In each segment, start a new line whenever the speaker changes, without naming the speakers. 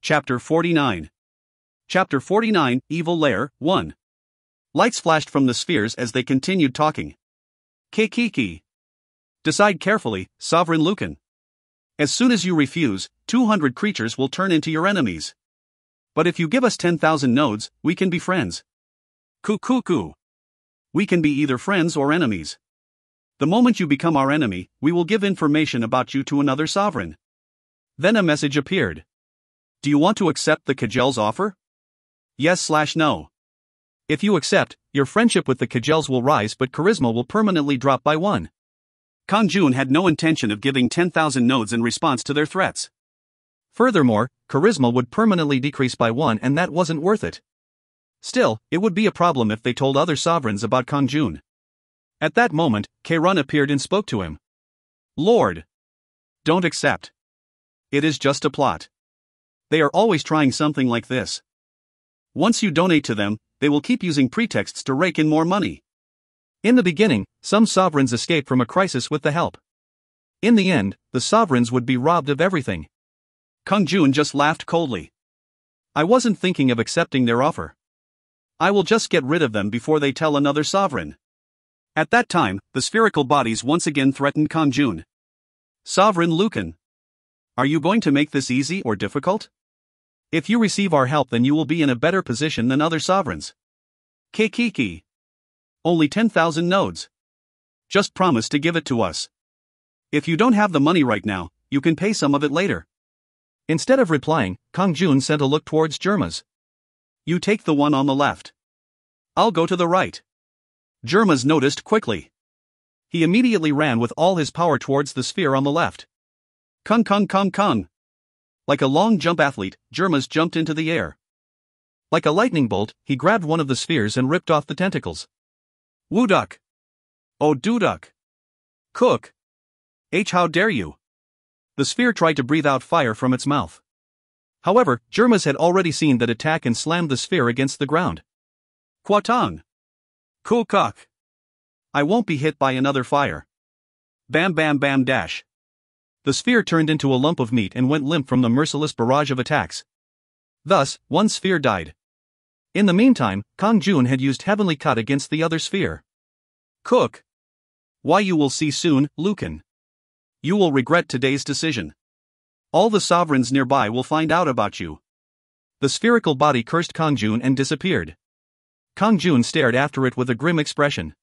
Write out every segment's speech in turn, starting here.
Chapter 49. Chapter 49, Evil Lair, 1. Lights flashed from the spheres as they continued talking. Kiki. Decide carefully, Sovereign Lucan. As soon as you refuse, 200 creatures will turn into your enemies. But if you give us 10,000 nodes, we can be friends. Cuckoo. We can be either friends or enemies. The moment you become our enemy, we will give information about you to another sovereign. Then a message appeared. Do you want to accept the Kajel's offer? Yes/no. If you accept, your friendship with the Kajels will rise but charisma will permanently drop by 1. Kang-jun had no intention of giving 10,000 nodes in response to their threats. Furthermore, charisma would permanently decrease by 1 and that wasn't worth it. Still, it would be a problem if they told other sovereigns about Kang-jun. At that moment, Kang-jun appeared and spoke to him. Lord. Don't accept. It is just a plot. They are always trying something like this. Once you donate to them, they will keep using pretexts to rake in more money. In the beginning, some sovereigns escaped from a crisis with the help. In the end, the sovereigns would be robbed of everything. Kang-jun just laughed coldly. I wasn't thinking of accepting their offer. I will just get rid of them before they tell another sovereign. At that time, the spherical bodies once again threatened Kang-jun. Sovereign Lucan. Are you going to make this easy or difficult? If you receive our help, then you will be in a better position than other sovereigns. Kiki. Only 10,000 nodes. Just promise to give it to us. If you don't have the money right now, you can pay some of it later. Instead of replying, Kang-jun sent a look towards Jerma's. You take the one on the left. I'll go to the right. Jerma's noticed quickly. He immediately ran with all his power towards the sphere on the left. Kung. Like a long jump athlete, Jerma's jumped into the air. Like a lightning bolt, he grabbed one of the spheres and ripped off the tentacles. Wooduk. Oh duduk. Cook. How dare you? The sphere tried to breathe out fire from its mouth. However, Jerma's had already seen that attack and slammed the sphere against the ground. Kwatong. Kukuk. I won't be hit by another fire. Bam dash. The sphere turned into a lump of meat and went limp from the merciless barrage of attacks. Thus, one sphere died. In the meantime, Kang-jun had used Heavenly Cut against the other sphere. Cook. Why you will see soon, Lucan. You will regret today's decision. All the sovereigns nearby will find out about you. The spherical body cursed Kang-jun and disappeared. Kang-jun stared after it with a grim expression.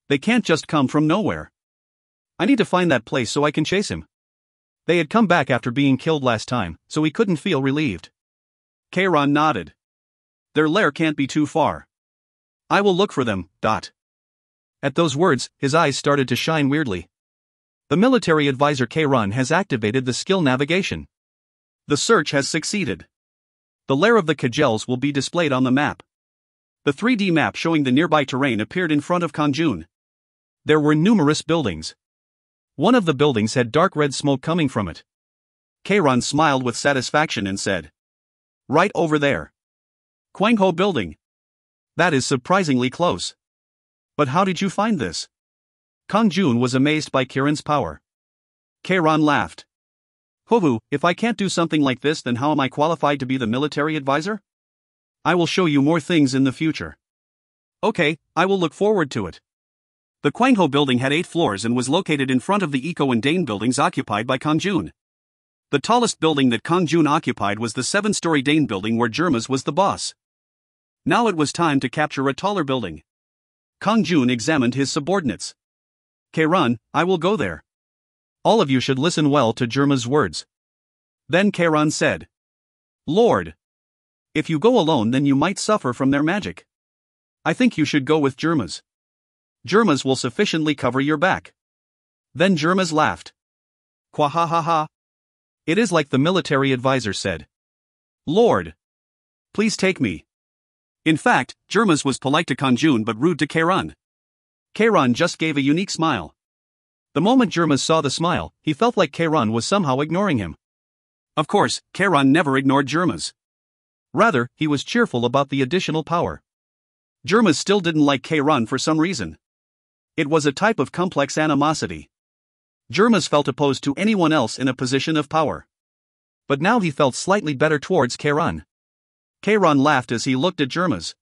They can't just come from nowhere. I need to find that place so I can chase him. They had come back after being killed last time, so he couldn't feel relieved. Kang nodded. Their lair can't be too far. I will look for them. At those words, his eyes started to shine weirdly. The military advisor Kang has activated the skill navigation. The search has succeeded. The lair of the Kajels will be displayed on the map. The 3D map showing the nearby terrain appeared in front of Kang-jun. There were numerous buildings. One of the buildings had dark red smoke coming from it. Kang smiled with satisfaction and said. Right over there. Kwangho building. That is surprisingly close. But how did you find this? Kang-jun was amazed by Kiran's power. Kang laughed. Hovu, if I can't do something like this, then how am I qualified to be the military advisor? I will show you more things in the future. Okay, I will look forward to it. The Kwangho building had 8 floors and was located in front of the Eco and Dane buildings occupied by Kang-jun. The tallest building that Kang-jun occupied was the 7-story Dane building where Jerma's was the boss. Now it was time to capture a taller building. Kang-jun examined his subordinates. Kang, I will go there. All of you should listen well to Jerma's words. Then Kang said. Lord. If you go alone, then you might suffer from their magic. I think you should go with Jerma's. Jerma's will sufficiently cover your back. Then Jerma's laughed. Kwahahaha. It is like the military advisor said. Lord. Please take me. In fact, Jerma's was polite to Kang-jun but rude to Kang. Kang just gave a unique smile. The moment Jerma's saw the smile, he felt like Kang was somehow ignoring him. Of course, Kang never ignored Jerma's. Rather, he was cheerful about the additional power. Jerma's still didn't like Kang for some reason. It was a type of complex animosity. Jerma's felt opposed to anyone else in a position of power. but now he felt slightly better towards Kang-jun. Kang-jun laughed as he looked at Germas.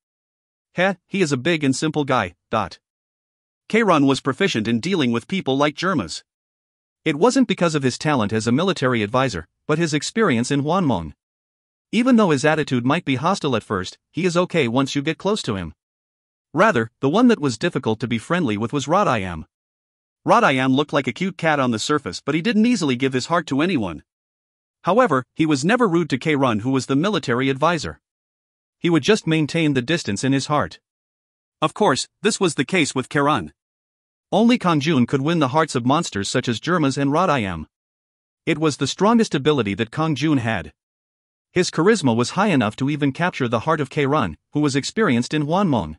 Heh, he is a big and simple guy. Kang-jun was proficient in dealing with people like Germas. It wasn't because of his talent as a military advisor, but his experience in Hwanmong. Even though his attitude might be hostile at first, he is okay once you get close to him. Rather, the one that was difficult to be friendly with was Rodayam. Rodayam looked like a cute cat on the surface, but he didn't easily give his heart to anyone. However, he was never rude to Kang-jun, who was the military advisor. He would just maintain the distance in his heart. Of course, this was the case with Kang-jun. Only Kang-jun could win the hearts of monsters such as Germas and Rodayam. It was the strongest ability that Kang-jun had. His charisma was high enough to even capture the heart of Kang-jun, who was experienced in Hwanmong.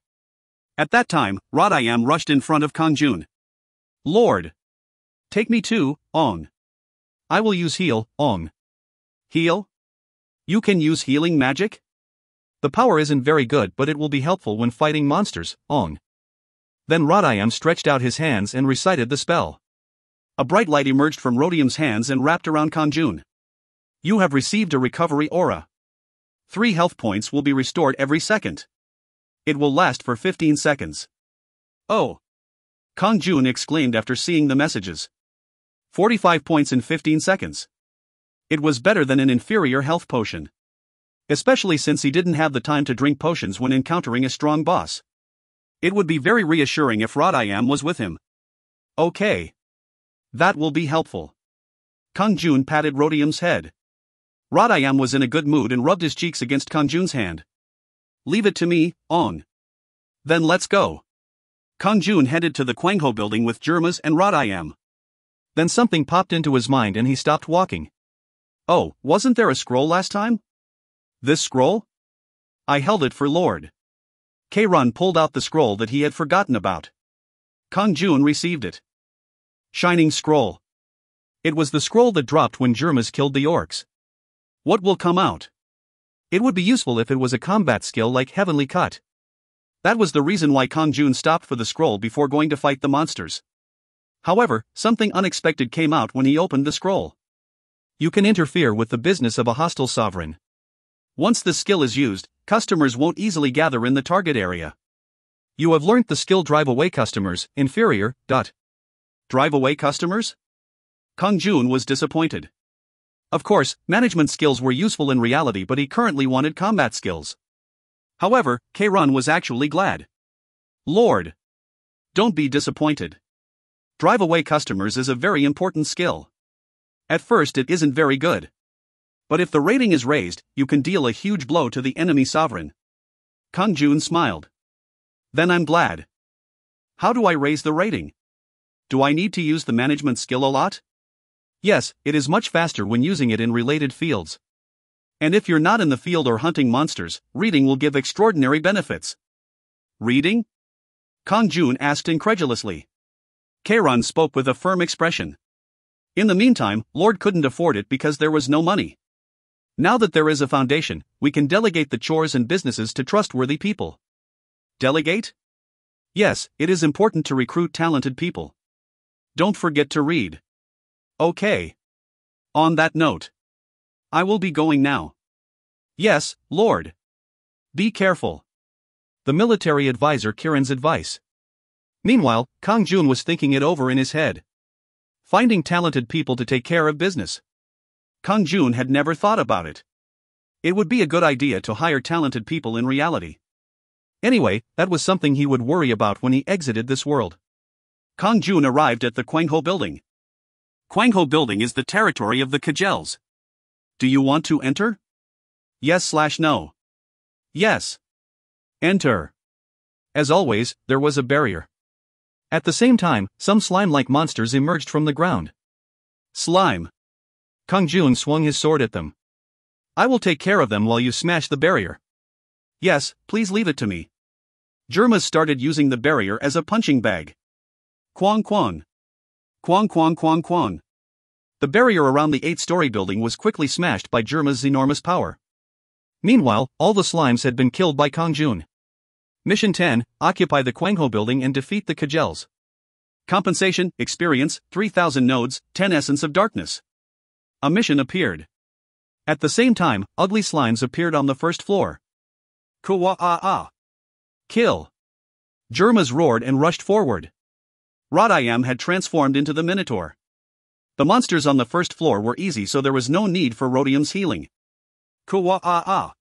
At that time, Rodayam rushed in front of Kang-jun. Lord! Take me too, Ong. I will use heal, Ong. Heal? You can use healing magic? The power isn't very good, but it will be helpful when fighting monsters, Ong. Then Rodayam stretched out his hands and recited the spell. A bright light emerged from Rodayam's hands and wrapped around Kang-jun. You have received a recovery aura. 3 health points will be restored every second. It will last for 15 seconds. Oh! Kang-jun exclaimed after seeing the messages. 45 points in 15 seconds. It was better than an inferior health potion. Especially since he didn't have the time to drink potions when encountering a strong boss. It would be very reassuring if Rodayam was with him. Okay. That will be helpful. Kang-jun patted Rodayam's head. Rodayam was in a good mood and rubbed his cheeks against Kang-jun's hand. Leave it to me, Ong. Then let's go. Kang-jun headed to the Kwangho building with Germas and Rodayam. Then something popped into his mind and he stopped walking. Oh, wasn't there a scroll last time? This scroll? I held it for Lord. Kang-jun pulled out the scroll that he had forgotten about. Kang-jun received it. Shining scroll. It was the scroll that dropped when Germas killed the orcs. What will come out? It would be useful if it was a combat skill like Heavenly Cut. That was the reason why Kang-jun stopped for the scroll before going to fight the monsters. However, something unexpected came out when he opened the scroll. You can interfere with the business of a hostile sovereign. Once the skill is used, customers won't easily gather in the target area. You have learnt the skill Drive Away Customers, inferior. Drive away customers? Kang-jun was disappointed. Of course, management skills were useful in reality, but he currently wanted combat skills. However, Kang-jun was actually glad. Lord! Don't be disappointed. Drive away customers is a very important skill. At first it isn't very good. But if the rating is raised, you can deal a huge blow to the enemy sovereign. Kang-jun smiled. Then I'm glad. How do I raise the rating? Do I need to use the management skill a lot? Yes, it is much faster when using it in related fields. And if you're not in the field or hunting monsters, reading will give extraordinary benefits. Reading? Kang-jun asked incredulously. Kang-jun spoke with a firm expression. In the meantime, Lord couldn't afford it because there was no money. Now that there is a foundation, we can delegate the chores and businesses to trustworthy people. Delegate? Yes, it is important to recruit talented people. Don't forget to read. Okay. On that note, I will be going now. Yes, Lord. Be careful. The military advisor Kiran's advice. Meanwhile, Kang-jun was thinking it over in his head. Finding talented people to take care of business. Kang-jun had never thought about it. It would be a good idea to hire talented people in reality. Anyway, that was something he would worry about when he exited this world. Kang-jun arrived at the Kwangho building. Kwangho building is the territory of the Kajels. Do you want to enter? Yes/no. Yes. Enter. As always, there was a barrier. At the same time, some slime-like monsters emerged from the ground. Slime. Kang-jun swung his sword at them. I will take care of them while you smash the barrier. Yes, please leave it to me. Germas started using the barrier as a punching bag. Kwang kwang. Kwang kwang kwang kwang. The barrier around the 8-story building was quickly smashed by Germa's enormous power. Meanwhile, all the slimes had been killed by Kang-jun. Mission 10, occupy the Kwangho building and defeat the Kajels. Compensation, experience, 3,000 nodes, 10 essence of darkness. A mission appeared. At the same time, ugly slimes appeared on the first floor. Kwa-ah-ah. Kill! Germas roared and rushed forward. Rodayam had transformed into the Minotaur. The monsters on the first floor were easy, so there was no need for Rodium's healing. Kwa-ah-ah.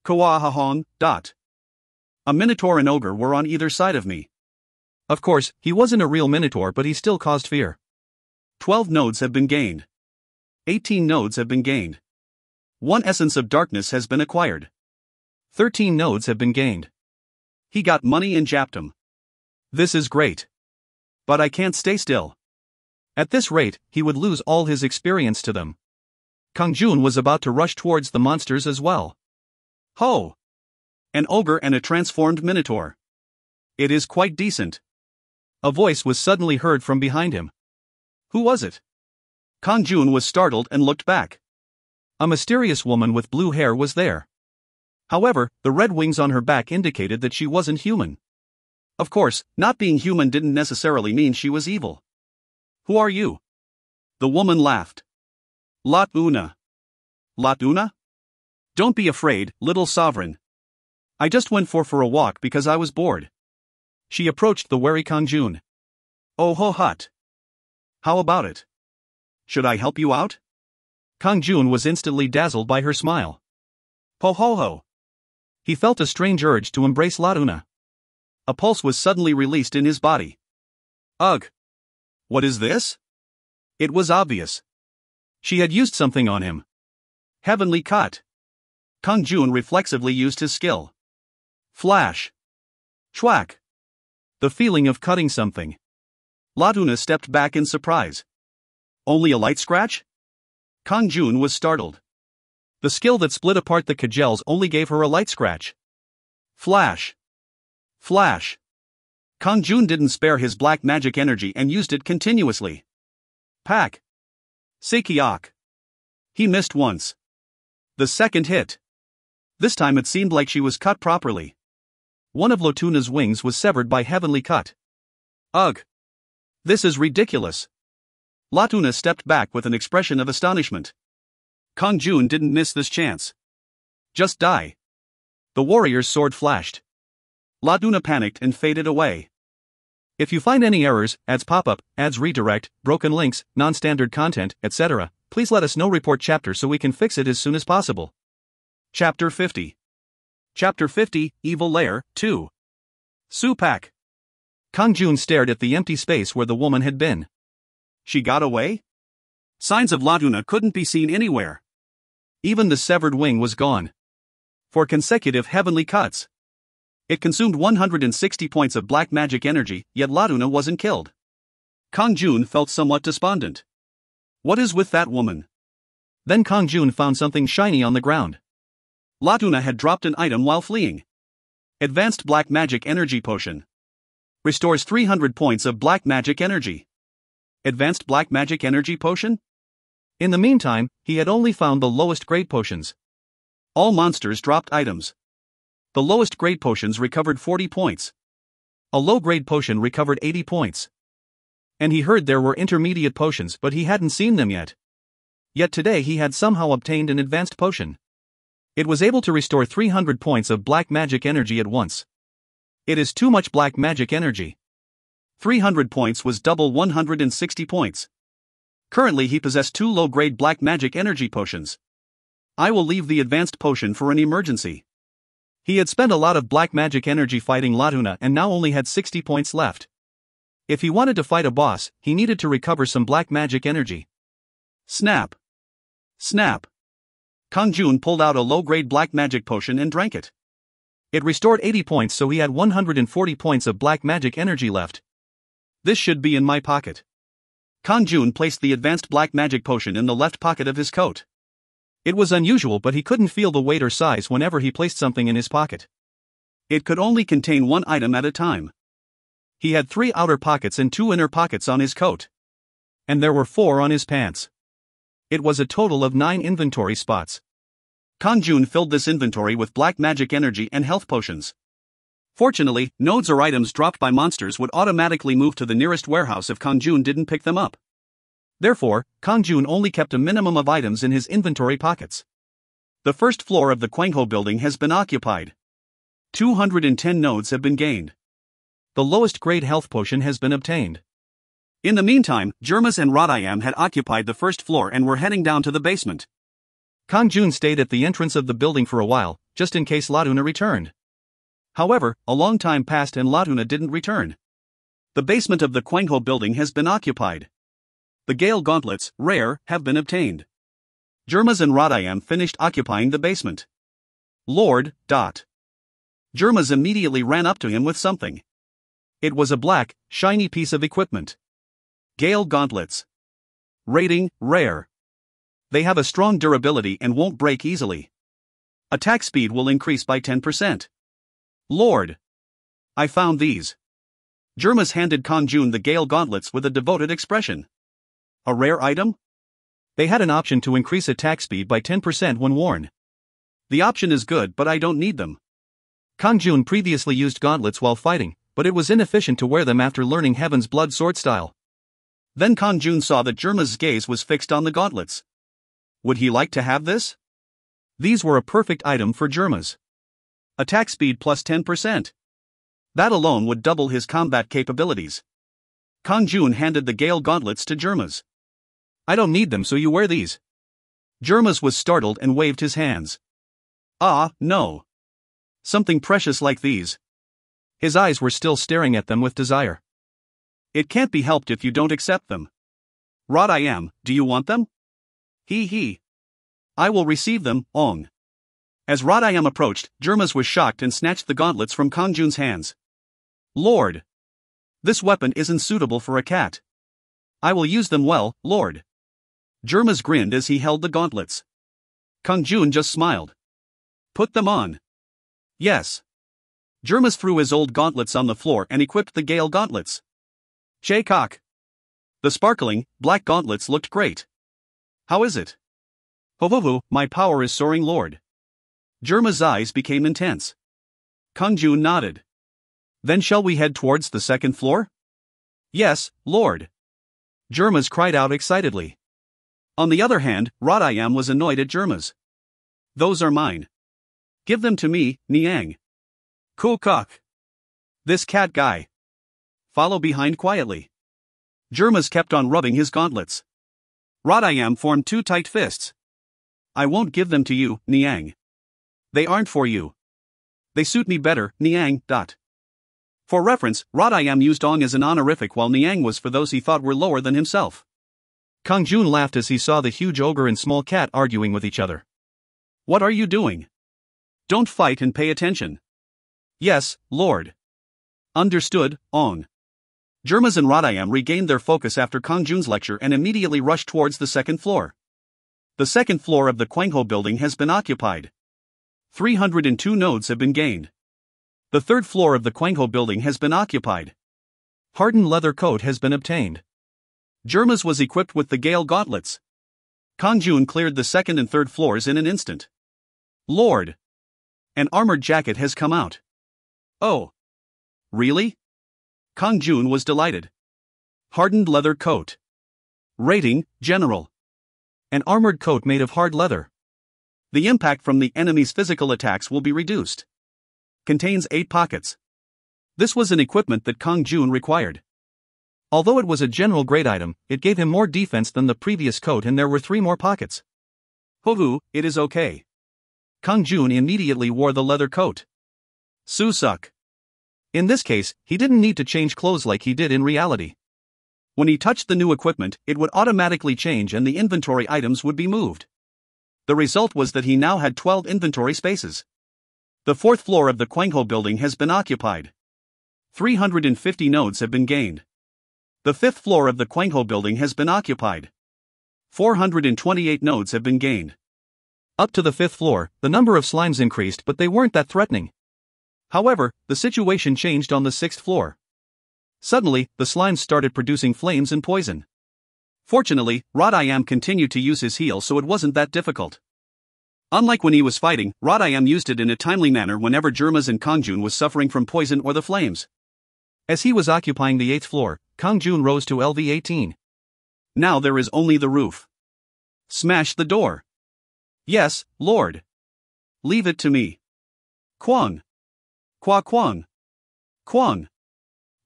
Kwa-ha-hon. A Minotaur and Ogre were on either side of me. Of course, he wasn't a real Minotaur, but he still caused fear. 12 nodes have been gained. 18 nodes have been gained. 1 essence of darkness has been acquired. 13 nodes have been gained. He got money and japped him. This is great. But I can't stay still. At this rate, he would lose all his experience to them. Kang-jun was about to rush towards the monsters as well. Ho! An ogre and a transformed Minotaur. It is quite decent. A voice was suddenly heard from behind him. Who was it? Kang-jun was startled and looked back. A mysterious woman with blue hair was there. However, the red wings on her back indicated that she wasn't human. Of course, not being human didn't necessarily mean she was evil. Who are you? The woman laughed. Lat-una. Lat-una? Don't be afraid, little sovereign. I just went for a walk because I was bored. She approached the wary Kang-jun. Oh ho hut. How about it? Should I help you out? Kang-jun was instantly dazzled by her smile. Ho ho ho. He felt a strange urge to embrace Lat-una. A pulse was suddenly released in his body. Ugh. What is this? It was obvious. She had used something on him. Heavenly cut. Kang-jun reflexively used his skill. Flash. Schwack. The feeling of cutting something. Lat-una stepped back in surprise. Only a light scratch? Kang-jun was startled. The skill that split apart the cudgels only gave her a light scratch. Flash. Flash. Kang-jun didn't spare his black magic energy and used it continuously. Pack. Sekiak. He missed once. The second hit. This time it seemed like she was cut properly. One of Lat-una's wings was severed by heavenly cut. Ugh. This is ridiculous. Lat-una stepped back with an expression of astonishment. Kang-jun didn't miss this chance. Just die. The warrior's sword flashed. Lat-una panicked and faded away. If you find any errors, ads pop-up, ads redirect, broken links, non-standard content, etc., please let us know. Report chapter so we can fix it as soon as possible. Chapter 50. Chapter 50, Evil Lair, 2. Supak. Kang-jun stared at the empty space where the woman had been. She got away? Signs of Lat-una couldn't be seen anywhere. Even the severed wing was gone. 4 consecutive heavenly cuts. It consumed 160 points of black magic energy, yet Lat-una wasn't killed. Kang-jun felt somewhat despondent. What is with that woman? Then Kang-jun found something shiny on the ground. Lat-una had dropped an item while fleeing. Advanced Black Magic Energy Potion. Restores 300 points of black magic energy. Advanced Black Magic Energy Potion? In the meantime, he had only found the lowest grade potions. All monsters dropped items. The lowest grade potions recovered 40 points. A low grade potion recovered 80 points. And he heard there were intermediate potions, but he hadn't seen them yet. Yet today he had somehow obtained an advanced potion. It was able to restore 300 points of black magic energy at once. It is too much black magic energy. 300 points was double 160 points. Currently he possessed 2 low-grade black magic energy potions. I will leave the advanced potion for an emergency. He had spent a lot of black magic energy fighting Lat-una and now only had 60 points left. If he wanted to fight a boss, he needed to recover some black magic energy. Snap. Snap. Kang-jun pulled out a low-grade black magic potion and drank it. It restored 80 points, so he had 140 points of black magic energy left. This should be in my pocket. Kang-jun placed the advanced black magic potion in the left pocket of his coat. It was unusual, but he couldn't feel the weight or size whenever he placed something in his pocket. It could only contain 1 item at a time. He had 3 outer pockets and 2 inner pockets on his coat. And there were 4 on his pants. It was a total of 9 inventory spots. Kang-jun filled this inventory with black magic energy and health potions. Fortunately, nodes or items dropped by monsters would automatically move to the nearest warehouse if Kang-jun didn't pick them up. Therefore, Kang-jun only kept a minimum of items in his inventory pockets. The first floor of the Kwangho building has been occupied. 210 nodes have been gained.
The lowest grade health potion has been obtained.
In the meantime, Jermas and Rodayam had occupied the first floor and were heading down to the basement.
Kang-jun stayed at the entrance of the building for a while, just in case Latuna returned.
However, a long time passed and Latuna didn't return. The basement of the Kwangho building has been occupied. The Gale gauntlets, rare, have been obtained. Jermas and Rodayam finished occupying the basement. Lord. Jermas immediately ran up to him with something. It was a black, shiny piece of equipment. Gale gauntlets. Rating, rare. They have a strong durability and won't break easily. Attack speed will increase by 10%. Lord. I found these. Jermas handed Kang-jun the Gale gauntlets with a devoted expression. A rare item?
They had an option to increase attack speed by 10% when worn.
The option is good, but I don't need them.
Kang-jun previously used gauntlets while fighting, but it was inefficient to wear them after learning Heaven's Blood sword style.
Then Kang-jun saw that Jerma's gaze was fixed on the gauntlets. Would he like to have this?
These were a perfect item for Jermas.
Attack speed plus 10%. That alone would double his combat capabilities. Kang-jun handed the Gale gauntlets to Jermas.
I don't need them, so you wear these.
Jermas was startled and waved his hands. Ah, no. Something precious like these.
His eyes were still staring at them with desire.
It can't be helped if you don't accept them. Rodayam, do you want them? He. I will receive them, Ong. As Rodayam approached, Jermas was shocked and snatched the gauntlets from Kang-jun's hands. Lord. This weapon isn't suitable for a cat. I will use them well, Lord. Jermas grinned as he held the gauntlets. Kang-jun just smiled. Put them on. Yes. Jermas threw his old gauntlets on the floor and equipped the Gale gauntlets. Kok. The sparkling, black gauntlets looked great. How is it? Hovovu, my power is soaring, Lord. Jerma's eyes became intense. Kang-jun nodded. Then shall we head towards the second floor? Yes, Lord. Jermas cried out excitedly. On the other hand, Rodayam was annoyed at Jermas. Those are mine. Give them to me, Niang. Kok. This cat guy. Follow behind quietly. Jermas kept on rubbing his gauntlets. Rodayam formed two tight fists. I won't give them to you, Niang. They aren't for you. They suit me better, Niang. For reference, Rodayam used Ong as an honorific while Niang was for those he thought were lower than himself.
Kang-jun laughed as he saw the huge ogre and small cat arguing with each other.
What are you doing? Don't fight and pay attention. Yes, Lord. Understood, Ong. Jermas and Rodayam regained their focus after Kang-jun's lecture and immediately rushed towards the second floor. The second floor of the Kwangho building has been occupied. 302 nodes have been gained. The third floor of the Kwangho building has been occupied.
Hardened leather coat has been obtained.
Jermas was equipped with the Gale gauntlets. Kang-jun cleared the second and third floors in an instant. Lord! An armored jacket has come out. Oh. Really? Kang-jun was delighted. Hardened leather coat. Rating, General.
An armored coat made of hard leather.
The impact from the enemy's physical attacks will be reduced. Contains 8 pockets. This was an equipment that Kang-jun required.
Although it was a general grade item, it gave him more defense than the previous coat and there were 3 more pockets.
Hovu, it is okay.
Kang-jun immediately wore the leather coat.
Susuk.
In this case, he didn't need to change clothes like he did in reality.
When he touched the new equipment, it would automatically change and the inventory items would be moved. The result was that he now had 12 inventory spaces. The fourth floor of the Kwangho building has been occupied. 350 nodes have been gained. The fifth floor of the Kwangho building has been occupied. 428 nodes have been gained.
Up to the fifth floor, the number of slimes increased, but they weren't that threatening.
However, the situation changed on the sixth floor. Suddenly, the slimes started producing flames and poison. Fortunately, Rodayam continued to use his heal, so it wasn't that difficult. Unlike when he was fighting, Rodayam used it in a timely manner whenever Jermas and Kang-jun was suffering from poison or the flames.
As he was occupying the 8th floor, Kang-jun rose to LV-18.
Now there is only the roof. Smash the door. Yes, Lord. Leave it to me. Kwang. Kwa Kwang. Kwang.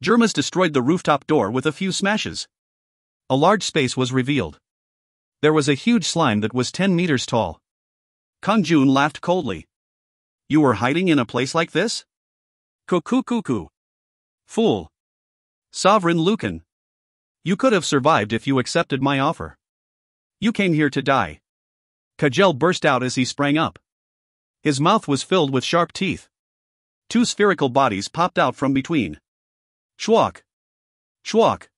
Germas destroyed the rooftop door with a few smashes.
A large space was revealed. There was a huge slime that was 10 meters tall.
Kang-jun laughed coldly. You were hiding in a place like this? Cuckoo. Fool. Sovereign Lucan. You could have survived if you accepted my offer. You came here to die. Kajel burst out as he sprang up. His mouth was filled with sharp teeth. 2 spherical bodies popped out from between. Chwok. Chwok.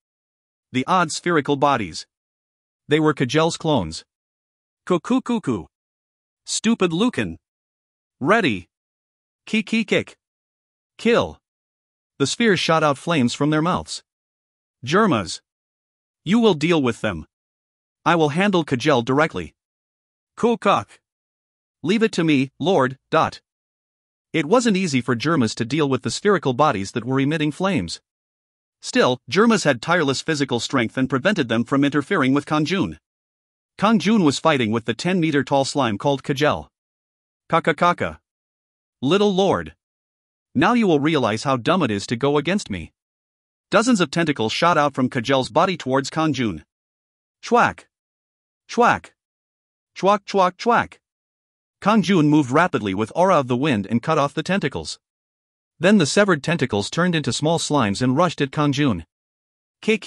The odd spherical bodies.
They were Kajel's clones.
Cuckoo. Stupid Lucan. Ready. Kick. Kill.
The spheres shot out flames from their mouths.
Germas. You will deal with them. I will handle Kajel directly. Kukok. Leave it to me, Lord. It wasn't easy for Germas to deal with the spherical bodies that were emitting flames. Still, Germas had tireless physical strength and prevented them from interfering with Kang-jun. Kang-jun was fighting with the 10-meter-tall slime called Kajel. Kaka. Little Lord. Now you will realize how dumb it is to go against me. Dozens of tentacles shot out from Kajel's body towards Kang-jun. Chwak. Chwak. Chwak. Kang-jun moved rapidly with aura of the wind and cut off the tentacles. Then the severed tentacles turned into small slimes and rushed at Kang-jun. Kick.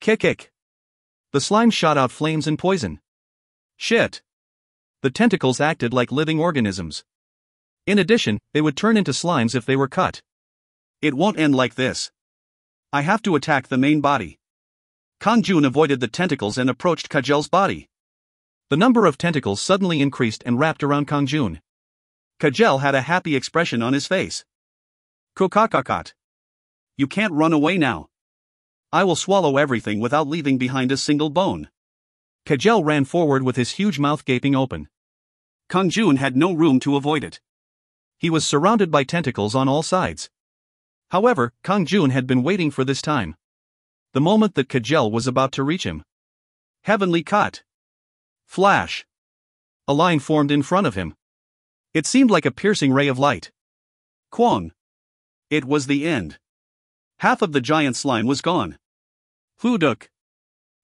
The slime shot out flames and poison. Shit. The tentacles acted like living organisms. In addition, they would turn into slimes if they were cut. It won't end like this. I have to attack the main body. Kang-jun avoided the tentacles and approached Kajel's body. The number of tentacles suddenly increased and wrapped around Kang-jun. Kajel had a happy expression on his face. Kukakakot. You can't run away now. I will swallow everything without leaving behind a single bone. Kajel ran forward with his huge mouth gaping open. Kang-jun had no room to avoid it. He was surrounded by tentacles on all sides. However, Kang-jun had been waiting for this time. The moment that Kajel was about to reach him. Heavenly cut. Flash. A line formed in front of him. It seemed like a piercing ray of light. Kwang. It was the end. Half of the giant slime was gone. Huduk.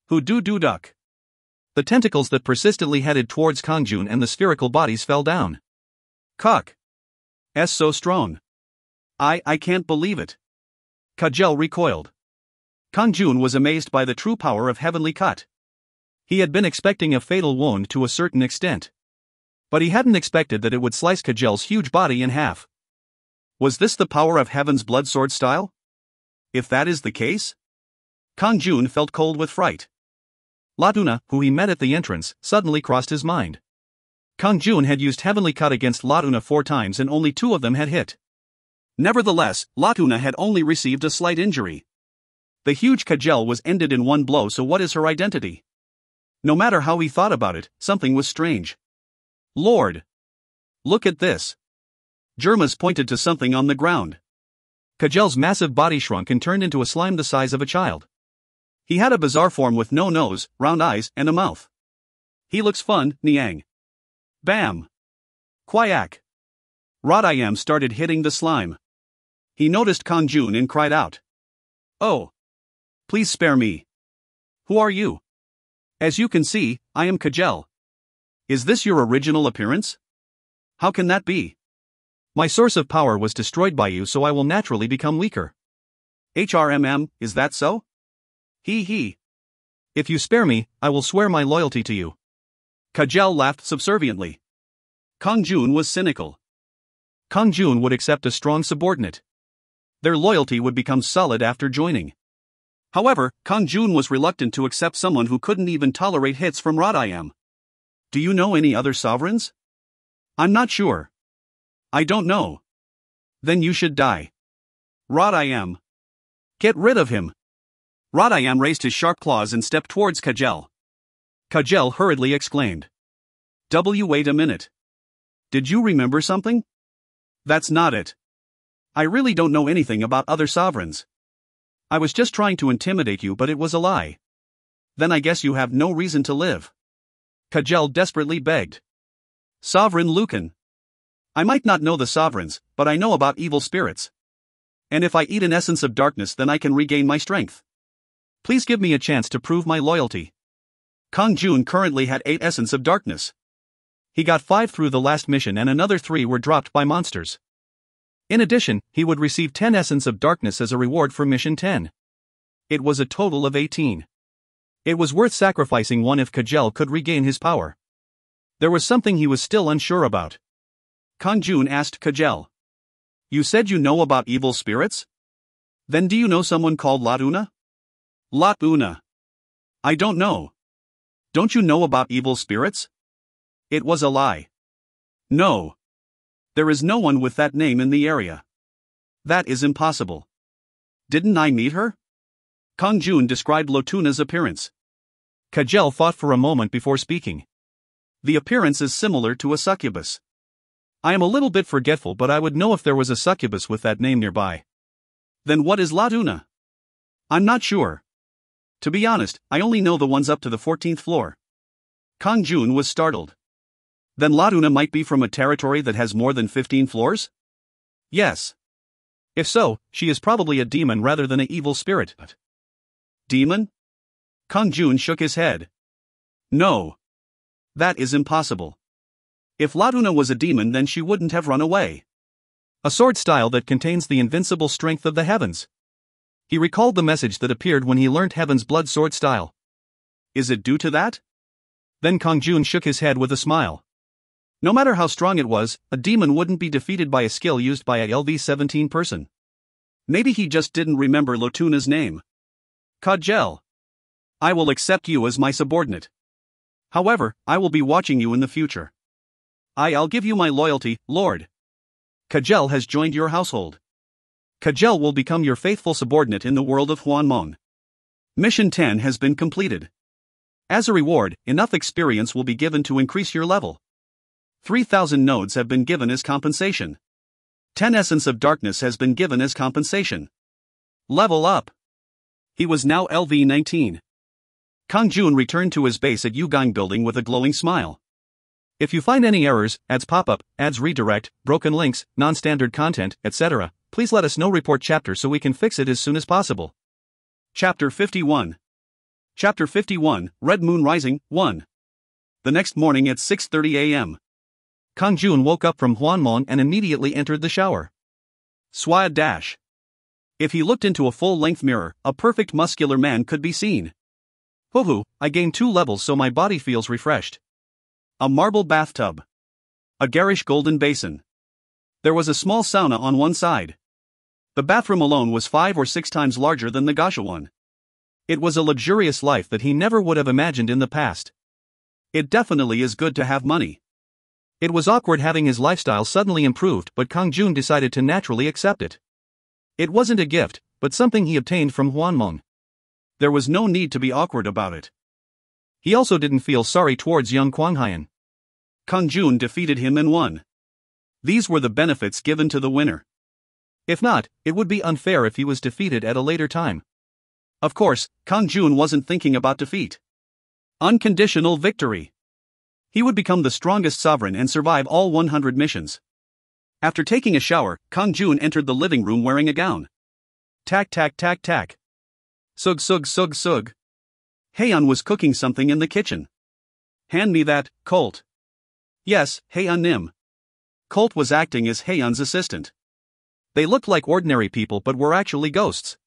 Hudududuk. The tentacles that persistently headed towards Kang-jun and the spherical bodies fell down. Kuk. S so strong. I can't believe it. Kajel recoiled. Kang-jun was amazed by the true power of Heavenly Cut. He had been expecting a fatal wound to a certain extent. But he hadn't expected that it would slice Kajel's huge body in half. Was this the power of Heaven's blood sword style? If that is the case? Kang-jun felt cold with fright. Latuna, who he met at the entrance, suddenly crossed his mind. Kang-jun had used Heavenly Cut against Latuna 4 times and only 2 of them had hit. Nevertheless, Latuna had only received a slight injury. The huge Kajel was ended in 1 blow, so what is her identity? No matter how he thought about it, something was strange. Lord! Look at this. Germas pointed to something on the ground. Kajel's massive body shrunk and turned into a slime the size of a child. He had a bizarre form with no nose, round eyes, and a mouth. He looks fun, Niang. Bam! Quayak! Rodayam started hitting the slime. He noticed Kang-jun and cried out. Oh! Please spare me. Who are you? As you can see, I am Kajel. Is this your original appearance? How can that be? My source of power was destroyed by you, so I will naturally become weaker. HRMM, is that so? He. If you spare me, I will swear my loyalty to you. Kajel laughed subserviently. Kang-jun was cynical. Kang-jun would accept a strong subordinate. Their loyalty would become solid after joining. However, Kang-jun was reluctant to accept someone who couldn't even tolerate hits from Rodayam. Do you know any other sovereigns? I'm not sure. I don't know. Then you should die. Rodayam. Get rid of him. Rodayam raised his sharp claws and stepped towards Kajel. Kajel hurriedly exclaimed. Wait a minute. Did you remember something? That's not it. I really don't know anything about other sovereigns. I was just trying to intimidate you, but it was a lie. Then I guess you have no reason to live. Kajel desperately begged. Sovereign Lucan. I might not know the sovereigns, but I know about evil spirits. And if I eat an essence of darkness, then I can regain my strength. Please give me a chance to prove my loyalty. Kang-jun currently had 8 essence of darkness. He got 5 through the last mission and another 3 were dropped by monsters. In addition, he would receive 10 essence of darkness as a reward for mission 10. It was a total of 18. It was worth sacrificing 1 if Kang-jun could regain his power. There was something he was still unsure about. Kang-jun asked Kang-jun. You said you know about evil spirits? Then do you know someone called Latuna? Latuna. I don't know. Don't you know about evil spirits? It was a lie. No. There is no one with that name in the area. That is impossible. Didn't I meet her? Kang-jun described Latuna's appearance.
Kang-jun thought for a moment before speaking.
The appearance is similar to a succubus.
I am a little bit forgetful, but I would know if there was a succubus with that name nearby.
Then what is Latuna? I'm not sure. To be honest, I only know the ones up to the 14th floor. Kang-jun was startled. Then Latuna might be from a territory that has more than 15 floors?
Yes. If so, she is probably a demon rather than an evil spirit.
Demon? Kang-jun shook his head. No. That is impossible. If Latuna was a demon, then she wouldn't have run away.
A sword style that contains the invincible strength of the heavens. He recalled the message that appeared when he learned Heaven's Blood sword style.
Is it due to that?
Then Kang-jun shook his head with a smile.
No matter how strong it was, a demon wouldn't be defeated by a skill used by a LV-17 person. Maybe he just didn't remember Latuna's name. Kang-jun. I will accept you as my subordinate. However, I will be watching you in the future. I'll give you my loyalty, Lord. Kang-jun has joined your household. Kang-jun will become your faithful subordinate in the world of Hwanmong. Mission 10 has been completed. As a reward, enough experience will be given to increase your level. 3,000 nodes have been given as compensation. 10 Essence of Darkness has been given as compensation. Level up. He was now LV-19. Kang-jun returned to his base at Yugang Building with a glowing smile.
If you find any errors, ads pop-up, ads redirect, broken links, non-standard content, etc., please let us know. Report chapter so we can fix it as soon as possible.
Chapter 51. Chapter 51, Red Moon Rising, 1. The next morning at 6:30 a.m.
Kang-jun woke up from Hwanmong and immediately entered the shower.
Swad dash. If he looked into a full-length mirror, a perfect muscular man could be seen.
Hoo-hoo, I gained 2 levels so my body feels refreshed.
A marble bathtub. A garish golden basin. There was a small sauna on one side. The bathroom alone was 5 or 6 times larger than the Gasha one.
It was a luxurious life that he never would have imagined in the past.
It definitely is good to have money.
It was awkward having his lifestyle suddenly improved, but Kang-jun decided to naturally accept it. It wasn't a gift, but something he obtained from Hwanmong.
There was no need to be awkward about it.
He also didn't feel sorry towards young Kwang-hyun.
Kang-jun defeated him and won. These were the benefits given to the winner.
If not, it would be unfair if he was defeated at a later time.
Of course, Kang-jun wasn't thinking about defeat. Unconditional victory. He would become the strongest sovereign and survive all 100 missions. After taking a shower, Kang-jun entered the living room wearing a gown. Tack tack tack tack. Sug sug sug sug. Haeun was cooking something in the kitchen. Hand me that, Colt. Yes, Haeun Nim. Colt was acting as Haeun's assistant. They looked like ordinary people but were actually ghosts.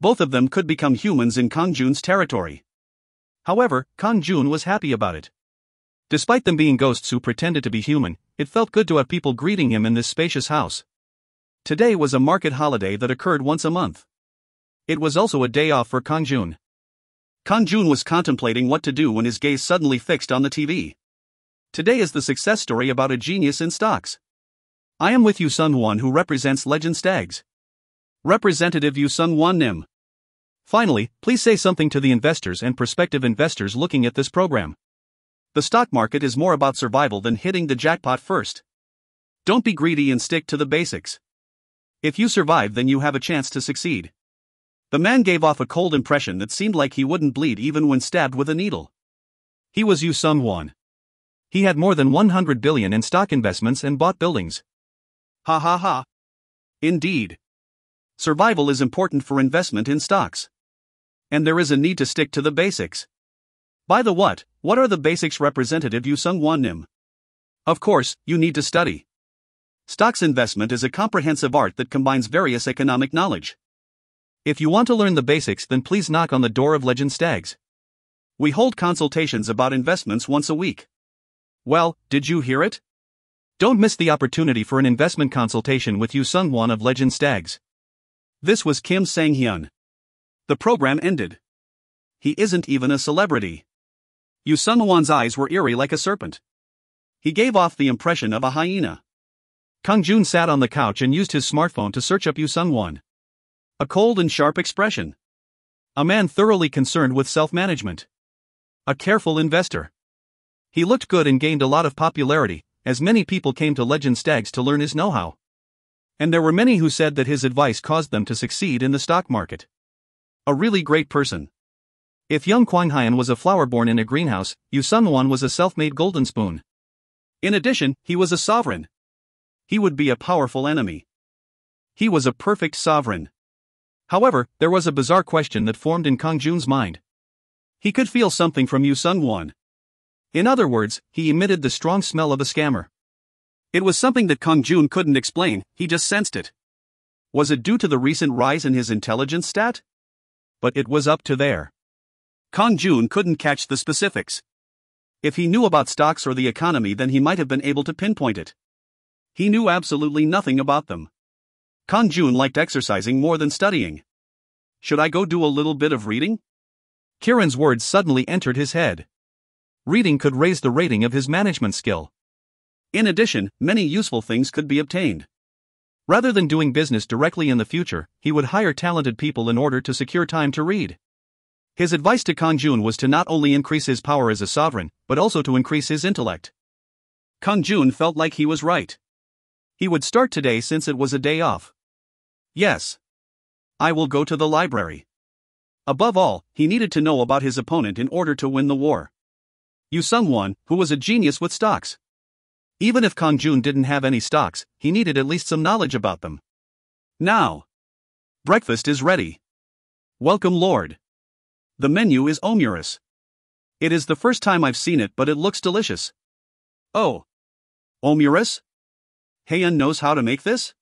Both of them could become humans in Kang-jun's territory. However, Kang-jun was happy about it. Despite them being ghosts who pretended to be human, it felt good to have people greeting him in this spacious house. Today was a market holiday that occurred once a month. It was also a day off for Kang-jun. Kang-jun was contemplating what to do when his gaze suddenly fixed on the TV. Today is the success story about a genius in stocks. I am with Yu Sun-won, who represents Legend Stags. Representative Yu Sun-won Nim. Finally, please say something to the investors and prospective investors looking at this program. The stock market is more about survival than hitting the jackpot first. Don't be greedy and stick to the basics. If you survive, then you have a chance to succeed. The man gave off a cold impression that seemed like he wouldn't bleed even when stabbed with a needle. He was Yu Sun-won.
He had more than 100 billion in stock investments and bought buildings.
Ha ha ha. Indeed. Survival is important for investment in stocks. And there is a need to stick to the basics. By the what are the basics, Representative Yu Sung-won Nim? Of course, you need to study. Stocks investment is a comprehensive art that combines various economic knowledge.
If you want to learn the basics, then please knock on the door of Legend Stags.
We hold consultations about investments once a week. Well, did you hear it?
Don't miss the opportunity for an investment consultation with Yu Sung-won of Legend Stags.
This was Kim Sang-hyun. The program ended. He isn't even a celebrity. Yu Sung-won's eyes were eerie like a serpent. He gave off the impression of a hyena.
Kang-jun sat on the couch and used his smartphone to search up Yu Sung-won.
A cold and sharp expression.
A man thoroughly concerned with self-management. A careful investor. He looked good and gained a lot of popularity, as many people came to Legend Stags to learn his know-how. And there were many who said that his advice caused them to succeed in the stock market. A really great person. If young Kwang Hyun was a flower born in a greenhouse, Yu Sung-won was a self-made golden spoon.
In addition, he was a sovereign. He would be a powerful enemy. He was a perfect sovereign. However, there was a bizarre question that formed in Kang-jun's mind. He could feel something from Yu Sung-won. In other words, he emitted the strong smell of a scammer. It was something that Kang-jun couldn't explain, he just sensed it. Was it due to the recent rise in his intelligence stat? But it was up to there. Kang-jun couldn't catch the specifics. If he knew about stocks or the economy, then he might have been able to pinpoint it. He knew absolutely nothing about them. Kang-jun liked exercising more than studying. Should I go do a little bit of reading?
Kieran's words suddenly entered his head. Reading could raise the rating of his management skill.
In addition, many useful things could be obtained.
Rather than doing business directly in the future, he would hire talented people in order to secure time to read. His advice to Kang-jun was to not only increase his power as a sovereign, but also to increase his intellect.
Kang-jun felt like he was right. He would start today since it was a day off. Yes. I will go to the library. Above all, he needed to know about his opponent in order to win the war. Yu Sung-won, who was a genius with stocks. Even if Kang-jun didn't have any stocks, he needed at least some knowledge about them. Now. Breakfast is ready. Welcome, Lord. The menu is omurus. It is the first time I've seen it, but it looks delicious. Oh. Omurus? Haeun knows how to make this?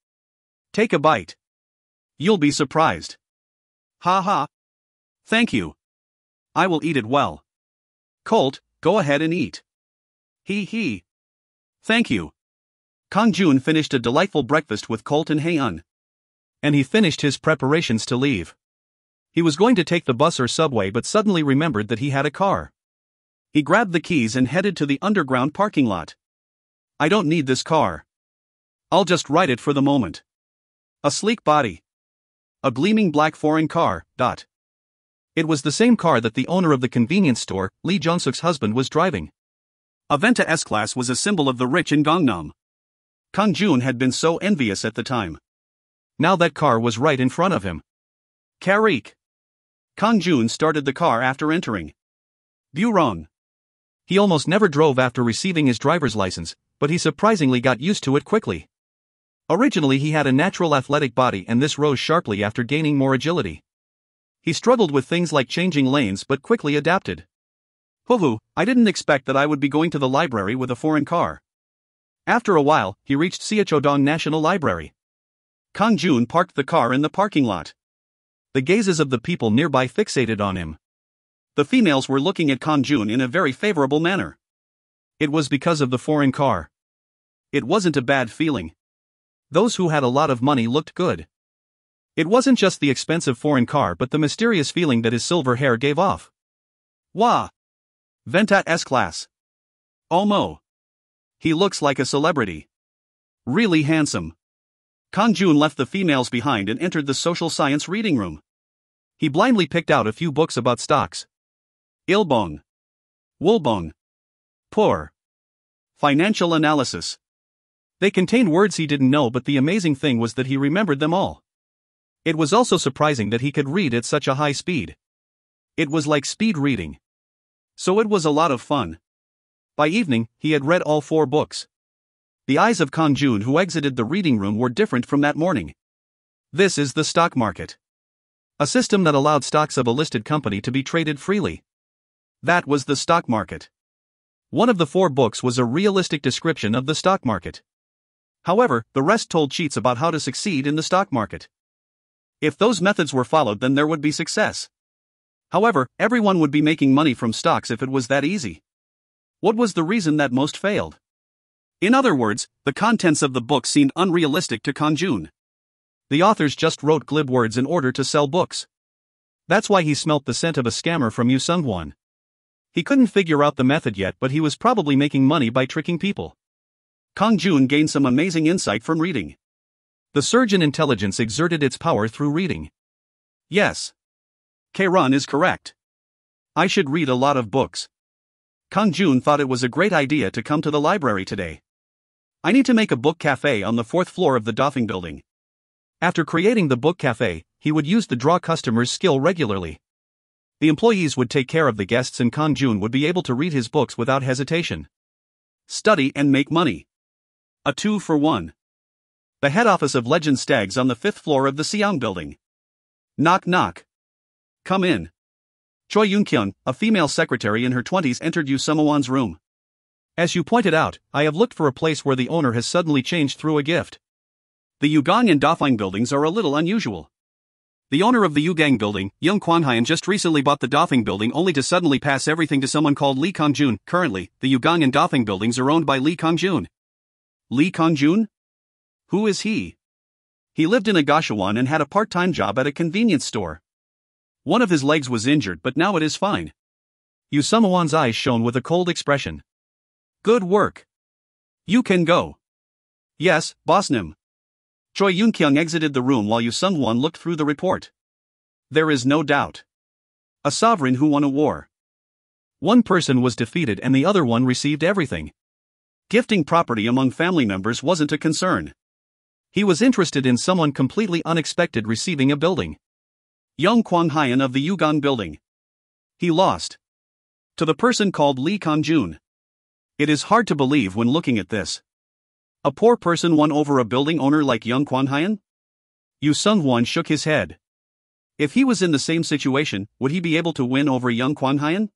Take a bite. You'll be surprised. Ha ha. Thank you. I will eat it well. Colt, go ahead and eat. He. Thank you. Kang-jun finished a delightful breakfast with Colt and Haeun.
And he finished his preparations to leave. He was going to take the bus or subway but suddenly remembered that he had a car.
He grabbed the keys and headed to the underground parking lot. I don't need this car. I'll just ride it for the moment. A sleek body. A gleaming black foreign car.
It was the same car that the owner of the convenience store, Lee Jung-suk's husband, was driving.
A Venta S-Class was a symbol of the rich in Gangnam. Kang-jun had been so envious at the time.
Now that car was right in front of him.
Karik. Kang-jun started the car after entering. Burong.
He almost never drove after receiving his driver's license, but he surprisingly got used to it quickly. Originally he had a natural athletic body and this rose sharply after gaining more agility. He struggled with things like changing lanes but quickly adapted.
Hoo, I didn't expect that I would be going to the library with a foreign car. After a while, he reached Seochodong National Library. Kang-jun parked the car in the parking lot.
The gazes of the people nearby fixated on him.
The females were looking at Kang-jun in a very favorable manner.
It was because of the foreign car.
It wasn't a bad feeling.
Those who had a lot of money looked good. It wasn't just the expensive foreign car but the mysterious feeling that his silver hair gave off.
Wah! Venta S-Class. Omo. He looks like a celebrity. Really handsome. Kang-jun left the females behind and entered the social science reading room.
He blindly picked out a few books about stocks.
Ilbong. Woolbong. Poor. Financial analysis.
They contained words he didn't know, but the amazing thing was that he remembered them all. It was also surprising that he could read at such a high speed. It was like speed reading.
So it was a lot of fun.
By evening, he had read all 4 books. The eyes of Kang-jun, who exited the reading room, were different from that morning. This is the stock market. A system that allowed stocks of a listed company to be traded freely. That was the stock market. One of the 4 books was a realistic description of the stock market. However, the rest told cheats about how to succeed in the stock market. If those methods were followed, then there would be success. However, everyone would be making money from stocks if it was that easy. What was the reason that most failed? In other words, the contents of the book seemed unrealistic to Kang-jun. The authors just wrote glib words in order to sell books. That's why he smelt the scent of a scammer from Hwanmong. He couldn't figure out the method yet, but he was probably making money by tricking people. Kang-jun gained some amazing insight from reading. The surge in intelligence exerted its power through reading. Yes. Kang is correct. I should read a lot of books. Kang-jun thought it was a great idea to come to the library today. I need to make a book cafe on the 4th floor of the Dofing building. After creating the book cafe, he would use the draw customers skill regularly. The employees would take care of the guests and Kang-jun would be able to read his books without hesitation. Study and make money. A 2 for 1. The head office of Legend Stags on the 5th floor of the Siam building. Knock knock. Come in. Choi Yoon-kyung, a female secretary in her 20s, entered Hwanmong's room. As you pointed out, I have looked for a place where the owner has suddenly changed through a gift. The Yugang and Dofang buildings are a little unusual. The owner of the Yugang building, Young Kwan-hyan, just recently bought the Dofang building only to suddenly pass everything to someone called Lee Kang-jun. Currently, the Yugang and Dofang buildings are owned by Lee Kang-jun. Lee Kang-jun? Who is he? He lived in Agashwan and had a part-time job at a convenience store. One of his legs was injured, but now it is fine. Hwanmong's eyes shone with a cold expression. Good work. You can go. Yes, bossnim. Choi Yoon-kyung exited the room while Hwanmong looked through the report. There is no doubt. A sovereign who won a war. One person was defeated and the other one received everything. Gifting property among family members wasn't a concern. He was interested in someone completely unexpected receiving a building. Young Kwang-hyan of the Yugan building. He lost. To the person called Lee Kang-jun. It is hard to believe when looking at this. A poor person won over a building owner like Young Kwang-hyan? Hwanmong shook his head. If he was in the same situation, would he be able to win over Young Kwang-hyan?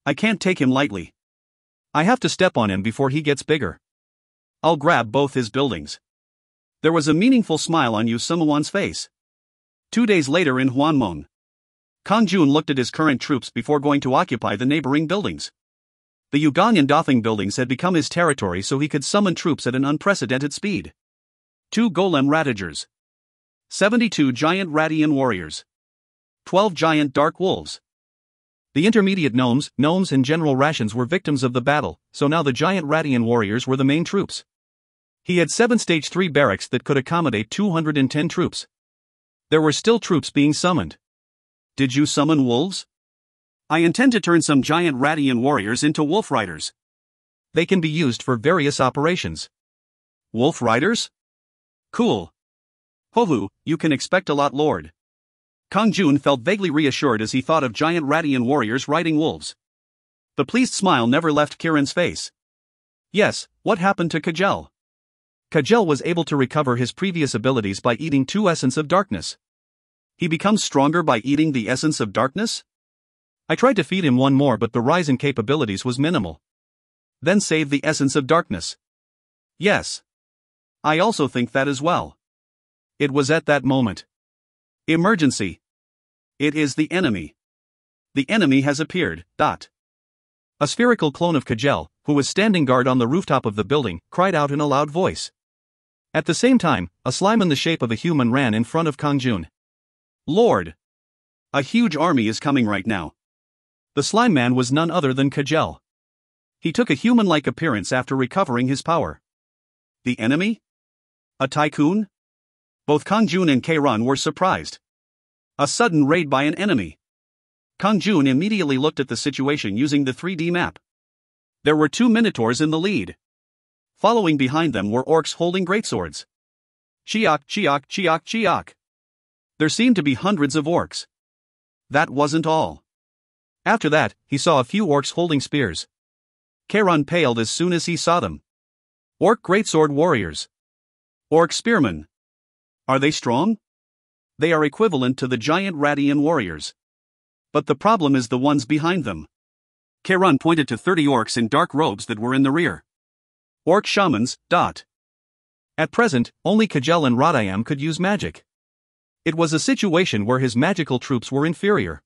I can't take him lightly. I have to step on him before he gets bigger. I'll grab both his buildings. There was a meaningful smile on Hwanmong's face. 2 days later in Hwanmong, Kang-jun looked at his current troops before going to occupy the neighboring buildings. The Yugang and Dofang buildings had become his territory, so he could summon troops at an unprecedented speed. 2 golem ratagers. 72 giant Radian warriors. 12 giant dark wolves. The intermediate gnomes and general rations were victims of the battle, so now the giant Radian warriors were the main troops. He had 7 stage 3 barracks that could accommodate 210 troops. There were still troops being summoned. Did you summon wolves? I intend to turn some giant Radian warriors into wolf riders. They can be used for various operations. Wolf riders? Cool. Hohu, you can expect a lot, Lord. Kang-jun felt vaguely reassured as he thought of giant Radian warriors riding wolves. The pleased smile never left Kiran's face. Yes, what happened to Kajel? Kajel was able to recover his previous abilities by eating 2 Essence of Darkness. He becomes stronger by eating the Essence of Darkness? I tried to feed him 1 more, but the rise in capabilities was minimal. Then save the Essence of Darkness. Yes. I also think that as well. It was at that moment. Emergency. It is the enemy. The enemy has appeared. A spherical clone of Kajel, who was standing guard on the rooftop of the building, cried out in a loud voice. At the same time, a slime in the shape of a human ran in front of Kang-jun. Lord! A huge army is coming right now. The slime man was none other than Kajel. He took a human-like appearance after recovering his power. The enemy? A tycoon? Both Kang-jun and Kang were surprised. A sudden raid by an enemy. Kang-jun immediately looked at the situation using the 3D map. There were 2 minotaurs in the lead. Following behind them were orcs holding greatswords. Chiak, chiak, chiak, chiak. There seemed to be hundreds of orcs. That wasn't all. After that, he saw a few orcs holding spears.
Kang-jun paled as soon as he saw them. Orc greatsword warriors. Orc spearmen. Are they strong? They are equivalent to the giant Radian warriors. But the problem is the ones behind them. Kang-jun pointed to 30 orcs in dark robes that were in the rear. Orc shamans.
At present, only Kagel and Rodayam could use magic. It was a situation where his magical troops were inferior.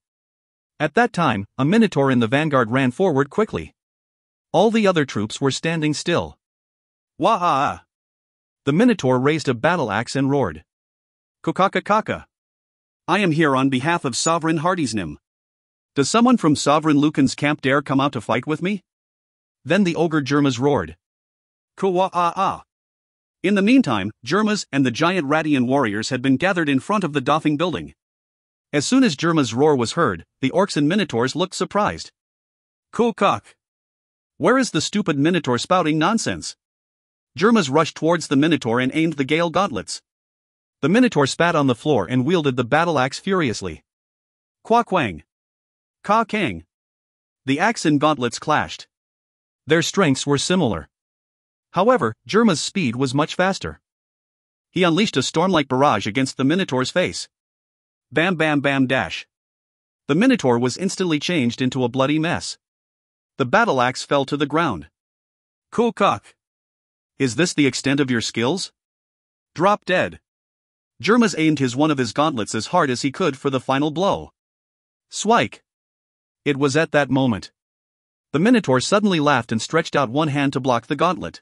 At that time, a minotaur in the vanguard ran forward quickly. All the other troops were standing still.
Waha!
The minotaur raised a battle axe and roared.
Kokaka. I am here on behalf of Sovereign Hardysnim. Does someone from Sovereign Lucan's camp dare come out to fight with me?
Then the ogre Jermas roared.
Kuwa-ah-ah. In the meantime, Jermas and the giant Radian warriors had been gathered in front of the Doffing building.
As soon as Jermas' roar was heard, the orcs and minotaurs looked surprised.
Cook.
Where is the stupid minotaur spouting nonsense? Jermas rushed towards the minotaur and aimed the gale gauntlets. The minotaur spat on the floor and wielded the battle axe furiously.
Quakwang. Ka-kang.
The axe and gauntlets clashed. Their strengths were similar. However, Jerma's speed was much faster. He unleashed a storm-like barrage against the minotaur's face.
Bam bam bam dash.
The minotaur was instantly changed into a bloody mess. The battle axe fell to the ground.
Cook.
Is this the extent of your skills?
Drop dead.
Jermas aimed one of his gauntlets as hard as he could for the final blow. Swike! It was at that moment. The minotaur suddenly laughed and stretched out one hand to block the gauntlet.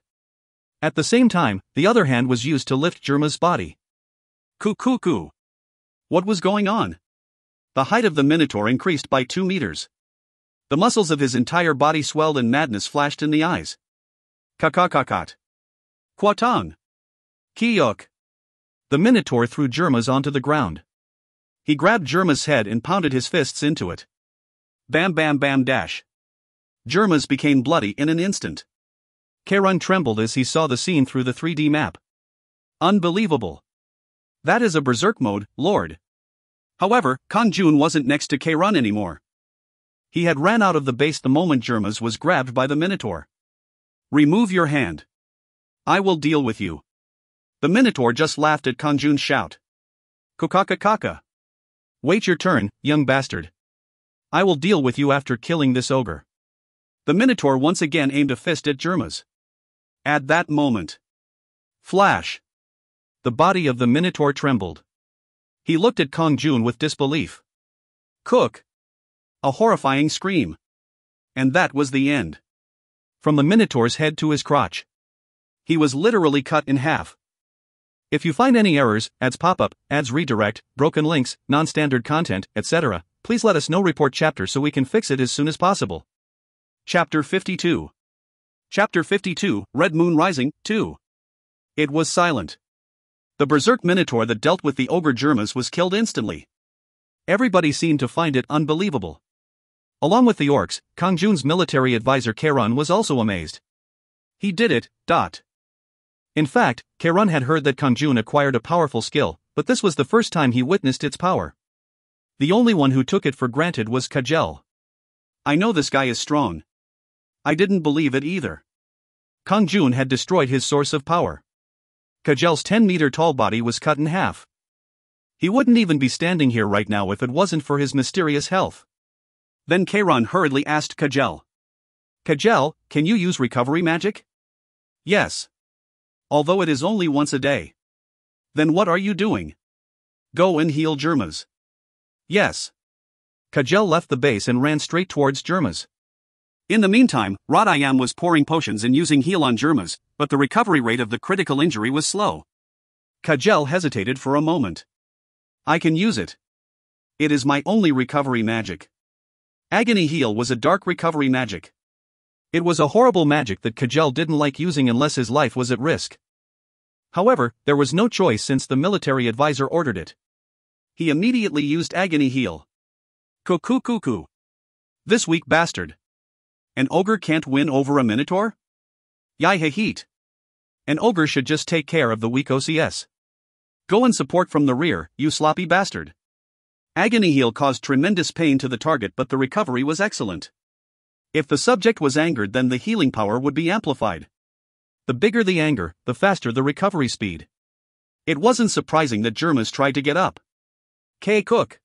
At the same time, the other hand was used to lift Jerma's body.
Cuckoo.
What was going on? The height of the minotaur increased by 2 meters. The muscles of his entire body swelled and madness flashed in the eyes.
Kakakakat.
Kwatong.
Kiyok.
The minotaur threw Jermas onto the ground. He grabbed Jerma's head and pounded his fists into it.
Bam bam bam dash.
Jermas became bloody in an instant. Kang-jun trembled as he saw the scene through the 3D map. Unbelievable. That is a berserk mode, Lord.
However, Kang-jun wasn't next to Kang-jun anymore.
He had ran out of the base the moment Jermas was grabbed by the minotaur.
Remove your hand.
I will deal with you. The minotaur just laughed at Kang-jun's shout.
Kokaka.
Wait your turn, young bastard. I will deal with you after killing this ogre.
The minotaur once again aimed a fist at Jermas.
At that moment, flash! The body of the minotaur trembled. He looked at Kang-jun with disbelief.
Cook!
A horrifying scream. And that was the end. From the minotaur's head to his crotch. He was literally cut in half. If you find any errors, ads pop up, ads redirect, broken links, non-standard content, etc., please let us know. Report chapter so we can fix it as soon as possible.
Chapter 52. Chapter 52, Red Moon Rising, 2.
It was silent. The berserk minotaur that dealt with the ogre Jermas was killed instantly. Everybody seemed to find it unbelievable. Along with the orcs, Kang-jun's military advisor Kang-jun was also amazed. He did it. In fact, Kang-jun had heard that Kang-jun acquired a powerful skill, but this was the first time he witnessed its power. The only one who took it for granted was Kagel.
I know this guy is strong.
I didn't believe it either. Kang-jun had destroyed his source of power. Kagel's 10-meter tall body was cut in half. He wouldn't even be standing here right now if it wasn't for his mysterious health.
Then Kang-jun hurriedly asked Kagel.
Kagel, can you use recovery magic?
Yes.
Although it is only once a day.
Then what are you doing?
Go and heal Jermas.
Yes.
Kagel left the base and ran straight towards Jermas.
In the meantime, Rodayam was pouring potions and using heal on Jermas, but the recovery rate of the critical injury was slow.
Kagel hesitated for a moment. I can use it. It is my only recovery magic. Agony Heal was a dark recovery magic. It was a horrible magic that Kagel didn't like using unless his life was at risk. However, there was no choice since the military advisor ordered it. He immediately used Agony Heal.
Cuckoo.
This weak bastard. An ogre can't win over a minotaur? Yai-ha-heat. An ogre should just take care of the weak OCS. Go and support from the rear, you sloppy bastard. Agony Heal caused tremendous pain to the target, but the recovery was excellent.
If the subject was angered, then the healing power would be amplified.
The bigger the anger, the faster the recovery speed.
It wasn't surprising that Jermas tried to get up.
K. Cook.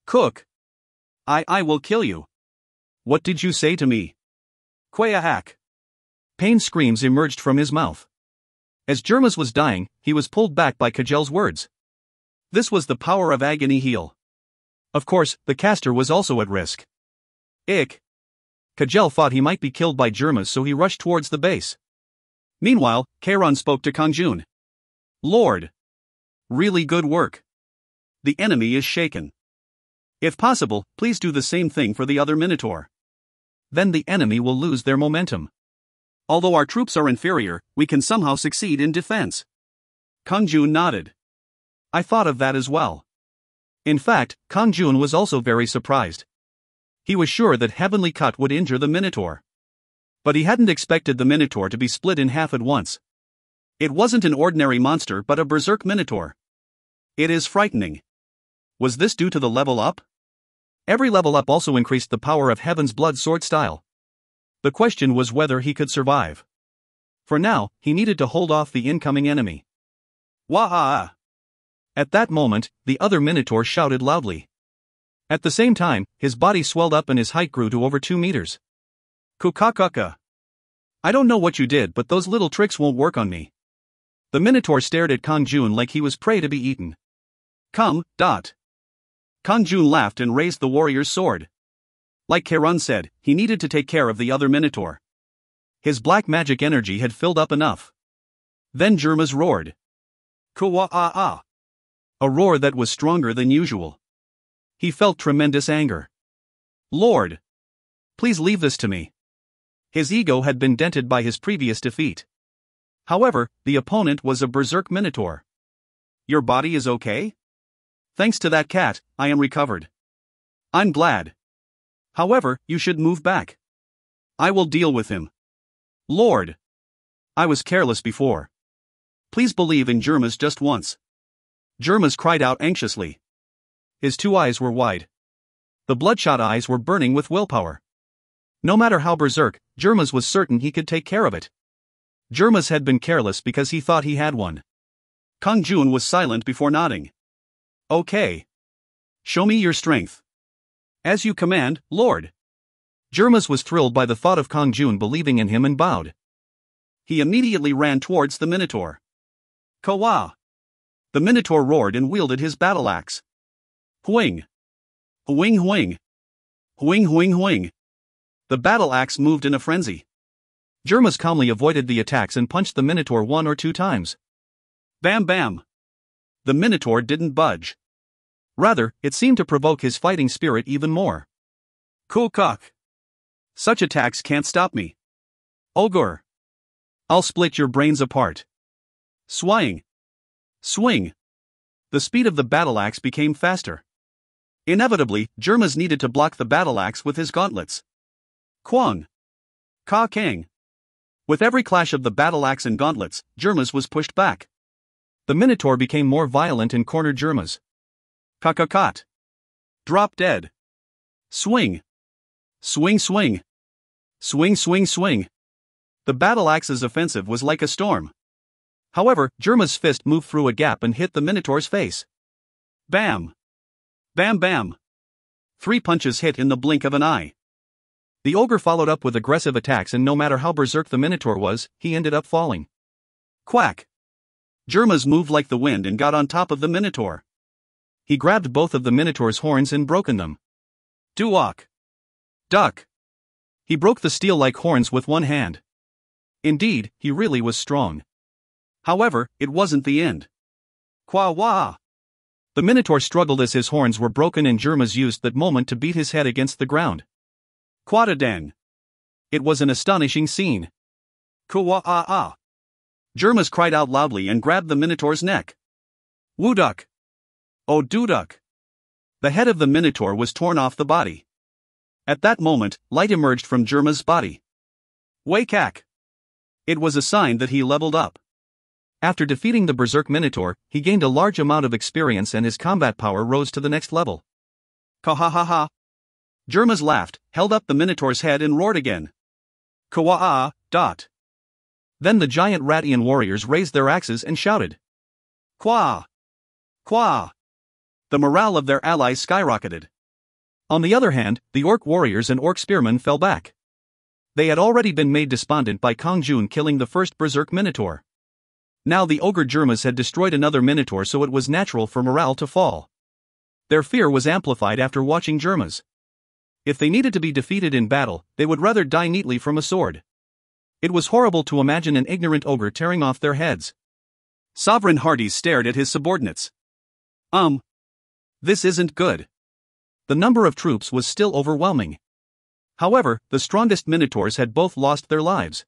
Cook. I will kill you.
What did you say to me?
Quayahak.
Pain screams emerged from his mouth. As Jermas was dying, he was pulled back by Kajel's words.
This was the power of agony heal.
Of course, the caster was also at risk.
Ick.
Kajel thought he might be killed by Jermas, so he rushed towards the base.
Meanwhile, Kairon spoke to Kang-jun. Lord. Really good work. The enemy is shaken. If possible, please do the same thing for the other Minotaur.
Then the enemy will lose their momentum.
Although our troops are inferior, we can somehow succeed in defense. Kang-jun nodded.
I thought of that as well. In fact, Kang-jun was also very surprised. He was sure that Heavenly Cut would injure the Minotaur. But he hadn't expected the Minotaur to be split in half at once.
It wasn't an ordinary monster but a berserk Minotaur. It is frightening. Was this due to the level up?
Every level up also increased the power of Heaven's Blood sword style. The question was whether he could survive. For now, he needed to hold off the incoming enemy.
Waha!
At that moment, the other Minotaur shouted loudly. At the same time, his body swelled up and his height grew to over 2 meters.
Kukakaka.
I don't know what you did, but those little tricks won't work on me. The Minotaur stared at Kang-jun like he was prey to be eaten.
Come. Kang-jun laughed and raised the warrior's sword. Like Kairon said, he needed to take care of the other Minotaur.
His black magic energy had filled up enough. Then Jermas roared.
Kuwa-ah-ah.
A roar that was stronger than usual. He felt tremendous anger. Lord! Please leave this to me. His ego had been dented by his previous defeat. However, the opponent was a berserk Minotaur.
Your body is okay?
Thanks to that cat, I am recovered.
I'm glad. However, you should move back. I will deal with him.
Lord! I was careless before.
Please believe in Jermas just once.
Jermas cried out anxiously. His 2 eyes were wide. The bloodshot eyes were burning with willpower. No matter how berserk, Jermas was certain he could take care of it. Jermas had been careless because he thought he had one.
Kang-jun was silent before nodding. Okay. Show me your strength. As you command, Lord.
Jermas was thrilled by the thought of Kang-jun believing in him and bowed.
He immediately ran towards the Minotaur. Kawa! The Minotaur roared and wielded his battle axe. Huing! Huing huing! Huing huing huing! The battle axe moved in a frenzy.
Jermas calmly avoided the attacks and punched the Minotaur 1 or 2 times.
Bam bam! The Minotaur didn't budge.
Rather, it seemed to provoke his fighting spirit even more.
Kukak! Such attacks can't stop me. Ogre!
I'll split your brains apart.
Swing! Swing! The speed of the battle axe became faster. Inevitably, Jermas needed to block the battle axe with his gauntlets. Kwang! Ka Kang! With every clash of the battle axe and gauntlets, Jermas was pushed back.
The Minotaur became more violent and cornered Jermas.
Kakakot! Drop dead! Swing! Swing swing! Swing swing swing! The battle axe's offensive was like a storm. However, Jerma's fist moved through a gap and hit the Minotaur's face. Bam! Bam bam! 3 punches hit in the blink of an eye.
The ogre followed up with aggressive attacks, and no matter how berserk the Minotaur was, he ended up falling.
Quack! Jermas moved like the wind and got on top of the Minotaur.
He grabbed both of the Minotaur's horns and broken them.
Duok! Duck!
He broke the steel-like horns with one hand. Indeed, he really was strong.
However, it wasn't the end. Kwa-wah!
The Minotaur struggled as his horns were broken, and Jermas used that moment to beat his head against the ground.
Quadadang!
It was an astonishing scene.
Kuwa-ah-ah! Jermas cried out loudly and grabbed the Minotaur's neck. Wooduk! Oh Duduk! The head of the Minotaur was torn off the body. At that moment, light emerged from Jerma's body. Wakak! It was a sign that he leveled up.
After defeating the Berserk Minotaur, he gained a large amount of experience and his combat power rose to the next level.
Kahahaha! Germas laughed, held up the Minotaur's head and roared again. Kawa'a, dot.
Then the giant Ratian warriors raised their axes and shouted.
Kwa! Kwa! The morale of their allies skyrocketed.
On the other hand, the orc warriors and orc spearmen fell back. They had already been made despondent by Kang-jun killing the first berserk Minotaur. Now the ogre Germas had destroyed another Minotaur, so it was natural for morale to fall. Their fear was amplified after watching Germas. If they needed to be defeated in battle, they would rather die neatly from a sword. It was horrible to imagine an ignorant ogre tearing off their heads.
Sovereign Hardy's stared at his subordinates. This isn't good.
The number of troops was still overwhelming. However, the strongest Minotaurs had both lost their lives.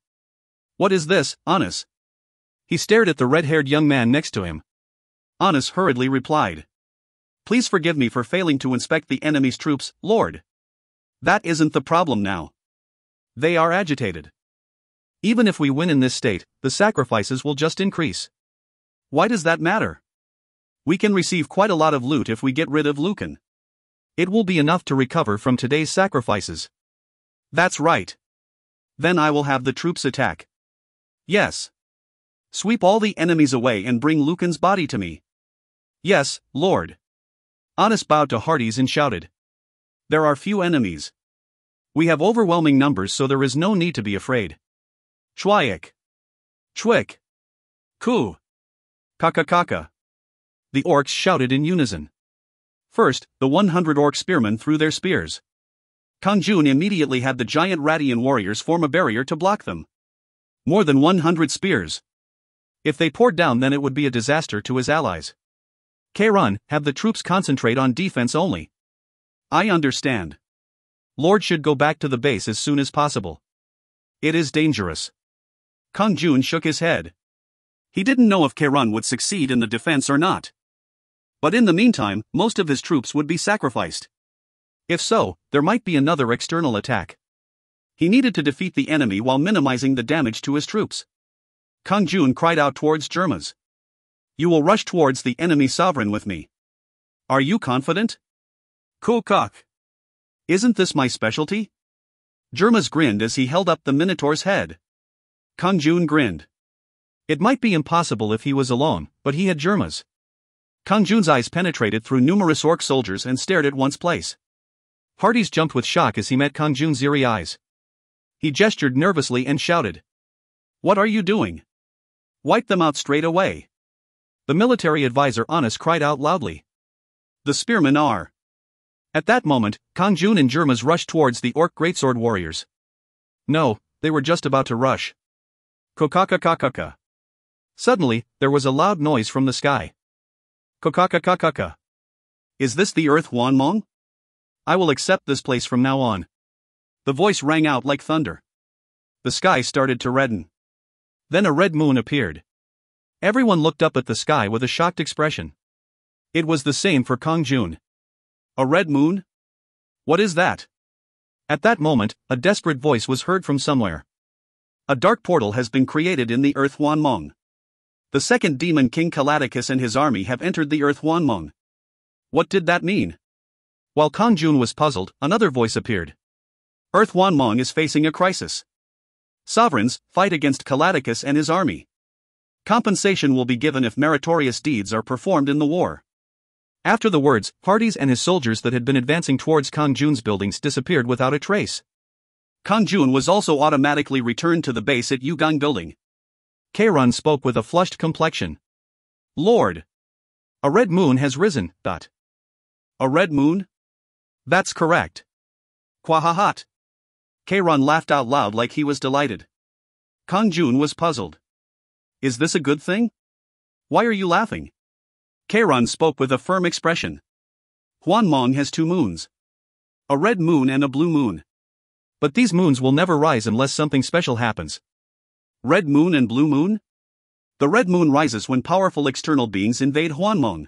What is this, Anas?
He stared at the red-haired young man next to him.
Anas hurriedly replied. Please forgive me for failing to inspect the enemy's troops, Lord. That isn't the problem now. They are agitated.
Even if we win in this state, the sacrifices will just increase.
Why does that matter? We can receive quite a lot of loot if we get rid of Lucan.
It will be enough to recover from today's sacrifices.
That's right. Then I will have the troops attack. Yes. Sweep all the enemies away and bring Lucan's body to me.
Yes, Lord.
Anas bowed to Hardys and shouted. There are few enemies. We have overwhelming numbers, so there is no need to be afraid. Chwaik. Chwick. Ku. Kaka.
The orcs shouted in unison.
First, the 100 orc spearmen threw their spears. Kang-jun immediately had the giant Ratian warriors form a barrier to block them. More than 100 spears. If they poured down, then it would be a disaster to his allies.
Kang-jun, have the troops concentrate on defense only.
I understand.
Lord should go back to the base as soon as possible.
It is dangerous. Kang-jun shook his head. He didn't know if Kang-jun would succeed in the defense or not. But in the meantime, most of his troops would be sacrificed. If so, there might be another external attack. He needed to defeat the enemy while minimizing the damage to his troops. Kang-jun cried out towards Germas. You will rush towards the enemy sovereign with me. Are you confident? Kukak. Isn't this my specialty? Germas grinned as he held up the Minotaur's head. Kang-jun grinned.
It might be impossible if he was alone, but he had Germas.
Kang-jun's eyes penetrated through numerous orc soldiers and stared at one's place.
Hardys jumped with shock as he met Kang-jun's eerie eyes.
He gestured nervously and shouted. What are you doing? Wipe them out straight away.
The military advisor Anas cried out loudly.
The spearmen are.
At that moment, Kang-jun and Germas rushed towards the orc greatsword warriors. No, they were just about to rush.
Kokakakakaka.
Suddenly, there was a loud noise from the sky.
Kokakakakaka. Is this the earth, Hwanmong? I will accept this place from now on. The voice rang out like thunder. The sky started to redden.
Then a red moon appeared. Everyone looked up at the sky with a shocked expression. It was the same for Kang-jun.
A red moon? What is that?
At that moment, a desperate voice was heard from somewhere.
A dark portal has been created in the earth, Hwanmong. The second demon king Kalaticus and his army have entered the earth, Hwanmong. What did that mean?
While Kang-jun was puzzled, another voice appeared.
Earth Hwanmong is facing a crisis. Sovereigns, fight against Kalaticus and his army. Compensation will be given if meritorious deeds are performed in the war.
After the words, Hardys and his soldiers that had been advancing towards Kang-jun's buildings disappeared without a trace.
Kang-jun was also automatically returned to the base at Yugang building.
Kang-jun spoke with a flushed complexion.
Lord!
A red moon has risen, dot.
A red moon? That's correct. Kwahahat. Kang-jun laughed out loud like he was delighted. Kang-jun was puzzled. Is this a good thing? Why are you laughing? Kang-jun spoke with a firm expression. Hwanmong has two moons. A red moon and a blue moon.
But these moons will never rise unless something special happens.
Red moon and blue moon? The red moon rises when powerful external beings invade Hwanmong.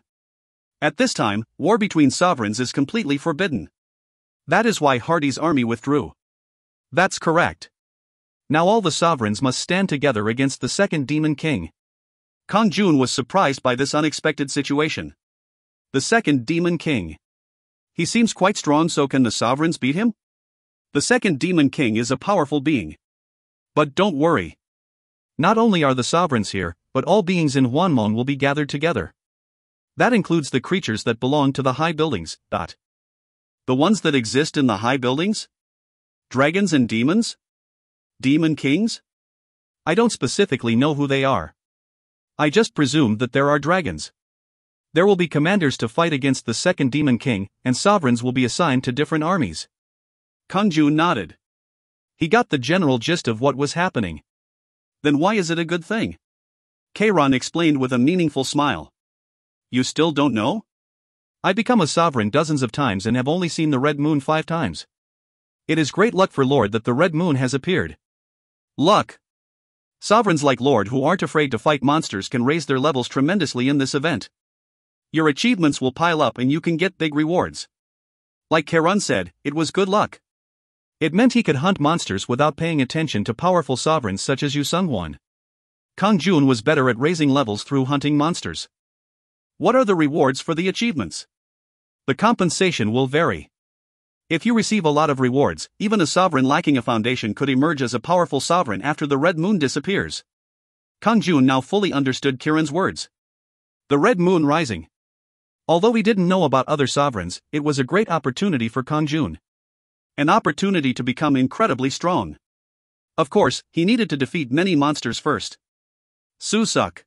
At this time, war between sovereigns is completely forbidden. That is why Hardy's army withdrew. That's correct.
Now all the sovereigns must stand together against the second demon king.
Kang-jun was surprised by this unexpected situation. The second demon king. He seems quite strong, so can the sovereigns beat him? The second demon king is a powerful being. But don't worry.
Not only are the sovereigns here, but all beings in Hwanmong will be gathered together. That includes the creatures that belong to the high buildings.
The ones that exist in the high buildings? Dragons and demons? Demon kings?
I don't specifically know who they are. I just presume that there are dragons. There will be commanders to fight against the second demon king, and sovereigns will be assigned to different armies.
Kang-jun nodded.
He got the general gist of what was happening.
Then why is it a good thing? Kang explained with a meaningful smile. You still don't know?
I become a sovereign dozens of times and have only seen the red moon 5 times. It is great luck for Lord that the red moon has appeared.
Luck. Sovereigns like Lord who aren't afraid to fight monsters can raise their levels tremendously in this event. Your achievements will pile up and you can get big rewards. Like Kang said, it was good luck.
It meant he could hunt monsters without paying attention to powerful sovereigns such as Yu Sung-hwan. Kang-jun was better at raising levels through hunting monsters.
What are the rewards for the achievements?
The compensation will vary. If you receive a lot of rewards,
even a sovereign lacking a foundation could emerge as a powerful sovereign after the red moon disappears. Kang-jun now fully understood Kiran's words.
The red moon rising. Although he didn't know about other sovereigns, it was a great opportunity for Kang-jun.
An opportunity to become incredibly strong. Of course, he needed to defeat many monsters first. Susuk.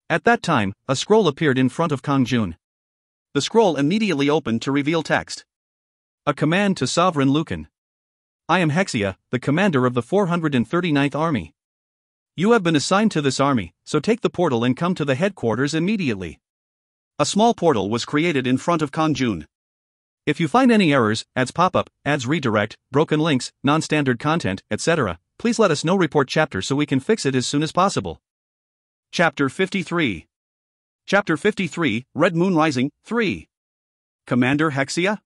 At that time, a scroll appeared in front of Kang-jun.
The scroll immediately opened to reveal text.
A command to Sovereign Lucan. I am Hexia, the commander of the 439th Army. You have been assigned to this army, so take the portal and come to the headquarters immediately.
A small portal was created in front of Kang-jun.
If you find any errors, ads pop up, ads redirect, broken links, non-standard content, etc., please let us know. Report chapter so we can fix it as soon as possible.
Chapter 53. Chapter 53, Red Moon Rising, 3. Commander Hexia?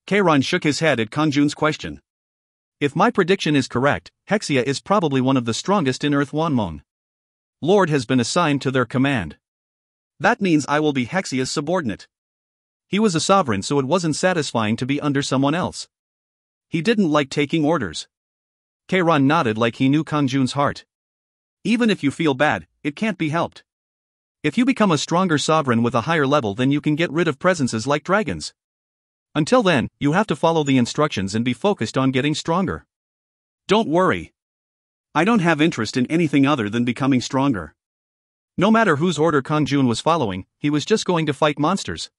Kang shook his head at Kang-jun's question.
If my prediction is correct, Hexia is probably one of the strongest in Earth Hwanmong. Lord has been assigned to their command.
That means I will be Hexia's subordinate.
He was a sovereign, so it wasn't satisfying to be under someone else.
He didn't like taking orders.
Kang nodded like he knew Kang-jun's heart.
Even if you feel bad, it can't be helped.
If you become a stronger sovereign with a higher level, then you can get rid of presences like dragons. Until then, you have to follow the instructions and be focused on getting stronger.
Don't worry. I don't have interest in anything other than becoming stronger.
No matter whose order Kang-jun was following, he was just going to fight monsters.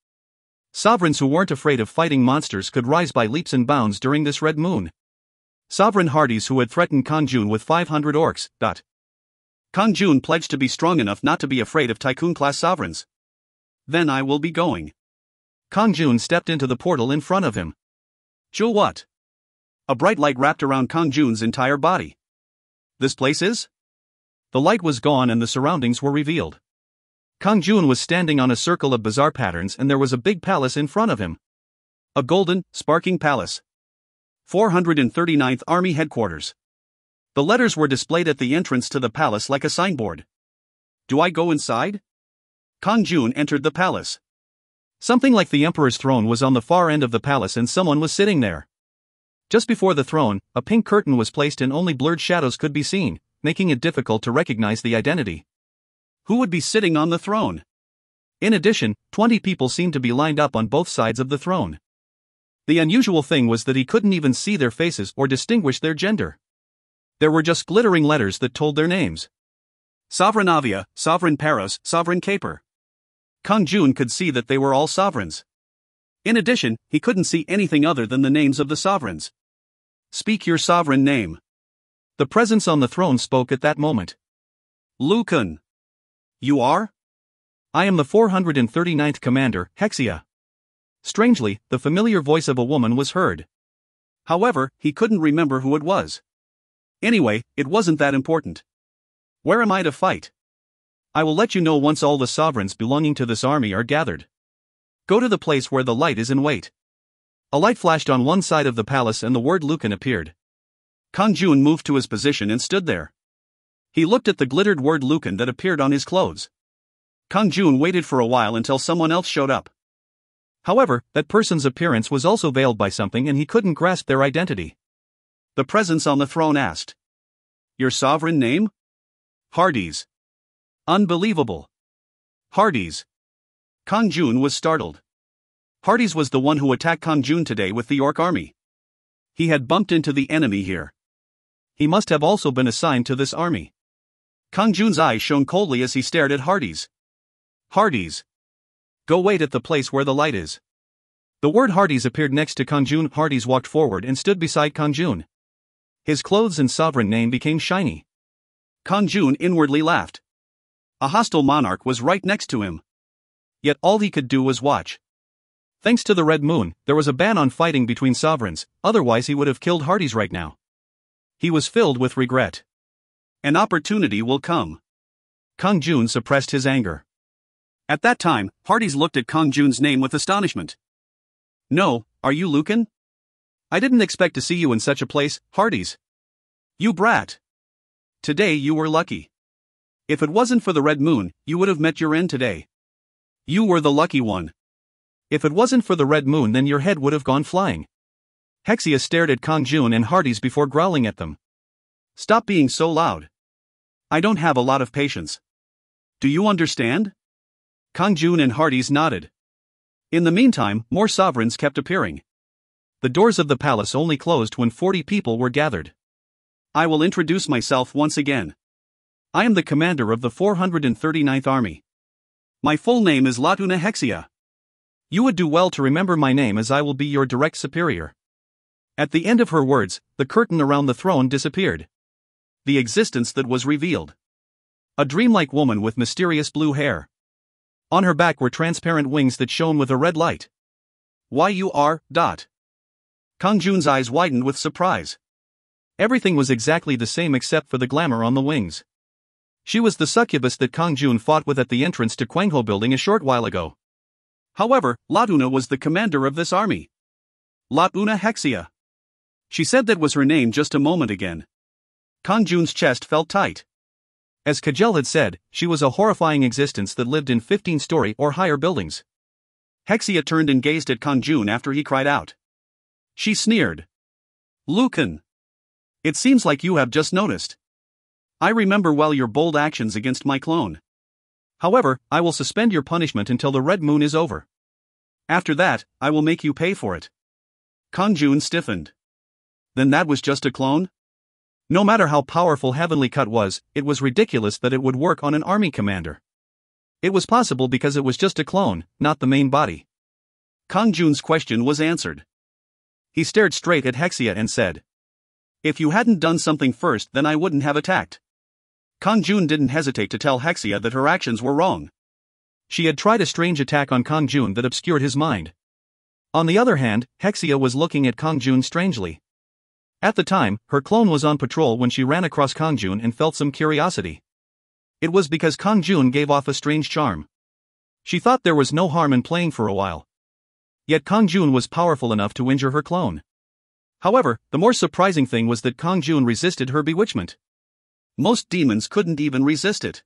Sovereigns who weren't afraid of fighting monsters could rise by leaps and bounds during this red moon. Sovereign Hardys who had threatened Kang-jun with 500 orcs.
Kang-jun pledged to be strong enough not to be afraid of tycoon-class sovereigns. Then I will be going.
Kang-jun stepped into the portal in front of him.
Jewel what? A bright light wrapped around Kang-jun's entire body. This place is?
The light was gone and the surroundings were revealed. Kang-jun was standing on a circle of bizarre patterns and there was a big palace in front of him.
A golden, sparking palace. 439th Army Headquarters. The letters were displayed at the entrance to the palace like a signboard. Do I go inside? Kang-jun entered the palace.
Something like the emperor's throne was on the far end of the palace and someone was sitting there. Just before the throne, a pink curtain was placed and only blurred shadows could be seen, making it difficult to recognize the identity.
Who would be sitting on the throne?
In addition, 20 people seemed to be lined up on both sides of the throne. The unusual thing was that he couldn't even see their faces or distinguish their gender. There were just glittering letters that told their names.
Sovereign Avia, Sovereign Paros, Sovereign Caper. Kang-jun could see that they were all sovereigns. In addition, he couldn't see anything other than the names of the sovereigns. Speak your sovereign name.
The presence on the throne spoke at that moment.
Lucan. You are?
I am the 439th Commander, Hexia. Strangely, the familiar voice of a woman was heard.
However, he couldn't remember who it was. Anyway, it wasn't that important. Where am I to fight?
I will let you know once all the sovereigns belonging to this army are gathered. Go to the place where the light is in wait. A light flashed on one side of the palace and the word Lucan appeared.
Kang-jun moved to his position and stood there. He looked at the glittered word Lucan that appeared on his clothes. Kang-jun waited for a while until someone else showed up.
However, that person's appearance was also veiled by something and he couldn't grasp their identity.
The presence on the throne asked. Your sovereign name? Hardys. Unbelievable. Hardys. Kang-jun was startled. Hardys was the one who attacked Kang-jun today with the orc army. He had bumped into the enemy here. He must have also been assigned to this army. Kang-jun's eyes shone coldly as he stared at Hardys. Hardys. Go wait at the place where the light is. The word Hardys appeared next to Kang-jun. Hardys walked forward and stood beside Kang-jun. His clothes and sovereign name became shiny. Kang-jun inwardly laughed. A hostile monarch was right next to him. Yet all he could do was watch. Thanks to the Red Moon, there was a ban on fighting between sovereigns, otherwise he would have killed Hardys right now. He was filled with regret. An opportunity will come. Kang-jun suppressed his anger. At that time, Hardys looked at Kang-jun's name with astonishment. No, are you Lucan? I didn't expect to see you in such a place, Hardys. You brat. Today you were lucky. If it wasn't for the Red Moon, you would have met your end today. You were the lucky one. If it wasn't for the Red Moon, then your head would have gone flying. Hexia stared at Kang-jun and Hardys before growling at them. Stop being so loud. I don't have a lot of patience. Do you understand? Kang-jun and Hardys nodded. In the meantime, more sovereigns kept appearing. The doors of the palace only closed when 40 people were gathered. I will introduce myself once again. I am the commander of the 439th Army. My full name is Latuna Hexia. You would do well to remember my name, as I will be your direct superior. At the end of her words, the curtain around the throne disappeared. The existence that was revealed. A dreamlike woman with mysterious blue hair. On her back were transparent wings that shone with a red light. Why you are, dot. Kang-jun's eyes widened with surprise. Everything was exactly the same except for the glamour on the wings. She was the succubus that Kang-jun fought with at the entrance to Kwangho building a short while ago. However, Latuna was the commander of this army. Latuna Hexia. She said that was her name just a moment again. Kang-jun's chest felt tight. As Kajel had said, she was a horrifying existence that lived in 15-story or higher buildings. Hexia turned and gazed at Kang-jun after he cried out. She sneered. Lucan. It seems like you have just noticed. I remember well your bold actions against my clone. However, I will suspend your punishment until the Red Moon is over. After that, I will make you pay for it. Kang-jun stiffened. Then that was just a clone? No matter how powerful Heavenly Cut was, it was ridiculous that it would work on an army commander. It was possible because it was just a clone, not the main body. Kang-jun's question was answered. He stared straight at Hexia and said, If you hadn't done something first, then I wouldn't have attacked. Kang-jun didn't hesitate to tell Hexia that her actions were wrong. She had tried a strange attack on Kang-jun that obscured his mind. On the other hand, Hexia was looking at Kang-jun strangely. At the time, her clone was on patrol when she ran across Kang-jun and felt some curiosity. It was because Kang-jun gave off a strange charm. She thought there was no harm in playing for a while. Yet Kang-jun was powerful enough to injure her clone. However, the more surprising thing was that Kang-jun resisted her bewitchment. Most demons couldn't even resist it.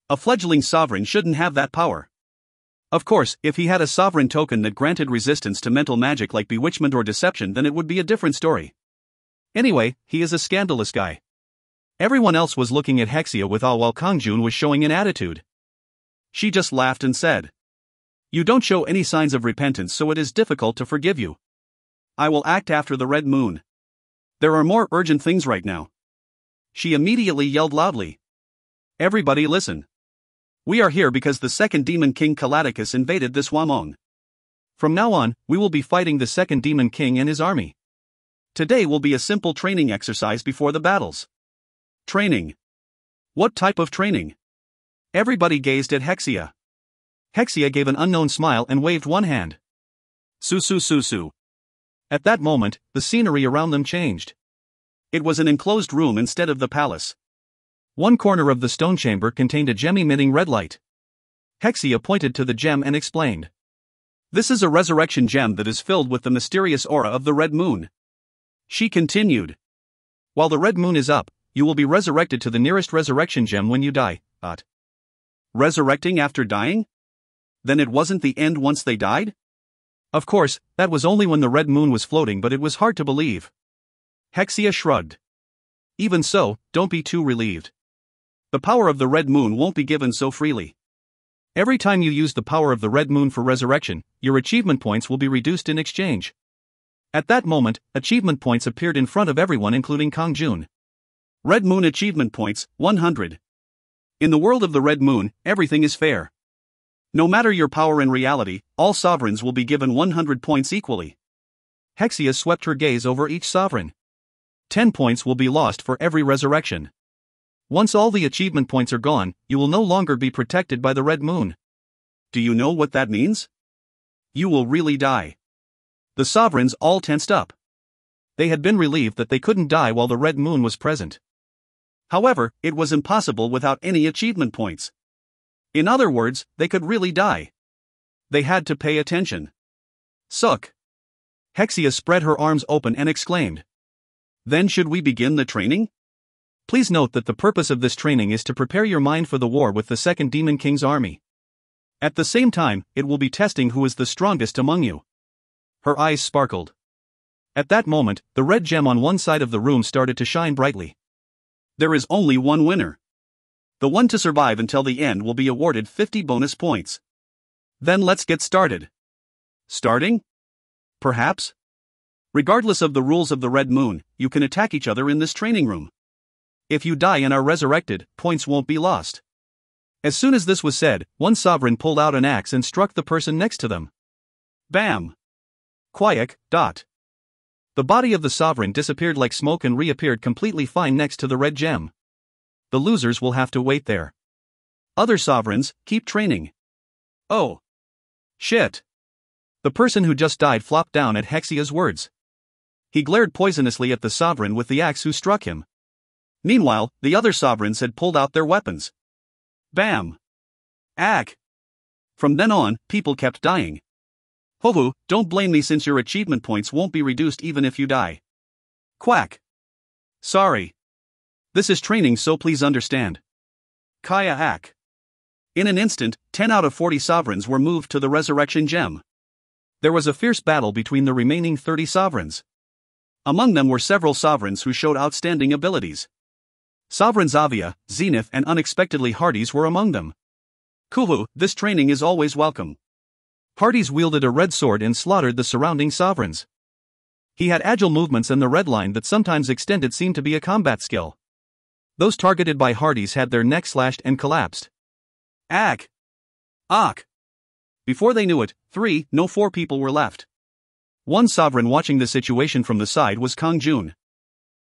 A fledgling sovereign shouldn't have that power. Of course, if he had a sovereign token that granted resistance to mental magic like bewitchment or deception, then it would be a different story. Anyway, he is a scandalous guy. Everyone else was looking at Hexia with awe while Kang-jun was showing an attitude. She just laughed and said, You don't show any signs of repentance, so it is difficult to forgive you. I will act after the Red Moon. There are more urgent things right now. She immediately yelled loudly. Everybody listen. We are here because the second demon king Calaticus invaded this Hwanmong. From now on, we will be fighting the second demon king and his army. Today will be a simple training exercise before the battles. Training. What type of training? Everybody gazed at Hexia. Hexia gave an unknown smile and waved one hand. Su. At that moment, the scenery around them changed. It was an enclosed room instead of the palace. One corner of the stone chamber contained a gem emitting red light. Hexia pointed to the gem and explained. This is a resurrection gem that is filled with the mysterious aura of the Red Moon. She continued. While the Red Moon is up, you will be resurrected to the nearest resurrection gem when you die. Resurrecting after dying? Then it wasn't the end once they died?
Of course, that was only when the red moon was floating, but it was hard to believe. Hexia shrugged. Even so, don't be too relieved. The power of the red moon won't be given so freely. Every time you use the power of the red moon for resurrection, your achievement points will be reduced in exchange. At that moment, achievement points appeared in front of everyone, including Kang-jun.
Red moon achievement points, 100. In the world of the red moon, everything is fair. No matter your power in reality, all sovereigns will be given 100 points equally.
Hexia swept her gaze over each sovereign. 10 points will be lost for every resurrection. Once all the achievement points are gone, you will no longer be protected by the red moon.
Do you know what that means? You will really die. The sovereigns all tensed up.
They had been relieved that they couldn't die while the red moon was present.
However, it was impossible without any achievement points. In other words, they could really die. They had to pay attention.
Suck. Hexia spread her arms open and exclaimed.
Then should we begin the training?
Please note that the purpose of this training is to prepare your mind for the war with the Second Demon King's army. At the same time, it will be testing who is the strongest among you. Her eyes sparkled. At that moment, the red gem on one side of the room started to shine brightly.
There is only one winner. The one to survive until the end will be awarded 50 bonus points. Then let's get started. Starting? Perhaps? Regardless of the rules of the red moon, you can attack each other in this training room. If you die and are resurrected, points won't be lost.
As soon as this was said, one sovereign pulled out an axe and struck the person next to them.
Bam!
Quiek. The body of the sovereign disappeared like smoke and reappeared completely fine next to the red gem. The losers will have to wait there.
Other sovereigns, keep training. Oh. Shit.
The person who just died flopped down at Hexia's words. He glared poisonously at the sovereign with the axe who struck him.
Meanwhile, the other sovereigns had pulled out their weapons. Bam! Ack! From then on, people kept dying. Hohu, don't blame me since your achievement points won't be reduced even if you die. Quack! Sorry. This is training, so please understand. Kaya Ack. In an instant, 10 out of 40 sovereigns were moved to the resurrection gem.
There was a fierce battle between the remaining 30 sovereigns.
Among them were several sovereigns who showed outstanding abilities. Sovereigns Avia, Zenith and unexpectedly Hades were among them. Kuhu, this training is always welcome.
Hades wielded a red sword and slaughtered the surrounding sovereigns. He had agile movements and the red line that sometimes extended seemed to be a combat skill. Those targeted by Hades had their necks slashed and collapsed.
Ack! Ack! Before they knew it, 4 people were left. One sovereign watching the situation from the side was Kang-jun.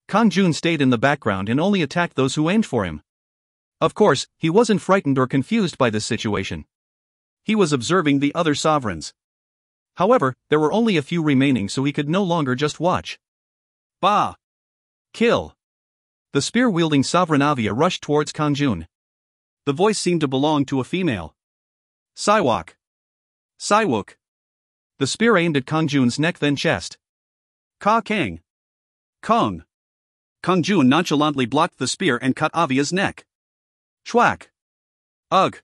Kang-jun stayed in the background and only attacked those who aimed for him. Of course, he wasn't frightened or confused by this situation.
He was observing the other sovereigns.
However, there were only a few remaining, so he could no longer just watch.
Bah! Kill!
The spear-wielding sovereign Avia rushed towards Kang-jun.
The voice seemed to belong to a female. Siwok. Siwook.
The spear aimed at Kang-jun's neck then chest.
Kang. Kong. Kang-jun nonchalantly blocked the spear and cut Avia's neck. Chwack. Ugh.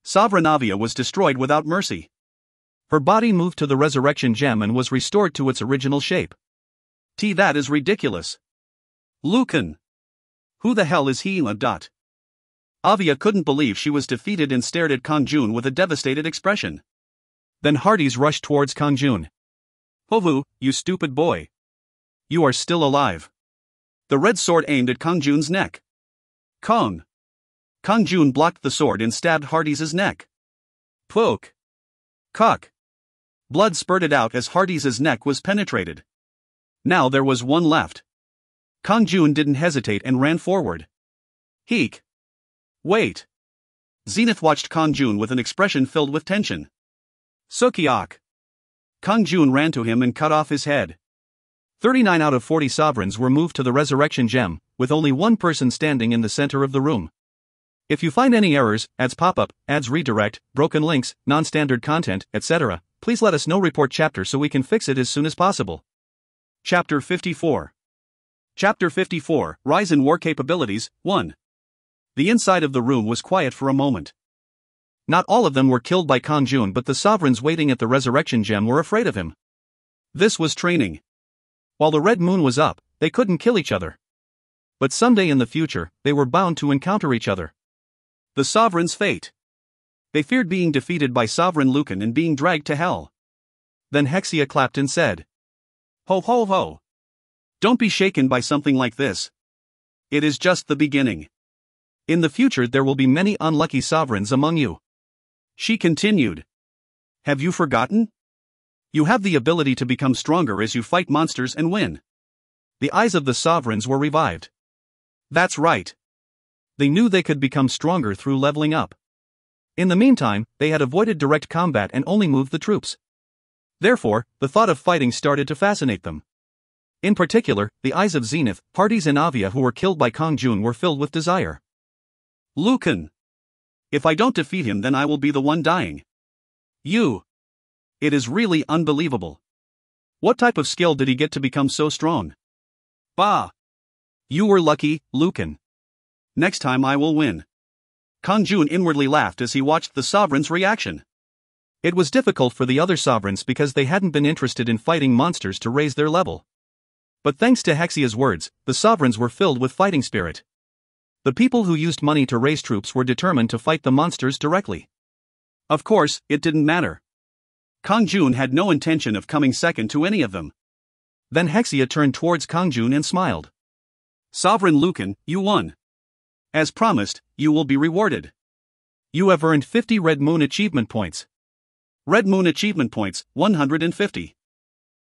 Sovereign Avia was destroyed without mercy.
Her body moved to the resurrection gem and was restored to its original shape.
That is ridiculous. Lucan. Who the hell is he? Avia couldn't believe she was defeated and stared at Kang-jun with a devastated expression.
Then Hades rushed towards Kang-jun.
Hovu, you stupid boy. You are still alive. The red sword aimed at Kang-jun's neck. Kong. Kang-jun blocked the sword and stabbed Hades' neck. Poke. Cock. Blood spurted out as Hades' neck was penetrated. Now there was one left. Kang-jun didn't hesitate and ran forward. Heek. Wait. Zenith watched Kang-jun with an expression filled with tension. Sukiok. Kang-jun ran to him and cut off his head.
39 out of 40 sovereigns were moved to the resurrection gem, with only one person standing in the center of the room. If you find any errors, ads pop-up, ads redirect, broken links, non-standard content, etc., please let us know. Report chapter so we can fix it as soon as possible.
Chapter 54. Chapter 54, Rise in War Capabilities, 1. The inside of the room was quiet for a moment.
Not all of them were killed by Kang-jun, but the sovereigns waiting at the resurrection gem were afraid of him.
This was training.
While the red moon was up, they couldn't kill each other. But someday in the future, they were bound to encounter each other.
The sovereign's fate. They feared being defeated by Sovereign Lucan and being dragged to hell.
Then Hexia clapped and said,
"Ho ho ho! Don't be shaken by something like this. It is just the beginning.
In the future there will be many unlucky sovereigns among you."
She continued. "Have you forgotten? You have the ability to become stronger as you fight monsters and win."
The eyes of the sovereigns were revived.
That's right.
They knew they could become stronger through leveling up. In the meantime, they had avoided direct combat and only moved the troops. Therefore, the thought of fighting started to fascinate them. In particular, the eyes of Zenith, Hades and Avia, who were killed by Kang-jun, were filled with desire.
"Lucan. If I don't defeat him, then I will be the one dying. You. It is really unbelievable. What type of skill did he get to become so strong?" "Bah!
You were lucky, Lucan.
Next time I will win." Kang-jun inwardly laughed as he watched the sovereign's reaction.
It was difficult for the other sovereigns because they hadn't been interested in fighting monsters to raise their level. But thanks to Hexia's words, the sovereigns were filled with fighting spirit. The people who used money to raise troops were determined to fight the monsters directly.
Of course, it didn't matter. Kang-jun had no intention of coming second to any of them.
Then Hexia turned towards Kang-jun and smiled.
"Sovereign Lucan, you won. As promised, you will be rewarded.
You have earned 50 Red Moon achievement points."
Red Moon achievement points, 150.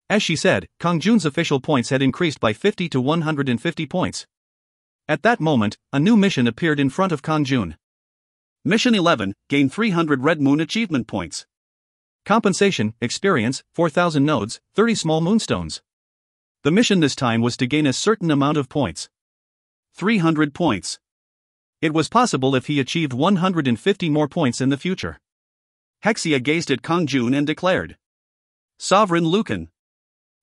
As she said, Kang-jun's official points had increased by 50 to 150 points. At that moment, a new mission appeared in front of Kang-jun.
Mission 11, gain 300 Red Moon achievement points.
Compensation, experience, 4,000 nodes, 30 small moonstones. The mission this time was to gain a certain amount of points.
300 points.
It was possible if he achieved 150 more points in the future.
Hexia gazed at Kang-jun and declared, "Sovereign Lucan.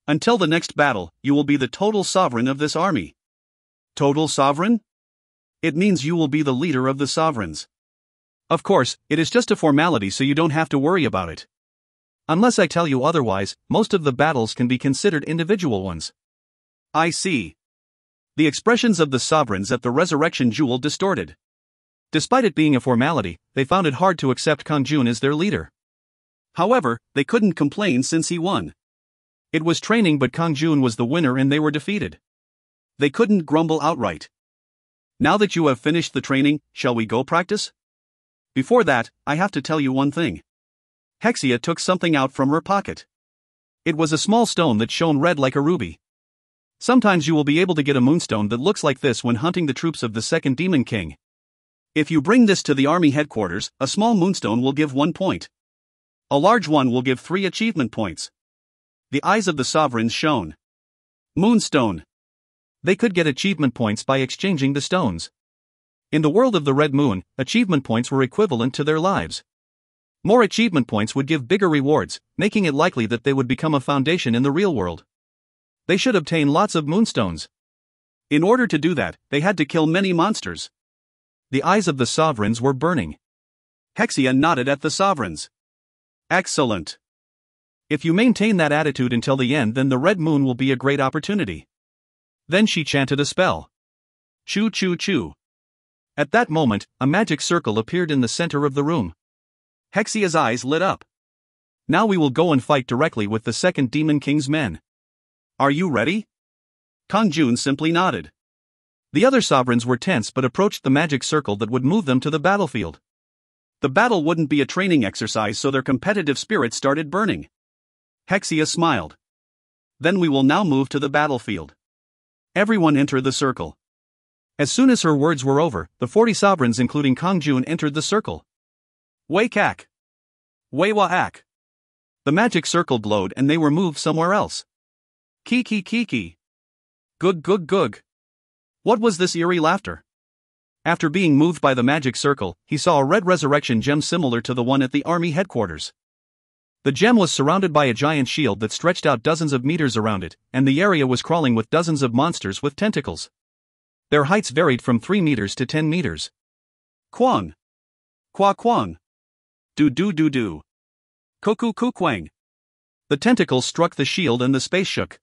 Until the next battle, you will be the total sovereign of this army." Total sovereign? It means you will be the leader of the sovereigns.
Of course, it is just a formality, so you don't have to worry about it. Unless I tell you otherwise, most of the battles can be considered individual ones.
I see. The expressions of the sovereigns at the resurrection jewel distorted.
Despite it being a formality, they found it hard to accept Kang-jun as their leader.
However, they couldn't complain since he won.
It was training, but Kang-jun was the winner and they were defeated.
They couldn't grumble outright. "Now that you have finished the training, shall we go practice?" "Before that, I have to tell you one thing." Hexia took something out from her pocket.
It was a small stone that shone red like a ruby. Sometimes you will be able to get a moonstone that looks like this when hunting the troops of the second Demon King.
If you bring this to the army headquarters, a small moonstone will give 1 point. A large one will give 3 achievement points. The eyes of the sovereigns shone. Moonstone.
They could get achievement points by exchanging the stones. In the world of the Red Moon, achievement points were equivalent to their lives. More achievement points would give bigger rewards, making it likely that they would become a foundation in the real world. They should obtain lots of moonstones.
In order to do that, they had to kill many monsters.
The eyes of the sovereigns were burning.
Hexia nodded at the sovereigns. "Excellent.
If you maintain that attitude until the end, then the Red Moon will be a great opportunity." Then she chanted a spell.
Choo choo choo.
At that moment, a magic circle appeared in the center of the room.
Hexia's eyes lit up.
"Now we will go and fight directly with the second Demon King's men.
Are you ready?" Kang-jun simply nodded.
The other sovereigns were tense but approached the magic circle that would move them to the battlefield.
The battle wouldn't be a training exercise, so their competitive spirit started burning. Hexia smiled. "Then we will now move to the battlefield. Everyone enter the circle."
As soon as her words were over, the 40 sovereigns including Kang-jun entered the circle.
Wei-kak. Wei-wa-ak.
The magic circle glowed and they were moved somewhere else.
Ki-ki-ki-ki. Gug-gug-gug. What was this eerie laughter?
After being moved by the magic circle, he saw a red resurrection gem similar to the one at the army headquarters. The gem was surrounded by a giant shield that stretched out dozens of meters around it, and the area was crawling with dozens of monsters with tentacles. Their heights varied from 3 meters to 10 meters.
Kwang. Kwa Kwang. Do do do do. Koku kukwang.
The tentacles struck the shield and the space shook.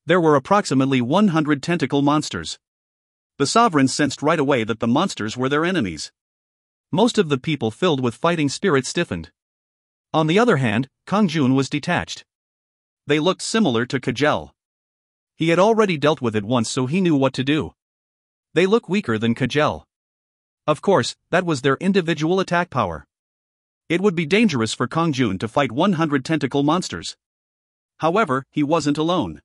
There were approximately 100 tentacle monsters.
The sovereigns sensed right away that the monsters were their enemies.
Most of the people filled with fighting spirit stiffened. On the other hand, Kang-jun was detached.
They looked similar to Kajel.
He had already dealt with it once, so he knew what to do. They look weaker than Kajel. Of course, that was their individual attack power.
It would be dangerous for Kang-jun to fight 100 tentacle monsters. However, he wasn't alone.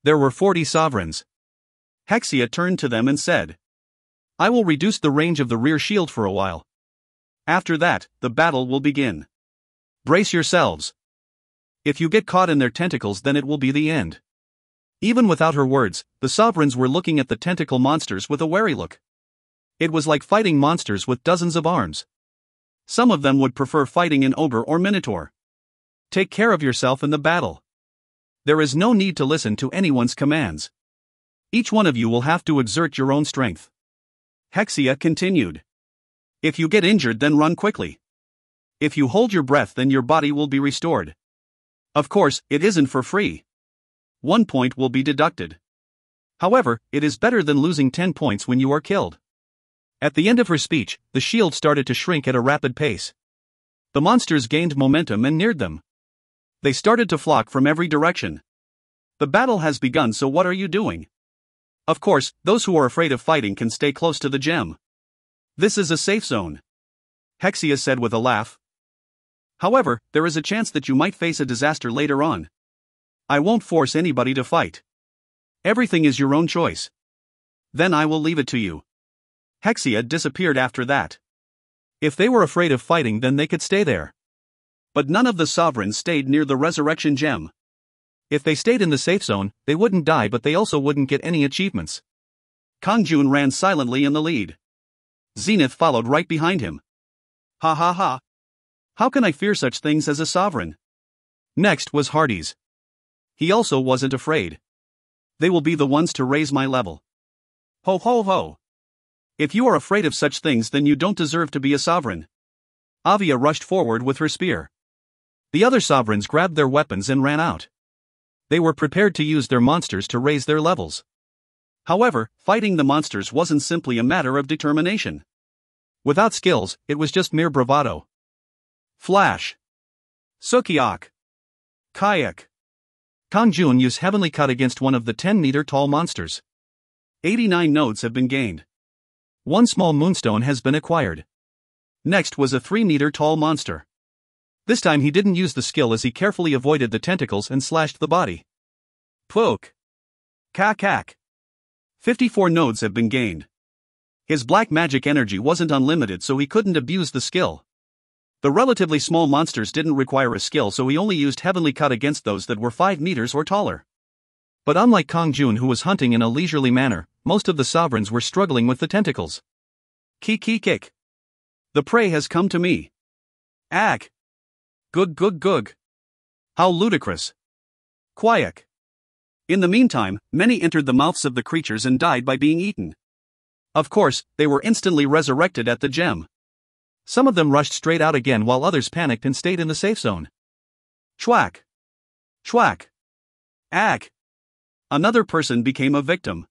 There were 40 sovereigns.
Hexia turned to them and said,
I will reduce the range of the rear shield for a while.
After that, the battle will begin.
Brace yourselves. If you get caught in their tentacles, then it will be the end. Even without her words, the sovereigns were looking at the tentacle monsters with a wary look. It was like fighting monsters with dozens of arms.
Some of them would prefer fighting an ogre or minotaur.
Take care of yourself in the battle. There is no need to listen to anyone's commands. Each one of you will have to exert your own strength.
Hexia continued. If you get injured, then run quickly. If you hold your breath, then your body will be restored. Of course, it isn't for free. 1 point will be deducted.
However, it is better than losing 10 points when you are killed. At the end of her speech, the shield started to shrink at a rapid pace. The monsters gained momentum and neared them.
They started to flock from every direction. The battle has begun, so what are you doing? Of course, those who are afraid of fighting can stay close to the gem. This is a safe zone. Hexia said with a laugh. However, there is a chance that you might face a disaster later on. I won't force anybody to fight. Everything is your own choice. Then I will leave it to you. Hexia disappeared after that.
If they were afraid of fighting, then they could stay there.
But none of the sovereigns stayed near the resurrection gem.
If they stayed in the safe zone, they wouldn't die, but they also wouldn't get any achievements.
Kang-jun ran silently in the lead. Zenith followed right behind him. Ha ha ha. How can I fear such things as a sovereign?
Next was Hades.
He also wasn't afraid. They will be the ones to raise my level. Ho ho ho. If you are afraid of such things, then you don't deserve to be a sovereign. Avia rushed forward with her spear.
The other sovereigns grabbed their weapons and ran out. They were prepared to use their monsters to raise their levels.
However, fighting the monsters wasn't simply a matter of determination.
Without skills, it was just mere bravado.
Flash. Sukiok. Kayak.
Kang-jun used Heavenly Cut against one of the 10-meter tall monsters.
89 nodes have been gained.
1 small moonstone has been acquired.
Next was a 3-meter tall monster.
This time he didn't use the skill as he carefully avoided the tentacles and slashed the body.
Poke. Kak. 54 nodes have been gained. His black magic energy wasn't unlimited, so he couldn't abuse the skill. The relatively small monsters didn't require a skill, so he only used Heavenly Cut against those that were 5 meters or taller.
But unlike Kang-jun, who was hunting in a leisurely manner, most of the sovereigns were struggling with the tentacles.
Kick. The prey has come to me. Ack. Gug. How ludicrous. Quack. In the meantime, many entered the mouths of the creatures and died by being eaten. Of course, they were instantly resurrected at the gem.
Some of them rushed straight out again while others panicked and stayed in the safe zone.
Chwack. Ack. Another person became a victim.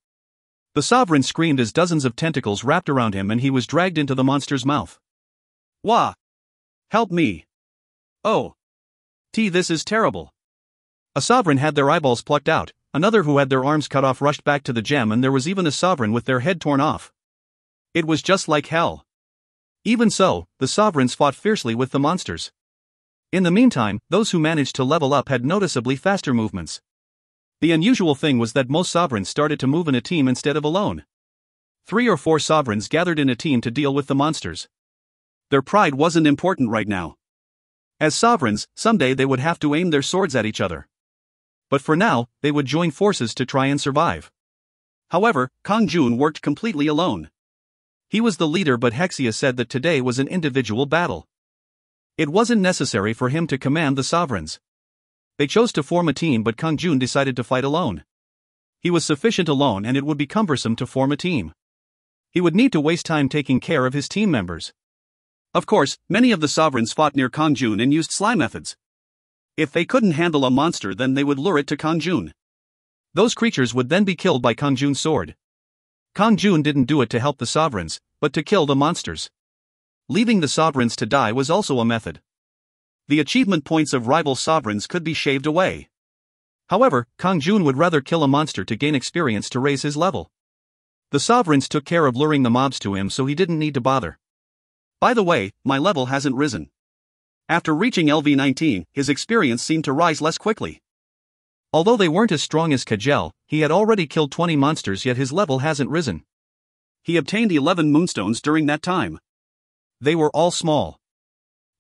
The sovereign screamed as dozens of tentacles wrapped around him and he was dragged into the monster's mouth.
Wah! Help me! Oh! This is terrible.
A sovereign had their eyeballs plucked out, another who had their arms cut off rushed back to the gem, and there was even a sovereign with their head torn off.
It was just like hell.
Even so, the sovereigns fought fiercely with the monsters. In the meantime, those who managed to level up had noticeably faster movements. The unusual thing was that most sovereigns started to move in a team instead of alone. 3 or 4 sovereigns gathered in a team to deal with the monsters.
Their pride wasn't important right now. As sovereigns, someday they would have to aim their swords at each other.
But for now, they would join forces to try and survive.
However, Kang-jun worked completely alone.
He was the leader, but Hexia said that today was an individual battle. It wasn't necessary for him to command the sovereigns. They chose to form a team, but Kang-jun decided to fight alone. He was sufficient alone and it would be cumbersome to form a team. He would need to waste time taking care of his team members.
Of course, many of the sovereigns fought near Kang-jun and used sly methods. If they couldn't handle a monster, then they would lure it to Kang-jun.
Those creatures would then be killed by Kang-jun's sword. Kang-jun didn't do it to help the sovereigns, but to kill the monsters. Leaving the sovereigns to die was also a method.
The achievement points of rival sovereigns could be shaved away.
However, Kang-jun would rather kill a monster to gain experience to raise his level. The sovereigns took care of luring the mobs to him, so he didn't need to bother.
By the way, my level hasn't risen. After reaching LV19, his experience seemed to rise less quickly.
Although they weren't as strong as Kagel, he had already killed 20 monsters, yet his level hasn't risen.
He obtained 11 moonstones during that time.
They were all small.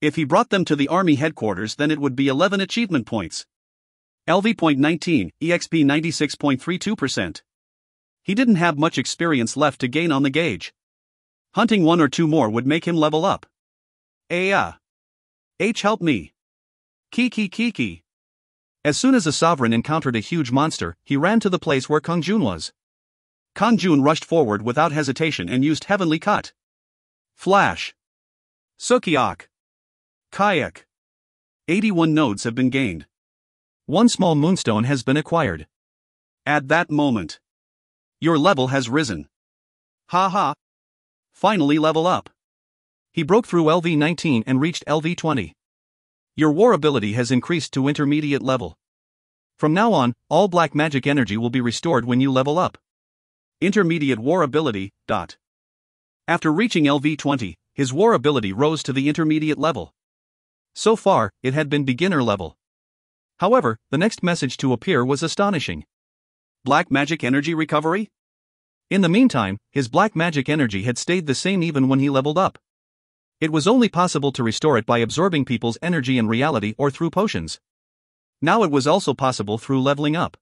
If he brought them to the army headquarters, then it would be 11 achievement points. LV.19, EXP 96.32%. He didn't have much experience left to gain on the gauge. Hunting one or two more would make him level up. H, help me. Kiki.
As soon as a sovereign encountered a huge monster, he ran to the place where Kang-jun was.
Kang-jun rushed forward without hesitation and used Heavenly Cut. Flash. Sukiok. Kayak. 81 nodes have been gained.
One small moonstone has been acquired.
At that moment, your level has risen. Haha. Finally level up.
He broke through LV19 and reached LV20. Your war ability has increased to intermediate level. From now on, all black magic energy will be restored when you level up.
Intermediate war ability. After reaching LV20, his war ability rose to the intermediate level.
So far, it had been beginner level. However, the next message to appear was astonishing.
Black magic energy recovery?
In the meantime, his black magic energy had stayed the same even when he leveled up. It was only possible to restore it by absorbing people's energy in reality or through potions. Now it was also possible through leveling up.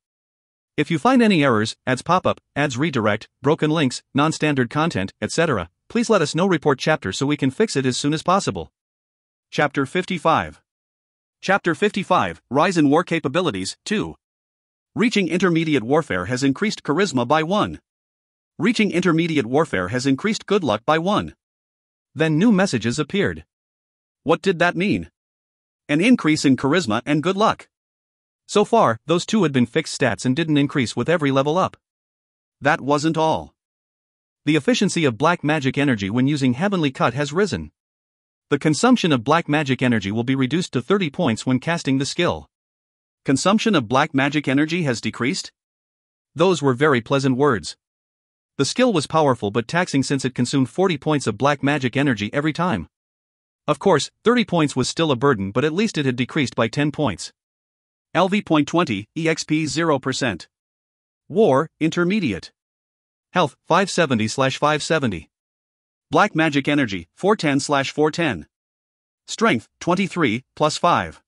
If you find any errors, ads pop up, ads redirect, broken links, non-standard content, etc., please let us know. Report chapter so we can fix it as soon as possible.
Chapter 55. Chapter 55, Rise in War Capabilities, 2. Reaching Intermediate Warfare has increased Charisma by 1. Reaching Intermediate Warfare has increased Good Luck by 1.
Then new messages appeared.
What did that mean? An increase in Charisma and Good Luck.
So far, those two had been fixed stats and didn't increase with every level up.
That wasn't all.
The efficiency of black magic energy when using Heavenly Cut has risen. The consumption of black magic energy will be reduced to 30 points when casting the skill.
Consumption of black magic energy has decreased?
Those were very pleasant words. The skill was powerful but taxing since it consumed 40 points of black magic energy every time. Of course, 30 points was still a burden, but at least it had decreased by 10 points.
LV.20, EXP 0%. War, Intermediate.
Health, 570/570.
Black magic energy, 410/410. Strength, 23, +5.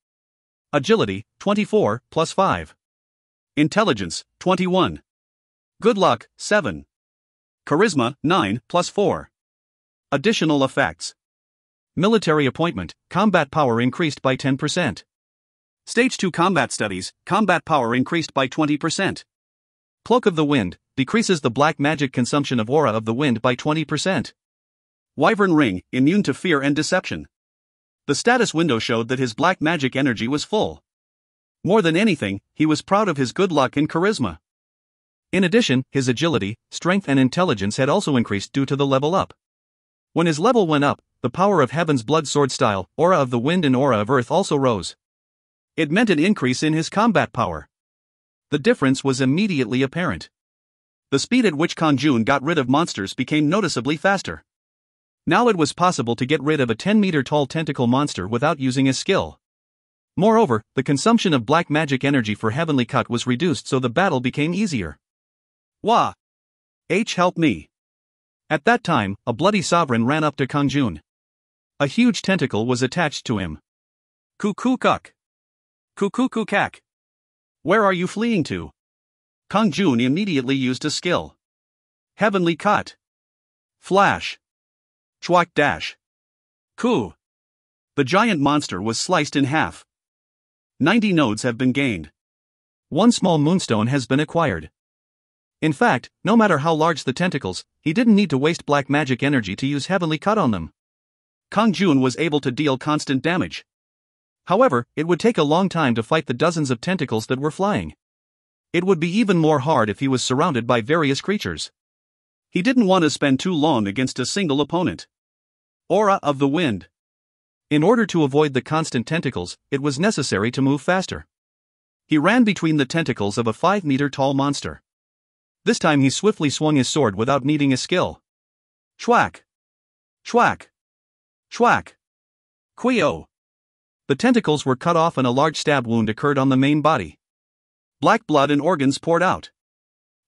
Agility, 24, +5.
Intelligence, 21. Good luck, 7. Charisma, 9, +4. Additional effects.
Military appointment, combat power increased by 10%.
Stage 2 combat studies, combat power increased by 20%.
Cloak of the Wind, decreases the black magic consumption of aura of the wind by 20%.
Wyvern Ring, immune to fear and deception. The status window showed that his black magic energy was full. More than anything, he was proud of his good luck and charisma. In addition, his agility, strength and intelligence had also increased due to the level up. When his level went up, the power of Heaven's Blood Sword style, aura of the wind and aura of earth also rose. It meant an increase in his combat power. The difference was immediately apparent. The speed at which Kang-jun got rid of monsters became noticeably faster. Now it was possible to get rid of a 10-meter-tall tentacle monster without using a skill. Moreover, the consumption of black magic energy for Heavenly Cut was reduced, so the battle became easier. Wah! H, help me.
At that time, a bloody sovereign ran up to Kang-jun. A huge tentacle was attached to him.
Kuk. Kuk. Where are you fleeing to? Kang-jun immediately used a skill. Heavenly Cut. Flash. Chwak dash. Ku. The giant monster was sliced in half. 90 nodes have been gained.
One small moonstone has been acquired. In fact, no matter how large the tentacles, he didn't need to waste black magic energy to use Heavenly Cut on them.
Kang-jun was able to deal constant damage. However, it would take a long time to fight the dozens of tentacles that were flying. It would be even more hard if he was surrounded by various creatures. He didn't want to spend too long against a single opponent. Aura of the wind. In order to avoid the constant tentacles, it was necessary to move faster. He ran between the tentacles of a 5-meter-tall monster. This time he swiftly swung his sword without needing a skill. Chwack! Chwack! Chwack! Quio! The tentacles were cut off and a large stab wound occurred on the main body. Black blood and organs poured out.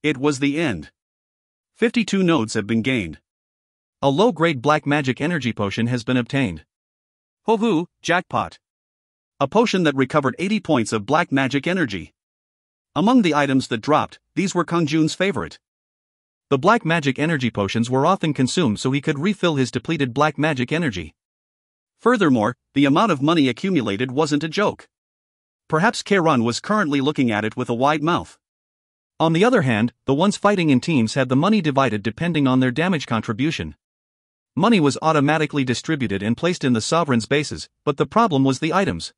It was the end. 52 nodes have been gained. A low-grade black magic energy potion has been obtained. Ho-hoo, jackpot. A potion that recovered 80 points of black magic energy. Among the items that dropped, these were Kang-jun's favorite. The black magic energy potions were often consumed so he could refill his depleted black magic energy. Furthermore, the amount of money accumulated wasn't a joke. Perhaps Kang was currently looking at it with a wide mouth. On the other hand, the ones fighting in teams had the money divided depending on their damage contribution. Money was automatically distributed and placed in the sovereign's bases, but the problem was the items.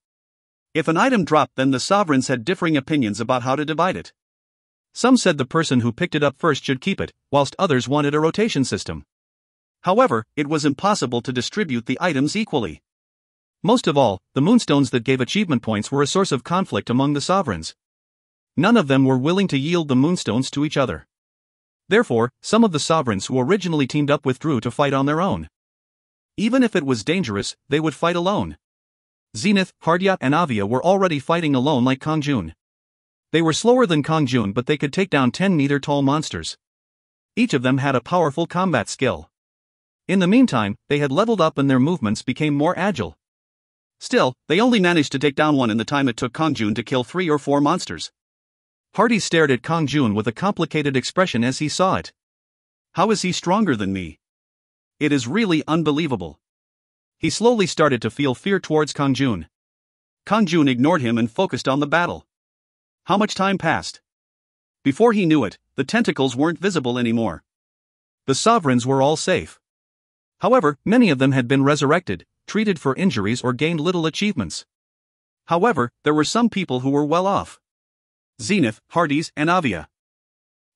If an item dropped, then the sovereigns had differing opinions about how to divide it. Some said the person who picked it up first should keep it, whilst others wanted a rotation system. However, it was impossible to distribute the items equally. Most of all, the moonstones that gave achievement points were a source of conflict among the sovereigns. None of them were willing to yield the moonstones to each other. Therefore, some of the sovereigns who originally teamed up withdrew to fight on their own. Even if it was dangerous, they would fight alone. Zenith, Hardya, and Avia were already fighting alone like Kang-jun. They were slower than Kang-jun, but they could take down 10-meter-tall monsters. Each of them had a powerful combat skill. In the meantime, they had leveled up and their movements became more agile. Still, they only managed to take down one in the time it took Kang-jun to kill 3 or 4 monsters. Hardy stared at Kang-jun with a complicated expression as he saw it. How is he stronger than me? It is really unbelievable. He slowly started to feel fear towards Kang-jun. Kang-jun ignored him and focused on the battle. How much time passed? Before he knew it, the tentacles weren't visible anymore. The sovereigns were all safe. However, many of them had been resurrected, treated for injuries or gained little achievements. However, there were some people who were well off. Zenith, Hardys, and Avia.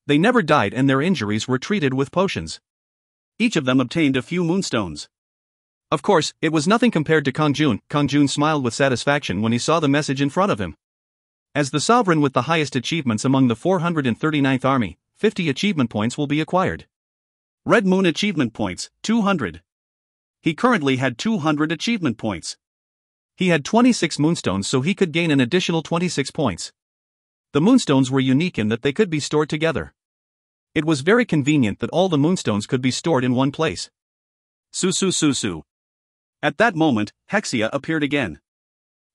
They never died and their injuries were treated with potions. Each of them obtained a few moonstones. Of course, it was nothing compared to Kang-jun. Kang-jun smiled with satisfaction when he saw the message in front of him. As the sovereign with the highest achievements among the 439th Army, 50 achievement points will be acquired. Red Moon achievement points, 200. He currently had 200 achievement points. He had 26 moonstones, so he could gain an additional 26 points. The moonstones were unique in that they could be stored together. It was very convenient that all the moonstones could be stored in one place. Su. At that moment, Hexia appeared again.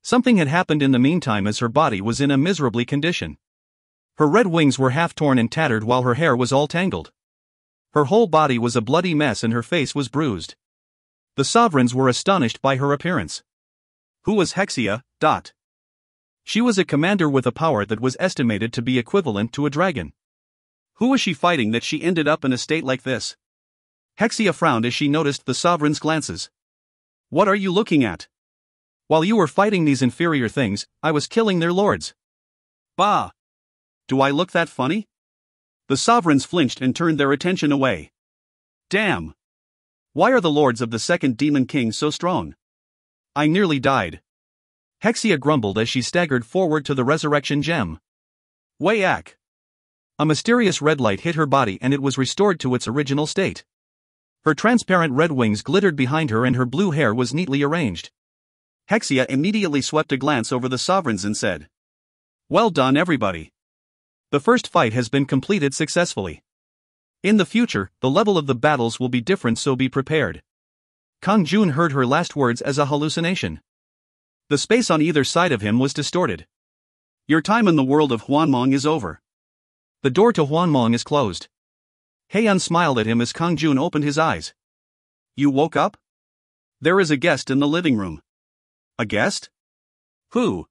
Something had happened in the meantime as her body was in a miserably condition. Her red wings were half torn and tattered while her hair was all tangled. Her whole body was a bloody mess and her face was bruised. The sovereigns were astonished by her appearance. Who was Hexia? She was a commander with a power that was estimated to be equivalent to a dragon. Who was she fighting that she ended up in a state like this? Hexia frowned as she noticed the sovereign's glances. What are you looking at? While you were fighting these inferior things, I was killing their lords. Bah! Do I look that funny? The sovereigns flinched and turned their attention away. Damn! Why are the lords of the second Demon King so strong? I nearly died. Hexia grumbled as she staggered forward to the resurrection gem. Wayak! A mysterious red light hit her body and it was restored to its original state. Her transparent red wings glittered behind her and her blue hair was neatly arranged. Hexia immediately swept a glance over the sovereigns and said, Well done, everybody. The first fight has been completed successfully. In the future, the level of the battles will be different, so be prepared. Kang-jun heard her last words as a hallucination. The space on either side of him was distorted. Your time in the world of Hwanmong is over. The door to Hwanmong is closed. Heian smiled at him as Kang-jun opened his eyes. You woke up? There is a guest in the living room. A guest? Who?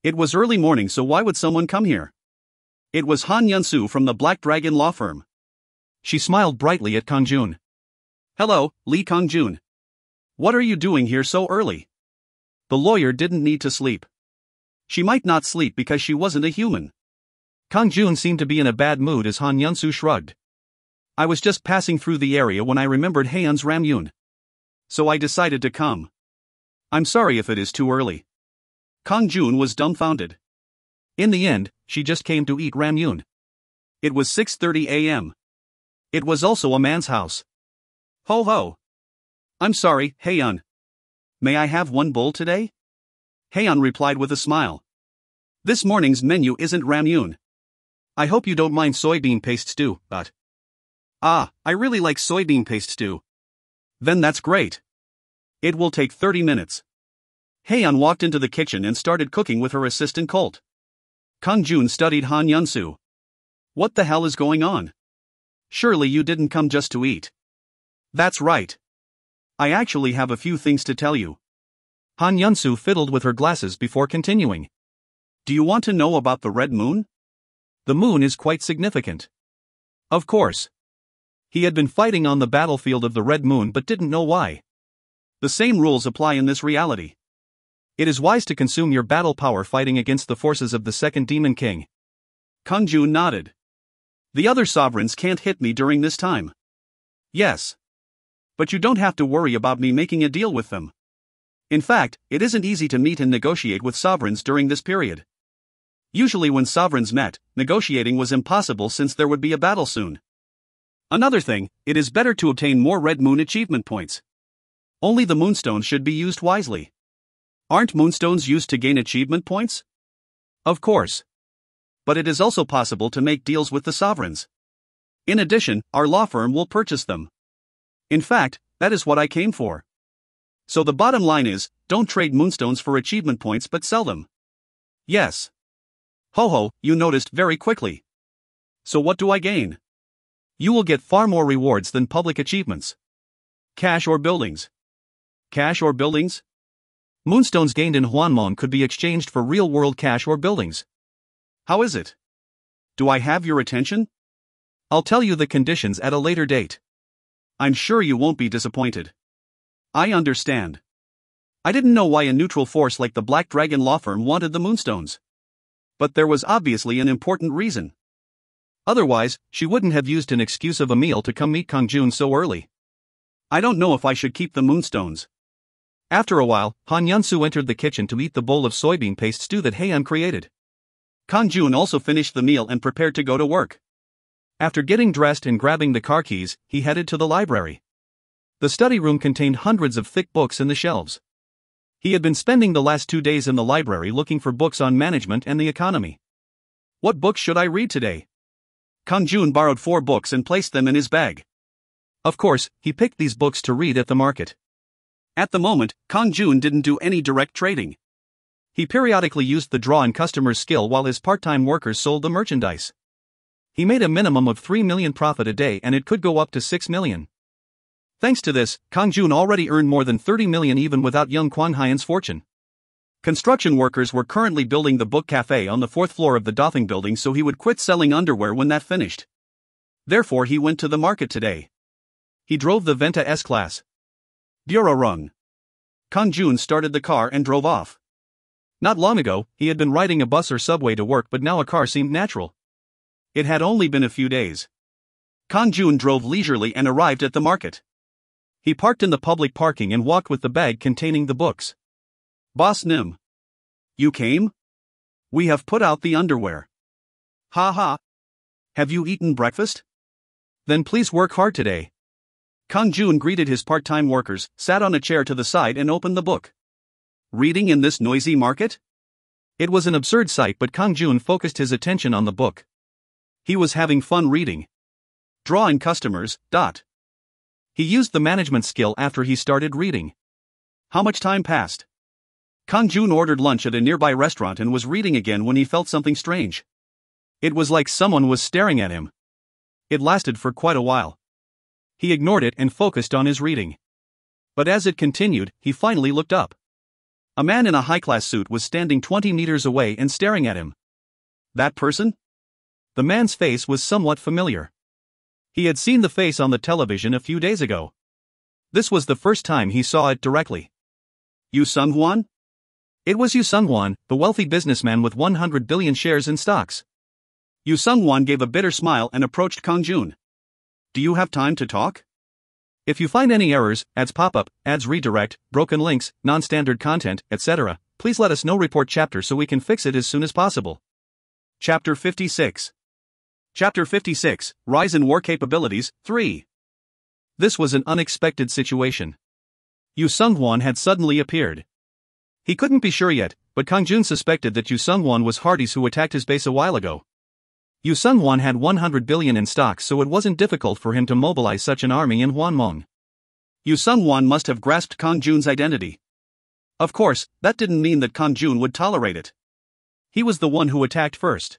It was early morning, so why would someone come here? It was Han Yunsu from the Black Dragon law firm. She smiled brightly at Kang-jun. Hello, Lee Kang-jun. What are you doing here so early? The lawyer didn't need to sleep. She might not sleep because she wasn't a human.
Kang-jun seemed to be in a bad mood as Han-yun-soo shrugged.
I was just passing through the area when I remembered Haeun's ramyun. So I decided to come. I'm sorry if it is too early. Kang-jun was dumbfounded.
In the end, she just came to eat ramyun.
It was 6:30 a.m.
It was also a man's house.
Ho ho. I'm sorry, Haeun. May I have one bowl today? Haeun replied with a smile. This morning's menu isn't ramyun.
I hope you don't mind soybean paste stew, but...
Ah, I really like soybean paste stew. Then that's great. It will take 30 minutes. Haeun walked into the kitchen and started cooking with her assistant Colt. Kang-jun studied Han-yun-soo. What the hell is going on? Surely you didn't come just to eat. That's right. I actually have a few things to tell you.
Han-yun-soo fiddled with her glasses before continuing.
Do you want to know about the red moon?
The moon is quite significant.
Of course.
He had been fighting on the battlefield of the red moon but didn't know why.
The same rules apply in this reality.
It is wise to consume your battle power fighting against the forces of the second Demon King.
Kang-jun nodded. The other sovereigns can't hit me during this time. Yes. But you don't have to worry about me making a deal with them. In fact, it isn't easy to meet and negotiate with sovereigns during this period. Usually when sovereigns met, negotiating was impossible since there would be a battle soon. Another thing, it is better to obtain more Red Moon achievement points. Only the moonstones should be used wisely. Aren't moonstones used to gain achievement points? Of course. But it is also possible to make deals with the sovereigns. In addition, our law firm will purchase them. In fact, that is what I came for. So the bottom line is, don't trade moonstones for achievement points but sell them. Yes. Ho ho, you noticed very quickly. So what do I gain?
You will get far more rewards than public achievements.
Cash or buildings? Cash or buildings?
Moonstones gained in Hwanmong could be exchanged for real-world cash or buildings.
How is it? Do I have your attention?
I'll tell you the conditions at a later date.
I'm sure you won't be disappointed. I understand. I didn't know why a neutral force like the Black Dragon law firm wanted the moonstones. But there was obviously an important reason.
Otherwise, she wouldn't have used an excuse of a meal to come meet Kang-jun so early.
I don't know if I should keep the moonstones.
After a while, Han-yun-soo entered the kitchen to eat the bowl of soybean paste stew that Haeun created.
Kang-jun also finished the meal and prepared to go to work.
After getting dressed and grabbing the car keys, he headed to the library. The study room contained hundreds of thick books in the shelves. He had been spending the last 2 days in the library looking for books on management and the economy.
What books should I read today? Kang-jun borrowed 4 books and placed them in his bag.
Of course, he picked these books to read at the market.
At the moment, Kang-jun didn't do any direct trading.
He periodically used the draw and customer's skill while his part-time workers sold the merchandise. He made a minimum of 3 million profit a day and it could go up to 6 million. Thanks to this, Kang-jun already earned more than 30 million even without young Kwang Hyun's fortune.
Construction workers were currently building the book cafe on the 4th floor of the Doffing building, so he would quit selling underwear when that finished. Therefore he went to the market today. He drove the Venta S-Class. Rung. Kang-jun started the car and drove off.
Not long ago, he had been riding a bus or subway to work, but now a car seemed natural.
It had only been a few days. Kang-jun drove leisurely and arrived at the market.
He parked in the public parking and walked with the bag containing the books.
Boss Nim. You came? We have put out the underwear. Ha ha. Have you eaten breakfast?
Then please work hard today.
Kang-jun greeted his part-time workers, sat on a chair to the side and opened the book. Reading in this noisy market?
It was an absurd sight, but Kang-jun focused his attention on the book.
He was having fun reading. Drawing customers. He used the management skill after he started reading. How much time passed? Kang-jun ordered lunch at a nearby restaurant and was reading again when he felt something strange. It was like someone was staring at him. It lasted for quite a while. He ignored it and focused on his reading. But as it continued, he finally looked up. A man in a high-class suit was standing 20 meters away and staring at him. That person? The man's face was somewhat familiar. He had seen the face on the television a few days ago.
This was the first time he saw it directly.
Yu Sung-hwan?
It was Yu Sung-hwan, the wealthy businessman with 100 billion shares in stocks.
Yu Sung-hwan gave a bitter smile and approached Kang-jun. Do you have time to talk?
If you find any errors, ads pop up, ads redirect, broken links, non-standard content, etc., please let us know. Report chapter so we can fix it as soon as possible.
Chapter 56. Chapter 56, Rise in War Capabilities, 3.
This was an unexpected situation. Yu Sung-hwan had suddenly appeared. He couldn't be sure yet, but Kang-jun suspected that Yu Sung-hwan was Hardys who attacked his base a while ago. Yu Sung-hwan had 100 billion in stocks, so it wasn't difficult for him to mobilize such an army in Hwanmong.
Yu Sung-hwan must have grasped Kang-jun's identity. Of course, that didn't mean that Kang-jun would tolerate it. He was the one who attacked first.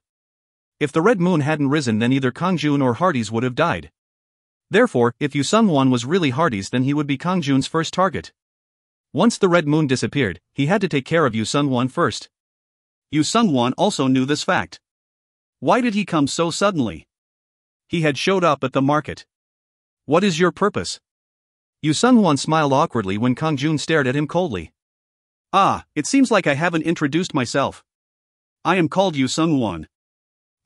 If the red moon hadn't risen, then either Kang-jun or Hardys would have died. Therefore, if Yu Sung-hwan was really Hardys, then he would be Kang-jun's first target. Once the red moon disappeared, he had to take care of Yu Sung-hwan first. Yu Sung-hwan also knew this fact. Why did he come so suddenly? He had showed up at the market.
What is your purpose? Yu Sung-hwan smiled awkwardly when Kang-jun stared at him coldly.
Ah, it seems like I haven't introduced myself. I am called Yu Sung-hwan.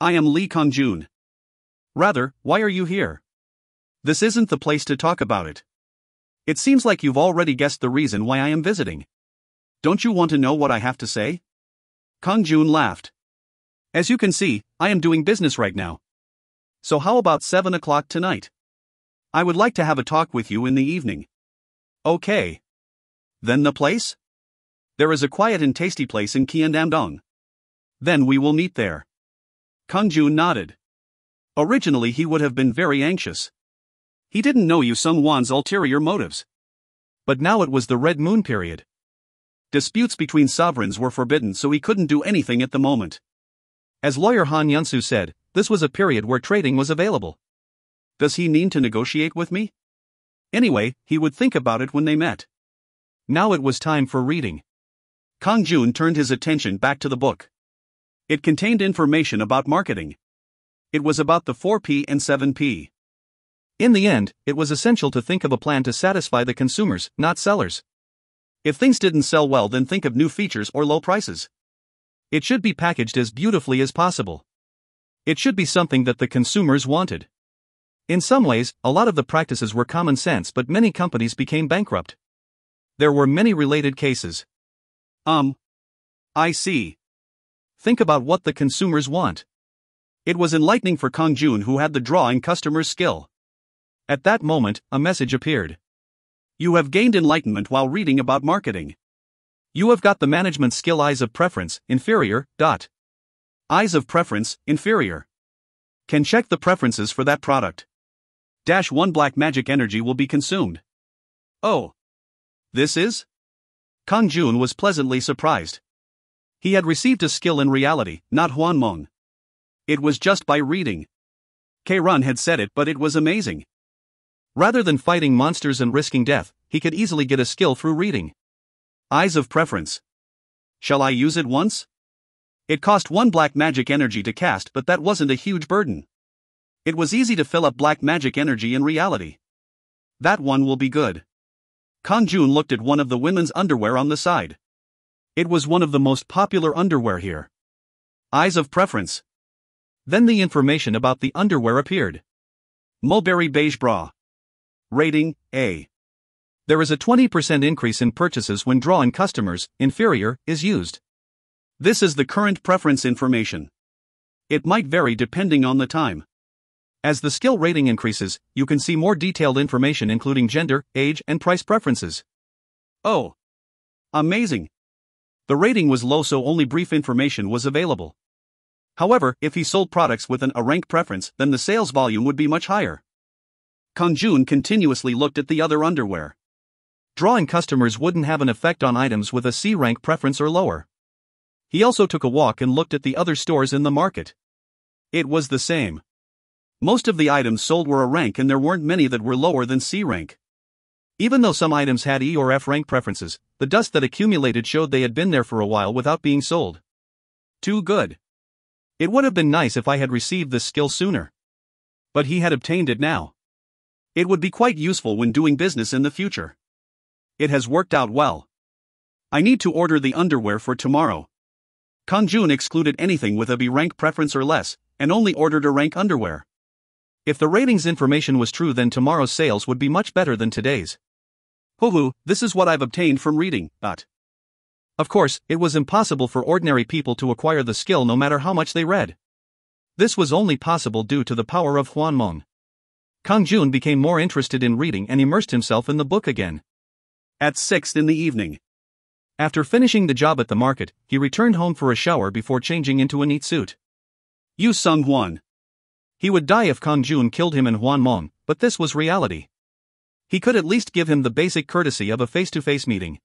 I am Lee Kang-jun. Rather, why are you here? This isn't the place to talk about it. It seems like you've already guessed the reason why I am visiting. Don't you want to know what I have to say? Kang-jun laughed. As you can see, I am doing business right now. So how about 7 o'clock tonight? I would like to have a talk with you in the evening. Okay. Then the place? There is a quiet and tasty place in Gyeongdam-dong. Then we will meet there. Kang-jun nodded. Originally he would have been very anxious. He didn't know Yu Sung-hwan's ulterior motives. But now it was the Red Moon period. Disputes between sovereigns were forbidden, so he couldn't do anything at the moment.
As lawyer Han Yunsu said, this was a period where trading was available.
Does he mean to negotiate with me? Anyway, he would think about it when they met.
Now it was time for reading.
Kang-jun turned his attention back to the book. It contained information about marketing. It was about the 4P and 7P.
In the end, it was essential to think of a plan to satisfy the consumers, not sellers.
If things didn't sell well, then think of new features or low prices.
It should be packaged as beautifully as possible. It should be something that the consumers wanted. In some ways, a lot of the practices were common sense, but many companies became bankrupt. There were many related cases.
I see.
Think about what the consumers want.
It was enlightening for Kang-jun, who had the drawing customer's skill.
At that moment, a message appeared.
You have gained enlightenment while reading about marketing.
You have got the management skill Eyes of Preference, inferior.
Eyes of Preference, inferior. Can check the preferences for that product. -1 black magic energy will be consumed. Oh. This is? Kang-jun was pleasantly surprised. He had received a skill in reality, not Hwanmong. It was just by reading. K-Run had said it, but it was amazing. Rather than fighting monsters and risking death, he could easily get a skill through reading. Eyes of Preference. Shall I use it once? It cost 1 black magic energy to cast, but that wasn't a huge burden. It was easy to fill up black magic energy in reality. That one will be good. Kang-jun looked at one of the women's underwear on the side. It was one of the most popular underwear here. Eyes of Preference.
Then the information about the underwear appeared.
Mulberry beige bra. Rating, A.
There is a 20% increase in purchases when drawing customers, inferior, is used.
This is the current preference information. It might vary depending on the time.
As the skill rating increases, you can see more detailed information including gender, age, and price preferences.
Oh. Amazing. The rating was low, so only brief information was available. However, if he sold products with a rank preference, then the sales volume would be much higher. Kang-jun continuously looked at the other underwear.
Drawing customers wouldn't have an effect on items with a C rank preference or lower. He also took a walk and looked at the other stores in the market.
It was the same. Most of the items sold were a rank, and there weren't many that were lower than C rank.
Even though some items had E or F rank preferences, the dust that accumulated showed they had been there for a while without being sold.
Too good.
It would have been nice if I had received this skill sooner.
But he had obtained it now. It would be quite useful when doing business in the future. It has worked out well. I need to order the underwear for tomorrow. Kang-jun excluded anything with a B rank preference or less, and only ordered A rank underwear. If the ratings information was true, then tomorrow's sales would be much better than today's. Hoo, this is what I've obtained from reading, but. Of course, it was impossible for ordinary people to acquire the skill no matter how much they read. This was only possible due to the power of Hwanmong. Kang-jun became more interested in reading and immersed himself in the book again. At 6 in the evening. After finishing the job at the market, he returned home for a shower before changing into a neat suit. Yu Sung-hwan. He would die if Kang-jun killed him in Hwanmong, but this was reality. He could at least give him the basic courtesy of a face-to-face meeting.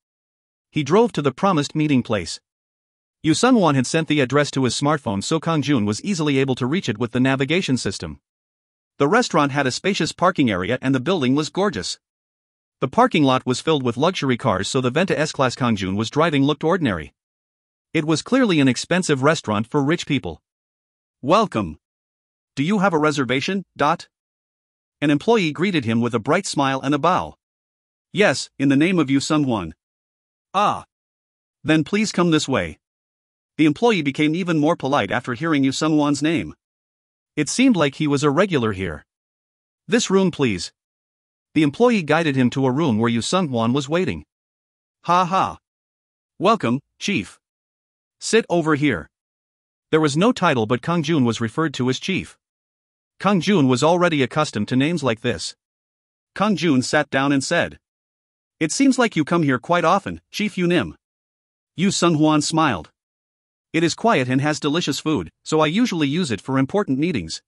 He drove to the promised meeting place. Yu Sung-hwan had sent the address to his smartphone, so Kang-jun was easily able to reach it with the navigation system. The restaurant had a spacious parking area and the building was gorgeous. The parking lot was filled with luxury cars, so the Venta S-Class Kang-jun was driving looked ordinary. It was clearly an expensive restaurant for rich people. Welcome. Do you have a reservation? An employee greeted him with a bright smile and a bow. Yes, in the name of Yu Sung-hwan. Ah. Then please come this way. The employee became even more polite after hearing Yu Sung-hwan's name. It seemed like he was a regular here. This room, please. The employee guided him to a room where Yu Sung-hwan was waiting. Ha ha. Welcome, Chief. Sit over here. There was no title, but Kang-jun was referred to as Chief. Kang-jun was already accustomed to names like this. Kang-jun sat down and said, "It seems like you come here quite often, Chief Yunim." Yu Sung-hwan smiled. "It is quiet and has delicious food, so I usually use it for important meetings."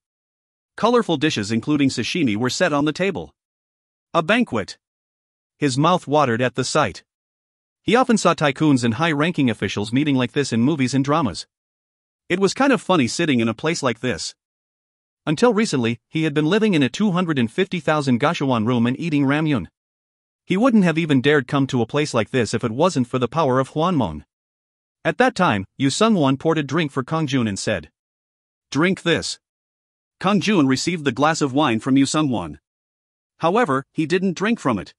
Colorful dishes including sashimi were set on the table. A banquet. His mouth watered at the sight. He often saw tycoons and high-ranking officials meeting like this in movies and dramas. It was kind of funny sitting in a place like this. Until recently, he had been living in a 250,000 gashawon room and eating ramyun. He wouldn't have even dared come to a place like this if it wasn't for the power of Hwanmong. At that time, Yu Sung-hwan poured a drink for Kang-jun and said, "Drink this." Kang-jun received the glass of wine from Yu Sung-hwan. However, he didn't drink from it.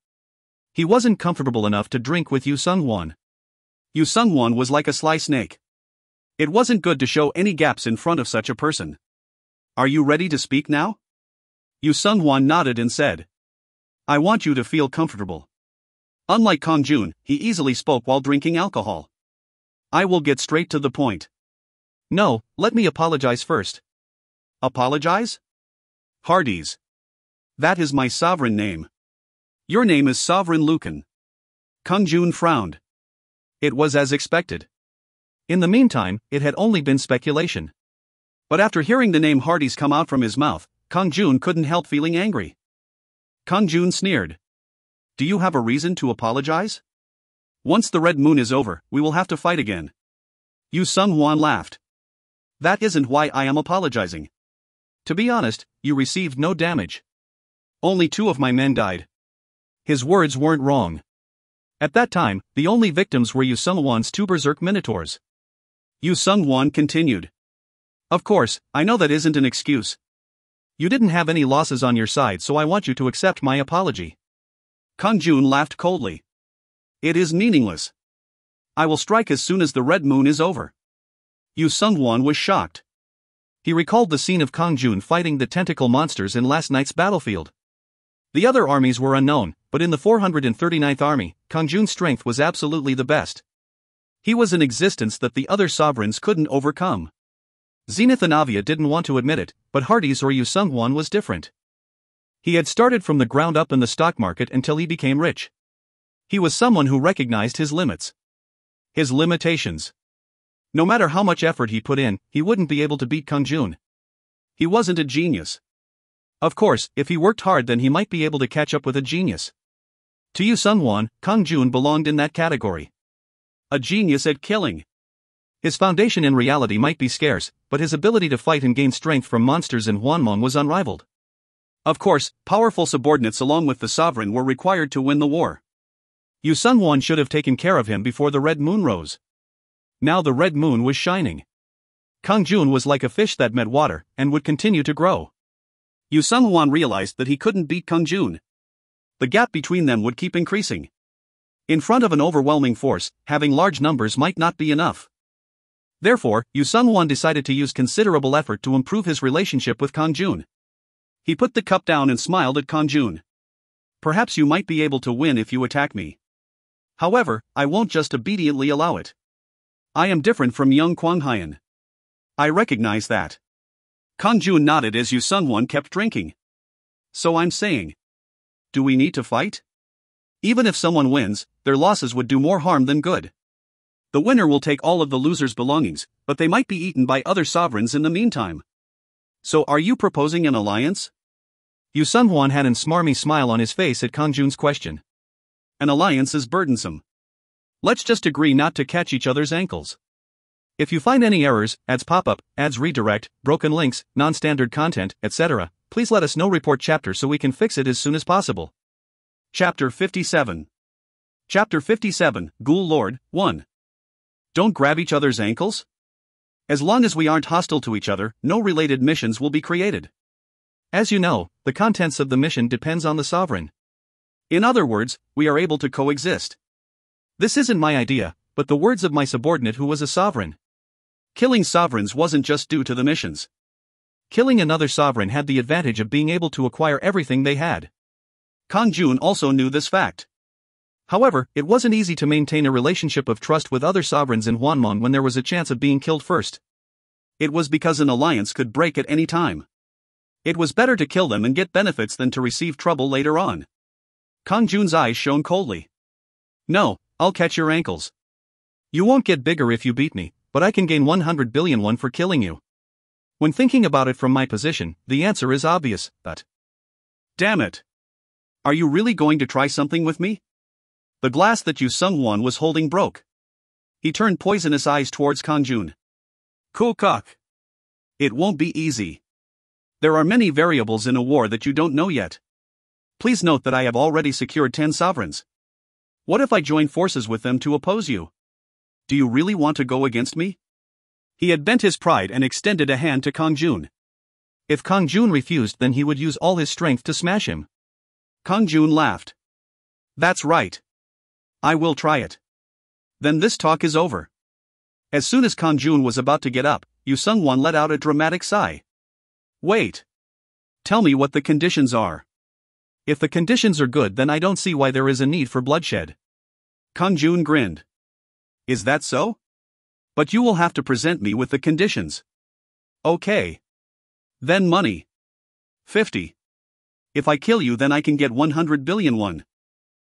He wasn't comfortable enough to drink with Yu Sung-hwan. Yu Sung-hwan was like a sly snake. It wasn't good to show any gaps in front of such a person. "Are you ready to speak now?" Yu Sung-hwan nodded and said, "I want you to feel comfortable." Unlike Kang-jun, he easily spoke while drinking alcohol. "I will get straight to the point." "No, let me apologize first." "Apologize?" "Hardee's. That is my sovereign name. Your name is Sovereign Lucan." Kang-jun frowned. It was as expected. In the meantime, it had only been speculation. But after hearing the name Hardee's come out from his mouth, Kang-jun couldn't help feeling angry. Kang-jun sneered. "Do you have a reason to apologize? Once the red moon is over, we will have to fight again." Yu Sung-hwan laughed. "That isn't why I am apologizing. To be honest, you received no damage. Only 2 of my men died." His words weren't wrong. At that time, the only victims were Yu Sung-hwan's 2 berserk minotaurs. Yu Sung-hwan continued. "Of course, I know that isn't an excuse. You didn't have any losses on your side, so I want you to accept my apology." Kang-jun laughed coldly. "It is meaningless. I will strike as soon as the red moon is over." Yu Sung-hwan was shocked. He recalled the scene of Kang-jun fighting the tentacle monsters in last night's battlefield. The other armies were unknown, but in the 439th Army, Kang-jun's strength was absolutely the best. He was an existence that the other sovereigns couldn't overcome. Zenith and Avia didn't want to admit it, but Hardee's or Yu Sung-hwan was different. He had started from the ground up in the stock market until he became rich. He was someone who recognized his limits. His limitations. No matter how much effort he put in, he wouldn't be able to beat Kang-jun. He wasn't a genius. Of course, if he worked hard, then he might be able to catch up with a genius. To Yu Sung-hwan, Kang-jun belonged in that category. A genius at killing. His foundation in reality might be scarce, but his ability to fight and gain strength from monsters in Hwanmong was unrivaled. Of course, powerful subordinates along with the sovereign were required to win the war. Yu Sung-hwan should have taken care of him before the red moon rose. Now the red moon was shining. Kang-jun was like a fish that met water, and would continue to grow. Yu Sung-hwan realized that he couldn't beat Kang-jun. The gap between them would keep increasing. In front of an overwhelming force, having large numbers might not be enough. Therefore, Yu Sung-hwan decided to use considerable effort to improve his relationship with Kang-jun. He put the cup down and smiled at Kang-jun. Perhaps you might be able to win if you attack me. However, I won't just obediently allow it. I am different from young Kwang-hyun. I recognize that. Kang-jun nodded as Yu Sung-hwan kept drinking. So I'm saying, do we need to fight? Even if someone wins, their losses would do more harm than good. The winner will take all of the loser's belongings, but they might be eaten by other sovereigns in the meantime. So are you proposing an alliance?
Yu Sung-hwan had an smarmy smile on his face at Kang-jun's question.
An alliance is burdensome. Let's just agree not to catch each other's ankles.
If you find any errors, ads pop up, ads redirect, broken links, non-standard content, etc., please let us know. Report chapter so we can fix it as soon as possible.
Chapter 57. Chapter 57, Ghoul Lord, 1. Don't grab each other's ankles? As long as we aren't hostile to each other, no related missions will be created.
As you know, the contents of the mission depends on the sovereign.
In other words, we are able to coexist.
This isn't my idea, but the words of my subordinate who was a sovereign.
Killing sovereigns wasn't just due to the missions.
Killing another sovereign had the advantage of being able to acquire everything they had.
Kang-jun also knew this fact.
However, it wasn't easy to maintain a relationship of trust with other sovereigns in Hwanmong when there was a chance of being killed first.
It was because an alliance could break at any time. It was better to kill them and get benefits than to receive trouble later on. Kang-jun's eyes shone coldly. No, I'll catch your ankles.
You won't get bigger if you beat me, but I can gain 100 billion won for killing you. When thinking about it from my position, the answer is obvious, but...
Damn it. Are you really going to try something with me? The glass that Yu Sung-hwan was holding broke. He turned poisonous eyes towards Kang-jun. Cook. It won't be easy. There are many variables in a war that you don't know yet. Please note that I have already secured 10 sovereigns. What if I join forces with them to oppose you? Do you really want to go against me? He had bent his pride and extended a hand to Kang-jun.
If Kang-jun refused, then he would use all his strength to smash him.
Kang-jun laughed. That's right. I will try it. Then this talk is over. As soon as Kang-jun was about to get up, Yu Sung-hwan let out a dramatic sigh. Wait. Tell me what the conditions are.
If the conditions are good, then I don't see why there is a need for bloodshed.
Kang-jun grinned. Is that so? But you will have to present me with the conditions. Okay. Then money. 50. If I kill you, then I can get 100 billion won.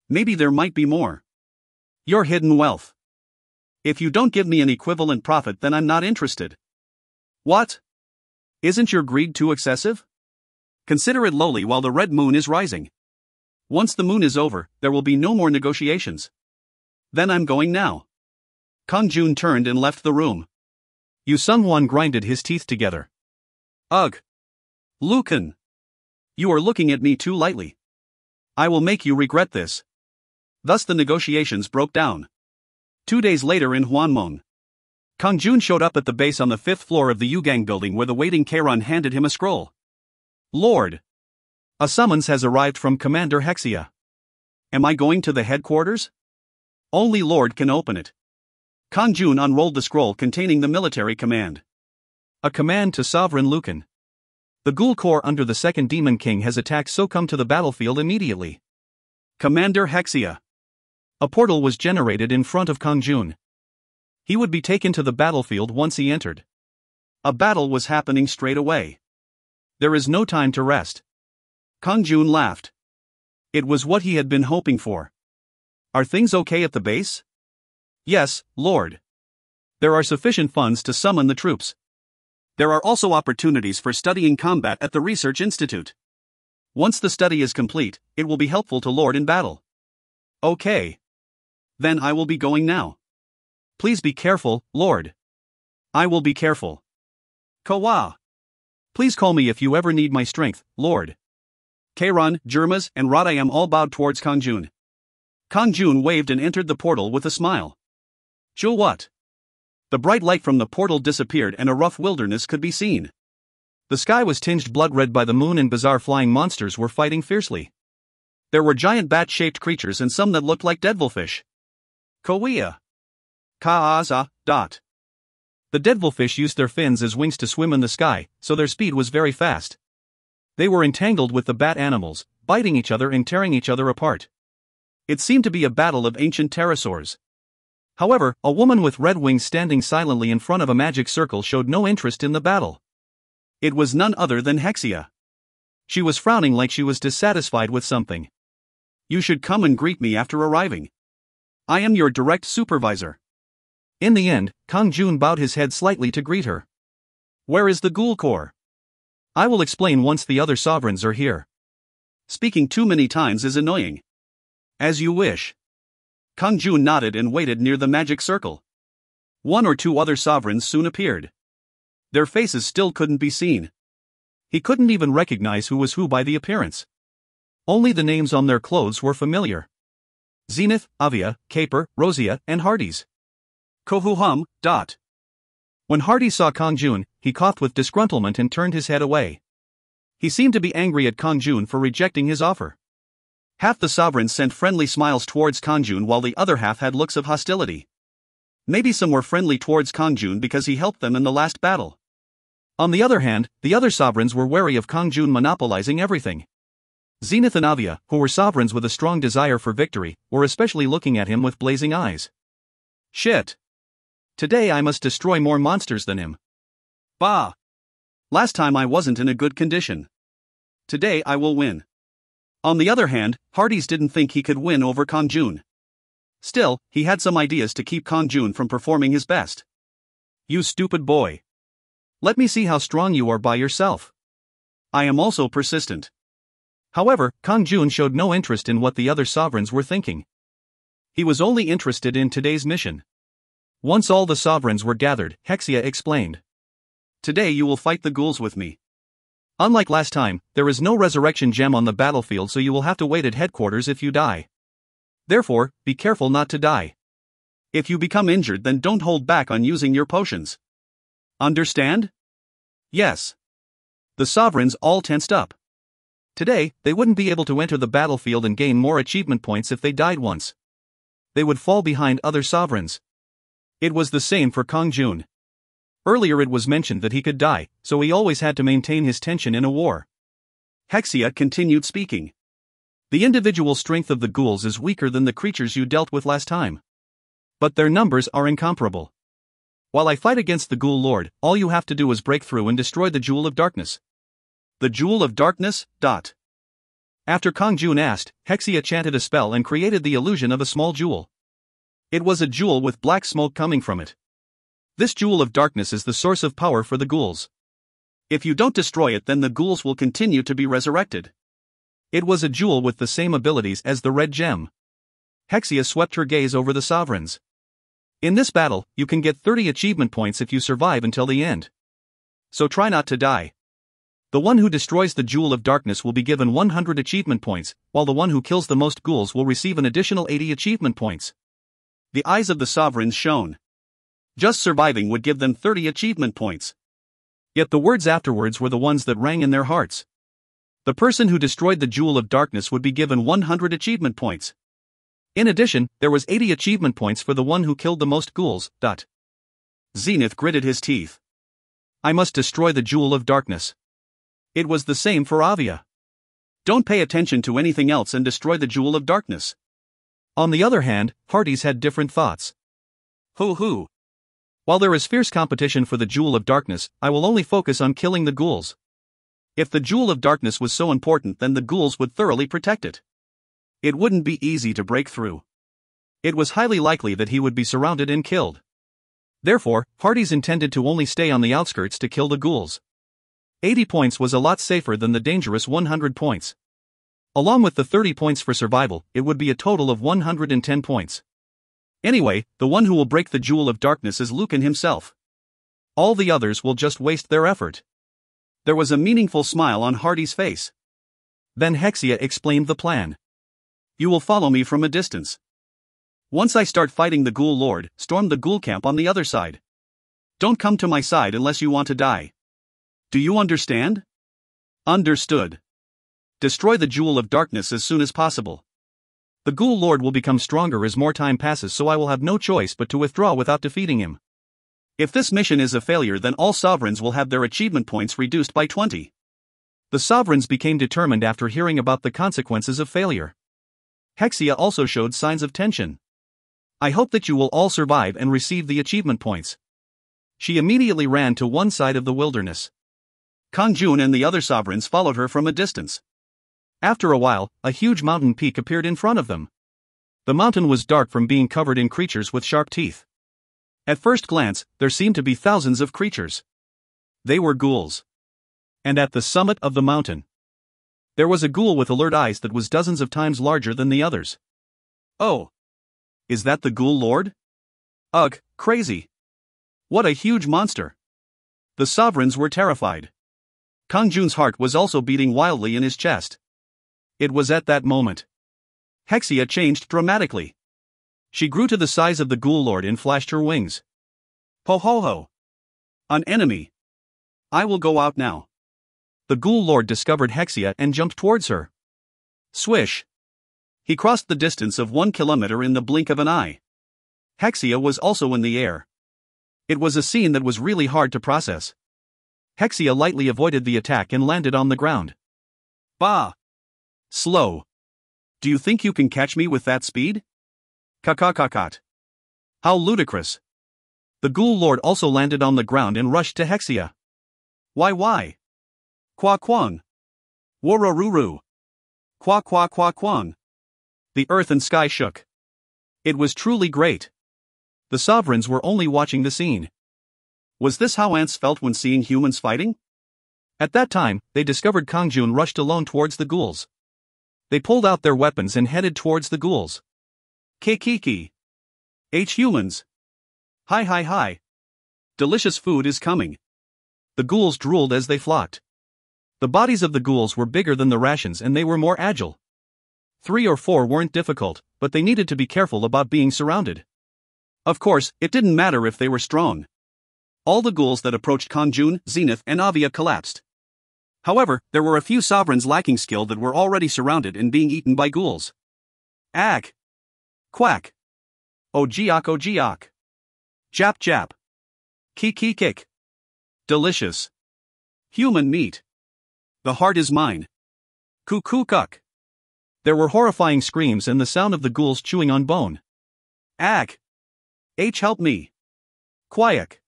Maybe there might be more. Your hidden wealth. If you don't give me an equivalent profit, then I'm not interested. What? Isn't your greed too excessive? Consider it lowly while the red moon is rising. Once the moon is over, there will be no more negotiations. Then I'm going now. Kang-jun turned and left the room.
Yu Sung-hwan grinded his teeth together.
Ugh. Lucan. You are looking at me too lightly. I will make you regret this. Thus the negotiations broke down. 2 days later in Hwanmong, Kang-jun showed up at the base on the 5th floor of the Yugang building where the waiting Kairon handed him a scroll. Lord.
A summons has arrived from Commander Hexia.
Am I going to the headquarters? Only Lord can open it. Kang-jun unrolled the scroll containing the military command.
A command to Sovereign Lucan. The Ghoul Corps under the Second Demon King has attacked, so come to the battlefield immediately.
Commander Hexia.
A portal was generated in front of Kang-jun. He would be taken to the battlefield once he entered.
A battle was happening straight away.
There is no time to rest.
Kang-jun laughed. It was what he had been hoping for. Are things okay at the base? Yes, Lord. There are sufficient funds to summon the troops. There are also opportunities for studying combat at the Research Institute. Once the study is complete, it will be helpful to Lord in battle. Okay. Then I will be going now. Please be careful, Lord. I will be careful. Kawa. Please call me if you ever need my strength, Lord. Kairon, Jermas, and Radayam all bowed towards Kang-jun. Kang-jun waved and entered the portal with a smile. Jul what? The bright light from the portal disappeared and a rough wilderness could be seen.
The sky was tinged blood-red by the moon and bizarre flying monsters were fighting fiercely.
There were giant bat-shaped creatures and some that looked like devilfish. Koea. Kaaza.
The devilfish used their fins as wings to swim in the sky, so their speed was very fast. They were entangled with the bat animals, biting each other and tearing each other apart.
It seemed to be a battle of ancient pterosaurs.
However, a woman with red wings standing silently in front of a magic circle showed no interest in the battle.
It was none other than Hexia.
She was frowning like she was dissatisfied with something.
You should come and greet me after arriving. I am your direct supervisor.
In the end, Kang-jun bowed his head slightly to greet her.
Where is the Ghoul Corps?
I will explain once the other sovereigns are here.
Speaking too many times is annoying. As you wish. Kang-jun nodded and waited near the magic circle. One or two other sovereigns soon appeared. Their faces still couldn't be seen.
He couldn't even recognize who was who by the appearance. Only the names on their clothes were familiar. Zenith, Avia, Caper, Rosia, and Hardy's.
Kohuhum.
When Hardy saw Kang-jun, he coughed with disgruntlement and turned his head away. He seemed to be angry at Kang-jun for rejecting his offer.
Half the sovereigns sent friendly smiles towards Kang-jun while the other half had looks of hostility. Maybe some were friendly towards Kang-jun because he helped them in the last battle.
On the other hand, the other sovereigns were wary of Kang-jun monopolizing everything. Zenith and Avia, who were sovereigns with a strong desire for victory, were especially looking at him with blazing eyes.
Shit.
Today I must destroy more monsters than him.
Bah. Last time I wasn't in a good condition. Today I will win. On the other hand, Hardy's didn't think he could win over Kang-jun. Still, he had some ideas to keep Kang-jun from performing his best. You stupid boy.
Let me see how strong you are by yourself.
I am also persistent.
However, Kang-jun showed no interest in what the other sovereigns were thinking. He was only interested in today's mission. Once all the sovereigns were gathered, Hexia explained.
Today you will fight the ghouls with me.
Unlike last time, there is no resurrection gem on the battlefield, so you will have to wait at headquarters if you die. Therefore, be careful not to die.
If you become injured, then don't hold back on using your potions. Understand?
Yes.
The sovereigns all tensed up.
Today, they wouldn't be able to enter the battlefield and gain more achievement points if they died once. They would fall behind other sovereigns. It was the same for Kang-jun. Earlier it was mentioned that he could die, so he always had to maintain his tension in a war.
Hexia continued speaking.
The individual strength of the ghouls is weaker than the creatures you dealt with last time. But their numbers are incomparable. While I fight against the Ghoul Lord, all you have to do is break through and destroy the Jewel of Darkness.
The Jewel of Darkness?
After Kang-jun asked, Hexia chanted a spell and created the illusion of a small jewel. It was a jewel with black smoke coming from it. This Jewel of Darkness is the source of power for the ghouls.
If you don't destroy it, then the ghouls will continue to be resurrected.
It was a jewel with the same abilities as the red gem. Hexia swept her gaze over the sovereigns. In this battle, you can get 30 achievement points if you survive until the end. So try not to die. The one who destroys the Jewel of Darkness will be given 100 achievement points, while the one who kills the most ghouls will receive an additional 80 achievement points.
The eyes of the sovereigns shone. Just surviving would give them 30 achievement points.
Yet the words afterwards were the ones that rang in their hearts. The person who destroyed the Jewel of Darkness would be given 100 achievement points. In addition, there was 80 achievement points for the one who killed the most ghouls.
Zenith gritted his teeth.
I must destroy the Jewel of Darkness. It was the same for Avia.
Don't pay attention to anything else and destroy the Jewel of Darkness.
On the other hand, Hardy's had different thoughts.
Hoo.
While there is fierce competition for the Jewel of Darkness, I will only focus on killing the ghouls.
If the Jewel of Darkness was so important, then the ghouls would thoroughly protect it. It wouldn't be easy to break through. It was highly likely that he would be surrounded and killed. Therefore, Hardy's intended to only stay on the outskirts to kill the ghouls. 80 points was a lot safer than the dangerous 100 points. Along with the 30 points for survival, it would be a total of 110 points. Anyway, the one who will break the Jewel of Darkness is Lucan himself. All the others will just waste their effort. There was a meaningful smile on Hardy's face. Then Hexia explained the plan. You will follow me from a distance. Once I start fighting the Ghoul Lord, storm the ghoul camp on the other side. Don't come to my side unless you want to die. Do you understand? Understood. Destroy the Jewel of Darkness as soon as possible.
The Ghoul Lord will become stronger as more time passes, so I will have no choice but to withdraw without defeating him.
If this mission is a failure, then all sovereigns will have their achievement points reduced by 20.
The sovereigns became determined after hearing about the consequences of failure. Hexia also showed signs of tension. I hope that you will all survive and receive the achievement points. She immediately ran to one side of the wilderness.
Kang-jun and the other sovereigns followed her from a distance.
After a while, a huge mountain peak appeared in front of them. The mountain was dark from being covered in creatures with sharp teeth. At first glance, there seemed to be thousands of creatures. They were ghouls. And at the summit of the mountain, there was a ghoul with alert eyes that was dozens of times larger than the others.
Oh! Is that the Ghoul Lord? Ugh, crazy! What a huge monster! The sovereigns were terrified. Kang-jun's heart was also beating wildly in his chest. It was at that moment Hexia changed dramatically. She grew to the size of the Ghoul Lord and flashed her wings. Ho ho ho! An enemy! I will go out now.
The Ghoul Lord discovered Hexia and jumped towards her.
Swish! He crossed the distance of 1 kilometer in the blink of an eye. Hexia was also in the air. It was a scene that was really hard to process.
Hexia lightly avoided the attack and landed on the ground.
Bah! Slow. Do you think you can catch me with that speed? Kakakakot. How ludicrous.
The Ghoul Lord also landed on the ground and rushed to Hexia.
Why? Kwa kwang. Wararuru. Kwa kwang. The earth and sky shook. It was truly great.
The sovereigns were only watching the scene.
Was this how ants felt when seeing humans fighting?
At that time, they discovered Kang-jun rushed alone towards the ghouls. They pulled out their weapons and headed towards the ghouls.
Kiki. Humans. Hi. Delicious food is coming.
The ghouls drooled as they flocked. The bodies of the ghouls were bigger than the rations and they were more agile. 3 or 4 weren't difficult, but they needed to be careful about being surrounded.
Of course, it didn't matter if they were strong. All the ghouls that approached Kang-jun, Zenith, and Avia collapsed. However, there were a few sovereigns lacking skill that were already surrounded and being eaten by ghouls. Ag! Quack! Ojiak! Jap! Kick! Delicious. Human meat. The heart is mine. Kuck.
There were horrifying screams and the sound of the ghouls chewing on bone.
Ag! Help me. Quack!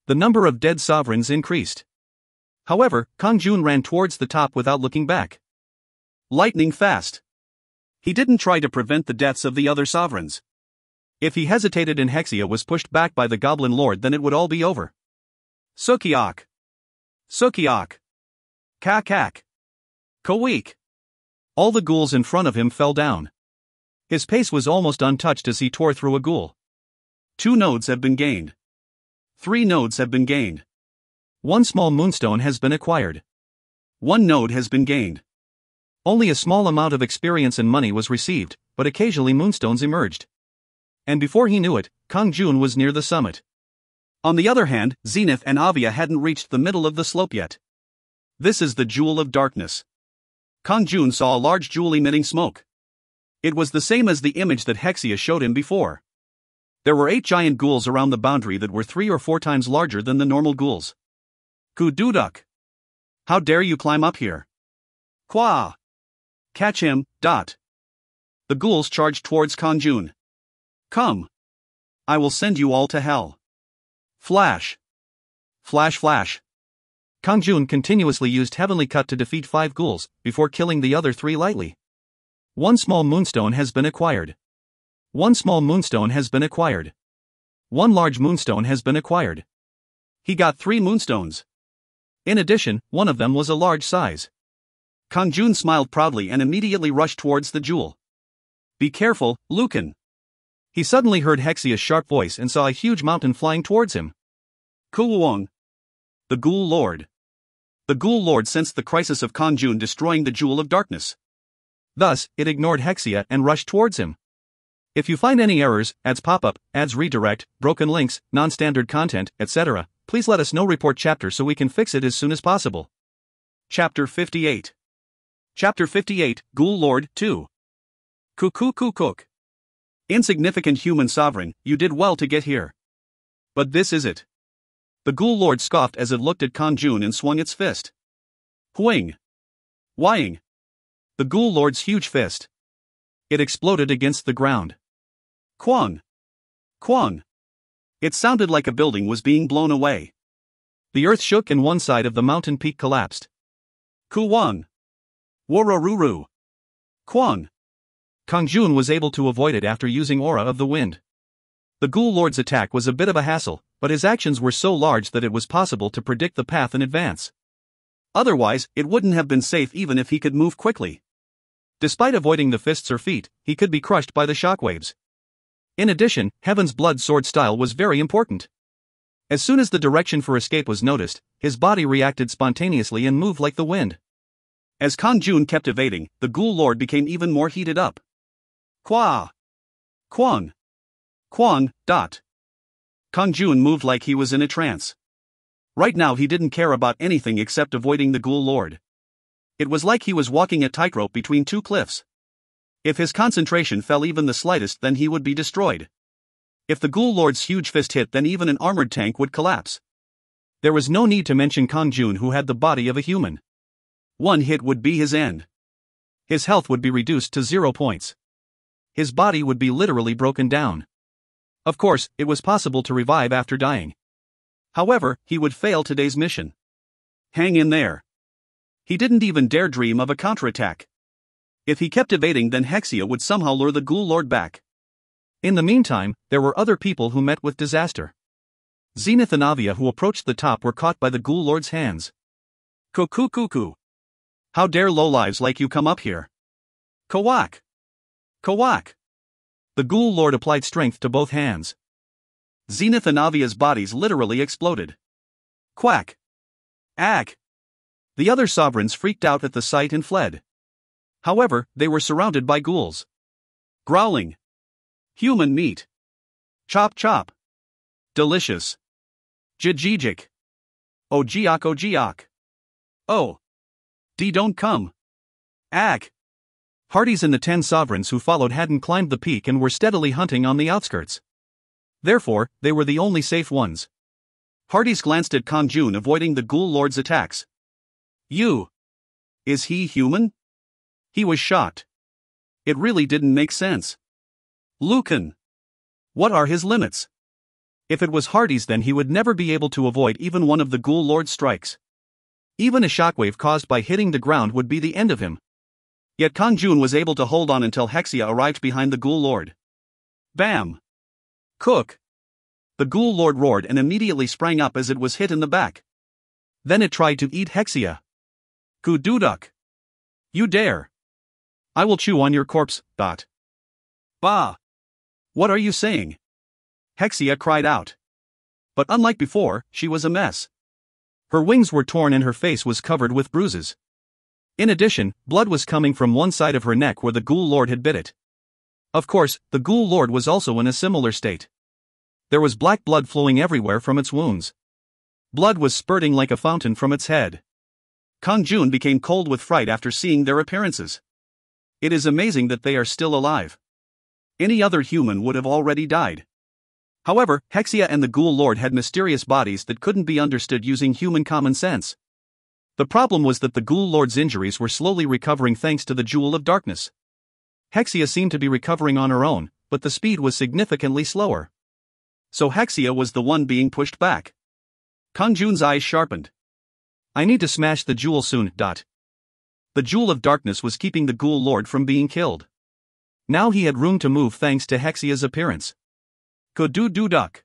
The number of dead sovereigns increased. However, Kang-jun ran towards the top without looking back.
Lightning fast. He didn't try to prevent the deaths of the other sovereigns.
If he hesitated and Hexia was pushed back by the Goblin Lord, then it would all be over.
Sukiak. Kak. Kawik.
All the ghouls in front of him fell down. His pace was almost untouched as he tore through a ghoul.
2 nodes have been gained. 3 nodes have been gained.
1 small moonstone has been acquired.
1 node has been gained.
Only a small amount of experience and money was received, but occasionally moonstones emerged. And before he knew it, Kang-jun was near the summit.
On the other hand, Zenith and Avia hadn't reached the middle of the slope yet. This is the Jewel of Darkness. Kang-jun saw a large jewel emitting smoke. It was the same as the image that Hexia showed him before. There were 8 giant ghouls around the boundary that were 3 or 4 times larger than the normal ghouls. Kududuk. How dare you climb up here? Kwa. Catch him. The ghouls charged towards Kang-jun. Come. I will send you all to hell. Flash.
Kang-jun continuously used Heavenly Cut to defeat 5 ghouls, before killing the other 3 lightly. 1 small moonstone has been acquired. 1 small moonstone has been acquired. 1 large moonstone has been acquired.
He got 3 moonstones.
In addition, one of them was a large size.
Kang-jun smiled proudly and immediately rushed towards the jewel. Be careful, Lucan.
He suddenly heard Hexia's sharp voice and saw a huge mountain flying towards him.
Kuwong. The Ghoul Lord. The Ghoul Lord sensed the crisis of Kang-jun destroying the Jewel of Darkness.
Thus, it ignored Hexia and rushed towards him. If you find any errors, ads pop-up, ads redirect, broken links, non-standard content, etc., please let us know report chapter so we can fix it as soon as possible.
Chapter 58. Chapter 58, Ghoul Lord 2. Cook. Insignificant human sovereign, you did well to get here. But this is it. The Ghoul Lord scoffed as it looked at Kang-jun and swung its fist. Hwing. Whying. The Ghoul Lord's huge fist. It exploded against the ground. Kwang. It sounded like a building was being blown away.
The earth shook and one side of the mountain peak collapsed.
Kuwang. Waroruru. Kwang.
Kang-jun was able to avoid it after using Aura of the Wind. The Ghoul Lord's attack was a bit of a hassle, but his actions were so large that it was possible to predict the path in advance.
Otherwise, it wouldn't have been safe even if he could move quickly.
Despite avoiding the fists or feet, he could be crushed by the shockwaves. In addition, Heaven's Blood sword style was very important. As soon as the direction for escape was noticed, his body reacted spontaneously and moved like the wind.
As Kang-jun kept evading, the Ghoul Lord became even more heated up. Kwang. Kang-jun moved like he was in a trance. Right now he didn't care about anything except avoiding the Ghoul Lord. It was like he was walking a tightrope between two cliffs. If his concentration fell even the slightest, then he would be destroyed. If the Ghoul Lord's huge fist hit, then even an armored tank would collapse.
There was no need to mention Kang-jun, who had the body of a human.
One hit would be his end.
His health would be reduced to 0 points. His body would be literally broken down. Of course, it was possible to revive after dying.
However, he would fail today's mission. Hang in there. He didn't even dare dream of a counterattack. If he kept evading, then Hexia would somehow lure the Ghoul Lord back.
In the meantime, there were other people who met with disaster. Zenith and Avia, who approached the top, were caught by the Ghoul Lord's hands.
Cuckoo. How dare lowlives like you come up here? Kawak.
The Ghoul Lord applied strength to both hands.
Zenith and Avia's bodies literally exploded. Quack. Ag. The other sovereigns freaked out at the sight and fled. However, they were surrounded by ghouls. Growling. Human meat. Chop. Delicious. Jijik. Ojiak. Oh. D don't come. Ag.
Parties in the 10 sovereigns who followed hadn't climbed the peak and were steadily hunting on the outskirts. Therefore, they were the only safe ones.
Hardys glanced at Kang-jun, avoiding the Ghoul Lord's attacks. Is he human? He was shocked. It really didn't make sense. Lucan. What are his limits? If it was Hardys, then he would never be able to avoid even one of the Ghoul Lord's strikes. Even a shockwave caused by hitting the ground would be the end of him. Yet Kang-jun was able to hold on until Hexia arrived behind the Ghoul Lord. Bam! Cook! The Ghoul Lord roared and immediately sprang up as it was hit in the back. Then it tried to eat Hexia. Kududuk! You dare! I will chew on your corpse, Dot. Bah! What are you saying? Hexia cried out. But unlike before, she was a mess.
Her wings were torn and her face was covered with bruises. In addition, blood was coming from one side of her neck where the Ghoul Lord had bit it. Of course, the Ghoul Lord was also in a similar state. There was black blood flowing everywhere from its wounds. Blood was spurting like a fountain from its head. Kang-jun became cold with fright after seeing their appearances. It is amazing that they are still alive. Any other human would have already died. However, Hexia and the Ghoul Lord had mysterious bodies that couldn't be understood using human common sense. The problem was that the Ghoul Lord's injuries were slowly recovering thanks to the Jewel of Darkness. Hexia seemed to be recovering on her own, but the speed was significantly slower. So Hexia was the one being pushed back. Kang-jun's eyes sharpened. I need to smash the jewel soon. The Jewel of Darkness was keeping the Ghoul Lord from being killed. Now he had room to move thanks to Hexia's appearance. Duck.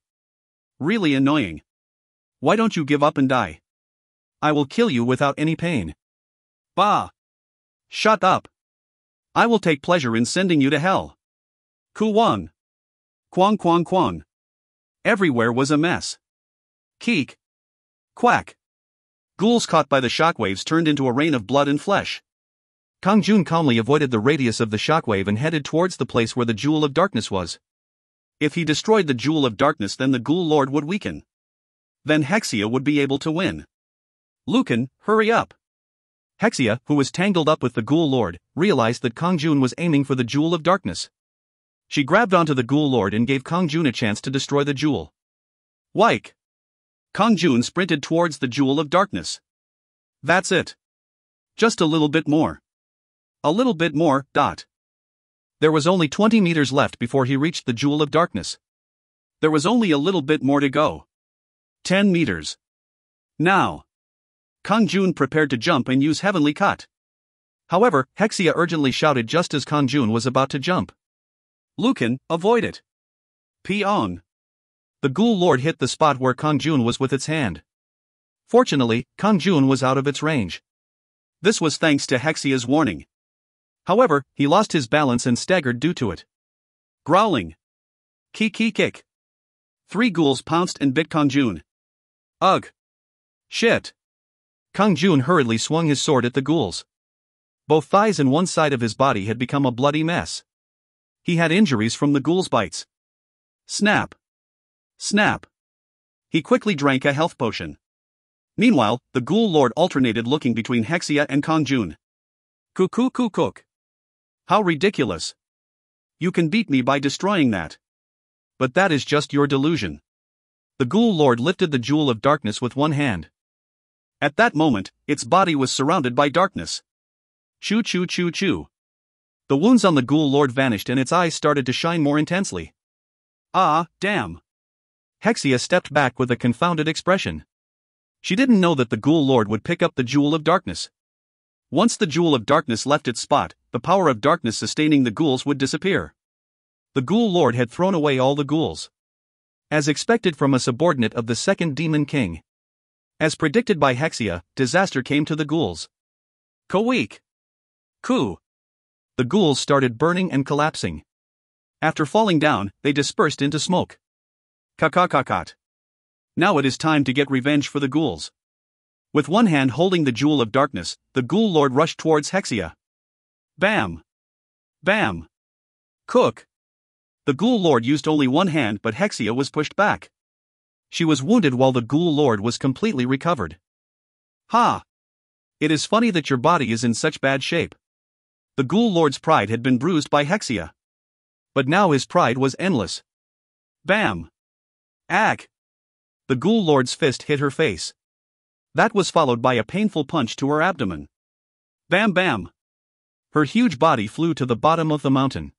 Really annoying. Why don't you give up and die? I will kill you without any pain. Bah! Shut up. I will take pleasure in sending you to hell. Kuwang. Kwang. Everywhere was a mess. Keek. Quack. Ghouls caught by the shockwaves turned into a rain of blood and flesh. Kang-jun calmly avoided the radius of the shockwave and headed towards the place where the Jewel of Darkness was.
If he destroyed the Jewel of Darkness, then the Ghoul Lord would weaken. Then Hexia would be able to win. Lucan, hurry up.
Hexia, who was tangled up with the Ghoul Lord, realized that Kang-jun was aiming for the Jewel of Darkness. She grabbed onto the Ghoul Lord and gave Kang-jun a chance to destroy the jewel.
Wike! Kang-jun sprinted towards the Jewel of Darkness. That's it. Just a little bit more. A little bit more, dot.
There was only 20 meters left before he reached the Jewel of Darkness.
There was only a little bit more to go. 10 meters. Now. Kang-jun prepared to jump and use Heavenly Cut.
However, Hexia urgently shouted just as Kang-jun was about to jump.
Lucan, avoid it. Peon.
The Ghoul Lord hit the spot where Kang-jun was with its hand. Fortunately, Kang-jun was out of its range.
This was thanks to Hexia's warning.
However, he lost his balance and staggered due to it.
Growling. Kick. 3 ghouls pounced and bit Kang-jun. Ugh. Shit.
Kang-jun hurriedly swung his sword at the ghouls. Both thighs and one side of his body had become a bloody mess. He had injuries from the ghouls' bites.
Snap. Snap. He quickly drank a health potion. Meanwhile, the Ghoul Lord alternated looking between Hexia and Kang-jun. Cook. How ridiculous. You can beat me by destroying that.
But that is just your delusion. The Ghoul Lord lifted the Jewel of Darkness with one hand.
At that moment, its body was surrounded by darkness. Choo.
The wounds on the Ghoul Lord vanished and its eyes started to shine more intensely.
Ah, damn.
Hexia stepped back with a confounded expression. She didn't know that the Ghoul Lord would pick up the Jewel of Darkness. Once the Jewel of Darkness left its spot, the power of darkness sustaining the ghouls would disappear. The Ghoul Lord had thrown away all the ghouls. As expected from a subordinate of the second Demon King. As predicted by Hexia, disaster came to the ghouls.
Koweek. Ku.
The ghouls started burning and collapsing. After falling down, they dispersed into smoke.
Kakakakot. Now it is time to get revenge for the ghouls. With one hand holding the Jewel of Darkness, the Ghoul Lord rushed towards Hexia. Bam. Bam. Cook. The Ghoul Lord used only one hand, but Hexia was pushed back.
She was wounded while the Ghoul Lord was completely recovered.
Ha!
It is funny that your body is in such bad shape. The Ghoul Lord's pride had been bruised by Hexia. But now his pride was endless.
Bam! Ag!
The Ghoul Lord's fist hit her face. That was followed by a painful punch to her abdomen.
Bam!
Her huge body flew to the bottom of the mountain.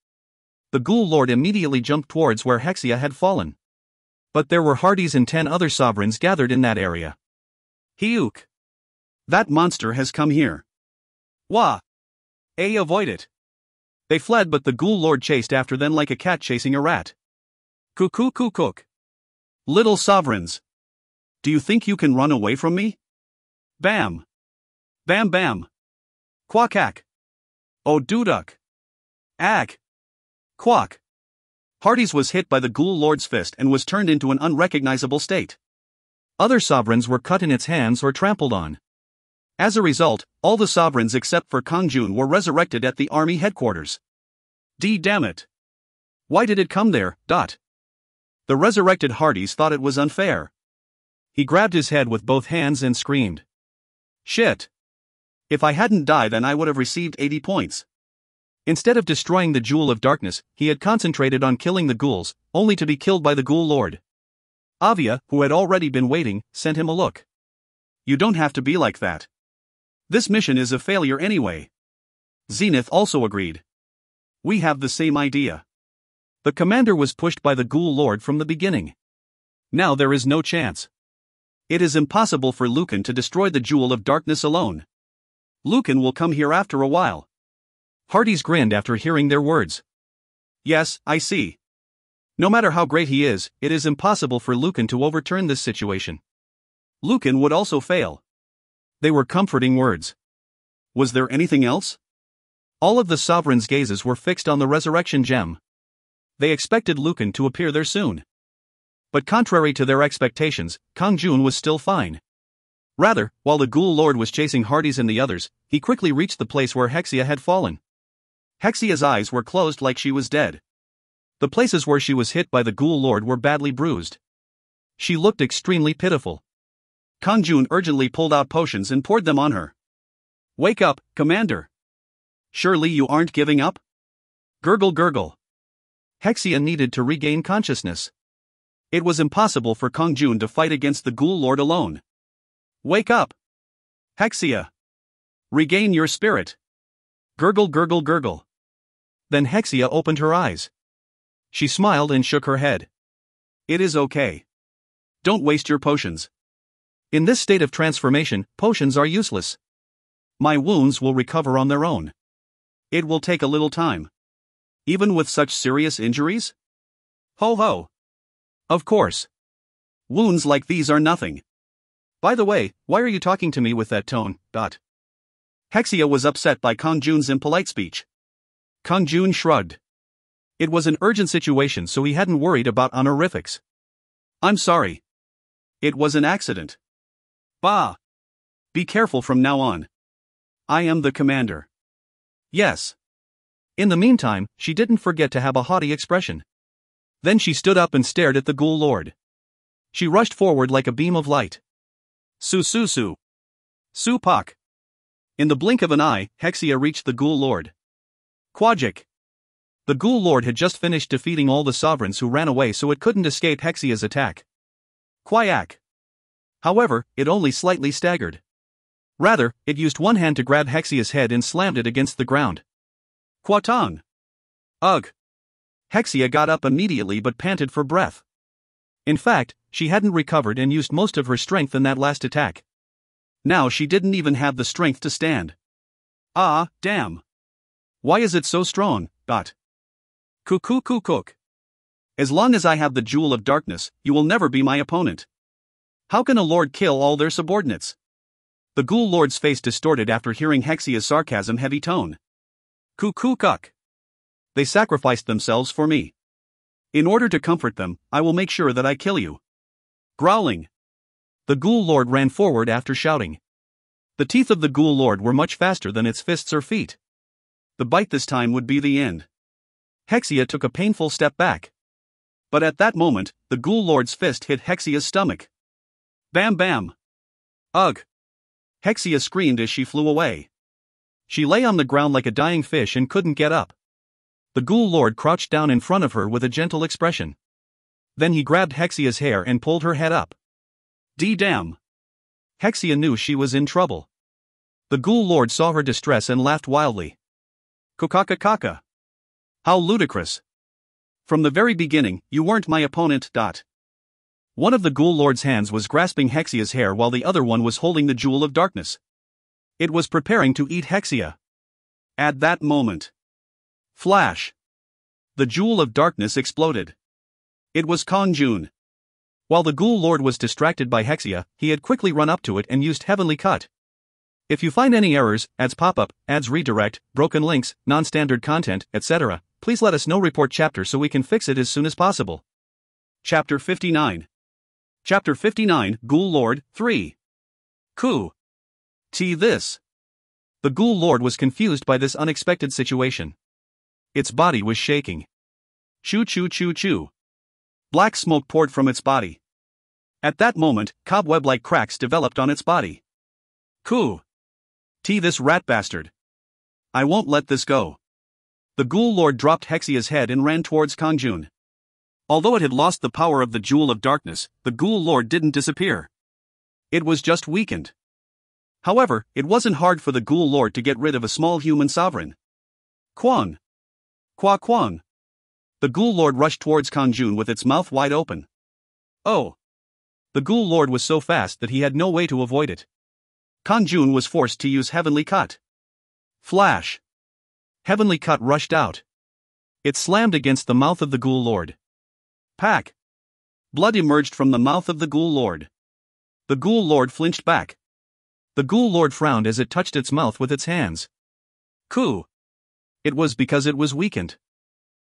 The Ghoul Lord immediately jumped towards where Hexia had fallen. But there were Hardys and 10 other sovereigns gathered in that area.
Hyuk! That monster has come here. Wah! Avoid it.
They fled, but the Ghoul Lord chased after them like a cat chasing a rat.
Cook. Little sovereigns. Do you think you can run away from me? Bam! Bam! Quack! Oh duduk! Ag! Quack! Hardys was hit by the Ghoul Lord's fist and was turned into an unrecognizable state.
Other sovereigns were cut in its hands or trampled on. As a result, all the sovereigns except for Kang-jun were resurrected at the army headquarters.
Damn it! Why did it come there? The resurrected Hardys thought it was unfair.
He grabbed his head with both hands and screamed.
Shit! If I hadn't died, then I would have received 80 points.
Instead of destroying the Jewel of Darkness, he had concentrated on killing the ghouls, only to be killed by the Ghoul Lord.
Avia, who had already been waiting, sent him a look. You don't have to be like that. This mission is a failure anyway. Zenith also agreed. We have the same idea.
The commander was pushed by the Ghoul Lord from the beginning. Now there is no chance.
It is impossible for Lucan to destroy the Jewel of Darkness alone. Lucan will come here after a while.
Hardys grinned after hearing their words.
Yes, I see.
No matter how great he is, it is impossible for Lucan to overturn this situation.
Lucan would also fail.
They were comforting words.
Was there anything else?
All of the sovereigns' gazes were fixed on the resurrection gem. They expected Lucan to appear there soon. But contrary to their expectations, Kang-jun was still fine. Rather, while the Ghoul Lord was chasing Hardys and the others, he quickly reached the place where Hexia had fallen.
Hexia's eyes were closed like she was dead.
The places where she was hit by the Ghoul Lord were badly bruised. She looked extremely pitiful.
Kang-jun urgently pulled out potions and poured them on her. Wake up, Commander. Surely you aren't giving up? Gurgle gurgle.
Hexia needed to regain consciousness.
It was impossible for Kang-jun to fight against the Ghoul Lord alone. Wake up! Hexia! Regain your spirit! Gurgle gurgle gurgle.
Then Hexia opened her eyes. She smiled and shook her head.
It is okay. Don't waste your potions.
In this state of transformation, potions are useless.
My wounds will recover on their own. It will take a little time. Even with such serious injuries? Ho ho!
Of course.
Wounds like these are nothing.
By the way, why are you talking to me with that tone?
Hexia was upset by Kang-jun's impolite speech.
Kang-jun shrugged. It was an urgent situation, so he hadn't worried about honorifics.
I'm sorry. It was an accident. Bah! Be careful from now on. I am the commander. Yes.
In the meantime, she didn't forget to have a haughty expression. Then she stood up and stared at the Ghoul Lord. She rushed forward like a beam of light.
Su su su. Su pak. In the blink of an eye, Hexia reached the Ghoul Lord. Quajik.
The Ghoul Lord had just finished defeating all the sovereigns who ran away, so it couldn't escape Hexia's attack.
Quayak.
However, it only slightly staggered. Rather, it used one hand to grab Hexia's head and slammed it against the ground.
Quatong.
Ugh. Hexia got up immediately but panted for breath. In fact, she hadn't recovered and used most of her strength in that last attack.
Now she didn't even have the strength to stand. Ah, damn. Why is it so strong? Cook. As long as I have the Jewel of Darkness, you will never be my opponent. How can a lord kill all their subordinates? The Ghoul Lord's face distorted after hearing Hexia's sarcasm-heavy tone. Cuck. They sacrificed themselves for me. In order to comfort them, I will make sure that I kill you. Growling.
The Ghoul Lord ran forward after shouting. The teeth of the Ghoul Lord were much faster than its fists or feet.
The bite this time would be the end.
Hexia took a painful step back.
But at that moment, the Ghoul Lord's fist hit Hexia's stomach. Bam bam. Ugh. Hexia screamed as she flew away.
She lay on the ground like a dying fish and couldn't get up. The Ghoul Lord crouched down in front of her with a gentle expression. Then he grabbed Hexia's hair and pulled her head up.
Damn.
Hexia knew she was in trouble. The Ghoul Lord saw her distress and laughed wildly.
Kokaka. How ludicrous. From the very beginning, you weren't my opponent. One of the Ghoul Lord's hands was grasping Hexia's hair while the other one was holding the Jewel of Darkness. It was preparing to eat Hexia. At that moment. Flash. The Jewel of Darkness exploded. It was Kang-jun.
While the Ghoul Lord was distracted by Hexia, he had quickly run up to it and used Heavenly Cut. If you find any errors, ads pop-up, ads redirect, broken links, non-standard content, etc., please let us know. Report chapter so we can fix it as soon as possible.
Chapter 59. Chapter 59, Ghoul Lord, 3. Coup. This.
The Ghoul Lord was confused by this unexpected situation. Its body was shaking.
Choo. Black smoke poured from its body. At that moment, cobweb-like cracks developed on its body. Coup. This rat bastard. I won't let this go. The Ghoul Lord dropped Hexia's head and ran towards Kang-jun. Although it had lost the power of the Jewel of Darkness, the Ghoul Lord didn't disappear. It was just weakened. However, it wasn't hard for the Ghoul Lord to get rid of a small human sovereign. Kwang. Kwang. The Ghoul Lord rushed towards Kang-jun with its mouth wide open. Oh. The Ghoul Lord was so fast that he had no way to avoid it. Kang-jun was forced to use Heavenly Cut. Flash.
Heavenly Cut rushed out. It slammed against the mouth of the Ghoul Lord.
Pack. Blood emerged from the mouth of the Ghoul Lord. The Ghoul Lord flinched back.
The Ghoul Lord frowned as it touched its mouth with its hands.
Coup.
It was because it was weakened.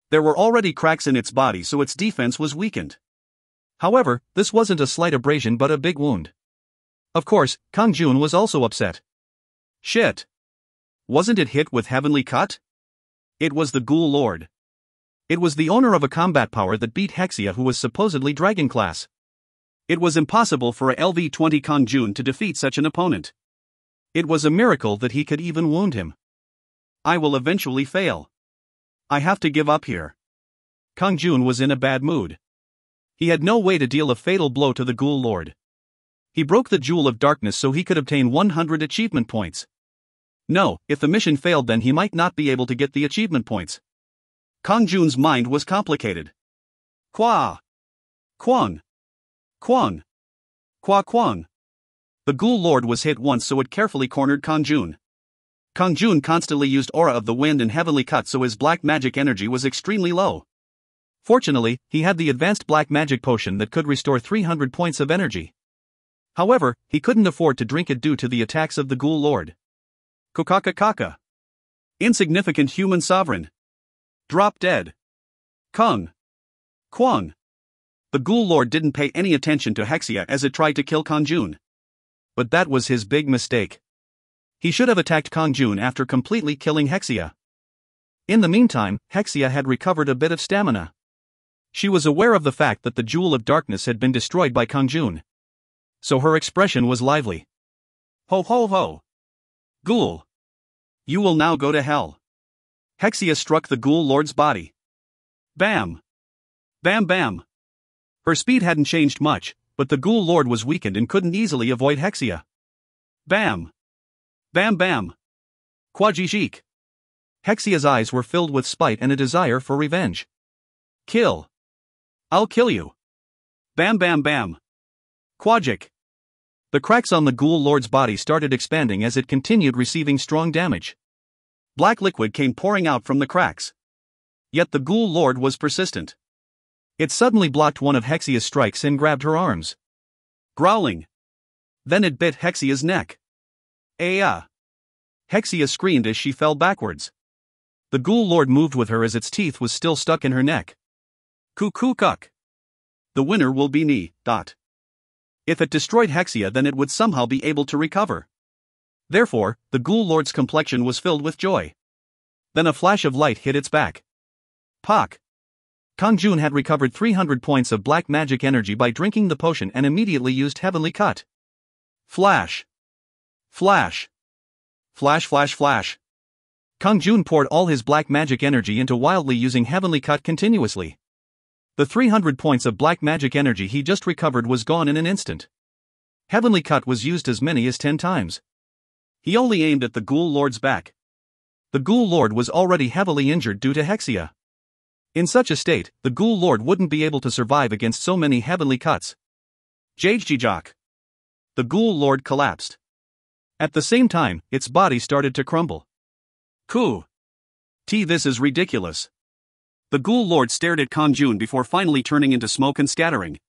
There were already cracks in its body, so its defense was weakened.
However, this wasn't a slight abrasion but a big wound. Of course, Kang-jun was also upset.
Shit. Wasn't it hit with Heavenly Cut? It was the Ghoul Lord.
It was the owner of a combat power that beat Hexia, who was supposedly Dragon class.
It was impossible for a LV-20 Kang-jun to defeat such an opponent.
It was a miracle that he could even wound him.
I will eventually fail. I have to give up here.
Kang-jun was in a bad mood. He had no way to deal a fatal blow to the Ghoul Lord. He broke the Jewel of Darkness so he could obtain 100 achievement points. No, if the mission failed then he might not be able to get the achievement points.
Kang-jun's mind was complicated. Kwa. Kwang. Kwang. Kwa Kwang. The Ghoul Lord was hit once so it carefully cornered Kang-jun. Kang-jun constantly used Aura of the Wind and Heavenly Cut so his black magic energy was extremely low.
Fortunately, he had the advanced black magic potion that could restore 300 points of energy. However, he couldn't afford to drink it due to the attacks of the Ghoul Lord.
Kokaka. Insignificant human sovereign. Drop dead. Kung. Kwang. The Ghoul Lord didn't pay any attention to Hexia as it tried to kill Kang-jun.
But that was his big mistake. He should have attacked Kang-jun after completely killing Hexia. In the meantime, Hexia had recovered a bit of stamina. She was aware of the fact that the Jewel of Darkness had been destroyed by Kang-jun. So her expression was lively.
Ho ho ho. Ghoul. You will now go to hell. Hexia struck the Ghoul Lord's body. Bam. Bam bam. Her speed hadn't changed much, but the Ghoul Lord was weakened and couldn't easily avoid Hexia. Bam. Bam bam. Kwajishik.
Hexia's eyes were filled with spite and a desire for revenge.
Kill. I'll kill you. Bam bam bam. Kwajik.
The cracks on the Ghoul Lord's body started expanding as it continued receiving strong damage.
Black liquid came pouring out from the cracks. Yet the Ghoul Lord was persistent.
It suddenly blocked one of Hexia's strikes and grabbed her arms.
Growling. Then it bit Hexia's neck. Aya.
Hexia screamed as she fell backwards. The Ghoul Lord moved with her as its teeth was still stuck in her neck.
Kuk. The winner will be me. If it destroyed Hexia then it would somehow be able to recover. Therefore, the Ghoul Lord's complexion was filled with joy.
Then a flash of light hit its back.
Pak.
Kang-jun had recovered 300 points of black magic energy by drinking the potion and immediately used Heavenly Cut.
Flash. Flash. Flash flash flash.
Kang-jun poured all his black magic energy into wildly using Heavenly Cut continuously. The 300 points of black magic energy he just recovered was gone in an instant. Heavenly Cut was used as many as 10 times.
He only aimed at the Ghoul Lord's back.
The Ghoul Lord was already heavily injured due to Hexia. In such a state, the Ghoul Lord wouldn't be able to survive against so many Heavenly Cuts.
Jajjijok. The Ghoul Lord collapsed.
At the same time, its body started to crumble.
This is ridiculous. The Ghoul Lord stared at Kang-jun before finally turning into smoke and scattering.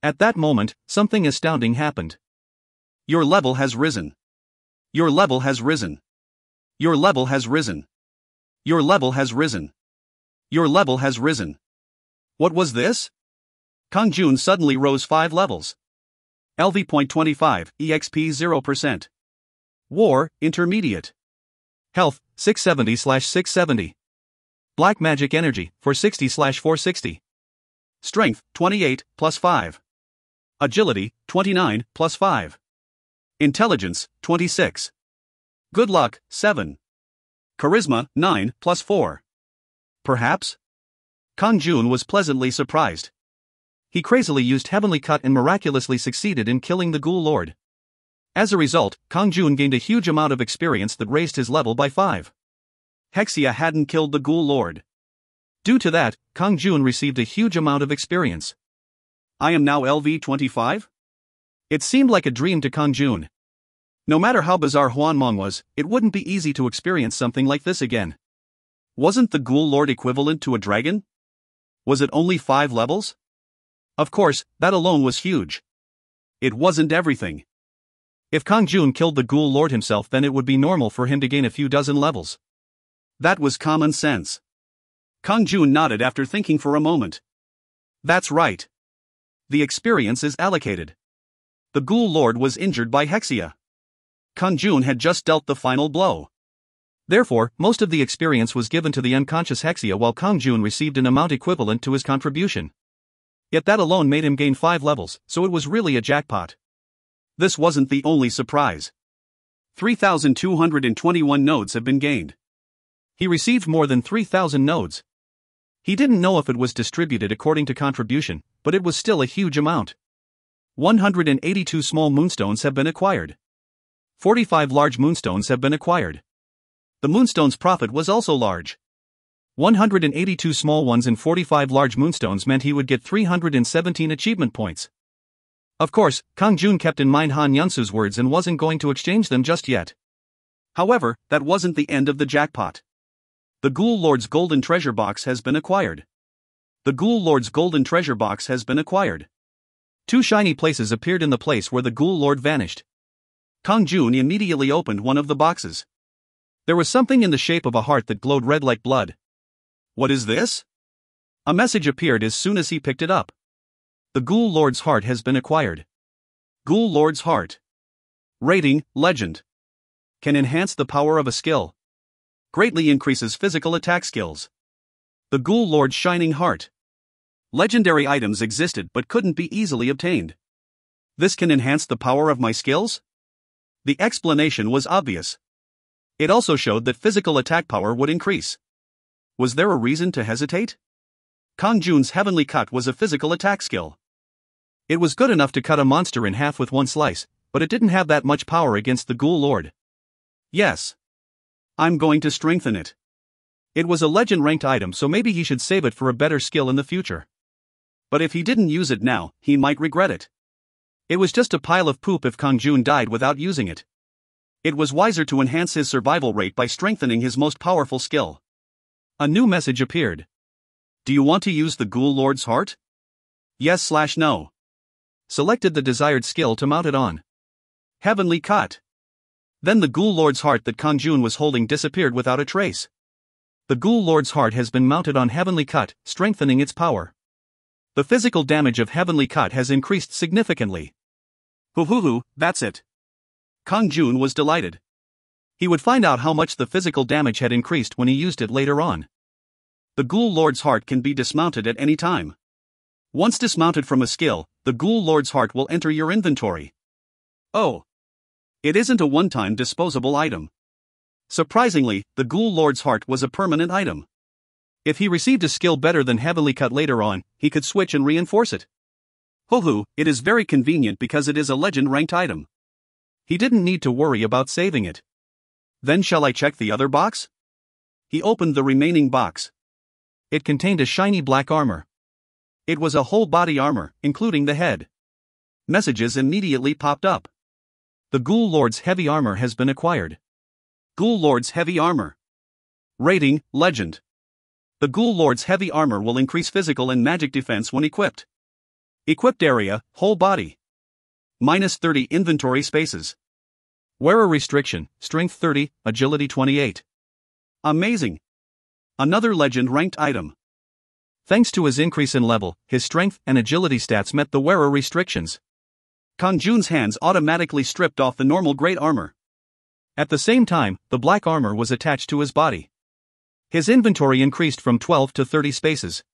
At that moment, something astounding happened.
Your level has risen. Your level has risen. Your level has risen. Your level has risen. Your level has risen. What was this? Kang-jun suddenly rose 5 levels. LV.25, EXP 0%. War, Intermediate.
Health, 670/670. Black Magic Energy, 460/460.
Strength, 28, plus 5. Agility, 29, plus 5. Intelligence, 26. Good luck, 7. Charisma, 9, plus 4. Perhaps?
Kang-jun was pleasantly surprised. He crazily used Heavenly Cut and miraculously succeeded in killing the Ghoul Lord. As a result, Kang-jun gained a huge amount of experience that raised his level by 5.
Hexia hadn't killed the Ghoul Lord.
Due to that, Kang-jun received a huge amount of experience.
I am now LV-25?
It seemed like a dream to Kang-jun. No matter how bizarre Hwanmong was, it wouldn't be easy to experience something like this again.
Wasn't the Ghoul Lord equivalent to a dragon? Was it only 5 levels? Of course, that alone was huge. It wasn't everything.
If Kang-jun killed the Ghoul Lord himself then it would be normal for him to gain a few dozen levels.
That was common sense. Kang-jun nodded after thinking for a moment. That's right. The experience is allocated. The Ghoul Lord was injured by Hexia. Kang-jun had just dealt the final blow.
Therefore, most of the experience was given to the unconscious Hexia while Kang-jun received an amount equivalent to his contribution. Yet that alone made him gain 5 levels, so it was really a jackpot.
This wasn't the only surprise. 3,221 nodes have been gained.
He received more than 3,000 nodes. He didn't know if it was distributed according to contribution, but it was still a huge amount. 182 small moonstones have been acquired. 45 large moonstones have been acquired. The moonstone's profit was also large. 182 small ones and 45 large moonstones meant he would get 317 achievement points. Of course, Kang-jun kept in mind Han Yunsu's words and wasn't going to exchange them just yet.
However, that wasn't the end of the jackpot. The Ghoul Lord's Golden Treasure Box has been acquired. The Ghoul Lord's Golden Treasure Box has been acquired.
2 shiny places appeared in the place where the Ghoul Lord vanished.
Kang-jun immediately opened one of the boxes.
There was something in the shape of a heart that glowed red like blood.
What is this?
A message appeared as soon as he picked it up. The Ghoul Lord's heart has been acquired.
Ghoul Lord's heart. Rating, Legend. Can enhance the power of a skill. Greatly increases physical attack skills. The Ghoul Lord's shining heart. Legendary items existed but couldn't be easily obtained. This can enhance the power of my skills? The explanation was obvious. It also showed that physical attack power would increase. Was there a reason to hesitate? Kang-jun's Heavenly Cut was a physical attack skill.
It was good enough to cut a monster in half with one slice, but it didn't have that much power against the Ghoul Lord.
Yes. I'm going to strengthen it.
It was a legend-ranked item, so maybe he should save it for a better skill in the future.
But if he didn't use it now, he might regret it.
It was just a pile of poop if Kang-jun died without using it.
It was wiser to enhance his survival rate by strengthening his most powerful skill.
A new message appeared.
Do you want to use the Ghoul Lord's heart? Yes/no.
Selected the desired skill to mount it on.
Heavenly Cut. Then the Ghoul Lord's heart that Kang-jun was holding disappeared without a trace.
The Ghoul Lord's heart has been mounted on Heavenly Cut, strengthening its power. The physical damage of Heavenly Cut has increased significantly.
Hoo, that's it. Kang-jun was delighted.
He would find out how much the physical damage had increased when he used it later on.
The Ghoul Lord's heart can be dismounted at any time. Once dismounted from a skill, the Ghoul Lord's heart will enter your inventory. Oh. It isn't a one-time disposable item. Surprisingly, the Ghoul Lord's heart was a permanent item.
If he received a skill better than Heavenly Cut later on, he could switch and reinforce it.
Hoo, it is very convenient because it is a legend-ranked item.
He didn't need to worry about saving it.
Then shall I check the other box? He opened the remaining box.
It contained a shiny black armor.
It was a whole body armor, including the head. Messages immediately popped up.
The Ghoul Lord's heavy armor has been acquired.
Ghoul Lord's heavy armor. Rating, Legend. The Ghoul Lord's heavy armor will increase physical and magic defense when equipped. Equipped area, whole body. -30 inventory spaces.
Wearer restriction, strength 30, agility 28.
Amazing. Another legend-ranked item.
Thanks to his increase in level, his strength and agility stats met the wearer restrictions.
Kang-jun's hands automatically stripped off the normal great armor.
At the same time, the black armor was attached to his body. His inventory increased from 12 to 30 spaces.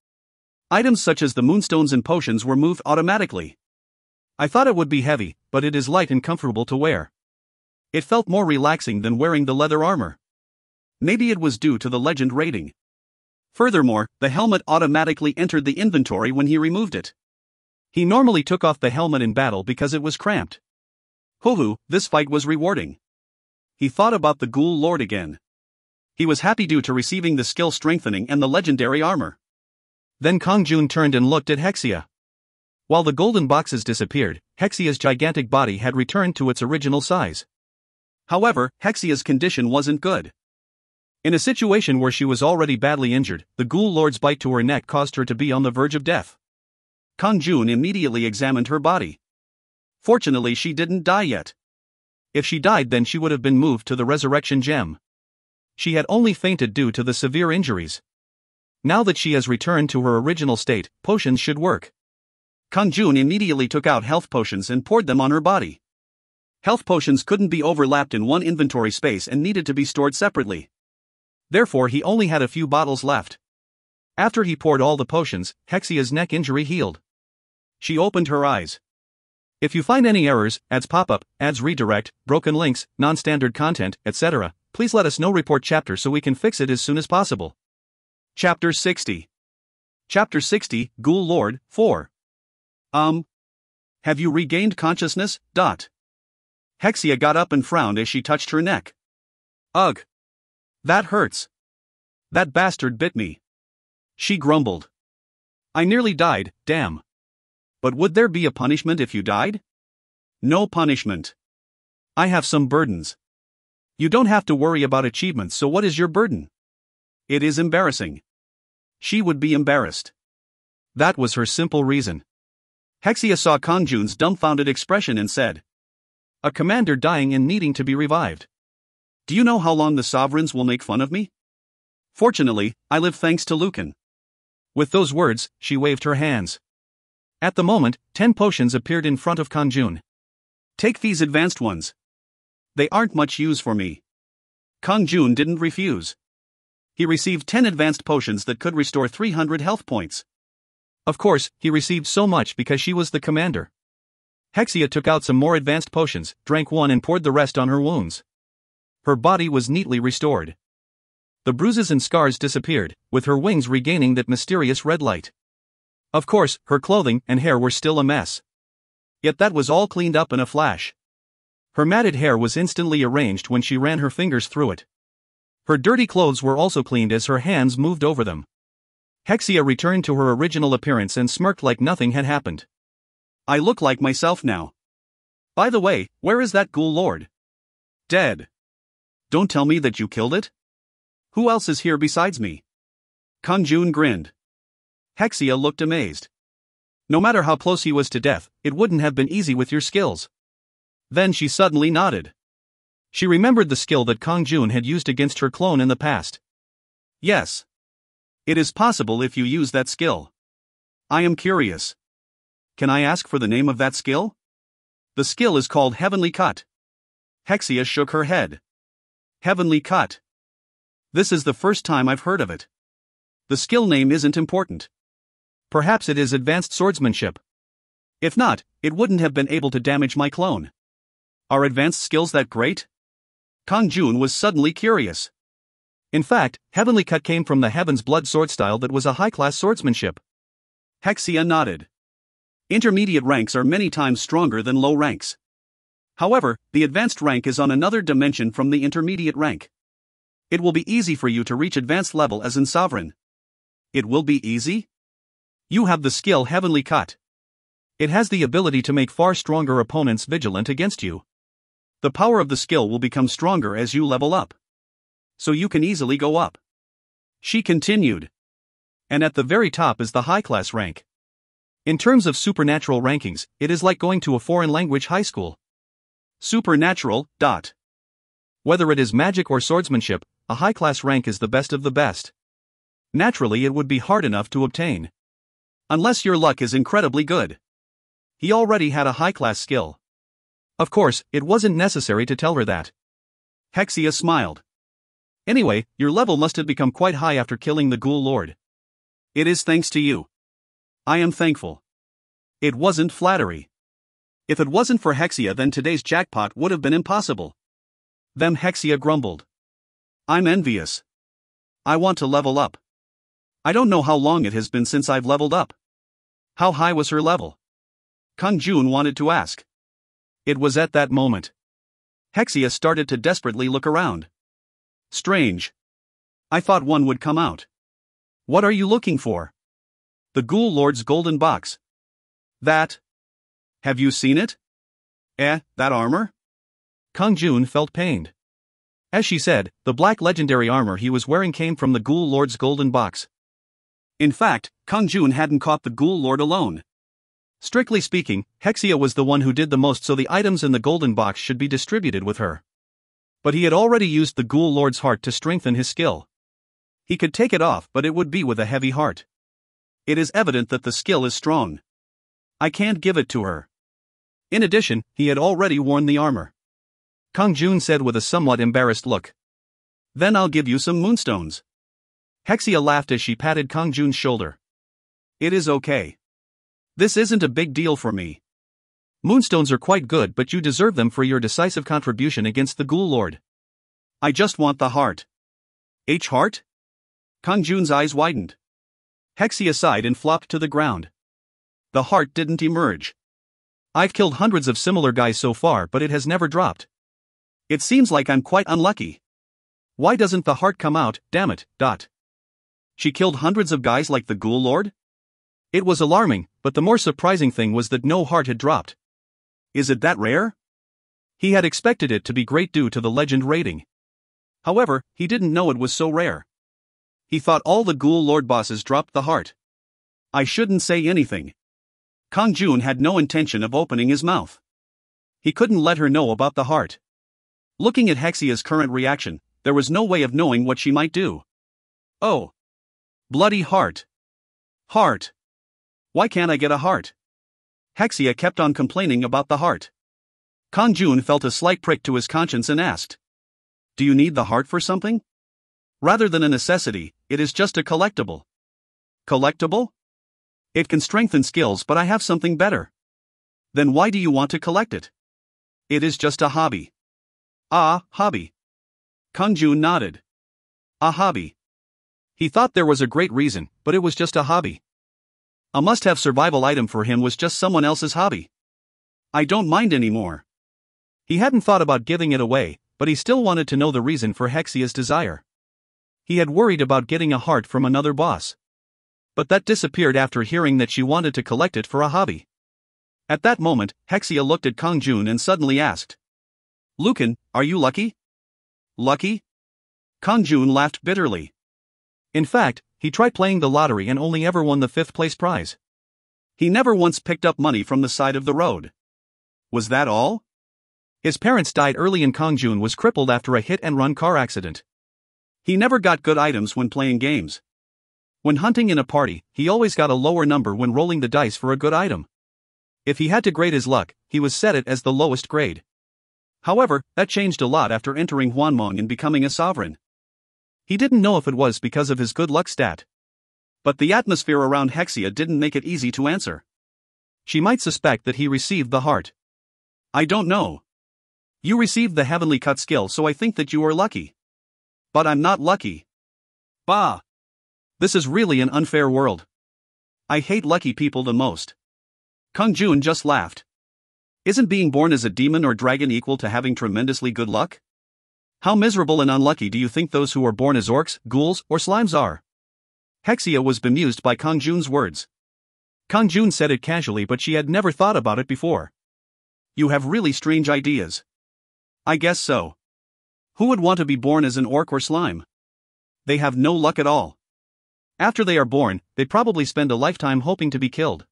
Items such as the moonstones and potions were moved automatically.
I thought it would be heavy, but it is light and comfortable to wear.
It felt more relaxing than wearing the leather armor. Maybe it was due to the legend rating. Furthermore, the helmet automatically entered the inventory when he removed it.
He normally took off the helmet in battle because it was cramped.
Hoo, this fight was rewarding. He thought about the Ghoul Lord again. He was happy due to receiving the skill strengthening and the legendary armor.
Then Kang-jun turned and looked at Hexia. While the golden boxes disappeared, Hexia's gigantic body had returned to its original size.
However, Hexia's condition wasn't good.
In a situation where she was already badly injured, the Ghoul Lord's bite to her neck caused her to be on the verge of death.
Kang-jun immediately examined her body. Fortunately, she didn't die yet.
If she died, then she would have been moved to the resurrection gem. She had only fainted due to the severe injuries. Now that she has returned to her original state, potions should work.
Kang-jun immediately took out health potions and poured them on her body. Health potions couldn't be overlapped in one inventory space and needed to be stored separately.
Therefore, he only had a few bottles left. After he poured all the potions, Hexia's neck injury healed. She opened her eyes. If you find any errors, ads pop up, ads redirect, broken links, non-standard content, etc., please let us know. Report chapter so we can fix it as soon as possible.
Chapter 60. Chapter 60, Ghoul Lord, 4. Have you regained consciousness? Hexia got up and frowned as she touched her neck. Ugh. That hurts. That bastard bit me. She grumbled. I nearly died, damn. But would there be a punishment if you died? No punishment. I have some burdens. You don't have to worry about achievements, so what is your burden? It is embarrassing. She would be embarrassed.
That was her simple reason.
Hexia saw Kang-jun's dumbfounded expression and said,
A commander dying and needing to be revived.
Do you know how long the sovereigns will make fun of me? Fortunately, I live thanks to Lucan.
With those words, she waved her hands. At the moment, 10 potions appeared in front of Kang-jun.
Take these advanced ones. They aren't much use for me. Kang-jun didn't refuse. He received 10 advanced potions that could restore 300 health points.
Of course, he received so much because she was the commander. Hexia took out some more advanced potions, drank one and poured the rest on her wounds. Her body was neatly restored. The bruises and scars disappeared, with her wings regaining that mysterious red light. Of course, her clothing and hair were still a mess. Yet that was all cleaned up in a flash. Her matted hair was instantly arranged when she ran her fingers through it. Her dirty clothes were also cleaned as her hands moved over them. Hexia returned to her original appearance and smirked like nothing had happened.
I look like myself now. By the way, where is that ghoul lord? Dead. Don't tell me that you killed it? Who else is here besides me? Kang-jun grinned. Hexia looked amazed. No matter how close he was to death, it wouldn't have been easy with your skills. Then she suddenly nodded.
She remembered the skill that Kang-jun had used against her clone in the past.
Yes. It is possible if you use that skill. I am curious. Can I ask for the name of that skill? The skill is called Heavenly Cut. Hexia shook her head. Heavenly Cut. This is the first time I've heard of it. The skill name isn't important.
Perhaps it is advanced swordsmanship.
If not, it wouldn't have been able to damage my clone. Are advanced skills that great? Kang-jun was suddenly curious.
In fact, Heavenly Cut came from the Heaven's Blood sword style that was a high-class swordsmanship.
Hexia nodded. Intermediate ranks are many times stronger than low ranks. However, the advanced rank is on another dimension from the intermediate rank. It will be easy for you to reach advanced level as in Sovereign. It will be easy? You have the skill Heavenly Cut.
It has the ability to make far stronger opponents vigilant against you.
The power of the skill will become stronger as you level up. So you can easily go up. She continued.
And at the very top is the high-class rank. In terms of supernatural rankings, it is like going to a foreign language high school.
Supernatural.
Whether it is magic or swordsmanship, a high-class rank is the best of the best. Naturally, it would be hard enough to obtain.
Unless your luck is incredibly good. He already had a high-class skill.
Of course, it wasn't necessary to tell her that.
Hexia smiled. Anyway, your level must have become quite high after killing the Ghoul Lord. It is thanks to you. I am thankful. It wasn't flattery. If it wasn't for Hexia, then today's jackpot would have been impossible. Them Hexia grumbled. I'm envious. I want to level up. I don't know how long it has been since I've leveled up. How high was her level? Kang-jun wanted to ask. It was at that moment. Hexia started to desperately look around. Strange. I thought one would come out. What are you looking for? The Ghoul Lord's golden box. That. Have you seen it? That armor?
Kang-jun felt pained. As she said, the black legendary armor he was wearing came from the Ghoul Lord's golden box.
In fact, Kang-jun hadn't caught the Ghoul Lord alone. Strictly speaking, Hexia was the one who did the most, so the items in the golden box should be distributed with her. But he had already used the Ghoul Lord's heart to strengthen his skill. He could take it off, but it would be with a heavy heart. It is evident that the skill is strong. I can't give it to her. In addition, he had already worn the armor.
Kang-jun said with a somewhat embarrassed look.
Then I'll give you some moonstones. Hexia laughed as she patted Kang-jun's shoulder. It is okay. This isn't a big deal for me.
Moonstones are quite good, but you deserve them for your decisive contribution against the Ghoul Lord.
I just want the heart. Heart? Kang-jun's eyes widened. Hexia sighed and flopped to the ground. The heart didn't emerge.
I've killed hundreds of similar guys so far, but it has never dropped.
It seems like I'm quite unlucky.
Why doesn't the heart come out, damn it, dot.
She killed hundreds of guys like the Ghoul Lord?
It was alarming, but the more surprising thing was that no heart had dropped.
Is it that rare?
He had expected it to be great due to the legend rating.
However, he didn't know it was so rare. He thought all the Ghoul Lord bosses dropped the heart. I shouldn't say anything. Kang-jun had no intention of opening his mouth. He couldn't let her know about the heart. Looking at Hexia's current reaction, there was no way of knowing what she might do. Oh. Bloody heart. Heart. Why can't I get a heart? Hexia kept on complaining about the heart. Kang-jun felt a slight prick to his conscience and asked, "Do you need the heart for something?" "Rather than a necessity, it is just a collectible." "Collectible? It can strengthen skills, but I have something better." "Then why do you want to collect it?" "It is just a hobby." "Ah, hobby." Kang-jun nodded. A hobby.
He thought there was a great reason, but it was just a hobby.
A must-have survival item for him was just someone else's hobby. I don't mind anymore.
He hadn't thought about giving it away, but he still wanted to know the reason for Hexia's desire. He had worried about getting a heart from another boss. But that disappeared after hearing that she wanted to collect it for a hobby. At that moment, Hexia looked at Kang-jun and suddenly asked,
"Lucan, are you lucky?" "Lucky?" Kang-jun laughed bitterly.
In fact, he tried playing the lottery and only ever won the 5th place prize.
He never once picked up money from the side of the road. Was that all?
His parents died early and Kang-jun was crippled after a hit-and-run car accident.
He never got good items when playing games. When hunting in a party, he always got a lower number when rolling the dice for a good item. If he had to grade his luck, he was set it as the lowest grade. However, that changed a lot after entering Hwanmong and becoming a sovereign. He didn't know if it was because of his good luck stat. But the atmosphere around Hexia didn't make it easy to answer.
She might suspect that he received the heart.
"I don't know. You received the heavenly cut skill, so I think that you are lucky." "But I'm not lucky." "Bah! This is really an unfair world. I hate lucky people the most." Kang-jun just laughed. Isn't being born as a demon or dragon equal to having tremendously good luck? How miserable and unlucky do you think those who are born as orcs, ghouls, or slimes are? Hexia was bemused by Kang-jun's words.
Kang-jun said it casually, but she had never thought about it before.
"You have really strange ideas." "I guess so. Who would want to be born as an orc or slime? They have no luck at all. After they are born, they probably spend a lifetime hoping to be killed.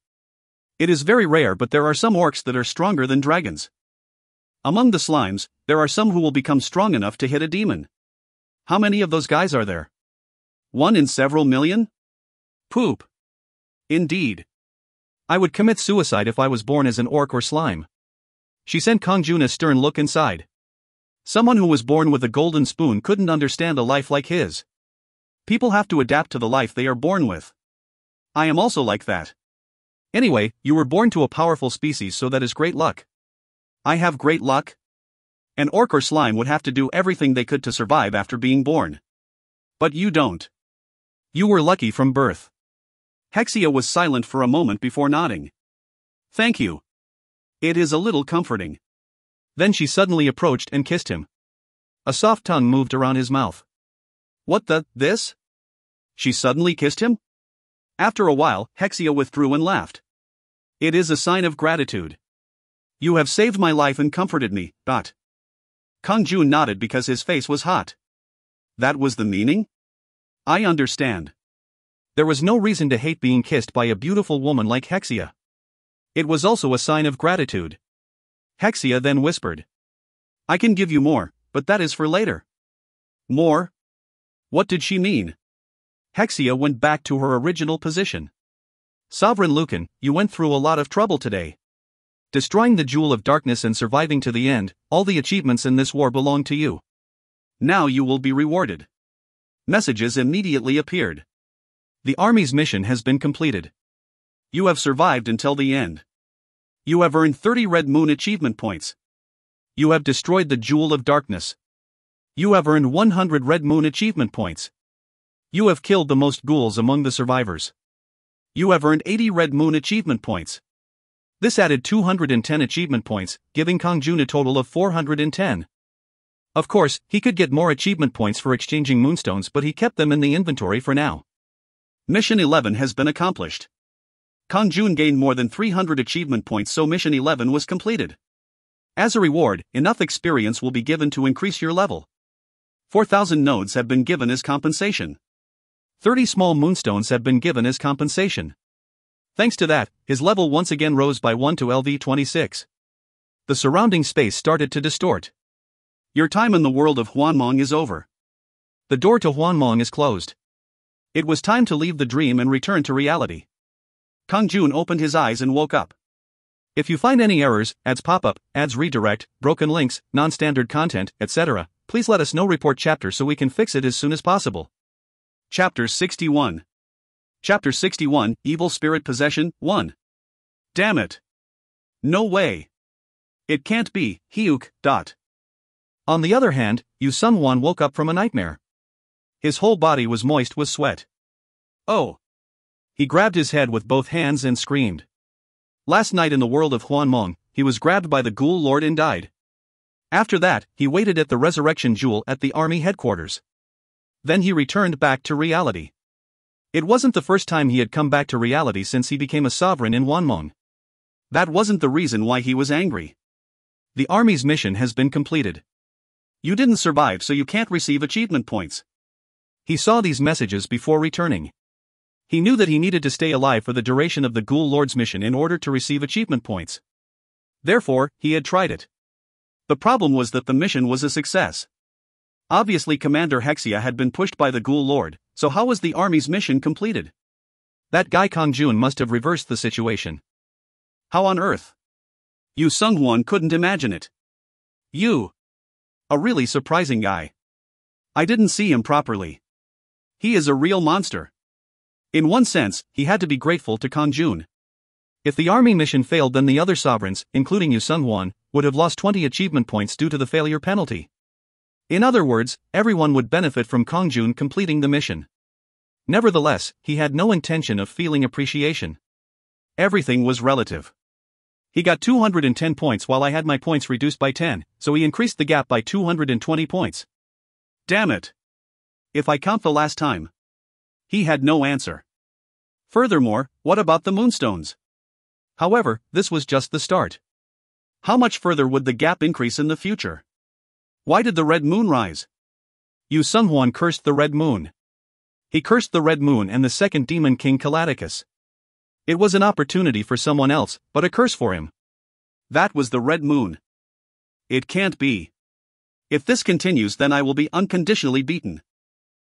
It is very rare, but there are some orcs that are stronger than dragons. Among the slimes, there are some who will become strong enough to hit a demon. How many of those guys are there? 1 in several million? Poop. Indeed.
I would commit suicide if I was born as an orc or slime. She sent Kang-jun a stern look and sighed. Someone who was born with a golden spoon couldn't understand a life like his. People have to adapt to the life they are born with. I am also like that. Anyway, you were born to a powerful species, so that is great luck. I have great luck? An orc or slime would have to do everything they could to survive after being born. But you don't. You were lucky from birth. Hexia was silent for a moment before nodding. Thank you. It is a little comforting. Then she suddenly approached and kissed him. A soft tongue moved around his mouth. What this? She suddenly kissed him? After a while, Hexia withdrew and laughed. It is a sign of gratitude. You have saved my life and comforted me, dot. Kang-jun nodded because his face was hot. That was the meaning? I understand. There was no reason to hate being kissed by a beautiful woman like Hexia. It was also a sign of gratitude. Hexia then whispered. I can give you more, but that is for later. More? What did she mean? Hexia went back to her original position. Sovereign Lucan, you went through a lot of trouble today. Destroying the Jewel of Darkness and surviving to the end, all the achievements in this war belong to you. Now you will be rewarded. Messages immediately appeared. The army's mission has been completed.
You have survived until the end. You have earned 30 Red Moon achievement points. You have destroyed the Jewel of Darkness. You have earned 100 Red Moon achievement points. You have killed the most ghouls among the survivors. You have earned 80 Red Moon achievement points. This added 210 achievement points, giving Kang-jun a total of 410. Of course, he could get more achievement points for exchanging moonstones, but he kept them in the inventory for now. Mission 11 has been accomplished. Kang-jun gained more than 300 achievement points, so Mission 11 was completed. As a reward, enough experience will be given to increase your level. 4,000 nodes have been given as compensation. 30 small moonstones have been given as compensation. Thanks to that, his level once again rose by 1 to LV26. The surrounding space started to distort. Your time in the world of Hwanmong is over. The door to Hwanmong is closed. It was time to leave the dream and return to reality. Kang-jun opened his eyes and woke up. If you find any errors, ads pop up, ads redirect, broken links, non-standard content, etc., please let us know. Report chapter so we can fix it as soon as possible. Chapter 61. Chapter 61, Evil Spirit Possession, 1. Damn it. No way. It can't be, Hyuk. On the other hand, Yu Sung-won woke up from a nightmare. His whole body was moist with sweat. Oh. He grabbed his head with both hands and screamed. Last night in the world of Hwanmong, he was grabbed by the Ghoul Lord and died. After that, he waited at the Resurrection Jewel at the army headquarters. Then he returned back to reality. It wasn't the first time he had come back to reality since he became a sovereign in Hwanmong. That wasn't the reason why he was angry. The army's mission has been completed. You didn't survive, so you can't receive achievement points. He saw these messages before returning. He knew that he needed to stay alive for the duration of the Ghoul Lord's mission in order to receive achievement points. Therefore, he had tried it. The problem was that the mission was a success. Obviously, Commander Hexia had been pushed by the Ghoul Lord, so how was the army's mission completed? That guy Kang-jun must have reversed the situation. How on earth? Yu Sung-won couldn't imagine it. A really surprising guy. I didn't see him properly. He is a real monster. In one sense, he had to be grateful to Kang-jun. If the army mission failed, then the other sovereigns, including Yu Sung-won, would have lost 20 achievement points due to the failure penalty. In other words, everyone would benefit from Kang-jun completing the mission. Nevertheless, he had no intention of feeling appreciation. Everything was relative. He got 210 points while I had my points reduced by 10, so he increased the gap by 220 points. Damn it. If I count the last time. He had no answer. Furthermore, what about the moonstones? However, this was just the start. How much further would the gap increase in the future? Why did the red moon rise? Yu Sung-won cursed the red moon. He cursed the red moon and the second demon king Calaticus. It was an opportunity for someone else, but a curse for him. That was the red moon. It can't be. If this continues, then I will be unconditionally beaten.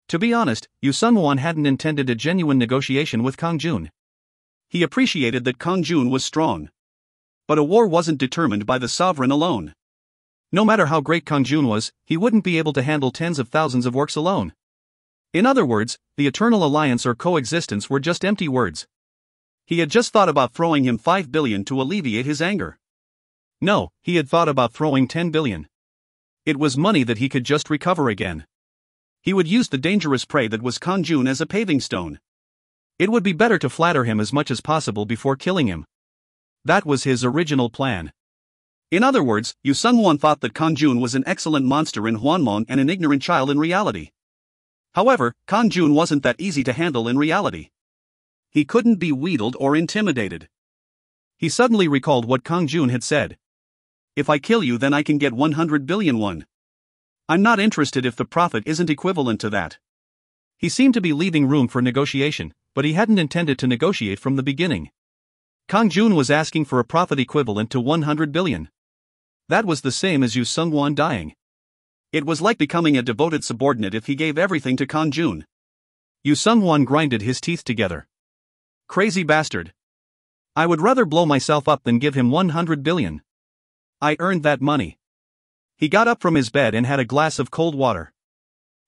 To be honest, Yu Sung-won hadn't intended a genuine negotiation with Kang-jun. He appreciated that Kang-jun was strong. But a war wasn't determined by the sovereign alone. No matter how great Kang-jun was, he wouldn't be able to handle tens of thousands of orcs alone. In other words, the eternal alliance or coexistence were just empty words. He had just thought about throwing him 5 billion to alleviate his anger. No, he had thought about throwing 10 billion. It was money that he could just recover again. He would use the dangerous prey that was Kang-jun as a paving stone. It would be better to flatter him as much as possible before killing him. That was his original plan. In other words, Yu Sung-won thought that Kang-jun was an excellent monster in Hwanmong and an ignorant child in reality. However, Kang-jun wasn't that easy to handle in reality. He couldn't be wheedled or intimidated. He suddenly recalled what Kang-jun had said. If I kill you, then I can get 100 billion won. I'm not interested if the profit isn't equivalent to that. He seemed to be leaving room for negotiation, but he hadn't intended to negotiate from the beginning. Kang-jun was asking for a profit equivalent to 100 billion. That was the same as Yu Sung-won dying. It was like becoming a devoted subordinate if he gave everything to Kang-jun. Yu Sung-won grinded his teeth together. Crazy bastard. I would rather blow myself up than give him 100 billion. I earned that money. He got up from his bed and had a glass of cold water.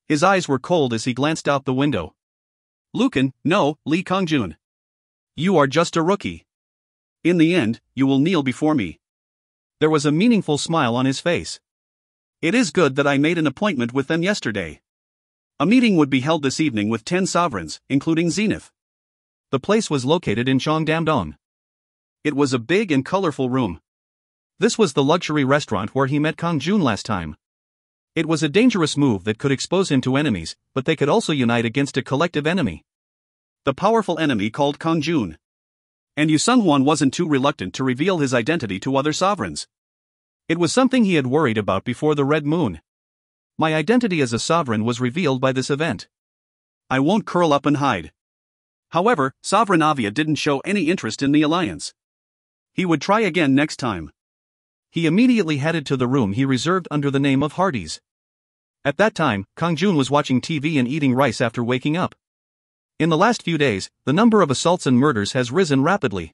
His eyes were cold as he glanced out the window. Lucan, no, Lee Kang-jun. You are just a rookie. In the end, you will kneel before me.
There was a meaningful smile on his face.
It is good that I made an appointment with them yesterday. A meeting would be held this evening with 10 sovereigns, including Zenith.
The place was located in Cheongdam-dong.
It was a big and colorful room.
This was the luxury restaurant where he met Kang-jun last time. It was a dangerous move that could expose him to enemies, but they could also unite against a collective enemy.
The powerful enemy called Kang-jun. And Yu Sung-hwan wasn't too reluctant to reveal his identity to other sovereigns.
It was something he had worried about before the Red Moon. My identity as a sovereign was revealed by this event.
I won't curl up and hide. However, Sovereign Avia didn't show any interest in the alliance. He would try again next time.
He immediately headed to the room he reserved under the name of Hardy's. At that time, Kang-jun was watching TV and eating rice after waking up. In the last few days, the number of assaults and murders has risen rapidly.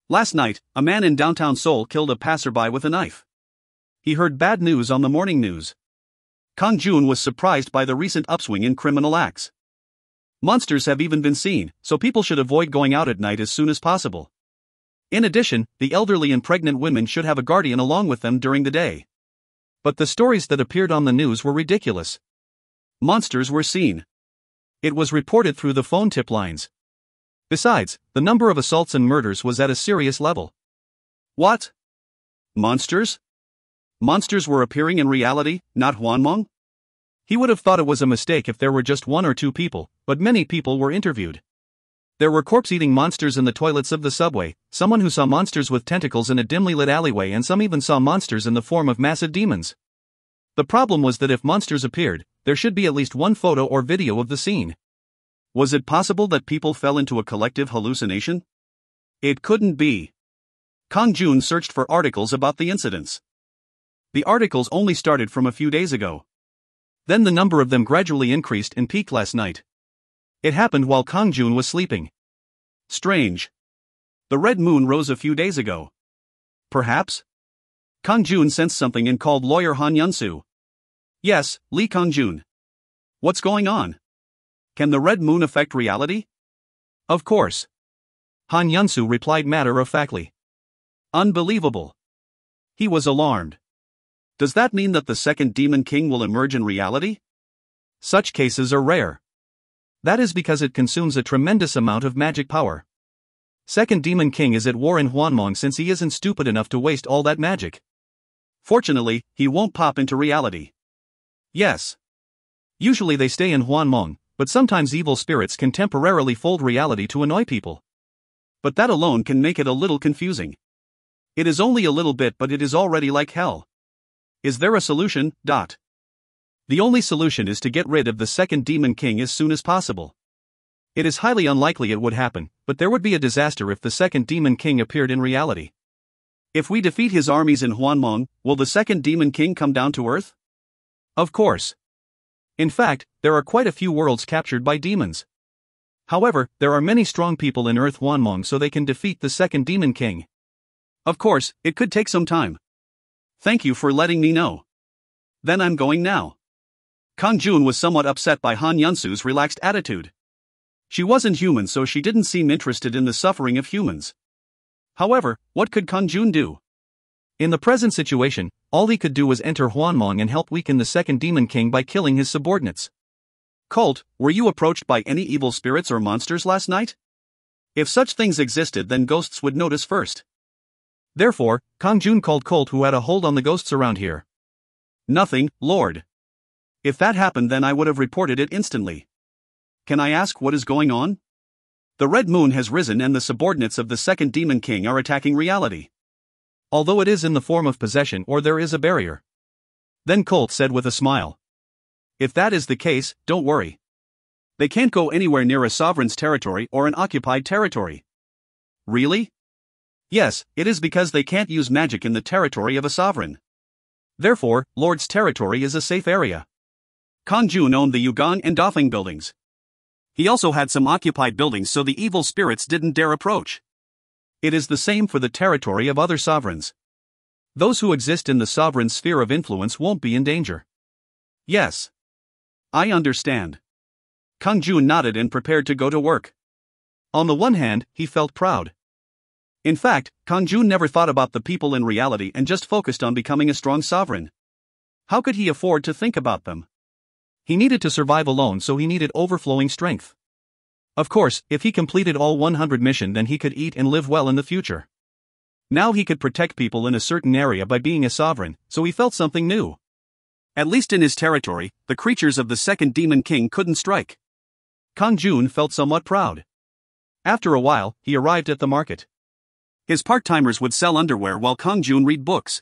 Last night, a man in downtown Seoul killed a passerby with a knife. He heard bad news on the morning news. Kang-jun was surprised by the recent upswing in criminal acts. Monsters have even been seen, so people should avoid going out at night as soon as possible. In addition, the elderly and pregnant women should have a guardian along with them during the day.
But the stories that appeared on the news were ridiculous.
Monsters were seen.
It was reported through the phone tip lines. Besides, the number of assaults and murders was at a serious level.
What? Monsters? Monsters were appearing in reality, not Hwanmong?
He would have thought it was a mistake if there were just 1 or 2 people, but many people were interviewed. There were corpse-eating monsters in the toilets of the subway, someone who saw monsters with tentacles in a dimly lit alleyway, and some even saw monsters in the form of massive demons. The problem was that if monsters appeared, there should be at least one photo or video of the scene.
Was it possible that people fell into a collective hallucination? It couldn't be. Kang-jun searched for articles about the incidents. The articles only started from a few days ago.
Then the number of them gradually increased and peaked last night. It happened while Kang-jun was sleeping.
Strange. The Red Moon rose a few days ago. Perhaps? Kang-jun sensed something and called lawyer Han Yun-soo. Yes, Lee Kang-jun. What's going on? Can the Red Moon affect reality?
Of course. Han Yun-soo replied matter-of-factly.
Unbelievable. He was alarmed. Does that mean that the second Demon King will emerge in reality?
Such cases are rare. That is because it consumes a tremendous amount of magic power. Second Demon King is at war in Hwanmong since he isn't stupid enough to waste all that magic.
Fortunately, he won't pop into reality. Yes.
Usually they stay in Hwanmong, but sometimes evil spirits can temporarily fold reality to annoy people.
But that alone can make it a little confusing. It is only a little bit, but it is already like hell. Is there a solution? The only solution is to get rid of the second Demon King as soon as possible. It is highly unlikely it would happen, but there would be a disaster if the second Demon King appeared in reality. If we defeat his armies in Hwanmong, will the second Demon King come down to Earth?
Of course. In fact, there are quite a few worlds captured by demons. However, there are many strong people in Earth Hwanmong, so they can defeat the second Demon King.
Of course, it could take some time. Thank you for letting me know. Then I'm going now. Kang-jun was somewhat upset by Han Yun-soo's relaxed attitude. She wasn't human, so she didn't seem interested in the suffering of humans. However, what could Kang-jun do?
In the present situation, all he could do was enter Hwanmong and help weaken the second Demon King by killing his subordinates.
Colt, were you approached by any evil spirits or monsters last night? If such things existed, then ghosts would notice first.
Therefore, Kang-jun called Colt, who had a hold on the ghosts around here.
Nothing, Lord. If that happened, then I would have reported it instantly. Can I ask what is going on? The Red Moon has risen and the subordinates of the second Demon King are attacking reality.
Although it is in the form of possession, or there is a barrier.
Then Colt said with a smile. If that is the case, don't worry. They can't go anywhere near a sovereign's territory or an occupied territory. Really? Yes, it is because they can't use magic in the territory of a sovereign. Therefore, Lord's territory is a safe area. Kang-jun owned the Yugang and Dafeng buildings. He also had some occupied buildings, so the evil spirits didn't dare approach. It is the same for the territory of other sovereigns. Those who exist in the sovereign's sphere of influence won't be in danger. Yes. I understand. Kang-jun nodded and prepared to go to work.
On the one hand, he felt proud. In fact, Kang-jun never thought about the people in reality and just focused on becoming a strong sovereign. How could he afford to think about them? He needed to survive alone, so he needed overflowing strength. Of course, if he completed all 100 missions, then he could eat and live well in the future. Now he could protect people in a certain area by being a sovereign, so he felt something new. At least in his territory, the creatures of the second Demon King couldn't strike. Kang-jun felt somewhat proud. After a while, he arrived at the market. His part-timers would sell underwear while Kang-jun read books.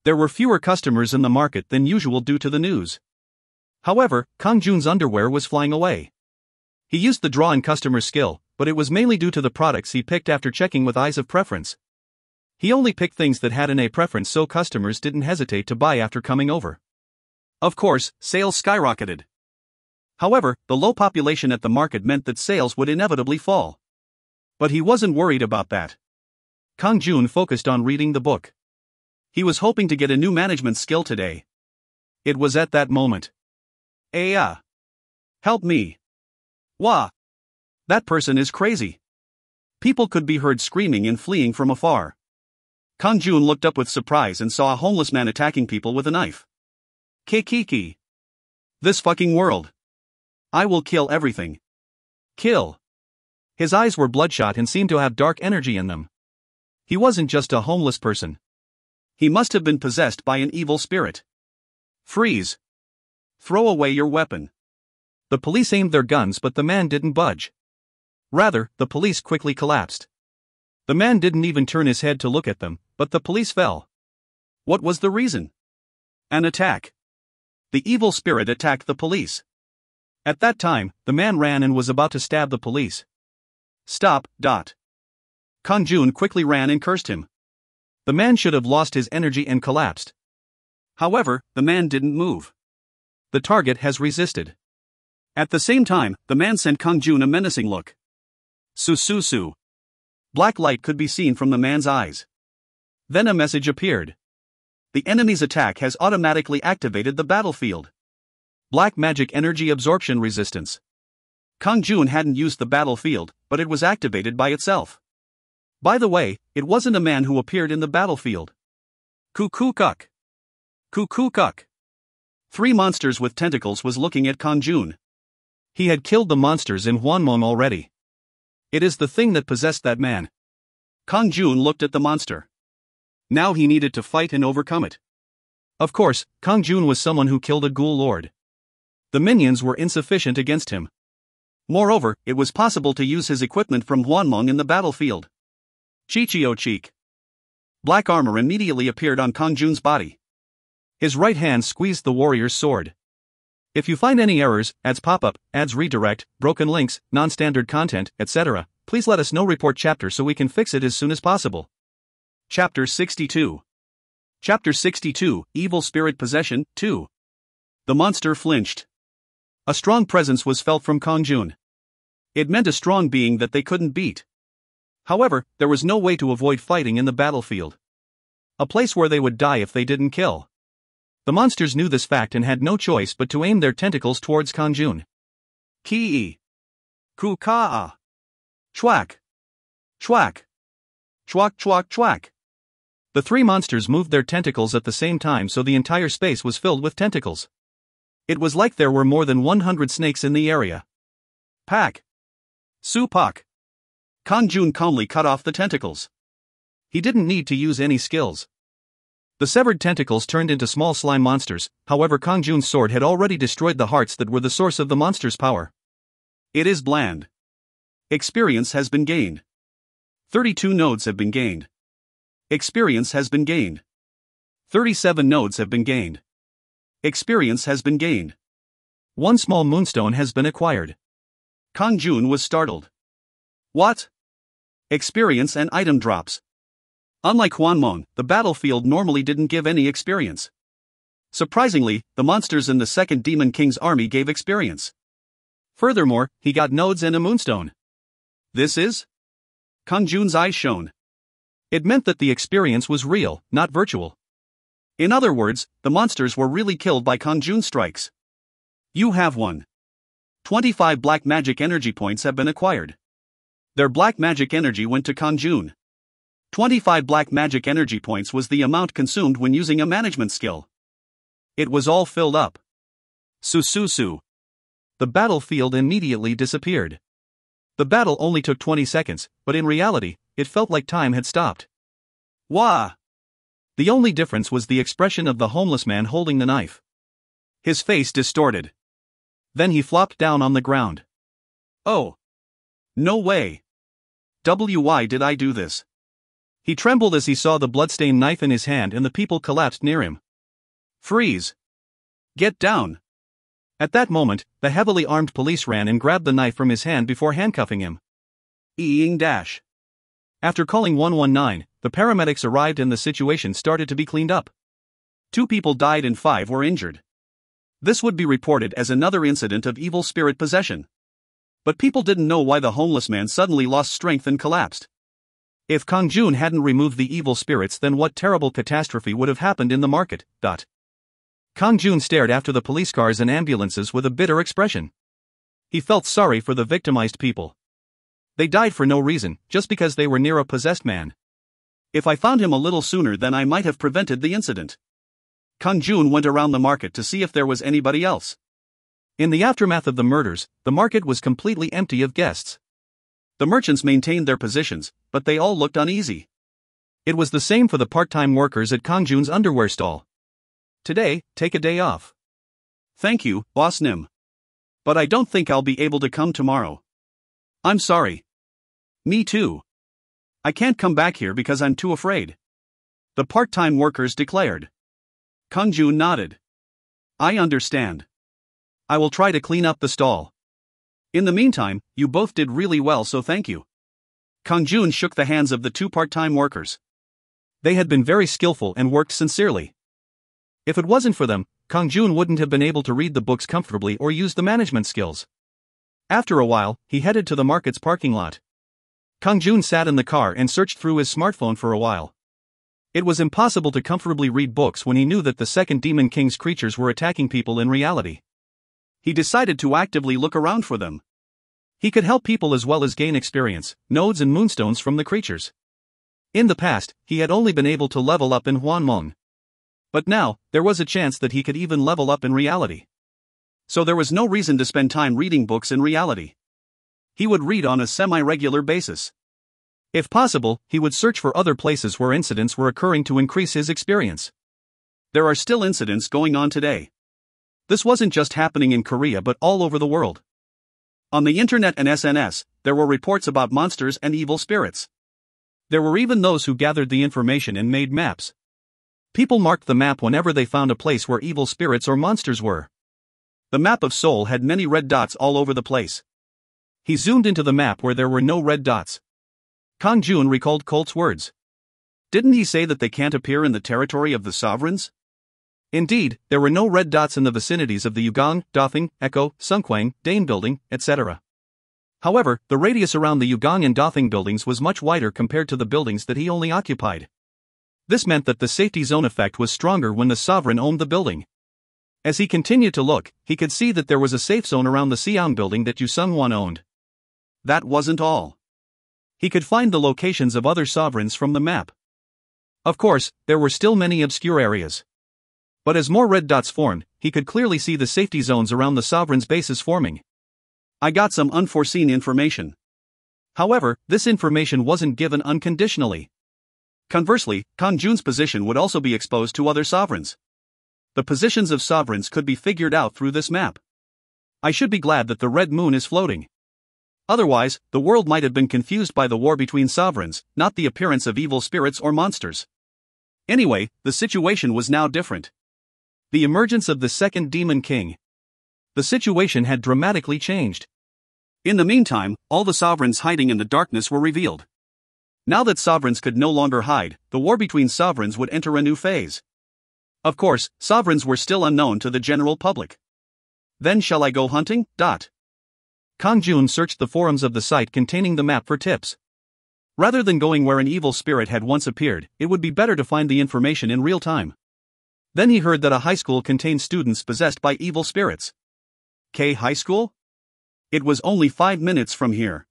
There were fewer customers in the market than usual due to the news. However, Kang-jun's underwear was flying away. He used the draw in customer skill, but it was mainly due to the products he picked after checking with eyes of preference. He only picked things that had an A preference, so customers didn't hesitate to buy after coming over. Of course, sales skyrocketed. However, the low population at the market meant that sales would inevitably fall. But he wasn't worried about that. Kang-jun focused on reading the book. He was hoping to get a new management skill today. It was at that moment. Help me. Wah! That person is crazy. People could be heard screaming and fleeing from afar. Kang-jun looked up with surprise and saw a homeless man attacking people with a knife. Kiki. This fucking world. I will kill everything. Kill. His eyes were bloodshot and seemed to have dark energy in them. He wasn't just a homeless person. He must have been possessed by an evil spirit. Freeze. Throw away your weapon. The police aimed their guns, but the man didn't budge. Rather, the police quickly collapsed. The man didn't even turn his head to look at them, but the police fell. What was the reason? An attack. The evil spirit attacked the police. At that time, the man ran and was about to stab the police. Stop. Kang-jun quickly ran and cursed him. The man should have lost his energy and collapsed. However, the man didn't move. The target has resisted. At the same time, the man sent Kang-jun a menacing look. Su. Black light could be seen from the man's eyes. Then a message appeared. The enemy's attack has automatically activated the battlefield. Black magic energy absorption resistance. Kang-jun hadn't used the battlefield, but it was activated by itself. By the way, it wasn't a man who appeared in the battlefield. Cuckoo-cuck. 3 monsters with tentacles was looking at Kang-jun. He had killed the monsters in Hwanmong already. It is the thing that possessed that man. Kang-jun looked at the monster. Now he needed to fight and overcome it. Of course, Kang-jun was someone who killed a ghoul lord. The minions were insufficient against him. Moreover, it was possible to use his equipment from Hwanmong in the battlefield. Cheek. Black armor immediately appeared on Kang-jun's body. His right hand squeezed the warrior's sword. If you find any errors, ads pop up, ads redirect, broken links, non-standard content, etc., please let us know. Report chapter so we can fix it as soon as possible. Chapter 62. Chapter 62, Evil Spirit Possession, 2. The monster flinched. A strong presence was felt from Kang-jun. It meant a strong being that they couldn't beat. However, there was no way to avoid fighting in the battlefield. A place where they would die if they didn't kill. The monsters knew this fact and had no choice but to aim their tentacles towards Kang-jun. Ki. Ku-ka-a. Chwack. Chwack. Chwack. The 3 monsters moved their tentacles at the same time, so the entire space was filled with tentacles. It was like there were more than 100 snakes in the area. Pack. Su-pak. Kang-jun calmly cut off the tentacles. He didn't need to use any skills. The severed tentacles turned into small slime monsters, however Kang-jun's sword had already destroyed the hearts that were the source of the monster's power. It is bland. Experience has been gained. 32 nodes have been gained. Experience has been gained. 37 nodes have been gained. Experience has been gained. 1 small moonstone has been acquired. Kang-jun was startled. What? Experience and item drops. Unlike Hwanmong, the battlefield normally didn't give any experience. Surprisingly, the monsters in the second Demon King's army gave experience. Furthermore, he got nodes and a moonstone. This is? Kang-jun's eyes shone. It meant that the experience was real, not virtual. In other words, the monsters were really killed by Kang-jun's strikes. You have won. 25 black magic energy points have been acquired.
Their black magic energy went to Kang-jun. 25 black magic energy points was the amount consumed when using a management skill. It was all filled up. Su.
The battlefield immediately disappeared. The battle only took 20 seconds, but in reality, it felt like time had stopped.
Wah!
The only difference was the expression of the homeless man holding the knife.
His face distorted.
Then he flopped down on the ground.
Oh! No way! Why did I do this?
He trembled as he saw the bloodstained knife in his hand and the people collapsed near him.
Freeze! Get down!
At that moment, the heavily armed police ran and grabbed the knife from his hand before handcuffing him.
Dash.
After calling 119, the paramedics arrived and the situation started to be cleaned up.
2 people died and 5 were injured. This would be reported as another incident of evil spirit possession. But people didn't know why the homeless man suddenly lost strength and collapsed.
If Kang-jun hadn't removed the evil spirits, then what terrible catastrophe would have happened in the market? Kang-jun stared after the police cars and ambulances with a bitter expression. He felt sorry for the victimized people. They died for no reason, just because they were near a possessed man.
If I found him a little sooner, then I might have prevented the incident. Kang-jun went around the market to see if there was anybody else.
In the aftermath of the murders, the market was completely empty of guests.
The merchants maintained their positions, but they all looked uneasy.
It was the same for the part-time workers at Kang-jun's underwear stall. Today, take a day off.
Thank you, Boss Nim. But I don't think I'll be able to come tomorrow. I'm sorry. Me too. I can't come back here because I'm too afraid. The part-time workers declared. Kang-jun nodded. I understand. I will try to clean up the stall. In the meantime, you both did really well, so thank you. Kang-jun shook the hands of the 2 part-time workers.
They had been very skillful and worked sincerely. If it wasn't for them, Kang-jun wouldn't have been able to read the books comfortably or use the management skills. After a while, he headed to the market's parking lot. Kang-jun sat in the car and searched through his smartphone for a while. It was impossible to comfortably read books when he knew that the second Demon King's creatures were attacking people in reality.
He decided to actively look around for them.
He could help people as well as gain experience, nodes and moonstones from the creatures. In the past, he had only been able to level up in Hwanmong. But now, there was a chance that he could even level up in reality. So there was no reason to spend time reading books in reality. He would read on a semi-regular basis. If possible, he would search for other places where incidents were occurring to increase his experience. There are still incidents going on today. This wasn't just happening in Korea but all over the world. On the internet and SNS, there were reports about monsters and evil spirits. There were even those who gathered the information and made maps. People marked the map whenever they found a place where evil spirits or monsters were. The map of Seoul had many red dots all over the place. He zoomed into the map where there were no red dots. Kang-jun recalled Colt's words. Didn't he say that they can't appear in the territory of the sovereigns? Indeed, there were no red dots in the vicinities of the Yugang, Dothing, Echo, Sungkwang, Dane building, etc. However, the radius around the Yugang and Dothing buildings was much wider compared to the buildings that he only occupied. This meant that the safety zone effect was stronger when the sovereign owned the building. As he continued to look, he could see that there was a safe zone around the Siang building that Yu Sung-won owned. That wasn't all. He could find the locations of other sovereigns from the map. Of course, there were still many obscure areas. But as more red dots formed, he could clearly see the safety zones around the sovereign's bases forming. I got some unforeseen information. However, this information wasn't given unconditionally. Conversely, Kang-jun's position would also be exposed to other sovereigns. The positions of sovereigns could be figured out through this map. I should be glad that the red moon is floating. Otherwise, the world might have been confused by the war between sovereigns, not the appearance of evil spirits or monsters. Anyway, the situation was now different. The emergence of the second Demon King. The situation had dramatically changed. In the meantime, all the sovereigns hiding in the darkness were revealed. Now that sovereigns could no longer hide, the war between sovereigns would enter a new phase. Of course, sovereigns were still unknown to the general public. Then shall I go hunting? Kang-jun searched the forums of the site containing the map for tips. Rather than going where an evil spirit had once appeared, it would be better to find the information in real time. Then he heard that a high school contained students possessed by evil spirits. K High School? It was only 5 minutes from here.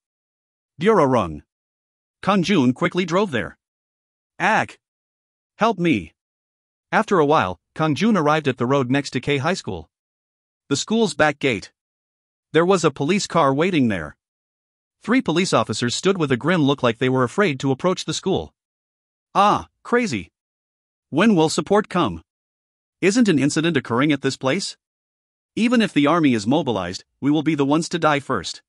Durarung. Kang-jun quickly drove there. Ack! Help me!
After a while, Kang-jun arrived at the road next to K High School.
The school's back gate. There was a police car waiting there.
3 police officers stood with a grim look like they were afraid to approach the school.
Ah, crazy. When will support come? Isn't an incident occurring at this place? Even if the army is mobilized, we will be the ones to die first.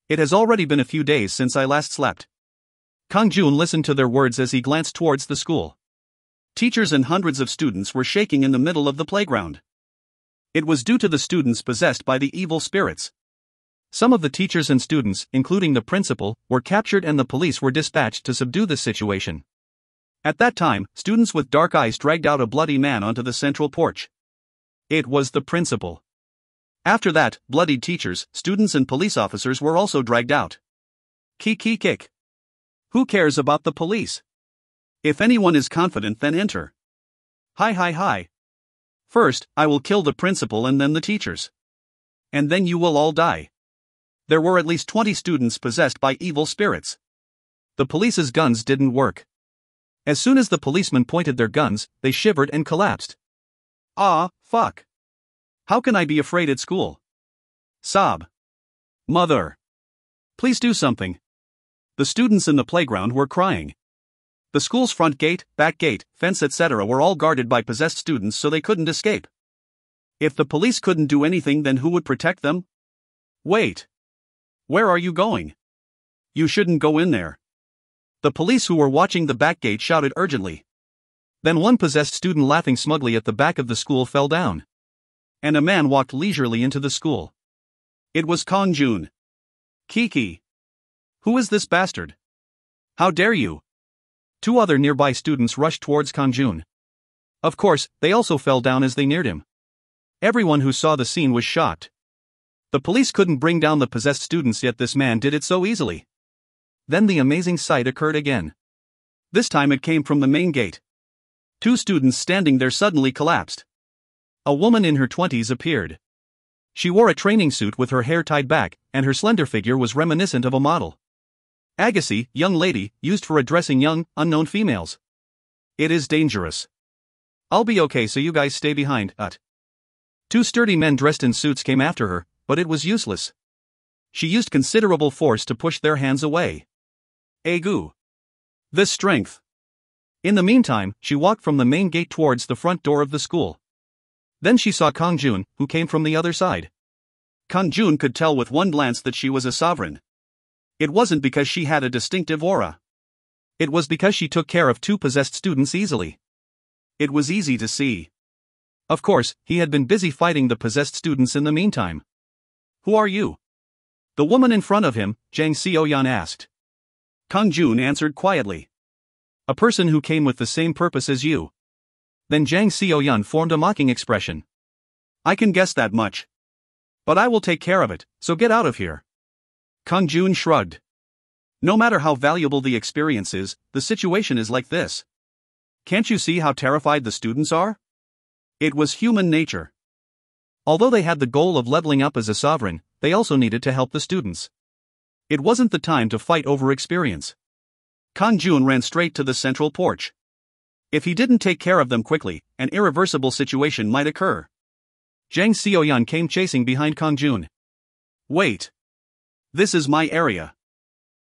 It has already been a few days since I last slept. Kang-jun listened to their words as he glanced towards the school.
Teachers and hundreds of students were shaking in the middle of the playground. It was due to the students possessed by the evil spirits.
Some of the teachers and students, including the principal, were captured and the police were dispatched to subdue the situation.
At that time, students with dark eyes dragged out a bloody man onto the central porch. It was the principal. After that, bloodied teachers, students and police officers were also dragged out. Kick. Who cares about the police? If anyone is confident, then enter. Hi. First, I will kill the principal and then the teachers. And then you will all die. There were at least 20 students possessed by evil spirits.
The police's guns didn't work. As soon as the policemen pointed their guns, they shivered and collapsed.
Ah, fuck. How can I be afraid at school? Sob. Mother. Please do something. The students in the playground were crying. The school's front gate, back gate, fence etc. were all guarded by possessed students so they couldn't escape. If the police couldn't do anything, then who would protect them? Wait. Where are you going? You shouldn't go in there. The police who were watching the back gate shouted urgently.
Then one possessed student laughing smugly at the back of the school fell down.
And a man walked leisurely into the school. It was Kang-jun. Kiki. Who is this bastard? How dare you?
2 other nearby students rushed towards Kang-jun. Of course, they also fell down as they neared him. Everyone who saw the scene was shocked. The police couldn't bring down the possessed students, yet this man did it so easily. Then the amazing sight occurred again. This time it came from the main gate. 2 students standing there suddenly collapsed. A woman in her 20s appeared. She wore a training suit with her hair tied back, and her slender figure was reminiscent of a model. Agassi, young lady, used for addressing young, unknown females. It is dangerous. I'll be okay, so you guys stay behind. 2 sturdy men dressed in suits came after her, but it was useless. She used considerable force to push their hands away. Agu. This strength. In the meantime, she walked from the main gate towards the front door of the school. Then she saw Kang-jun, who came from the other side. Kang-jun could tell with one glance that she was a sovereign. It wasn't because she had a distinctive aura. It was because she took care of 2 possessed students easily. It was easy to see. Of course, he had been busy fighting the possessed students in the meantime. Who are you? The woman in front of him, Jang Seoyeon, asked. Kang-jun answered quietly. A person who came with the same purpose as you. Then Jang Seoyeon formed a mocking expression. I can guess that much. But I will take care of it, so get out of here. Kang-jun shrugged. No matter how valuable the experience is, the situation is like this. Can't you see how terrified the students are? It was human nature. Although they had the goal of leveling up as a sovereign, they also needed to help the students. It wasn't the time to fight over experience. Kang-jun ran straight to the central porch. If he didn't take care of them quickly, an irreversible situation might occur. Jang Seoyeon came chasing behind Kang-jun. Wait. This is my area.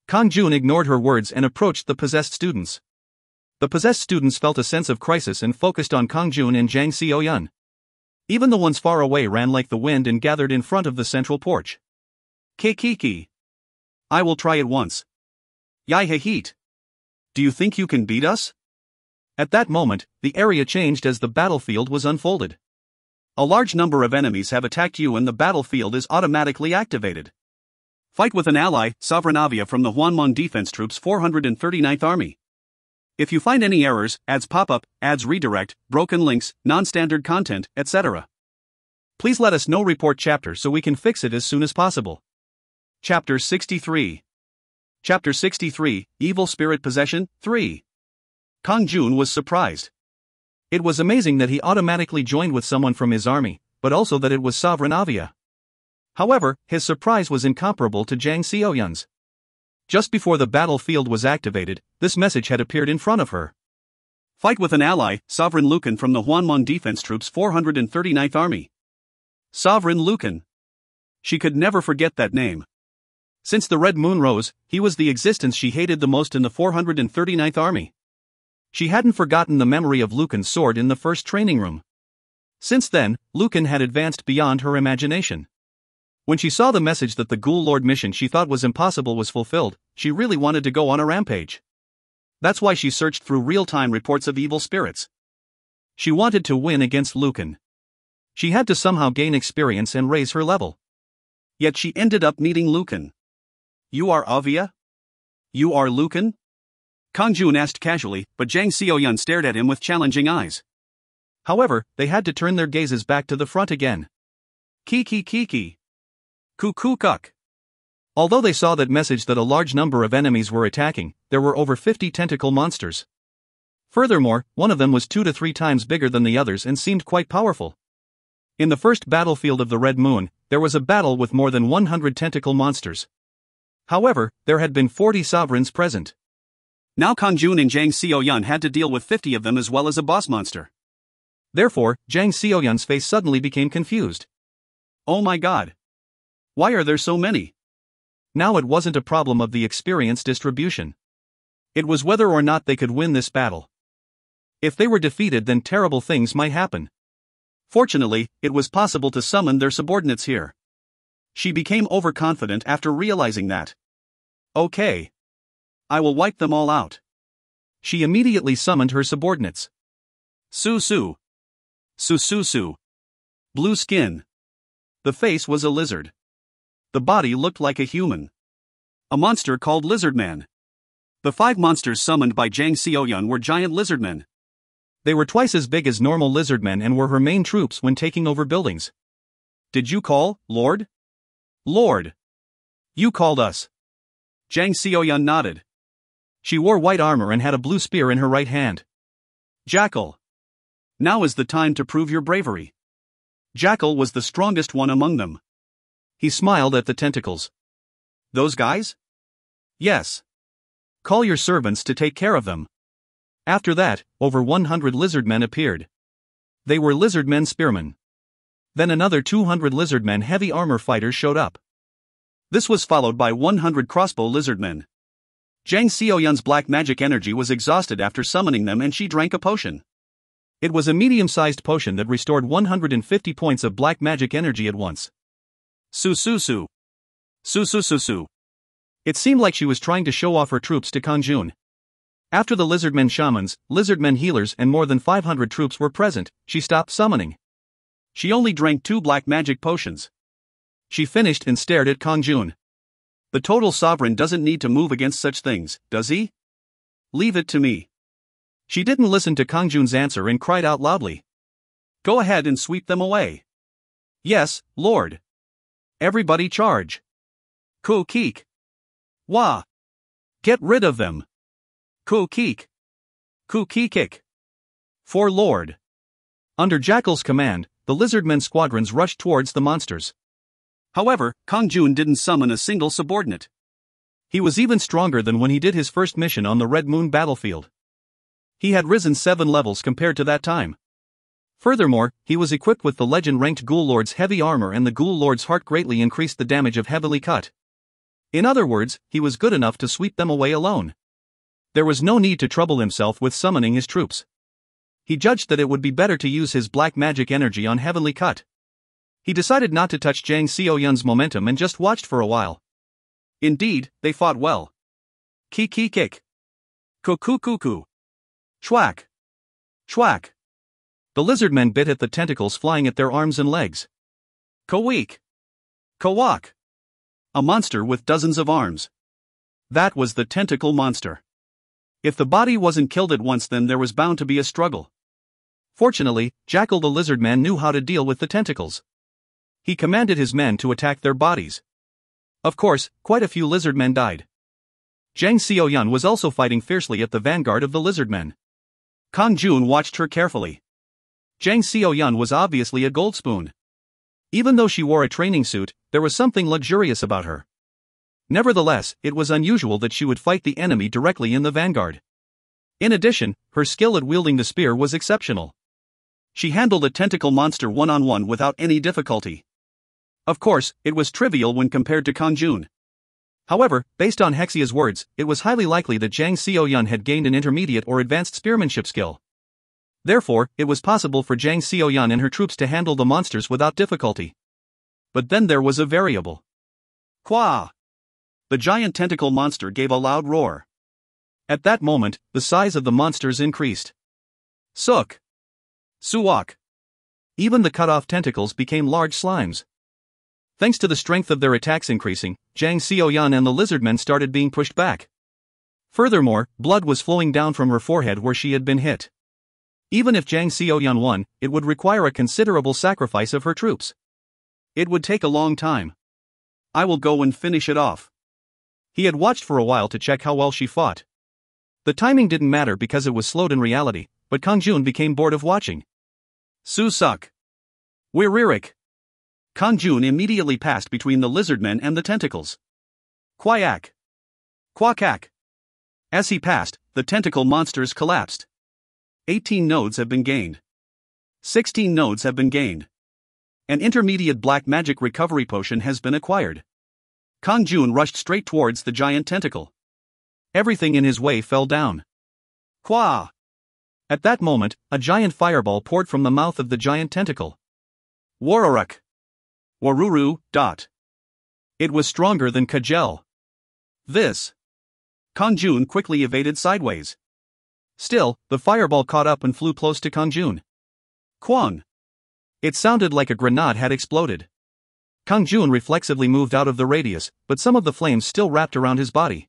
Kang-jun ignored her words and approached the possessed students. The possessed students felt a sense of crisis and focused on Kang-jun and Jang Seoyeon. Even the ones far away ran like the wind and gathered in front of the central porch. Kiki. I will try it once. Yai heat. Do you think you can beat us? At that moment, the area changed as the battlefield was unfolded. A large number of enemies have attacked you and the battlefield is automatically activated. Fight with an ally, Sovereign Avia from the Hwanmong Defense Troops 439th Army. If you find any errors, ads pop up, ads redirect, broken links, non-standard content, etc. Please let us know. Report chapter so we can fix it as soon as possible. Chapter 63. Chapter 63, Evil Spirit Possession, 3. Kang-jun was surprised. It was amazing that he automatically joined with someone from his army, but also that it was Sovereign Avia. However, his surprise was incomparable to Jang Seoyeon's. Just before the battlefield was activated, this message had appeared in front of her.
Fight with an ally, Sovereign Lucan from the Hwanmong Defense Troops 439th Army. Sovereign Lucan. She could never forget that name. Since the Red Moon rose, he was the existence she hated the most in the 439th Army. She hadn't forgotten the memory of Lucan's sword in the first training room. Since then, Lucan had advanced beyond her imagination. When she saw the message that the Ghoul Lord mission she thought was impossible was fulfilled, she really wanted to go on a rampage. That's why she searched through real-time reports of evil spirits. She wanted to win against Lucan. She had to somehow gain experience and raise her level. Yet she ended up meeting Lucan. You are Avia? You are Lucan? Kang-jun asked casually, but Jang Seoyun stared at him with challenging eyes. However, they had to turn their gazes back to the front again. Kiki. Kuk. Although they saw that message that a large number of enemies were attacking, there were over 50 tentacle monsters. Furthermore, one of them was 2 to 3 times bigger than the others and seemed quite powerful. In the first battlefield of the Red Moon, there was a battle with more than 100 tentacle monsters. However, there had been 40 sovereigns present. Now Kang-jun and Jang Seoyun had to deal with 50 of them as well as a boss monster. Therefore, Jang Seoyun's face suddenly became confused. Oh my god. Why are there so many? Now it wasn't a problem of the experience distribution. It was whether or not they could win this battle. If they were defeated, then terrible things might happen. Fortunately, it was possible to summon their subordinates here. She became overconfident after realizing that. Okay. I will wipe them all out. She immediately summoned her subordinates. Su. Blue skin. The face was a lizard. The body looked like a human. A monster called Lizardman. The 5 monsters summoned by Jang Seoyun were giant lizardmen. They were twice as big as normal lizardmen and were her main troops when taking over buildings. Did you call, Lord? Lord. You called us. Jang Seoyun nodded. She wore white armor and had a blue spear in her right hand. Jackal. Now is the time to prove your bravery. Jackal was the strongest one among them. He smiled at the tentacles. Those guys? Yes. Call your servants to take care of them. After that, over 100 lizardmen appeared. They were lizardmen spearmen. Then another 200 lizardmen heavy armor fighters showed up. This was followed by 100 crossbow lizardmen. Jang Seoyun's black magic energy was exhausted after summoning them and she drank a potion. It was a medium-sized potion that restored 150 points of black magic energy at once. Su. It seemed like she was trying to show off her troops to Kang-jun. After the lizardmen shamans, lizardmen healers and more than 500 troops were present, she stopped summoning. She only drank 2 black magic potions. She finished and stared at Kang-jun. The total sovereign doesn't need to move against such things, does he? Leave it to me. She didn't listen to Kang-jun's answer and cried out loudly. Go ahead and sweep them away. Yes, Lord. Everybody charge. Ku-keek. Wah. Get rid of them. Ku-keek. Ku-keek. For Lord. Under Jackal's command, the lizardmen squadrons rushed towards the monsters. However, Kang-jun didn't summon a single subordinate. He was even stronger than when he did his first mission on the Red Moon battlefield. He had risen 7 levels compared to that time. Furthermore, he was equipped with the legend-ranked Ghoul Lord's heavy armor, and the Ghoul Lord's heart greatly increased the damage of heavily cut. In other words, he was good enough to sweep them away alone. There was no need to trouble himself with summoning his troops. He judged that it would be better to use his black magic energy on heavenly cut. He decided not to touch Jang Seoyun's momentum and just watched for a while. Indeed, they fought well. Kick. Cuckoo. Chwack. The lizardmen bit at the tentacles flying at their arms and legs. Kaweek. Kawak. A monster with dozens of arms. That was the tentacle monster. If the body wasn't killed at once, then there was bound to be a struggle. Fortunately, Jackal the lizardman knew how to deal with the tentacles. He commanded his men to attack their bodies. Of course, quite a few lizardmen died. Jang Seoyun was also fighting fiercely at the vanguard of the lizardmen. Kang-jun watched her carefully. Jang Seoyun was obviously a goldspoon. Even though she wore a training suit, there was something luxurious about her.
Nevertheless, it was unusual that she would fight the enemy directly in the vanguard. In addition, her skill at wielding the spear was exceptional. She handled a tentacle monster one-on-one without any difficulty. Of course, it was trivial when compared to Kang-jun. However, based on Hexia's words, it was highly likely that Jang Seoyun had gained an intermediate or advanced spearmanship skill. Therefore, it was possible for Jang Seoyun and her troops to handle the monsters without difficulty. But then there was a variable. Qua! The giant tentacle monster gave a loud roar. At that moment, the size of the monsters increased. Suk! Suwak! Even the cut-off tentacles became large slimes. Thanks to the strength of their attacks increasing, Jang Seoyun and the lizardmen started being pushed back. Furthermore, blood was flowing down from her forehead where she had been hit. Even if Jang Seoyun won, it would require a considerable sacrifice of her troops. It would take a long time. I will go and finish it off. He had watched for a while to check how well she fought. The timing didn't matter because it was slowed in reality, but Kang-jun became bored of watching. Su-suk! Wiririk! Kang-jun immediately passed between the lizardmen and the tentacles. Quack! Quack! As he passed, the tentacle monsters collapsed. 18 nodes have been gained. 16 nodes have been gained. An intermediate black magic recovery potion has been acquired. Kang-jun rushed straight towards the giant tentacle. Everything in his way fell down. Qua! At that moment, a giant fireball poured from the mouth of the giant tentacle. Waruruk! Waruru. It was stronger than Kajel. This. Kang-jun quickly evaded sideways. Still, the fireball caught up and flew close to Kang-jun. Kwang! It sounded like a grenade had exploded. Kang-jun reflexively moved out of the radius, but some of the flames still wrapped around his body.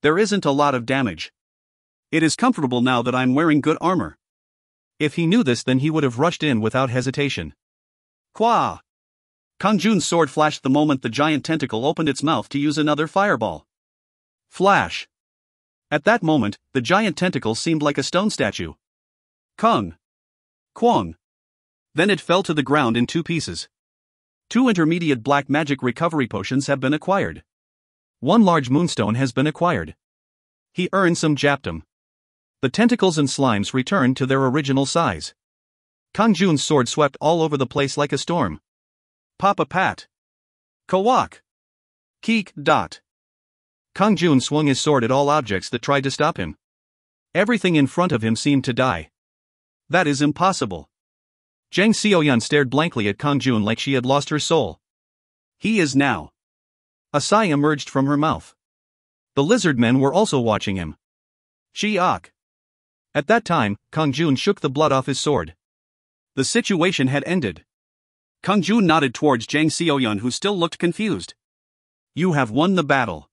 There isn't a lot of damage. It is comfortable now that I'm wearing good armor. If he knew this, then he would have rushed in without hesitation. Qua! Kang-jun's sword flashed the moment the giant tentacle opened its mouth to use another fireball. Flash! At that moment, the giant tentacle seemed like a stone statue. Kung! Kwang! Then it fell to the ground in 2 pieces. 2 intermediate black magic recovery potions have been acquired. 1 large moonstone has been acquired. He earned some japtum. The tentacles and slimes returned to their original size. Kang-jun's sword swept all over the place like a storm. Papa Pat! Kawak! Keek. Kang-jun swung his sword at all objects that tried to stop him. Everything in front of him seemed to die. That is impossible. Jang Seoyun stared blankly at Kang-jun like she had lost her soul. He is now. A sigh emerged from her mouth. The lizard men were also watching him. Shiok! At that time, Kang-jun shook the blood off his sword. The situation had ended. Kang-jun nodded towards Jang Seoyun, who still looked confused. You have won the battle.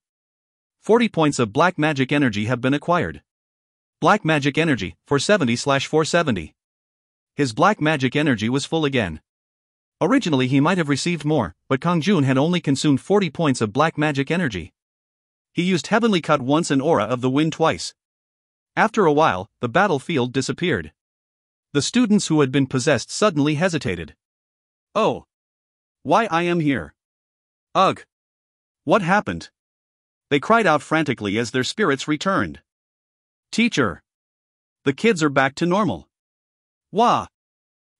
40 points of black magic energy have been acquired. Black magic energy, 470/470. His black magic energy was full again. Originally he might have received more, but Kang-jun had only consumed 40 points of black magic energy. He used Heavenly Cut once and Aura of the Wind twice. After a while, the battlefield disappeared. The students who had been possessed suddenly hesitated. Oh! Why I am here? Ugh! What happened? They cried out frantically as their spirits returned. Teacher! The kids are back to normal. Wah!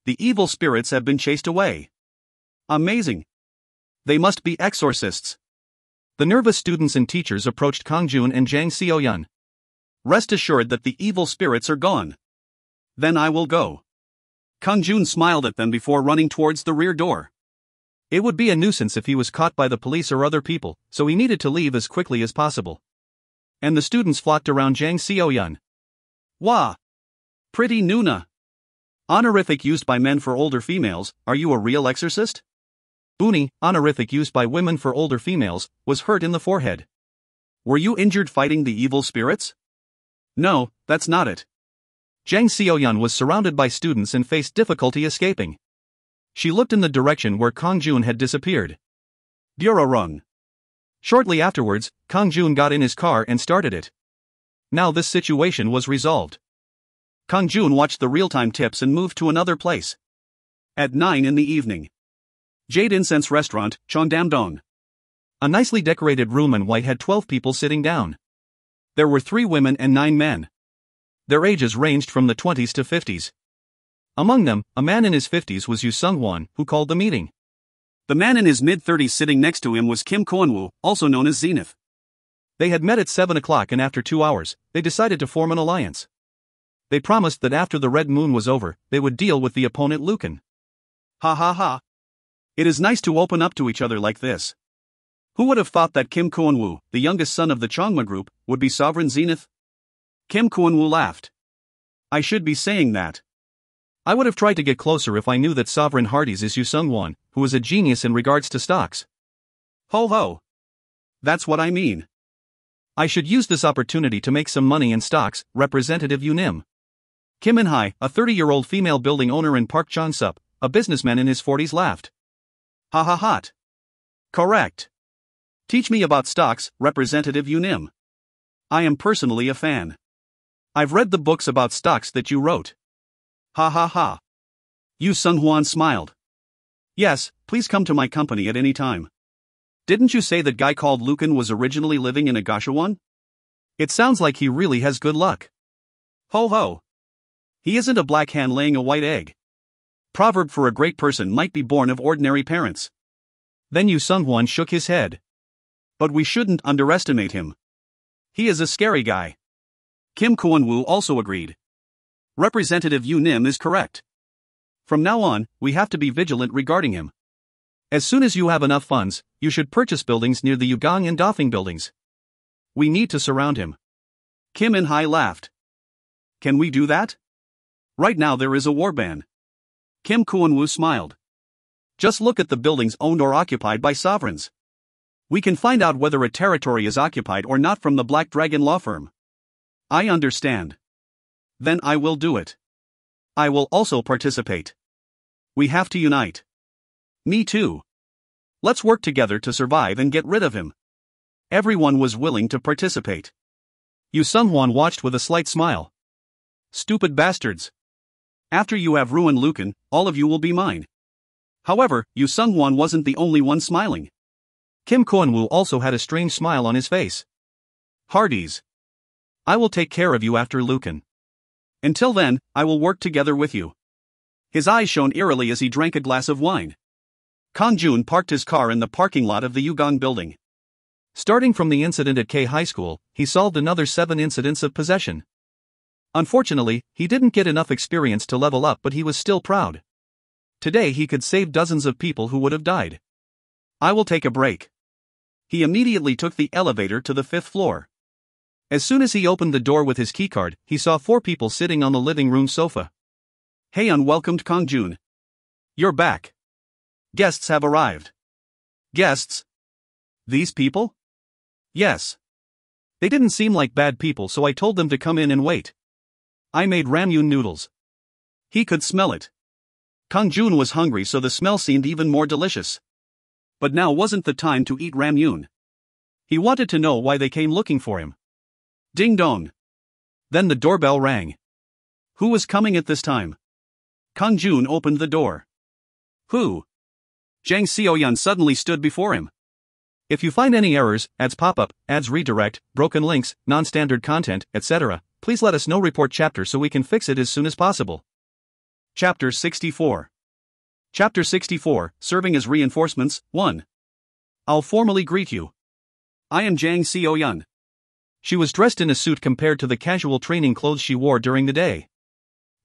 The evil spirits have been chased away. Amazing! They must be exorcists. The nervous students and teachers approached Kang-jun and Jang Seoyun. Rest assured that the evil spirits are gone. Then I will go. Kang-jun smiled at them before running towards the rear door. It would be a nuisance if he was caught by the police or other people, so he needed to leave as quickly as possible. And the students flocked around Jang Seoyun. Wah! Pretty Nuna! Honorific used by men for older females, are you a real exorcist? Buni, honorific used by women for older females, was hurt in the forehead. Were you injured fighting the evil spirits? No, that's not it. Jang Seoyun was surrounded by students and faced difficulty escaping. She looked in the direction where Kang-jun had disappeared. Burarung. Shortly afterwards, Kang-jun got in his car and started it. Now this situation was resolved. Kang-jun watched the real-time tips and moved to another place. At 9 in the evening. Jade Incense Restaurant, Cheongdam-dong. A nicely decorated room in white had 12 people sitting down. There were 3 women and 9 men. Their ages ranged from the 20s to 50s. Among them, a man in his 50s was Yu Sung-hwan, who called the meeting.
The man in his mid-30s sitting next to him was Kim Kwon-woo, also known as Zenith.
They had met at 7 o'clock and after 2 hours, they decided to form an alliance. They promised that after the red moon was over, they would deal with the opponent Lucan.
Ha ha ha. It is nice to open up to each other like this. Who would have thought that Kim Kwon-woo, the youngest son of the Chongma group, would be sovereign Zenith? Kim Kwon-woo laughed. I should be saying that.
I would have tried to get closer if I knew that Sovereign Hardy's is Yu Sung-won, who is a genius in regards to stocks.
Ho ho. That's what I mean.
I should use this opportunity to make some money in stocks, Representative Yu Nim. Kim In-hai, a 30-year-old female building owner in Park Chon-sup, a businessman in his 40s, laughed.
Ha ha ha. Correct. Teach me about stocks, Representative Yu Nim. I am personally a fan. I've read the books about stocks that you wrote. Ha ha ha. Yu Sung-hwan smiled. Yes, please come to my company at any time. Didn't you say that guy called Lucan was originally living in Agashawon?
It sounds like he really has good luck.
Ho ho. He isn't a black hen laying a white egg. Proverb for a great person might be born of ordinary parents.
Then Yu Sung-hwan shook his head.
But we shouldn't underestimate him. He is a scary guy. Kim Kwon-woo also agreed. Representative Yu Nim is correct. From now on, we have to be vigilant regarding him. As soon as you have enough funds, you should purchase buildings near the Yugang and Dafeng buildings. We need to surround him. Kim In-hai laughed. Can we do that? Right now there is a war ban. Kim Kwon-woo smiled. Just look at the buildings owned or occupied by sovereigns. We can find out whether a territory is occupied or not from the Black Dragon law firm. I understand. Then I will do it. I will also participate. We have to unite. Me too. Let's work together to survive and get rid of him. Everyone was willing to participate.
Yu Sung-hwan watched with a slight smile.
Stupid bastards. After you have ruined Lucan, all of you will be mine. However, Yu Sung-hwan wasn't the only one smiling.
Kim Kwon-woo also had a strange smile on his face.
Hardy's. I will take care of you after Lucan. Until then, I will work together with you. His eyes shone eerily as he drank a glass of wine. Kang-jun parked his car in the parking lot of the Yugang building.
Starting from the incident at K High School, he solved another 7 incidents of possession. Unfortunately, he didn't get enough experience to level up, but he was still proud. Today he could save dozens of people who would have died. I will take a break. He immediately took the elevator to the 5th floor. As soon as he opened the door with his keycard, he saw 4 people sitting on the living room sofa. Hey, unwelcomed Kang-jun. You're back. Guests have arrived. Guests? These people? Yes. They didn't seem like bad people, so I told them to come in and wait. I made ramyun noodles. He could smell it. Kang-jun was hungry, so the smell seemed even more delicious. But now wasn't the time to eat ramyun. He wanted to know why they came looking for him. Ding dong. Then the doorbell rang. Who was coming at this time? Kang-jun opened the door. Who? Jang Seo-yeon suddenly stood before him. If you find any errors, ads pop-up, ads redirect, broken links, non-standard content, etc., please let us know. Report chapter so we can fix it as soon as possible.
Chapter 64. Chapter 64, Serving as Reinforcements, 1. I'll formally greet you. I am Jang Seo-yeon.
She was dressed in a suit compared to the casual training clothes she wore during the day.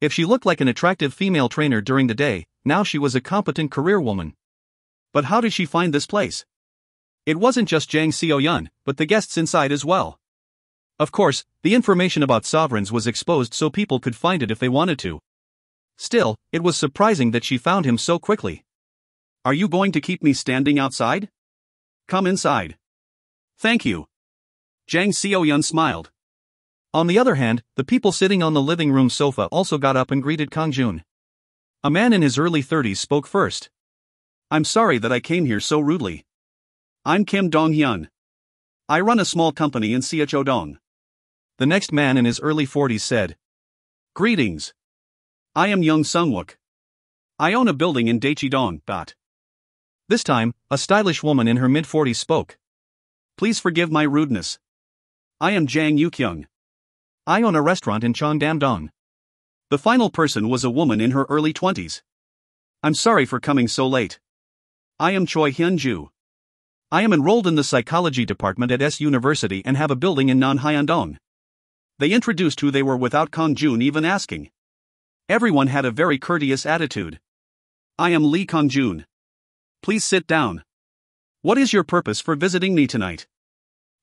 If she looked like an attractive female trainer during the day, now she was a competent career woman.
But how did she find this place? It wasn't just Jang Seo-yeon, but the guests inside as well.
Of course, the information about sovereigns was exposed so people could find it if they wanted to. Still, it was surprising that she found him so quickly.
Are you going to keep me standing outside? Come inside. Thank you. Jang Seo-yeon smiled.
On the other hand, the people sitting on the living room sofa also got up and greeted Kang-jun. A man in his early 30s spoke first.
I'm sorry that I came here so rudely. I'm Kim Dong-hyun. I run a small company in Seochodong.
The next man in his early 40s said.
Greetings. I am Young Sung-wook. I own a building in Daechidong.
This time, a stylish woman in her mid-40s spoke.
Please forgive my rudeness. I am Jang Yukyung.
I own a restaurant in Cheongdam-dong.
The final person was a woman in her early 20s. I'm sorry for coming so late. I am Choi Hyun-ju. I am enrolled in the psychology department at S University and have a building in Nanhyeondong. They introduced who they were without Kang-jun even asking. Everyone had a very courteous attitude. I am Lee Kang-jun. Please sit down. What is your purpose for visiting me tonight?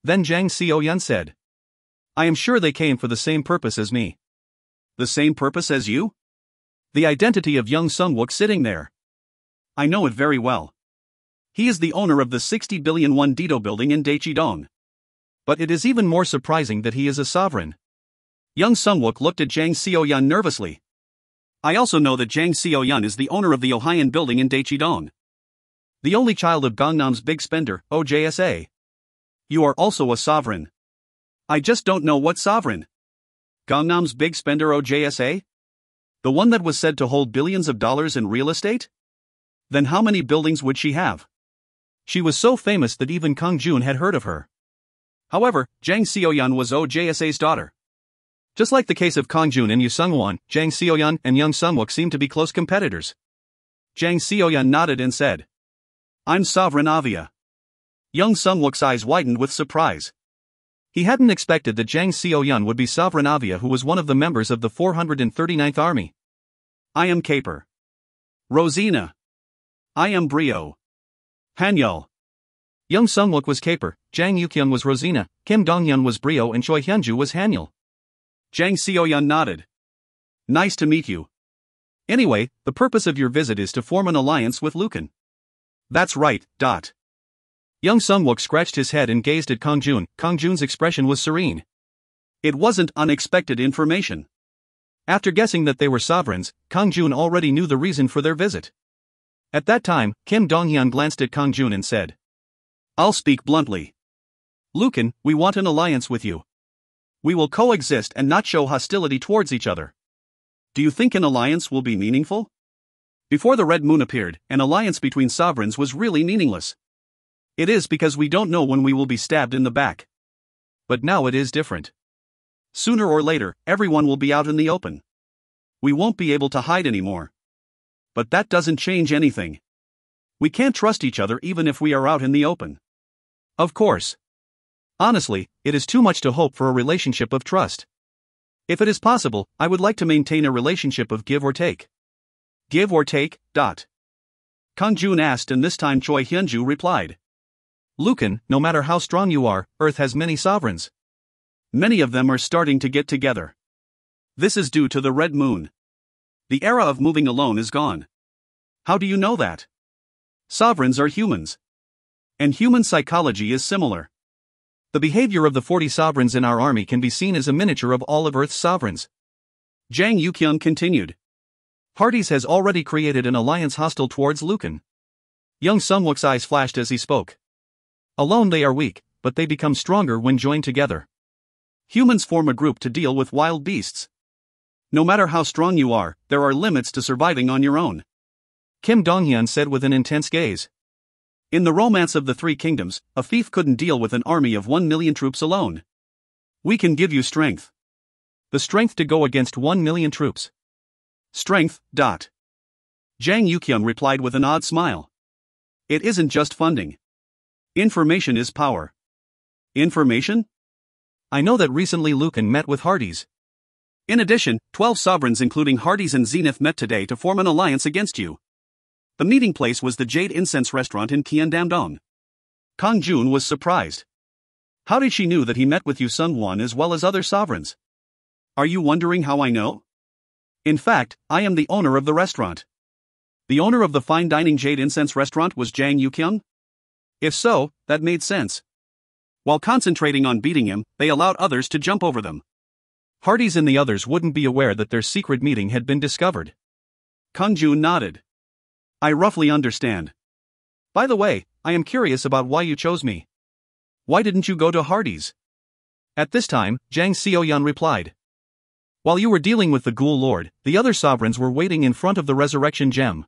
Then Jang Seo-yeon said. I am sure they came for the same purpose as me.
The same purpose as you?
The identity of young Sung-wook sitting there.
I know it very well. He is the owner of the 60 billion won Dido building in Daechi-dong.
But it is even more surprising that he is a sovereign.
Young Sung-wook looked at Jang Seo-yeon nervously. I also know that Jang Seo-yeon is the owner of the Ohioan building in Daechi-dong.
The only child of Gangnam's big spender, OJSA.
You are also a sovereign. I just don't know what sovereign. Gangnam's big spender OJSA? The one that was said to hold billions of dollars in real estate? Then how many buildings would she have?
She was so famous that even Kang-jun had heard of her.
However, Jang Seo-yeon was OJSA's daughter.
Just like the case of Kang-jun and Yoo Sung-won, Jang Seo-yeon and Young Sung-wook seemed to be close competitors.
Jang Seo-yeon nodded and said, I'm Sovereign Avia. Young Sung-wook's eyes widened with surprise.
He hadn't expected that Jang Seo-yeon would be Sovereign Avia, who was one of the members of the 439th Army.
I am Caper. Rosina. I am Brio. Hanyul.
Young Sung-wook was Caper, Jang Yukyung was Rosina, Kim Dong-hyun was Brio and Choi Hyun-ju was Hanyul.
Jang Seo-yeon nodded. Nice to meet you.
Anyway, the purpose of your visit is to form an alliance with Lucan.
That's right.
Young Sung-wook scratched his head and gazed at Kang-jun. Kang-jun's expression was serene.
It wasn't unexpected information.
After guessing that they were sovereigns, Kang-jun already knew the reason for their visit. At that time, Kim Dong-hyun glanced at Kang-jun and said,
I'll speak bluntly.
Lucan, we want an alliance with you.
We will coexist and not show hostility towards each other. Do you think an alliance will be meaningful? Before the Red Moon appeared, an alliance between sovereigns was really meaningless. It is because we don't know when we will be stabbed in the back.
But now it is different.
Sooner or later, everyone will be out in the open. We won't be able to hide anymore. But that doesn't change anything. We can't trust each other even if we are out in the open.
Of course. Honestly, it is too much to hope for a relationship of trust. If it is possible, I would like to maintain a relationship of give or take.
Give or take, Kang-jun asked, and this time Choi Hyun-ju replied.
Lucan, no matter how strong you are, Earth has many sovereigns.
Many of them are starting to get together. This is due to the Red Moon. The era of moving alone is gone. How do you know that? Sovereigns are humans. And human psychology is similar.
The behavior of the 40 sovereigns in our army can be seen as a miniature of all of Earth's sovereigns.
Jang Yukyung continued.
Hardys has already created an alliance hostile towards Lucan. Young Sung-wook's eyes flashed as he spoke. Alone they are weak, but they become stronger when joined together.
Humans form a group to deal with wild beasts. No matter how strong you are, there are limits to surviving on your own.
Kim Dong-hyun said with an intense gaze.
In the Romance of the Three Kingdoms, a fief couldn't deal with an army of 1 million troops alone. We can give you strength.
The strength to go against 1 million troops.
Strength. Jang Yukyung replied with an odd smile. It isn't just funding. Information is power. Information?
I know that recently Lucan met with Hardys.
In addition, 12 sovereigns including Hardys and Zenith met today to form an alliance against you. The meeting place was the Jade Incense restaurant in Cheongdam-dong. Kang-jun was surprised. How did she knew that he met with Yoo Sung-won as well as other sovereigns? Are you wondering how I know? In fact, I am the owner of the restaurant. The owner of the fine dining Jade Incense restaurant was Jang Yukyung? If so, that made sense. While concentrating on beating him, they allowed others to jump over them.
Hardys and the others wouldn't be aware that their secret meeting had been discovered.
Kang-jun nodded. I roughly understand. By the way, I am curious about why you chose me. Why didn't you go to Hardys?
At this time, Jang Seo-yeon replied. While you were dealing with the Ghoul Lord, the other sovereigns were waiting in front of the Resurrection Gem.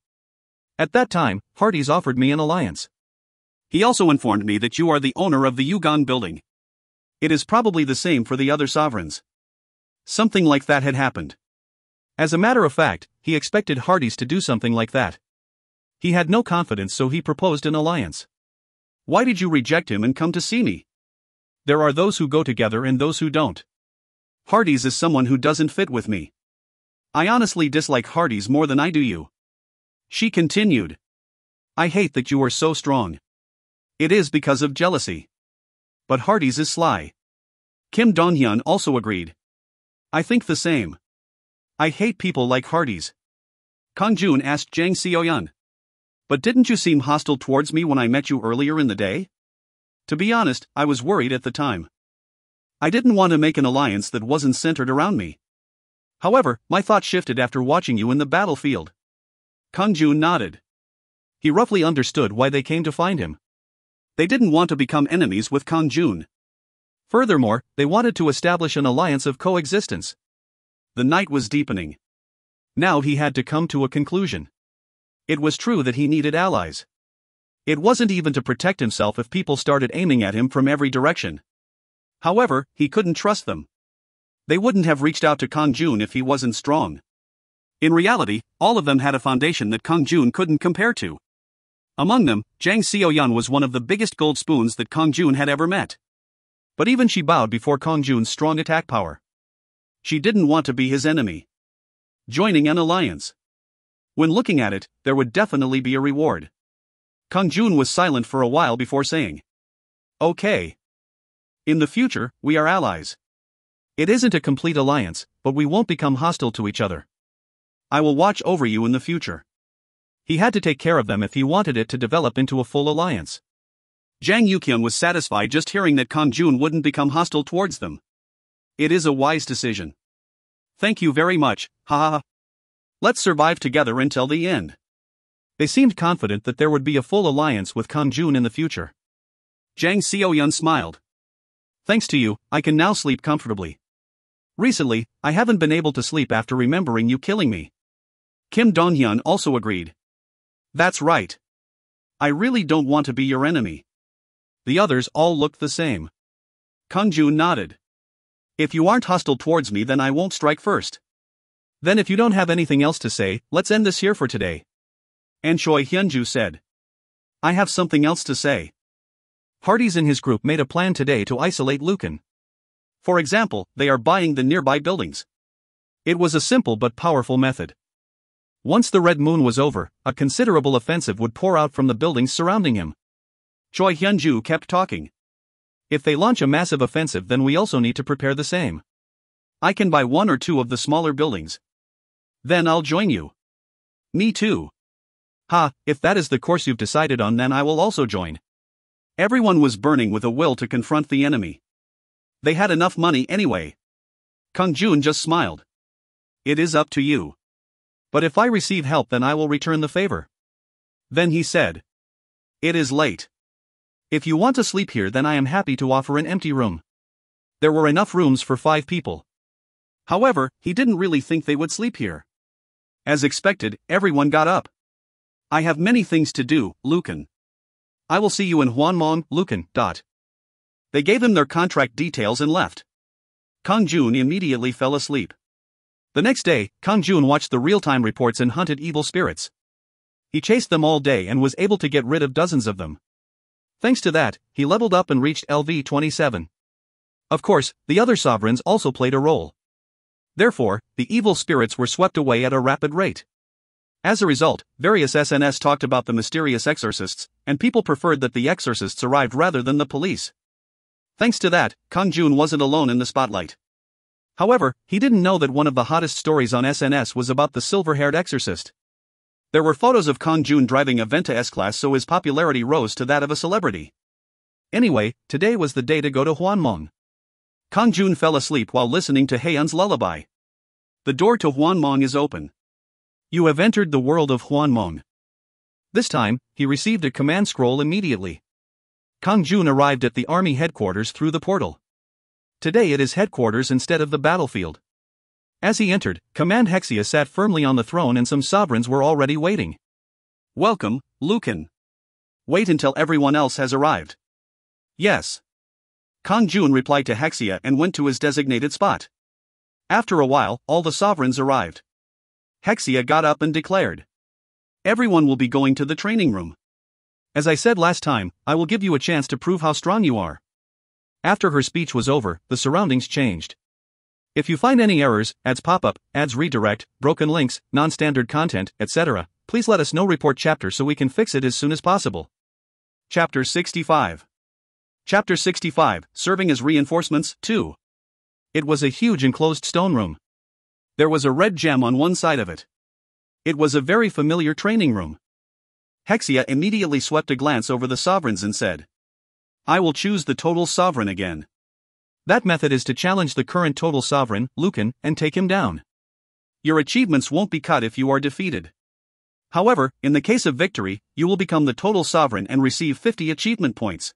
At that time, Hardys offered me an alliance.
He also informed me that you are the owner of the Yugon building. It is probably the same for the other sovereigns. Something like that had happened.
As a matter of fact, he expected Hardys to do something like that. He had no confidence, so he proposed an alliance.
Why did you reject him and come to see me?
There are those who go together and those who don't.
Hardys is someone who doesn't fit with me. I honestly dislike Hardys more than I do you. She continued. I hate that you are so strong. It is because of jealousy. But Hardys is sly. Kim Dong-hyun also agreed. I think the same. I hate people like Hardys. Kang-jun asked Jang Seo-yeon. But didn't you seem hostile towards me when I met you earlier in the day? To be honest, I was worried at the time. I didn't want to make an alliance that wasn't centered around me. However, my thought shifted after watching you in the battlefield. Kang-jun nodded.
He roughly understood why they came to find him.
They didn't want to become enemies with Kang-jun.
Furthermore, they wanted to establish an alliance of coexistence.
The night was deepening.
Now he had to come to a conclusion. It was true that he needed allies. It wasn't even to protect himself if people started aiming at him from every direction.
However, he couldn't trust them. They wouldn't have reached out to Kang-jun if he wasn't strong. In reality, all of them had a foundation that Kang-jun couldn't compare to. Among them, Jang Seo-yeon was one of the biggest gold spoons that Kang-jun had ever met.
But even she bowed before Kang-jun's strong attack power.
She didn't want to be his enemy. Joining an alliance. When looking at it, there would definitely be a reward. Kang-jun was silent for a while before saying, Okay. In the future, we are allies.
It isn't a complete alliance, but we won't become hostile to each other.
I will watch over you in the future.
He had to take care of them if he wanted it to develop into a full alliance.
Jang Yukyun was satisfied just hearing that Kang-jun wouldn't become hostile towards them. It is a wise decision. Thank you very much, haha. Let's survive together until the end.
They seemed confident that there would be a full alliance with Kang-jun in the future.
Jang Seo-yeon smiled.
Thanks to you, I can now sleep comfortably. Recently, I haven't been able to sleep after remembering you killing me.
Kim Dong-hyun also agreed. That's right. I really don't want to be your enemy.
The others all looked the same.
Kang-jun nodded. If you aren't hostile towards me, then I won't strike first.
Then if you don't have anything else to say, let's end this here for today.
And Choi Hyunju said. I have something else to say.
Hardys and his group made a plan today to isolate Lucan.
For example, they are buying the nearby buildings.
It was a simple but powerful method. Once the Red Moon was over, a considerable offensive would pour out from the buildings surrounding him.
Choi Hyunju kept talking.
If they launch a massive offensive, then we also need to prepare the same.
I can buy one or two of the smaller buildings. Then I'll join you.
Me too. Ha, if that is the course you've decided on, then I will also join.
Everyone was burning with a will to confront the enemy. They had enough money anyway. Kang-jun just smiled. It is up to you.
But if I receive help, then I will return the favor.
Then he said. It is late.
If you want to sleep here, then I am happy to offer an empty room. There were enough rooms for 5 people.
However, he didn't really think they would sleep here. As expected, everyone got up. I have many things to do, Lucan. I will see you in Hwanmong,
Lucan.
They gave him their contract details and left. Kang-jun immediately fell asleep.
The next day, Kang-jun watched the real-time reports and hunted evil spirits. He chased them all day and was able to get rid of dozens of them. Thanks to that, he leveled up and reached LV-27. Of course, the other sovereigns also played a role. Therefore, the evil spirits were swept away at a rapid rate. As a result, various SNS talked about the mysterious exorcists, and people preferred that the exorcists arrived rather than the police. Thanks to that, Kang-jun wasn't alone in the spotlight. However, he didn't know that one of the hottest stories on SNS was about the silver-haired exorcist. There were photos of Kang-jun driving a Venta S-Class, so his popularity rose to that of a celebrity. Anyway, today was the day to go to Hwanmong. Kang-jun fell asleep while listening to Haeun's lullaby. The door to Hwanmong is open. You have entered the world of Hwanmong. This time, he received a command scroll immediately. Kang-jun arrived at the army headquarters through the portal. Today it is headquarters instead of the battlefield. As he entered, Command Hexia sat firmly on the throne and some sovereigns were already waiting. Welcome, Lucan.
Wait until everyone else has arrived. Yes. Kang-jun replied to Hexia and went to his designated spot. After a while, all the sovereigns arrived. Hexia got up and declared, "Everyone will be going to the training room. As I said last time, I will give you a chance to prove how strong you are." After her speech was over, the surroundings changed. If you find any errors, ads pop up, ads redirect, broken links, non-standard content, etc., please let us know. Report chapter so we can fix it as soon as possible. Chapter 65. Chapter 65, Serving as Reinforcements, 2. It was a huge enclosed stone room. There was a red gem on one side of it. It was a very familiar training room. Hexia immediately swept a glance over the sovereigns and said, "I will choose the total sovereign again. That method is to challenge the current total sovereign, Lucan, and take him down. Your achievements won't be cut if you are defeated. However, in the case of victory, you will become the total sovereign and receive 50 achievement points.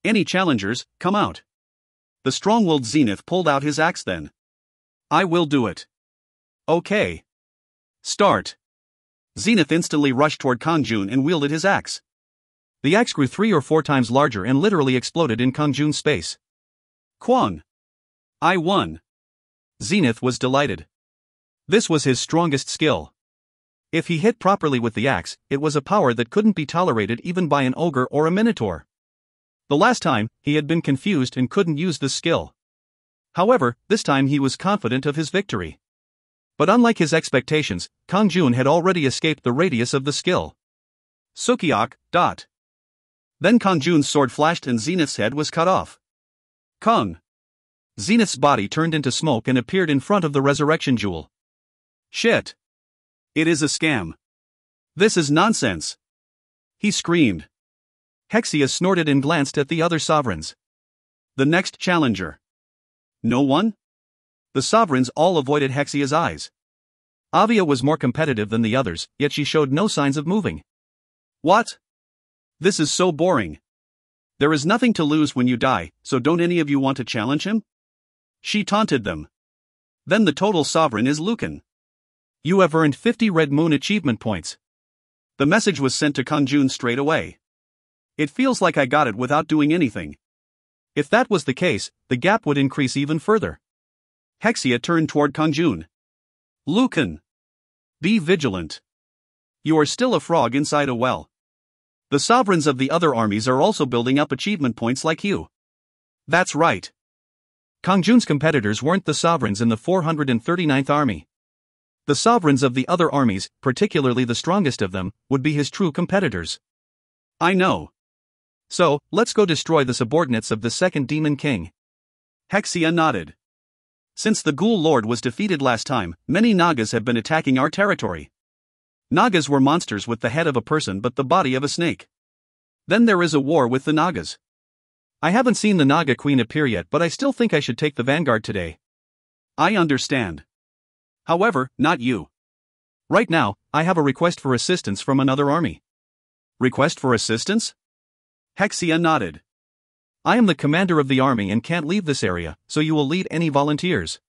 Any challengers, come out." The strong-willed Zenith pulled out his axe then. "I will do it." "Okay. Start." Zenith instantly rushed toward Kang-jun and wielded his axe. The axe grew 3 or 4 times larger and literally exploded in Kang-jun's space. "Kwang! I won." Zenith was delighted. This was his strongest skill. If he hit properly with the axe, it was a power that couldn't be tolerated even by an ogre or a minotaur. The last time, he had been confused and couldn't use this skill. However, this time he was confident of his victory. But unlike his expectations, Kang-jun had already escaped the radius of the skill. Sukiok, dot. Then Kang-jun's sword flashed and Zenith's head was cut off. Kung! Zenith's body turned into smoke and appeared in front of the resurrection jewel. Shit! It is a scam. This is nonsense! He screamed. Hexia snorted and glanced at the other sovereigns. The next challenger. No one? The sovereigns all avoided Hexia's eyes. Avia was more competitive than the others, yet she showed no signs of moving. What? This is so boring. There is nothing to lose when you die, so don't any of you want to challenge him? She taunted them. Then the total sovereign is Lucan. You have earned 50 Red Moon achievement points. The message was sent to Kang-jun straight away. It feels like I got it without doing anything. If that was the case, the gap would increase even further. Hexia turned toward Kang-jun. Lucan! Be vigilant. You are still a frog inside a well. The sovereigns of the other armies are also building up achievement points like you. That's right. Kang-jun's competitors weren't the sovereigns in the 439th army. The sovereigns of the other armies, particularly the strongest of them, would be his true competitors. I know. So, let's go destroy the subordinates of the second Demon King. Hexia nodded. Since the Ghoul Lord was defeated last time, many Nagas have been attacking our territory. Nagas were monsters with the head of a person but the body of a snake. Then there is a war with the Nagas. I haven't seen the Naga Queen appear yet, but I still think I should take the vanguard today. I understand. However, not you. Right now, I have a request for assistance from another army. Request for assistance? Hexia nodded. I am the commander of the army and can't leave this area, so you will lead any volunteers.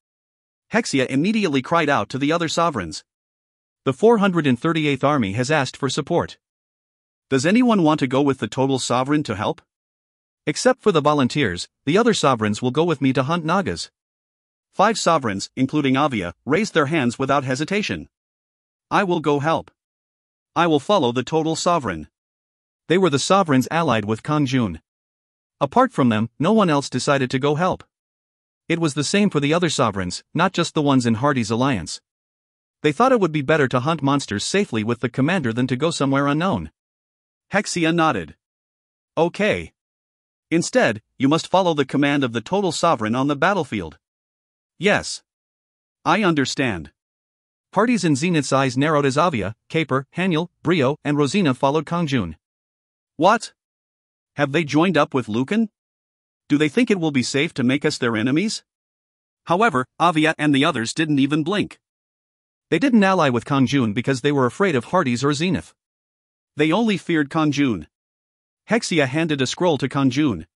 Hexia immediately cried out to the other sovereigns. The 438th army has asked for support. Does anyone want to go with the total sovereign to help? Except for the volunteers, the other sovereigns will go with me to hunt Nagas. 5 sovereigns, including Avia, raised their hands without hesitation. I will go help. I will follow the total sovereign. They were the sovereigns allied with Kang-jun. Apart from them, no one else decided to go help. It was the same for the other sovereigns, not just the ones in Hardy's alliance. They thought it would be better to hunt monsters safely with the commander than to go somewhere unknown. Hexia nodded. Okay. Instead, you must follow the command of the total sovereign on the battlefield. Yes. I understand. Hardy's and Zenith's eyes narrowed as Avia, Caper, Haniel, Brio, and Rosina followed Kang-jun. What? Have they joined up with Lucan? Do they think it will be safe to make us their enemies? However, Avia and the others didn't even blink. They didn't ally with Kang-jun because they were afraid of Hardy's or Zenith. They only feared Kang-jun. Hexia handed a scroll to Kang-jun.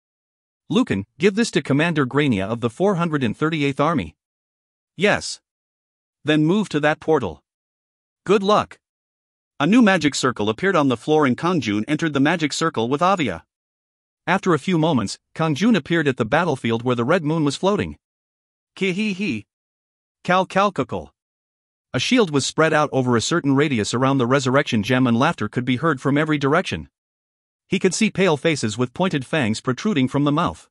Lucan, give this to Commander Grania of the 438th army. Yes. Then move to that portal. Good luck. A new magic circle appeared on the floor and Kang-jun entered the magic circle with Avia.
After a few moments, Kang-jun appeared at the battlefield where the red moon was floating.
Ki-hee-hee. Cal-cal-cuckle.
A shield was spread out over a certain radius around the resurrection gem and laughter could be heard from every direction. He could see pale faces with pointed fangs protruding from the mouth.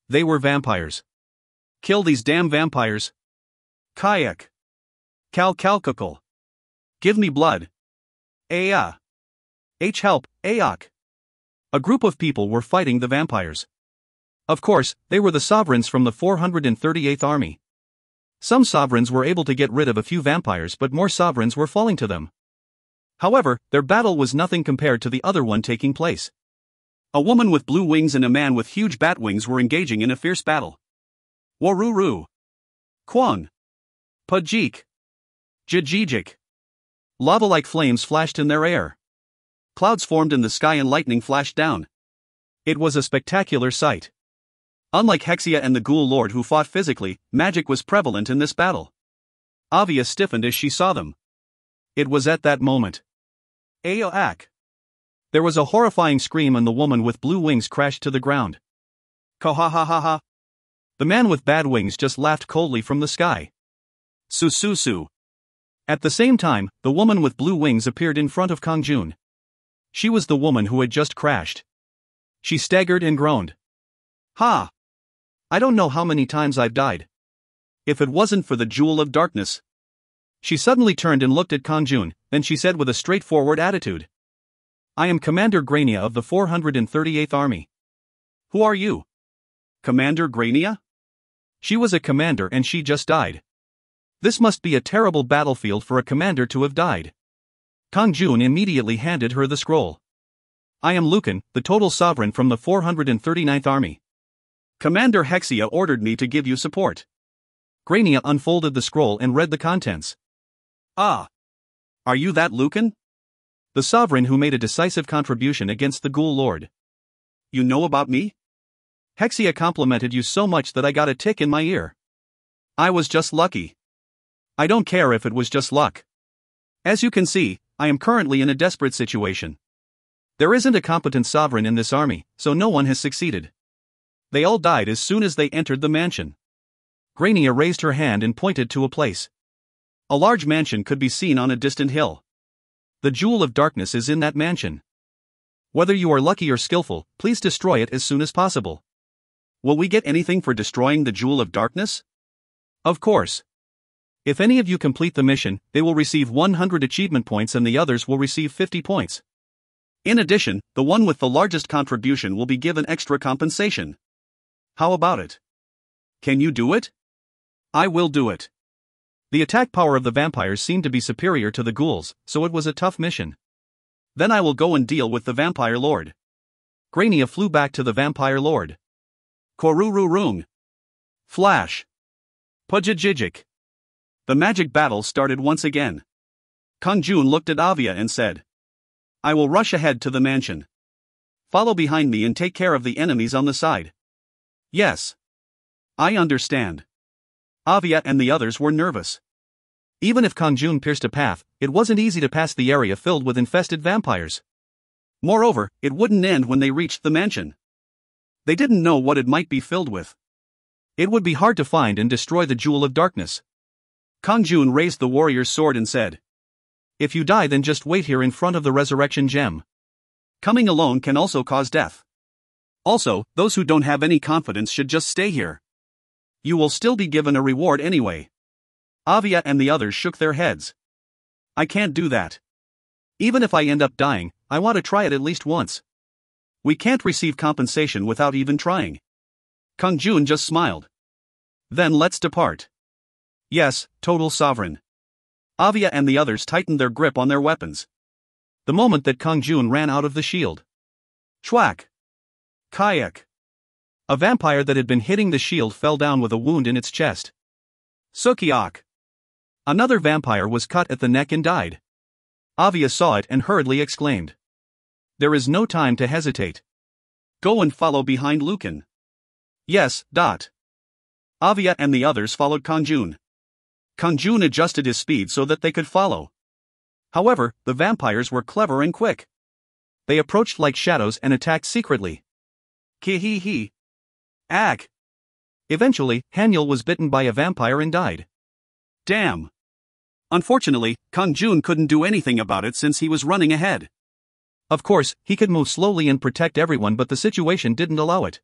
They were vampires.
Kill these damn vampires. Kayak. Cal-cal-cuckle. Give me blood. Aya. Help, Ayok.
A group of people were fighting the vampires. Of course, they were the sovereigns from the 438th Army. Some sovereigns were able to get rid of a few vampires, but more sovereigns were falling to them. However, their battle was nothing compared to the other one taking place.
A woman with blue wings and a man with huge bat wings were engaging in a fierce battle. Waruru. Quan. Pajik. Jajijik.
Lava-like flames flashed in their air.
Clouds formed in the sky and lightning flashed down.
It was a spectacular sight.
Unlike Hexia and the Ghoul Lord who fought physically, magic was prevalent in this battle. Avia stiffened as she saw them.
It was at that moment.
Ayoak.
There was a horrifying scream and the woman with blue wings crashed to the ground.
Ka-ha-ha-ha-ha.
The man with bad wings just laughed coldly from the sky.
Su-su-su.
At the same time, the woman with blue wings appeared in front of Kang-jun. She was the woman who had just crashed. She staggered and groaned.
Ha!
I don't know how many times I've died.
If it wasn't for the Jewel of Darkness.
She suddenly turned and looked at Kang-jun, then she said with a straightforward attitude. I am Commander Grania of the 438th Army.
Who are you? Commander Grania?
She was a commander and she just died. This must be a terrible battlefield for a commander to have died. Kang-jun immediately handed her the scroll. I am Lucan, the total sovereign from the 439th Army.
Commander Hexia ordered me to give you support.
Grania unfolded the scroll and read the contents.
Ah. Are you that Lucan?
The sovereign who made a decisive contribution against the Ghoul Lord.
You know about me?
Hexia complimented you so much that I got a tick in my ear.
I was just lucky.
I don't care if it was just luck.
As you can see, I am currently in a desperate situation.
There isn't a competent sovereign in this army, so no one has succeeded.
They all died as soon as they entered the mansion.
Grania raised her hand and pointed to a place.
A large mansion could be seen on a distant hill.
The Jewel of Darkness is in that mansion. Whether you are lucky or skillful, please destroy it as soon as possible.
Will we get anything for destroying the Jewel of Darkness?
Of course. If any of you complete the mission, they will receive 100 achievement points and the others will receive 50 points.
In addition, the one with the largest contribution will be given extra compensation. How about it? Can you do it? I will do it.
The attack power of the vampires seemed to be superior to the ghouls, so it was a tough mission.
Then I will go and deal with the Vampire Lord.
Grania flew back to the Vampire Lord.
Koruru-rung. Flash. Pujajijik. The magic battle started once again. Kang-jun looked at Avia and said, I will rush ahead to the mansion. Follow behind me and take care of the enemies on the side. Yes. I understand. Avia and the others were nervous.
Even if Kang-jun pierced a path, it wasn't easy to pass the area filled with infested vampires.
Moreover, it wouldn't end when they reached the mansion. They didn't know what it might be filled with.
It would be hard to find and destroy the Jewel of Darkness.
Kang-jun raised the warrior's sword and said,
If you die, then just wait here in front of the resurrection gem.
Coming alone can also cause death. Also, those who don't have any confidence should just stay here. You will still be given a reward anyway. Avia and the others shook their heads. I can't do that.
Even if I end up dying, I want to try it at least once.
We can't receive compensation without even trying. Kang-jun just smiled. Then let's depart. Yes, total sovereign. Avia and the others tightened their grip on their weapons.
The moment that Kang-jun ran out of the shield.
Chwak. Kayak.
A vampire that had been hitting the shield fell down with a wound in its chest.
Sukiak.
Another vampire was cut at the neck and died. Avia saw it and hurriedly exclaimed. There is no time to hesitate.
Go and follow behind Lucan. Yes. Avia and the others followed Kang-jun. Kang-jun adjusted his speed so that they could follow.
However, the vampires were clever and quick. They approached like shadows and attacked secretly.
Ki-hee-hee. Ack.
Eventually, Hanyul was bitten by a vampire and died.
Damn. Unfortunately, Kang-jun couldn't do anything about it since he was running ahead.
Of course, he could move slowly and protect everyone, but the situation didn't allow it.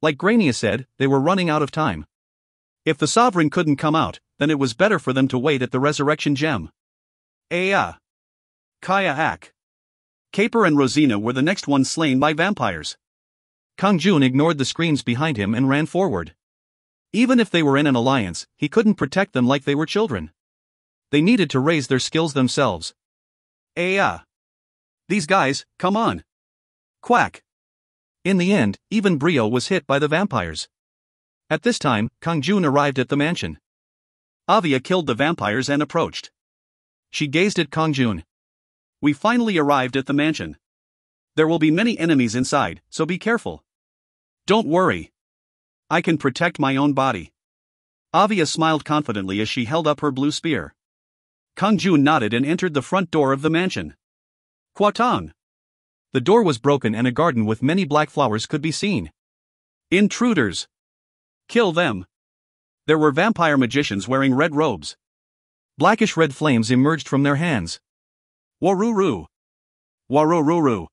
Like Grania said, they were running out of time. If the sovereign couldn't come out, then it was better for them to wait at the resurrection gem.
Aya. Kaya Ack. Caper and Rosina were the next ones slain by vampires.
Kang-jun ignored the screams behind him and ran forward. Even if they were in an alliance, he couldn't protect them like they were children. They needed to raise their skills themselves.
Aya. These guys, come on. Quack.
In the end, even Brio was hit by the vampires. At this time, Kang-jun arrived at the mansion.
Avia killed the vampires and approached.
She gazed at Kang-jun.
We finally arrived at the mansion. There will be many enemies inside, so be careful. Don't worry. I can protect my own body. Avia smiled confidently as she held up her blue spear. Kang-jun nodded and entered the front door of the mansion. Kwatong.
The door was broken and a garden with many black flowers could be seen.
Intruders. Kill them. There were vampire magicians wearing red robes.
Blackish red flames emerged from their hands.
Waruru. Warururu.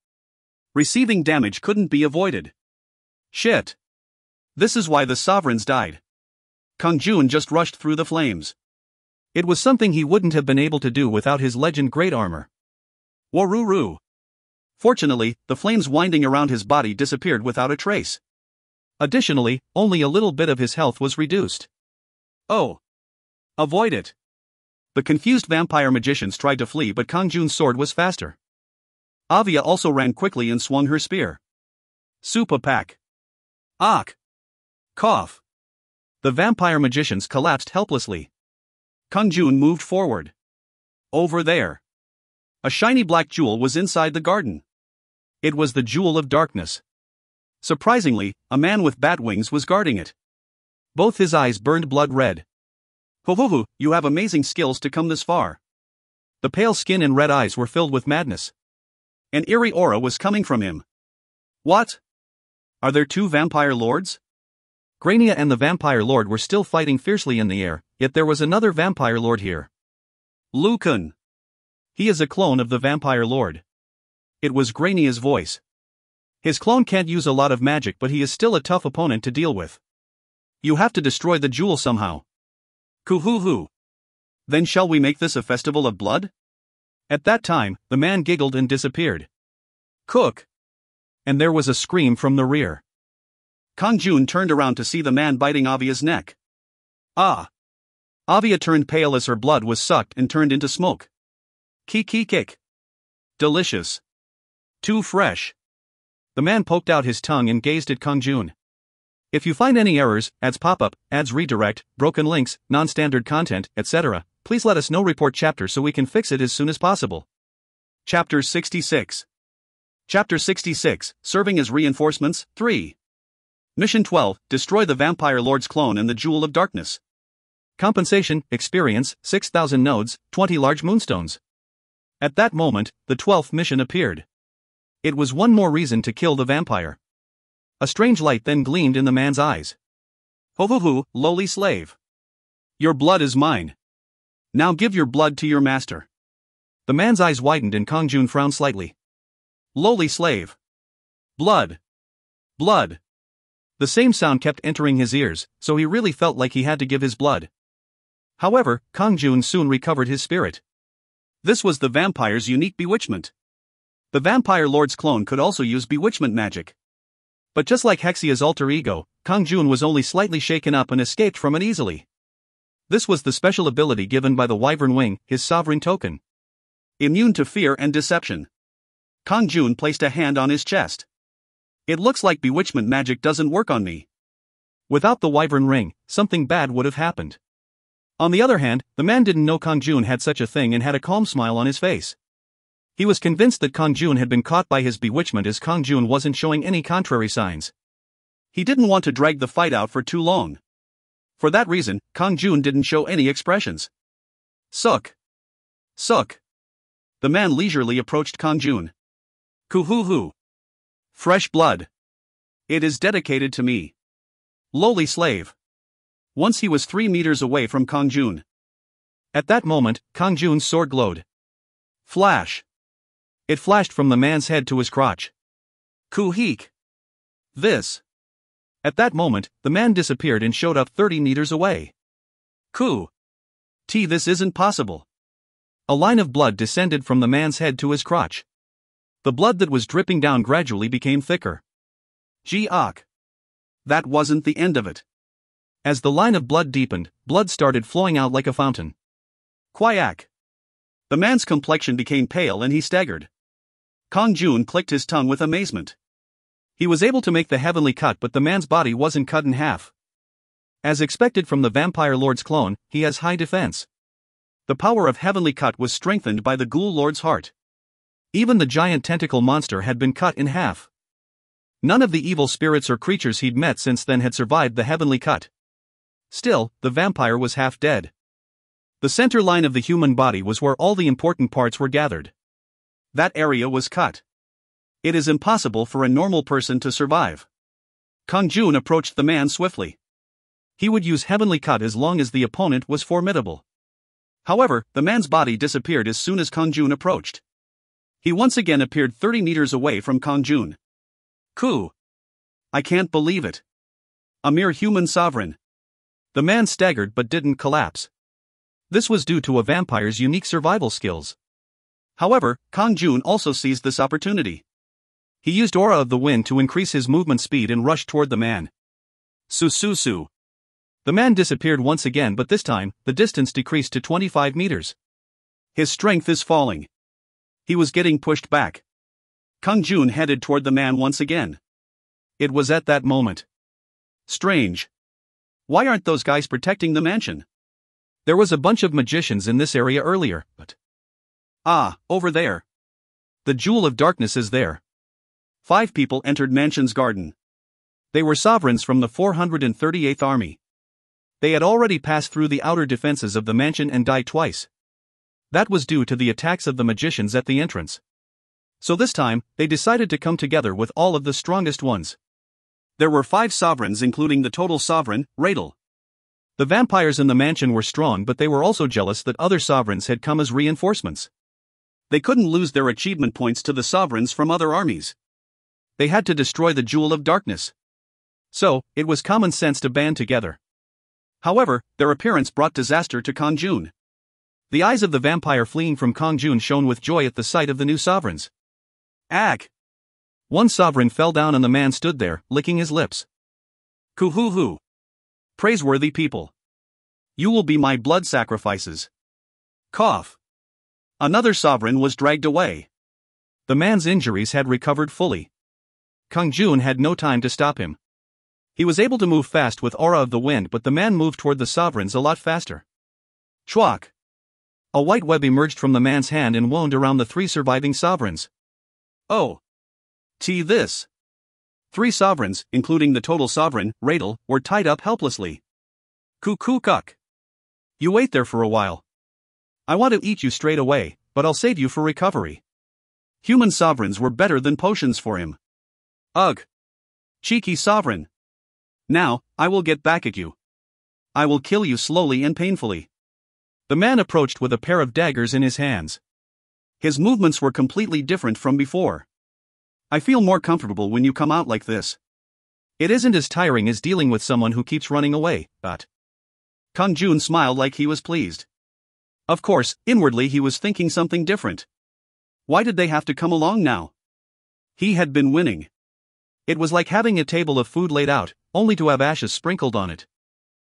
Receiving damage couldn't be avoided. Shit. This is why the sovereigns died. Kang-jun just rushed through the flames.
It was something he wouldn't have been able to do without his legend great armor.
Waruru. Fortunately, the flames winding around his body disappeared without a trace.
Additionally, only a little bit of his health was reduced.
Oh. Avoid it. The confused vampire magicians tried to flee, but Kang-jun's sword was faster. Avia also ran quickly and swung her spear. Supa pack. Ak. Cough.
The vampire magicians collapsed helplessly.
Kang-jun moved forward. Over there. A shiny black jewel was inside the garden. It was the Jewel of Darkness. Surprisingly, a man with bat wings was guarding it.
Both his eyes burned blood red.
Ho, you have amazing skills to come this far.
The pale skin and red eyes were filled with madness.
An eerie aura was coming from him. What? Are there two vampire lords?
Grania and the vampire lord were still fighting fiercely in the air, yet there was another vampire lord here.
Lucan.
He is a clone of the vampire lord. It was Grania's voice. His clone can't use a lot of magic, but he is still a tough opponent to deal with. You have to destroy the jewel somehow.
Kuhuhu. Then shall we make this a festival of blood?
At that time, the man giggled and disappeared.
Cook.
And there was a scream from the rear.
Kang-jun turned around to see the man biting Avia's neck. Ah.
Avia turned pale as her blood was sucked and turned into smoke.
Kick. Delicious. Too fresh.
The man poked out his tongue and gazed at Kang-jun. If you find any errors, ads pop-up, ads redirect, broken links, non-standard content, etc., please let us know. Report chapter so we can fix it as soon as possible.
Chapter 66. Chapter 66, Serving as Reinforcements, 3. Mission 12, Destroy the Vampire Lord's clone and the Jewel of Darkness.
Compensation, experience, 6,000 nodes, 20 large moonstones. At that moment, the 12th mission appeared. It was one more reason to kill the vampire. A strange light then gleamed in the man's eyes.
Ho, lowly slave. Your blood is mine. Now give your blood to your master.
The man's eyes widened and Kang-jun frowned slightly.
Lowly slave. Blood. Blood.
The same sound kept entering his ears, so he really felt like he had to give his blood. However, Kang-jun soon recovered his spirit.
This was the vampire's unique bewitchment. The vampire lord's clone could also use bewitchment magic.
But just like Hexia's alter ego, Kang-jun was only slightly shaken up and escaped from it easily. This was the special ability given by the Wyvern Wing, his sovereign token.
Immune to fear and deception. Kang-jun placed a hand on his chest. It looks like bewitchment magic doesn't work on me.
Without the Wyvern Ring, something bad would have happened. On the other hand, the man didn't know Kang-jun had such a thing and had a calm smile on his face. He was convinced that Kang-jun had been caught by his bewitchment as Kang-jun wasn't showing any contrary signs.
He didn't want to drag the fight out for too long. For that reason, Kang-jun didn't show any expressions. Suck. The man leisurely approached Kang-jun. Kuhuhu. Fresh blood. It is dedicated to me. Lowly slave. Once he was 3 meters away from Kang-jun.
At that moment, Kang-jun's sword glowed.
Flash.
It flashed from the man's head to his crotch.
Kuhik. This.
At that moment, the man disappeared and showed up 30 meters away.
Ku. This isn't possible.
A line of blood descended from the man's head to his crotch. The blood that was dripping down gradually became thicker.
Jiak. That wasn't the end of it.
As the line of blood deepened, blood started flowing out like a fountain.
Quack. The man's complexion became pale and he staggered. Kang-jun clicked his tongue with amazement. He was able to make the heavenly cut, but the man's body wasn't cut in half. As expected from the Vampire Lord's clone, he has high defense. The power of heavenly cut was strengthened by the Ghoul Lord's heart. Even the giant tentacle monster had been cut in half. None of the evil spirits or creatures he'd met since then had survived the heavenly cut. Still, the vampire was half dead. The center line of the human body was where all the important parts were gathered. That area was cut. It is impossible for a normal person to survive. Kang-jun approached the man swiftly. He would use heavenly cut as long as the opponent was formidable. However, the man's body disappeared as soon as Kang-jun approached. He once again appeared 30 meters away from Kang-jun. Ku. I can't believe it. A mere human sovereign. The man staggered but didn't collapse. This was due to a vampire's unique survival skills. However, Kang-jun also seized this opportunity. He used Aura of the Wind to increase his movement speed and rushed toward the man. Su. The man disappeared once again, but this time, the distance decreased to 25 meters. His strength is falling. He was getting pushed back. Kang-jun headed toward the man once again. It was at that moment. Strange. Why aren't those guys protecting the mansion?
There was a bunch of magicians in this area earlier, but...
over there.
The Jewel of Darkness is there.
5 people entered mansion's garden. They were sovereigns from the 438th Army. They had already passed through the outer defenses of the mansion and died twice. That was due to the attacks of the magicians at the entrance. So this time, they decided to come together with all of the strongest ones. There were 5 sovereigns, including the total sovereign, Radel. The vampires in the mansion were strong, but they were also jealous that other sovereigns had come as reinforcements. They couldn't lose their achievement points to the sovereigns from other armies. They had to destroy the Jewel of Darkness. So, it was common sense to band together. However, their appearance brought disaster to Kang-jun. The eyes of the vampire fleeing from Kang-jun shone with joy at the sight of the new sovereigns. Ag! One sovereign fell down and the man stood there, licking his lips. Kuhuhu! Praiseworthy people. You will be my blood sacrifices. Cough. Another sovereign was dragged away. The man's injuries had recovered fully. Kang-jun had no time to stop him. He was able to move fast with Aura of the Wind, but the man moved toward the sovereigns a lot faster. Chwak. A white web emerged from the man's hand and wound around the 3 surviving sovereigns. Oh. This. 3 sovereigns, including the total sovereign, Radel, were tied up helplessly. Kuk. You wait there for a while. I want to eat you straight away, but I'll save you for recovery. Human sovereigns were better than potions for him. Ugh. Cheeky sovereign. Now, I will get back at you. I will kill you slowly and painfully. The man approached with a pair of daggers in his hands. His movements were completely different from before. I feel more comfortable when you come out like this. It isn't as tiring as dealing with someone who keeps running away, but... Kang-jun smiled like he was pleased. Of course, inwardly he was thinking something different. Why did they have to come along now? He had been winning. It was like having a table of food laid out, only to have ashes sprinkled on it.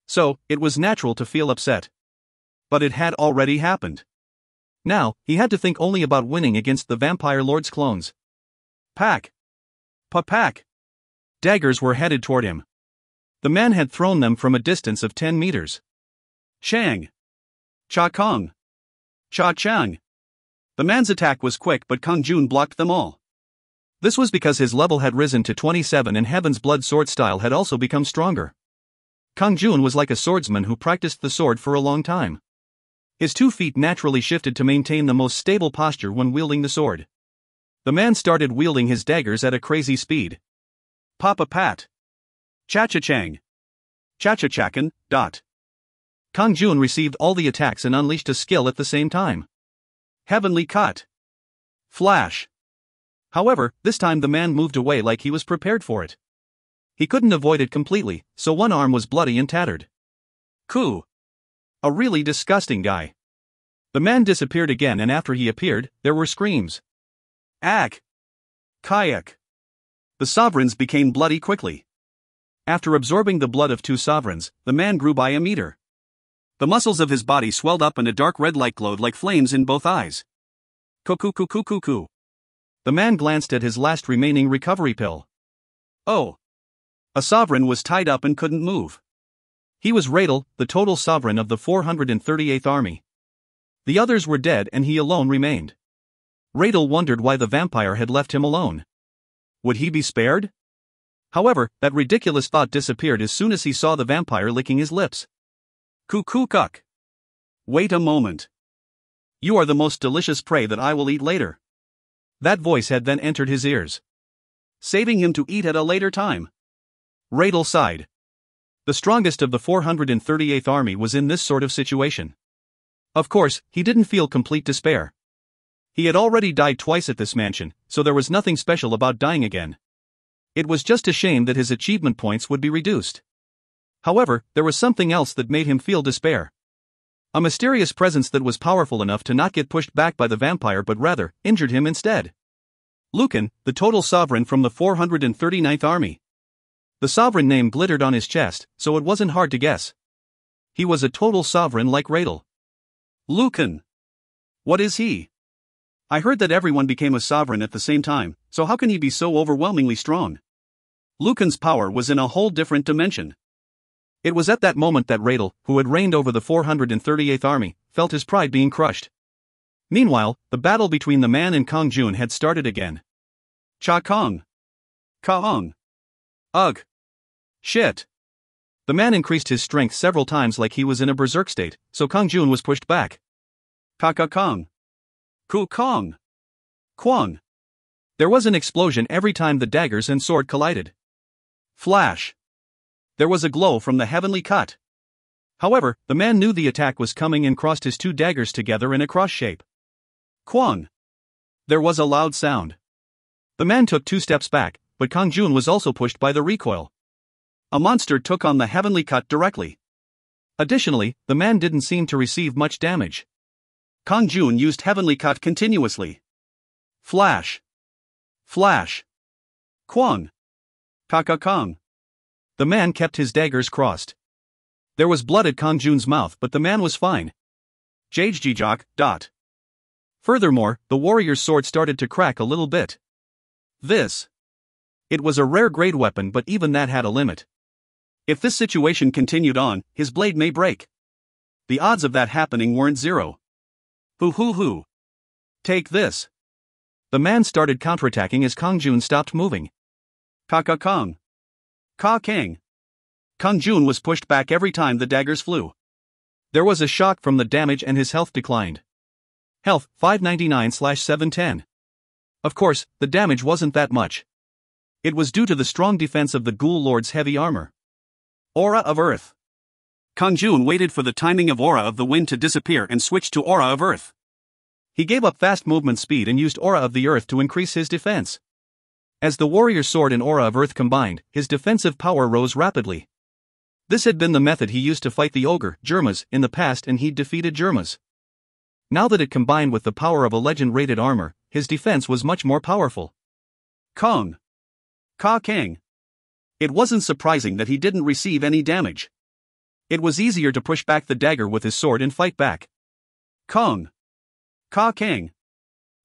So, it was natural to feel upset. But it had already happened. Now, he had to think only about winning against the Vampire Lord's clones. Pack. Pa-pack. Daggers were headed toward him. The man had thrown them from a distance of 10 meters. Shang. Cha-kong. Cha-chang. The man's attack was quick, but Kang-jun blocked them all. This was because his level had risen to 27 and Heaven's Blood sword style had also become stronger. Kang-jun was like a swordsman who practiced the sword for a long time.
His 2 feet naturally shifted to maintain the most stable posture when wielding the sword. The man started wielding his daggers at a crazy speed.
Papa Pat. Cha-cha-chang. Cha-cha-chakan.
Kang-jun received all the attacks and unleashed a skill at the same time.
Heavenly cut. Flash.
However, this time the man moved away like he was prepared for it. He couldn't avoid it completely, so one arm was bloody and tattered.
Ku.
A really disgusting guy. The man disappeared again, and after he appeared, there were screams.
Ak. Kayak. The sovereigns became bloody quickly.
After absorbing the blood of 2 sovereigns, the man grew by a meter.
The muscles of his body swelled up and a dark red light glowed like flames in both eyes. Ku.
The man glanced at his last remaining recovery pill.
Oh. A sovereign was tied up and couldn't move.
He was Radel, the total sovereign of the 438th Army. The others were dead and he alone remained. Radel wondered why the vampire had left him alone. Would he be spared? However, that ridiculous thought disappeared as soon as he saw the vampire licking his lips.
Kuck. Wait a moment. You are the most delicious prey that I will eat later.
That voice had then entered his ears.
Saving him to eat at a later time.
Radel sighed. The strongest of the 438th Army was in this sort of situation. Of course, he didn't feel complete despair. He had already died twice at this mansion, so there was nothing special about dying again. It was just a shame that his achievement points would be reduced. However, there was something else that made him feel despair. A mysterious presence that was powerful enough to not get pushed back by the vampire but rather injured him instead. Lucan, the total sovereign from the 439th Army. The sovereign name glittered on his chest, so it wasn't hard to guess. He was a total sovereign like Radel.
Lucan. What is he? I heard that everyone became a sovereign at the same time, so how can he be so overwhelmingly strong? Lucan's power was in a whole different dimension.
It was at that moment that Radel, who had reigned over the 438th Army, felt his pride being crushed. Meanwhile, the battle between the man and Kang-jun had started again.
Cha-kong. Ka-ong. Ugh.
Shit. The man increased his strength several times like he was in a berserk state, so Kang-jun was pushed back.
Ka-ka-kong. Ku-kong. Kwang.
There was an explosion every time the daggers and sword collided.
Flash. There was a glow from the heavenly cut.
However, the man knew the attack was coming and crossed his 2 daggers together in a cross shape.
Kwang.
There was a loud sound. The man took 2 steps back, but Kang-jun was also pushed by the recoil.
A monster took on the heavenly cut directly.
Additionally, the man didn't seem to receive much damage.
Kang-jun used heavenly cut continuously. Flash. Flash. Kwang. Ka-ka-kong.
The man kept his daggers crossed. There was blood at Kang-jun's mouth, but the man was fine.
Jajjijok.
Furthermore, the warrior's sword started to crack a little bit. It was a rare grade weapon, but even that had a limit.
If this situation continued on, his blade may break. The odds of that happening weren't zero. Hoo. Take this.
The man started counterattacking as Kang-jun stopped moving.
Ka-ka-kong. Ka-kang. Kang-jun was pushed back every time the daggers flew.
There was a shock from the damage and his health declined. Health, 599/710. Of course, the damage wasn't that much. It was due to the strong defense of the Ghoul Lord's heavy armor.
Aura of Earth. Kang-jun waited for the timing of Aura of the Wind to disappear and switched to Aura of Earth.
He gave up fast movement speed and used Aura of the Earth to increase his defense. As the warrior's sword and Aura of Earth combined, his defensive power rose rapidly. This had been the method he used to fight the ogre, Germas, in the past, and he'd defeated Germas. Now that it combined with the power of a legend-rated armor, his defense was much more powerful.
Kong. Ka-kang. It wasn't surprising that he didn't receive any damage. It was easier to push back the dagger with his sword and fight back. Kong. Ka-kang.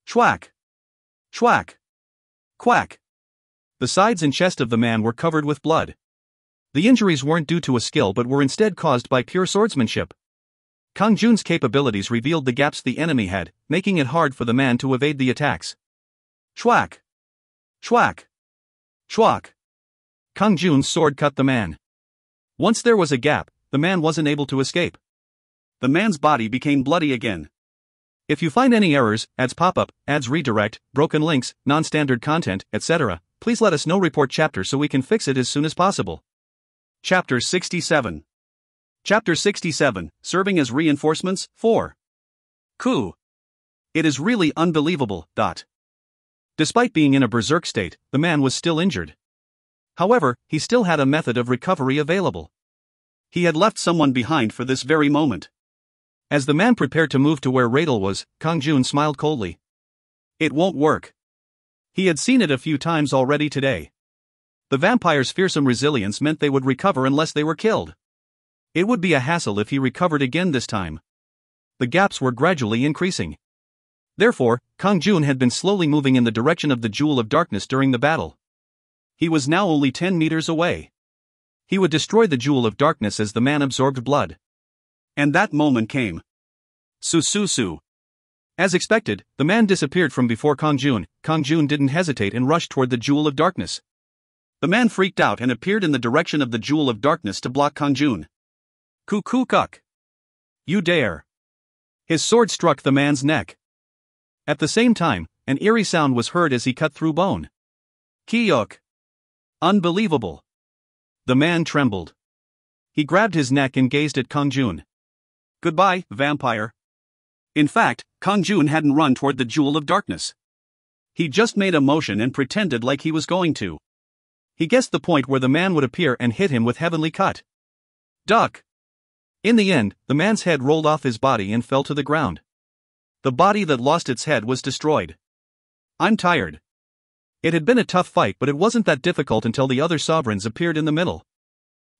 Chwack. Chwack. Quack.
The sides and chest of the man were covered with blood. The injuries weren't due to a skill but were instead caused by pure swordsmanship. Kang-jun's capabilities revealed the gaps the enemy had, making it hard for the man to evade the attacks.
Chwack. Chwack. Chwack.
Kang-jun's sword cut the man. Once there was a gap, the man wasn't able to escape.
the man's body became bloody again.
If you find any errors, ads pop up, ads redirect, broken links, non-standard content, etc., please let us know. Report chapter so we can fix it as soon as possible.
Chapter 67. Chapter 67, Serving as Reinforcements, 4. Coup. It is really unbelievable.
Despite being in a berserk state, the man was still injured. However, he still had a method of recovery available.
He had left someone behind for this very moment.
As the man prepared to move to where Radel was, Kang-jun smiled coldly.
It won't work.
He had seen it a few times already today. The vampire's fearsome resilience meant they would recover unless they were killed. It would be a hassle if he recovered again this time. The gaps were gradually increasing. Therefore, Kang-jun had been slowly moving in the direction of the Jewel of Darkness during the battle.
He was now only 10 meters away.
He would destroy the Jewel of Darkness as the man absorbed blood.
And that moment came. Su.
As expected, the man disappeared from before Kang-jun. Kang-jun didn't hesitate and rushed toward the Jewel of Darkness.
The man freaked out and appeared in the direction of the Jewel of Darkness to block Kang-jun. Kuck.
You dare. His sword struck the man's neck. At the same time, an eerie sound was heard as he cut through bone.
Kyuk. Unbelievable.
The man trembled. He grabbed his neck and gazed at Kang-jun.
Goodbye, vampire. In fact, Kang-jun hadn't run toward the Jewel of Darkness. He just made a motion and pretended like he was going to.
He guessed the point where the man would appear and hit him with heavenly cut.
Duck.
In the end, the man's head rolled off his body and fell to the ground. The body that lost its head was destroyed.
I'm tired.
It had been a tough fight, but it wasn't that difficult until the other sovereigns appeared in the middle.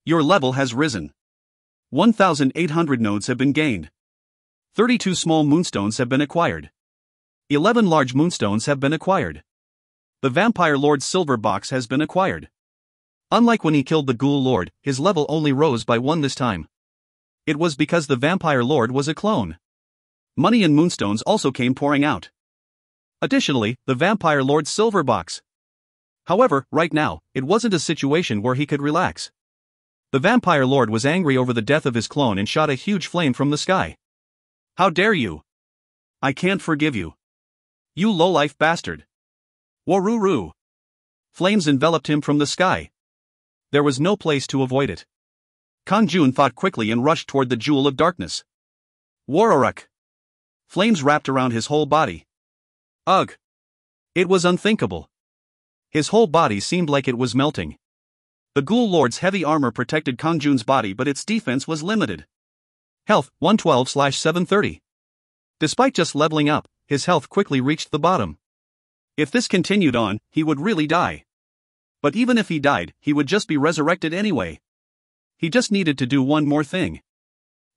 Your level has risen. 1,800 nodes have been gained. 32 small moonstones have been acquired.
11 large moonstones have been acquired.
The Vampire Lord's silver box has been acquired.
Unlike when he killed the Ghoul Lord, his level only rose by 1 this time. It was because the Vampire Lord was a clone.
Money and moonstones also came pouring out.
Additionally, the Vampire Lord's silver box. However, right now, it wasn't a situation where he could relax. The Vampire Lord was angry over the death of his clone and shot a huge flame from the sky.
How dare you? I can't forgive you. You lowlife bastard. Waruru.
Flames enveloped him from the sky. There was no place to avoid it.
Kang-jun thought quickly and rushed toward the Jewel of Darkness. Wararuk. Flames wrapped around his whole body.
Ugh. It was unthinkable. His whole body seemed like it was melting.
The Ghoul Lord's heavy armor protected Kang-jun's body, but its defense was limited.
Health, 112/730. Despite just leveling up, his health quickly reached the bottom.
If this continued on, he would really die. But even if he died, he would just be resurrected anyway. He just needed to do one more thing.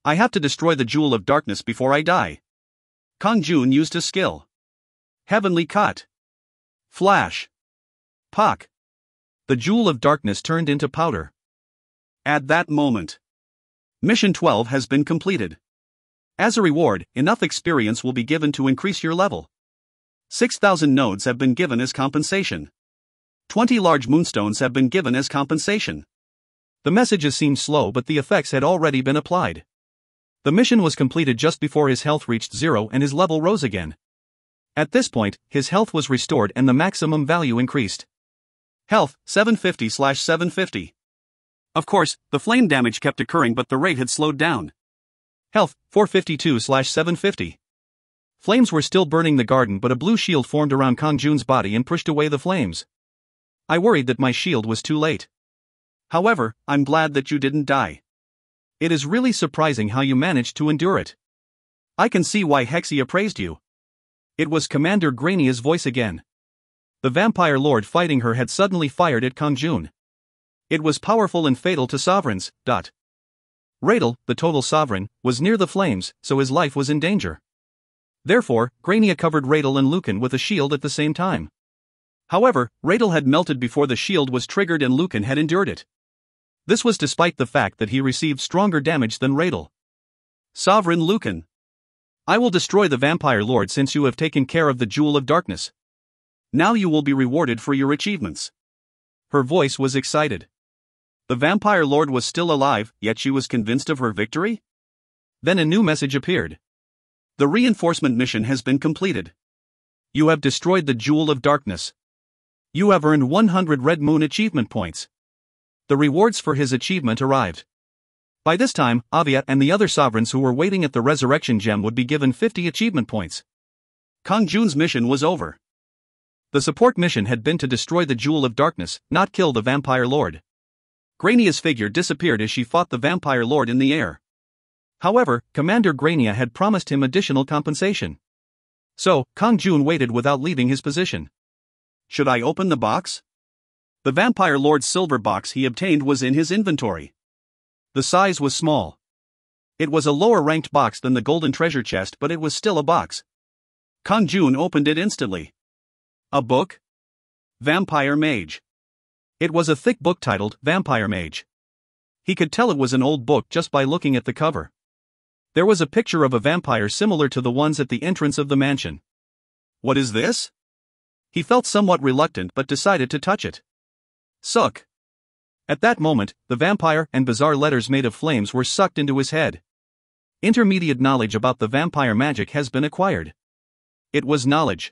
I have to destroy the Jewel of Darkness before I die. Kang-jun used his skill. Heavenly cut. Flash. Puck.
The Jewel of Darkness turned into powder.
At that moment, Mission 12 has been completed. As a reward, enough experience will be given to increase your level. 6,000 nodes have been given as compensation. 20 large moonstones have been given as compensation.
The messages seemed slow, but the effects had already been applied. The mission was completed just before his health reached 0 and his level rose again. At this point, his health was restored and the maximum value increased.
Health, 750/750. Of course, the flame damage kept occurring, but the rate had slowed down.
Health, 452/750. Flames were still burning the garden, but a blue shield formed around Kang-jun's body and pushed away the flames. I worried that my shield was too late.
However, I'm glad that you didn't die.
It is really surprising how you managed to endure it.
I can see why Hexia praised you.
It was Commander Grania's voice again. The Vampire Lord fighting her had suddenly fired at Kang-jun. It was powerful and fatal to sovereigns. Radel, the total sovereign, was near the flames, so his life was in danger. Therefore, Grania covered Radel and Lucan with a shield at the same time. However, Radel had melted before the shield was triggered and Lucan had endured it. This was despite the fact that he received stronger damage than Radel.
Sovereign Lucan. I will destroy the Vampire Lord since you have taken care of the Jewel of Darkness. Now you will be rewarded for your achievements.
Her voice was excited.
The Vampire Lord was still alive, yet she was convinced of her victory?
Then a new message appeared.
The reinforcement mission has been completed.
You have destroyed the Jewel of Darkness. You have earned 100 Red Moon achievement points. The rewards for his achievement arrived. By this time, Aviat and the other sovereigns who were waiting at the resurrection gem would be given 50 achievement points.
Kang-jun's mission was over.
The support mission had been to destroy the Jewel of Darkness, not kill the Vampire Lord.
Grania's figure disappeared as she fought the Vampire Lord in the air.
However, Commander Grania had promised him additional compensation. So, Kang-jun waited without leaving his position.
Should I open the box? The Vampire Lord's silver box he obtained was in his inventory.
The size was small. It was a lower-ranked box than the golden treasure chest, but it was still a box.
Kang-jun opened it instantly. A book? Vampire Mage.
It was a thick book titled Vampire Mage. He could tell it was an old book just by looking at the cover. There was a picture of a vampire similar to the ones at the entrance of the mansion.
What is this?
He felt somewhat reluctant but decided to touch it.
Suck.
At that moment, the vampire and bizarre letters made of flames were sucked into his head. Intermediate knowledge about the vampire magic has been acquired. It was knowledge.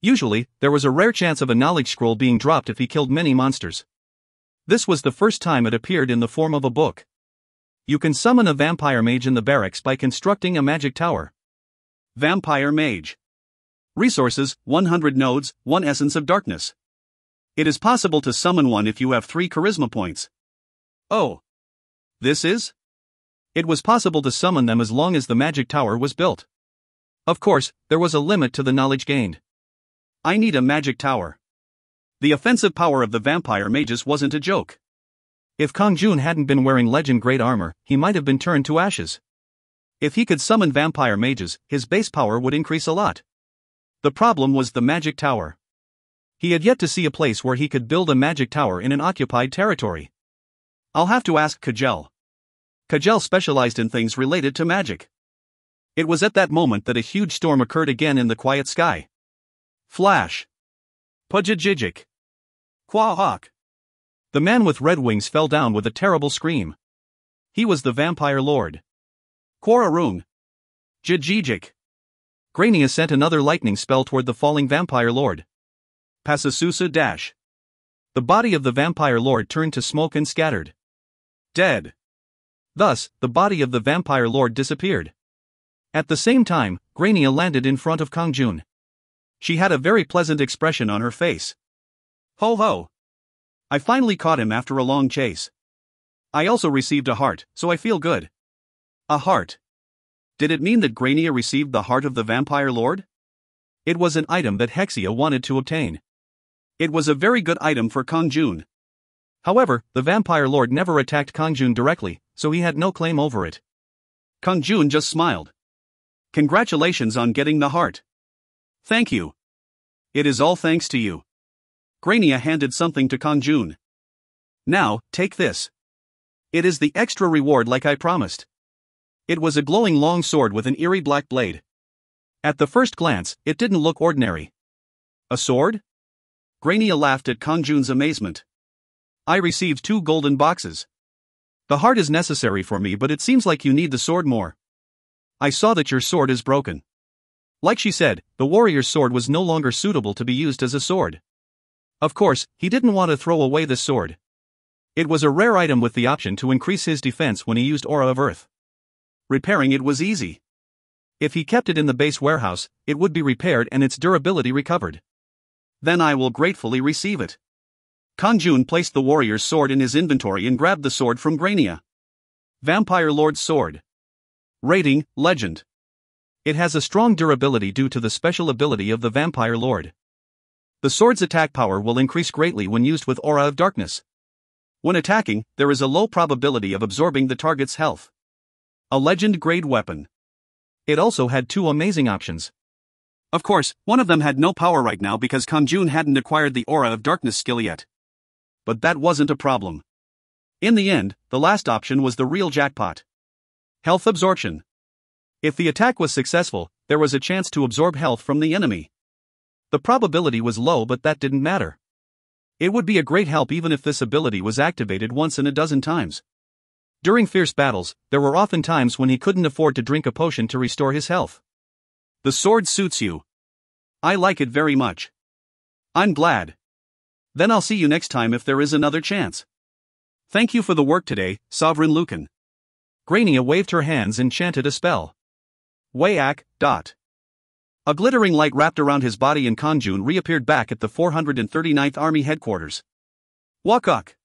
Usually, there was a rare chance of a knowledge scroll being dropped if he killed many monsters. This was the first time it appeared in the form of a book. You can summon a vampire mage in the barracks by constructing a magic tower.
Vampire Mage. Resources, 100 nodes, 1 Essence of Darkness. It is possible to summon one if you have 3 charisma points. Oh. This is?
It was possible to summon them as long as the magic tower was built. Of course, there was a limit to the knowledge gained.
I need a magic tower. The offensive power of the vampire mages wasn't a joke.
If Kang-jun hadn't been wearing legend grade armor, he might have been turned to ashes. If he could summon vampire mages, his base power would increase a lot. The problem was the magic tower. He had yet to see a place where he could build a magic tower in an occupied territory.
I'll have to ask Kagel. Kagel specialized in things related to magic. It was at that moment that a huge storm occurred again in the quiet sky. Flash. Pujajijik. Quahawk.
The man with red wings fell down with a terrible scream. He was the Vampire Lord.
Quararung. Jijijik.
Grania sent another lightning spell toward the falling Vampire Lord.
Pasasusa dash.
The body of the Vampire Lord turned to smoke and scattered.
Dead.
Thus, the body of the Vampire Lord disappeared. At the same time, Grania landed in front of Kang-jun.
She had a very pleasant expression on her face. Ho ho. I finally caught him after a long chase. I also received a heart, so I feel good. A heart. Did it mean that Grania received the heart of the Vampire Lord?
It was an item that Hexia wanted to obtain.
It was a very good item for Kang-jun.
However, the Vampire Lord never attacked Kang-jun directly, so he had no claim over it.
Kang-jun just smiled. Congratulations on getting the heart. Thank you. It is all thanks to you. Grania handed something to Kang-jun. Now, take this. It is the extra reward like I promised. It was a glowing long sword with an eerie black blade. At the first glance, it didn't look ordinary. A sword? Grania laughed at Kang-jun's amazement. I received 2 golden boxes. The heart is necessary for me, but it seems like you need the sword more. I saw that your sword is broken. Like she said, the warrior's sword was no longer suitable to be used as a sword. Of course, he didn't want to throw away the sword. It was a rare item with the option to increase his defense when he used Aura of Earth. Repairing it was easy. If he kept it in the base warehouse, it would be repaired and its durability recovered. Then I will gratefully receive it. Kang-jun placed the warrior's sword in his inventory and grabbed the sword from Grania. Vampire Lord's Sword. Rating, Legend. It has a strong durability due to the special ability of the Vampire Lord. The sword's attack power will increase greatly when used with Aura of Darkness. When attacking, there is a low probability of absorbing the target's health. A legend-grade weapon. It also had 2 amazing options. Of course, one of them had no power right now because Kang-jun hadn't acquired the Aura of Darkness skill yet. But that wasn't a problem. In the end, the last option was the real jackpot. Health absorption. If the attack was successful, there was a chance to absorb health from the enemy. The probability was low, but that didn't matter. It would be a great help even if this ability was activated once in a dozen times.
During fierce battles, there were often times when he couldn't afford to drink a potion to restore his health.
The sword suits you. I like it very much. I'm glad. Then I'll see you next time if there is another chance. Thank you for the work today, Sovereign Lucan.
Grania waved her hands and chanted a spell.
Wayak. A glittering light wrapped around his body and Kang-jun reappeared back at the 439th Army headquarters. Wakak.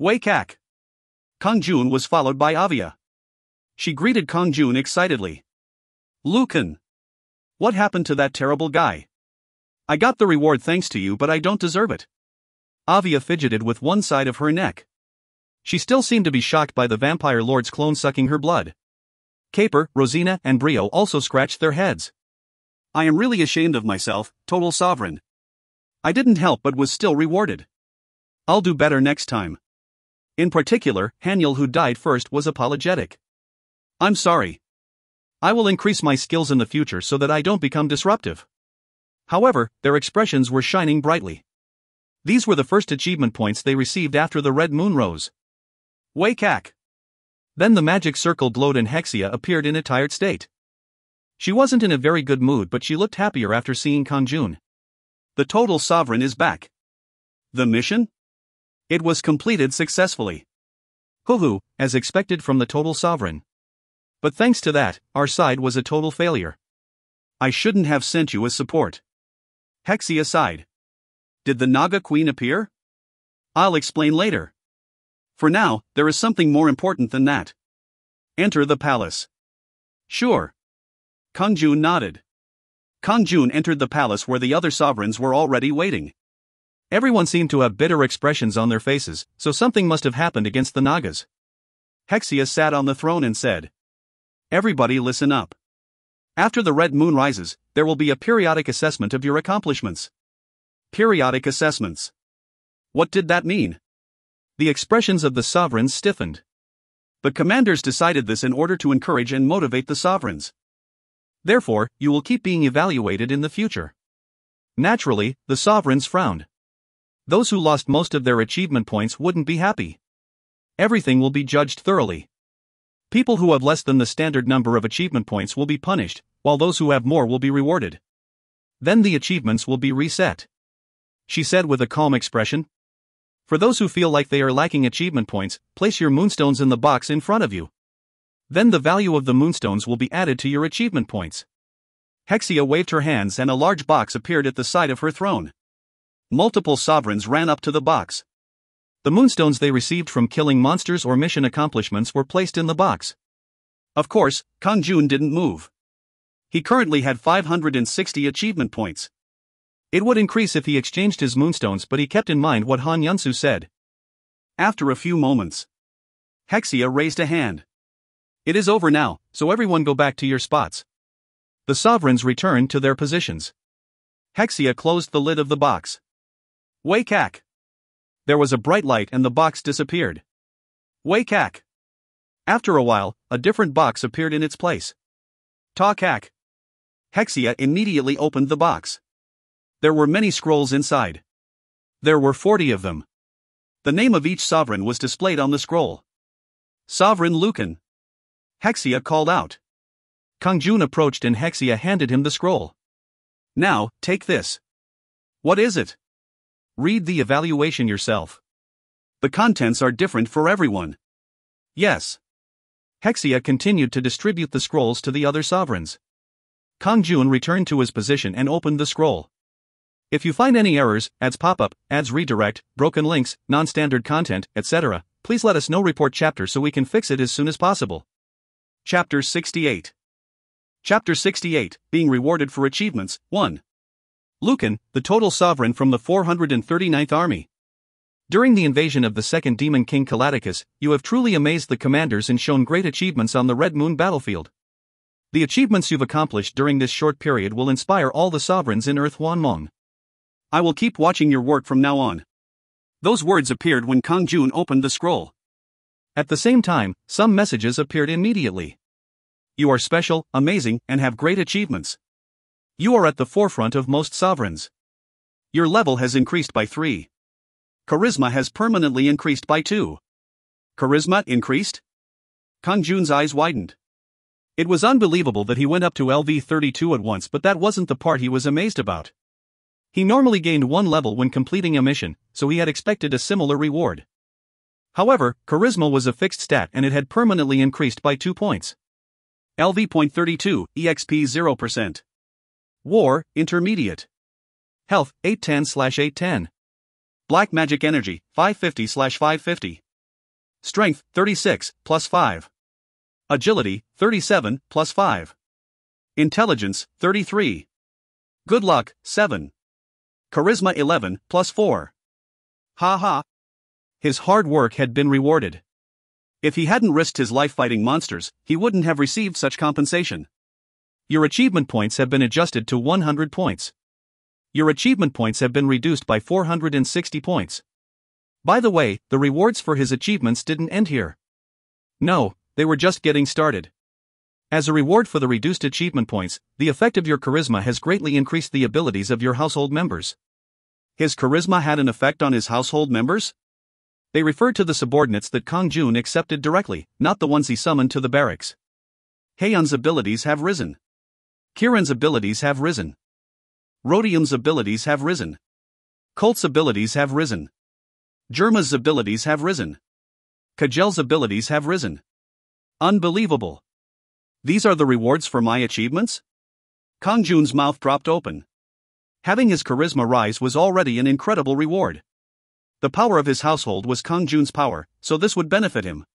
Wakak. Kang-jun was followed by Avia. She greeted Kang-jun excitedly. Lucan. What happened to that terrible guy? I got the reward thanks to you, but I don't deserve it.
Avia fidgeted with one side of her neck. She still seemed to be shocked by the vampire lord's clone sucking her blood. Caper, Rosina, and Brio also scratched their heads.
I am really ashamed of myself, Total Sovereign. I didn't help but was still rewarded. I'll do better next time. In particular, Haniel, who died first, was apologetic. I'm sorry. I will increase my skills in the future so that I don't become disruptive. However, their expressions were shining brightly. These were the first achievement points they received after the red moon rose. Wakak.
Then the magic circle glowed and Hexia appeared in a tired state. She wasn't in a very good mood, but she looked happier after seeing Kang-jun.
The Total Sovereign is back. The mission? It was completed successfully.
Hoo-hoo, as expected from the Total Sovereign. But thanks to that, our side was a total failure.
I shouldn't have sent you as support. Hexia sighed. Did the Naga Queen appear? I'll explain later. For now, there is something more important than that. Enter the palace. Sure. Kang-jun nodded. Kang-jun entered the palace where the other sovereigns were already waiting.
Everyone seemed to have bitter expressions on their faces, so something must have happened against the Nagas.
Hexia sat on the throne and said, Everybody listen up. After the red moon rises, there will be a periodic assessment of your accomplishments. Periodic assessments. What did that mean?
The expressions of the sovereigns stiffened.
The commanders decided this in order to encourage and motivate the sovereigns.
Therefore, you will keep being evaluated in the future. Naturally, the sovereigns frowned. Those who lost most of their achievement points wouldn't be happy. Everything will be judged thoroughly. People who have less than the standard number of achievement points will be punished, while those who have more will be rewarded. Then the achievements will be reset. She said with a calm expression. For those who feel like they are lacking achievement points, place your moonstones in the box in front of you. Then the value of the moonstones will be added to your achievement points. Hexia waved her hands and a large box appeared at the side of her throne. Multiple sovereigns ran up to the box. The moonstones they received from killing monsters or mission accomplishments were placed in the box. Of course, Kang-jun didn't move. He currently had 560 achievement points. It would increase if he exchanged his moonstones, but he kept in mind what Han Yunsu said. After a few moments, Hexia raised a hand. It is over now, so everyone go back to your spots. The sovereigns returned to their positions. Hexia closed the lid of the box. Wakak. There was a bright light and the box disappeared. Wakak. After a while, a different box appeared in its place. Takak. Hexia immediately opened the box. There were many scrolls inside. There were 40 of them. The name of each sovereign was displayed on the scroll. Sovereign Lucan. Hexia called out. Kang-jun approached and Hexia handed him the scroll. Now, take this. What is it? Read the evaluation yourself. The contents are different for everyone. Yes. Hexia continued to distribute the scrolls to the other sovereigns. Kang-jun returned to his position and opened the scroll. If you find any errors, ads pop-up, ads redirect, broken links, non-standard content, etc., please let us know. Report chapter so we can fix it as soon as possible. Chapter 68. Chapter 68, Being Rewarded for Achievements, 1. Lucan, the Total Sovereign from the 439th Army. During the invasion of the second Demon King Calaticus, you have truly amazed the commanders and shown great achievements on the Red Moon battlefield. The achievements you've accomplished during this short period will inspire all the sovereigns in Earth Hwanmong. I will keep watching your work from now on. Those words appeared when Kang-jun opened the scroll. At the same time, some messages appeared immediately. You are special, amazing, and have great achievements. You are at the forefront of most sovereigns. Your level has increased by 3. Charisma has permanently increased by 2. Charisma increased?
Kang-jun's eyes widened.
It was unbelievable that he went up to LV32 at once, but that wasn't the part he was amazed about. He normally gained one level when completing a mission, so he had expected a similar reward. However, Charisma was a fixed stat and it had permanently increased by 2 points.
LV.32, EXP 0%.
War, Intermediate. Health, 810/810.
Black Magic Energy, 550/550. Strength, 36, plus 5. Agility, 37, plus 5. Intelligence, 33. Good Luck, 7. Charisma 11, plus 4. Ha ha.
His hard work had been rewarded.
If he hadn't risked his life fighting monsters, he wouldn't have received such compensation.
Your achievement points have been adjusted to 100 points. Your achievement points have been reduced by 460 points. By the way, the rewards for his achievements didn't end here. No, they were just getting started. As a reward for the reduced achievement points, the effect of your charisma has greatly increased the abilities of your household members.
His charisma had an effect on his household members?
They referred to the subordinates that Kang-jun accepted directly, not the ones he summoned to the barracks.
Haeun's abilities have risen.
Kiran's abilities have risen.
Rhodium's abilities have risen.
Colt's abilities have risen.
Germa's abilities have risen.
Kajel's abilities have risen.
Unbelievable. These are the rewards for my achievements? Kang-jun's mouth dropped open. Having his charisma rise was already an incredible reward. The power of his household was Kang-jun's power, so this would benefit him.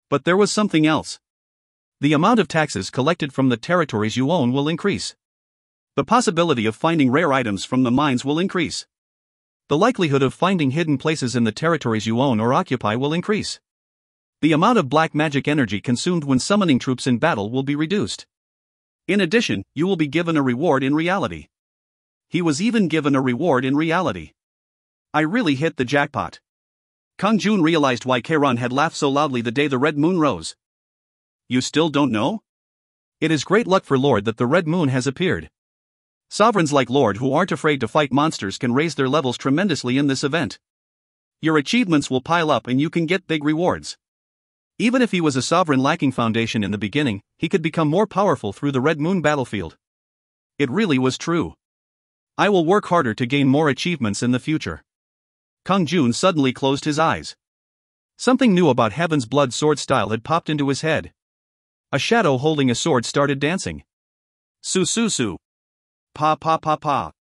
But there was something else.
The amount of taxes collected from the territories you own will increase.
The possibility of finding rare items from the mines will increase.
The likelihood of finding hidden places in the territories you own or occupy will increase. The amount of black magic energy consumed when summoning troops in battle will be reduced.
In addition, you will be given a reward in reality. He was even given a reward in reality. I really hit the jackpot. Kang-jun realized why Kairon had laughed so loudly the day the red moon rose. You still don't know?
It is great luck for Lord that the red moon has appeared.
Sovereigns like Lord who aren't afraid to fight monsters can raise their levels tremendously in this event. Your achievements will pile up and you can get big rewards. Even if he was a sovereign lacking foundation in the beginning, he could become more powerful through the red moon battlefield. It really was true. I will work harder to gain more achievements in the future. Kang-jun suddenly closed his eyes.
Something new about Heaven's Blood sword style had popped into his head. A shadow holding a sword started dancing.
Su su su. Pa pa pa pa.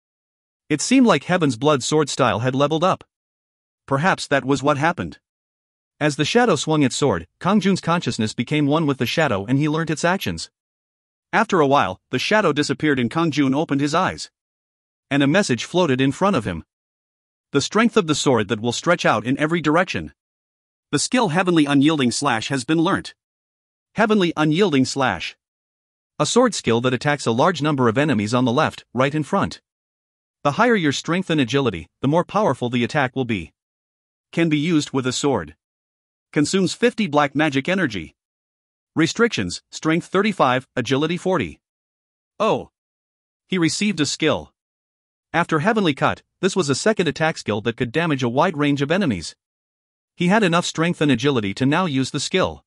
It seemed like Heaven's Blood sword style had leveled up.
Perhaps that was what happened.
As the shadow swung its sword, Kang-jun's consciousness became one with the shadow and he learned its actions.
After a while, the shadow disappeared and Kang-jun opened his eyes.
And a message floated in front of him.
The strength of the sword that will stretch out in every direction. The skill Heavenly Unyielding Slash has been learnt. Heavenly Unyielding Slash.
A sword skill that attacks a large number of enemies on the left, right and front. The higher your strength and agility, the more powerful the attack will be.
Can be used with a sword. Consumes 50 black magic energy. Restrictions, strength 35, agility 40. Oh. He received a skill.
After Heavenly Cut, this was a second attack skill that could damage a wide range of enemies. He had enough strength and agility to now use the skill.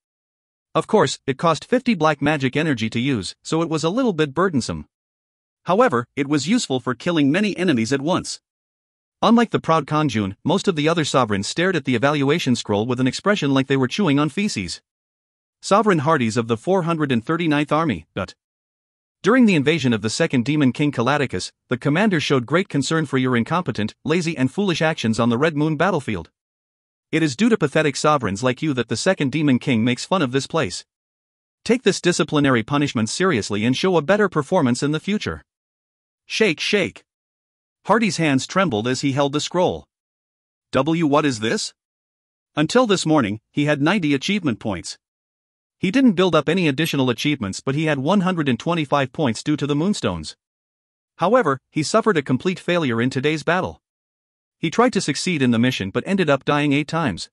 Of course, it cost 50 black magic energy to use, so it was a little bit burdensome.
However, it was useful for killing many enemies at once.
Unlike the proud Kang-jun, most of the other sovereigns stared at the evaluation scroll with an expression like they were chewing on feces. Sovereign Hardys of the 439th Army. During the invasion of the second Demon King Calaticus, the commander showed great concern for your incompetent, lazy and foolish actions on the Red Moon battlefield. It is due to pathetic sovereigns like you that the second Demon King makes fun of this place. Take this disciplinary punishment seriously and show a better performance in the future.
Shake, shake. Hardy's hands trembled as he held the scroll. What is this? Until this morning, he had 90 achievement points.
He didn't build up any additional achievements, but he had 125 points due to the moonstones. However, he suffered a complete failure in today's battle. He tried to succeed in the mission but ended up dying 8 times.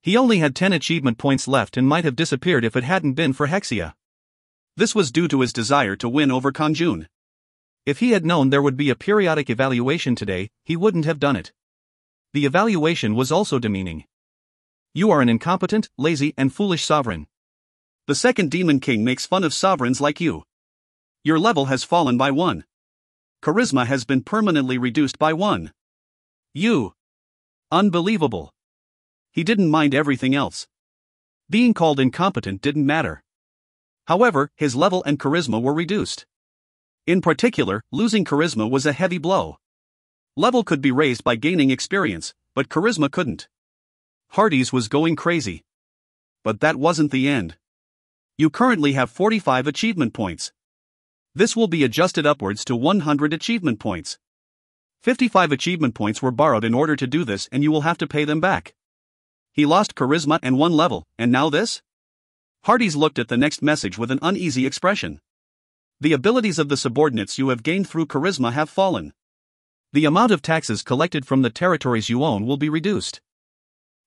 He only had 10 achievement points left and might have disappeared if it hadn't been for Hexia.
This was due to his desire to win over Kang-jun.
If he had known there would be a periodic evaluation today, he wouldn't have done it. The evaluation was also demeaning. You are an incompetent, lazy and foolish sovereign.
The second Demon King makes fun of sovereigns like you. Your level has fallen by 1. Charisma has been permanently reduced by 1. You. Unbelievable. He didn't mind everything else. Being called incompetent didn't matter. However, his level and charisma were reduced. In particular, losing charisma was a heavy blow. Level could be raised by gaining experience, but charisma couldn't. Hardy's was going crazy. But that wasn't the end. You currently have 45 achievement points. This will be adjusted upwards to 100 achievement points. 55 achievement points were borrowed in order to do this, and you will have to pay them back. He lost charisma and 1 level, and now this? Hardy's looked at the next message with an uneasy expression. The abilities of the subordinates you have gained through charisma have fallen. The amount of taxes collected from the territories you own will be reduced.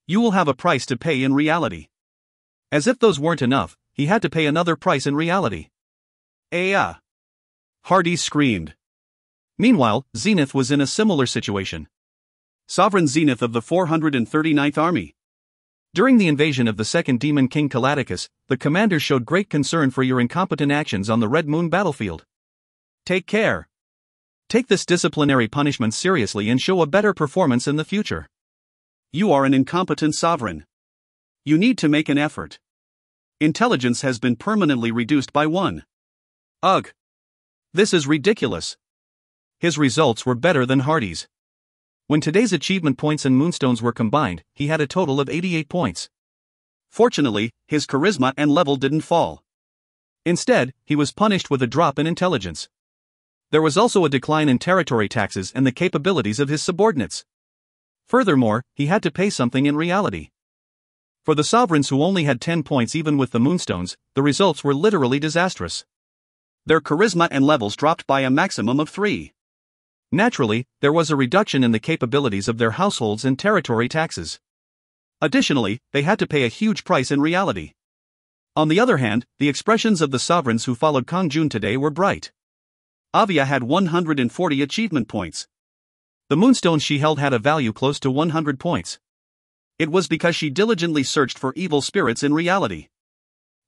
You will have a price to pay in reality. As if those weren't enough, he had to pay another price in reality. Hardy screamed. Meanwhile, Zenith was in a similar situation. Sovereign Zenith of the 439th Army. During the invasion of the second Demon King Calaticus, the commander showed great concern for your incompetent actions on the Red Moon battlefield. Take care. Take this disciplinary punishment seriously and show a better performance in the future. You are an incompetent sovereign. You need to make an effort. Intelligence has been permanently reduced by 1. Ugh. This is ridiculous. His results were better than Hardy's. When today's achievement points and moonstones were combined, he had a total of 88 points. Fortunately, his charisma and level didn't fall. Instead, he was punished with a drop in intelligence. There was also a decline in territory taxes and the capabilities of his subordinates. Furthermore, he had to pay something in reality. For the sovereigns who only had 10 points even with the moonstones, the results were literally disastrous. Their charisma and levels dropped by a maximum of 3. Naturally, there was a reduction in the capabilities of their households and territory taxes. Additionally, they had to pay a huge price in reality. On the other hand, the expressions of the sovereigns who followed Kang-jun today were bright. Avia had 140 achievement points. The moonstone she held had a value close to 100 points. It was because she diligently searched for evil spirits in reality.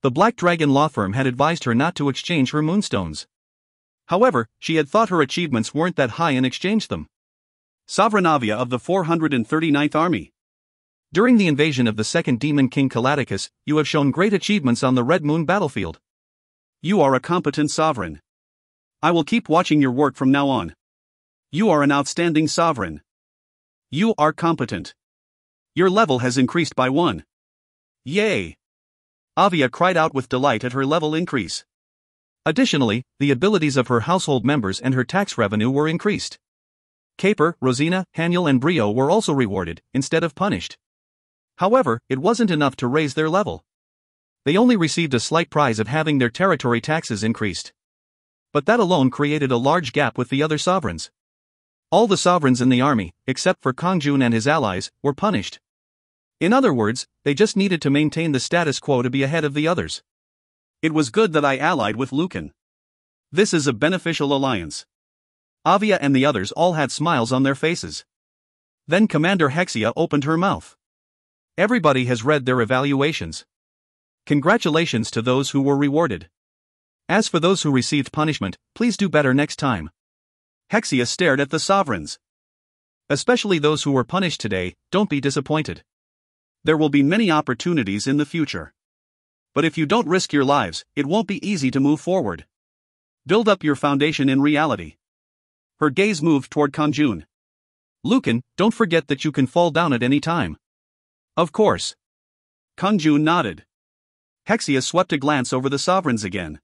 The Black Dragon law firm had advised her not to exchange her moonstones. However, she had thought her achievements weren't that high and exchanged them. Sovereign Avia of the 439th Army. During the invasion of the second Demon King Calaticus, you have shown great achievements on the Red Moon battlefield. You are a competent sovereign. I will keep watching your work from now on. You are an outstanding sovereign. You are competent. Your level has increased by 1. Yay! Avia cried out with delight at her level increase. Additionally, the abilities of her household members and her tax revenue were increased. Caper, Rosina, Haniel and Brio were also rewarded, instead of punished. However, it wasn't enough to raise their level. They only received a slight prize of having their territory taxes increased. But that alone created a large gap with the other sovereigns. All the sovereigns in the army, except for Kang-jun and his allies, were punished. In other words, they just needed to maintain the status quo to be ahead of the others. It was good that I allied with Lucan. This is a beneficial alliance. Avia and the others all had smiles on their faces. Then Commander Hexia opened her mouth. Everybody has read their evaluations. Congratulations to those who were rewarded. As for those who received punishment, please do better next time. Hexia stared at the sovereigns. Especially those who were punished today, don't be disappointed. There will be many opportunities in the future. But if you don't risk your lives, it won't be easy to move forward. Build up your foundation in reality. Her gaze moved toward Kang-jun. Lucan, don't forget that you can fall down at any time. Of course. Kang-jun nodded. Hexia swept a glance over the sovereigns again.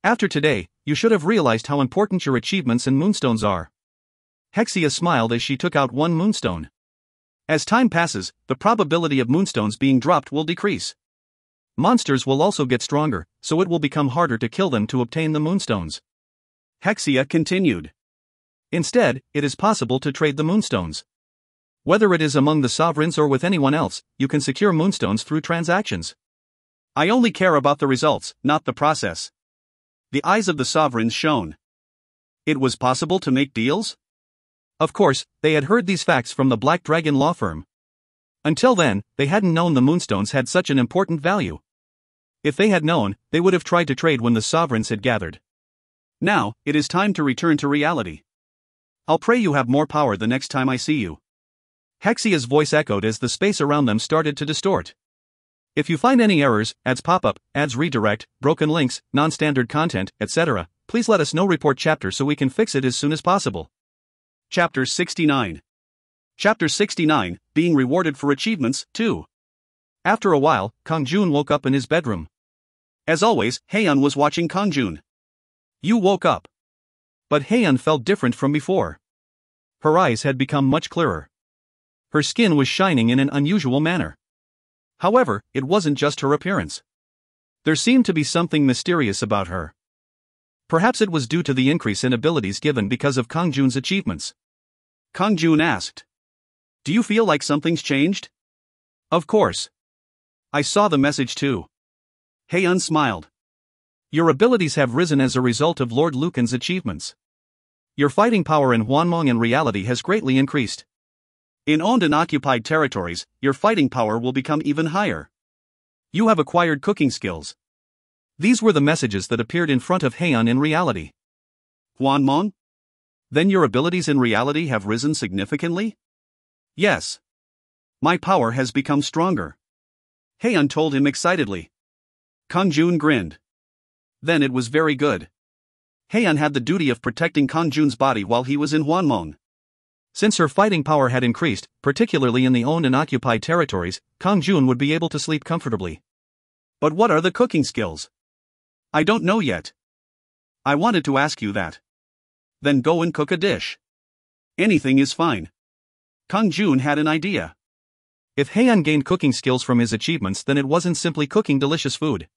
After today, you should have realized how important your achievements and moonstones are. Hexia smiled as she took out 1 moonstone. As time passes, the probability of moonstones being dropped will decrease. Monsters will also get stronger, so it will become harder to kill them to obtain the moonstones. Hexia continued. Instead, it is possible to trade the moonstones. Whether it is among the sovereigns or with anyone else, you can secure moonstones through transactions. I only care about the results, not the process. The eyes of the sovereigns shone. It was possible to make deals? Of course, they had heard these facts from the Black Dragon law firm. Until then, they hadn't known the moonstones had such an important value.
If they had known, they would have tried to trade when the sovereigns had gathered.
Now, it is time to return to reality. I'll pray you have more power the next time I see you.
Hexia's voice echoed as the space around them started to distort. If you find any errors, ads pop up, ads redirect, broken links, non-standard content, etc., please let us know. Report chapter so we can fix it as soon as possible.
Chapter 69. Chapter 69, Being Rewarded for Achievements, 2.
After a while, Kang-jun woke up in his bedroom.
As always, Hyeon was watching Kang-jun.
You woke up. But Hyeon felt different from before. Her eyes had become much clearer. Her skin was shining in an unusual manner. However, it wasn't just her appearance. There seemed to be something mysterious about her. Perhaps it was due to the increase in abilities given because of Kang-jun's achievements.
Kang-jun asked. Do you feel like something's changed?
Of course.
I saw the message too. Hyeon smiled.
Your abilities have risen as a result of Lord Lucan's achievements. Your fighting power in Hwanmong and reality has greatly increased.
In owned and occupied territories, your fighting power will become even higher. You have acquired cooking skills.
These were the messages that appeared in front of Hyeon in reality.
Hwanmong? Then your abilities in reality have risen significantly? Yes. My power has become stronger. Hyeon told him excitedly. Kang-jun grinned. Then it was very good. Hyeon had the duty of protecting Kang-jun's body while he was in Hwanmong.
Since her fighting power had increased, particularly in the owned and occupied territories, Kang-jun would be able to sleep comfortably.
But what are the cooking skills? I don't know yet. I wanted to ask you that. Then go and cook a dish. Anything is fine. Kang-jun had an idea.
If Hyeon gained cooking skills from his achievements, then it wasn't simply cooking delicious food.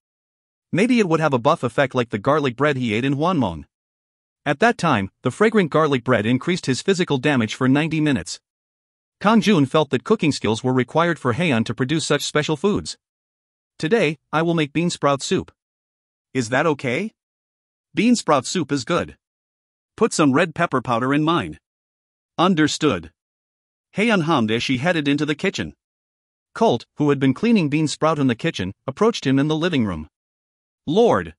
Maybe it would have a buff effect like the garlic bread he ate in Hwanmong. At that time, the fragrant garlic bread increased his physical damage for 90 minutes. Kang-jun felt that cooking skills were required for Hyeon to produce such special foods. Today, I will make bean sprout soup.
Is that okay? Bean sprout soup is good. Put some red pepper powder in mine. Understood. Hyeon hummed as she headed into the kitchen.
Colt, who had been cleaning bean sprout in the kitchen, approached him in the living room.
Lord!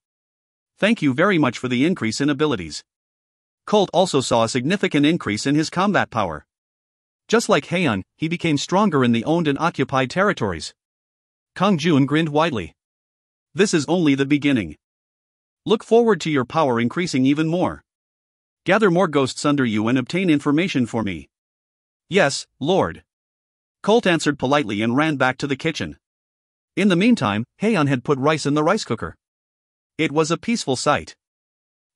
Thank you very much for the increase in abilities. Colt also saw a significant increase in his combat power.
Just like Hyeon, he became stronger in the owned and occupied territories. Kang-jun grinned widely.
This is only the beginning. Look forward to your power increasing even more. Gather more ghosts under you and obtain information for me.
Yes, Lord.
Colt answered politely and ran back to the kitchen.
In the meantime, Hyeon had put rice in the rice cooker.
It was a peaceful sight.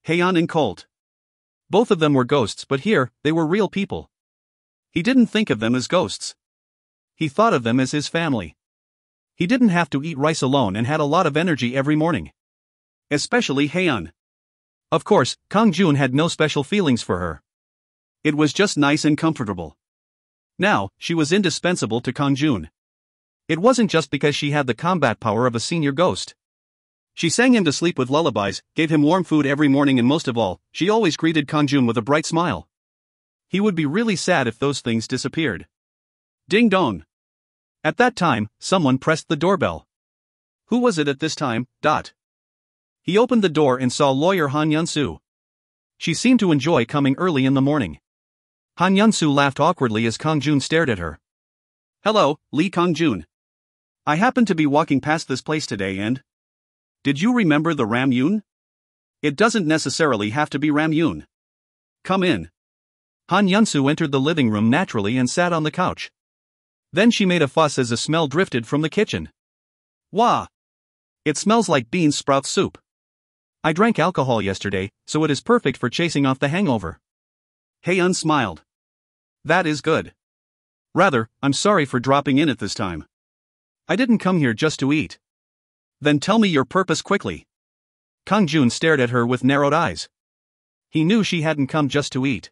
Hyeon and Colt.
Both of them were ghosts, but here, they were real people.
He didn't think of them as ghosts.
He thought of them as his family. He didn't have to eat rice alone and had a lot of energy every morning.
Especially Hyeon.
Of course, Kang-jun had no special feelings for her.
It was just nice and comfortable. Now, she was indispensable to Kang-jun.
It wasn't just because she had the combat power of a senior ghost.
She sang him to sleep with lullabies, gave him warm food every morning, and most of all, she always greeted Kang-jun with a bright smile. He would be really sad if those things disappeared. Ding dong. At that time, someone pressed the doorbell. Who was it at this time? He opened the door and saw lawyer Han Yun-soo. She seemed to enjoy coming early in the morning. Han Yun-soo laughed awkwardly as Kang-jun stared at her. Hello, Lee Kang-jun. I happened to be walking past this place today and... Did you remember the Ramyun? It doesn't necessarily have to be Ramyun. Come in.
Han Yun-soo entered the living room naturally and sat on the couch. Then she made a fuss as a smell drifted from the kitchen.
Wah! It smells like bean sprout soup.
I drank alcohol yesterday, so it is perfect for chasing off the hangover.
Hyeon smiled. That is good. Rather, I'm sorry for dropping in at this time.
I didn't come here just to eat.
Then tell me your purpose quickly.
Kang-jun stared at her with narrowed eyes. He knew she hadn't come just to eat.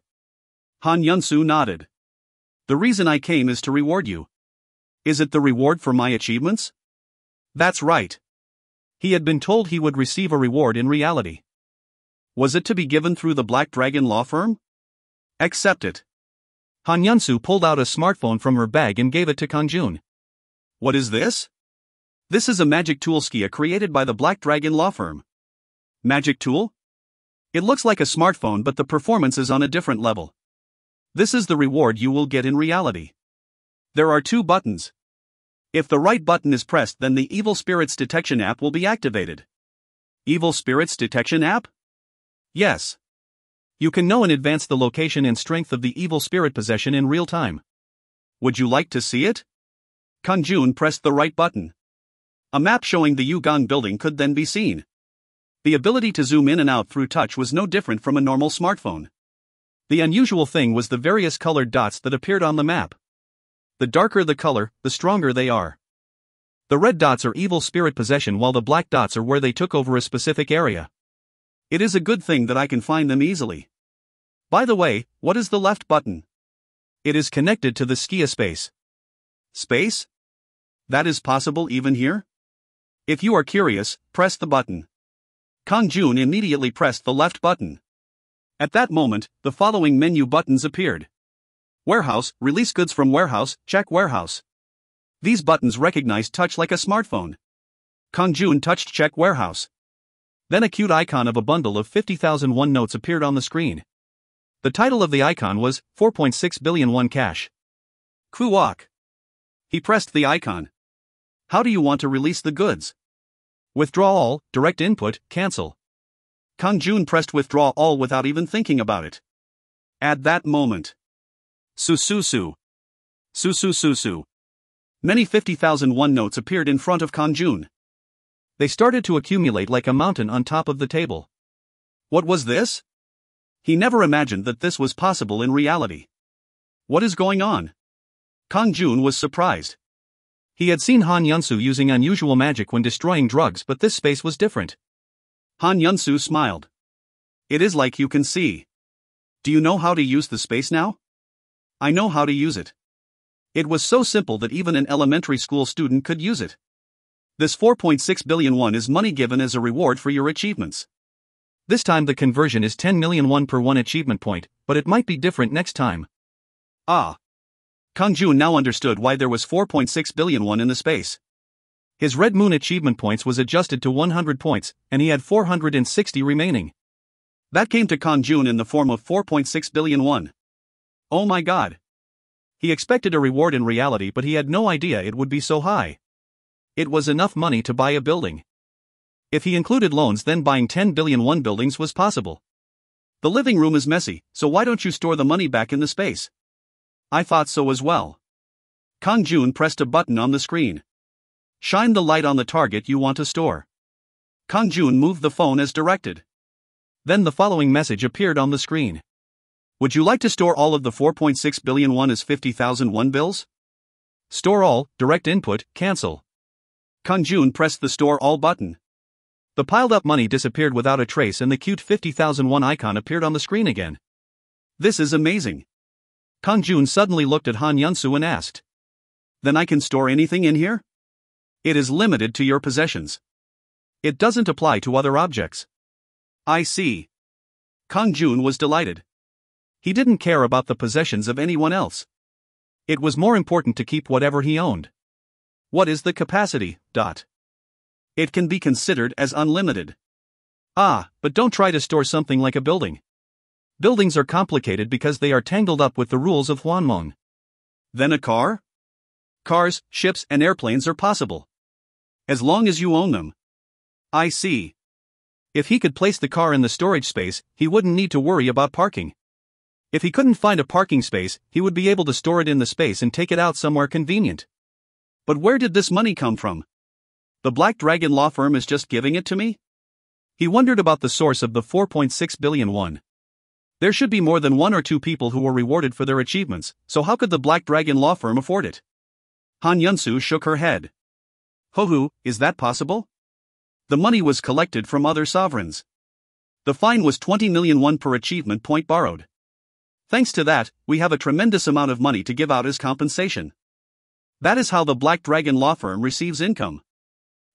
Han Yun-soo nodded. The reason I came is to reward you. Is it the reward for my achievements? That's right.
He had been told he would receive a reward in reality.
Was it to be given through the Black Dragon law firm? Accept it.
Han Yun-soo pulled out a smartphone from her bag and gave it to Kang-jun.
What is this? This is a magic tool Skia created by the Black Dragon law firm. Magic tool? It looks like a smartphone, but the performance is on a different level. This is the reward you will get in reality. There are 2 buttons. If the right button is pressed, then the Evil Spirits Detection app will be activated. Evil Spirits Detection app? Yes. You can know in advance the location and strength of the evil spirit possession in real time. Would you like to see it? Kang-jun pressed the right button. A map showing the Yugang building could then be seen. The ability to zoom in and out through touch was no different from a normal smartphone. The unusual thing was the various colored dots that appeared on the map. The darker the color, the stronger they are. The red dots are evil spirit possession, while the black dots are where they took over a specific area. It is a good thing that I can find them easily. By the way, what is the left button? It is connected to the Skia space. Space? That is possible even here? If you are curious, press the button. Kang-jun immediately pressed the left button. At that moment, the following menu buttons appeared. Warehouse, release goods from warehouse, check warehouse. These buttons recognized touch like a smartphone. Kang-jun touched check warehouse. Then a cute icon of a bundle of 50,000 won notes appeared on the screen. The title of the icon was 4.6 billion won cash. Kuwak. He pressed the icon. How do you want to release the goods? Withdraw all, direct input, cancel. Kang-jun pressed withdraw all without even thinking about it. At that moment, Su. Many 50,000 won notes appeared in front of Kang-jun. They started to accumulate like a mountain on top of the table. What was this? He never imagined that this was possible in reality. What is going on? Kang-jun was surprised. He had seen Han Yunsu using unusual magic when destroying drugs, but this space was different. Han Yunsu smiled. It is like you can see. Do you know how to use the space now? I know how to use it. It was so simple that even an elementary school student could use it. This 4.6 billion won is money given as a reward for your achievements. This time the conversion is 10 million won per 1 achievement point, but it might be different next time. Ah. Kang-jun now understood why there was 4.6 billion won in the space. His Red Moon achievement points was adjusted to 100 points, and he had 460 remaining. That came to Kang-jun in the form of 4.6 billion won. Oh my god. He expected a reward in reality, but he had no idea it would be so high. It was enough money to buy a building. If he included loans, then buying 10 billion won buildings was possible. The living room is messy, so why don't you store the money back in the space? I thought so as well. Kang-jun pressed a button on the screen. Shine the light on the target you want to store. Kang-jun moved the phone as directed. Then the following message appeared on the screen. Would you like to store all of the 4.6 billion won as 50,000 won bills? Store all, direct input, cancel. Kang-jun pressed the store all button. The piled up money disappeared without a trace, and the cute 50,000 won icon appeared on the screen again. This is amazing. Kang-jun suddenly looked at Han Yunsu and asked. Then I can store anything in here? It is limited to your possessions. It doesn't apply to other objects. I see. Kang-jun was delighted. He didn't care about the possessions of anyone else. It was more important to keep whatever he owned. What is the capacity? It can be considered as unlimited. Ah, but don't try to store something like a building. Buildings are complicated because they are tangled up with the rules of Hwanmong. Then a car? Cars, ships, and airplanes are possible. As long as you own them. I see. If he could place the car in the storage space, he wouldn't need to worry about parking. If he couldn't find a parking space, he would be able to store it in the space and take it out somewhere convenient. But where did this money come from? The Black Dragon law firm is just giving it to me? He wondered about the source of the 4.6 billion won. There should be more than 1 or 2 people who were rewarded for their achievements, so how could the Black Dragon law firm afford it? Han Yunsu shook her head. Hohu, is that possible? The money was collected from other sovereigns. The fine was 20 million won per achievement point borrowed. Thanks to that, we have a tremendous amount of money to give out as compensation. That is how the Black Dragon law firm receives income.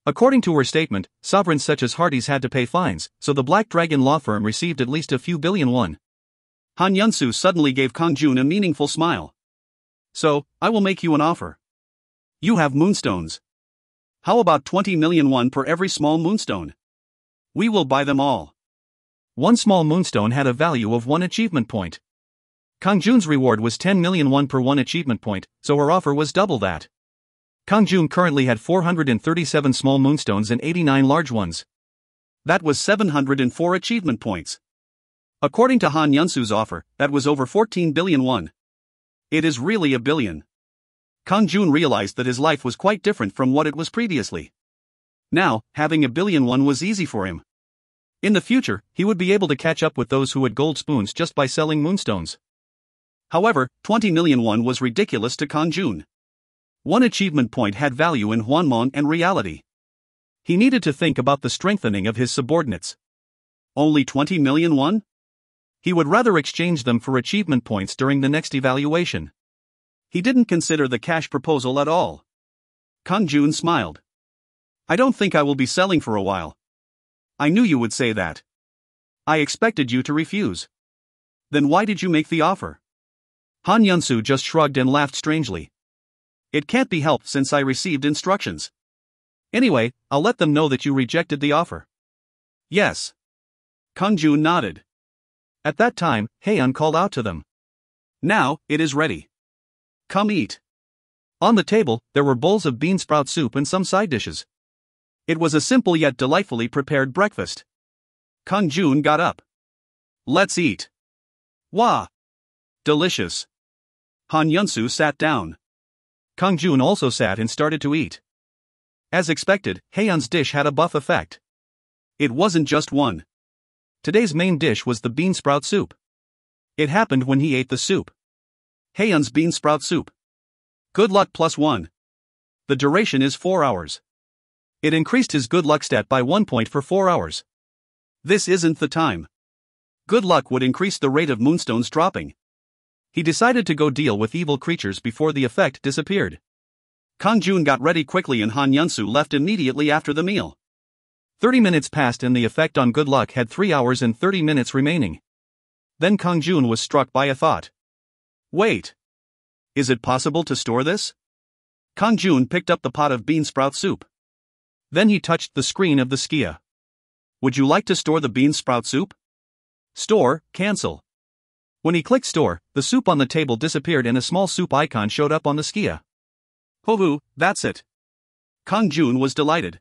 According to her statement, sovereigns such as Hardy's had to pay fines, so the Black Dragon law firm received at least a few billion won. Han Yunsu suddenly gave Kang-jun a meaningful smile. So, I will make you an offer. You have moonstones. How about 20 million won per every small moonstone? We will buy them all.
One small moonstone had a value of 1 achievement point. Kang-jun's reward was 10 million won per 1 achievement point, so her offer was double that. Kang-jun currently had 437 small moonstones and 89 large ones.
That was 704 achievement points. According to Han Yunsu's offer, that was over 14 billion won. It is really a billion. Kang-jun realized that his life was quite different from what it was previously. Now, having a billion won was easy for him. In the future, he would be able to catch up with those who had gold spoons just by selling moonstones. However, 20 million won was ridiculous to Kang-jun. 1 achievement point had value in Hwanmong and reality. He needed to think about the strengthening of his subordinates. Only 20 million won? He would rather exchange them for achievement points during the next evaluation. He didn't consider the cash proposal at all. Kang-jun smiled. I don't think I will be selling for a while. I knew you would say that. I expected you to refuse. Then why did you make the offer? Han Yunsu just shrugged and laughed strangely. It can't be helped since I received instructions. Anyway, I'll let them know that you rejected the offer. Yes. Kang-jun nodded. At that time, Hyeon called out to them. Now, it is ready. Come eat. On the table, there were bowls of bean sprout soup and some side dishes. It was a simple yet delightfully prepared breakfast. Kang-jun got up. Let's eat. Wah! Delicious. Han Yunsu sat down. Kang-jun also sat and started to eat. As expected, Hyeon's dish had a buff effect. It wasn't just one. Today's main dish was the bean sprout soup. It happened when he ate the soup. Hyeon's bean sprout soup. Good luck +1. The duration is 4 hours. It increased his good luck stat by 1 point for 4 hours. This isn't the time. Good luck would increase the rate of moonstones dropping. He decided to go deal with evil creatures before the effect disappeared. Kang-jun got ready quickly and Han Yunsu left immediately after the meal. 30 minutes passed and the effect on good luck had 3 hours and 30 minutes remaining. Then Kang-jun was struck by a thought. Wait. Is it possible to store this? Kang-jun picked up the pot of bean sprout soup. Then he touched the screen of the Skia. Would you like to store the bean sprout soup? Store, cancel. When he clicked store, the soup on the table disappeared and a small soup icon showed up on the Skia. Hoo, that's it. Kang-jun was delighted.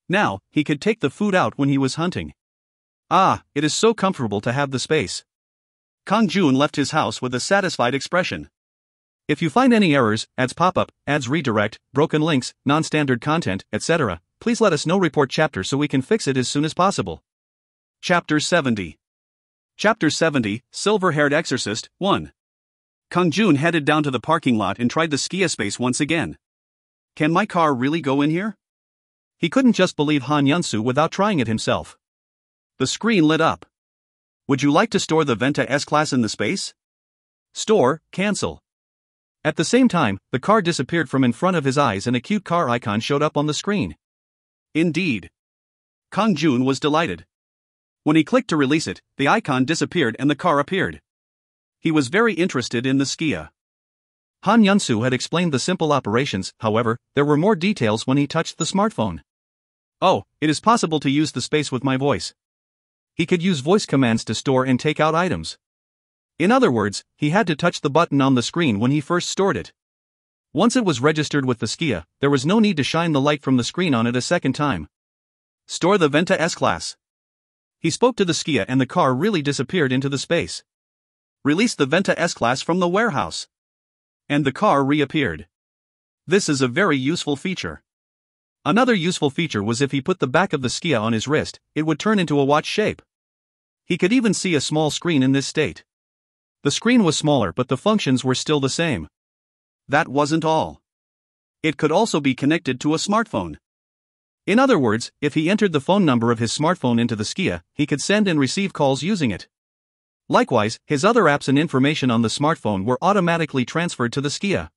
Now, he could take the food out when he was hunting. Ah, it is so comfortable to have the space. Kang-jun left his house with a satisfied expression. If you find any errors, ads pop up, ads redirect, broken links, non-standard content, etc., please let us know. Report chapter so we can fix it as soon as possible. Chapter 70. Chapter 70, Silver-Haired Exorcist, 1. Kang-jun headed down to the parking lot and tried the Skia space once again. Can my car really go in here? He couldn't just believe Han Yunsu without trying it himself. The screen lit up. Would you like to store the Venta S-Class in the space? Store, cancel. At the same time, the car disappeared from in front of his eyes and a cute car icon showed up on the screen. Indeed. Kang-jun was delighted. When he clicked to release it, the icon disappeared and the car appeared. He was very interested in the Skia. Han Yunsu had explained the simple operations, however, there were more details when he touched the smartphone. Oh, it is possible to use the space with my voice. He could use voice commands to store and take out items. In other words, he had to touch the button on the screen when he first stored it. Once it was registered with the Skia, there was no need to shine the light from the screen on it a second time. Store the Venta S-Class. He spoke to the Skia and the car really disappeared into the space. Release the Venta S-Class from the warehouse. And the car reappeared. This is a very useful feature. Another useful feature was if he put the back of the Skia on his wrist, it would turn into a watch shape. He could even see a small screen in this state. The screen was smaller but the functions were still the same. That wasn't all. It could also be connected to a smartphone. In other words, if he entered the phone number of his smartphone into the Skia, he could send and receive calls using it. Likewise, his other apps and information on the smartphone were automatically transferred to the Skia.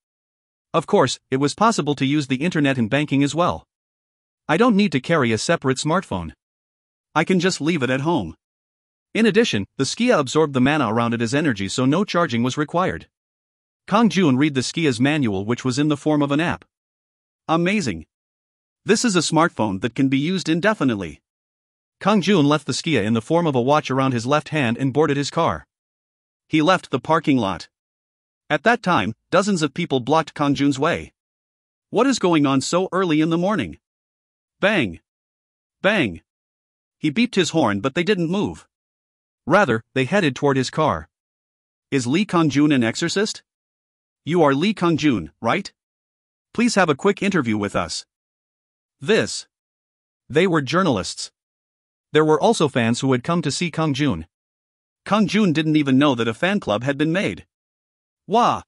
Of course, it was possible to use the internet and banking as well. I don't need to carry a separate smartphone. I can just leave it at home. In addition, the Skia absorbed the mana around it as energy so no charging was required. Kang-jun read the Skia's manual which was in the form of an app. Amazing. This is a smartphone that can be used indefinitely.
Kang-jun left the skia in the form of a watch around his left hand and boarded his car.
He left the parking lot. At that time, dozens of people blocked Kang-jun's way. What is going on so early in the morning? Bang! Bang! He beeped his horn, but they didn't move.
Rather, they headed toward his car.
Is Lee Kang-jun an exorcist? You are Lee Kang-jun, right? Please have a quick interview with us.
They were journalists. There were also fans who had come to see Kang-jun.
Kang-jun didn't even know that a fan club had been made. Wah!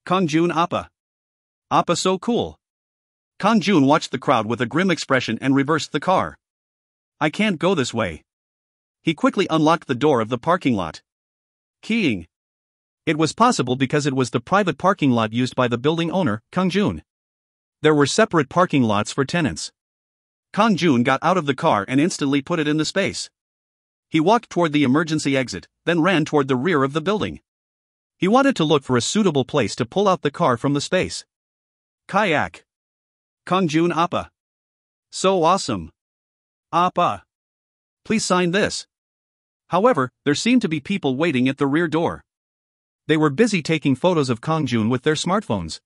Kang-jun Appa. Appa so cool. Kang-jun watched the crowd with a grim expression and reversed the car. I can't go this way. He quickly unlocked the door of the parking lot. Keying.
It was possible because it was the private parking lot used by the building owner, Kang-jun. There were separate parking lots for tenants.
Kang-jun got out of the car and instantly put it in the space. He walked toward the emergency exit, then ran toward the rear of the building.
He wanted to look for a suitable place to pull out the car from the space.
Kayak. Kang-jun Appa. So awesome. Appa. Please sign this. However, there seemed to be people waiting at the rear door.
They were busy taking photos of Kang-jun with their smartphones.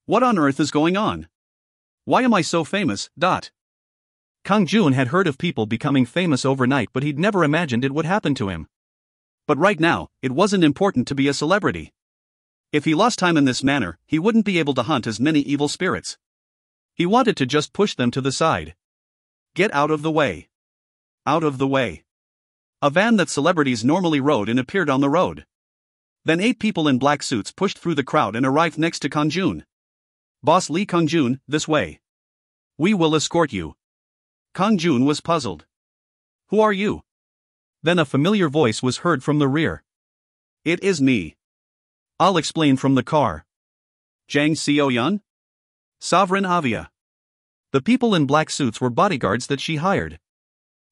What on earth is going on? Why am I so famous?
Kang-jun had heard of people becoming famous overnight, but he'd never imagined it would happen to him.
But right now, it wasn't important to be a celebrity. If he lost time in this manner, he wouldn't be able to hunt as many evil spirits. He wanted to just push them to the side. Get out of the way. Out of the way. A van that celebrities normally rode in appeared on the road. Then 8 people in black suits pushed through the crowd and arrived next to Kang-jun. Boss Lee Kang-jun, this way. We will escort you. Kang-jun was puzzled. Who are you?
Then a familiar voice was heard from the rear.
It is me.
I'll explain from the car.
Jang Seo-yeon? Sovereign Avia.
The people in black suits were bodyguards that she hired.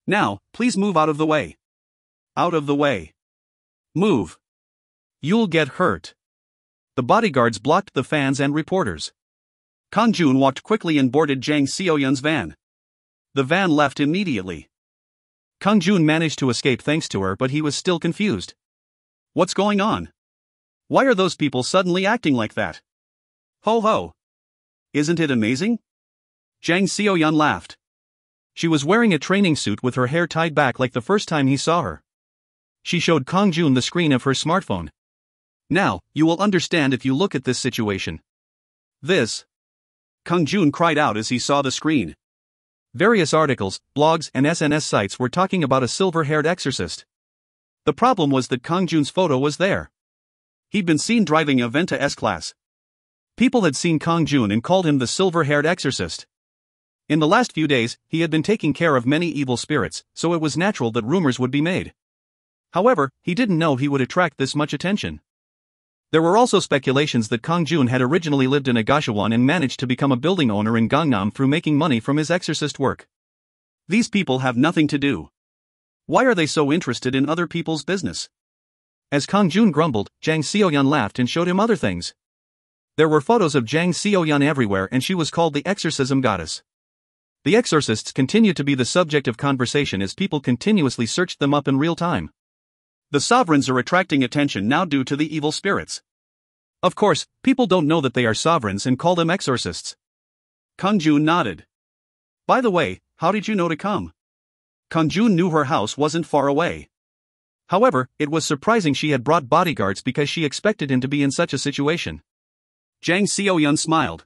Now, please move out of the way. Out of the way. Move.
You'll get hurt. The bodyguards blocked the fans and reporters.
Kang-jun walked quickly and boarded Jang Seo-yeon's van. The van left immediately.
Kang-jun managed to escape thanks to her, but he was still confused.
What's going on? Why are those people suddenly acting like that? Ho ho. Isn't it amazing? Jang Seo-yeon laughed.
She was wearing a training suit with her hair tied back like the first time he saw her. She showed Kang-jun the screen of her smartphone.
Now, you will understand if you look at this situation. Kang-jun cried out as he saw the screen.
Various articles, blogs, and SNS sites were talking about a silver-haired exorcist.
The problem was that Kang-jun's photo was there. He'd been seen driving a Venta S-Class.
People had seen Kang-jun and called him the silver-haired exorcist. In the last few days, he had been taking care of many evil spirits, so it was natural that rumors would be made. However, he didn't know he would attract this much attention. There were also speculations that Kang-jun had originally lived in Agashawon and managed to become a building owner in Gangnam through making money from his exorcist work.
These people have nothing to do. Why are they so interested in other people's business?
As Kang-jun grumbled, Jang Seo-yeon laughed and showed him other things. There were photos of Jang Seo-yeon everywhere, and she was called the exorcism goddess. The exorcists continued to be the subject of conversation as people continuously searched them up in real time.
The sovereigns are attracting attention now due to the evil spirits.
Of course, people don't know that they are sovereigns and call them exorcists.
Kang-jun nodded. By the way, how did you know to come? Kang-jun knew her house wasn't far away.
However, it was surprising she had brought bodyguards because she expected him to be in such a situation.
Jang Seo-yeon smiled.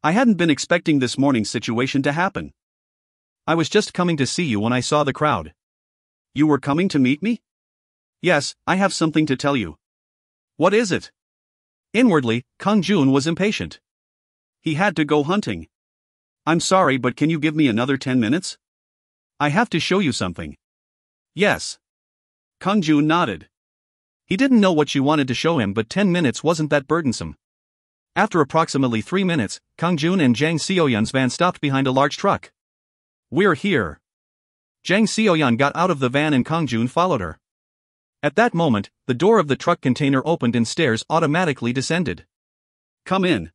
I hadn't been expecting this morning's situation to happen.
I was just coming to see you when I saw the crowd.
You were coming to meet me? Yes, I have something to tell you. What is it?
Inwardly, Kang-jun was impatient.
He had to go hunting. I'm sorry, but can you give me another 10 minutes? I have to show you something. Yes. Kang-jun nodded.
He didn't know what she wanted to show him, but 10 minutes wasn't that burdensome. After approximately 3 minutes, Kang-jun and Jang Seo-yeon's van stopped behind a large truck.
We're here.
Jang Seo-yeon got out of the van and Kang-jun followed her. At that moment, the door of the truck container opened and stairs automatically descended.
Come in.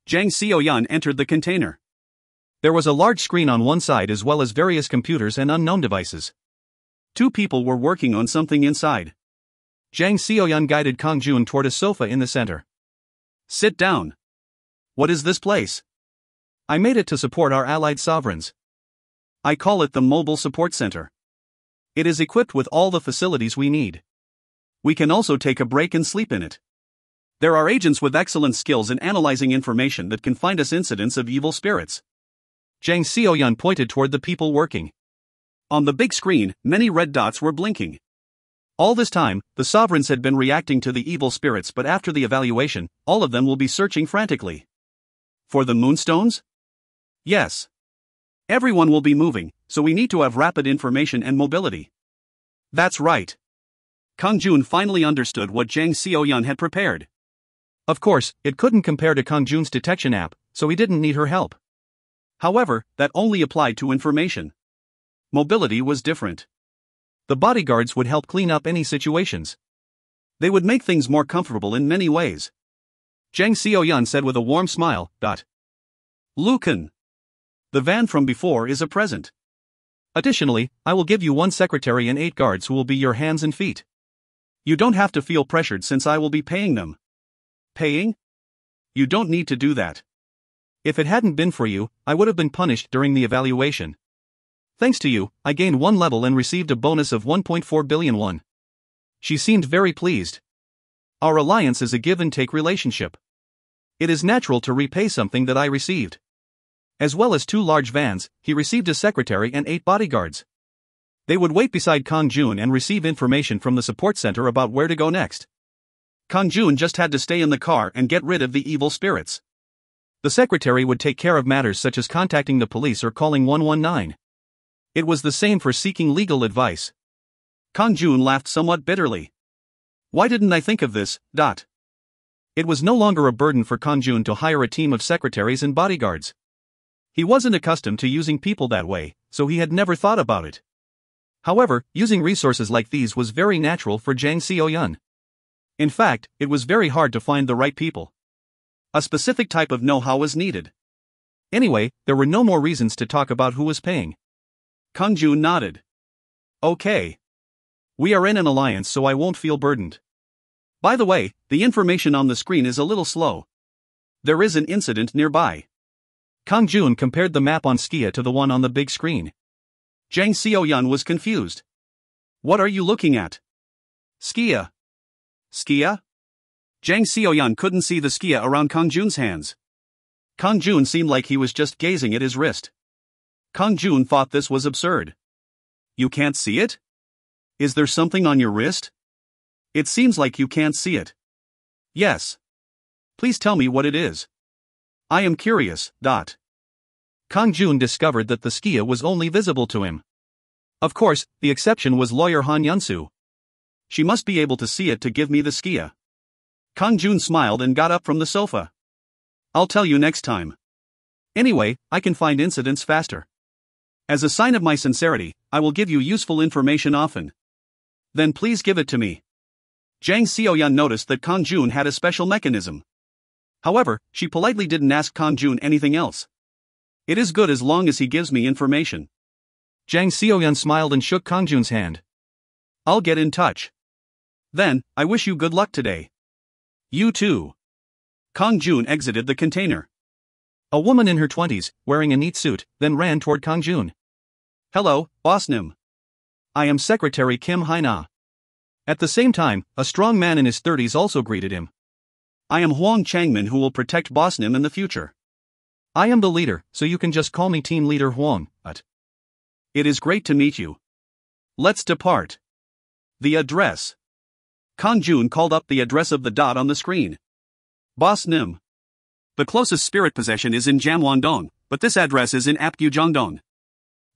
Jang Seo-yeon entered the container.
There was a large screen on one side as well as various computers and unknown devices.
2 people were working on something inside.
Jang Seoyeon guided Kang-jun toward a sofa in the center.
Sit down. What is this place?
I made it to support our allied sovereigns.
I call it the Mobile Support Center. It is equipped with all the facilities we need. We can also take a break and sleep in it. There are agents with excellent skills in analyzing information that can find us incidents of evil spirits.
Jang Seoyeon pointed toward the people working.
On the big screen, many red dots were blinking.
All this time, the sovereigns had been reacting to the evil spirits, but after the evaluation, all of them will be searching frantically.
For the moonstones? Yes. Everyone will be moving, so we need to have rapid information and mobility. That's right. Kang-jun finally understood what Jang Seoyeon had prepared.
Of course, it couldn't compare to Kang-jun's detection app, so he didn't need her help.
However, that only applied to information. Mobility was different.
The bodyguards would help clean up any situations.
They would make things more comfortable in many ways.
Jang Seoyeon said with a warm smile,
Lucan. The van from before is a present.
Additionally, I will give you 1 secretary and 8 guards who will be your hands and feet.
You don't have to feel pressured since I will be paying them. Paying? You don't need to do that.
If it hadn't been for you, I would have been punished during the evaluation. Thanks to you, I gained 1 level and received a bonus of 1.4 billion won. She seemed very pleased. Our alliance is a give-and-take relationship. It is natural to repay something that I received. As well as 2 large vans, he received a secretary and 8 bodyguards. They would wait beside Kang-jun and receive information from the support center about where to go next.
Kang-jun just had to stay in the car and get rid of the evil spirits.
The secretary would take care of matters such as contacting the police or calling 119. It was the same for seeking legal advice.
Kang-jun laughed somewhat bitterly. Why didn't I think of this?
It was no longer a burden for Kang-jun to hire a team of secretaries and bodyguards. He wasn't accustomed to using people that way, so he had never thought about it. However, using resources like these was very natural for Jang Seoyeon. In fact, it was very hard to find the right people.
A specific type of know-how was needed.
Anyway, there were no more reasons to talk about who was paying.
Kang-jun nodded. Okay. We are in an alliance, so I won't feel burdened. By the way, the information on the screen is a little slow. There is an incident nearby.
Kang-jun compared the map on Skia to the one on the big screen.
Jang Seoyeon was confused. What are you looking at?
Skia.
Skia? Jang Seoyeon couldn't see the skia around Kang-jun's hands. Kang-jun seemed like he was just gazing at his wrist. Kang-jun thought this was absurd. You can't see it? Is there something on your wrist? It seems like you can't see it. Yes. Please tell me what it is. I am curious.
Kang-jun discovered that the skia was only visible to him. Of course, the exception was lawyer Han Yunsu.
She must be able to see it to give me the skia. Kang-jun smiled and got up from the sofa. I'll tell you next time. Anyway, I can find incidents faster. As a sign of my sincerity, I will give you useful information often. Then please give it to me. Jang Seoyeon noticed that Kang-jun had a special mechanism. However, she politely didn't ask Kang-jun anything else. It is good as long as he gives me information.
Jang Seoyeon smiled and shook Kang-jun's hand.
I'll get in touch. Then, I wish you good luck today. You too. Kang-jun exited the container.
A woman in her 20s, wearing a neat suit, then ran toward Kang-jun.
Hello, Boss Nim.
I am Secretary Kim Haina. At the same time, a strong man in his 30s also greeted him.
I am Hwang Changmin who will protect Boss Nim in the future.
I am the leader, so you can just call me Team Leader Hwang.
It is great to meet you. Let's depart. The address. Kang-jun called up the address of the dot on the screen. Boss Nim. The closest spirit possession is in Jamwon-dong, but this address is in Apgujeong-dong.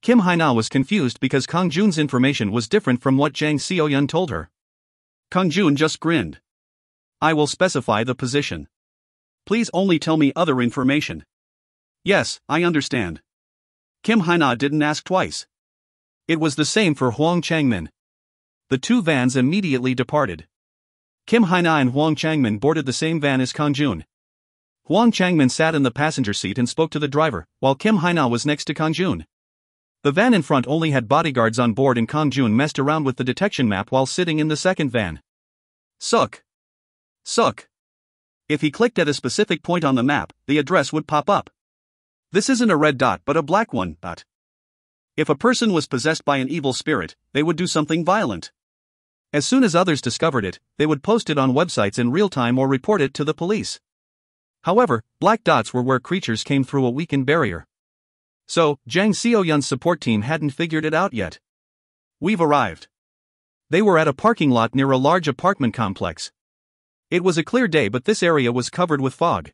Kim Haina was confused because Kang-jun's information was different from what Jang Seoyeon told her.
Kang-jun just grinned. I will specify the position. Please only tell me other information. Yes, I understand. Kim Haina didn't ask twice.
It was the same for Hwang Changmin. The 2 vans immediately departed. Kim Haina and Hwang Changmin boarded the same van as Kang-jun. Hwang Changmin sat in the passenger seat and spoke to the driver, while Kim Haina was next to Kang-jun. The van in front only had bodyguards on board, and Kang-jun messed around with the detection map while sitting in the second van.
Suk. If he clicked at a specific point on the map, the address would pop up. This isn't a red dot but a black one. If a person was possessed by an evil spirit, they would do something violent. As soon as others discovered it, they would post it on websites in real time or report it to the police. However, black dots were where creatures came through a weakened barrier. So, Jang Seoyun's support team hadn't figured it out yet. We've arrived.
They were at a parking lot near a large apartment complex. It was a clear day, but this area was covered with fog.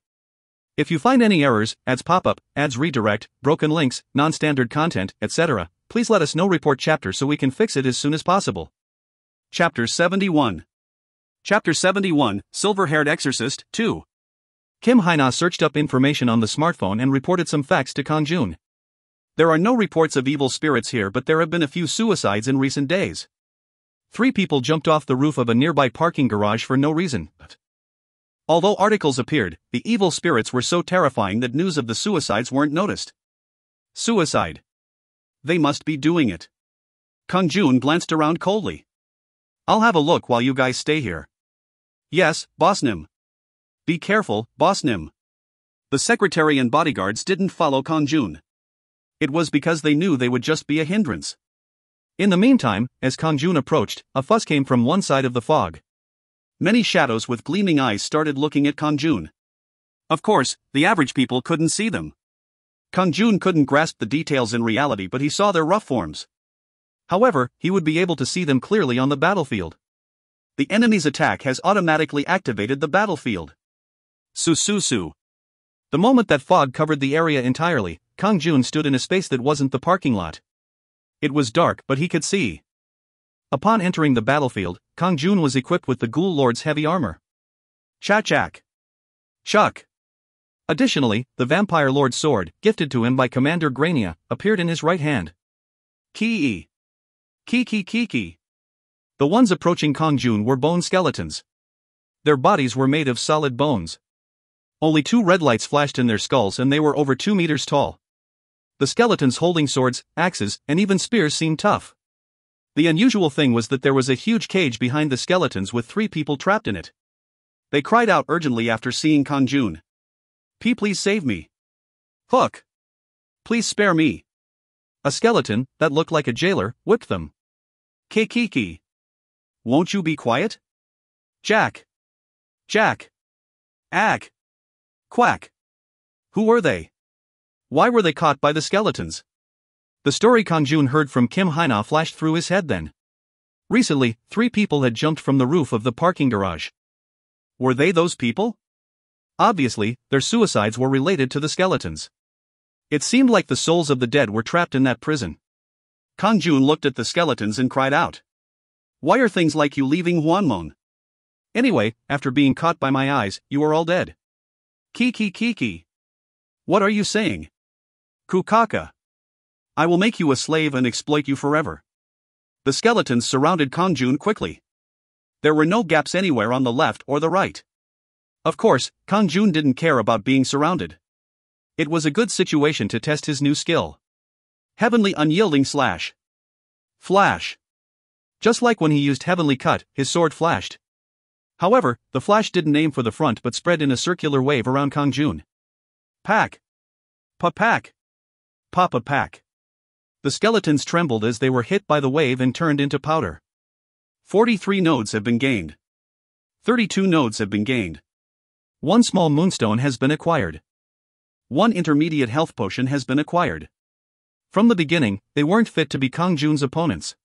If you find any errors, ads pop up, ads redirect, broken links, non-standard content, etc., please let us know. Report chapter so we can fix it as soon as possible.
Chapter 71. Chapter 71, Silver-Haired Exorcist, 2.
Kim Haina searched up information on the smartphone and reported some facts to Kang-jun.
There are no reports of evil spirits here, but there have been a few suicides in recent days.
3 people jumped off the roof of a nearby parking garage for no reason.
Although articles appeared, the evil spirits were so terrifying that news of the suicides weren't noticed. Suicide. They must be doing it. Kang-jun glanced around coldly. I'll have a look while you guys stay here. Yes, Boss Nim. Be careful, Boss Nim. The secretary and bodyguards didn't follow Kang-jun. It was because they knew they would just be a hindrance.
In the meantime, as Kang-jun approached, a fuss came from one side of the fog.
Many shadows with gleaming eyes started looking at Kang-jun. Of course, the average people couldn't see them. Kang-jun couldn't grasp the details in reality, but he saw their rough forms.
However, he would be able to see them clearly on the battlefield.
The enemy's attack has automatically activated the battlefield. Su.
The moment that fog covered the area entirely, Kang-jun stood in a space that wasn't the parking lot. It was dark, but he could see. Upon entering the battlefield, Kang-jun was equipped with the Ghoul Lord's heavy armor.
Chuck.
Additionally, the Vampire Lord's sword, gifted to him by Commander Grania, appeared in his right hand.
Ki.
The ones approaching Kang-jun were bone skeletons. Their bodies were made of solid bones. Only 2 red lights flashed in their skulls, and they were over 2 meters tall. The skeletons holding swords, axes, and even spears seemed tough. The unusual thing was that there was a huge cage behind the skeletons with 3 people trapped in it. They cried out urgently after seeing Kang-jun. Please save me.
Hook. Please spare me.
A skeleton, that looked like a jailer, whipped them.
Kiki. Won't you be quiet? Jack. Ack. Quack.
Who were they? Why were they caught by the skeletons? The story Kang-jun heard from Kim Haina flashed through his head then. Recently, 3 people had jumped from the roof of the parking garage.
Were they those people?
Obviously, their suicides were related to the skeletons. It seemed like the souls of the dead were trapped in that prison.
Kang-jun looked at the skeletons and cried out. Why are things like you leaving Hwanmong?
Anyway, after being caught by my eyes, you are all dead.
Kiki. What are you saying? Kukaka. I will make you a slave and exploit you forever. The skeletons surrounded Kang-jun quickly. There were no gaps anywhere on the left or the right. Of course, Kang-jun didn't care about being surrounded. It was a good situation to test his new skill. Heavenly Unyielding Slash. Flash. Just like when he used Heavenly Cut, his sword flashed. However, the flash didn't aim for the front but spread in a circular wave around Kang-jun. Pack. Pa-pack. Papa-pack. The skeletons trembled as they were hit by the wave and turned into powder. 43 nodes have been gained. 32 nodes have been gained.
1 small moonstone has been acquired.
1 intermediate health potion has been acquired.
From the beginning, they weren't fit to be Kang-jun's opponents.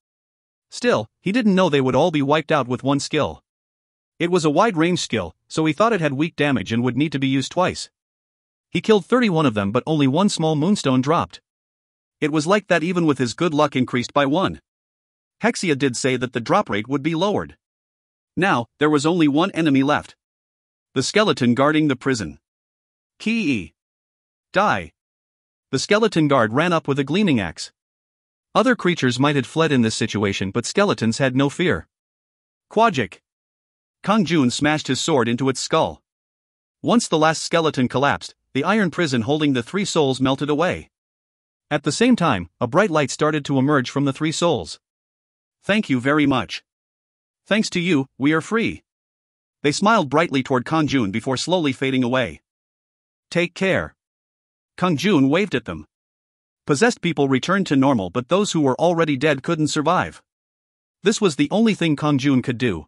Still, he didn't know they would all be wiped out with 1 skill. It was a wide-range skill, so he thought it had weak damage and would need to be used twice. He killed 31 of them, but only 1 small moonstone dropped. It was like that even with his good luck increased by 1. Hexia did say that the drop rate would be lowered. Now, there was only 1 enemy left. The skeleton guarding the prison. Ki. Die. The skeleton guard ran up with a gleaming axe. Other creatures might have fled in this situation, but skeletons had no fear. Quajik. Kang-jun smashed his sword into its skull.
Once the last skeleton collapsed, the iron prison holding the three souls melted away.
At the same time, a bright light started to emerge from the three souls.
Thank you very much. Thanks to you, we are free. They smiled brightly toward Kang-jun before slowly fading away. Take care. Kang-jun waved at them. Possessed people returned to normal, but those who were already dead couldn't survive. This was the only thing Kang-jun could do.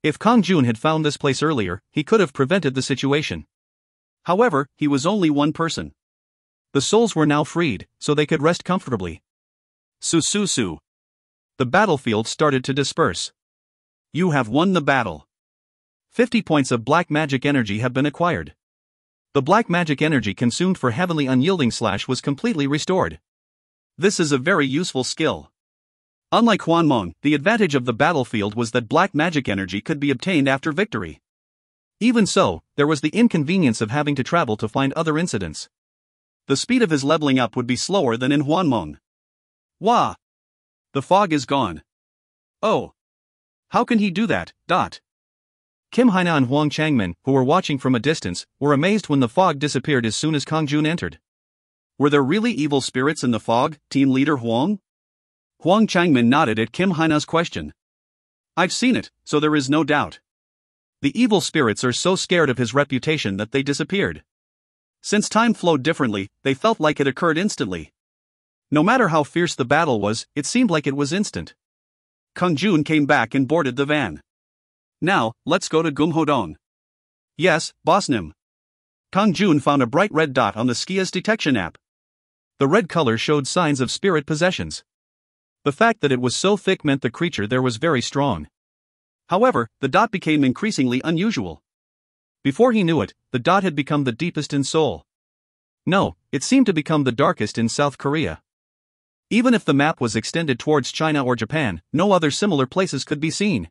If Kang-jun had found this place earlier, he could have prevented the situation. However, he was only one person. The souls were now freed, so they could rest comfortably. Su. The battlefield started to disperse. You have won the battle. 50 points of black magic energy have been acquired. The black magic energy consumed for heavenly unyielding slash was completely restored. This is a very useful skill. Unlike Hwanmong, the advantage of the battlefield was that black magic energy could be obtained after victory. Even so, there was the inconvenience of having to travel to find other incidents. The speed of his leveling up would be slower than in Hwanmong. Wah! The fog is gone. Oh! How can he do that? Kim Haina and Huang Changmin, who were watching from a distance, were amazed when the fog disappeared as soon as Kang-jun entered. Were there really evil spirits in the fog, team leader Huang? Huang Changmin nodded at Kim Haina's question. I've seen it, so there is no doubt. The evil spirits are so scared of his reputation that they disappeared. Since time flowed differently, they felt like it occurred instantly. No matter how fierce the battle was, it seemed like it was instant. Kang-jun came back and boarded the van. Now, let's go to Gumhodong. Yes, Boss Nim. Kang-jun found a bright red dot on the Skia's detection app. The red color showed signs of spirit possessions. The fact that it was so thick meant the creature there was very strong. However, the dot became increasingly unusual. Before he knew it, the dot had become the deepest in Seoul. No, it seemed to become the darkest in South Korea. Even if the map was extended towards China or Japan, no other similar places could be seen.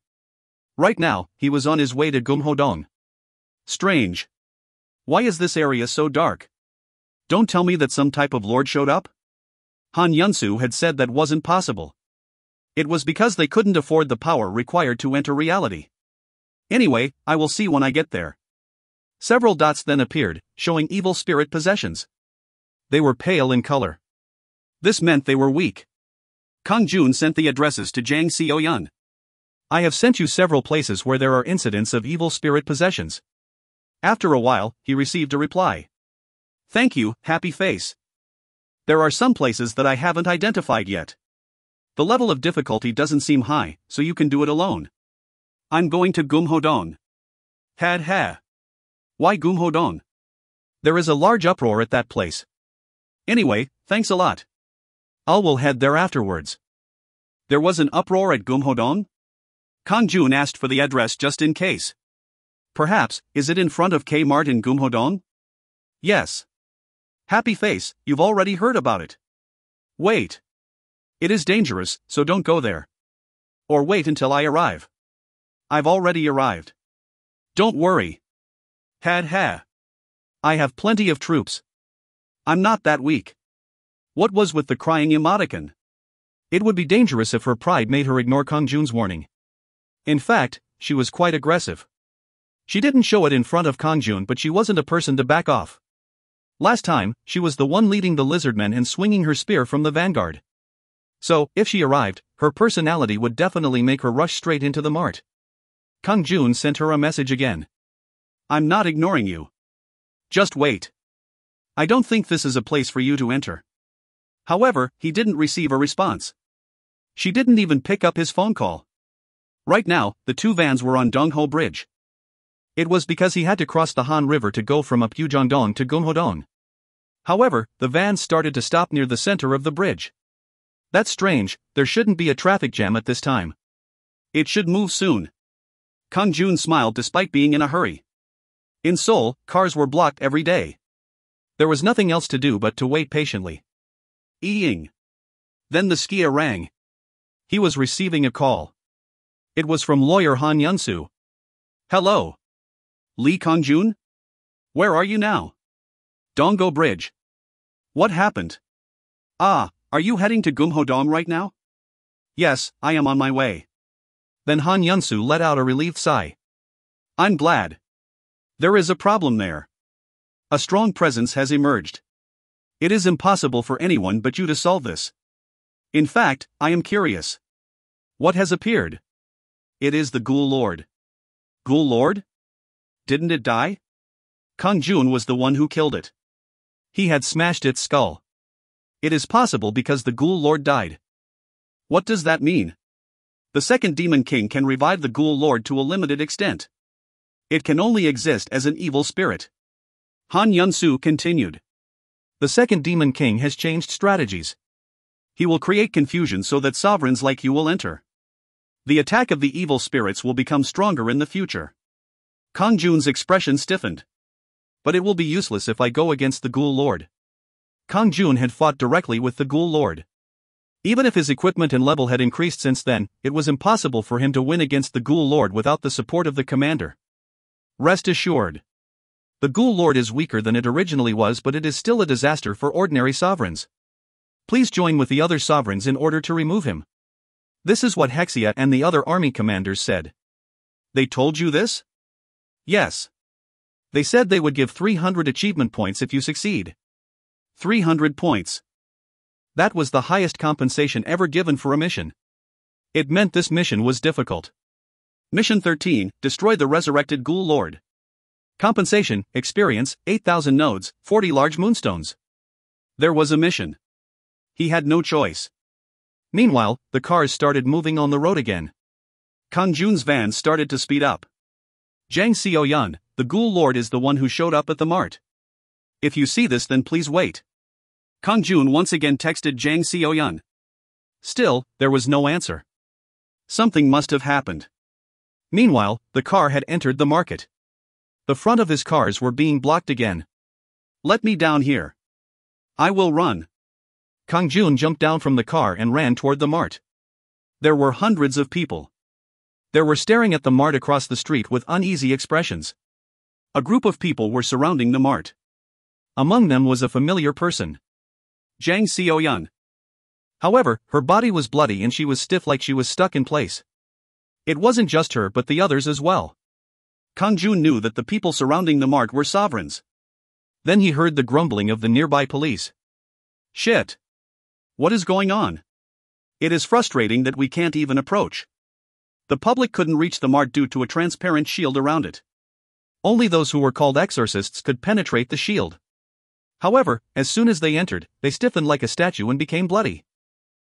Right now, he was on his way to Gumhodong. Strange. Why is this area so dark? Don't tell me that some type of lord showed up? Han Yunsu had said that wasn't possible. It was because they couldn't afford the power required to enter reality. Anyway, I will see when I get there. Several dots then appeared, showing evil spirit possessions. They were pale in color. This meant they were weak. Kang-jun sent the addresses to Jang Seo-yun. I have sent you several places where there are incidents of evil spirit possessions. After a while, he received a reply. Thank you, happy face. There are some places that I haven't identified yet. The level of difficulty doesn't seem high, so you can do it alone. I'm going to Gumhodong. Ha. Why Gumhodong? There is a large uproar at that place. Anyway, thanks a lot. Will head there afterwards. There was an uproar at Gumhodong? Kang-jun asked for the address just in case. Perhaps, is it in front of K-Mart in Gumhodong? Yes. Happy face, you've already heard about it. Wait. It is dangerous, so don't go there. Or wait until I arrive. I've already arrived. Don't worry. Ha. I have plenty of troops. I'm not that weak. What was with the crying emoticon? It would be dangerous if her pride made her ignore Kang-jun's warning. In fact, she was quite aggressive. She didn't show it in front of Kang-jun, but she wasn't a person to back off. Last time, she was the one leading the lizardmen and swinging her spear from the vanguard. So, if she arrived, her personality would definitely make her rush straight into the mart. Kang-jun sent her a message again. I'm not ignoring you. Just wait. I don't think this is a place for you to enter. However, he didn't receive a response. She didn't even pick up his phone call. Right now, the two vans were on Dongho Bridge. It was because he had to cross the Han River to go from Apgujeongdong to Gumhodong. However, the vans started to stop near the center of the bridge. That's strange, there shouldn't be a traffic jam at this time. It should move soon. Kang-jun smiled despite being in a hurry. In Seoul, cars were blocked every day. There was nothing else to do but to wait patiently. Eeing. Then the Skia rang. He was receiving a call. It was from lawyer Han Yunsu. Hello. Lee Kang-jun? Where are you now? Donggo Bridge. What happened? Are you heading to Gumhodong right now? Yes, I am on my way. Then Han Yunsu let out a relieved sigh. I'm glad. There is a problem there. A strong presence has emerged. It is impossible for anyone but you to solve this. In fact, I am curious. What has appeared? It is the Ghoul Lord. Ghoul Lord? Didn't it die? Kang-jun was the one who killed it.
He had smashed its skull.
It is possible because the Ghoul Lord died. What does that mean? The second Demon King can revive the Ghoul Lord to a limited extent. It can only exist as an evil spirit. Han Yun-soo continued.
The second Demon King has changed strategies.
He will create confusion so that sovereigns like you will enter. The attack of the evil spirits will become stronger in the future. Kang-jun's expression stiffened.
But it will be useless if I go against the Ghoul Lord. Kang-jun had fought directly with the Ghoul Lord. Even if his equipment and level had increased since then, it was impossible for him to win against the Ghoul Lord without the support of the commander.
Rest assured.
The Ghoul Lord is weaker than it originally was, but it is still a disaster for ordinary sovereigns. Please join with the other sovereigns in order to remove him. This is what Hexia and the other army commanders said.
They told you this?
Yes. They said they would give 300 achievement points if you succeed.
300 points.
That was the highest compensation ever given for a mission. It meant this mission was difficult.
Mission 13, destroy the resurrected Ghoul Lord.
Compensation, experience, 8,000 nodes, 40 large moonstones.
There was a mission. He had no choice.
Meanwhile, the cars started moving on the road again.
Kang-jun's van started to speed up.
Jang Seo-yun, the Ghoul Lord is the one who showed up at the mart.
If you see this, then please wait. Kang-jun once again texted Jang Seo-yun.
Still, there was no answer.
Something must have happened.
Meanwhile, the car had entered the market. The front of his cars were being blocked again.
Let me down here. I will run.
Kang-jun jumped down from the car and ran toward the mart.
There were hundreds of people.
They were staring at the mart across the street with uneasy expressions.
A group of people were surrounding the mart.
Among them was a familiar person.
Jang Seo-yun.
However, her body was bloody and she was stiff like she was stuck in place. It wasn't just her but the others as well.
Kang-jun knew that the people surrounding the mart were sovereigns.
Then he heard the grumbling of the nearby police.
Shit. What is going on? It is frustrating that we can't even approach. The public couldn't reach the mart due to a transparent shield around it.
Only those who were called exorcists could penetrate the shield. However, as soon as they entered, they stiffened like a statue and became bloody.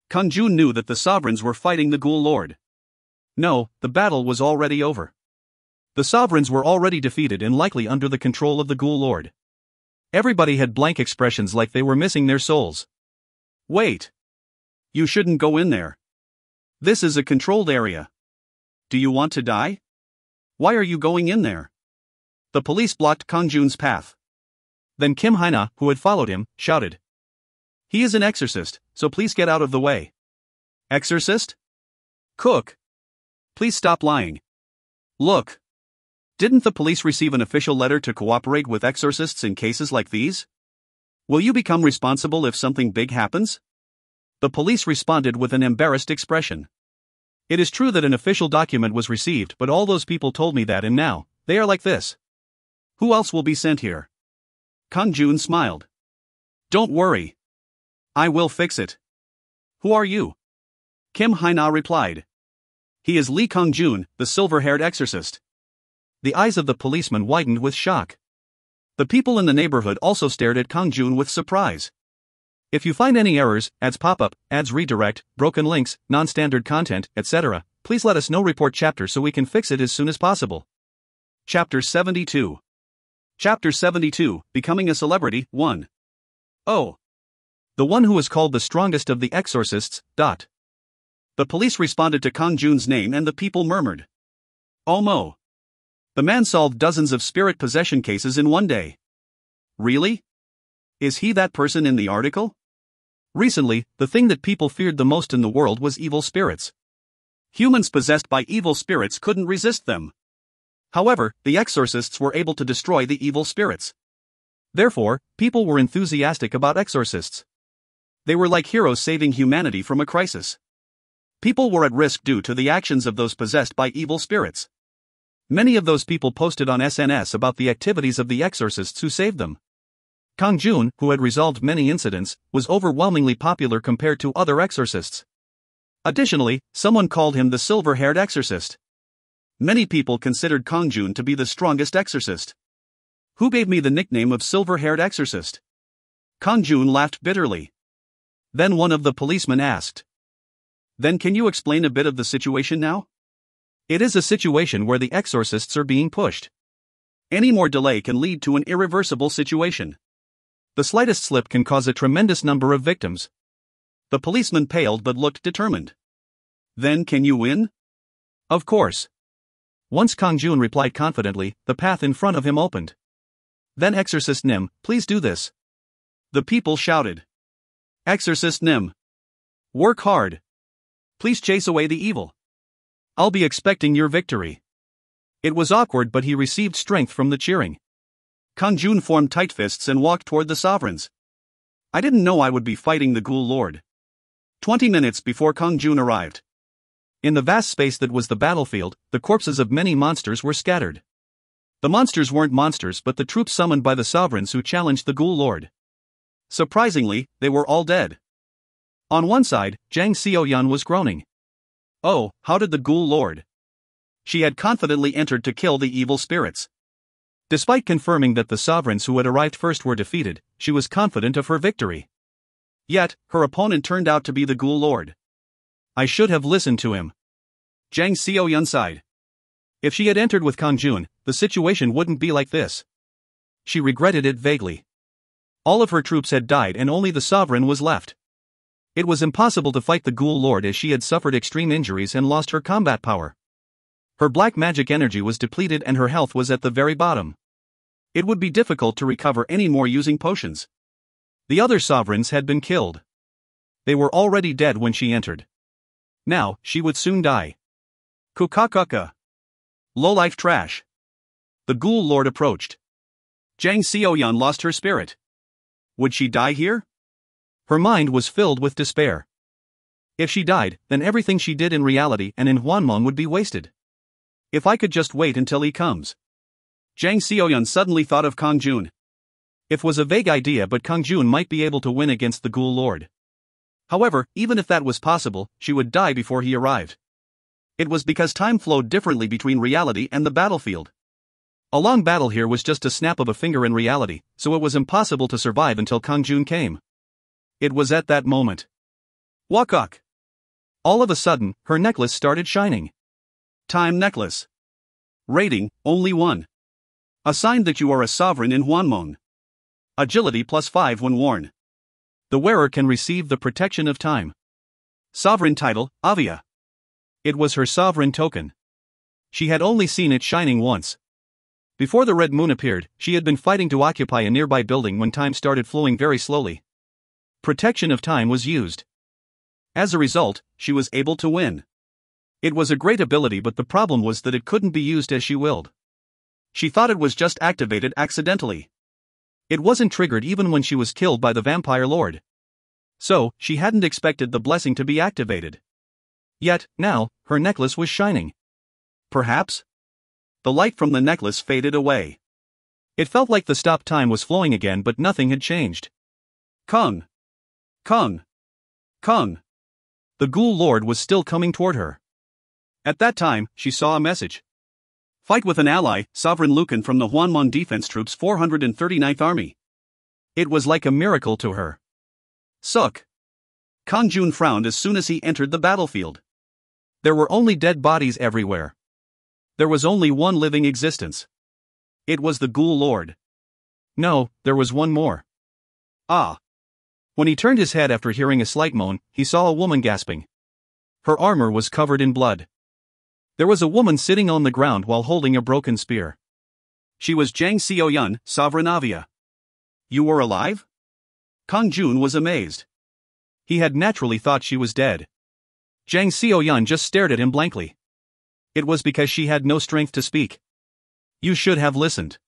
Kang-jun knew that the sovereigns were fighting the Ghoul Lord.
No, the battle was already over. The sovereigns were already defeated and likely under the control of the Ghoul Lord. Everybody had blank expressions like they were missing their souls.
Wait. You shouldn't go in there. This is a controlled area. Do you want to die? Why are you going in there? The police blocked Kang-jun's path.
Then Kim Haina, who had followed him, shouted.
He is an exorcist, so please get out of the way. Exorcist? Cook. Please stop lying. Look. Didn't the police receive an official letter to cooperate with exorcists in cases like these? Will you become responsible if something big happens? The police responded with an embarrassed expression.
It is true that an official document was received, but all those people told me that and now, they are like this.
Who else will be sent here? Kang-jun smiled. Don't worry. I will fix it. Who are you? Kim Haina replied. He is Lee Kang-jun, the silver-haired exorcist.
The eyes of the policeman widened with shock.
The people in the neighborhood also stared at Kang-jun with surprise.
If you find any errors, ads pop up, ads redirect, broken links, non-standard content, etc., please let us know. Report chapter so we can fix it as soon as possible.
Chapter 72. Chapter 72, Becoming a Celebrity, 1. Oh.
The one who is called the strongest of the exorcists, ...
The police responded to Kang-jun's name and the people murmured. Omo. The man solved dozens of spirit possession cases in one day. Really? Is he that person in the article?
Recently, the thing that people feared the most in the world was evil spirits.
Humans possessed by evil spirits couldn't resist them. However, the exorcists were able to destroy the evil spirits.
Therefore, people were enthusiastic about exorcists.
They were like heroes saving humanity from a crisis. People were at risk due to the actions of those possessed by evil spirits.
Many of those people posted on SNS about the activities of the exorcists who saved them. Kang-jun, who had resolved many incidents, was overwhelmingly popular compared to other exorcists. Additionally, someone called him the silver-haired exorcist. Many people considered Kang-jun to be the strongest exorcist. Who gave me the nickname of silver-haired exorcist? Kang-jun laughed bitterly. Then one of the policemen asked. Then can you explain a bit of the situation now? It is a situation where the exorcists are being pushed. Any more delay can lead to an irreversible situation. The slightest slip can cause a tremendous number of victims. The policeman paled but looked determined. Then can you win? Of course. Once Kang-jun replied confidently, the path in front of him opened. Then Exorcist Nim, please do this. The people shouted. Exorcist Nim. Work hard. Please chase away the evil. I'll be expecting your victory. It was awkward, but he received strength from the cheering. Kang-jun formed tight fists and walked toward the sovereigns. I didn't know I would be fighting the Ghoul Lord. 20 minutes before Kang-jun arrived. In the vast space that was the battlefield, the corpses of many monsters were scattered. The monsters weren't monsters but the troops summoned by the sovereigns who challenged the Ghoul Lord. Surprisingly, they were all dead. On one side, Jang Seo-yeon was groaning. Oh, how did the Ghoul Lord? She had confidently entered to kill the evil spirits. Despite confirming that the sovereigns who had arrived first were defeated, she was confident of her victory. Yet, her opponent turned out to be the Ghoul Lord. I should have listened to him. Jang Seo-yeon sighed. If she had entered with Kang-jun, the situation wouldn't be like this. She regretted it vaguely. All of her troops had died and only the sovereign was left. It was impossible to fight the Ghoul Lord as she had suffered extreme injuries and lost her combat power. Her black magic energy was depleted and her health was at the very bottom. It would be difficult to recover any more using potions. The other sovereigns had been killed. They were already dead when she entered. Now, she would soon die. Kukakaka. Low-life trash. The Ghoul Lord approached. Jang Seo-yeon lost her spirit. Would she die here? Her mind was filled with despair. If she died, then everything she did in reality and in Hwanmong would be wasted. If I could just wait until he comes. Jang Seo-yeon suddenly thought of Kang-jun. It was a vague idea, but Kang-jun might be able to win against the Ghoul Lord. However, even if that was possible, she would die before he arrived. It was because time flowed differently between reality and the battlefield. A long battle here was just a snap of a finger in reality, so it was impossible to survive until Kang-jun came. It was at that moment. Wakak. All of a sudden, her necklace started shining. Time necklace. Rating, only 1. A sign that you are a sovereign in Hwanmong. Agility +5 when worn. The wearer can receive the protection of time. Sovereign title, Avia. It was her sovereign token. She had only seen it shining once. Before the red moon appeared, she had been fighting to occupy a nearby building when time started flowing very slowly. Protection of time was used. As a result, she was able to win. It was a great ability, but the problem was that it couldn't be used as she willed. She thought it was just activated accidentally. It wasn't triggered even when she was killed by the Vampire Lord. So, she hadn't expected the blessing to be activated. Yet, now, her necklace was shining. Perhaps? The light from the necklace faded away. It felt like the stop time was flowing again, but nothing had changed. Kung! Kung! Kung! The Ghoul Lord was still coming toward her. At that time, she saw a message. Fight with an ally, Sovereign Lucan from the Hwanmong Defense Troops 439th Army. It was like a miracle to her. Suk. Kang-jun frowned as soon as he entered the battlefield. There were only dead bodies everywhere. There was only one living existence. It was the Ghoul Lord. No, there was one more. Ah. When he turned his head after hearing a slight moan, he saw a woman gasping. Her armor was covered in blood. There was a woman sitting on the ground while holding a broken spear. She was Jang Seo-yeon, Sovereign Avia. You were alive? Kang-jun was amazed. He had naturally thought she was dead. Jang Seo-yeon just stared at him blankly. It was because she had no strength to speak. You should have listened.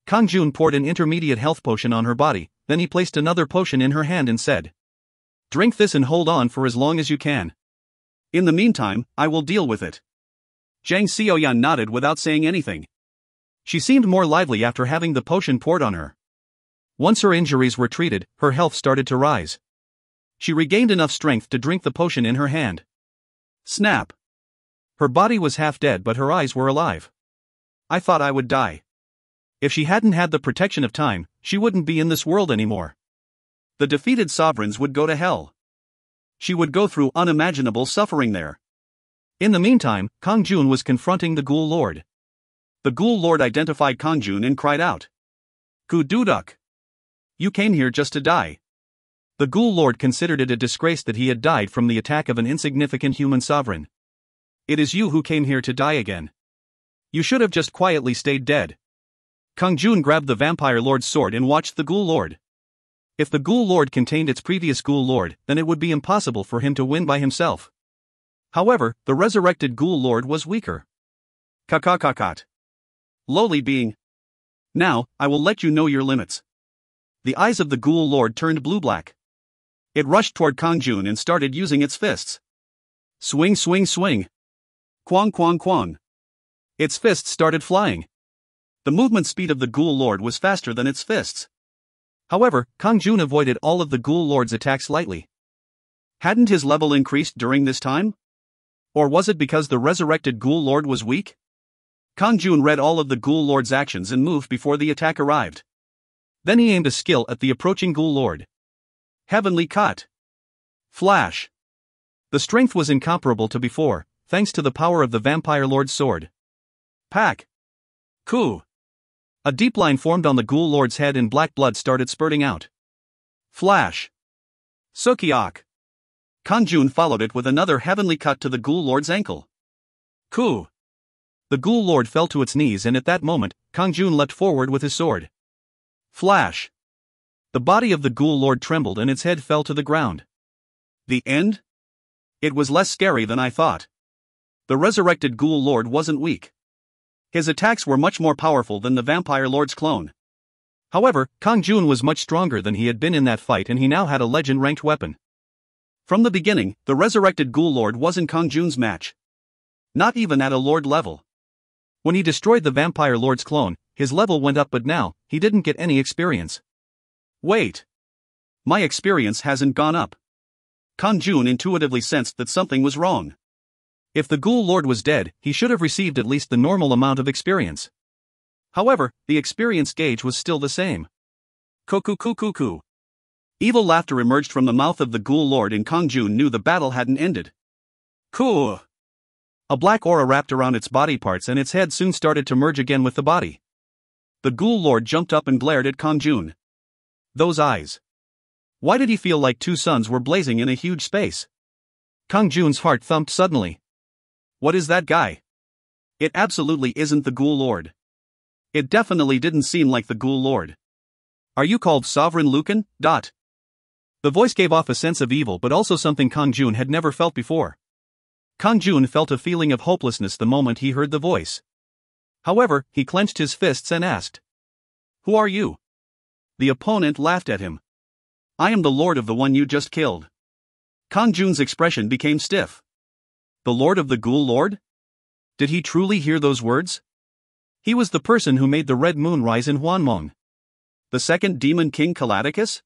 Kang-jun poured an intermediate health potion on her body, then he placed another potion in her hand and said, "Drink this and hold on for as long as you can. In the meantime, I will deal with it."
Zhang Xiaoyan nodded without saying anything.
She seemed more lively after having the potion poured on her. Once her injuries were treated, her health started to rise. She regained enough strength to drink the potion in her hand.
Snap.
Her body was half dead but her eyes were alive.
I thought I would die.
If she hadn't had the protection of time, she wouldn't be in this world anymore.
The defeated sovereigns would go to hell. She would go through unimaginable suffering there.
In the meantime, Kang-jun was confronting the Ghoul Lord.
The Ghoul Lord identified Kang-jun and cried out. Ku-duduk. You came here just to die.
The Ghoul Lord considered it a disgrace that he had died from the attack of an insignificant human sovereign.
It is you who came here to die again. You should have just quietly stayed dead.
Kang-jun grabbed the Vampire Lord's sword and watched the Ghoul Lord. If the Ghoul Lord contained its previous Ghoul Lord, then it would be impossible for him to win by himself. However, the resurrected Ghoul Lord was weaker.
Kakakakot. Lowly being. Now, I will let you know your limits. The eyes of the Ghoul Lord turned blue-black. It rushed toward Kang-jun and started using its fists. Swing, swing, swing. Quang, quang, quang. Its fists started flying. The movement speed of the Ghoul Lord was faster than its fists.
However, Kang-jun avoided all of the Ghoul Lord's attacks lightly.
Hadn't his level increased during this time? Or was it because the resurrected Ghoul Lord was weak? Kang-jun read all of the Ghoul Lord's actions and moved before the attack arrived.
Then he aimed a skill at the approaching Ghoul Lord.
Heavenly Cut. Flash.
The strength was incomparable to before, thanks to the power of the Vampire Lord's sword.
Pack. Ku.
A deep line formed on the Ghoul Lord's head and black blood started spurting out.
Flash. Sukiok. Kang-jun followed it with another heavenly cut to the Ghoul Lord's ankle. Ku.
The Ghoul Lord fell to its knees and at that moment, Kang-jun leapt forward with his sword.
Flash.
The body of the Ghoul Lord trembled and its head fell to the ground.
The end? It was less scary than I thought. The resurrected Ghoul Lord wasn't weak. His attacks were much more powerful than the Vampire Lord's clone.
However, Kang-jun was much stronger than he had been in that fight and he now had a legend-ranked weapon.
From the beginning, the resurrected Ghoul Lord wasn't Kang-jun's match. Not even at a Lord level.
When he destroyed the Vampire Lord's clone, his level went up but now, he didn't get any experience.
Wait. My experience hasn't gone up. Kang-jun intuitively sensed that something was wrong.
If the Ghoul Lord was dead, he should have received at least the normal amount of experience.
However, the experience gauge was still the same. Kuku. Evil laughter emerged from the mouth of the Ghoul Lord and Kang-jun knew the battle hadn't ended. Cool.
A black aura wrapped around its body parts and its head soon started to merge again with the body.
The Ghoul Lord jumped up and glared at Kang-jun. Those eyes. Why did he feel like two suns were blazing in a huge space?
Kang-jun's heart thumped suddenly.
What is that guy? It absolutely isn't the Ghoul Lord. It definitely didn't seem like the Ghoul Lord. Are you called Sovereign Lucan?
The voice gave off a sense of evil but also something Kang-jun had never felt before. Kang-jun felt a feeling of hopelessness the moment he heard the voice. However, he clenched his fists and asked.
Who are you? The opponent laughed at him. I am the Lord of the one you just killed. Kang-jun's expression became stiff. The Lord of the Ghoul Lord? Did he truly hear those words?
He was the person who made the red moon rise in Hwanmong.
The second Demon King Calaticus?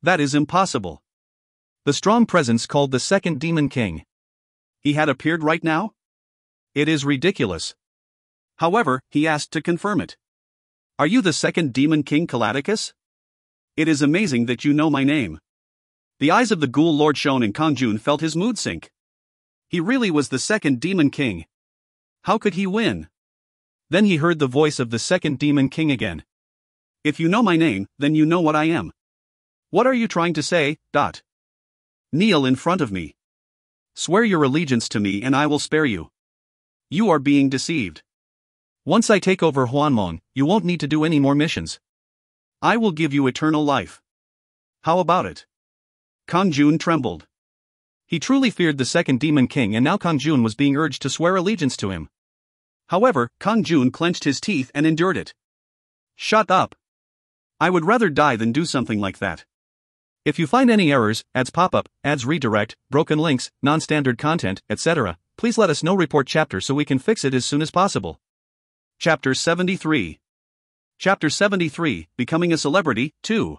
That is impossible.
The strong presence called the second Demon King.
He had appeared right now?
It is ridiculous.
However, he asked to confirm it. Are you the second Demon King Calaticus? It is amazing that you know my name. The eyes of the Ghoul Lord shone and Kang-jun felt his mood sink. He really was the second Demon King. How could he win?
Then he heard the voice of the second Demon King again.
If you know my name, then you know what I am. What are you trying to say? Kneel in front of me. Swear your allegiance to me and I will spare you. You are being deceived.
Once I take over Hwanmong, you won't need to do any more missions.
I will give you eternal life. How about it? Kang-jun trembled.
He truly feared the second Demon King and now Kang-jun was being urged to swear allegiance to him.
However, Kang-jun clenched his teeth and endured it. Shut up. I would rather die than do something like that.
If you find any errors, ads pop-up, ads redirect, broken links, non-standard content, etc., please let us know report chapter so we can fix it as soon as possible.
Chapter 73. Chapter 73, Becoming a Celebrity, 2.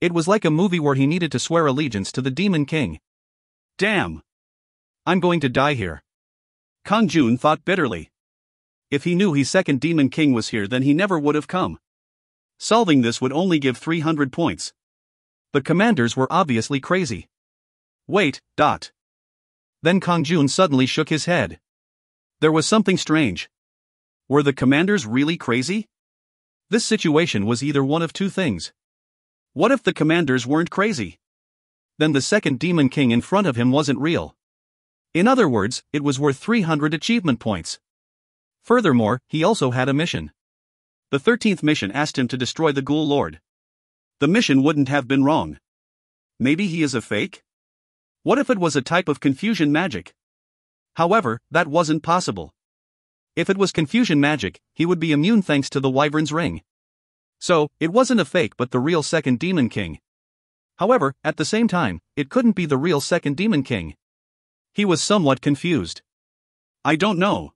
It was like a movie where he needed to swear allegiance to the Demon King.
Damn.
I'm going to die here.
Kang-jun thought bitterly. If he knew his second Demon King was here, then he never would have come. Solving this would only give 300 points.
The commanders were obviously crazy.
Wait.
Then Kang-jun suddenly shook his head.
There was something strange. Were the commanders really crazy?
This situation was either one of two things.
What if the commanders weren't crazy?
Then the second Demon King in front of him wasn't real. In other words, it was worth 300 achievement points. Furthermore, he also had a mission.
The 13th mission asked him to destroy the Ghoul Lord. The mission wouldn't have been wrong. Maybe he is a fake? What if it was a type of confusion magic? However, that wasn't possible. If it was confusion magic, he would be immune thanks to the Wyvern's ring. So, it wasn't a fake but the real second Demon King. However, at the same time, it couldn't be the real second Demon King. He was somewhat confused. I don't know.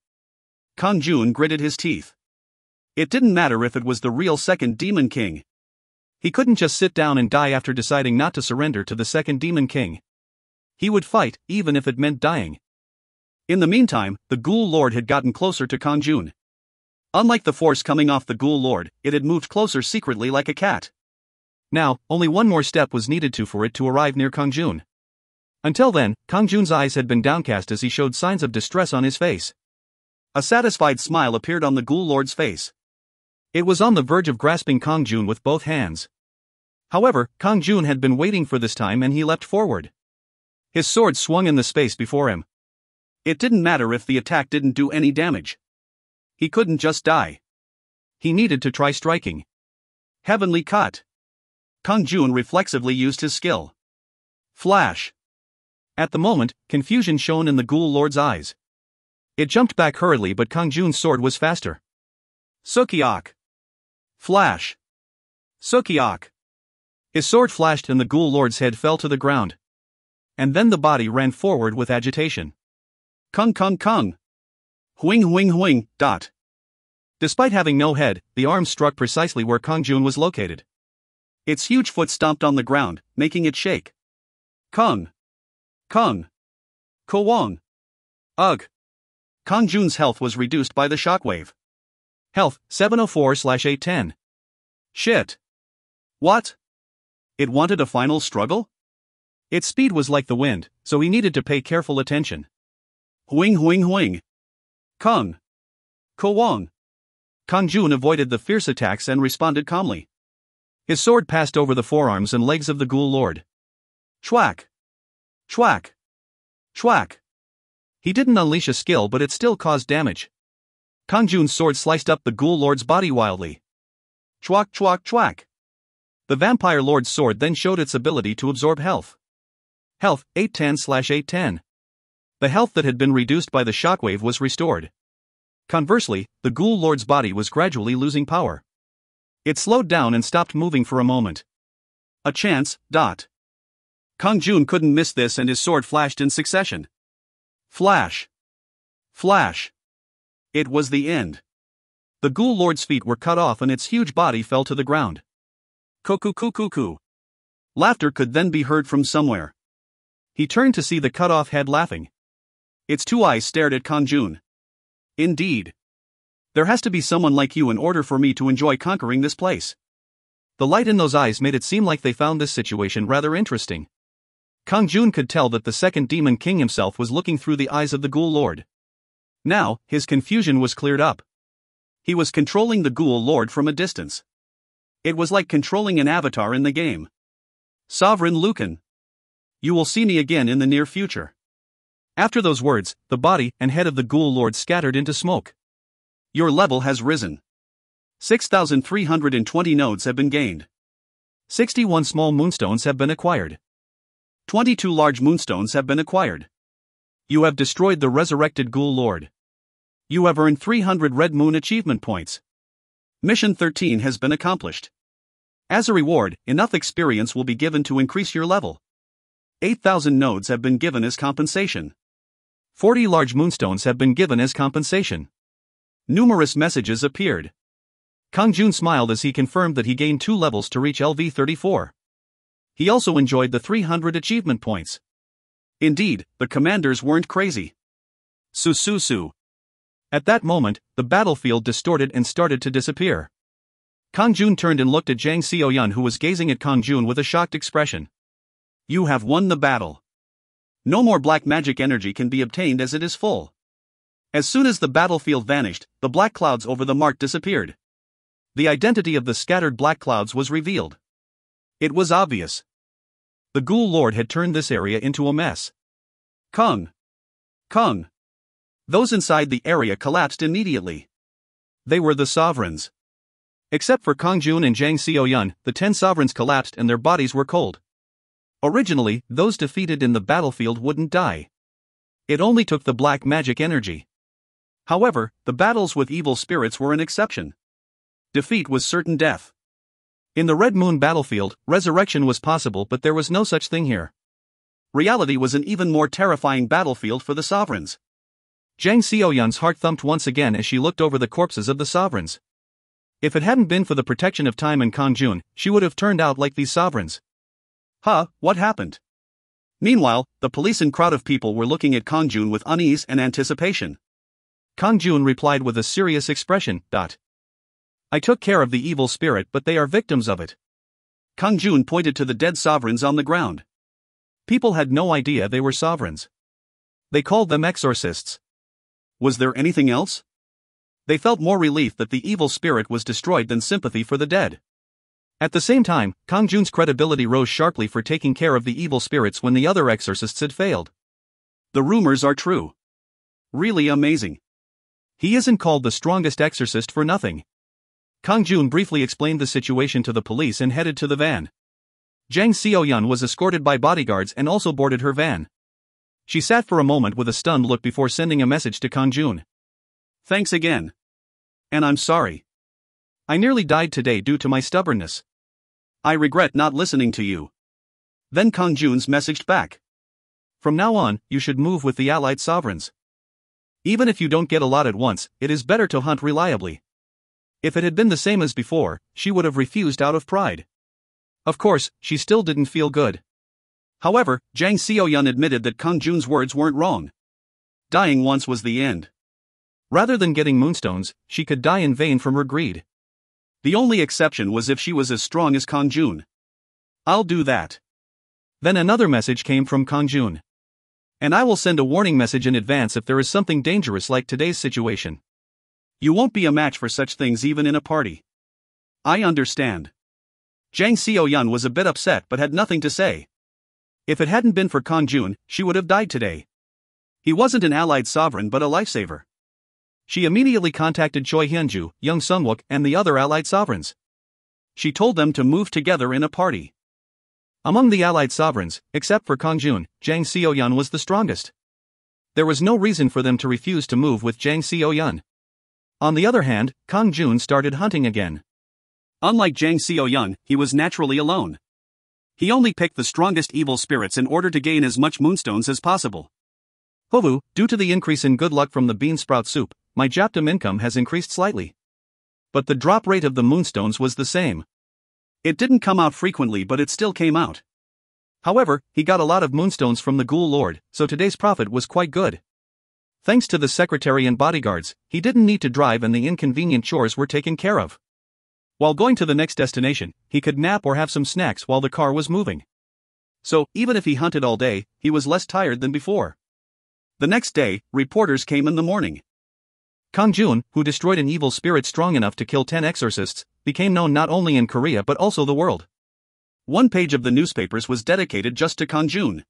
Kang-jun gritted his teeth. It didn't matter if it was the real second Demon King.
He couldn't just sit down and die after deciding not to surrender to the second Demon King. He would fight, even if it meant dying.
In the meantime, the Ghoul Lord had gotten closer to Kang-jun. Unlike the force coming off the Ghoul Lord, it had moved closer secretly like a cat.
Now, only one more step was needed for it to arrive near Kang-jun. Until then, Kang-jun's eyes had been downcast as he showed signs of distress on his face.
A satisfied smile appeared on the Ghoul Lord's face.
It was on the verge of grasping Kang-jun with both hands. However, Kang-jun had been waiting for this time and he leapt forward. His sword swung in the space before him.
It didn't matter if the attack didn't do any damage. He couldn't just die.
He needed to try striking.
Heavenly cut. Kang-jun reflexively used his skill. Flash.
At the moment, confusion shone in the Ghoul Lord's eyes. It jumped back hurriedly but Kang-jun's sword was faster.
Sukiyok. Flash. Sukiyok.
His sword flashed and the Ghoul Lord's head fell to the ground. And then the body ran forward with agitation.
Kung. Huing.
Despite having no head, the arms struck precisely where Kang-jun was located.
Its huge foot stomped on the ground, making it shake. Kung. Kowong. Ugh. Kang-jun's health was reduced by the shockwave.
Health, 704/810.
Shit. What? It wanted a final struggle?
Its speed was like the wind, so he needed to pay careful attention.
Huing. Kung. Kowong.
Kang-jun avoided the fierce attacks and responded calmly. His sword passed over the forearms and legs of the Ghoul Lord.
Chwack.
He didn't unleash a skill but it still caused damage. Kang-jun's sword sliced up the Ghoul Lord's body wildly.
Chwack.
The Vampire Lord's sword then showed its ability to absorb health. Health, 810/810. The health that had been reduced by the shockwave was restored. Conversely, the Ghoul Lord's body was gradually losing power. It slowed down and stopped moving for a moment.
A chance. Kang-jun couldn't miss this and his sword flashed in succession. Flash. It was the end.
The Ghoul Lord's feet were cut off and its huge body fell to the ground.
Cuckoo. Laughter could then be heard from somewhere.
He turned to see the cut-off head laughing.
Its two eyes stared at Kang-jun. Indeed. There has to be someone like you in order for me to enjoy conquering this place.
The light in those eyes made it seem like they found this situation rather interesting. Kang-jun could tell that the second Demon King himself was looking through the eyes of the Ghoul Lord. Now, his confusion was cleared up.
He was controlling the Ghoul Lord from a distance. It was like controlling an avatar in the game. Sovereign Lucan. You will see me again in the near future.
After those words, the body and head of the Ghoul Lord scattered into smoke.
Your level has risen. 6,320 nodes have been gained.
61 small moonstones have been acquired.
22 large moonstones have been acquired.
You have destroyed the resurrected Ghoul Lord.
You have earned 300 Red Moon achievement points. Mission 13 has been accomplished. As a reward, enough experience will be given to increase your level. 8,000 nodes have been given as compensation.
40 large moonstones have been given as compensation.
Numerous messages appeared.
Kang-jun smiled as he confirmed that he gained 2 levels to reach LV34. He also enjoyed the 300 achievement points.
Indeed, the commanders weren't crazy. Su.
At that moment, the battlefield distorted and started to disappear. Kang-jun turned and looked at Jang Seo-yun, who was gazing at Kang-jun with a shocked expression.
You have won the battle. No more black magic energy can be obtained as it is full. As soon as the battlefield vanished, the black clouds over the mart disappeared. The identity of the scattered black clouds was revealed. It was obvious. The Ghoul Lord had turned this area into a mess. Kung! Those inside the area collapsed immediately.
They were the sovereigns. Except for Kang-jun and Jang Seo-yun, the 10 sovereigns collapsed and their bodies were cold. Originally, those defeated in the battlefield wouldn't die. It only took the black magic energy. However, the battles with evil spirits were an exception. Defeat was certain death. In the Red Moon battlefield, resurrection was possible, but there was no such thing here.
Reality was an even more terrifying battlefield for the sovereigns.
Jang Seo-yun's heart thumped once again as she looked over the corpses of the sovereigns. If it hadn't been for the protection of time and Kang-jun, she would have turned out like these sovereigns.
What happened? Meanwhile, the police and crowd of people were looking at Kang-jun with unease and anticipation.
Kang-jun replied with a serious expression. I took care of the evil spirit, but they are victims of it.
Kang-jun pointed to the dead sovereigns on the ground.
People had no idea they were sovereigns. They called them exorcists.
Was there anything else? They felt more relief that the evil spirit was destroyed than sympathy for the dead.
At the same time, Kang-jun's credibility rose sharply for taking care of the evil spirits when the other exorcists had failed.
The rumors are true. Really amazing.
He isn't called the strongest exorcist for nothing. Kang-jun briefly explained the situation to the police and headed to the van. Jang Seo-yun was escorted by bodyguards and also boarded her van. She sat for a moment with a stunned look before sending a message to Kang-jun.
Thanks again. And I'm sorry.
I nearly died today due to my stubbornness.
I regret not listening to you. Then Kang-jun's messaged back.
From now on, you should move with the allied sovereigns. Even if you don't get a lot at once, it is better to hunt reliably. If it had been the same as before, she would have refused out of pride. Of course, she still didn't feel good.
However, Jang Seo-yun admitted that Kang-jun's words weren't wrong. Dying once was the end.
Rather than getting moonstones, she could die in vain from her greed.
The only exception was if she was as strong as Kang-jun. I'll do that.
Then another message came from Kang-jun. And I will send a warning message in advance if there is something dangerous like today's situation.
You won't be a match for such things even in a party. I understand. Jang Seo-yun was a bit upset but had nothing to say. If it hadn't been for Kang-jun, she would have died today. He wasn't an allied sovereign but a lifesaver.
She immediately contacted Choi Hyunju, Young Sungwook, and the other allied sovereigns.
She told them to move together in a party.
Among the allied sovereigns, except for Kang-jun, Jang Seo-yun was the strongest. There was no reason for them to refuse to move with Jang Seo-yun. On the other hand, Kang-jun started hunting again.
Unlike Jang Seo-yun, he was naturally alone. He only picked the strongest evil spirits in order to gain as much moonstones as possible.
Hovu, due to the increase in good luck from the bean sprout soup, my Japtum income has increased slightly. But the drop rate of the moonstones was the same.
It didn't come out frequently, but it still came out.
However, he got a lot of moonstones from the Ghoul Lord, so today's profit was quite good. Thanks to the secretary and bodyguards, he didn't need to drive and the inconvenient chores were taken care of. While going to the next destination, he could nap or have some snacks while the car was moving. So, even if he hunted all day, he was less tired than before.
The next day, reporters came in the morning.
Kang-jun, who destroyed an evil spirit strong enough to kill 10 exorcists, became known not only in Korea but also the world.
One page of the newspapers was dedicated just to Kang-jun.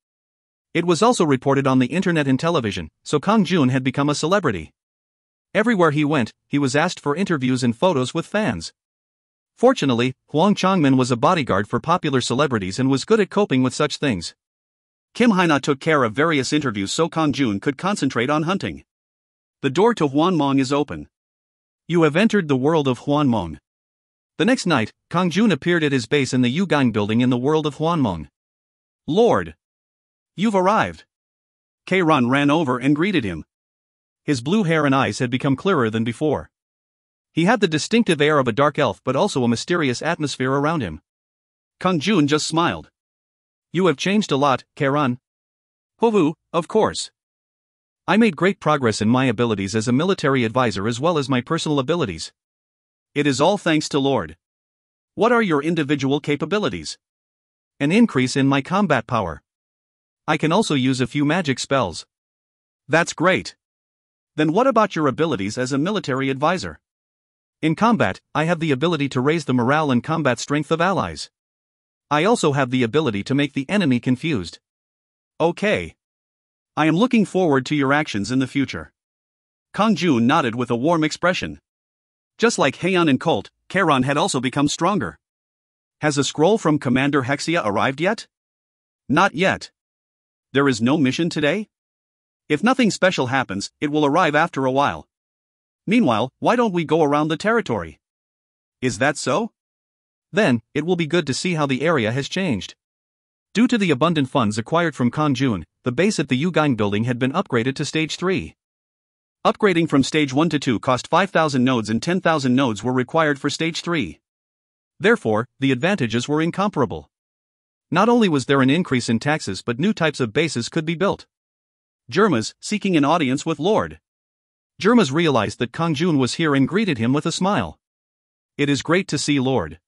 It was also reported on the internet and television, so Kang-jun had become a celebrity. Everywhere he went, he was asked for interviews and photos with fans. Fortunately, Hwang Changmin was a bodyguard for popular celebrities and was good at coping with such things.
Kim Haina took care of various interviews so Kang-jun could concentrate on hunting. The door to Hwanmong is open.
You have entered the world of Hwanmong. The next night, Kang-jun appeared at his base in the Yugang building in the world of Hwanmong.
Lord! You've arrived. Kang ran over and greeted him.
His blue hair and eyes had become clearer than before. He had the distinctive air of a dark elf but also a mysterious atmosphere around him.
Kang-jun just smiled.
You have changed a lot, Kang.
Hovu, of course.
I made great progress in my abilities as a military advisor as well as my personal abilities.
It is all thanks to Lord. What are your individual capabilities?
An increase in my combat power. I can also use a few magic spells.
That's great. Then what about your abilities as a military advisor?
In combat, I have the ability to raise the morale and combat strength of allies. I also have the ability to make the enemy confused.
Okay. I am looking forward to your actions in the future. Kang-jun nodded with a warm expression. Just like Heian and Colt, Kang had also become stronger. Has a scroll from Commander Hexia arrived yet? Not yet. There is no mission today? If nothing special happens, it will arrive after a while. Meanwhile, why don't we go around the territory? Is that so?
Then, it will be good to see how the area has changed. Due to the abundant funds acquired from Kang-jun, the base at the Yugang building had been upgraded to Stage 3.
Upgrading from Stage 1 to 2 cost 5,000 nodes and 10,000 nodes were required for Stage 3.
Therefore, the advantages were incomparable. Not only was there an increase in taxes but new types of bases could be built.
Germas, seeking an audience with Lord.
Germas realized that Kang-jun was here and greeted him with a smile. It is great to see Lord.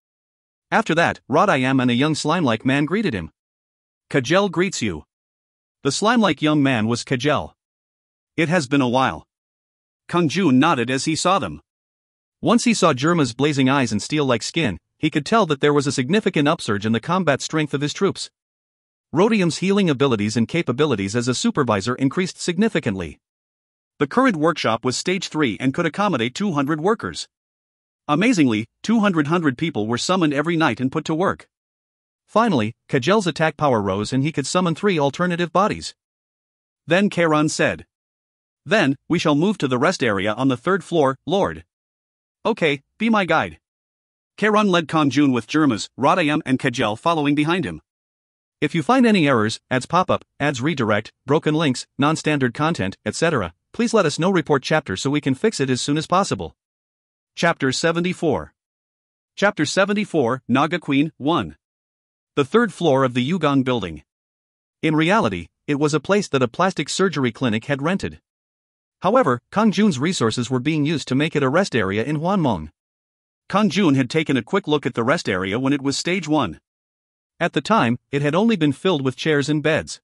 After that, Rodayam and a young slime-like man greeted him.
Kajel greets you.
The slime-like young man was Kajel.
It has been a while. Kang-jun nodded as he saw them.
Once he saw Germa's blazing eyes and steel-like skin, he could tell that there was a significant upsurge in the combat strength of his troops. Rodium's healing abilities and capabilities as a supervisor increased significantly.
The current workshop was Stage 3 and could accommodate 200 workers. Amazingly, 200 people were summoned every night and put to work.
Finally, Kajel's attack power rose and he could summon 3 alternative bodies.
Then Kang said. Then, we shall move to the rest area on the 3rd floor, Lord. Okay, be my guide. Kang led Kang-jun with Germas, Rodayam and Kajel following behind him.
If you find any errors, ads pop-up, ads redirect, broken links, non-standard content, etc., please let us know. Report chapter so we can fix it as soon as possible.
Chapter 74. Chapter 74, Naga Queen, 1. The 3rd floor of the Yugang building.
In reality, it was a place that a plastic surgery clinic had rented. However, Kang-jun's resources were being used to make it a rest area in Hwanmong.
Kang-jun had taken a quick look at the rest area when it was Stage 1.
At the time, it had only been filled with chairs and beds.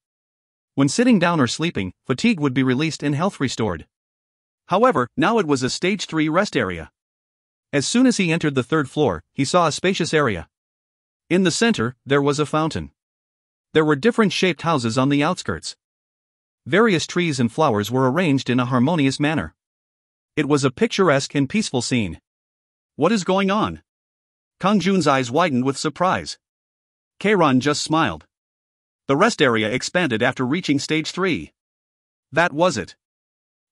When sitting down or sleeping, fatigue would be released and health restored.
However, now it was a Stage 3 rest area.
As soon as he entered the 3rd floor, he saw a spacious area. In the center, there was a fountain. There were different shaped houses on the outskirts. Various trees and flowers were arranged in a harmonious manner. It was a picturesque and peaceful scene.
What is going on? Kang-jun's eyes widened with surprise. Kang just smiled. The rest area expanded after reaching Stage 3. That was it.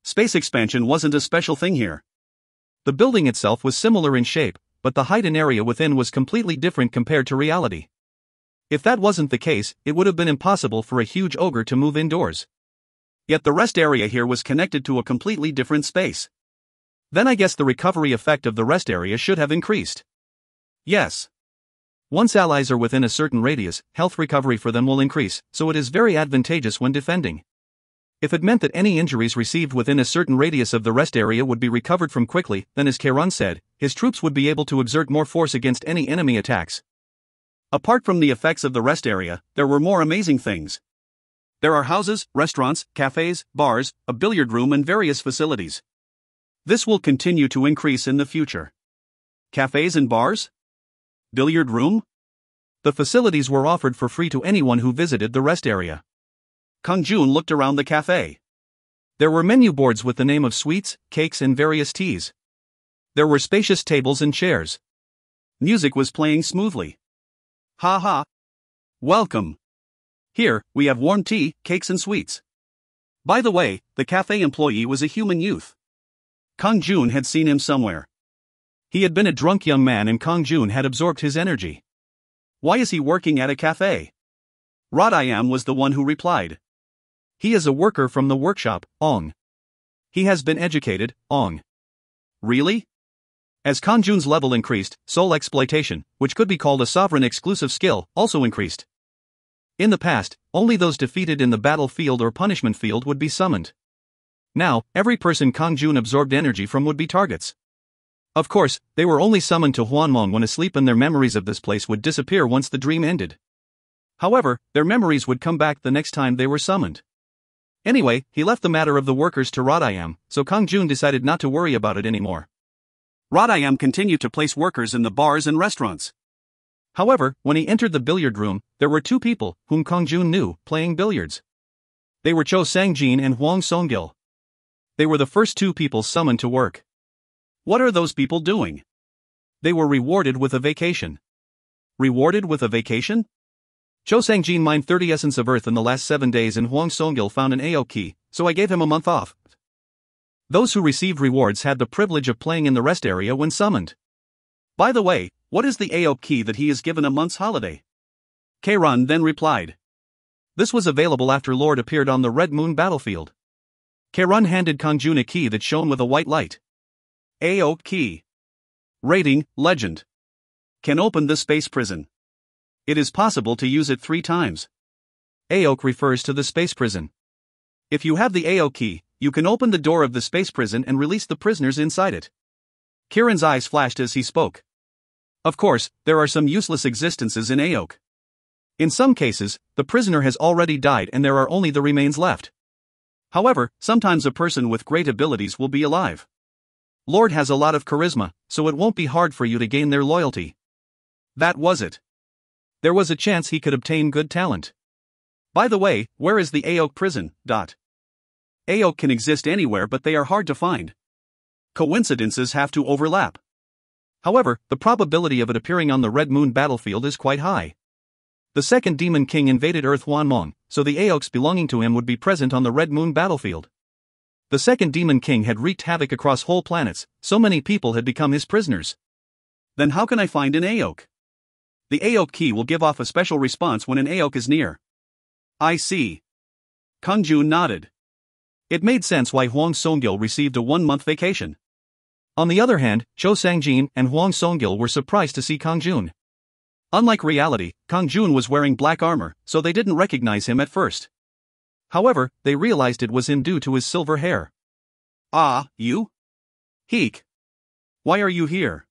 Space expansion wasn't a special thing here.
The building itself was similar in shape, but the height and area within was completely different compared to reality. If that wasn't the case, it would have been impossible for a huge ogre to move indoors.
Yet the rest area here was connected to a completely different space.
Then I guess the recovery effect of the rest area should have increased.
Yes.
Once allies are within a certain radius, health recovery for them will increase, so it is very advantageous when defending. If it meant that any injuries received within a certain radius of the rest area would be recovered from quickly, then as Kang said, his troops would be able to exert more force against any enemy attacks.
Apart from the effects of the rest area, there were more amazing things. There are houses, restaurants, cafes, bars, a billiard room and various facilities. This will continue to increase in the future. Cafes and bars? Billiard room?
The facilities were offered for free to anyone who visited the rest area.
Kang-jun looked around the cafe.
There were menu boards with the name of sweets, cakes and various teas. There were spacious tables and chairs.
Music was playing smoothly. Ha ha. Welcome. Here, we have warm tea, cakes and sweets. By the way, the cafe employee was a human youth. Kang-jun had seen him somewhere.
He had been a drunk young man and Kang-jun had absorbed his energy.
Why is he working at a cafe? Rodayam was the one who replied.
He is a worker from the workshop, Ong. He has been educated, Ong.
Really?
As Kang-jun's level increased, soul exploitation, which could be called a sovereign exclusive skill, also increased. In the past, only those defeated in the battlefield or punishment field would be summoned. Now, every person Kang-jun absorbed energy from would be targets. Of course, they were only summoned to Hwanmong when asleep, and their memories of this place would disappear once the dream ended. However, their memories would come back the next time they were summoned. Anyway, he left the matter of the workers to Rodayam, so Kang-jun decided not to worry about it anymore.
Rodayam continued to place workers in the bars and restaurants.
However, when he entered the billiard room, there were two people, whom Kang-jun knew, playing billiards. They were Cho Sang-jin and Hwang Song-gil. They were the first two people summoned to work.
What are those people doing?
They were rewarded with a vacation.
Rewarded with a vacation?
Cho Sang-jin mined 30 essence of earth in the last 7 days, and Hwang Song-gil found an AO key, so I gave him a month off. Those who received rewards had the privilege of playing in the rest area when summoned.
By the way, what is the AO key that he is given a month's holiday?
Kairon then replied. This was available after Lord appeared on the Red Moon battlefield. Kairon handed Kang-jun a key that shone with a white light.
AO key. Rating, Legend. Can open the space prison. It is possible to use it 3 times.
AO refers to the space prison.
If you have the AO key, you can open the door of the space prison and release the prisoners inside it. Kiran's eyes flashed as he spoke. Of course, there are some useless existences in AOK.
In some cases, the prisoner has already died and there are only the remains left.
However, sometimes a person with great abilities will be alive.
Lord has a lot of charisma, so it won't be hard for you to gain their loyalty.
That was it.
There was a chance he could obtain good talent.
By the way, where is the AOK prison? AOK can exist anywhere, but they are hard to find. Coincidences have to overlap.
However, the probability of it appearing on the Red Moon battlefield is quite high. The second Demon King invaded Earth Hwanmong, so the AOKs belonging to him would be present on the Red Moon battlefield. The second Demon King had wreaked havoc across whole planets, so many people had become his prisoners.
Then how can I find an AOK? The AOK key will give off a special response when an AOK is near. I see. Kang-jun nodded.
It made sense why Hwang Song-gil received a 1-month vacation. On the other hand, Cho Sang-jin and Hwang Song-gil were surprised to see Kang-jun. Unlike reality, Kang-jun was wearing black armor, so they didn't recognize him at first. However, they realized it was him due to his silver hair.
Ah, you?
Heek.
Why are you here?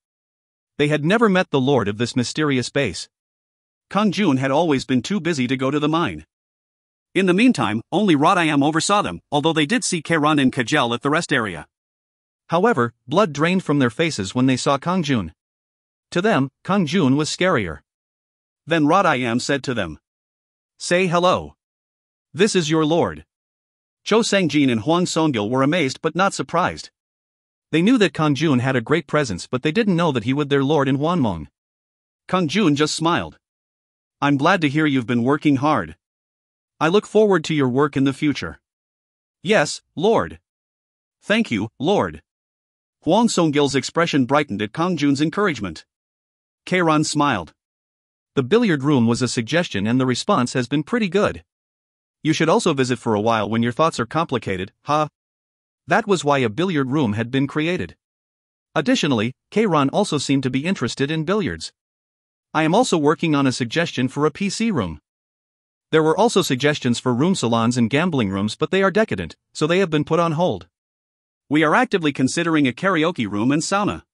They had never met the lord of this mysterious base.
Kang-jun had always been too busy to go to the mine. In the meantime, only Rodayam oversaw them, although they did see Kairon and Kajel at the rest area.
However, blood drained from their faces when they saw Kang-jun. To them, Kang-jun was scarier.
Then Rodayam said to them, "Say hello. This is your lord." Cho Sang-jin and Hwang Song-gil were amazed but not surprised.
They knew that Kang-jun had a great presence, but they didn't know that he was their lord in Hwanmong.
Kang-jun just smiled. "I'm glad to hear you've been working hard. I look forward to your work in the future." "Yes, Lord." "Thank you, Lord." Hwang Song-gil's expression brightened at Kang-jun's encouragement. Kairon smiled.
The billiard room was a suggestion and the response has been pretty good. You should also visit for a while when your thoughts are complicated, huh? That was why a billiard room had been created. Additionally, Kairon also seemed to be interested in billiards. I am also working on a suggestion for a PC room. There were also suggestions for room salons and gambling rooms, but they are decadent, so they have been put on hold.
We are actively considering a karaoke room and sauna.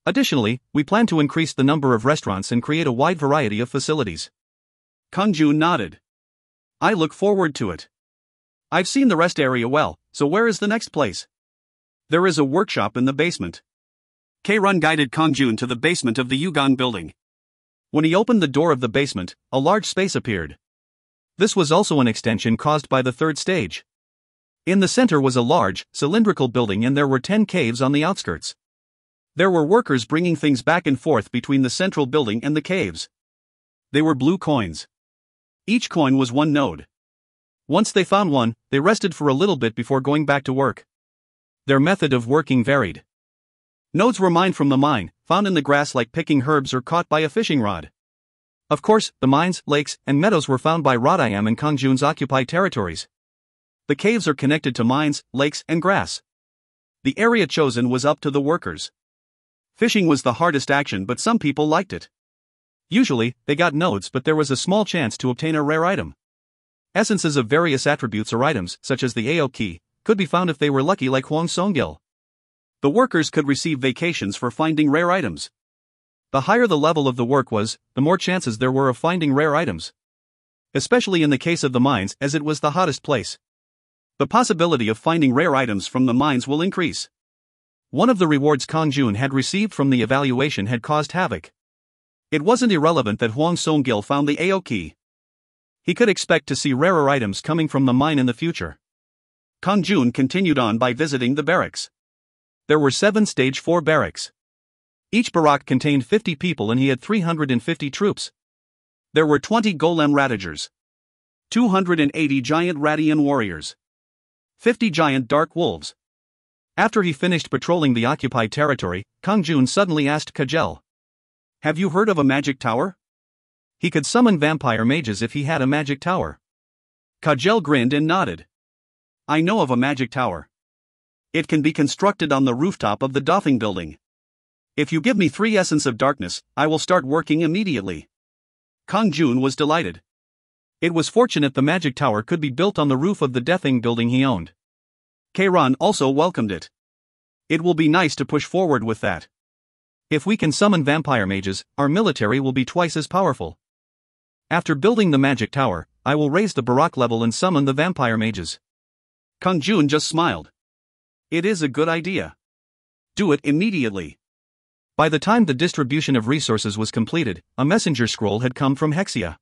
Additionally, we plan to increase the number of restaurants and create a wide variety of facilities.
Kang-jun nodded. I look forward to it. I've seen the rest area well, so where is the next place? There is a workshop in the basement. Kairon guided Kang-jun to the basement of the Yugan building.
When he opened the door of the basement, a large space appeared. This was also an extension caused by the 3rd stage. In the center was a large, cylindrical building and there were 10 caves on the outskirts. There were workers bringing things back and forth between the central building and the caves. They were blue coins. Each coin was 1 node. Once they found one, they rested for a little bit before going back to work. Their method of working varied. Nodes were mined from the mine, found in the grass like picking herbs or caught by a fishing rod. Of course, the mines, lakes, and meadows were found by Rodayam and Kang-jun's occupied territories. The caves are connected to mines, lakes, and grass. The area chosen was up to the workers. Fishing was the hardest action, but some people liked it. Usually, they got nodes, but there was a small chance to obtain a rare item. Essences of various attributes or items, such as the AO key, could be found if they were lucky like Hwanmong. The workers could receive vacations for finding rare items. The higher the level of the work was, the more chances there were of finding rare items. Especially in the case of the mines, as it was the hottest place. The possibility of finding rare items from the mines will increase. One of the rewards Kang-jun had received from the evaluation had caused havoc. It wasn't irrelevant that Hwanmong found the AO key. He could expect to see rarer items coming from the mine in the future. Kang-jun continued on by visiting the barracks. There were 7 Stage 4 barracks. Each barrack contained 50 people and he had 350 troops. There were 20 golem ratagers, 280 giant Radian warriors, 50 giant dark wolves. After he finished patrolling the occupied territory, Kang-jun suddenly asked Kajel, "Have you heard of a magic tower?" He could summon vampire mages if he had a magic tower. Kajel grinned and nodded. "I know of a magic tower. It can be constructed on the rooftop of the Doffing building. If you give me 3 Essence of Darkness, I will start working immediately." Kang-jun was delighted. It was fortunate the magic tower could be built on the roof of the Doffing building he owned. Kairon also welcomed it. It will be nice to push forward with that. If we can summon vampire mages, our military will be twice as powerful. After building the magic tower, I will raise the Barak level and summon the vampire mages. Kang-jun just smiled. It is a good idea. Do it immediately. By the time the distribution of resources was completed, a messenger scroll had come from Hexia.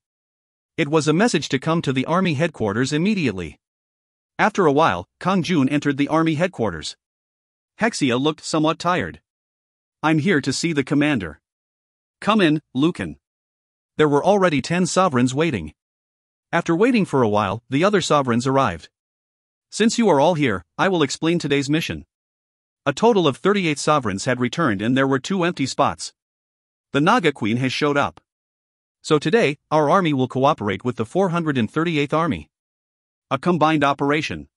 It was a message to come to the army headquarters immediately. After a while, Kang-jun entered the army headquarters. Hexia looked somewhat tired. "I'm here to see the commander." "Come in, Lucan." There were already 10 sovereigns waiting. After waiting for a while, the other sovereigns arrived. "Since you are all here, I will explain today's mission." A total of 38 sovereigns had returned and there were 2 empty spots. The Naga Queen has showed up. So today, our army will cooperate with the 438th Army. A combined operation.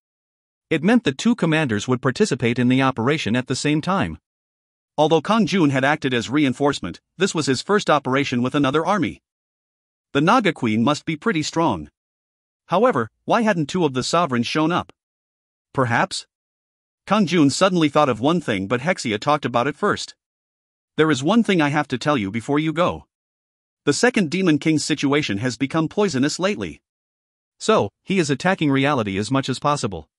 It meant that 2 commanders would participate in the operation at the same time. Although Kang-jun had acted as reinforcement, this was his first operation with another army. The Naga Queen must be pretty strong. However, why hadn't 2 of the sovereigns shown up? Perhaps? Kang-jun suddenly thought of one thing, but Hexia talked about it first. "There is one thing I have to tell you before you go. The second Demon King's situation has become poisonous lately. So, he is attacking reality as much as possible.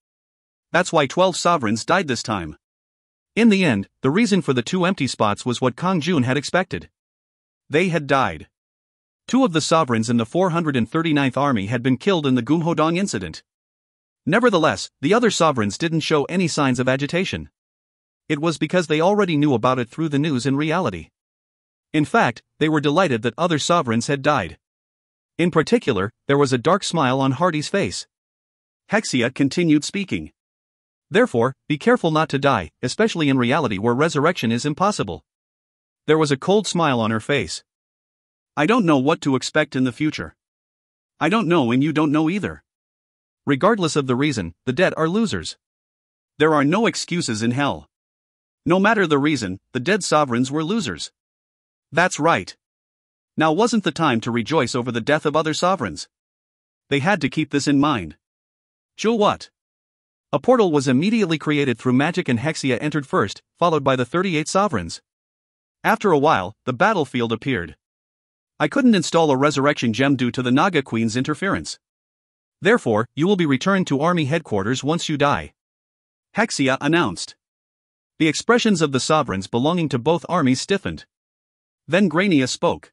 That's why 12 sovereigns died this time." In the end, the reason for the 2 empty spots was what Kang-jun had expected. They had died. 2 of the sovereigns in the 439th Army had been killed in the Gumhodong incident. Nevertheless, the other sovereigns didn't show any signs of agitation. It was because they already knew about it through the news in reality. In fact, they were delighted that other sovereigns had died. In particular, there was a dark smile on Hardy's face. Hexia continued speaking. "Therefore, be careful not to die, especially in reality where resurrection is impossible." There was a cold smile on her face. "I don't know what to expect in the future. I don't know and you don't know either. Regardless of the reason, the dead are losers. There are no excuses in hell. No matter the reason, the dead sovereigns were losers." That's right. Now wasn't the time to rejoice over the death of other sovereigns. They had to keep this in mind. Sure what? A portal was immediately created through magic and Hexia entered first, followed by the 38 sovereigns. After a while, the battlefield appeared. "I couldn't install a resurrection gem due to the Naga Queen's interference. Therefore, you will be returned to army headquarters once you die," Hexia announced. The expressions of the sovereigns belonging to both armies stiffened. Then Grania spoke.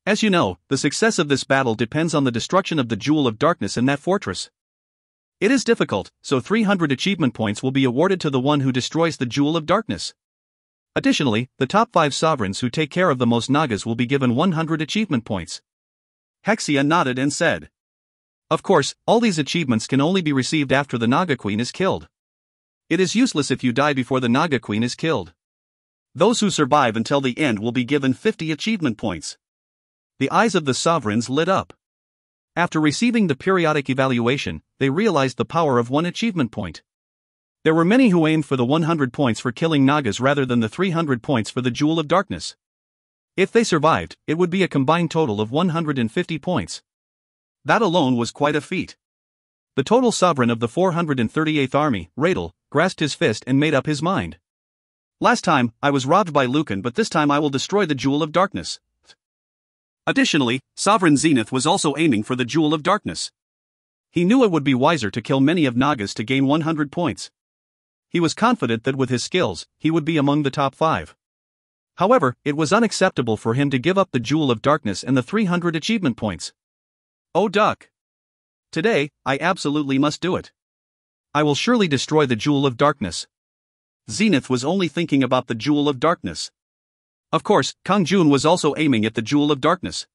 "As you know, the success of this battle depends on the destruction of the Jewel of Darkness in that fortress. It is difficult, so 300 achievement points will be awarded to the one who destroys the Jewel of Darkness. Additionally, the top 5 sovereigns who take care of the most Nagas will be given 100 achievement points." Hexia nodded and said, "Of course, all these achievements can only be received after the Naga Queen is killed. It is useless if you die before the Naga Queen is killed. Those who survive until the end will be given 50 achievement points." The eyes of the sovereigns lit up. After receiving the periodic evaluation, they realized the power of one achievement point. There were many who aimed for the 100 points for killing Nagas rather than the 300 points for the Jewel of Darkness. If they survived, it would be a combined total of 150 points.
That alone was quite a feat.
The total sovereign of the 438th Army, Radel, grasped his fist and made up his mind.
Last time, I was robbed by Lucan, but this time I will destroy the Jewel of Darkness. Additionally, Sovereign Zenith was also aiming for the Jewel of Darkness. He knew it would be wiser to kill many of Nagas to gain 100 points. He was confident that with his skills, he would be among the top 5. However, it was unacceptable for him to give up the Jewel of Darkness and the 300 achievement points. Oh duck! Today, I absolutely must do it.
I will surely destroy the Jewel of Darkness.
Zenith was only thinking about the Jewel of Darkness. Of course, Kang-jun was also aiming at the Jewel of Darkness.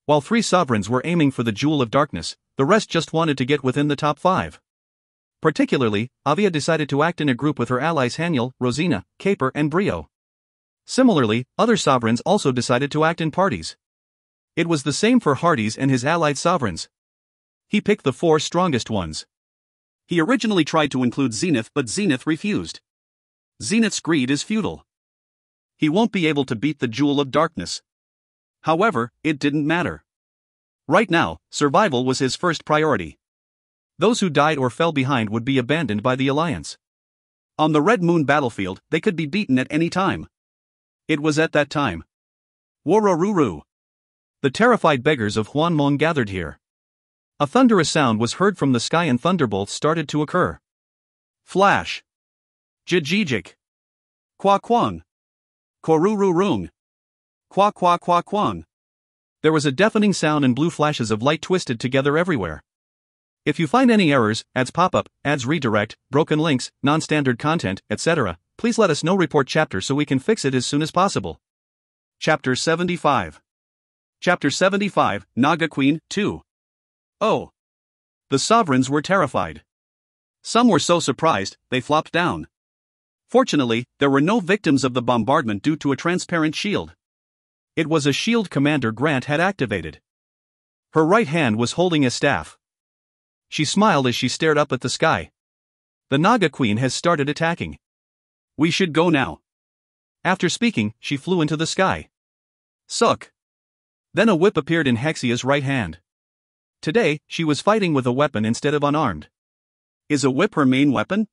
While 3 sovereigns were aiming for the Jewel of Darkness, the rest just wanted to get within the top 5. Particularly, Avia decided to act in a group with her allies Haniel, Rosina, Caper and Brio. Similarly, other sovereigns also decided to act in parties. It was the same for Hades and his allied sovereigns. He picked the 4 strongest ones.
He originally tried to include Zenith, but Zenith refused. Zenith's greed is futile. He won't be able to beat the Jewel of Darkness. However, it didn't matter. Right now, survival was his first priority.
Those who died or fell behind would be abandoned by the Alliance.
On the Red Moon battlefield, they could be beaten at any time. It was at that time. Wororuru.
The terrified beggars of Hwanmong gathered here. A thunderous sound was heard from the sky and thunderbolts started to occur.
Flash. Jijijik. Kwa kwang. Korururung. Kwa kwa kwa kwang.
There was a deafening sound and blue flashes of light twisted together everywhere. If you find any errors, ads pop up, ads redirect, broken links, non-standard content, etc., please let us know. Report chapter so we can fix it as soon as possible.
Chapter 75. Chapter 75, Naga Queen, 2. Oh. The sovereigns were terrified. Some were so surprised, they flopped down. Fortunately, there were no victims of the bombardment due to a transparent shield.
It was a shield Commander Grant had activated. Her right hand was holding a staff. She smiled as she stared up at the sky. The Naga Queen has started attacking.
We should go now.
After speaking, she flew into the sky.
Suck.
Then a whip appeared in Hexia's right hand. Today, she was fighting with a weapon instead of unarmed.
Is a whip her main weapon?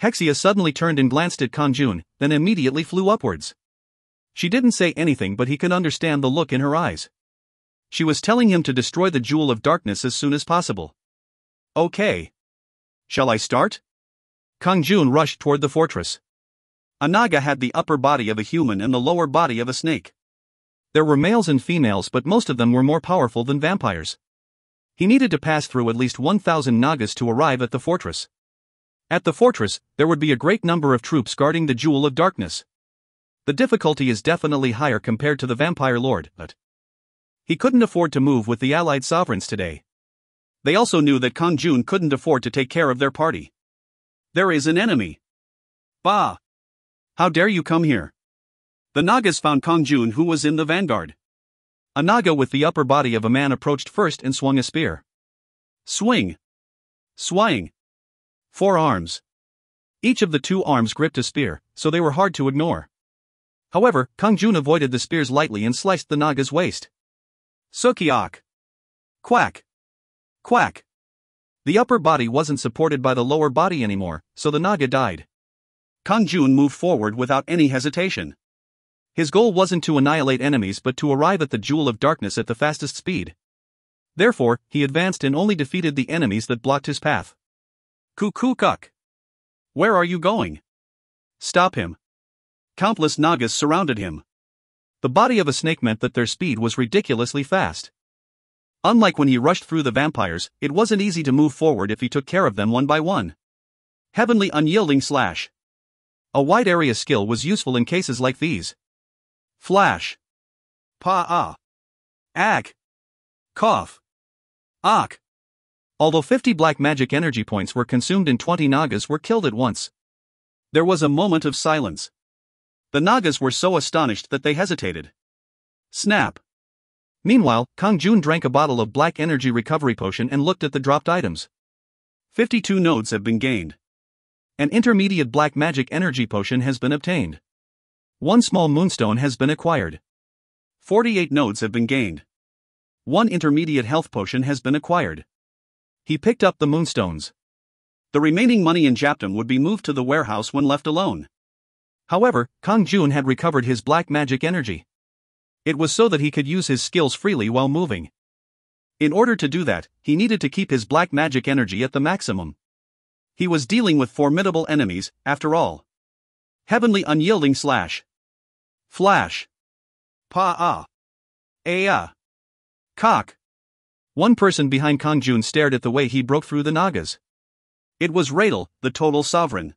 Hexia suddenly turned and glanced at Kang-jun, then immediately flew upwards. She didn't say anything, but he could understand the look in her eyes. She was telling him to destroy the Jewel of Darkness as soon as possible.
Okay. Shall I start?
Kang-jun rushed toward the fortress.
A Naga had the upper body of a human and the lower body of a snake.
There were males and females, but most of them were more powerful than vampires. He needed to pass through at least 1,000 Nagas to arrive at the fortress. At the fortress, there would be a great number of troops guarding the Jewel of Darkness. The difficulty is definitely higher compared to the Vampire Lord, but he couldn't afford to move with the allied sovereigns today.
They also knew that Kang-jun couldn't afford to take care of their party. There is an enemy. Bah! How dare you come here? The Nagas found Kang-jun, who was in the vanguard.
A Naga with the upper body of a man approached first and swung a spear.
Swing. Swing.
4 arms. Each of the 2 arms gripped a spear, so they were hard to ignore. However, Kang-jun avoided the spears lightly and sliced the Naga's waist.
Sukiak. Quack. Quack.
The upper body wasn't supported by the lower body anymore, so the Naga died.
Kang-jun moved forward without any hesitation.
His goal wasn't to annihilate enemies but to arrive at the Jewel of Darkness at the fastest speed. Therefore, he advanced and only defeated the enemies that blocked his path.
Kukukuk. Where are you going?
Stop him.
Countless Nagas surrounded him.
The body of a snake meant that their speed was ridiculously fast. Unlike when he rushed through the vampires, it wasn't easy to move forward if he took care of them one by one.
Heavenly unyielding slash.
A wide area skill was useful in cases like these.
Flash. Pa-ah. Ak. Cough. Ak.
Although 50 black magic energy points were consumed and 20 Nagas were killed at once.
There was a moment of silence. The Nagas were so astonished that they hesitated. Snap.
Meanwhile, Kang-jun drank a bottle of black energy recovery potion and looked at the dropped items.
52 nodes have been gained.
An intermediate black magic energy potion has been obtained. 1 small moonstone has been acquired.
48 nodes have been gained. 1 intermediate health potion has been acquired.
He picked up the moonstones.
The remaining money in Japdom would be moved to the warehouse when left alone.
However, Kang-jun had recovered his black magic energy. It was so that he could use his skills freely while moving. In order to do that, he needed to keep his black magic energy at the maximum. He was dealing with formidable enemies, after all. Heavenly Unyielding Slash. Flash. Pa-ah. Aya. Cock. One person behind Kang-jun stared at the way he broke through the Nagas. It was Radel, the total sovereign.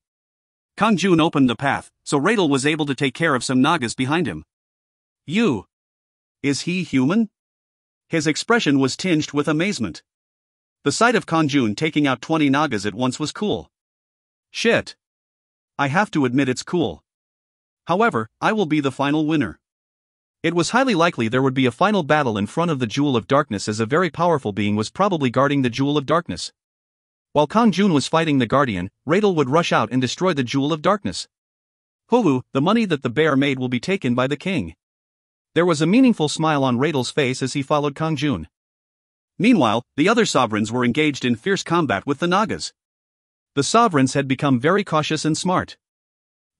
Kang-jun opened the path, so Radel was able to take care of some Nagas behind him. You. Is he human? His expression was tinged with amazement. The sight of Kang-jun taking out 20 Nagas at once was cool. Shit. I have to admit it's cool. However, I will be the final winner. It was highly likely there would be a final battle in front of the Jewel of Darkness, as a very powerful being was probably guarding the Jewel of Darkness. While Kang-jun was fighting the Guardian, Radel would rush out and destroy the Jewel of Darkness. Hulu, the money that the bear made will be taken by the king. There was a meaningful smile on Radel's face as he followed Kang-jun. Meanwhile, the other sovereigns were engaged in fierce combat with the Nagas. The sovereigns had become very cautious and smart.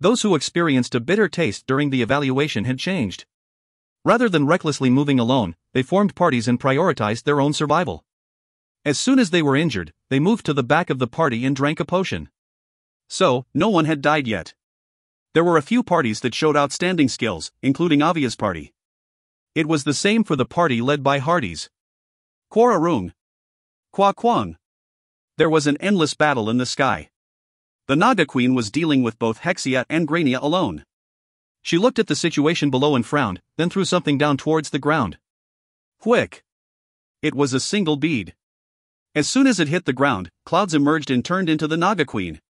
Those who experienced a bitter taste during the evaluation had changed. Rather than recklessly moving alone, they formed parties and prioritized their own survival. As soon as they were injured, they moved to the back of the party and drank a potion. So, no one had died yet. There were a few parties that showed outstanding skills, including Avia's party. It was the same for the party led by Hardy's. Quararung. Qua Kwang. There was an endless battle in the sky. The Naga Queen was dealing with both Hexia and Grania alone. She looked at the situation below and frowned, then threw something down towards the ground. Quick! It was a single bead. As soon as it hit the ground, clouds emerged and turned into the Naga Queen.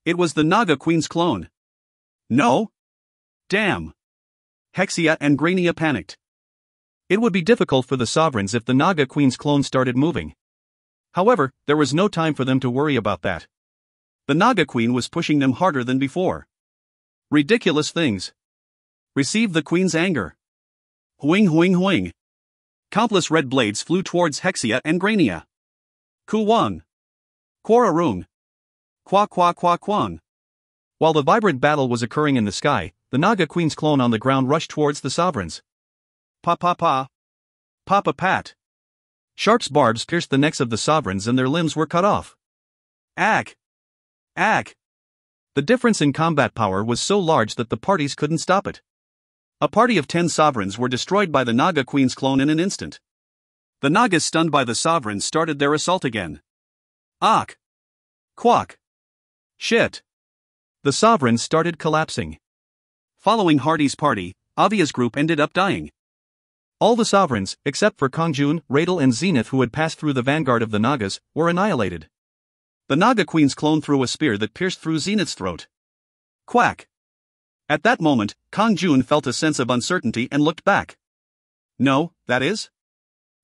It was the Naga Queen's clone. No? Damn! Hexia and Grania panicked. It would be difficult for the sovereigns if the Naga Queen's clone started moving. However, there was no time for them to worry about that. The Naga Queen was pushing them harder than before. Ridiculous things. Receive the Queen's anger. Huing huing huing. Countless red blades flew towards Hexia and Grania. Kuwang. Quararung. Qua qua qua quang. While the vibrant battle was occurring in the sky, the Naga Queen's clone on the ground rushed towards the sovereigns. Pa pa pa. Papa pat. Sharp barbs pierced the necks of the sovereigns and their limbs were cut off. Ack. Ack. The difference in combat power was so large that the parties couldn't stop it. A party of 10 sovereigns were destroyed by the Naga Queen's clone in an instant. The Nagas, stunned by the sovereigns, started their assault again. Ack. Quack. Shit. The sovereigns started collapsing. Following Hardy's party, Avia's group ended up dying. All the sovereigns, except for Kang-jun, Radel and Zenith, who had passed through the vanguard of the Nagas, were annihilated. The Naga Queen's clone threw a spear that pierced through Zenith's throat. Quack. At that moment, Kang-jun felt a sense of uncertainty and looked back. No, that is?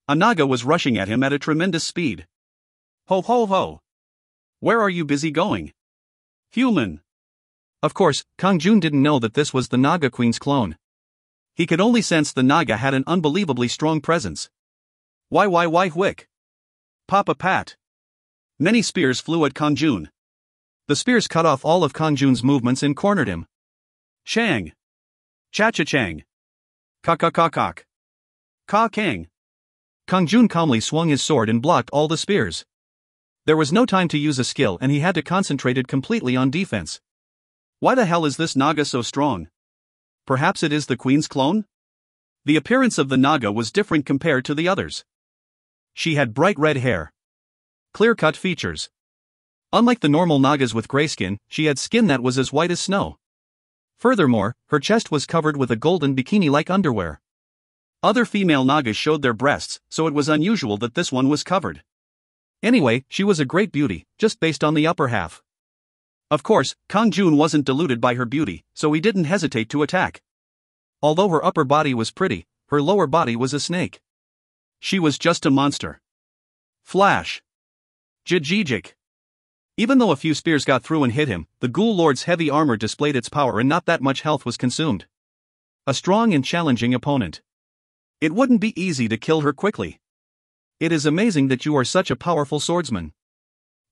A Naga was rushing at him at a tremendous speed. Ho ho ho. Where are you busy going? Human. Of course, Kang-jun didn't know that this was the Naga Queen's clone. He could only sense the Naga had an unbelievably strong presence. Why whick? Papa pat. Many spears flew at Kang-jun. The spears cut off all of Kang-jun's movements and cornered him. Chang. Cha-cha-chang. Ka-ka-ka-kak. Ka-kang. Kang-jun calmly swung his sword and blocked all the spears. There was no time to use a skill and he had to concentrate it completely on defense. Why the hell is this Naga so strong? Perhaps it is the Queen's clone? The appearance of the Naga was different compared to the others. She had bright red hair. Clear-cut features. Unlike the normal Nagas with gray skin, she had skin that was as white as snow. Furthermore, her chest was covered with a golden bikini-like underwear. Other female Nagas showed their breasts, so it was unusual that this one was covered. Anyway, she was a great beauty, just based on the upper half. Of course, Kang-jun wasn't deluded by her beauty, so he didn't hesitate to attack. Although her upper body was pretty, her lower body was a snake.
She was just a monster. Flash. Jijijik. Even though a few spears got through and hit him, the Ghoul Lord's heavy armor displayed its power and not that much health was consumed. A strong and challenging opponent. It wouldn't be easy to kill her quickly. It is amazing that you are such a powerful swordsman.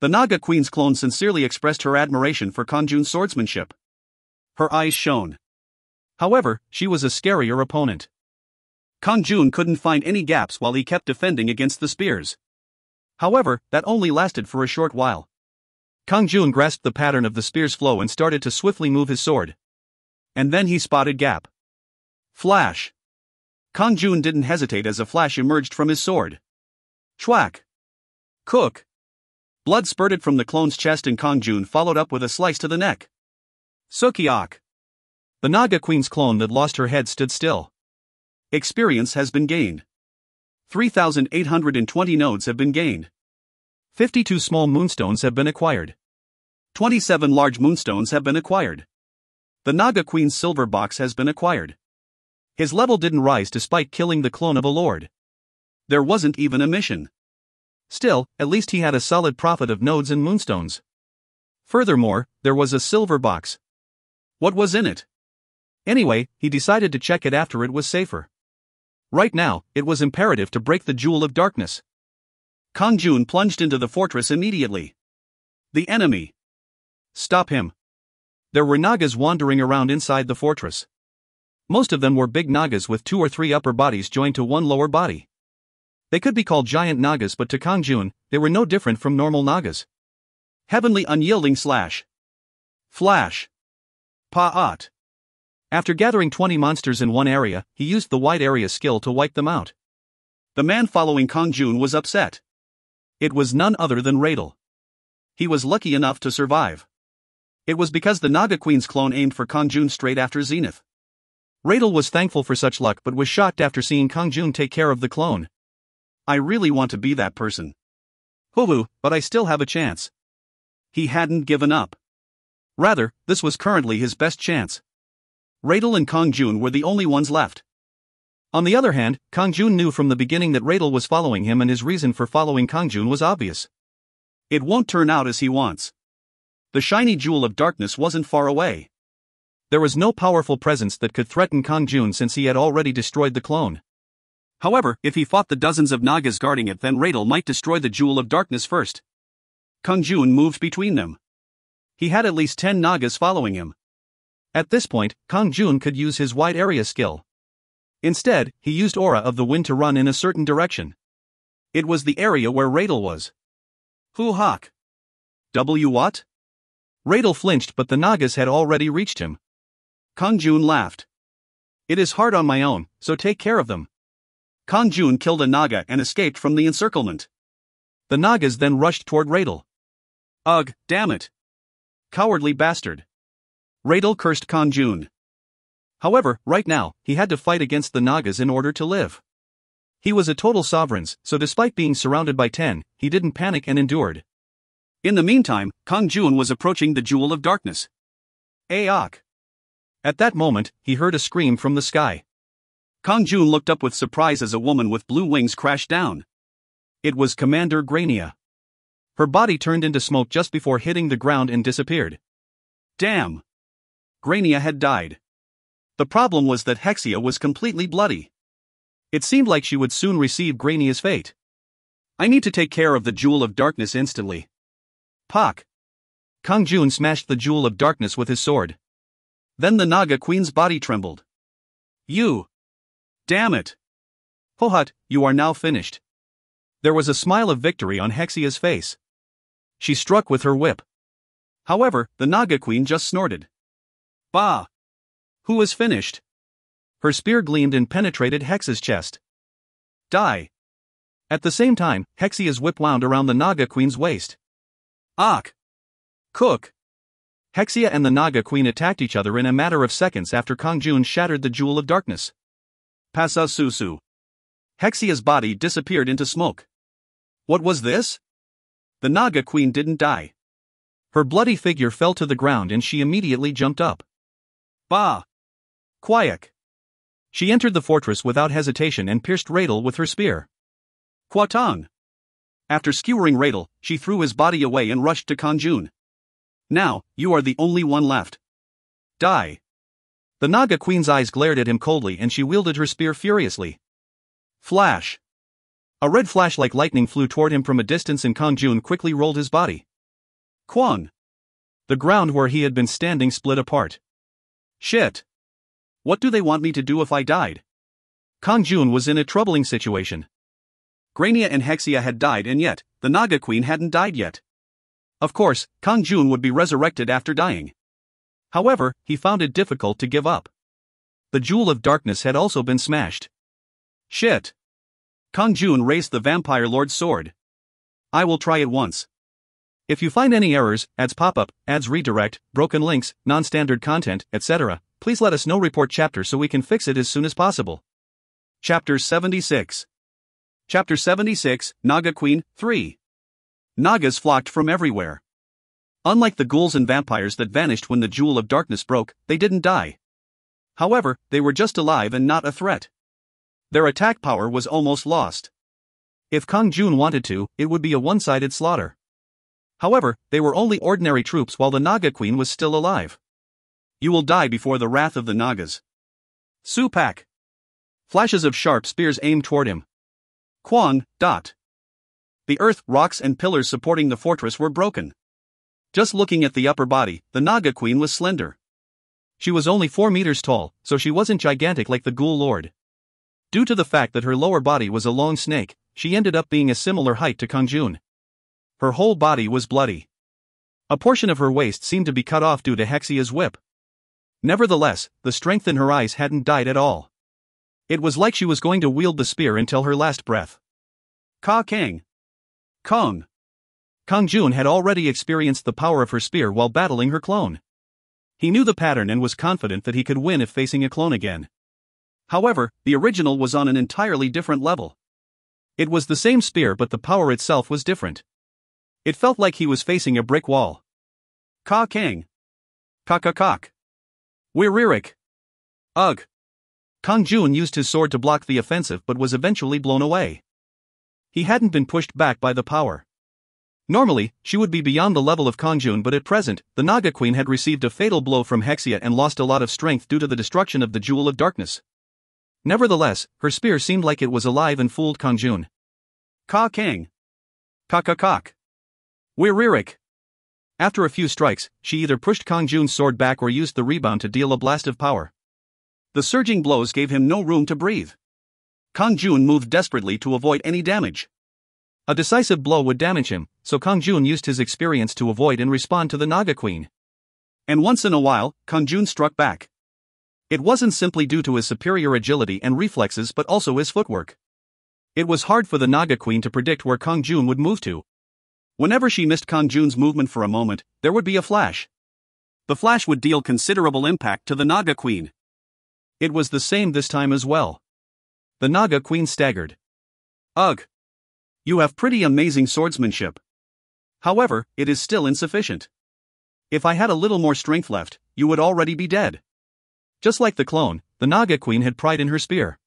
The Naga Queen's clone sincerely expressed her admiration for Kang-jun's swordsmanship. Her eyes shone. However, she was a scarier opponent. Kang-jun couldn't find any gaps while he kept defending against the spears. However, that only lasted for a short while. Kang-jun grasped the pattern of the spear's flow and started to swiftly move his sword. And then he spotted gap. Flash. Kang-jun didn't hesitate as a flash emerged from his sword. Chwack. Cook. Blood spurted from the clone's chest and Kang-jun followed up with a slice to the neck. Sukiyok. The Naga Queen's clone that lost her head stood still. Experience has been gained. 3,820 nodes have been gained. 52 small moonstones have been acquired. 27 large moonstones have been acquired. The Naga Queen's silver box has been acquired. His level didn't rise despite killing the clone of a lord. There wasn't even a mission. Still, at least he had a solid profit of nodes and moonstones. Furthermore, there was a silver box. What was in it? Anyway, he decided to check it after it was safer. Right now, it was imperative to break the Jewel of Darkness. Kang-jun plunged into the fortress immediately. The enemy. Stop him. There were Nagas wandering around inside the fortress. Most of them were big Nagas with 2 or 3 upper bodies joined to one lower body. They could be called giant Nagas, but to Kang-jun, they were no different from normal Nagas. Heavenly Unyielding Slash. Flash. Pa'at. After gathering 20 monsters in one area, he used the wide area skill to wipe them out. The man following Kang-jun was upset. It was none other than Radel. He was lucky enough to survive. It was because the Naga Queen's clone aimed for Kang-jun straight after Zenith. Radel was thankful for such luck but was shocked after seeing Kang-jun take care of the clone. I really want to be that person. Hoo-hoo, but I still have a chance. He hadn't given up. Rather, this was currently his best chance. Radel and Kang-jun were the only ones left. On the other hand, Kang-jun knew from the beginning that Radel was following him and his reason for following Kang-jun was obvious. It won't turn out as he wants. The shiny Jewel of Darkness wasn't far away. There was no powerful presence that could threaten Kang-jun since he had already destroyed the clone. However, if he fought the dozens of Nagas guarding it, then Radel might destroy the Jewel of Darkness first. Kang-jun moved between them. He had at least 10 Nagas following him. At this point, Kang-jun could use his wide area skill. Instead, he used Aura of the Wind to run in a certain direction. It was the area where Radel was. Hoo-hawk. W what? Radel flinched, but the Nagas had already reached him. Kang-jun laughed. It is hard on my own, so take care of them. Kang-jun killed a Naga and escaped from the encirclement. The Nagas then rushed toward Radel. Ugh, damn it. Cowardly bastard. Radel cursed Kang-jun. However, right now, he had to fight against the Nagas in order to live. He was a total sovereign, so despite being surrounded by 10, he didn't panic and endured. In the meantime, Kang-jun was approaching the Jewel of Darkness. Aok. At that moment, he heard a scream from the sky. Kang-jun looked up with surprise as a woman with blue wings crashed down. It was Commander Grania. Her body turned into smoke just before hitting the ground and disappeared. Damn! Grania had died. The problem was that Hexia was completely bloody. It seemed like she would soon receive Grania's fate. I need to take care of the Jewel of Darkness instantly. Pak! Kang-jun smashed the Jewel of Darkness with his sword. Then the Naga Queen's body trembled. You! Damn it! Hohut, you are now finished. There was a smile of victory on Hexia's face. She struck with her whip. However, the Naga Queen just snorted. Bah! Who is finished? Her spear gleamed and penetrated Hexa's chest. Die! At the same time, Hexia's whip wound around the Naga Queen's waist. Ak! Cook! Hexia and the Naga Queen attacked each other in a matter of seconds after Kang-jun shattered the Jewel of Darkness. Pasa Susu. Hexia's body disappeared into smoke. What was this? The Naga Queen didn't die. Her bloody figure fell to the ground and she immediately jumped up. Bah! Quiet. She entered the fortress without hesitation and pierced Radel with her spear. Kwatong. After skewering Radel, she threw his body away and rushed to Kang-jun. Now, you are the only one left. Die.
The Naga Queen's eyes glared at him coldly and she wielded her spear furiously. Flash. A red flash like lightning flew toward him from a distance and Kang-jun quickly rolled his body.
Kwang.
The ground where he had been standing split apart.
Shit. What do they want me to do if I died?
Kang-jun was in a troubling situation.
Grania and Hexia had died and yet, the Naga Queen hadn't died yet. Of course, Kang-jun would be resurrected after dying. However, he found it difficult to give up. The Jewel of Darkness had also been smashed. Shit. Kang-jun raised the Vampire Lord's sword. I will try it once.
If you find any errors, ads pop up, ads redirect, broken links, non-standard content, etc., please let us know. Report chapter so we can fix it as soon as possible.
Chapter 76. Chapter 76, Naga Queen, 3. Nagas flocked from everywhere. Unlike the ghouls and vampires that vanished when the Jewel of Darkness broke, they didn't die. However, they were just alive and not a threat. Their attack power was almost lost.
If Kang-jun wanted to, it would be a one-sided slaughter. However, they were only ordinary troops while the Naga Queen was still alive.
You will die before the wrath of the Nagas. Supak. Flashes of sharp spears aimed toward him. Kwang. The earth, rocks and pillars supporting the fortress were broken. Just looking at the upper body, the Naga Queen was slender.
She was only 4 meters tall, so she wasn't gigantic like the Ghoul Lord. Due to the fact that her lower body was a long snake, she ended up being a similar height to Kang-jun. Her whole body was bloody. A portion of her waist seemed to be cut off due to Hexia's whip. Nevertheless, the strength in her eyes hadn't died at all. It was like she was going to wield the spear until her last breath.
Kang. Kong.
Kang-jun had already experienced the power of her spear while battling her clone. He knew the pattern and was confident that he could win if facing a clone again.
However, the original was on an entirely different level.
It was the same spear but the power itself was different. It felt like he was facing a brick wall.
Kang. Kakakak. Wiririk.
Ugh. Kang-jun used his sword to block the offensive but was eventually blown away. He hadn't been pushed back by the power. Normally, she would be beyond the level of Kang-jun, but at present, the Naga Queen had received a fatal blow from Hexia and lost a lot of strength due to the destruction of the Jewel of Darkness. Nevertheless, her spear seemed like it was alive and fooled Kang-jun.
Kang. Kakakak. Wiririk.
After a few strikes, she either pushed Kang-jun's sword back or used the rebound to deal a blast of power.
The surging blows gave him no room to breathe. Kang-jun moved desperately to avoid any damage.
A decisive blow would damage him, so Kang-jun used his experience to avoid and respond to the Naga Queen.
And once in a while, Kang-jun struck back. It wasn't simply due to his superior agility and reflexes but also his footwork. It was hard for the Naga Queen to predict where Kang-jun would move to. Whenever she missed Kang-jun's movement for a moment, there would be a flash. The flash would deal considerable impact to the Naga Queen.
It was the same this time as well. The Naga Queen staggered.
Ugh. You have pretty amazing swordsmanship. However, it is still insufficient. If I had a little more strength left, you would already be dead.
Just like the clone, the Naga Queen had pride in her spear.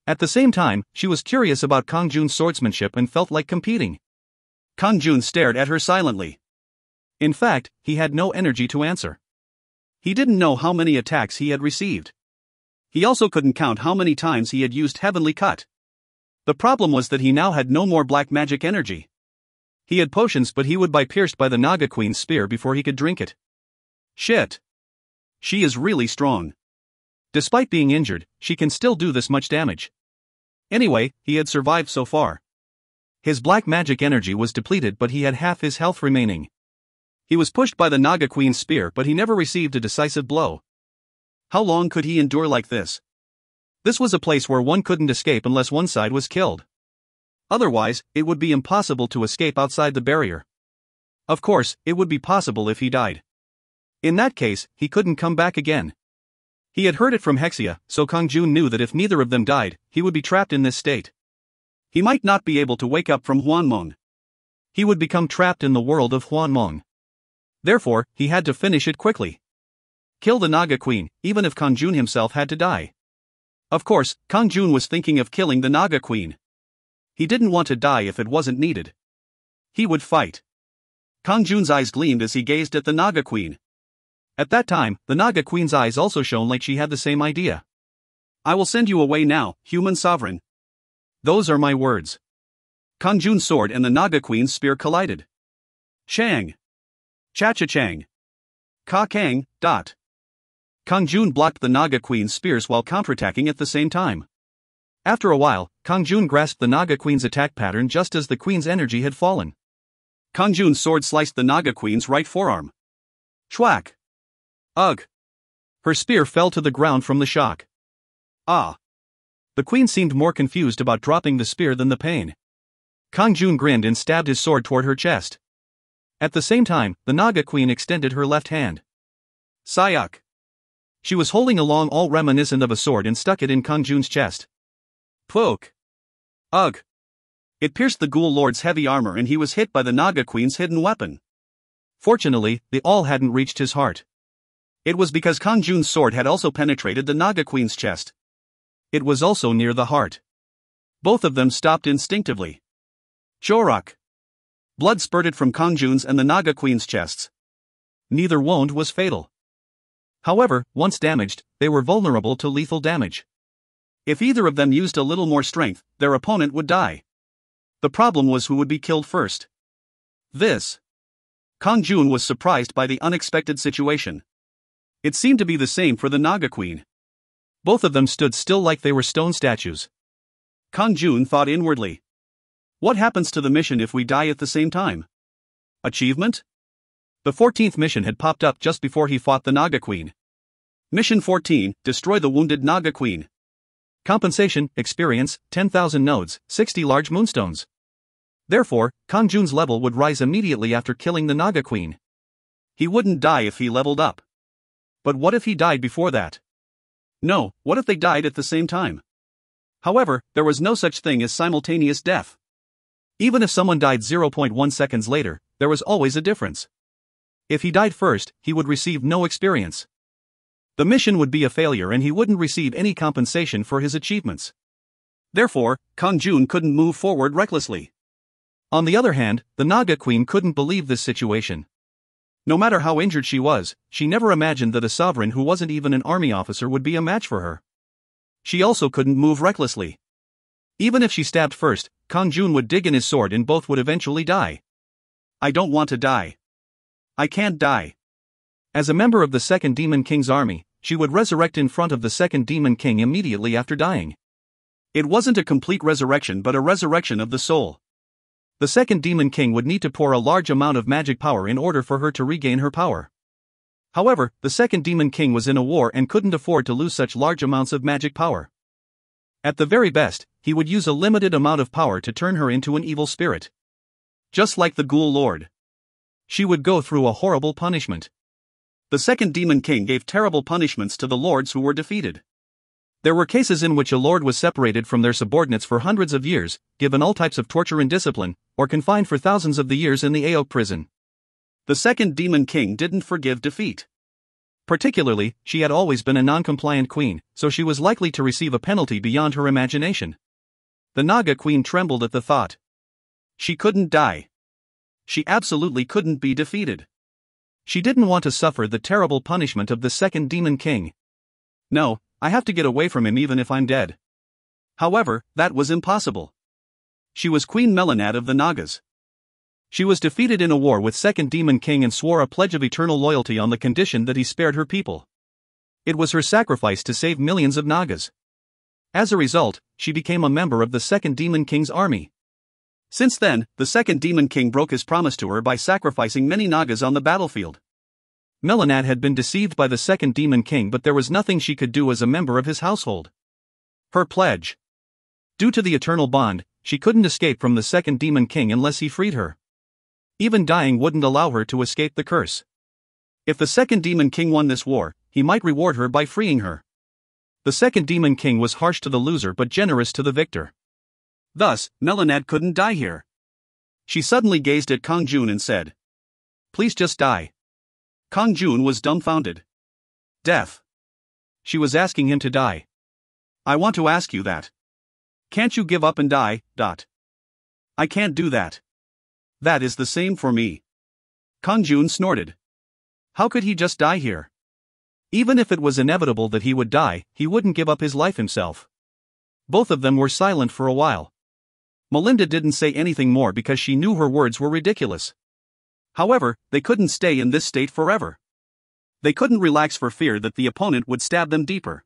At the same time, she was curious about Kang-jun's swordsmanship and felt like competing.
Kang-jun stared at her silently.
In fact, he had no energy to answer.
He didn't know how many attacks he had received. He also couldn't count how many times he had used Heavenly Cut. The problem was that he now had no more black magic energy. He had potions but he would be pierced by the Naga Queen's spear before he could drink it. Shit. She is really strong.
Despite being injured, she can still do this much damage. Anyway, he had survived so far. His black magic energy was depleted but he had half his health remaining. He was pushed by the Naga Queen's spear but he never received a decisive blow.
How long could he endure like this?
This was a place where one couldn't escape unless one side was killed. Otherwise, it would be impossible to escape outside the barrier. Of course, it would be possible if he died. In that case, he couldn't come back again. He had heard it from Hexia, so Kang-jun knew that if neither of them died, he would be trapped in this state.
He might not be able to wake up from Hwanmong.
He would become trapped in the world of Hwanmong. Therefore, he had to finish it quickly. Kill the Naga Queen, even if Kang-jun himself had to die. Of course, Kang-jun was thinking of killing the Naga Queen.
He didn't want to die if it wasn't needed. He would fight. Kang-jun's eyes gleamed as he gazed at the Naga Queen.
At that time, the Naga Queen's eyes also shone like she had the same idea.
I will send you away now, human sovereign.
Those are my words.
Kang-jun's sword and the Naga Queen's spear collided. Chang. Cha-cha-chang. Ka-kang, dot. Kang-jun blocked the Naga Queen's spears while counterattacking at the same time.
After a while, Kang-jun grasped the Naga Queen's attack pattern just as the Queen's energy had fallen.
Kang-jun's sword sliced the Naga Queen's right forearm. Schwack. Ugh.
Her spear fell to the ground from the shock.
Ah.
The Queen seemed more confused about dropping the spear than the pain. Kang-jun grinned and stabbed his sword toward her chest. At the same time, the Naga Queen extended her left hand.
Sayuk.
She was holding a long all reminiscent of a sword and stuck it in Kang-jun's chest.
Poke. Ugh. It pierced the Ghoul Lord's heavy armor and he was hit by the Naga Queen's hidden weapon.
Fortunately, the awl hadn't reached his heart.
It was because Kang-jun's sword had also penetrated the Naga Queen's chest.
It was also near the heart.
Both of them stopped instinctively. Chorak. Blood spurted from Kang-jun's and the Naga Queen's chests.
Neither wound was fatal. However, once damaged, they were vulnerable to lethal damage.
If either of them used a little more strength, their opponent would die. The problem was who would be killed first. Kang-jun was surprised by the unexpected situation. It seemed to be the same for the Naga Queen.
Both of them stood still like they were stone statues.
Kang-jun thought inwardly. What happens to the mission if we die at the same time? Achievement? The 14th mission had popped up just before he fought the Naga Queen. Mission 14, destroy the wounded Naga Queen.
Compensation, experience, 10,000 nodes, 60 large moonstones. Therefore, Kang-jun's level would rise immediately after killing the Naga Queen.
He wouldn't die if he leveled up. But what if he died before that? No, what if they died at the same time? However, there was no such thing as simultaneous death. Even if someone died 0.1 seconds later, there was always a difference. If he died first, he would receive no experience. The mission would be a failure and he wouldn't receive any compensation for his achievements. Therefore, Kang-jun couldn't move forward recklessly.
On the other hand, the Naga Queen couldn't believe this situation. No matter how injured she was, she never imagined that a sovereign who wasn't even an army officer would be a match for her. She also couldn't move recklessly. Even if she stabbed first, Kang-jun would dig in his sword and both would eventually die.
I don't want to die. I can't die.
As a member of the Second Demon King's army, she would resurrect in front of the Second Demon King immediately after dying.
It wasn't a complete resurrection but a resurrection of the soul.
The Second Demon King would need to pour a large amount of magic power in order for her to regain her power. However, the Second Demon King was in a war and couldn't afford to lose such large amounts of magic power. At the very best, he would use a limited amount of power to turn her into an evil spirit. Just like the Ghoul Lord. She would go through a horrible punishment.
The Second Demon King gave terrible punishments to the lords who were defeated.
There were cases in which a lord was separated from their subordinates for hundreds of years, given all types of torture and discipline, or confined for thousands of the years in the Aok prison.
The Second Demon King didn't forgive defeat.
Particularly, she had always been a non-compliant queen, so she was likely to receive a penalty beyond her imagination. The Naga Queen trembled at the thought.
She couldn't die. She absolutely couldn't be defeated.
She didn't want to suffer the terrible punishment of the Second Demon King.
No, I have to get away from him even if I'm dead. However, that was impossible. She was Queen Melanad of the Nagas. She was defeated in a war with Second Demon King and swore a pledge of eternal loyalty on the condition that he spared her people. It was her sacrifice to save millions of Nagas. As a result, she became a member of the Second Demon King's army. Since then, the Second Demon King broke his promise to her by sacrificing many Nagas on the battlefield. Melanad had been deceived by the Second Demon King, but there was nothing she could do as a member of his household. Her pledge. Due to the eternal bond, she couldn't escape from the Second Demon King unless he freed her. Even dying wouldn't allow her to escape the curse. If the Second Demon King won this war, he might reward her by freeing her. The Second Demon King was harsh to the loser but generous to the victor. Thus, Melanad couldn't die here. She suddenly gazed at Kang-jun and said, "Please just die." Kang-jun was dumbfounded. Death. She was asking him to die. I want to ask you that. Can't you give up and die, dot? I can't do that. That is the same for me. Kang-jun snorted. How could he just die here? Even if it was inevitable that he would die, he wouldn't give up his life himself. Both of them were silent for a while. Melinda didn't say anything more because she knew her words were ridiculous. However, they couldn't stay in this state forever. They couldn't relax for fear that the opponent would stab them deeper.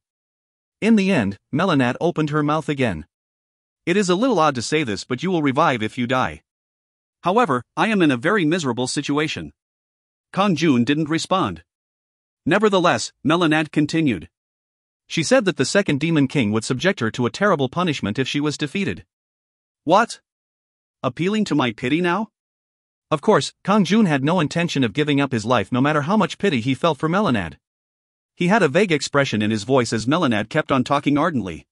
In the end, Melanad opened her mouth again. It is a little odd to say this, but you will revive if you die. However, I am in a very miserable situation. Kang-jun didn't respond. Nevertheless, Melanad continued. She said that the second Demon King would subject her to a terrible punishment if she was defeated. What? Appealing to my pity now? Of course, Kang-jun had no intention of giving up his life no matter how much pity he felt for Melanad. He had a vague expression in his voice as Melanad kept on talking ardently.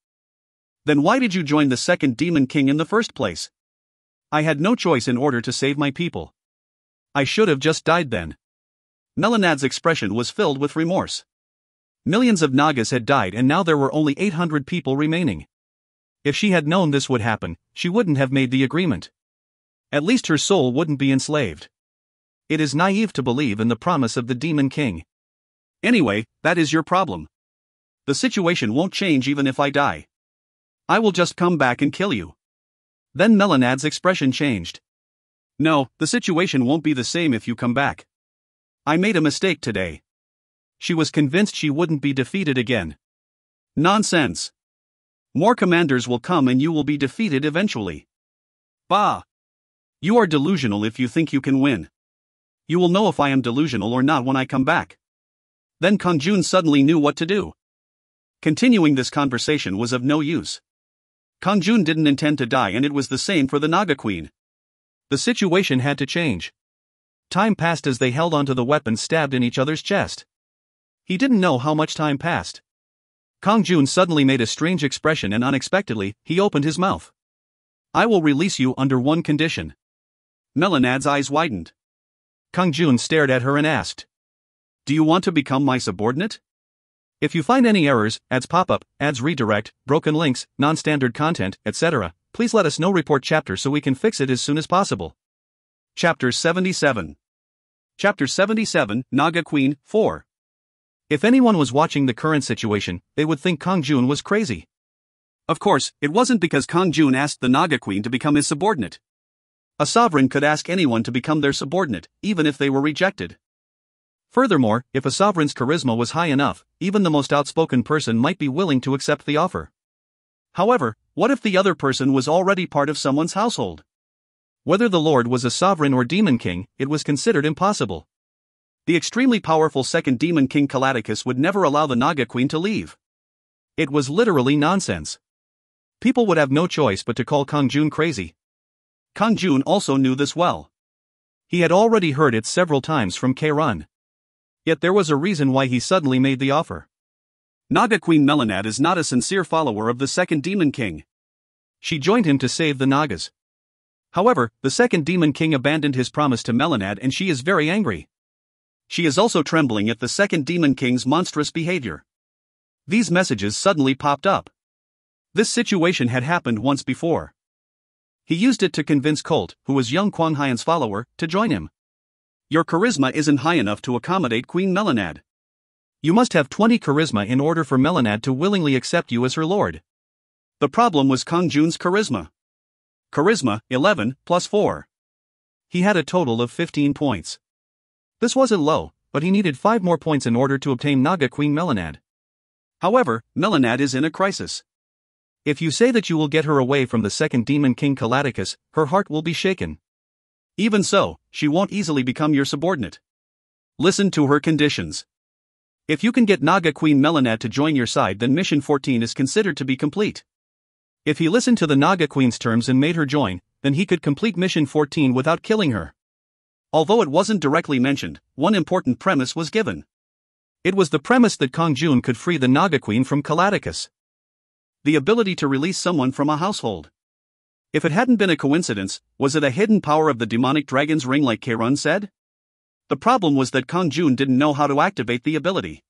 Then why did you join the second Demon King in the first place? I had no choice in order to save my people. I should have just died then. Melanad's expression was filled with remorse. Millions of Nagas had died and now there were only 800 people remaining. If she had known this would happen, she wouldn't have made the agreement. At least her soul wouldn't be enslaved. It is naive to believe in the promise of the Demon King. Anyway, that is your problem. The situation won't change even if I die. I will just come back and kill you. Then Melanad's expression changed. No, the situation won't be the same if you come back. I made a mistake today. She was convinced she wouldn't be defeated again. Nonsense. More commanders will come and you will be defeated eventually. Bah! You are delusional if you think you can win. You will know if I am delusional or not when I come back. Then Kang-jun suddenly knew what to do. Continuing this conversation was of no use. Kang-jun didn't intend to die and it was the same for the Naga Queen. The situation had to change. Time passed as they held onto the weapons stabbed in each other's chest. He didn't know how much time passed. Kang-jun suddenly made a strange expression and unexpectedly, he opened his mouth. I will release you under one condition. Melanad's eyes widened. Kang-jun stared at her and asked. Do you want to become my subordinate? If you find any errors, ads pop up, ads redirect, broken links, non-standard content, etc., please let us know. Report chapter so we can fix it as soon as possible. Chapter 77. Chapter 77, Naga Queen, 4. If anyone was watching the current situation, they would think Kang-jun was crazy. Of course, it wasn't because Kang-jun asked the Naga Queen to become his subordinate. A sovereign could ask anyone to become their subordinate, even if they were rejected. Furthermore, if a sovereign's charisma was high enough, even the most outspoken person might be willing to accept the offer. However, what if the other person was already part of someone's household? Whether the Lord was a sovereign or demon king, it was considered impossible. The extremely powerful second demon king Calaticus would never allow the Naga Queen to leave. It was literally nonsense. People would have no choice but to call Kang-jun crazy. Kang-jun also knew this well. He had already heard it several times from Kang-run. Yet there was a reason why he suddenly made the offer. Naga Queen Melanad is not a sincere follower of the second demon king. She joined him to save the Nagas. However, the second demon king abandoned his promise to Melanad and she is very angry. She is also trembling at the second demon king's monstrous behavior. These messages suddenly popped up. This situation had happened once before. He used it to convince Colt, who was young Kwang Hyan's follower, to join him. Your charisma isn't high enough to accommodate Queen Melanad. You must have 20 charisma in order for Melanad to willingly accept you as her lord. The problem was Kang-jun's charisma. Charisma, 11, plus 4. He had a total of 15 points. This wasn't low, but he needed 5 more points in order to obtain Naga Queen Melanad. However, Melanad is in a crisis. If you say that you will get her away from the second demon king Calaticus, her heart will be shaken. Even so, she won't easily become your subordinate. Listen to her conditions. If you can get Naga Queen Melanad to join your side, then mission 14 is considered to be complete. If he listened to the Naga Queen's terms and made her join, then he could complete mission 14 without killing her. Although it wasn't directly mentioned, one important premise was given. It was the premise that Kang-jun could free the Naga Queen from Calaticus. The ability to release someone from a household. If it hadn't been a coincidence, was it a hidden power of the demonic dragon's ring like Kang-run said? The problem was that Kang-jun didn't know how to activate the ability.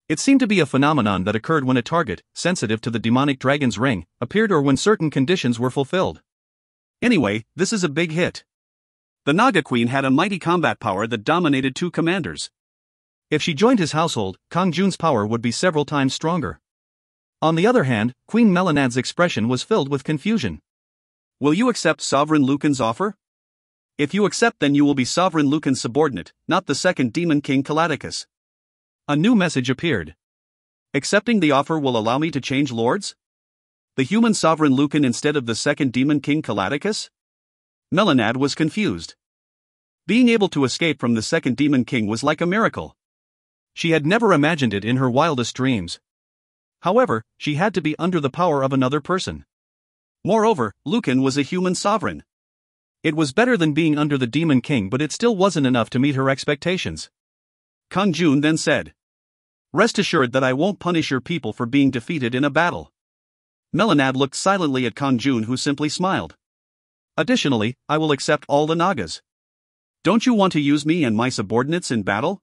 It seemed to be a phenomenon that occurred when a target, sensitive to the demonic dragon's ring, appeared or when certain conditions were fulfilled. Anyway, this is a big hit. The Naga Queen had a mighty combat power that dominated 2 commanders.
If she joined his household, Kang-jun's power would be several times stronger. On the other hand, Queen Melanad's expression was filled with confusion.
Will you accept Sovereign Lucan's offer? If you accept, then you will be Sovereign Lucan's subordinate, not the second Demon King Caladicus.
A new message appeared.
Accepting the offer will allow me to change lords? The human Sovereign Lucan instead of the second Demon King Caladicus? Melanad was confused. Being able to escape from the second Demon King was like a miracle.
She had never imagined it in her wildest dreams. However, she had to be under the power of another person.
Moreover, Lucan was a human sovereign.
It was better than being under the Demon King, but it still wasn't enough to meet her expectations.
Kang-jun then said, "Rest assured that I won't punish your people for being defeated in a battle." Melanad looked silently at Kang-jun, who simply smiled.
Additionally, I will accept all the Nagas.
Don't you want to use me and my subordinates in battle?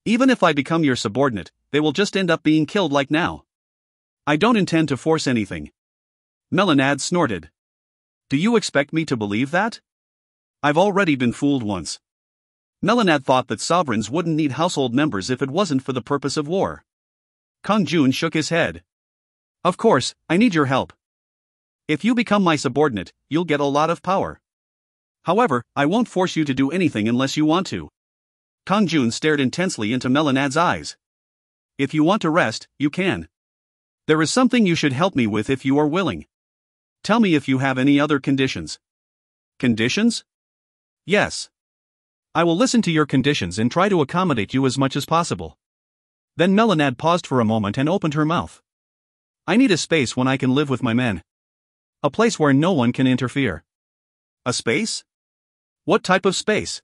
Even if I become your subordinate, they will just end up being killed like now. I don't intend to force anything. Melanad snorted. Do you expect me to believe that? I've already been fooled once. Melanad thought that sovereigns wouldn't need household members if it wasn't for the purpose of war. Kang-jun shook his head. Of course, I need your help. If you become my subordinate, you'll get a lot of power. However, I won't force you to do anything unless you want to. Kang-jun stared intensely into Melanad's eyes. If you want to rest, you can. There is something you should help me with if you are willing. Tell me if you have any other conditions. Conditions? Yes.
I will listen to your conditions and try to accommodate you as much as possible. Then Melanad paused for a moment and opened her mouth. I need a space when I can live with my men. A place where no one can interfere.
A space? What type of space?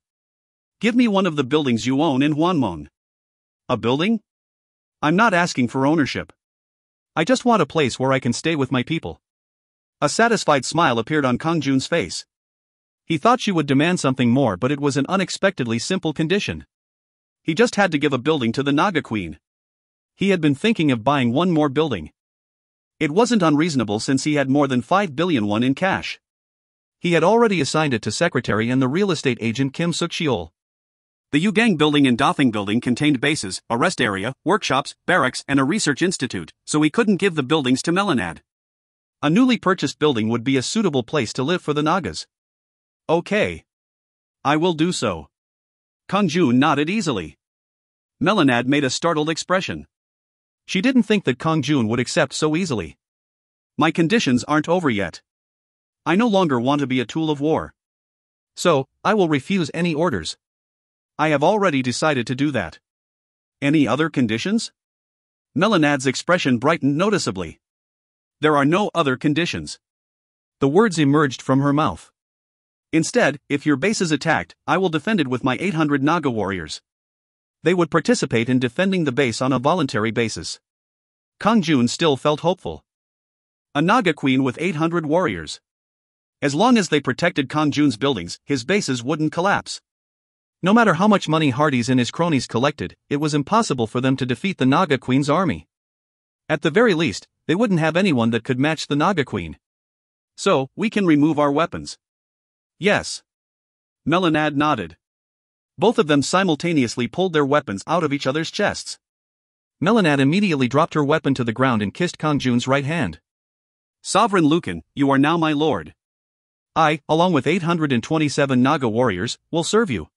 Give me one of the buildings you own in Hwanmong. A building? I'm not asking for ownership.
I just want a place where I can stay with my people.
A satisfied smile appeared on Kang-jun's face.
He thought she would demand something more, but it was an unexpectedly simple condition.
He just had to give a building to the Naga Queen.
He had been thinking of buying one more building.
It wasn't unreasonable since he had more than 5 billion won in cash.
He had already assigned it to secretary and the real estate agent Kim Suk-cheol.
The Yugang building and Dothing building contained bases, a rest area, workshops, barracks, and a research institute, so he couldn't give the buildings to Melanad. A newly purchased building would be a suitable place to live for the Nagas. Okay. I will do so. Kang-jun nodded easily. Melanad made a startled expression.
She didn't think that Kang-jun would accept so easily.
My conditions aren't over yet. I no longer want to be a tool of war.
So, I will refuse any orders.
I have already decided to do that. Any other conditions? Melanad's expression brightened noticeably. There are no other conditions.
The words emerged from her mouth.
Instead, if your base is attacked, I will defend it with my 800 Naga warriors. They would participate in defending the base on a voluntary basis. Kang-jun still felt hopeful. A Naga queen with 800 warriors. As long as they protected Kang-jun's buildings, his bases wouldn't collapse.
No matter how much money Hardys and his cronies collected, it was impossible for them to defeat the Naga Queen's army. At the very least, they wouldn't have anyone that could match the Naga Queen.
So, we can remove our weapons. Yes. Melanad nodded. Both of them simultaneously pulled their weapons out of each other's chests.
Melanad immediately dropped her weapon to the ground and kissed Kang-jun's right hand.
Sovereign Lucan, you are now my lord.
I, along with 827 Naga warriors, will serve you.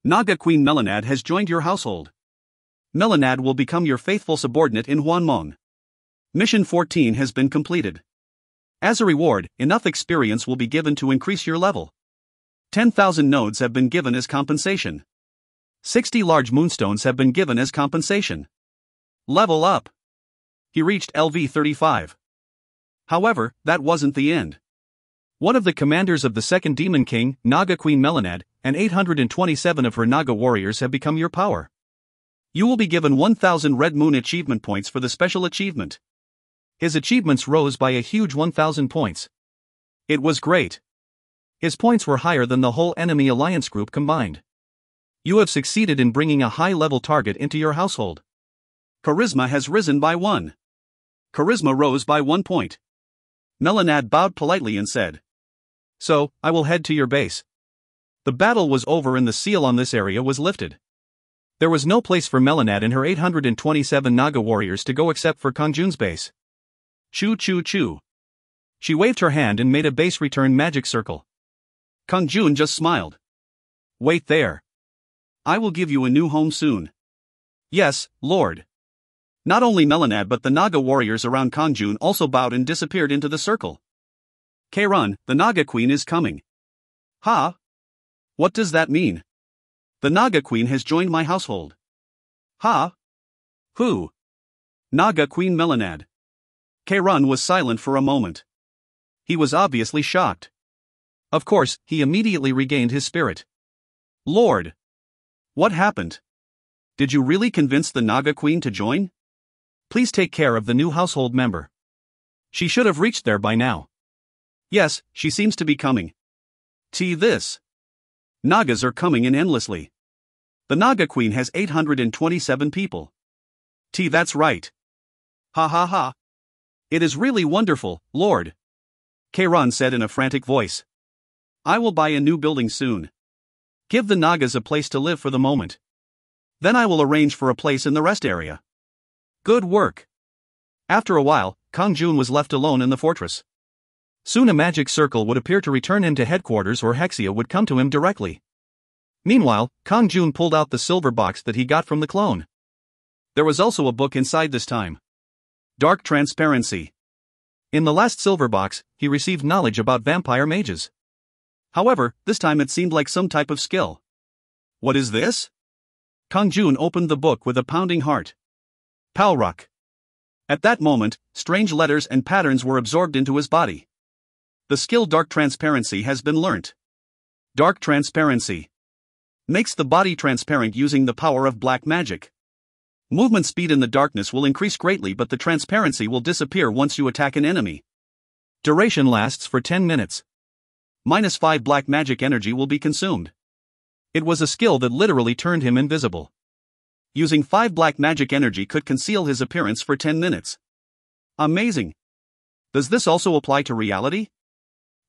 Naga Queen Melanad has joined your household. Melanad will become your faithful subordinate in Hwanmong. Mission 14 has been completed. As a reward, enough experience will be given to increase your level. 10,000 nodes have been given as compensation. 60 large moonstones have been given as compensation. Level up. He reached LV 35. However, that wasn't the end.
One of the commanders of the second Demon King, Naga Queen Melanad, and 827 of her Naga warriors have become your power. You will be given 1,000 Red Moon achievement points for the special achievement. His achievements rose by a huge 1,000 points.
It was great.
His points were higher than the whole enemy alliance group combined. You have succeeded in bringing a high-level target into your household.
Charisma has risen by 1. Charisma rose by 1 point. Melanad bowed politely and said,
So, I will head to your base. The battle was over and the seal on this area was lifted. There was no place for Melanad and her 827 Naga warriors to go except for Kang-jun's base. Choo choo choo. She waved her hand and made a base return magic circle.
Kang-jun just smiled.
Wait there.
I will give you a new home soon.
Yes, Lord.
Not only Melanad but the Naga warriors around Kang-jun also bowed and disappeared into the circle. Kang, the Naga queen is coming.
Ha?
What does that mean? The Naga queen has joined my household.
Ha?
Who? Naga Queen Melanad. Kang was silent for a moment. He was obviously shocked.
Of course, he immediately regained his spirit.
Lord! What happened? Did you really convince the Naga queen to join?
Please take care of the new household member. She should have reached there by now.
Yes, she seems to be coming. This. Nagas are coming in endlessly. The Naga queen has 827 people. That's right.
Ha ha ha.
It is really wonderful, Lord. Kang said in a frantic voice. I will buy a new building soon. Give the Nagas a place to live for the moment. Then I will arrange for a place in the rest area. Good work.
After a while, Kang-jun was left alone in the fortress. Soon a magic circle would appear to return him to headquarters or Hexia would come to him directly. Meanwhile, Kang-jun pulled out the silver box that he got from the clone.
There was also a book inside this time. Dark Transparency.
In the last silver box, he received knowledge about vampire mages.
However, this time it seemed like some type of skill. What is this? Kang-jun opened the book with a pounding heart. Palrock. At that moment, strange letters and patterns were absorbed into his body. The skill Dark Transparency has been learnt. Dark Transparency makes the body transparent using the power of black magic. Movement speed in the darkness will increase greatly, but the transparency will disappear once you attack an enemy.
Duration lasts for 10 minutes.
-5 black magic energy will be consumed.
It was a skill that literally turned him invisible.
Using 5 black magic energy could conceal his appearance for 10 minutes. Amazing! Does this also apply to reality?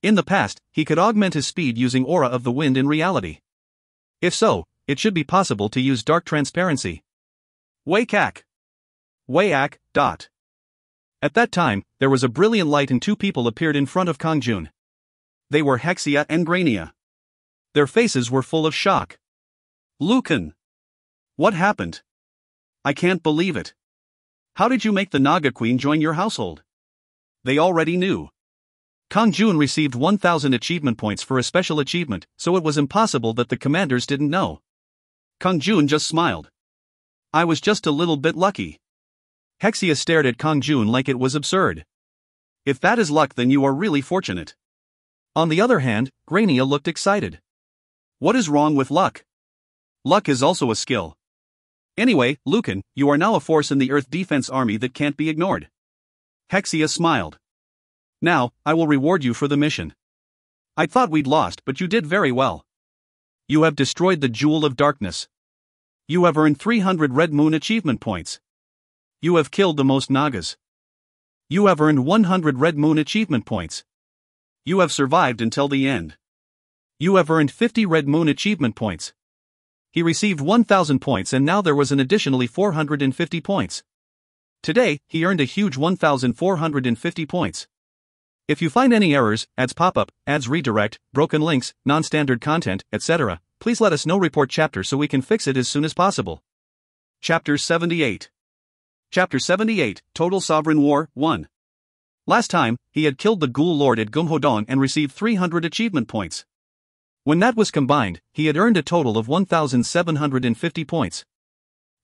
In the past, he could augment his speed using Aura of the Wind in reality. If so, it should be possible to use Dark Transparency.
Wayak.
Wayak. At that time, there was a brilliant light and two people appeared in front of Kang-jun.
They were Hexia and Grania.
Their faces were full of shock.
Lucan. What happened? I can't believe it. How did you make the Naga Queen join your household? They already knew.
Kang-jun received 1,000 achievement points for a special achievement, so it was impossible that the commanders didn't know.
Kang-jun just smiled. I was just a little bit lucky.
Hexia stared at Kang-jun like it was absurd.
If that is luck, then you are really fortunate.
On the other hand, Grania looked excited.
What is wrong with luck? Luck is also a skill. Anyway, Lucan, you are now a force in the Earth Defense Army that can't be ignored. Hexia smiled. Now, I will reward you for the mission. I thought we'd lost, but you did very well.
You have destroyed the Jewel of Darkness.
You have earned 300 Red Moon achievement points.
You have killed the most Nagas.
You have earned 100 Red Moon achievement points. You have survived until the end.
You have earned 50 Red Moon achievement points. He received 1,000 points and now there was an additionally 450 points. Today, he earned a huge 1,450 points. If you find any errors, ads pop up, ads redirect, broken links, non-standard content, etc., please let us know. Report chapter so we can fix it as soon as possible.
Chapter 78. Chapter 78, Total Sovereign War, 1. Last time, he had killed the Ghoul Lord at Gumhodong and received 300 achievement points. When that was combined, he had earned a total of 1,750 points.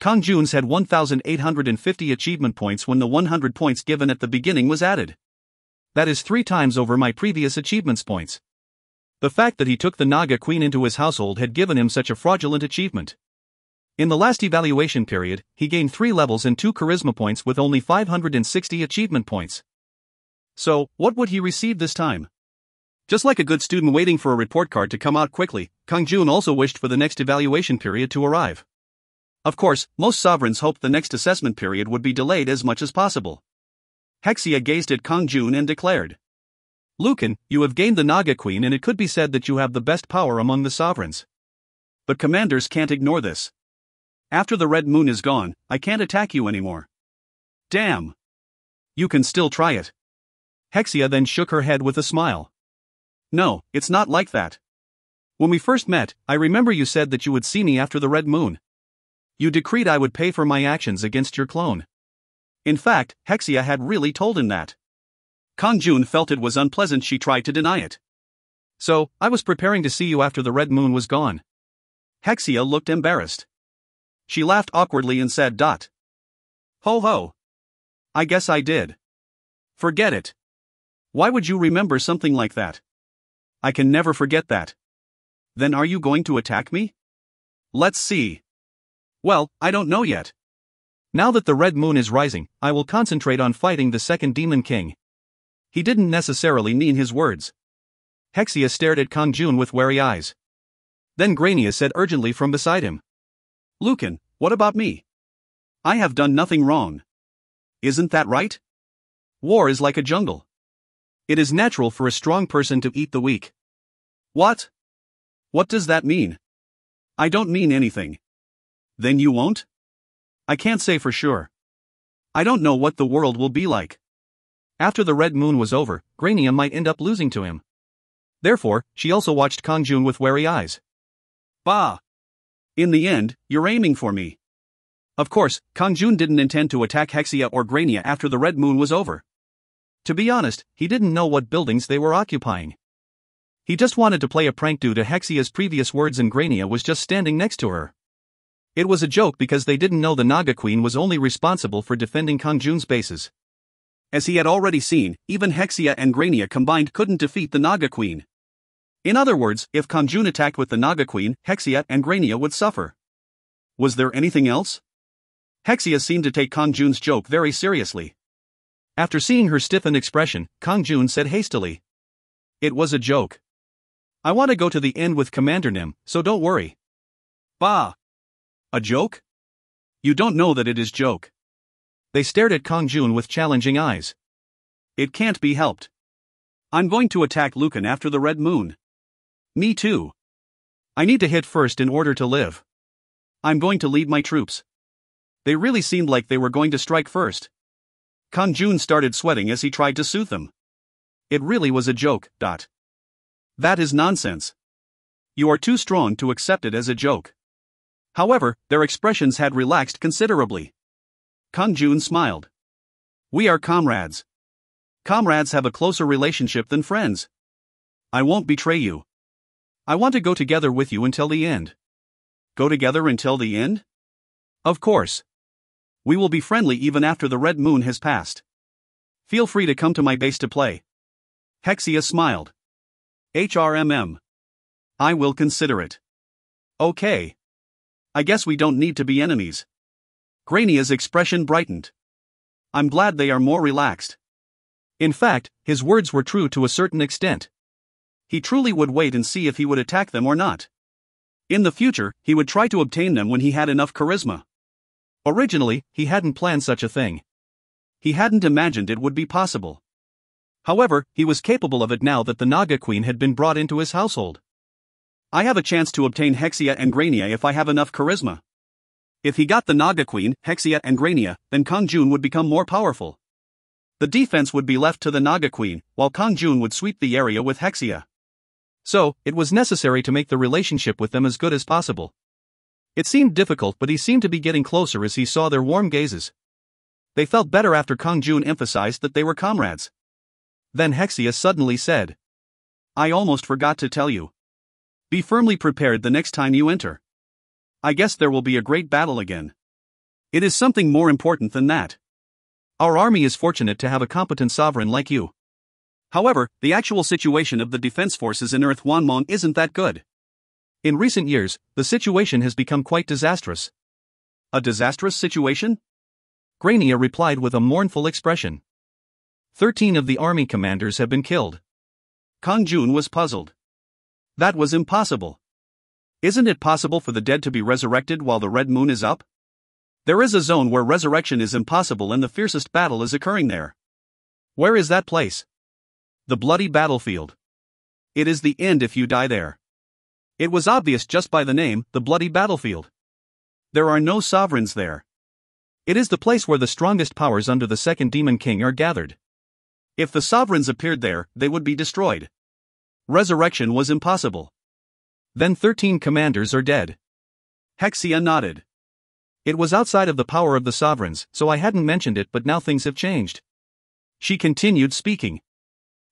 Kang-jun's had 1,850 achievement points when the 100 points given at the beginning was added. That is 3 times over my previous achievements points. The fact that he took the Naga Queen into his household had given him such a fraudulent achievement. In the last evaluation period, he gained 3 levels and 2 charisma points with only 560 achievement points. So, what would he receive this time? Just like a good student waiting for a report card to come out quickly, Kang-jun also wished for the next evaluation period to arrive. Of course, most sovereigns hoped the next assessment period would be delayed as much as possible. Hexia gazed at Kang-jun and declared,
Lucan, you have gained the Naga Queen and it could be said that you have the best power among the sovereigns.
But commanders can't ignore this. After the red moon is gone, I can't attack you anymore. Damn.
You can still try it. Hexia then shook her head with a smile.
No, it's not like that.
When we first met, I remember you said that you would see me after the red moon. You decreed I would pay for my actions against your clone.
In fact, Hexia had really told him that. Kang-jun felt it was unpleasant. She tried to deny it.
So, I was preparing to see you after the red moon was gone.
Hexia looked embarrassed. She laughed awkwardly and said, Ho ho. I guess I did. Forget it. Why would you remember something like that? I can never forget that. Then are you going to attack me? Let's see. Well, I don't know yet.
Now that the red moon is rising, I will concentrate on fighting the second Demon King.
He didn't necessarily mean his words.
Hexia stared at Kang-jun with wary eyes. Then Grania said urgently from beside him.
Lucan, what about me? I have done nothing wrong. Isn't that right? War is like a jungle.
It is natural for a strong person to eat the weak.
What? What does that mean? I don't mean anything. Then you won't? I can't say for sure. I don't know what the world will be like.
After the red moon was over, Grania might end up losing to him. Therefore, she also watched Kang-jun with wary eyes.
Bah! In the end, you're aiming for me. Of course, Kang-jun didn't intend to attack Hexia or Grania after the red moon was over.
To be honest, he didn't know what buildings they were occupying. He just wanted to play a prank due to Hexia's previous words and Grania was just standing next to her. It was a joke because they didn't know the Naga Queen was only responsible for defending Kang-jun's bases.
As he had already seen, even Hexia and Grania combined couldn't defeat the Naga Queen. In other words, if Kang-jun attacked with the Naga Queen, Hexia and Grania would suffer. Was there anything else? Hexia seemed to take Kang-jun's joke very seriously.
After seeing her stiffened expression, Kang-jun said hastily. It was a joke. I want to go to the end with Commander Nim, so don't worry.
Bah! A joke? You don't know that it is joke.
They stared at Kang-jun with challenging eyes.
It can't be helped. I'm going to attack Lucan after the red moon. Me too.
I need to hit first in order to live.
I'm going to lead my troops. They really seemed like they were going to strike first. Kang-jun started sweating as he tried to soothe them. It really was a joke. That is nonsense. You are too strong to accept it as a joke. However, their expressions had relaxed considerably. Kang-jun smiled. We are comrades. Comrades have a closer relationship than friends. I won't betray you. I want to go together with you until the end. Go together until the end? Of course. We will be friendly even after the red moon has passed. Feel free to come to my base to play. Hexia smiled. HRMM. I will consider it. Okay. I guess we don't need to be enemies. Grania's expression brightened. I'm glad they are more relaxed.
In fact, his words were true to a certain extent.
He truly would wait and see if he would attack them or not. In the future, he would try to obtain them when he had enough charisma.
Originally, he hadn't planned such a thing.
He hadn't imagined it would be possible. However, he was capable of it now that the Naga Queen had been brought into his household. I have a chance to obtain Hexia and Grania if I have enough charisma. If he got the Naga Queen, Hexia and Grania, then Kang-jun would become more powerful. The defense would be left to the Naga Queen, while Kang-jun would sweep the area with Hexia.
So, it was necessary to make the relationship with them as good as possible. It seemed difficult, but he seemed to be getting closer as he saw their warm gazes. They felt better after Kang-jun emphasized that they were comrades. Then Hexia suddenly said, I almost forgot to tell you. Be firmly prepared the next time you enter. I guess there will be a great battle again. It is something more important than that. Our army is fortunate to have a competent sovereign like you. However, the actual situation of the defense forces in Earth Hwanmong isn't that good. In recent years, the situation has become quite disastrous. A disastrous situation? Grania replied with a mournful expression. 13 of the army commanders have been killed.
Kang-jun was puzzled. That was impossible. Isn't it possible for the dead to be resurrected while the red moon is up? There is a zone where resurrection is impossible and the fiercest battle is occurring there.
Where is that place?
The bloody battlefield. It is the end if you die there. It was obvious just by the name, the bloody battlefield. There are no sovereigns there. It is the place where the strongest powers under the second Demon King are gathered. If the sovereigns appeared there, they would be destroyed. Resurrection was impossible.
Then 13 commanders are dead.
Hexia nodded.
It was outside of the power of the sovereigns, so I hadn't mentioned it, but now things have changed.
She continued speaking.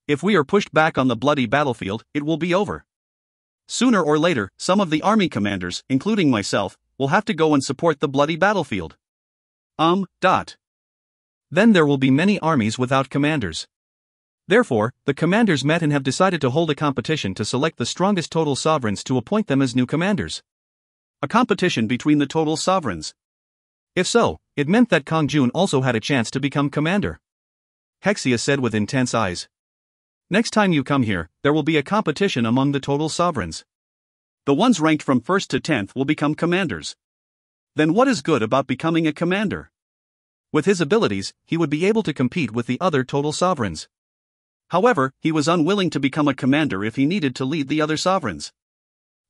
If we are pushed back on the bloody battlefield, it will be over. Sooner or later, some of the army commanders, including myself, will have to go and support the bloody battlefield.
Then there will be many armies without commanders. Therefore, the commanders met and have decided to hold a competition to select the strongest total sovereigns to appoint them as new commanders.
A competition between the total sovereigns.
If so, it meant that Kang-jun also had a chance to become commander.
Hexia said with intense eyes. Next time you come here, there will be a competition among the total sovereigns. The ones ranked from 1st to 10th will become commanders. Then what is good about becoming a commander?
With his abilities, he would be able to compete with the other total sovereigns.
However, he was unwilling to become a commander if he needed to lead the other sovereigns.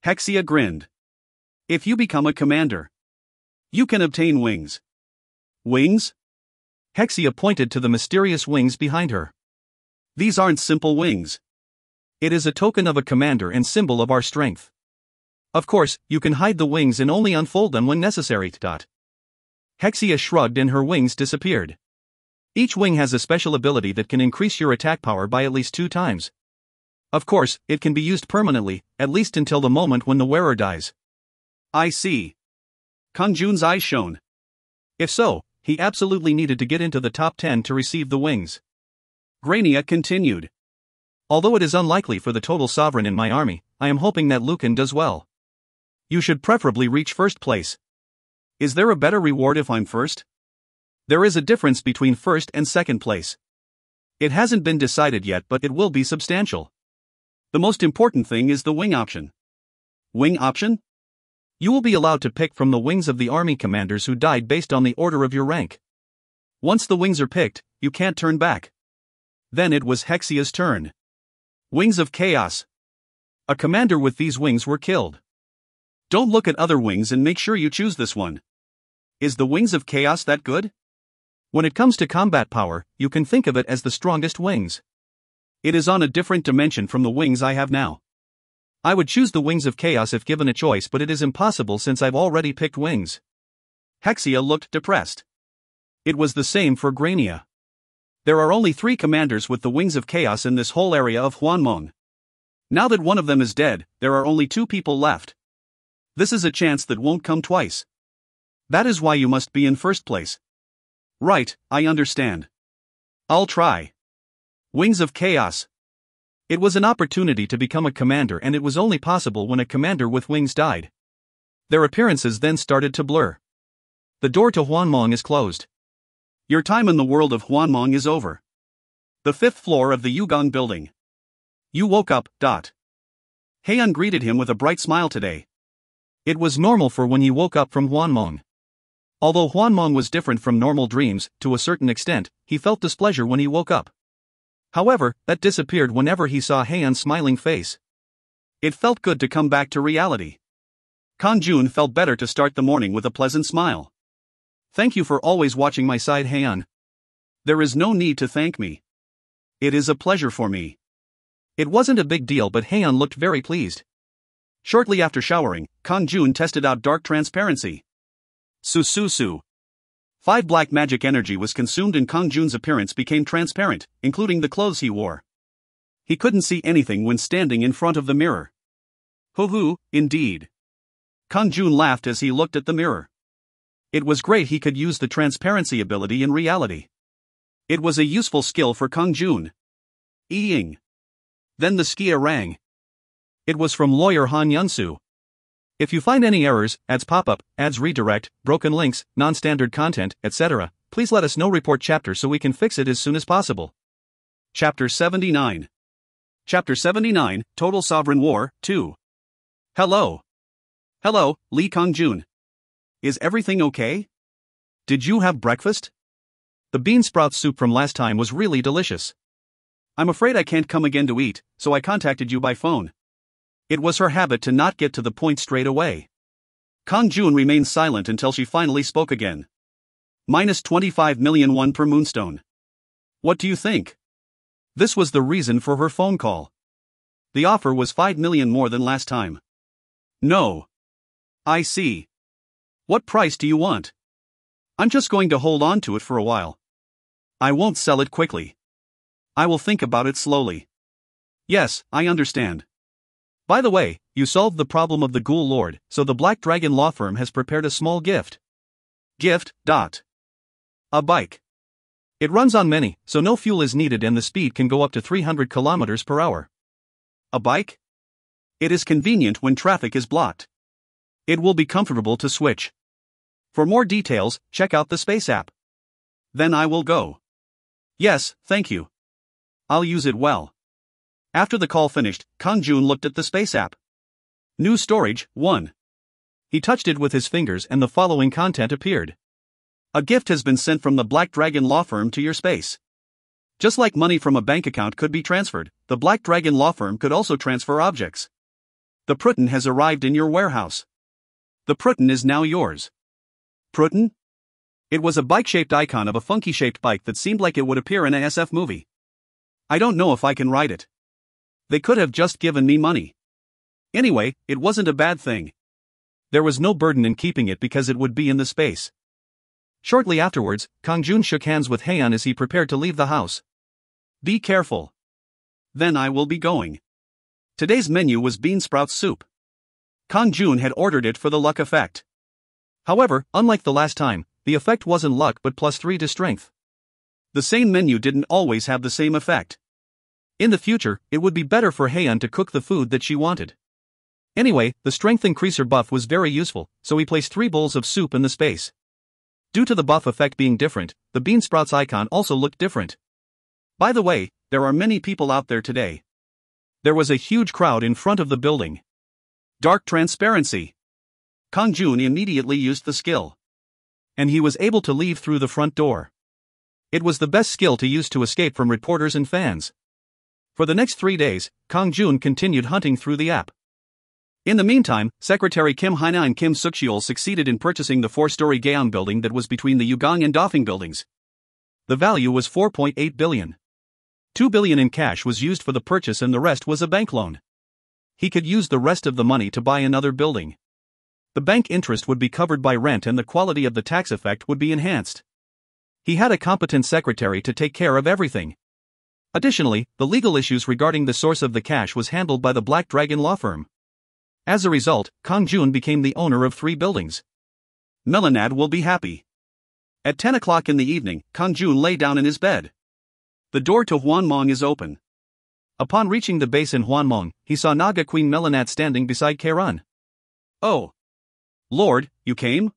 Hexia grinned. If you become a commander, you can obtain wings. Wings?
Hexia pointed to the mysterious wings behind her.
These aren't simple wings.
It is a token of a commander and symbol of our strength. Of course, you can hide the wings and only unfold them when necessary. Hexia shrugged and her wings disappeared. Each wing has a special ability that can increase your attack power by at least 2 times. Of course, it can be used permanently, at least until the moment when the wearer dies.
I see. Kang-jun's eyes shone.
If so, he absolutely needed to get into the top 10 to receive the wings.
Grania continued.
Although it is unlikely for the total sovereign in my army, I am hoping that Lucan does well. You should preferably reach 1st place.
Is there a better reward if I'm 1st?
There is a difference between 1st and 2nd place.
It hasn't been decided yet, but it will be substantial. The most important thing is the wing option. Wing option?
You will be allowed to pick from the wings of the army commanders who died based on the order of your rank.
Once the wings are picked, you can't turn back. Then it was Hexia's turn. Wings of Chaos. A commander with these wings were killed. Don't look at other wings and make sure you choose this one. Is the Wings of Chaos that good?
When it comes to combat power, you can think of it as the strongest wings.
It is on a different dimension from the wings I have now.
I would choose the Wings of Chaos if given a choice, but it is impossible since I've already picked wings.
Hexia looked depressed. It was the same for Grania. There are only 3 commanders with the Wings of Chaos in this whole area of Hwanmong. Now that one of them is dead, there are only 2 people left. This is a chance that won't come twice. That is why you must be in 1st place. Right, I understand. I'll try. Wings of Chaos.
It was an opportunity to become a commander, and it was only possible when a commander with wings died. Their appearances then started to blur. The door to Hwanmong is closed.
Your time in the world of Hwanmong is over. The 5th floor of the Yugong building. You woke up. Heian greeted him with a bright smile today.
It was normal for when he woke up from Hwanmong. Although Hwanmong was different from normal dreams, to a certain extent, he felt displeasure when he woke up. However, that disappeared whenever he saw Heian's smiling face.
It felt good to come back to reality. Kang-jun felt better to start the morning with a pleasant smile. Thank you for always watching my side, Heian. There is no need to thank me. It is a pleasure for me.
It wasn't a big deal, but Heian looked very pleased.
Shortly after showering, Kang-jun tested out dark transparency. Su. 5 black magic energy was consumed and Kang-jun's appearance became transparent, including the clothes he wore. He couldn't see anything when standing in front of the mirror. Hoo, indeed. Kang-jun laughed as he looked at the mirror. It was great he could use the transparency ability in reality. It was a useful skill for Kang-jun. Eeing. Then the skia rang.
It was from lawyer Han Yunsu. If you find any errors, ads pop-up, ads redirect, broken links, non-standard content, etc., please let us know. Report chapter so we can fix it as soon as possible.
Chapter 79. Chapter 79, Total Sovereign War, 2. Hello, Lee Kang-jun. Is everything okay? Did you have breakfast?
The bean sprout soup from last time was really delicious.
I'm afraid I can't come again to eat, so I contacted you by phone. It was her habit to not get to the point straight away. Kang-jun remained silent until she finally spoke again. Minus 25 million won per moonstone. What do you think? This was the reason for her phone call. The offer was 5 million more than last time. No. I see. What price do you want? I'm just going to hold on to it for a while. I won't sell it quickly. I will think about it slowly. Yes, I understand. By the way, you solved the problem of the Ghoul Lord, so the Black Dragon law firm has prepared a small gift. Gift. A bike. It runs on many, so no fuel is needed and the speed can go up to 300 kilometers per hour. A bike? It is convenient when traffic is blocked. It will be comfortable to switch. For more details, check out the Space app. Then I will go. Yes, thank you. I'll use it well. After the call finished, Kang-jun looked at the Space app. New storage, 1. He touched it with his fingers and the following content appeared. A gift has been sent from the Black Dragon law firm to your space. Just like money from a bank account could be transferred, the Black Dragon law firm could also transfer objects. The Prutten has arrived in your warehouse. The Prutten is now yours. Prutten? It was a bike-shaped icon of a funky-shaped bike that seemed like it would appear in a SF movie. I don't know if I can ride it. They could have just given me money. Anyway, it wasn't a bad thing. There was no burden in keeping it because it would be in the space. Shortly afterwards, Kang-jun shook hands with Haeun as he prepared to leave the house. Be careful. Then I will be going. Today's menu was bean sprout soup. Kang-jun had ordered it for the luck effect. However, unlike the last time, the effect wasn't luck but +3 to strength. The same menu didn't always have the same effect. In the future, it would be better for Haeun to cook the food that she wanted. Anyway, the strength increaser buff was very useful, so he placed 3 bowls of soup in the space. Due to the buff effect being different, the bean sprouts icon also looked different. By the way, there are many people out there today. There was a huge crowd in front of the building. Dark transparency. Kang-jun immediately used the skill. And he was able to leave through the front door. It was the best skill to use to escape from reporters and fans. For the next 3 days, Kang-jun continued hunting through the app. In the meantime, Secretary Kim Haina and Kim Suk-cheol succeeded in purchasing the 4-story Gaeong building that was between the Yugang and Dafeng buildings. The value was 4.8 billion. 2 billion in cash was used for the purchase and the rest was a bank loan. He could use the rest of the money to buy another building. The bank interest would be covered by rent and the quality of the tax effect would be enhanced. He had a competent secretary to take care of everything. Additionally, the legal issues regarding the source of the cash was handled by the Black Dragon law firm. As a result, Kang-jun became the owner of 3 buildings. Melanad will be happy. At 10 o'clock in the evening, Kang-jun lay down in his bed. The door to Hwanmong is open. Upon reaching the base in Hwanmong, he saw Naga Queen Melanad standing beside Kang-jun. Oh. Lord, you came?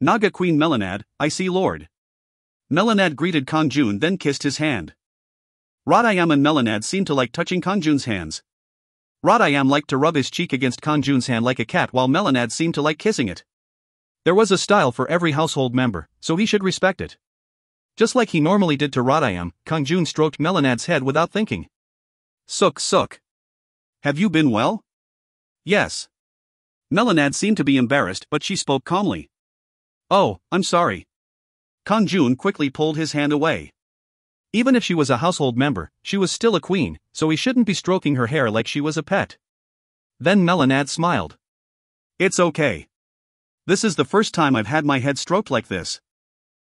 Naga Queen Melanad, I see Lord. Melanad greeted Kang-jun then kissed his hand. Radayam and Melanad seemed to like touching Kang-jun's hands. Radayam liked to rub his cheek against Kang-jun's hand like a cat while Melanad seemed to like kissing it. There was a style for every household member, so he should respect it. Just like he normally did to Radayam, Kang-jun stroked Melanad's head without thinking. Suk. Have you been well? Yes. Melanad seemed to be embarrassed but she spoke calmly. Oh, I'm sorry. Kang-jun quickly pulled his hand away. Even if she was a household member, she was still a queen, so he shouldn't be stroking her hair like she was a pet. Then Melanad smiled. It's okay. This is the first time I've had my head stroked like this.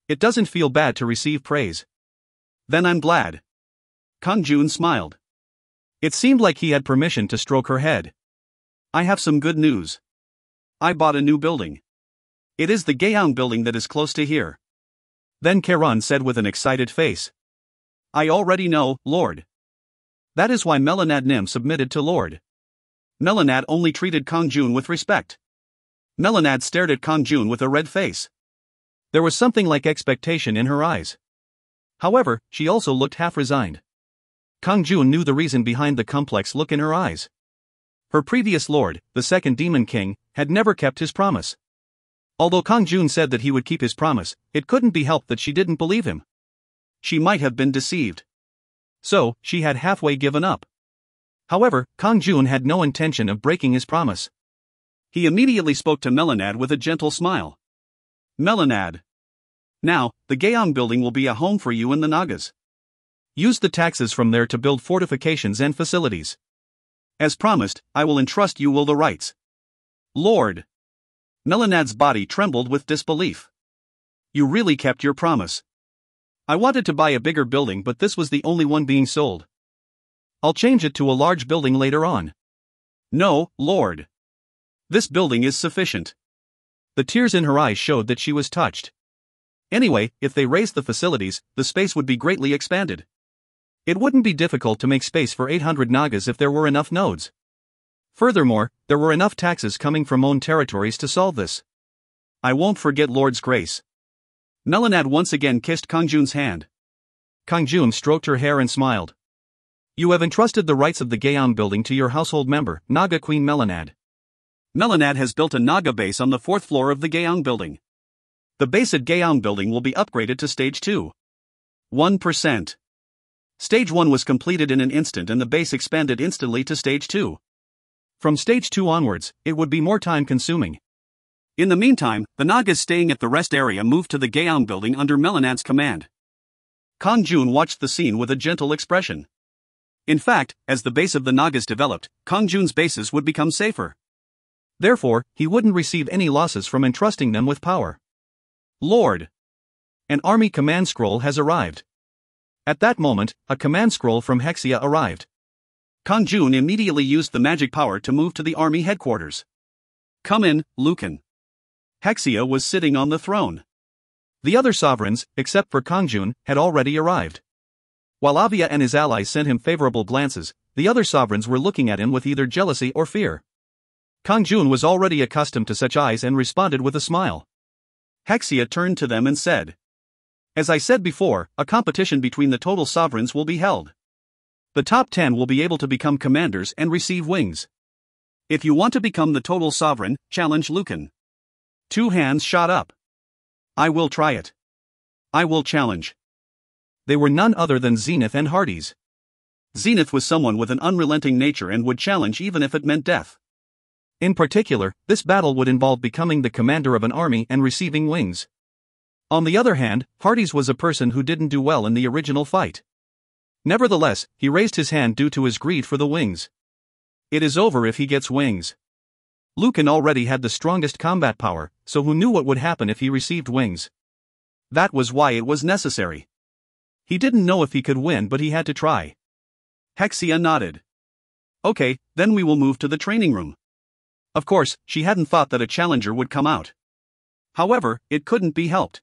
It doesn't feel bad to receive praise. Then I'm glad. Kang-jun smiled. It seemed like he had permission to stroke her head. I have some good news. I bought a new building. It is the Gaeong building that is close to here. Then Kang-jun said with an excited face. I already know, Lord. That is why Melanad Nim submitted to Lord. Melanad only treated Kang-jun with respect. Melanad stared at Kang-jun with a red face. There was something like expectation in her eyes. However, she also looked half-resigned. Kang-jun knew the reason behind the complex look in her eyes. Her previous lord, the second Demon King, had never kept his promise. Although Kang-jun said that he would keep his promise, it couldn't be helped that she didn't believe him. She might have been deceived.
So, she had halfway given up. However, Kang-jun had no intention of breaking his promise.
He immediately spoke to Melanad with a gentle smile. Melanad. Now, the Gyeong building will be a home for you and the Nagas.
Use the taxes from there to build fortifications and facilities.
As promised, I will entrust you all the rights. Lord. Melanad's body trembled with disbelief. You really kept your promise. I wanted to buy a bigger building, but this was the only one being sold.
I'll change it to a large building later on.
No, Lord. This building is sufficient.
The tears in her eyes showed that she was touched. Anyway, if they raised the facilities, the space would be greatly expanded. It wouldn't be difficult to make space for 800 Nagas if there were enough nodes. Furthermore, there were enough taxes coming from owned territories to solve this.
I won't forget Lord's grace. Melanad once again kissed Kang-jun's hand.
Kang-jun stroked her hair and smiled. You have entrusted the rights of the Gyeong building to your household member, Naga Queen Melanad.
Melanad has built a Naga base on the 4th floor of the Gyeong building. The base at Gyeong building will be upgraded to Stage 2. 1%. Stage 1 was completed in an instant and the base expanded instantly to Stage 2.
From Stage 2 onwards, it would be more time consuming.
In the meantime, the Nagas staying at the rest area moved to the Gyeong building under Melanad's command. Kang-jun watched the scene with a gentle expression. In fact, as the base of the Nagas developed, Kang-jun's bases would become safer.
Therefore, he wouldn't receive any losses from entrusting them with power.
Lord!
An army command scroll has arrived. At that moment, a command scroll from Hexia arrived.
Kang-jun immediately used the magic power to move to the army headquarters. Come in, Lucan. Hexia was sitting on the throne.
The other sovereigns, except for Kang-jun, had already arrived. While Avia and his allies sent him favorable glances, the other sovereigns were looking at him with either jealousy or fear. Kang-jun was already accustomed to such eyes and responded with a smile.
Hexia turned to them and said, As I said before, a competition between the total sovereigns will be held. The top 10 will be able to become commanders and receive wings. If you want to become the total sovereign, challenge Lucan. 2 hands shot up. I will try it. I will challenge.
They were none other than Zenith and Hades.
Zenith was someone with an unrelenting nature and would challenge even if it meant death.
In particular, this battle would involve becoming the commander of an army and receiving wings. On the other hand, Hades was a person who didn't do well in the original fight. Nevertheless, he raised his hand due to his greed for the wings. It is over if he gets wings. Lucan already had the strongest combat power, so who knew what would happen if he received wings?
That was why it was necessary.
He didn't know if he could win, but he had to try.
Hexia nodded. Okay, then we will move to the training room. Of course, she hadn't thought that a challenger would come out. However, it couldn't be helped.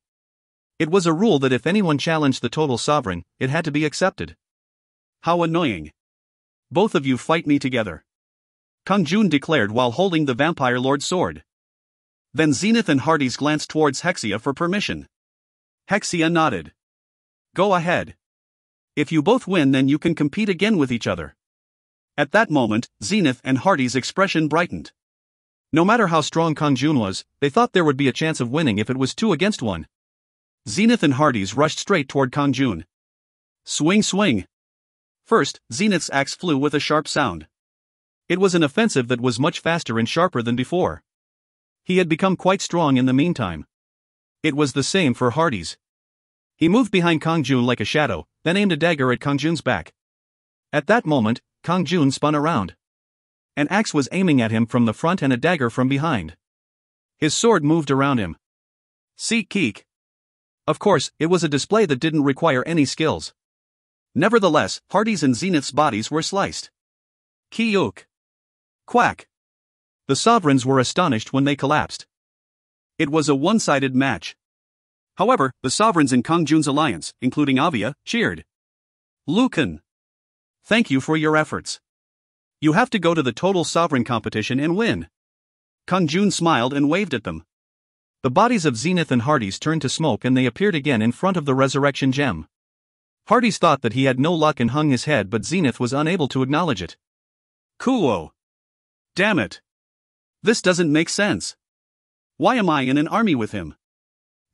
It was a rule that if anyone challenged the total sovereign, it had to be accepted. How annoying. Both of you fight me together. Kang-jun declared while holding the Vampire Lord's sword. Then Zenith and Hades glanced towards Hexia for permission. Hexia nodded. Go ahead. If you both win, then you can compete again with each other. At that moment, Zenith and Hades' expression brightened. No matter how strong Kang-jun was, they thought there would be a chance of winning if it was 2 against 1. Zenith and Hades rushed straight toward Kang-jun. Swing swing. First, Zenith's axe flew with a sharp sound. It was an offensive that was much faster and sharper than before. He had become quite strong in the meantime. It was the same for Hades. He moved behind Kang-jun like a shadow, then aimed a dagger at Kang-jun's back. At that moment, Kang-jun spun around. An axe was aiming at him from the front and a dagger from behind. His sword moved around him. See keek. Of course, it was a display that didn't require any skills. Nevertheless, Hades and Zenith's bodies were sliced. Kiuk. Quack. The sovereigns were astonished when they collapsed. It was a one-sided match. However, the sovereigns in Kang-jun's alliance, including Avia, cheered. Lucan. Thank you for your efforts. You have to go to the total sovereign competition and win. Kang-jun smiled and waved at them. The bodies of Zenith and Hades turned to smoke and they appeared again in front of the resurrection gem. Hades thought that he had no luck and hung his head, but Zenith was unable to acknowledge it. Kuo. Damn it. This doesn't make sense. Why am I in an army with him?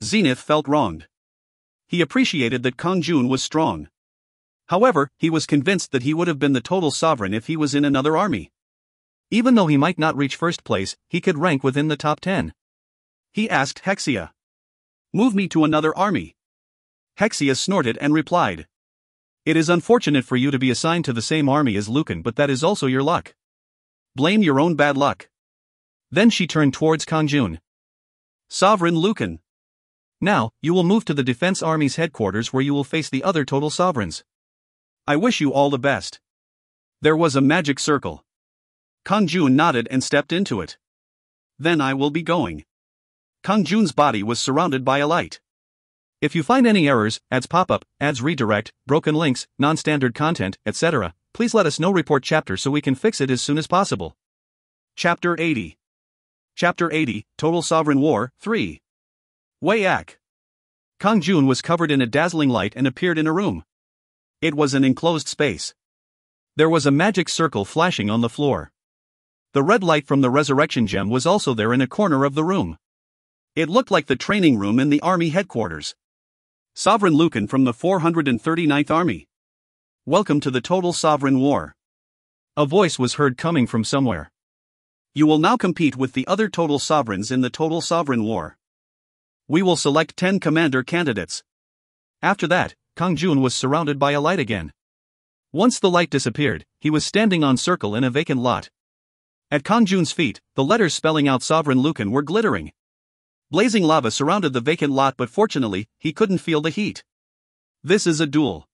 Zenith felt wronged. He appreciated that Kang-jun was strong. However, he was convinced that he would have been the total sovereign if he was in another army.
Even though he might not reach first place, he could rank within the top 10.
He asked Hexia. "Move me to another army." Hexia snorted and replied.
"It is unfortunate for you to be assigned to the same army as Lucan, but that is also your luck.
Blame your own bad luck."
Then she turned towards Kang-jun.
"Sovereign Lucan.
Now, you will move to the Defense Army's headquarters where you will face the other total sovereigns.
I wish you all the best." There was a magic circle. Kang-jun nodded and stepped into it. "Then I will be going." Kang-jun's body was surrounded by a light.
If you find any errors, ads pop up, ads redirect, broken links, non-standard content, etc., please let us know. Report chapter so we can fix it as soon as possible.
Chapter 80. Chapter 80, Total Sovereign War, 3. Wayak.
Kang-jun was covered in a dazzling light and appeared in a room.
It was an enclosed space.
There was a magic circle flashing on the floor. The red light from the resurrection gem was also there in a corner of the room.
It looked like the training room in the army headquarters. Sovereign Lucan from the 439th Army. Welcome to the Total Sovereign War.
A voice was heard coming from somewhere.
You will now compete with the other total sovereigns in the Total Sovereign War. We will select 10 commander candidates.
After that, Kang-jun was surrounded by a light again. Once the light disappeared, he was standing on circle in a vacant lot. At Kang-jun's feet, the letters spelling out Sovereign Lucan were glittering. Blazing lava surrounded the vacant lot, but fortunately, he couldn't feel the heat.
This is a duel.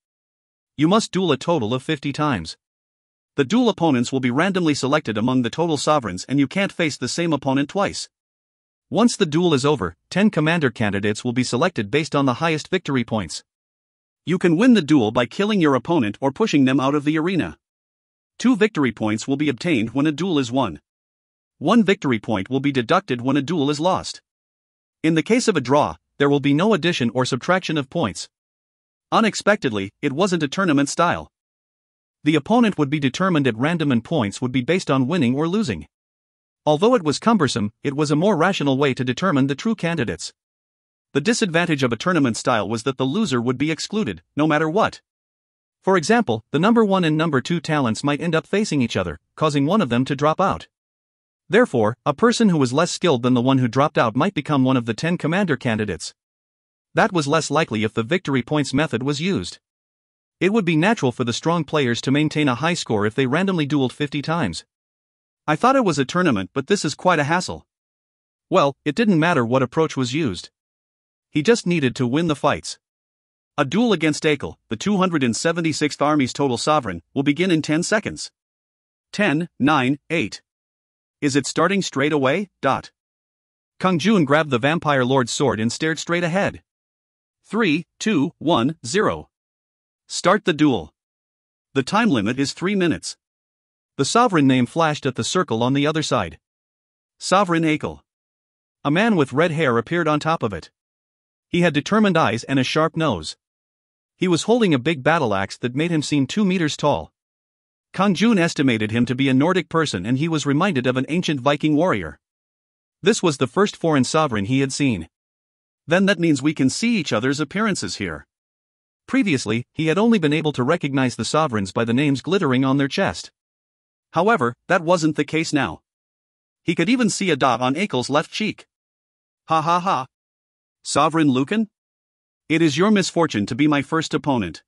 You must duel a total of 50 times.
The duel opponents will be randomly selected among the total sovereigns, and you can't face the same opponent twice.
Once the duel is over, 10 commander candidates will be selected based on the highest victory points.
You can win the duel by killing your opponent or pushing them out of the arena. 2 victory points will be obtained when a duel is won. 1 victory point will be deducted when a duel is lost. In the case of a draw, there will be no addition or subtraction of points.
Unexpectedly, it wasn't a tournament style. The opponent would be determined at random and points would be based on winning or losing. Although it was cumbersome, it was a more rational way to determine the true candidates.
The disadvantage of a tournament style was that the loser would be excluded, no matter what.
For example, the number 1 and number 2 talents might end up facing each other, causing one of them to drop out. Therefore, a person who was less skilled than the one who dropped out might become one of the 10 commander candidates. That was less likely if the victory points method was used. It would be natural for the strong players to maintain a high score if they randomly dueled 50 times.
I thought it was a tournament, but this is quite a hassle.
Well, it didn't matter what approach was used. He just needed to win the fights.
A duel against Akel, the 276th Army's total sovereign, will begin in 10 seconds. 10, 9, 8. Is it starting straight away?
Kang-jun grabbed the vampire lord's sword and stared straight ahead.
3, 2, 1, 0. Start the duel. The time limit is 3 minutes.
The sovereign name flashed at the circle on the other side.
Sovereign Akel.
A man with red hair appeared on top of it. He had determined eyes and a sharp nose. He was holding a big battle axe that made him seem 2 meters tall. Kang-jun estimated him to be a Nordic person, and he was reminded of an ancient Viking warrior. This was the first foreign sovereign he had seen.
Then that means we can see each other's appearances here.
Previously, he had only been able to recognize the sovereigns by the names glittering on their chest.
However, that wasn't the case now. He could even see a dot on Akel's left cheek. Ha ha ha. Sovereign Lucan? It is your misfortune to be my first opponent.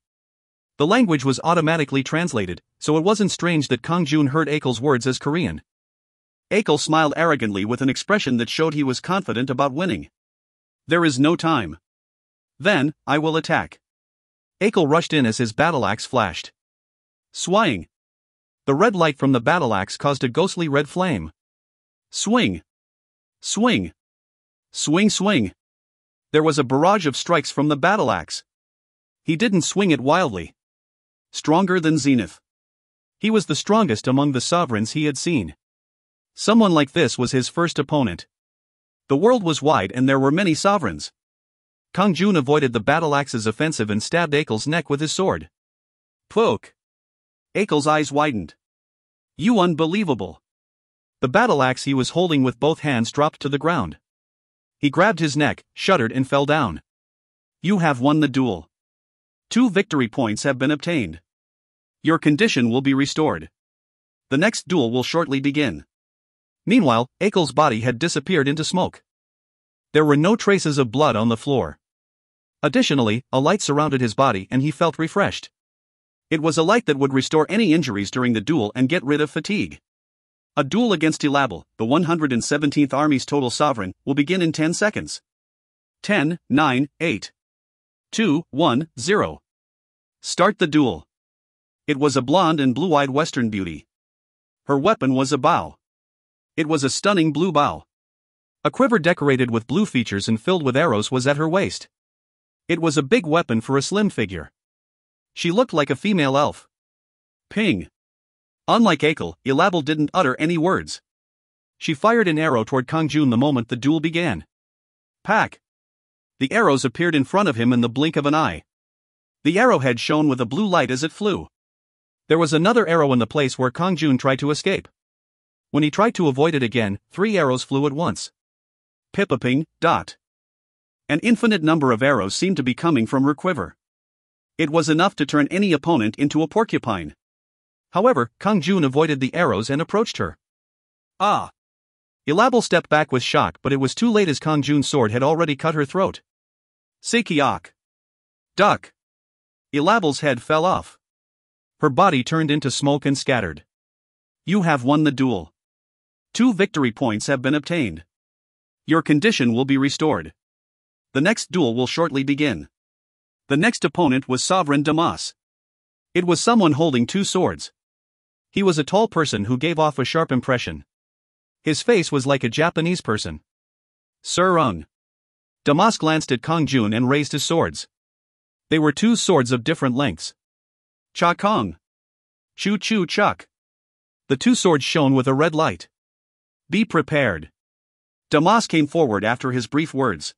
The language was automatically translated, so it wasn't strange that Kang-jun heard Akel's words as Korean.
Akel smiled arrogantly with an expression that showed he was confident about winning. There is no time. Then, I will attack.
Akel rushed in as his battle axe flashed.
Swing.
The red light from the battle axe caused a ghostly red flame.
Swing. Swing. Swing swing. There was a barrage of strikes from the battle axe. He didn't swing it wildly. Stronger than Zenith.
He was the strongest among the sovereigns he had seen. Someone like this was his first opponent.
The world was wide and there were many sovereigns.
Kang-jun avoided the battle axe's offensive and stabbed Akel's neck with his sword.
Poke. Akel's eyes widened. You unbelievable.
The battle axe he was holding with both hands dropped to the ground. He grabbed his neck, shuddered and fell down.
You have won the duel. 2 victory points have been obtained. Your condition will be restored. The next duel will shortly begin.
Meanwhile, Akel's body had disappeared into smoke. There were no traces of blood on the floor. Additionally, a light surrounded his body and he felt refreshed.
It was a light that would restore any injuries during the duel and get rid of fatigue. A duel against Ilabel, the 117th Army's total sovereign, will begin in 10 seconds. 10, 9, 8, 2, 1, 0. Start the duel. It was a blonde and blue-eyed Western beauty. Her weapon was a bow. It was a stunning blue bow.
A quiver decorated with blue features and filled with arrows was at her waist.
It was a big weapon for a slim figure. She looked like a female elf. Ping. Unlike Akel, Ilabel didn't utter any words. She fired an arrow toward Kang-jun the moment the duel began. Pack. The arrows appeared in front of him in the blink of an eye. The arrowhead shone with a blue light as it flew.
There was another arrow in the place where Kang-jun tried to escape. When he tried to avoid it again, 3 arrows flew at once.
Pippa-ping, dot. An infinite number of arrows seemed to be coming from her quiver. It was enough to turn any opponent into a porcupine.
However, Kang-jun avoided the arrows and approached her.
Ah!
Ilabel stepped back with shock, but it was too late as Kang-jun's sword had already cut her throat.
Sekiak. Duck. Ilabel's head fell off.
Her body turned into smoke and scattered.
You have won the duel. 2 victory points have been obtained. Your condition will be restored. The next duel will shortly begin. The next opponent was Sovereign Damas. It was someone holding 2 swords.
He was a tall person who gave off a sharp impression. His face was like a Japanese person.
Sir.
Damas glanced at Kang-jun and raised his swords. They were 2 swords of different lengths.
Cha-kong. Chu-chu-chuck.
The 2 swords shone with a red light.
Be prepared. Damas came forward after his brief words.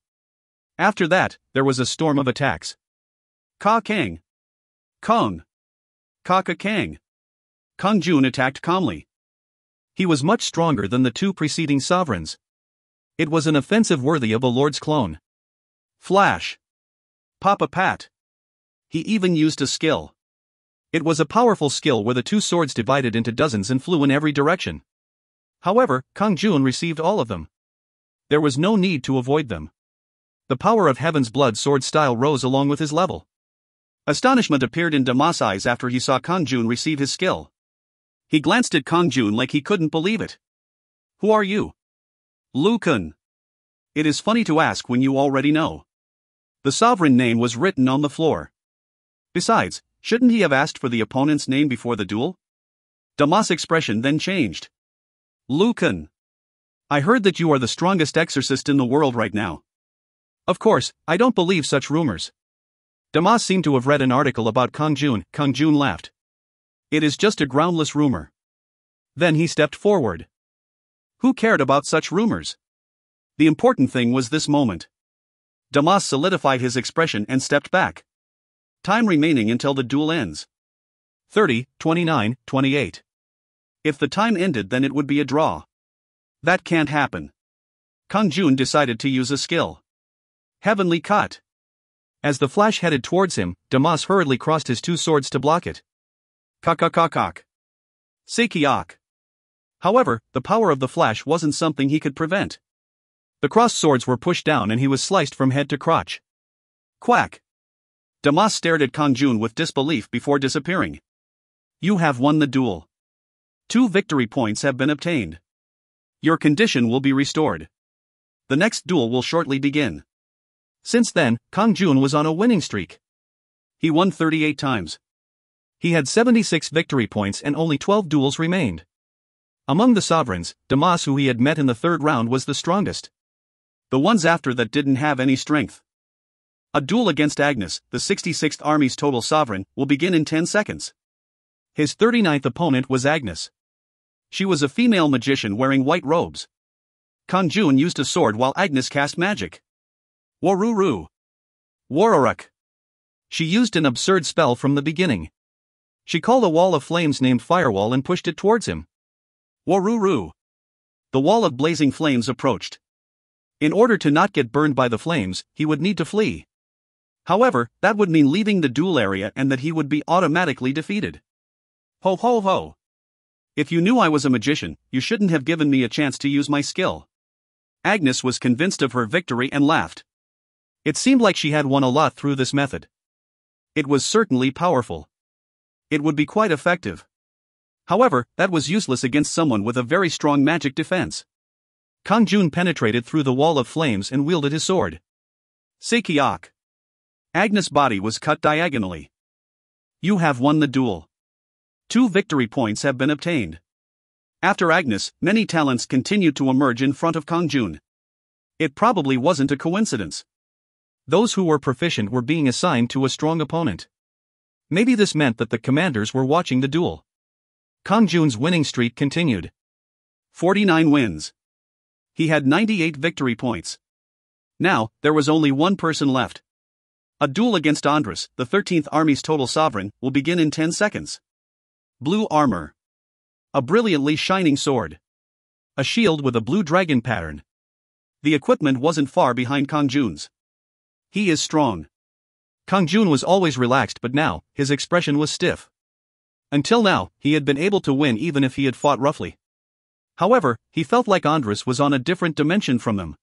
After that, there was a storm of attacks. Ka-kang. Kong. Ka-ka-kang. Kang-jun attacked calmly.
He was much stronger than the 2 preceding sovereigns. It was an offensive worthy of a lord's clone.
Flash. Papa Pat. He even used a skill.
It was a powerful skill where the 2 swords divided into dozens and flew in every direction. However, Kang-jun received all of them. There was no need to avoid them. The power of Heaven's Blood sword style rose along with his level.
Astonishment appeared in Damas' eyes after he saw Kang-jun receive his skill. He glanced at Kang-jun like he couldn't believe it. Who are you? Lu-kun. It is funny to ask when you already know. The sovereign name was written on the floor. Besides, shouldn't he have asked for the opponent's name before the duel? Damas' expression then changed. Lu-kun. I heard that you are the strongest exorcist in the world right now.
Of course, I don't believe such rumors. Damas seemed to have read an article about Kang-jun. Kang-jun laughed.
It is just a groundless rumor.
Then he stepped forward.
Who cared about such rumors? The important thing was this moment. Damas solidified his expression and stepped back. Time remaining until the duel ends.
30, 29, 28.
If the time ended, then it would be a draw. That can't happen. Kang-jun decided to use a skill. Heavenly Cut.
As the flash headed towards him, Damas hurriedly crossed his 2 swords to block it.
Kakakakak. Sekiak. However, the power of the flash wasn't something he could prevent.
The crossed swords were pushed down and he was sliced from head to crotch.
Quack. Damas stared at Kang-jun with disbelief before disappearing. You have won the duel. 2 victory points have been obtained. Your condition will be restored. The next duel will shortly begin.
Since then, Kang-jun was on a winning streak.
He won 38 times.
He had 76 victory points and only 12 duels remained. Among the sovereigns, Damas, who he had met in the 3rd round, was the strongest.
The ones after that didn't have any strength. A duel against Agnes, the 66th Army's total sovereign, will begin in 10 seconds. His 39th opponent was Agnes. She was a female magician wearing white robes. Kang-jun used a sword while Agnes cast magic. Waruru. Wararak. She used an absurd spell from the beginning. She called a wall of flames named Firewall and pushed it towards him. Waruru. The wall of blazing flames approached. In order to not get burned by the flames, he would need to flee. However, that would mean leaving the duel area and that he would be automatically defeated. Ho ho ho. If you knew I was a magician, you shouldn't have given me a chance to use my skill. Agnes was convinced of her victory and laughed. It seemed like she had won a lot through this method. It was certainly powerful. It would be quite effective. However, that was useless against someone with a very strong magic defense. Kang-jun penetrated through the wall of flames and wielded his sword. Sekiak. Agnes' body was cut diagonally. You have won the duel. 2 victory points have been obtained. After Agnes, many talents continued to emerge in front of Kang-jun. It probably wasn't a coincidence. Those who were proficient were being assigned to a strong opponent. Maybe this meant that the commanders were watching the duel. Kang-jun's winning streak continued. 49 wins. He had 98 victory points. Now, there was only one person left. A duel against Andres, the 13th Army's total sovereign, will begin in 10 seconds. Blue armor. A brilliantly shining sword. A shield with a blue dragon pattern. The equipment wasn't far behind Kang-jun's. He is strong. Kang-jun was always relaxed, but now, his expression was stiff. Until now, he had been able to win even if he had fought roughly. However, he felt like Andres was on a different dimension from them.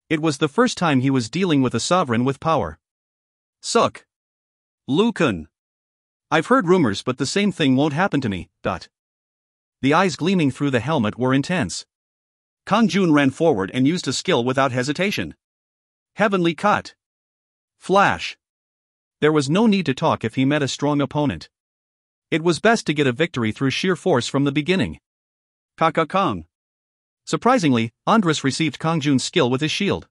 It was the first time he was dealing with a sovereign with power. Suck. Lu-kun. I've heard rumors, but the same thing won't happen to me. The eyes gleaming through the helmet were intense. Kang-jun ran forward and used a skill without hesitation. Heavenly Cut. Flash. There was no need to talk if he met a strong opponent. It was best to get a victory through sheer force from the beginning. Kang. Surprisingly, Andres received Kang-jun's skill with his shield.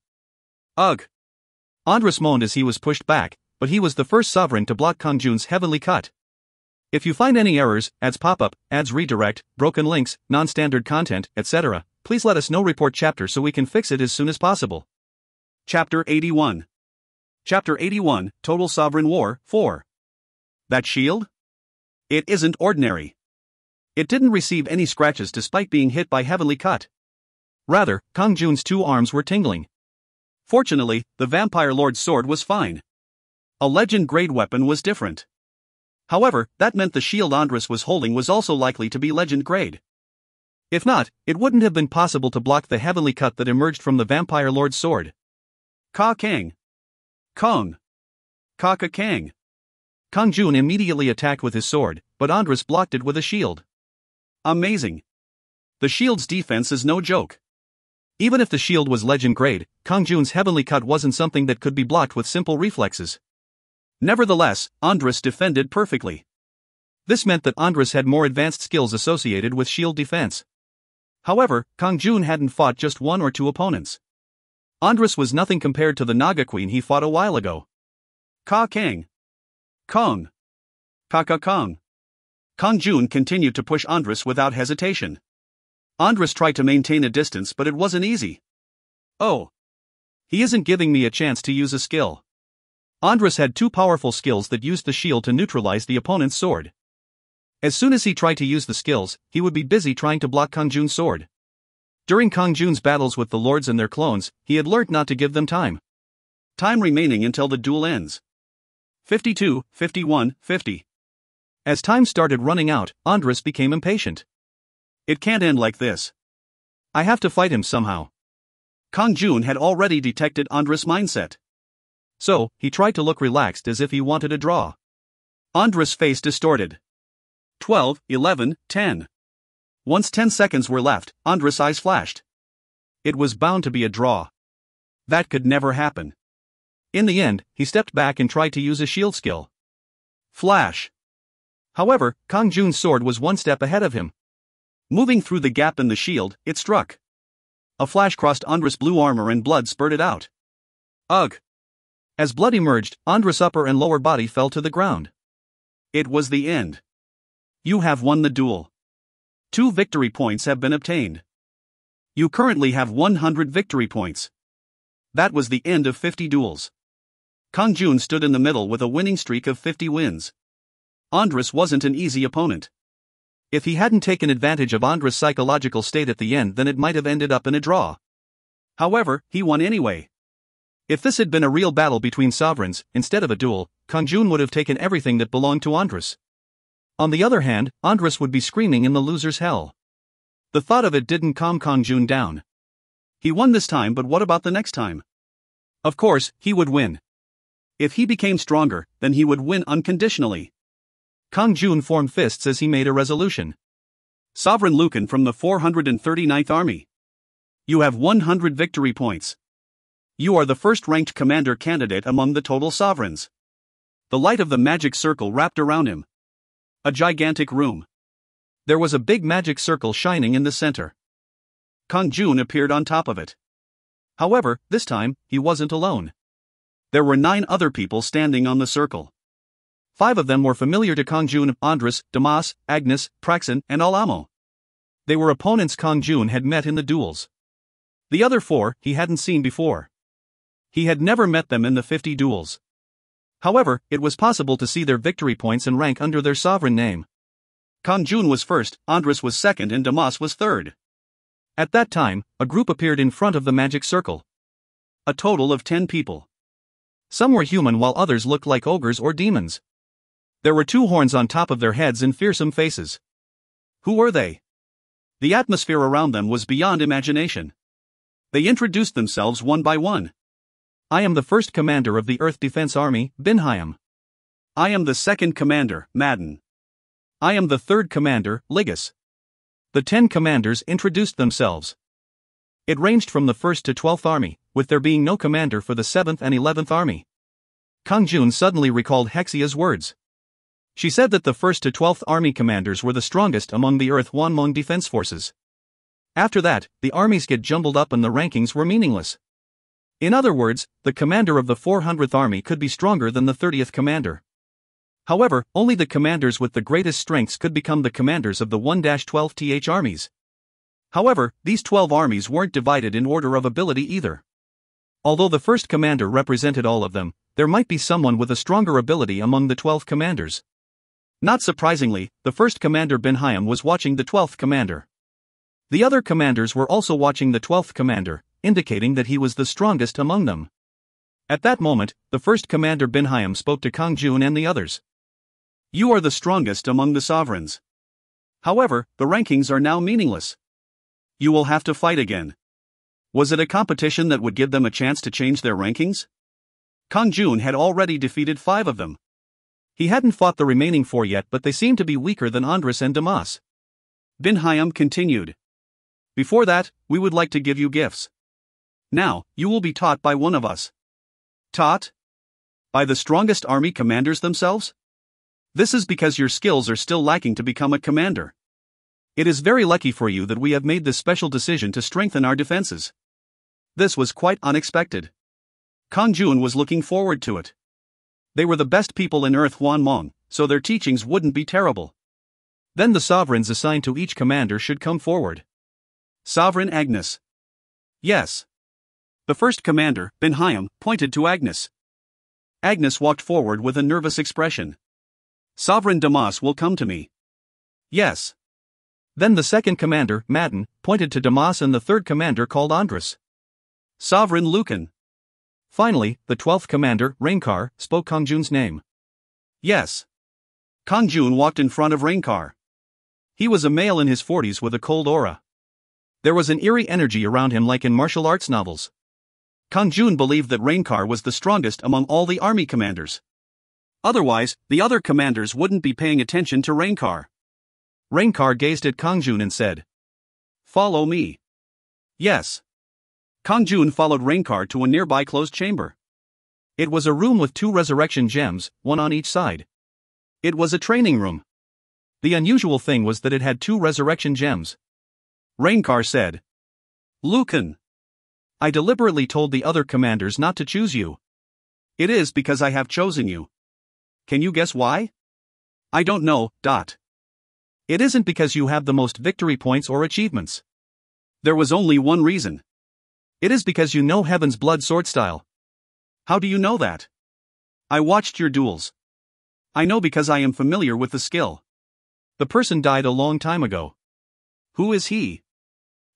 Ugh. Andres moaned as he was pushed back, but he was the first sovereign to block Kang-jun's heavenly cut. If you find any errors, ads pop-up, ads redirect, broken links, non-standard content, etc., please let us know. Report chapter so we can fix it as soon as possible. Chapter 81. Chapter 81, Total Sovereign War, 4. That shield? It isn't ordinary. It didn't receive any scratches despite being hit by heavenly cut. Rather, Kang-jun's 2 arms were tingling. Fortunately, the Vampire Lord's sword was fine. A legend-grade weapon was different. However, that meant the shield Andres was holding was also likely to be legend-grade. If not, it wouldn't have been possible to block the heavenly cut that emerged from the Vampire Lord's sword. Kang. Kang. Kang. Kang-jun immediately attacked with his sword, but Andres blocked it with a shield. Amazing. The shield's defense is no joke. Even if the shield was legend grade, Kang-jun's heavenly cut wasn't something that could be blocked with simple reflexes. Nevertheless, Andres defended perfectly. This meant that Andres had more advanced skills associated with shield defense. However, Kang-jun hadn't fought just 1 or 2 opponents. Andres was nothing compared to the Naga Queen he fought a while ago. Kang. Kang. Kang. Kang-jun continued to push Andres without hesitation. Andres tried to maintain a distance, but it wasn't easy. Oh. He isn't giving me a chance to use a skill. Andres had 2 powerful skills that used the shield to neutralize the opponent's sword. As soon as he tried to use the skills, he would be busy trying to block Kang-jun's sword. During Kang-jun's battles with the lords and their clones, he had learned not to give them time. Time remaining until the duel ends. 52, 51, 50. As time started running out, Andres became impatient. It can't end like this. I have to fight him somehow. Kang-jun had already detected Andres' mindset. So, he tried to look relaxed as if he wanted a draw. Andres' face distorted. 12, 11, 10. Once 10 seconds were left, Andres' eyes flashed. It was bound to be a draw. That could never happen. In the end, he stepped back and tried to use a shield skill. Flash. However, Kang-jun's sword was 1 step ahead of him. Moving through the gap in the shield, it struck. A flash crossed Andres' blue armor and blood spurted out. Ugh. As blood emerged, Andres' upper and lower body fell to the ground. It was the end. You have won the duel. 2 victory points have been obtained. You currently have 100 victory points. That was the end of 50 duels. Kang-jun stood in the middle with a winning streak of 50 wins. Andres wasn't an easy opponent. If he hadn't taken advantage of Andres' psychological state at the end, then it might have ended up in a draw. However, he won anyway.
If this had been a real battle between sovereigns, instead of a duel, Kang-jun would have taken everything that belonged to Andres. On the other hand, Andres would be screaming in the loser's hell. The thought of it didn't calm Kang-jun down.
He won this time, but what about the next time?
Of course, he would win.
If he became stronger, then he would win unconditionally.
Kang-jun formed fists as he made a resolution.
Sovereign Lucan from the 439th Army. You have 100 victory points. You are the first-ranked commander candidate among the total sovereigns. The light of the magic circle wrapped around him. A gigantic room.
There was a big magic circle shining in the center.
Kang-jun appeared on top of it.
However, this time, he wasn't alone.
There were 9 other people standing on the circle.
5 of them were familiar to Kang-jun: Andres, Damas, Agnes, Praxin, and Alamo. They were opponents Kang-jun had met in the duels. The other 4 he hadn't seen before. He had never met them in the 50 duels. However, it was possible to see their victory points and rank under their sovereign name.
Kang-jun was first, Andres was second, and Damas was third.
At that time, a group appeared in front of the magic circle.
A total of 10 people.
Some were human while others looked like ogres or demons. There were 2 horns on top of their heads and fearsome faces.
Who were they? The atmosphere around them was beyond imagination. They introduced themselves one by one.
I am the first commander of the Earth Defense Army, Hwanmong.
I am the second commander, Madden.
I am the third commander, Ligus. The 10 commanders introduced themselves. It ranged from the 1st to 12th Army, with there being no commander for the 7th and 11th Army. Kang-jun suddenly recalled Hexia's words. She said that the 1st to 12th Army commanders were the strongest among the Earth Hwanmong defense forces. After that, the armies get jumbled up and the rankings were meaningless. In other words, the commander of the 400th Army could be stronger than the 30th commander. However, only the commanders with the greatest strengths could become the commanders of the 1-12th armies. However, these 12 armies weren't divided in order of ability either. Although the first commander represented all of them, there might be someone with a stronger ability among the 12 commanders. Not surprisingly, the first commander Hwanmong was watching the 12th commander. The other commanders were also watching the 12th commander, indicating that he was the strongest among them. At that moment, the first commander Hwanmong spoke to Kang-jun and the others.
You are the strongest among the sovereigns. However, the rankings are now meaningless. You will have to fight again. Was it a competition that would give them a chance to change their rankings? Kang-jun had already defeated 5 of them. He hadn't fought the remaining 4 yet, but they seemed to be weaker than Andres and Damas. Hwanmong continued. Before that, we would like to give you gifts. Now, you will be taught by one of us. Taught? By the strongest army commanders themselves? This is because your skills are still lacking to become a commander. It is very lucky for you that we have made this special decision to strengthen our defenses. This was quite unexpected. Kang-jun was looking forward to it. They were the best people in Earth Hwanmong, so their teachings wouldn't be terrible.
Then the sovereigns assigned to each commander should come forward.
Sovereign Agnes. Yes. The first commander, Hwanmong, pointed to Agnes. Agnes walked forward with a nervous expression. Sovereign Damas will come to me. Yes.
Then the second commander, Madden, pointed to Damas and the third commander called Andres.
Sovereign Lucan.
Finally, the 12th commander, Rainkar, spoke Kang-jun's name.
Yes. Kang-jun walked in front of Rainkar. He was a male in his 40s with a cold aura. There was an eerie energy around him like in martial arts novels. Kang-jun believed that Rainkar was the strongest among all the army commanders. Otherwise, the other commanders wouldn't be paying attention to Rainkar.
Rainkar gazed at Kang-jun and said,
"Follow me." Yes. Kang-jun followed Rainkar to a nearby closed chamber.
It was a room with 2 resurrection gems, one on each side.
It was a training room.
The unusual thing was that it had 2 resurrection gems.
Rainkar said, "Lucan,
I deliberately told the other commanders not to choose you.
It is because I have chosen you. Can you guess why? I don't know.
It isn't because you have the most victory points or achievements.
There was only one reason.
It is because you know Heaven's Blood sword style."
How do you know that? I watched your duels. I know because I am familiar with the skill.
The person died a long time ago.
Who is he?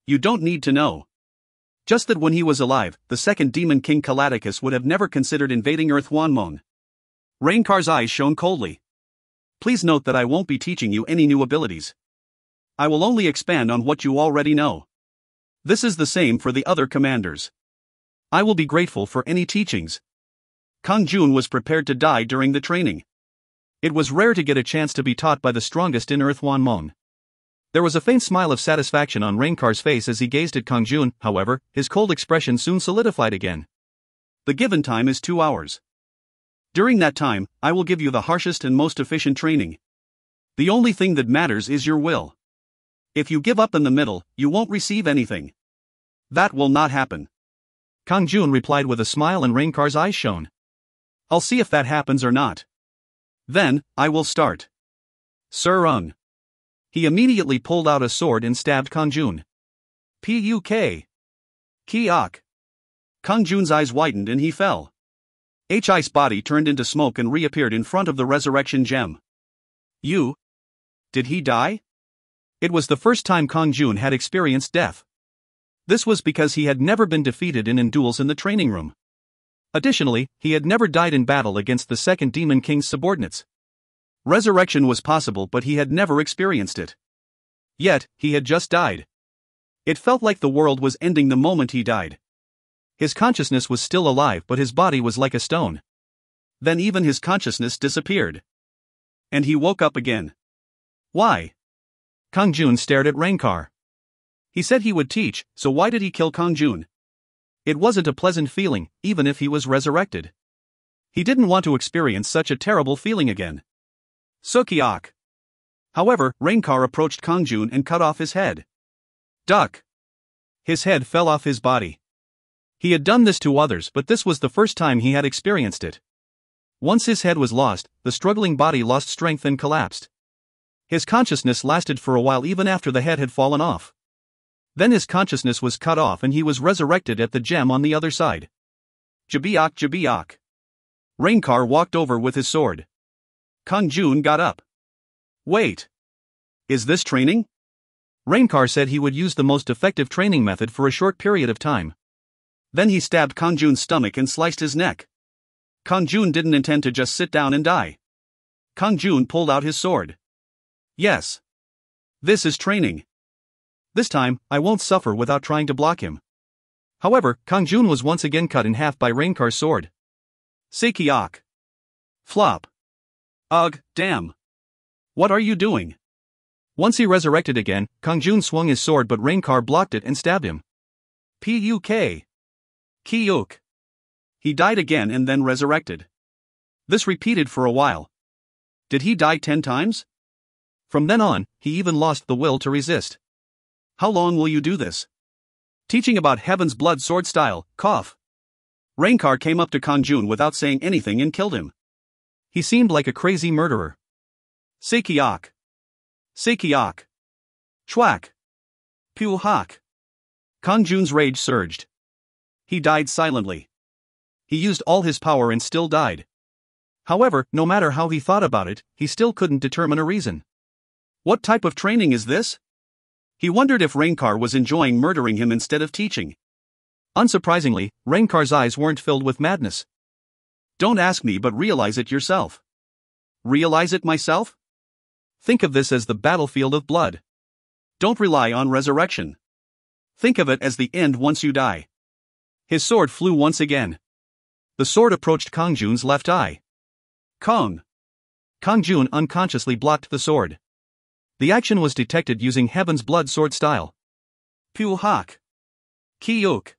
You don't need to know. Just that when he was alive, the second demon king Calaticus would have never considered invading Earth Hwanmong. Rainkar's eyes shone coldly. Please note that I won't be teaching you any new abilities. I will only expand on what you already know. This is the same for the other commanders. I will be grateful for any teachings. Kang-jun was prepared to die during the training. It was rare to get a chance to be taught by the strongest in Earth Hwanmong. There was a faint smile of satisfaction on Rainkar's face as he gazed at Kang-jun, however, his cold expression soon solidified again. The given time is 2 hours. During that time, I will give you the harshest and most efficient training. The only thing that matters is your will. If you give up in the middle, you won't receive anything. That will not happen.
Kang-jun replied with a smile and Rainkar's eyes shone.
I'll see if that happens or not. Then, I will start. Sir. He immediately pulled out a sword and stabbed Kang-jun. Puk. Kiok. Kang-jun's eyes widened and he fell. His body turned into smoke and reappeared in front of the resurrection gem. Did he die? It was the first time Kang-jun had experienced death. This was because he had never been defeated in duels in the training room. Additionally, he had never died in battle against the second demon king's subordinates. Resurrection was possible, but he had never experienced it. Yet, he had just died. It felt like the world was ending the moment he died. His consciousness was still alive, but his body was like a stone. Then even his consciousness disappeared. And he woke up again. Why?
Kang-jun stared at Rainkar.
He said he would teach, so why did he kill Kang-jun? It wasn't a pleasant feeling, even if he was resurrected. He didn't want to experience such a terrible feeling again. Sukiok. However, Rainkar approached Kang-jun and cut off his head. Duck. His head fell off his body. He had done this to others, but this was the first time he had experienced it. Once his head was lost, the struggling body lost strength and collapsed. His consciousness lasted for a while even after the head had fallen off. Then his consciousness was cut off and he was resurrected at the gem on the other side. Jabiok. Rainkar walked over with his sword. Kang-jun got up. Wait. Is this training?
Rainkar said he would use the most effective training method for a short period of time.
Then he stabbed Kang-jun's stomach and sliced his neck. Kang-jun didn't intend to just sit down and die. Kang-jun pulled out his sword. Yes. This is training. This time, I won't suffer without trying to block him. However, Kang-jun was once again cut in half by Rainkar's sword. Sekiok. Flop. Ugh, damn. What are you doing?
Once he resurrected again, Kang-jun swung his sword but Rainkar blocked it and stabbed him.
Puk. Kiuk. He died again and then resurrected. This repeated for a while. Did he die 10 times?
From then on, he even lost the will to resist.
How long will you do this? Teaching about Heaven's Blood sword style, cough. Rainkar came up to Kang-jun without saying anything and killed him.
He seemed like a crazy murderer.
Sekiok. Chwak. Puhak. Kang-jun's rage surged. He died silently. He used all his power and still died. However, no matter how he thought about it, he still couldn't determine a reason. What type of training is this? He wondered if Rainkar was enjoying murdering him instead of teaching.
Unsurprisingly, Rainkar's eyes weren't filled with madness.
Don't ask me but realize it yourself. Realize it myself? Think of this as the battlefield of blood. Don't rely on resurrection. Think of it as the end once you die. His sword flew once again. The sword approached Kang-jun's left eye. Kong.
Kang-jun unconsciously blocked the sword. The action was detected using Heaven's Blood sword style.
Puhak. Kiuk.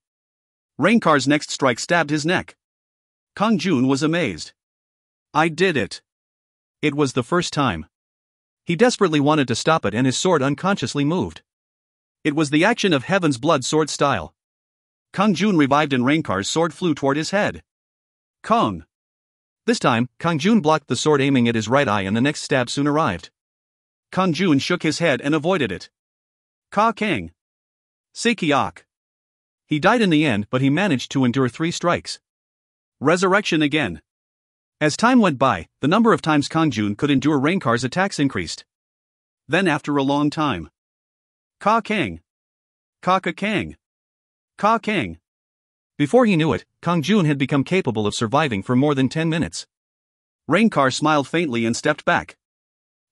Rainkar's next strike stabbed his neck. Kang-jun was amazed. I did it.
It was the first time. He desperately wanted to stop it and his sword unconsciously moved.
It was the action of Heaven's Blood sword style. Kang-jun revived and Rainkar's sword flew toward his head. Kong.
This time, Kang-jun blocked the sword aiming at his right eye and the next stab soon arrived.
Kang-jun shook his head and avoided it. Ka-kang. Sekiok.
He died in the end, but he managed to endure 3 strikes.
Resurrection again. As time went by, the number of times Kang-jun could endure Rainkar's attacks increased. Then after a long time. Ka-kang. Ka-ka-kang. Kang.
Before he knew it, Kang-jun had become capable of surviving for more than 10 minutes.
Rainkar smiled faintly and stepped back.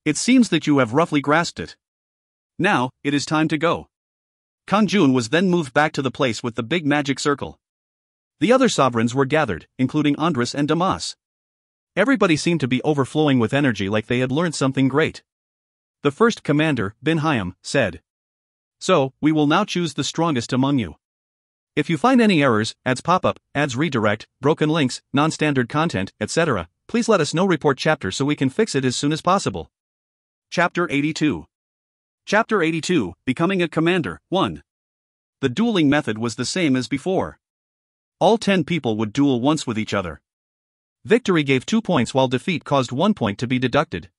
It seems that you have roughly grasped it. Now, it is time to go. Kang-jun was then moved back to the place with the big magic circle. The other sovereigns were gathered, including Andres and Damas. Everybody seemed to be overflowing with energy like they had learned something great. The first commander, Bin Hyam, said. So, we will now choose the strongest among you. If you find any errors, ads pop-up, ads redirect, broken links, non-standard content, etc., please let us know. Report chapter so we can fix it as soon as possible. Chapter 82. Chapter 82, Becoming a Commander, 1. The dueling method was the same as before. All 10 people would duel once with each other. Victory gave 2 points while defeat caused 1 point to be deducted.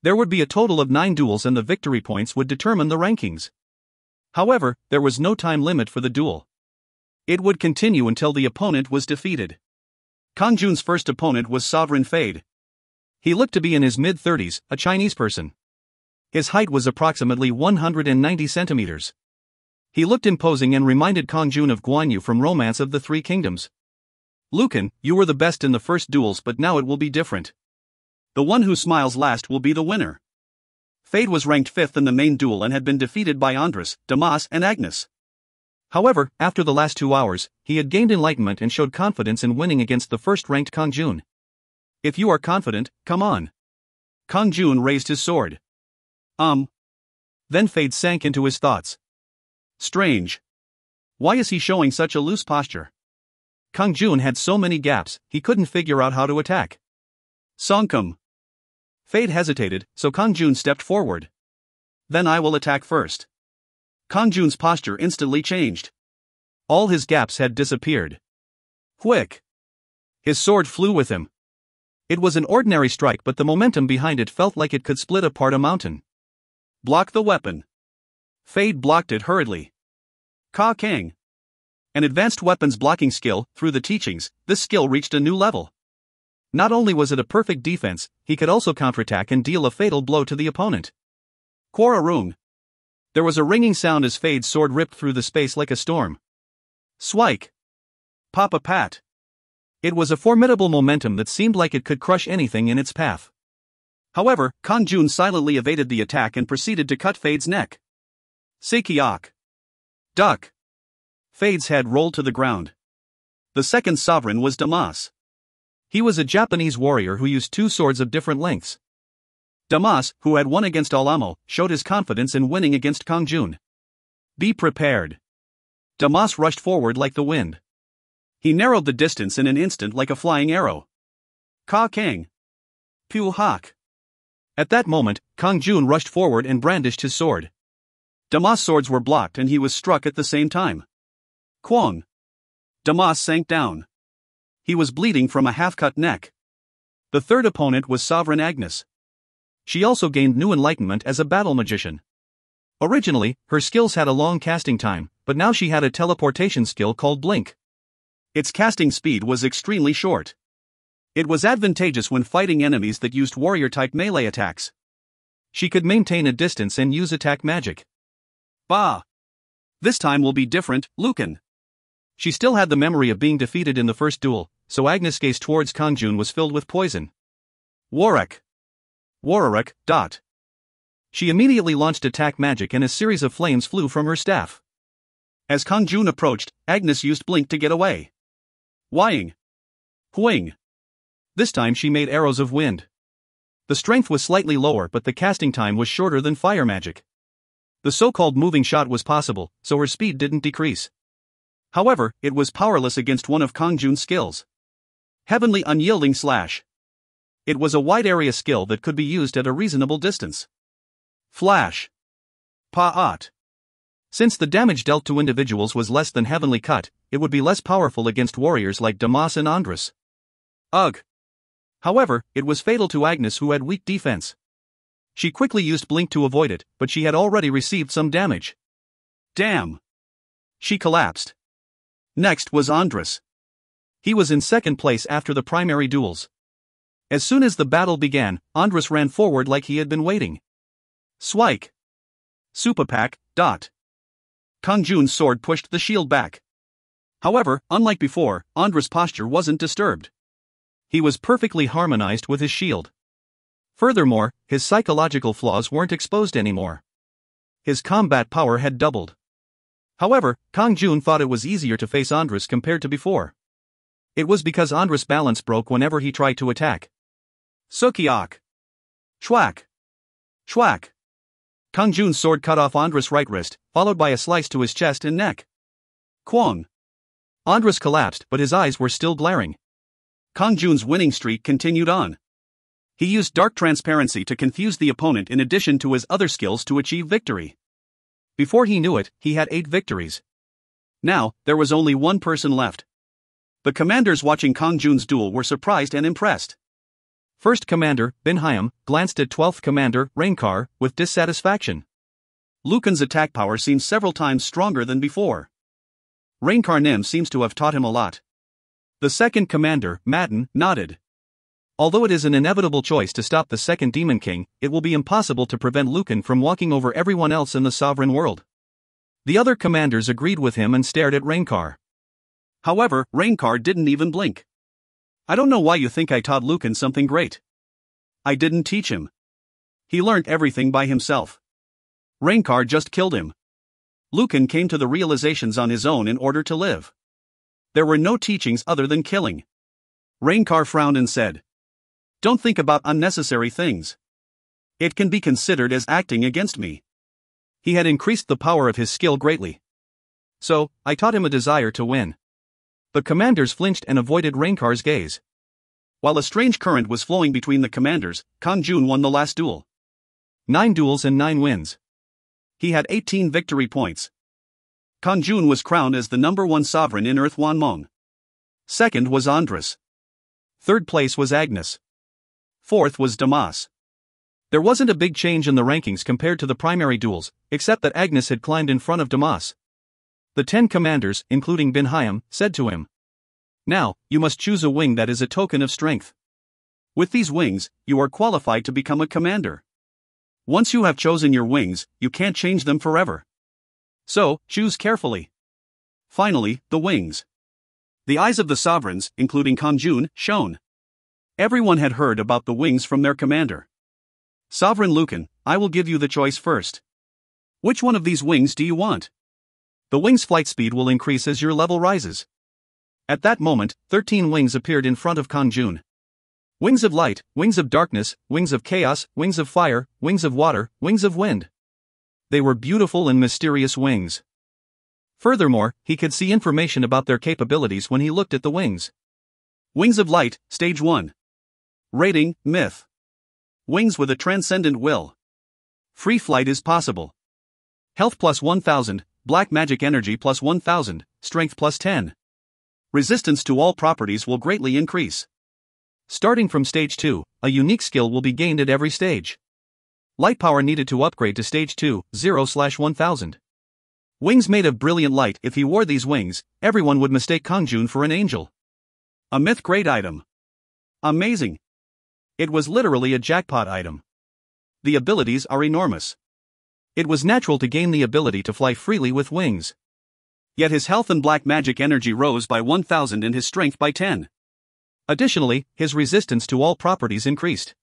There would be a total of 9 duels and the victory points would determine the rankings. However, there was no time limit for the duel. It would continue until the opponent was defeated. Kang-jun's first opponent was Sovereign Fade. He looked to be in his mid-30s, a Chinese person. His height was approximately 190 centimeters. He looked imposing and reminded Kang-jun of Guan Yu from Romance of the Three Kingdoms. Lucan, you were the best in the first duels, but now it will be different. The one who smiles last will be the winner. Fade was ranked 5th in the main duel and had been defeated by Andres, Damas and Agnes. However, after the last 2 hours, he had gained enlightenment and showed confidence in winning against the first-ranked Kang-jun. If you are confident, come on. Kang-jun raised his sword. Then Fade sank into his thoughts. Strange. Why is he showing such a loose posture? Kang-jun had so many gaps, he couldn't figure out how to attack. Songkum. Fade hesitated, so Kang-jun stepped forward. Then I will attack first. Kang-jun's posture instantly changed. All his gaps had disappeared. Quick! His sword flew with him. It was an ordinary strike, but the momentum behind it felt like it could split apart a mountain. Block the weapon. Fade blocked it hurriedly. Kang. An advanced weapons blocking skill. Through the teachings, this skill reached a new level. Not only was it a perfect defense, he could also counterattack and deal a fatal blow to the opponent. Quararung. There was a ringing sound as Fade's sword ripped through the space like a storm. Swike. Papa Pat. It was a formidable momentum that seemed like it could crush anything in its path. However, Kang-jun silently evaded the attack and proceeded to cut Fade's neck. Sekiak. Duck. Fade's head rolled to the ground. The second sovereign was Damas. He was a Japanese warrior who used 2 swords of different lengths. Damas, who had won against Alamo, showed his confidence in winning against Kang-jun. Be prepared. Damas rushed forward like the wind. He narrowed the distance in an instant like a flying arrow. Kang. Pu Hak. At that moment, Kang-jun rushed forward and brandished his sword. Damas' swords were blocked and he was struck at the same time. Kwang. Damas sank down. He was bleeding from a half-cut neck. The third opponent was Sovereign Agnes. She also gained new enlightenment as a battle magician. Originally, her skills had a long casting time, but now she had a teleportation skill called Blink. Its casting speed was extremely short. It was advantageous when fighting enemies that used warrior-type melee attacks. She could maintain a distance and use attack magic. Bah! This time will be different, Lucan. She still had the memory of being defeated in the first duel, so Agnes' gaze towards Kang-jun was filled with poison. Warwick. Dot. She immediately launched attack magic and a series of flames flew from her staff. As Kang-jun approached, Agnes used Blink to get away. Wying. Huing. This time she made arrows of wind. The strength was slightly lower, but the casting time was shorter than fire magic. The so-called moving shot was possible, so her speed didn't decrease. However, it was powerless against one of Kang-jun's skills. Heavenly Unyielding Slash. It was a wide-area skill that could be used at a reasonable distance. Flash. Pa'at. Since the damage dealt to individuals was less than Heavenly Cut, it would be less powerful against warriors like Damas and Andres. Ugh. However, it was fatal to Agnes, who had weak defense. She quickly used Blink to avoid it, but she had already received some damage. Damn. She collapsed. Next was Andres. He was in second place after the primary duels. As soon as the battle began, Andres ran forward like he had been waiting. Swike. Supapak. Dot. Kang-jun's sword pushed the shield back. However, unlike before, Andras' posture wasn't disturbed.
He was perfectly harmonized with his shield. Furthermore, his psychological flaws weren't exposed anymore. His combat power had doubled. However, Kang-jun thought it was easier to face Andras compared to before. It was because Andras' balance broke whenever he tried to attack.
Sukiak. Chwak. Chwak. Kang-jun's sword cut off Andras' right wrist, followed by a slice to his chest and neck. Kwang.
Andras collapsed, but his eyes were still glaring.
Kang-jun's winning streak continued on. He used dark transparency to confuse the opponent in addition to his other skills to achieve victory.
Before he knew it, he had 8 victories.
Now, there was only one person left. The commanders watching Kang-jun's duel were surprised and impressed.
First Commander, Bin Hyam, glanced at 12th Commander, Rainkar, with dissatisfaction.
Lucan's attack power seems several times stronger than before. Rainkar Nim seems to have taught him a lot.
The second Commander, Madden, nodded. Although it is an inevitable choice to stop the second Demon King, it will be impossible to prevent Lucan from walking over everyone else in the sovereign world. The other commanders agreed with him and stared at Rainkar.
However, Rainkar didn't even blink. I don't know why you think I taught Lucan something great. I didn't teach him. He learned everything by himself. Rainkar just killed him. Lucan came to the realizations on his own in order to live. There were no teachings other than killing. Rainkar frowned and said, "Don't think about unnecessary things. It can be considered as acting against me."
He had increased the power of his skill greatly. So, I taught him a desire to win. The commanders flinched and avoided Rainkar's gaze.
While a strange current was flowing between the commanders, Kang-jun won the last duel.
9 duels and 9 wins.
He had 18 victory points. Kang-jun was crowned as the #1 sovereign in Earth Hwanmong. Second was Andras.
Third place was Agnes.
Fourth was Damas.
There wasn't a big change in the rankings compared to the primary duels, except that Agnes had climbed in front of Damas. The 10 commanders, including Bin Hyam, said to him, "Now, you must choose a wing that is a token of strength. With these wings, you are qualified to become a commander. Once you have chosen your wings, you can't change them forever. So, choose carefully." Finally, the wings. The eyes of the sovereigns, including Kang-jun, shone. Everyone had heard about the wings from their commander. "Sovereign Lucan, I will give you the choice first. Which one of these wings do you want?" "The wing's flight speed will increase as your level rises." At that moment, 13 wings appeared in front of Kang-jun. Wings of light, wings of darkness, wings of chaos, wings of fire, wings of water, wings of wind. They were beautiful and mysterious wings. Furthermore, he could see information about their capabilities when he looked at the wings.
Wings of light, stage 1. Rating, myth. Wings with a transcendent will. Free flight is possible. Health plus 1000, black magic energy plus 1000, strength plus 10. Resistance to all properties will greatly increase. Starting from stage 2, a unique skill will be gained at every stage. Light power needed to upgrade to stage 2, 0/1000. Wings made of brilliant light. If he wore these wings, everyone would mistake Kang-jun for an angel. A myth grade item. Amazing. It was literally a jackpot item. The abilities are enormous. It was natural to gain the ability to fly freely with wings. Yet his health and black magic energy rose by 1000 and his strength by 10. Additionally, his resistance to all properties increased.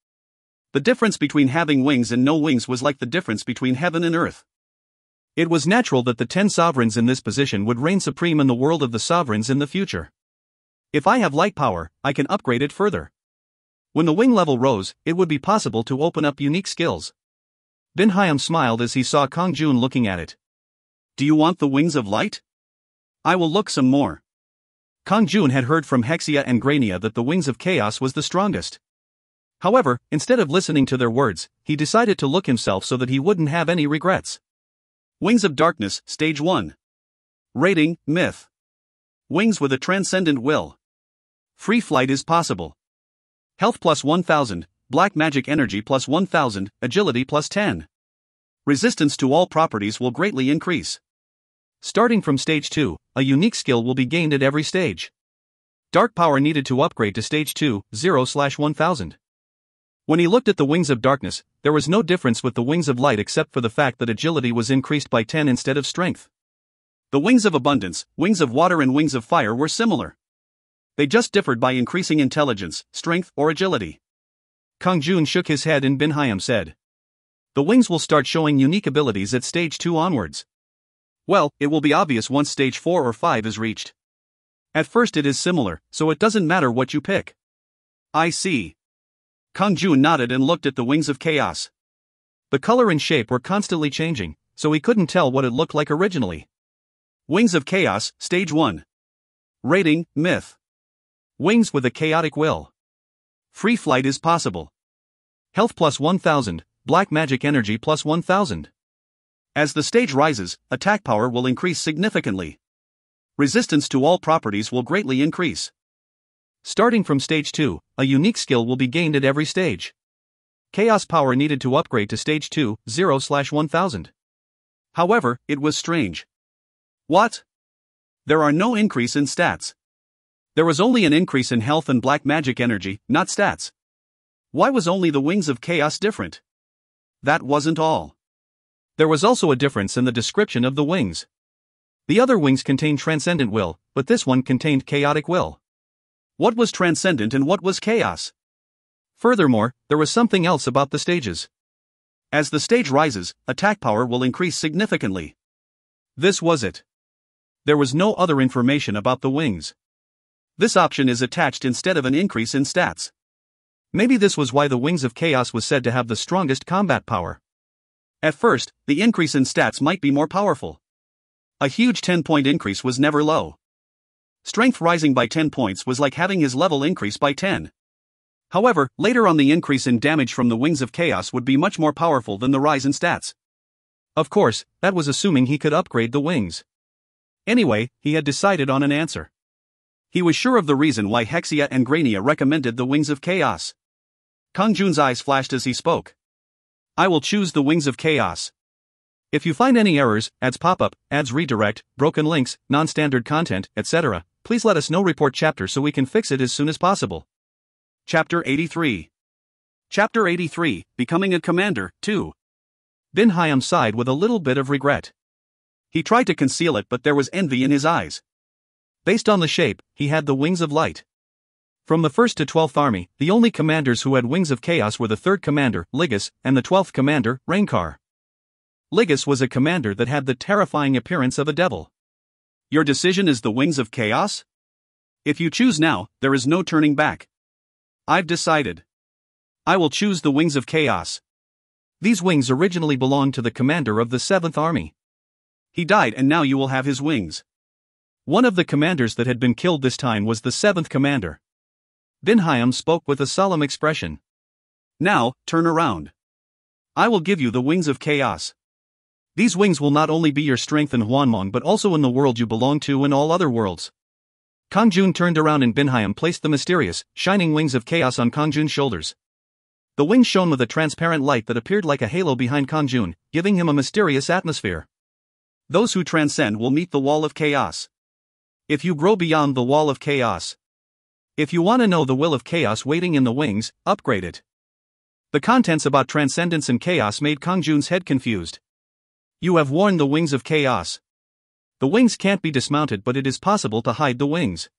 The difference between having wings and no wings was like the difference between heaven and earth. It was natural that the 10 sovereigns in this position would reign supreme in the world of the sovereigns in the future. If I have light power, I can upgrade it further. When the wing level rose, it would be possible to open up unique skills. Bin Hyam smiled as he saw Kang-jun looking at it. "Do you want the wings of light? I will look some more." Kang-jun had heard from Hexia and Grania that the wings of chaos was the strongest. However, instead of listening to their words, he decided to look himself so that he wouldn't have any regrets. Wings of darkness, stage 1. Rating, myth. Wings with a transcendent will. Free flight is possible. Health plus 1000, black magic energy plus 1000, agility plus 10. Resistance to all properties will greatly increase. Starting from stage 2, a unique skill will be gained at every stage. Dark power needed to upgrade to stage 2, 0/1000. When he looked at the wings of darkness, there was no difference with the wings of light except for the fact that agility was increased by 10 instead of strength. The wings of abundance, wings of water, and wings of fire were similar. They just differed by increasing intelligence, strength, or agility.
Kang-jun shook his head and Bin-hyam said, "The wings will start showing unique abilities at stage 2 onwards."
"Well, it will be obvious once stage 4 or 5 is reached. At first it is similar, so it doesn't matter what you pick." "I see." Kang-jun nodded and looked at the wings of chaos.
The color and shape were constantly changing, so he couldn't tell what it looked like originally.
Wings of Chaos, Stage 1. Rating, Myth.
Wings with a chaotic will.
Free flight is possible.
Health plus 1000, black magic energy plus 1000.
As the stage rises, attack power will increase significantly. Resistance to all properties will greatly increase.
Starting from stage 2, a unique skill will be gained at every stage. Chaos power needed to upgrade to stage 2, 0/1000.
However, it was strange. What? There are no increase in stats. There was only an increase in health and black magic energy, not stats. Why was only the wings of chaos different? That wasn't all.
There was also a difference in the description of the wings. The other wings contained transcendent will, but this one contained chaotic will.
What was transcendent and what was chaos?
Furthermore, there was something else about the stages.
As the stage rises, attack power will increase significantly. This was it. There was no other information about the wings. This option is attached instead of an increase in stats.
Maybe this was why the wings of chaos was said to have the strongest combat power.
At first, the increase in stats might be more powerful. A huge 10-point increase was never low. Strength rising by 10 points was like having his level increase by 10. However, later on the increase in damage from the wings of chaos would be much more powerful than the rise in stats.
Of course, that was assuming he could upgrade the wings.
Anyway, he had decided on an answer. He was sure of the reason why Hexia and Grania recommended the wings of chaos. Kang-jun's eyes flashed as he spoke. "I will choose the wings of chaos.
If you find any errors, ads pop up, ads redirect, broken links, non-standard content, etc., please let us know. Report chapter so we can fix it as soon as possible."
Chapter 83. Chapter 83, Becoming a Commander, 2.
Bin-hyam sighed with a little bit of regret.
He tried to conceal it, but there was envy in his eyes.
Based on the shape, he had the wings of light. From the 1st to 12th Army, the only commanders who had wings of chaos were the 3rd Commander, Ligus, and the 12th Commander, Rainkar. Ligus was a commander that had the terrifying appearance of a devil.
"Your decision is the wings of chaos? If you choose now, there is no turning back." "I've decided. I will choose the wings of chaos."
These wings originally belonged to the commander of the 7th Army.
He died and now you will have his wings.
One of the commanders that had been killed this time was the 7th Commander. Bin-hyam spoke with a solemn expression.
"Now, turn around. I will give you the wings of chaos.
These wings will not only be your strength in Hwanmong but also in the world you belong to and all other worlds." Kang-jun turned around and Bin-hyam placed the mysterious, shining wings of chaos on Kang-jun's shoulders. The wings shone with a transparent light that appeared like a halo behind Kang-jun, giving him a mysterious atmosphere.
"Those who transcend will meet the wall of chaos. If you grow beyond the wall of chaos.
If you want to know the will of chaos waiting in the wings, upgrade it." The contents about transcendence and chaos made Kang-jun's head confused. "You have worn the wings of chaos. The wings can't be dismounted, but it is possible to hide the wings.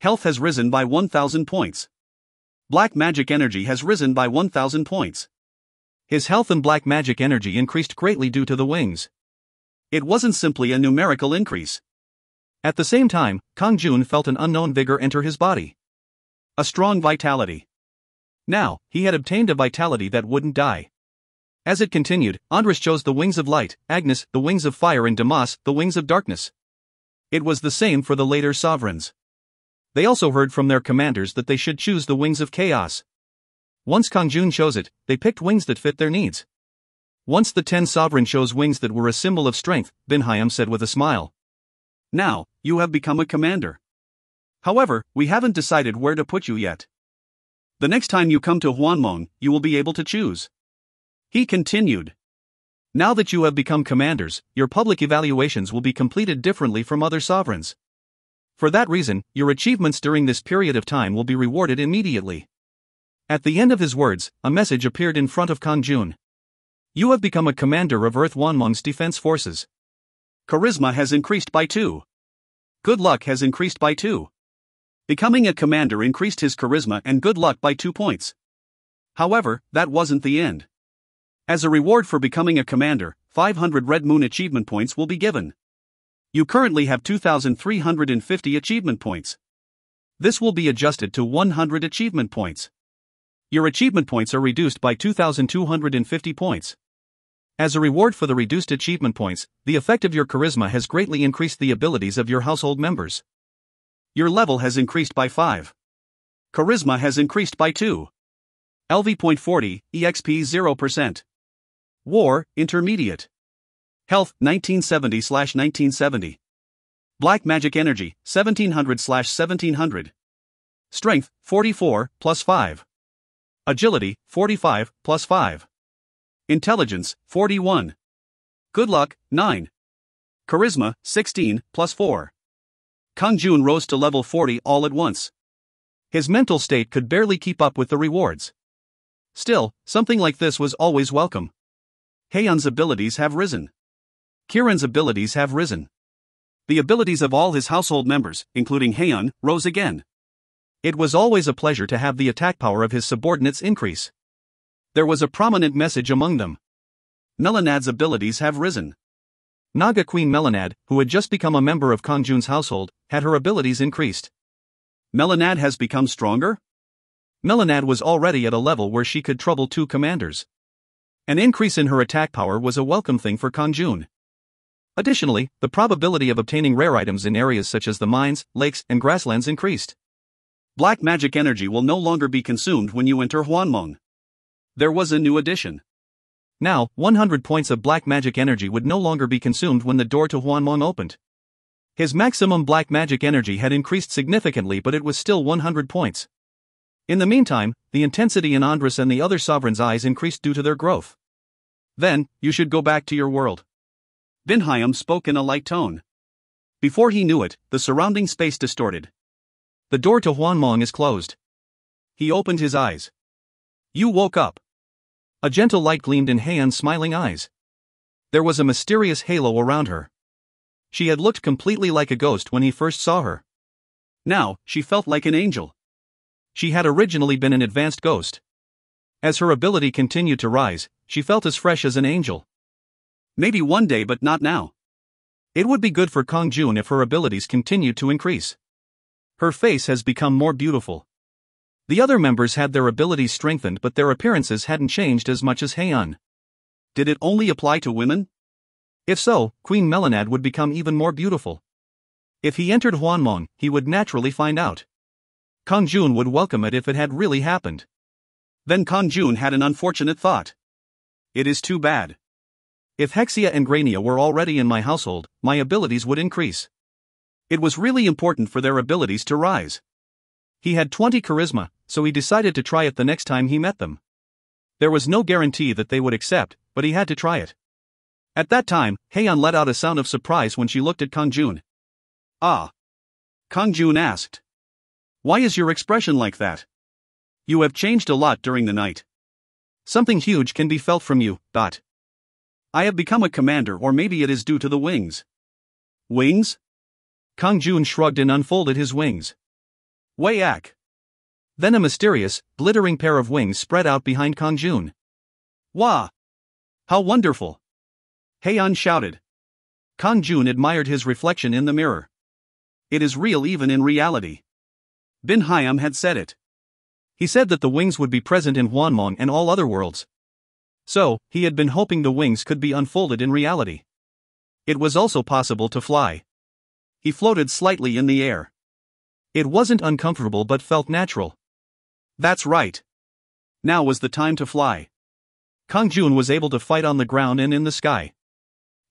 Health has risen by 1000 points. Black magic energy has risen by 1000 points."
His health and black magic energy increased greatly due to the wings.
It wasn't simply a numerical increase.
At the same time, Kang-jun felt an unknown vigor enter his body.
A strong vitality.
Now, he had obtained a vitality that wouldn't die. As it continued, Andras chose the wings of light, Agnes, the wings of fire, and Damas, the wings of darkness.
It was the same for the later sovereigns.
They also heard from their commanders that they should choose the wings of chaos. Once Kang-jun chose it, they picked wings that fit their needs. Once the 10 sovereign chose wings that were a symbol of strength, Bin-hyam said with a smile.
"Now, you have become a commander. However, we haven't decided where to put you yet. The next time you come to Hwanmong, you will be able to choose." He continued. "Now that you have become commanders, your public evaluations will be completed differently from other sovereigns. For that reason, your achievements during this period of time will be rewarded immediately." At the end of his words, a message appeared in front of Kang-jun. "You have become a commander of Earth Hwanmong's defense forces. Charisma has increased by 2. Good luck has increased by 2. Becoming a commander increased his charisma and good luck by 2 points. However, that wasn't the end. As a reward for becoming a commander, 500 Red Moon achievement points will be given. You currently have 2,350 achievement points. This will be adjusted to 100 achievement points. Your achievement points are reduced by 2,250 points. As a reward for the reduced achievement points, the effect of your charisma has greatly increased the abilities of your household members. Your level has increased by 5. Charisma has increased by 2. LV.40, EXP 0%. War, Intermediate. Health, 1970/1970. Black Magic Energy, 1700/1700. Strength, 44, plus 5. Agility, 45, plus 5. Intelligence, 41. Good luck, 9. Charisma, 16, plus 4. Kang-jun rose to level 40 all at once. His mental state could barely keep up with the rewards. Still, something like this was always welcome. Hyeon's abilities have risen. Kiran's abilities have risen. The abilities of all his household members, including Hyeon, rose again. It was always a pleasure to have the attack power of his subordinates increase. There was a prominent message among them. Melanad's abilities have risen. Naga Queen Melanad, who had just become a member of Kang-jun's household, had her abilities increased. Melanad has become stronger? Melanad was already at a level where she could trouble 2 commanders. An increase in her attack power was a welcome thing for Kang-jun. Additionally, the probability of obtaining rare items in areas such as the mines, lakes, and grasslands increased. Black magic energy will no longer be consumed when you enter Hwanmong. There was a new addition. Now, 100 points of black magic energy would no longer be consumed when the door to Hwanmong opened. His maximum black magic energy had increased significantly, but it was still 100 points. In the meantime, the intensity in Andras and the other sovereigns' eyes increased due to their growth. Then, you should go back to your world. Bin Hyam spoke in a light tone. Before he knew it, the surrounding space distorted. The door to Hwanmong is closed. He opened his eyes. You woke up. A gentle light gleamed in Hyeon's smiling eyes. There was a mysterious halo around her. She had looked completely like a ghost when he first saw her. Now, she felt like an angel. She had originally been an advanced ghost. As her ability continued to rise, she felt as fresh as an angel. Maybe one day, but not now. It would be good for Kang-jun if her abilities continued to increase. Her face has become more beautiful. The other members had their abilities strengthened, but their appearances hadn't changed as much as Hyeon. Did it only apply to women? If so, Queen Melanad would become even more beautiful. If he entered Hwanmong, he would naturally find out. Kang-jun would welcome it if it had really happened. Then Kang-jun had an unfortunate thought. It is too bad. If Hexia and Grania were already in my household, my abilities would increase. It was really important for their abilities to rise. He had 20 charisma, so he decided to try it the next time he met them. There was no guarantee that they would accept, but he had to try it. At that time, Hyeon let out a sound of surprise when she looked at Kang-jun. Ah. Kang-jun asked. Why is your expression like that? You have changed a lot during the night. Something huge can be felt from you, . I have become a commander, or maybe it is due to the wings. Wings? Kang-jun shrugged and unfolded his wings. Wayak. Then a mysterious, glittering pair of wings spread out behind Kang-jun. Wah! How wonderful! Hyeon shouted. Kang-jun admired his reflection in the mirror. It is real even in reality. Bin Hyam had said it. He said that the wings would be present in Hwanmong and all other worlds. So, he had been hoping the wings could be unfolded in reality. It was also possible to fly. He floated slightly in the air. It wasn't uncomfortable but felt natural. That's right. Now was the time to fly. Kang-jun was able to fight on the ground and in the sky.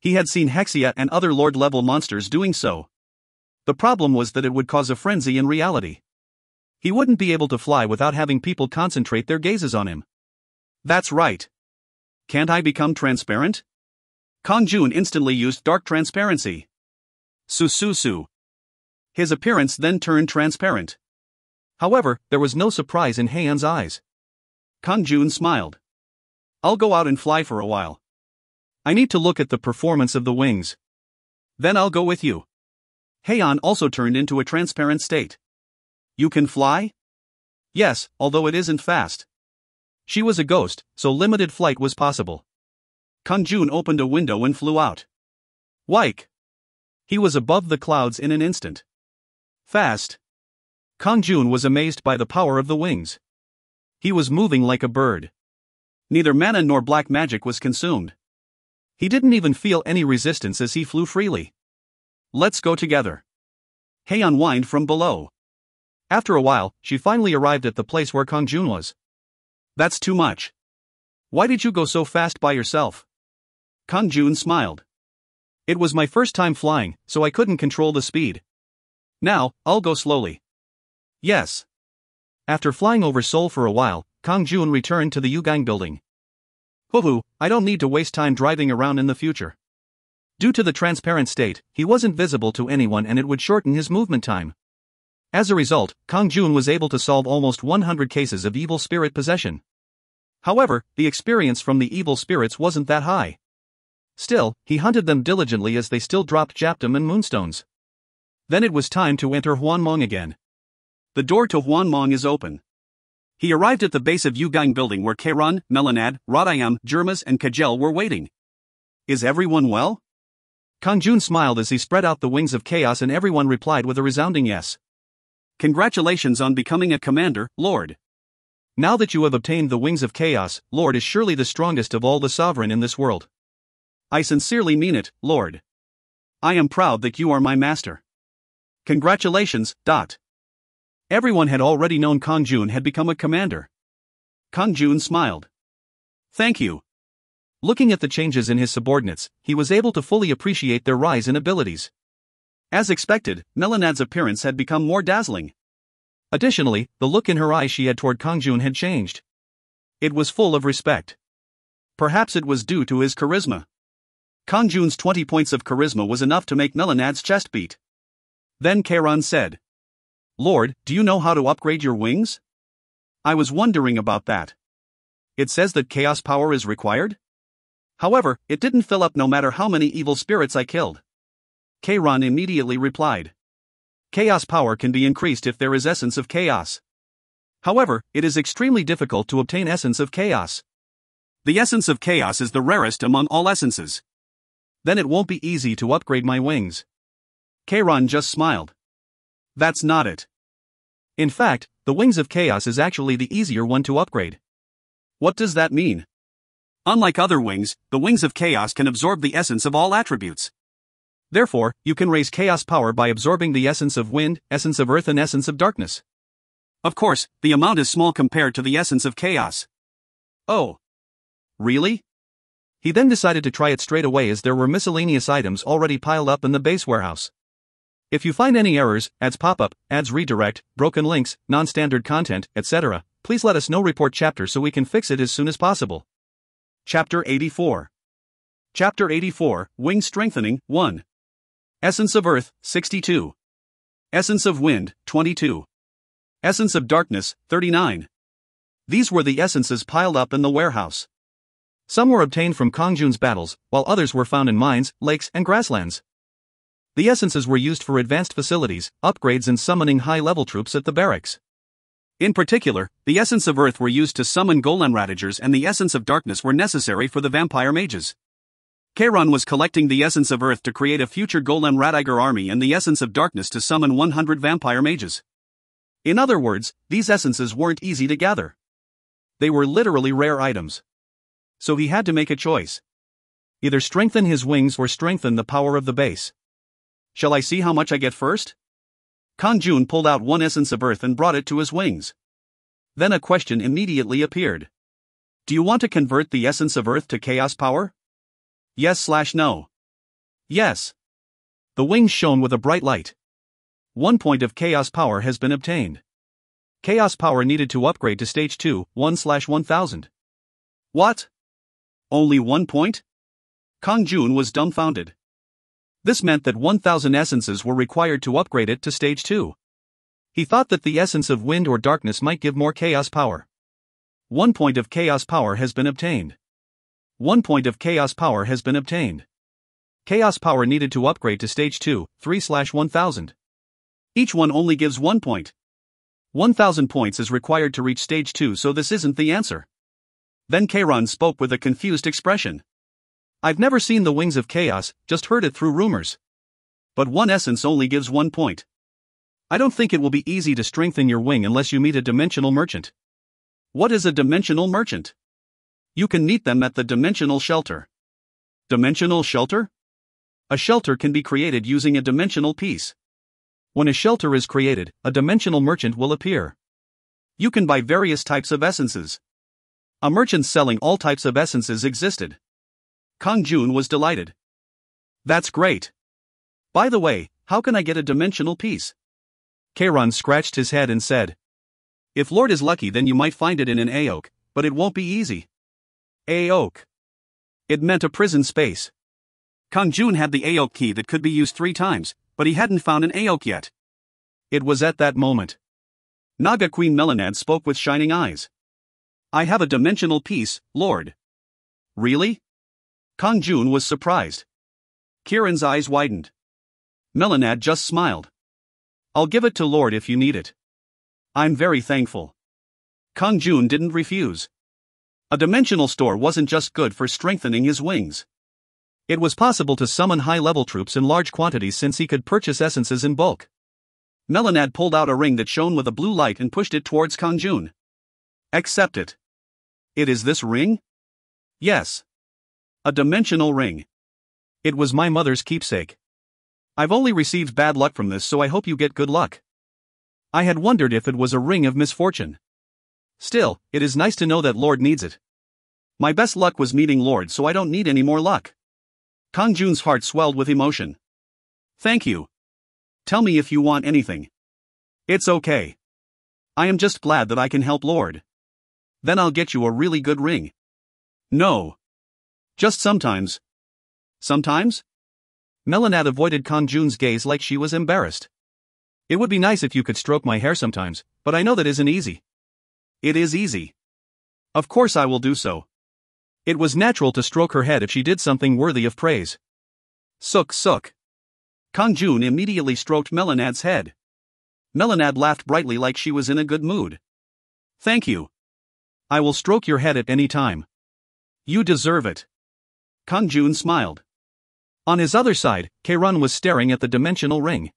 He had seen Hexia and other Lord-level monsters doing so. The problem was that it would cause a frenzy in reality. He wouldn't be able to fly without having people concentrate their gazes on him. That's right. Can't I become transparent? Kang-jun instantly used dark transparency. Su. His appearance then turned transparent. However, there was no surprise in Hyeon's eyes. Kang-jun smiled. I'll go out and fly for a while. I need to look at the performance of the wings. Then I'll go with you. Heian also turned into a transparent state. You can fly?
Yes, although it isn't fast. She was a ghost, so limited flight was possible.
Kang-jun opened a window and flew out.
Wike! He was above the clouds in an instant. Fast! Kang-jun was amazed by the power of the wings. He was moving like a bird.
Neither mana nor black magic was consumed.
He didn't even feel any resistance as he flew freely.
Let's go together. Heian whined from below.
After a while, she finally arrived at the place where Kang-jun was.
That's too much.
Why did you go so fast by yourself?
Kang-jun smiled.
It was my first time flying, so I couldn't control the speed.
Now, I'll go slowly.
Yes. After flying over Seoul for a while, Kang-jun returned to the Yugang building. Hoo-hoo, I don't need to waste time driving around in the future. Due to the transparent state, he wasn't visible to anyone and it would shorten his movement time. As a result, Kang-jun was able to solve almost 100 cases of evil spirit possession. However, the experience from the evil spirits wasn't that high. Still, he hunted them diligently as they still dropped Japtum and moonstones. Then it was time to enter Hwanmong again.
The door to Hwanmong is open. He arrived at the base of Yugang building where Kairon, Melanad, Rodayam, Jermas and Kajel were waiting. Is everyone well?
Kang-jun smiled as he spread out the wings of chaos and everyone replied with a resounding yes.
Congratulations on becoming a commander, Lord.
Now that you have obtained the wings of chaos, Lord is surely the strongest of all the sovereign in this world.
I sincerely mean it, Lord. I am proud that you are my master. Congratulations.
Everyone had already known Kang-jun had become a commander.
Kang-jun smiled. Thank you.
Looking at the changes in his subordinates, he was able to fully appreciate their rise in abilities.
As expected, Melanad's appearance had become more dazzling.
Additionally, the look in her eyes she had toward Kang-jun had changed. It was full of respect.
Perhaps it was due to his charisma. Kang-jun's 20 points of charisma was enough to make Melanad's chest beat. Then Kairon said, Lord, do you know how to upgrade your wings? I was wondering about that. It says that chaos power is required? However, it didn't fill up no matter how many evil spirits I killed. Kairon immediately replied. Chaos power can be increased if there is essence of chaos. However, it is extremely difficult to obtain essence of chaos. The essence of chaos is the rarest among all essences.
Then it won't be easy to upgrade my wings.
Kairon just smiled. That's not it.
In fact, the wings of chaos is actually the easier one to upgrade.
What does that mean? Unlike other wings, the wings of chaos can absorb the essence of all attributes.
Therefore, you can raise chaos power by absorbing the essence of wind, essence of earth and essence of darkness.
Of course, the amount is small compared to the essence of chaos.
Oh.
Really?
He then decided to try it straight away as there were miscellaneous items already piled up in the base warehouse. If you find any errors, ads pop-up, ads redirect, broken links, non-standard content, etc., please let us know. Report chapter so we can fix it as soon as possible.
Chapter 84. Chapter 84, Wing Strengthening, 1. Essence of Earth, 62. Essence of Wind, 22. Essence of Darkness, 39. These were the essences piled up in the warehouse.
Some were obtained from Kang-jun's battles, while others were found in mines, lakes, and grasslands. The essences were used for advanced facilities, upgrades and summoning high-level troops at the barracks.
In particular, the essence of Earth were used to summon Golem Radagers and the essence of Darkness were necessary for the vampire mages. Kairon was collecting the essence of Earth to create a future Golem Radager army and the essence of Darkness to summon 100 vampire mages. In other words, these essences weren't easy to gather. They were literally rare items. So he had to make a choice. Either strengthen his wings or strengthen the power of the base. Shall I see how much I get first? Kang-jun pulled out one essence of Earth and brought it to his wings. Then a question immediately appeared. Do you want to convert the essence of Earth to chaos power? Yes/no. Yes. The wings shone with a bright light. 1 point of chaos power has been obtained. Chaos power needed to upgrade to stage 2, 1/1000. What? Only 1 point? Kang-jun was dumbfounded. This meant that 1000 essences were required to upgrade it to stage 2. He thought that the essence of wind or darkness might give more chaos power. 1 point of chaos power has been obtained. 1 point of chaos power has been obtained.
Chaos power needed to upgrade to stage 2, 3/1000.
Each one only gives 1 point. 1000 points is required to reach stage 2, so this isn't the answer. Then Kang-jun spoke with a confused expression.
I've never seen the wings of chaos, just heard it through rumors.
But one essence only gives 1 point.
I don't think it will be easy to strengthen your wing unless you meet a dimensional merchant.
What is a dimensional merchant? You can meet them at the dimensional shelter. Dimensional shelter?
A shelter can be created using a dimensional piece. When a shelter is created, a dimensional merchant will appear.
You can buy various types of essences. A merchant selling all types of essences existed. Kang-jun was delighted. That's great. By the way, how can I get a dimensional piece?
Kang-jun scratched his head and said.
If Lord is lucky, then you might find it in an Aok, but it won't be easy. Aok. It meant a prison space. Kang-jun had the Aok key that could be used 3 times, but he hadn't found an Aok yet.
It was at that moment.
Naga Queen Melanad spoke with shining eyes. I have a dimensional piece, Lord. Really? Kang-jun was surprised. Kiran's eyes widened. Melanad just smiled. I'll give it to Lord if you need it. I'm very thankful. Kang-jun didn't refuse. A dimensional store wasn't just good for strengthening his wings.
It was possible to summon high-level troops in large quantities since he could purchase essences in bulk.
Melanad pulled out a ring that shone with a blue light and pushed it towards Kang-jun. Accept it. It is this ring? Yes. A dimensional ring.
It was my mother's keepsake.
I've only received bad luck from this, so I hope you get good luck.
I had wondered if it was a ring of misfortune.
Still, it is nice to know that Lord needs it. My best luck was meeting Lord, so I don't need any more luck. Kang-jun's heart swelled with emotion. Thank you. Tell me if you want anything. It's okay. I am just glad that I can help Lord. Then I'll get you a really good ring. No. Just sometimes. Sometimes?
Melanad avoided Kang-jun's gaze like she was embarrassed. It would be nice if you could stroke my hair sometimes, but I know that isn't easy.
It is easy. Of course I will do so.
It was natural to stroke her head if she did something worthy of praise.
Suk suk. Kang-jun immediately stroked Melanad's head. Melanad laughed brightly like she was in a good mood. Thank you.
I will stroke your head at any time.
You deserve it. Kang-jun smiled.
On his other side, Kang-jun was staring at the dimensional ring.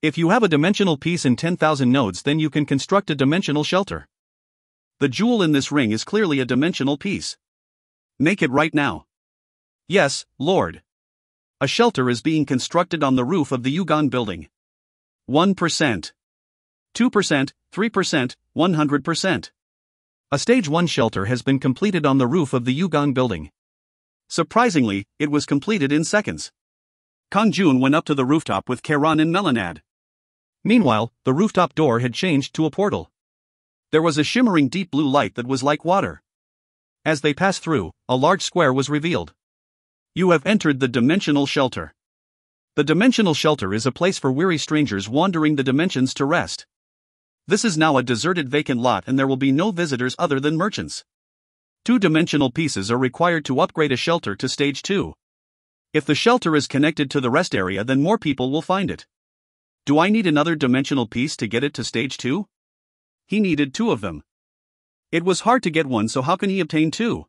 If you have a dimensional piece in 10,000 nodes, then you can construct a dimensional shelter.
The jewel in this ring is clearly a dimensional piece. Make it right now. Yes, Lord. A shelter is being constructed on the roof of the Yugan building. 1%. 2%, 3%, 100%.
A stage 1 shelter has been completed on the roof of the Yugan building.
Surprisingly, it was completed in seconds. Kang-jun went up to the rooftop with Kang-jun and Melanad.
Meanwhile, the rooftop door had changed to a portal.
There was a shimmering deep blue light that was like water. As they passed through, a large square was revealed. You have entered the dimensional shelter. The dimensional shelter is a place for weary strangers wandering the dimensions to rest. This is now a deserted vacant lot and there will be no visitors other than merchants. 2 dimensional pieces are required to upgrade a shelter to stage 2. If the shelter is connected to the rest area, then more people will find it. Do I need another dimensional piece to get it to stage 2? He needed 2 of them. It was hard to get one, so how can he obtain 2?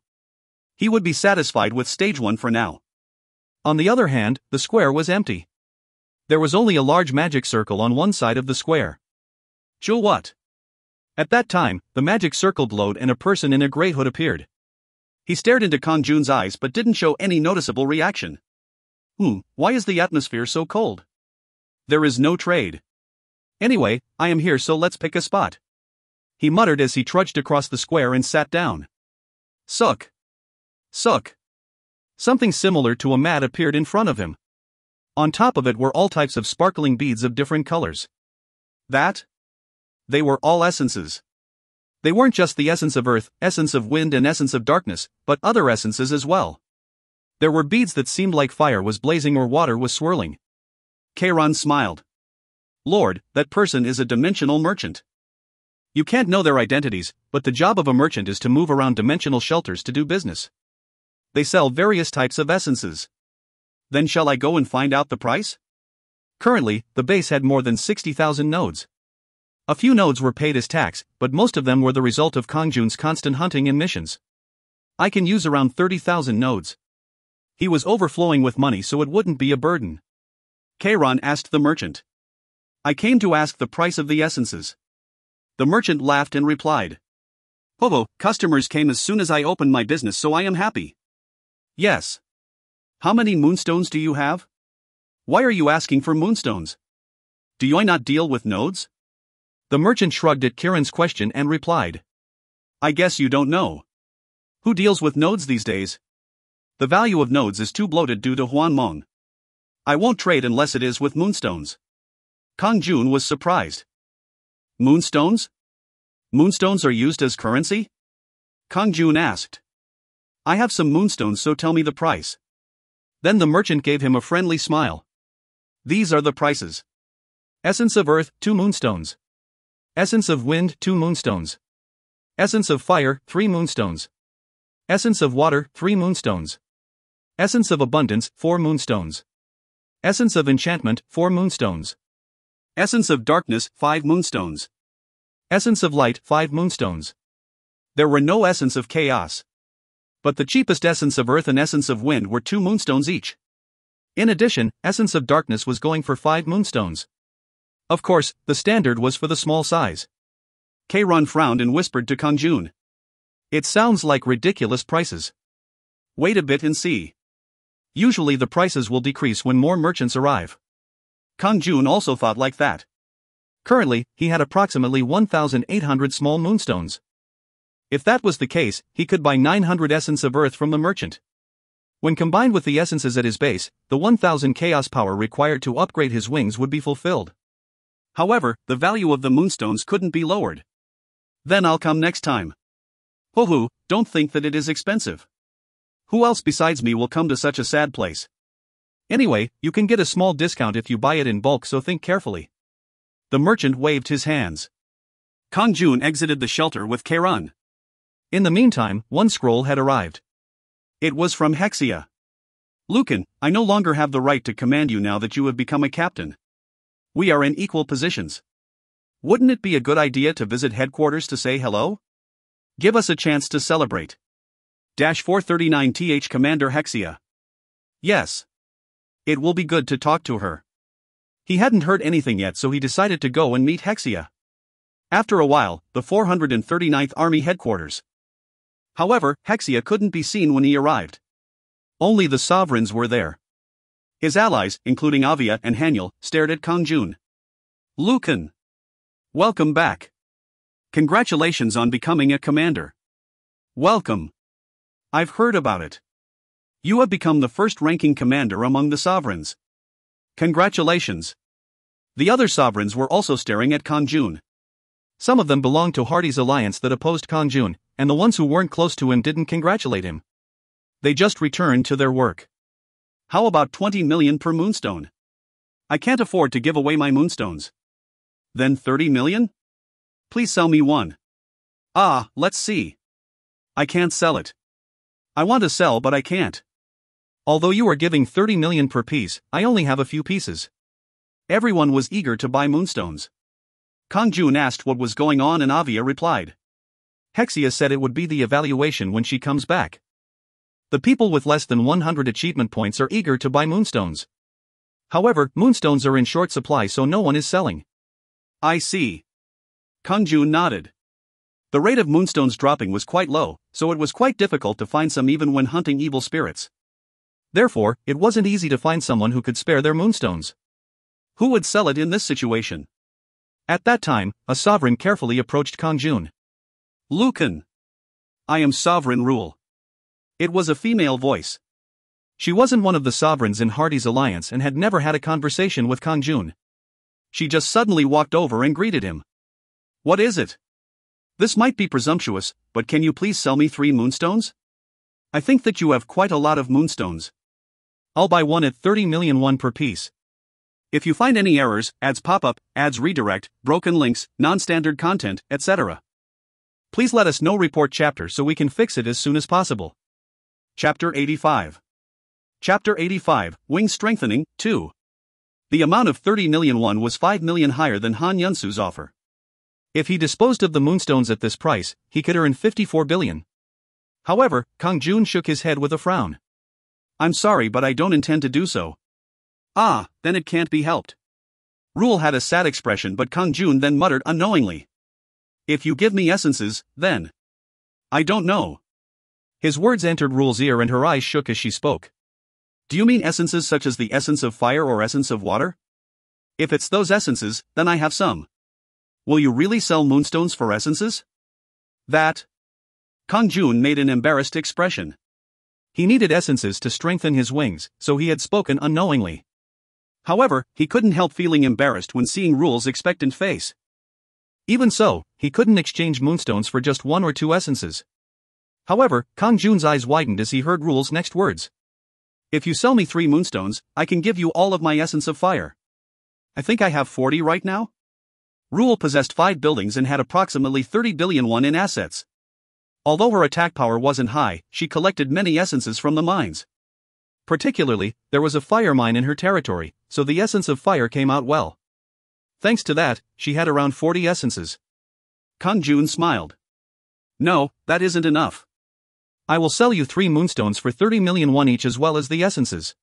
He would be satisfied with stage 1 for now.
On the other hand, the square was empty. There was only a large magic circle on one side of the square.
Joe, what?
At that time, the magic circle glowed and a person in a grey hood appeared.
He stared into Kang-jun's eyes but didn't show any noticeable reaction. Why is the atmosphere so cold? There is no trade. Anyway, I am here, so let's pick a spot. He muttered as he trudged across the square and sat down. Suk. Suk.
Something similar to a mat appeared in front of him. On top of it were all types of sparkling beads of different colors.
That? They were all essences.
They weren't just the essence of earth, essence of wind and essence of darkness, but other essences as well. There were beads that seemed like fire was blazing or water was swirling.
Kang-jun smiled. Lord, that person is a dimensional merchant. You can't know their identities, but the job of a merchant is to move around dimensional shelters to do business. They sell various types of essences. Then shall I go and find out the price?
Currently, the base had more than 60,000 nodes. A few nodes were paid as tax, but most of them were the result of Kang-jun's constant hunting and missions. I can use around 30,000 nodes. He was overflowing with money, so it wouldn't be a burden.
Kang asked the merchant. I came to ask the price of the essences. The merchant laughed and replied. Oh, customers came as soon as I opened my business, so I am happy.
Yes.
How many moonstones do you have? Why are you asking for moonstones? Do I not deal with nodes?
The merchant shrugged at Kiran's question and replied.
I guess you don't know. Who deals with nodes these days? The value of nodes is too bloated due to Hwanmong. I won't trade unless it is with moonstones. Kang-jun was surprised. Moonstones? Moonstones are used as currency? Kang-jun asked. I have some moonstones, so tell me the price.
Then the merchant gave him a friendly smile.
These are the prices.
Essence of earth, 2 moonstones. Essence of wind, 2 moonstones. Essence of fire, 3 moonstones. Essence of water, 3 moonstones. Essence of abundance, 4 moonstones. Essence of enchantment, 4 moonstones.
Essence of darkness, 5 moonstones.
Essence of light, 5 moonstones.
There were no essence of chaos. But the cheapest essence of earth and essence of wind were 2 moonstones each.
In addition, essence of darkness was going for 5 moonstones. Of course, the standard was for the small size.
Kang frowned and whispered to Kang-jun.
It sounds like ridiculous prices.
Wait a bit and see.
Usually the prices will decrease when more merchants arrive.
Kang-jun also thought like that.
Currently, he had approximately 1,800 small moonstones. If that was the case, he could buy 900 essence of earth from the merchant. When combined with the essences at his base, the 1,000 chaos power required to upgrade his wings would be fulfilled.
However, the value of the moonstones couldn't be lowered. Then I'll come next time. Ho, don't think that it is expensive. Who else besides me will come to such a sad place?
Anyway, you can get a small discount if you buy it in bulk, so think carefully.
The merchant waved his hands. Kang-jun exited the shelter with Kang.
In the meantime, one scroll had arrived.
It was from Hexia. Lucan, I no longer have the right to command you now that you have become a captain. We are in equal positions. Wouldn't it be a good idea to visit headquarters to say hello? Give us a chance to celebrate. 439th Commander Hexia. Yes. It will be good to talk to her. He hadn't heard anything yet, so he decided to go and meet Hexia. After a while, the 439th Army headquarters. However, Hexia couldn't be seen when he arrived. Only the sovereigns were there. His allies, including Avia and Hanyul, stared at Kang-jun. Lucan. Welcome back. Congratulations on becoming a commander. Welcome. I've heard about it. You have become the first-ranking commander among the sovereigns. Congratulations. The other sovereigns were also staring at Kang-jun.
Some of them belonged to Hardy's alliance that opposed Kang-jun, and the ones who weren't close to him didn't congratulate him. They just returned to their work.
How about 20 million per moonstone? I can't afford to give away my moonstones. Then 30 million? Please sell me one. Let's see. I can't sell it. I want to sell, but I can't.
Although you are giving 30 million per piece, I only have a few pieces.
Everyone was eager to buy moonstones. Kang-jun asked what was going on and Avia replied.
Hexia said it would be the evaluation when she comes back. The people with less than 100 achievement points are eager to buy moonstones. However, moonstones are in short supply, so no one is selling.
I see. Kang-jun nodded. The rate of moonstones dropping was quite low, so it was quite difficult to find some even when hunting evil spirits.
Therefore, it wasn't easy to find someone who could spare their moonstones.
Who would sell it in this situation?
At that time, a sovereign carefully approached Kang-jun.
Lucan. I am sovereign rule. It was a female voice.
She wasn't one of the sovereigns in Hardy's alliance and had never had a conversation with Kang-jun.
She just suddenly walked over and greeted him. What is it? This might be presumptuous, but can you please sell me 3 moonstones? I think that you have quite a lot of moonstones.
I'll buy one at 30 million won per piece.
If you find any errors, ads pop up, ads redirect, broken links, non-standard content, etc. Please let us know. Report chapter so we can fix it as soon as possible. Chapter 85. Chapter 85, Wing Strengthening, 2. The amount of 30 million won was 5 million higher than Han Yunsu's offer.
If he disposed of the moonstones at this price, he could earn 54 billion. However, Kang-jun shook his head with a frown.
I'm sorry, but I don't intend to do so. Ah, then it can't be helped. Rule had a sad expression, but Kang-jun then muttered unknowingly. If you give me essences, then. I don't know.
His words entered Rule's ear and her eyes shook as she spoke.
Do you mean essences such as the essence of fire or essence of water? If it's those essences, then I have some. Will you really sell moonstones for essences? That. Kang-jun made an embarrassed expression.
He needed essences to strengthen his wings, so he had spoken unknowingly.
However, he couldn't help feeling embarrassed when seeing Rule's expectant face.
Even so, he couldn't exchange moonstones for just 1 or 2 essences. However, Kang-jun's eyes widened as he heard Rule's next words.
If you sell me 3 moonstones, I can give you all of my essence of fire. I think I have 40 right now? Rule possessed 5 buildings and had approximately 30 billion won in assets. Although her attack power wasn't high, she collected many essences from the mines. Particularly, there was a fire mine in her territory, so the essence of fire came out well. Thanks to that, she had around 40 essences. Kang-jun smiled. No, that isn't enough.
I will sell you 3 moonstones for 30 million won each as well as the essences.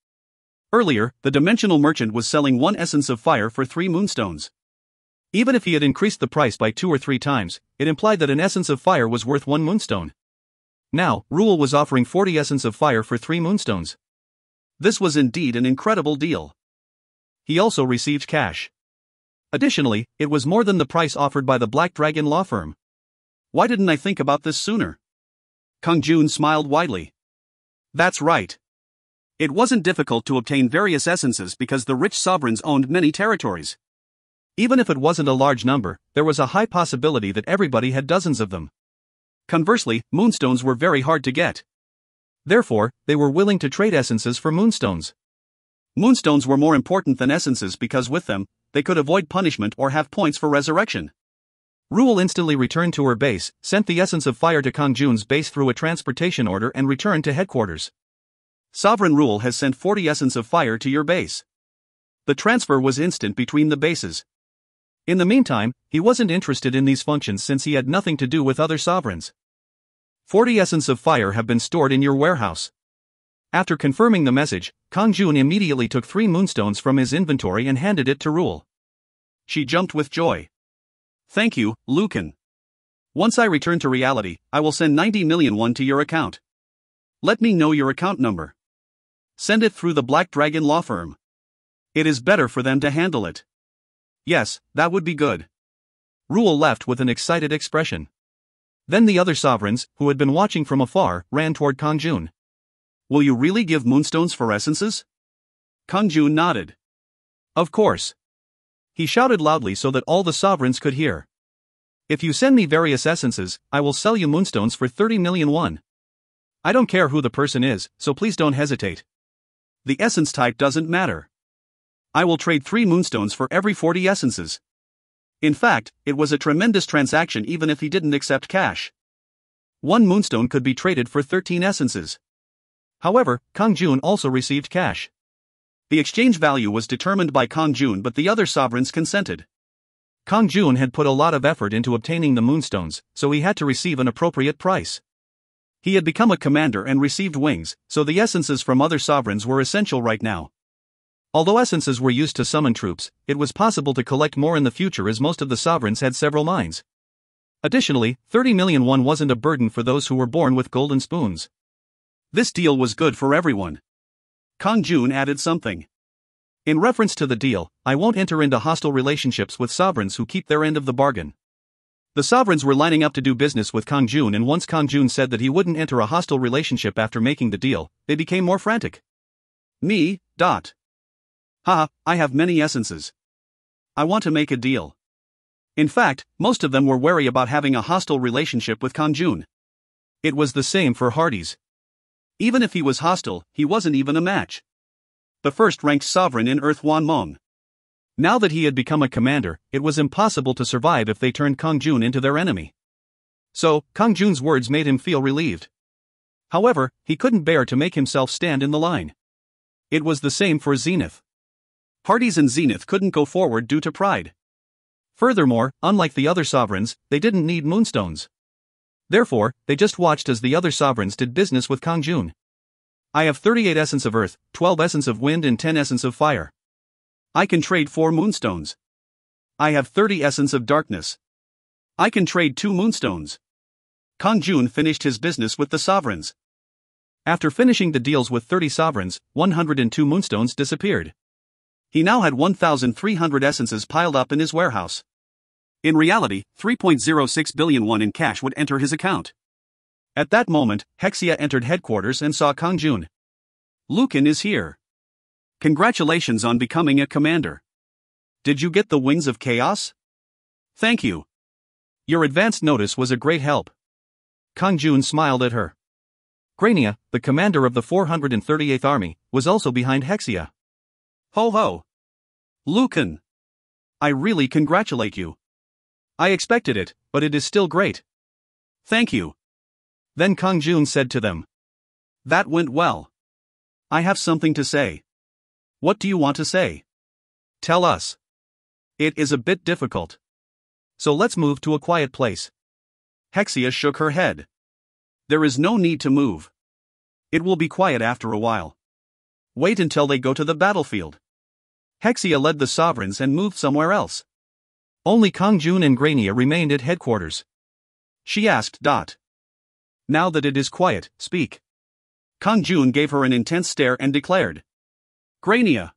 Earlier, the dimensional merchant was selling 1 essence of fire for 3 moonstones.
Even if he had increased the price by 2 or 3 times, it implied that an essence of fire was worth 1 moonstone. Now, Rule was offering 40 essence of fire for 3 moonstones.
This was indeed an incredible deal.
He also received cash. Additionally, it was more than the price offered by the Black Dragon law firm.
Why didn't I think about this sooner? Kang-jun smiled widely. That's right. It wasn't difficult to obtain various essences because the rich sovereigns owned many territories.
Even if it wasn't a large number, there was a high possibility that everybody had dozens of them.
Conversely, moonstones were very hard to get.
Therefore, they were willing to trade essences for moonstones.
Moonstones were more important than essences because with them, they could avoid punishment or have points for resurrection.
Rule instantly returned to her base, sent the essence of fire to Kang-jun's base through a transportation order and returned to headquarters.
Sovereign Rule has sent 40 essence of fire to your base. The transfer was instant between the bases.
In the meantime, he wasn't interested in these functions since he had nothing to do with other sovereigns. 40 essence of fire have been stored in your warehouse. After confirming the message, Kang-jun immediately took 3 moonstones from his inventory and handed it to Rule.
She jumped with joy. Thank you, Lucan. Once I return to reality, I will send 90 million won to your account. Let me know your account number. Send it through the Black Dragon law firm. It is better for them to handle it. Yes, that would be good.
Rule left with an excited expression. Then the other sovereigns, who had been watching from afar, ran toward Kang-jun.
Will you really give moonstones for essences? Kang-jun nodded.
Of course. He shouted loudly so that all the sovereigns could hear. If you send me various essences, I will sell you moonstones for 30 million won. I don't care who the person is, so please don't hesitate.
The essence type doesn't matter. I will trade 3 moonstones for every 40 essences. In fact, it was a tremendous transaction even if he didn't accept cash. 1 moonstone could be traded for 13 essences.
However, Kang-jun also received cash.
The exchange value was determined by Kang-jun, but the other sovereigns consented.
Kang-jun had put a lot of effort into obtaining the moonstones, so he had to receive an appropriate price. He had become a commander and received wings, so the essences from other sovereigns were essential right now. Although essences were used to summon troops, it was possible to collect more in the future as most of the sovereigns had several mines. Additionally, 30 million won wasn't a burden for those who were born with golden spoons.
This deal was good for everyone. Kang-jun added something.
In reference to the deal, I won't enter into hostile relationships with sovereigns who keep their end of the bargain. The sovereigns were lining up to do business with Kang-jun, and once Kang-jun said that he wouldn't enter a hostile relationship after making the deal, they became more frantic.
Me. Haha, I have many essences. I want to make a deal. In fact, most of them were wary about having a hostile relationship with Kang-jun.
It was the same for Hardys.
Even if he was hostile, he wasn't even a match. The first-ranked sovereign in Earth, Hwanmong.
Now that he had become a commander, it was impossible to survive if they turned Kang-jun into their enemy. So, Kang-jun's words made him feel relieved. However, he couldn't bear to make himself stand in the line. It was the same for Zenith.
Parties in Zenith couldn't go forward due to pride.
Furthermore, unlike the other sovereigns, they didn't need moonstones. Therefore, they just watched as the other sovereigns did business with Kang-jun. I have 38 essence of earth, 12 essence of wind and 10 essence of fire.
I can trade 4 moonstones. I have 30 essence of darkness. I can trade 2 moonstones. Kang-jun finished his business with the sovereigns.
After finishing the deals with 30 sovereigns, 102 moonstones disappeared.
He now had 1,300 essences piled up in his warehouse. In reality, 3.06 billion won in cash would enter his account.
At that moment, Hexia entered headquarters and saw Kang-jun.
Lucan is here. Congratulations on becoming a commander. Did you get the Wings of Chaos?
Thank you. Your advanced notice was a great help. Kang-jun smiled at her. Grania, the commander of the 438th Army, was also behind Hexia.
Ho ho! Lucan! I really congratulate you.
I expected it, but it is still great.
Thank you.
Then Kang-jun said to them.
That went well. I have something to say. What do you want to say?
Tell us.
It is a bit difficult.
So let's move to a quiet place.
Hexia shook her head. There is no need to move. It will be quiet after a while. Wait until they go to the battlefield. Hexia led the sovereigns and moved somewhere else.
Only Kang-jun and Grania remained at headquarters.
She asked. Now that it is quiet, speak. Kang-jun gave her an intense stare and declared. Grania.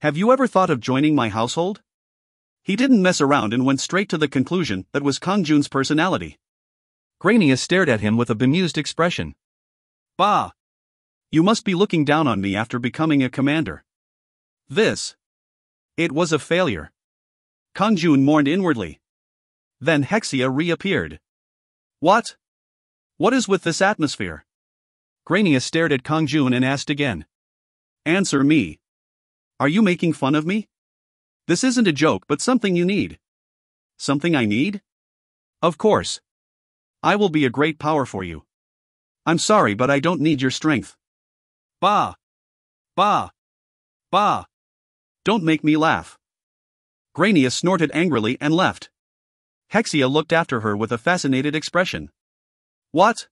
Have you ever thought of joining my household? He didn't mess around and went straight to the conclusion that was Kang-jun's personality.
Grania stared at him with a bemused expression.
Bah! You must be looking down on me after becoming a commander. It was a failure. Kang-jun mourned inwardly. Then Hexia reappeared. What? What is with this atmosphere?
Grania stared at Kang-jun and asked again.
Answer me. Are you making fun of me? This isn't a joke but something you need. Something I need? Of course. I will be a great power for you. I'm sorry but I don't need your strength. Bah! Bah! Bah! Don't make me laugh. Grania snorted angrily and left. Hexia looked after her with a fascinated expression. What?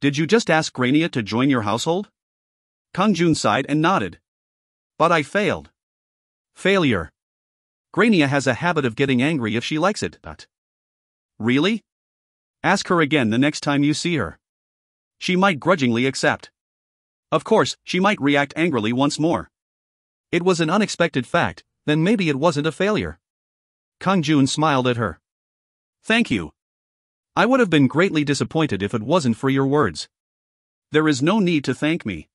Did you just ask Grania to join your household? Kang-jun sighed and nodded. But I failed. Failure. Grania has a habit of getting angry if she likes it. Really? Ask her again the next time you see her. She might grudgingly accept. Of course, she might react angrily once more.
It was an unexpected fact, then maybe it wasn't a failure. Kang-jun smiled at her.
Thank you.
I would have been greatly disappointed if it wasn't for your words.
There is no need to thank me.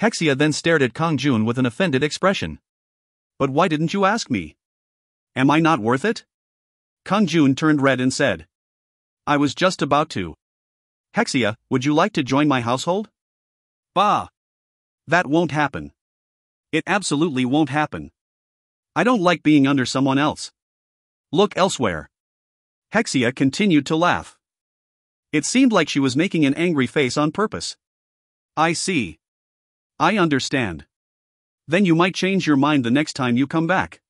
Hexia then stared at Kang-jun with an offended expression.
But why didn't you ask me? Am I not worth it? Kang-jun turned red and said. I was just about to. Hexia, would you like to join my household? Bah! That won't happen. It absolutely won't happen. I don't like being under someone else. Look elsewhere. Hexia continued to laugh. It seemed like she was making an angry face on purpose. I see. I understand. Then you might change your mind the next time you come back.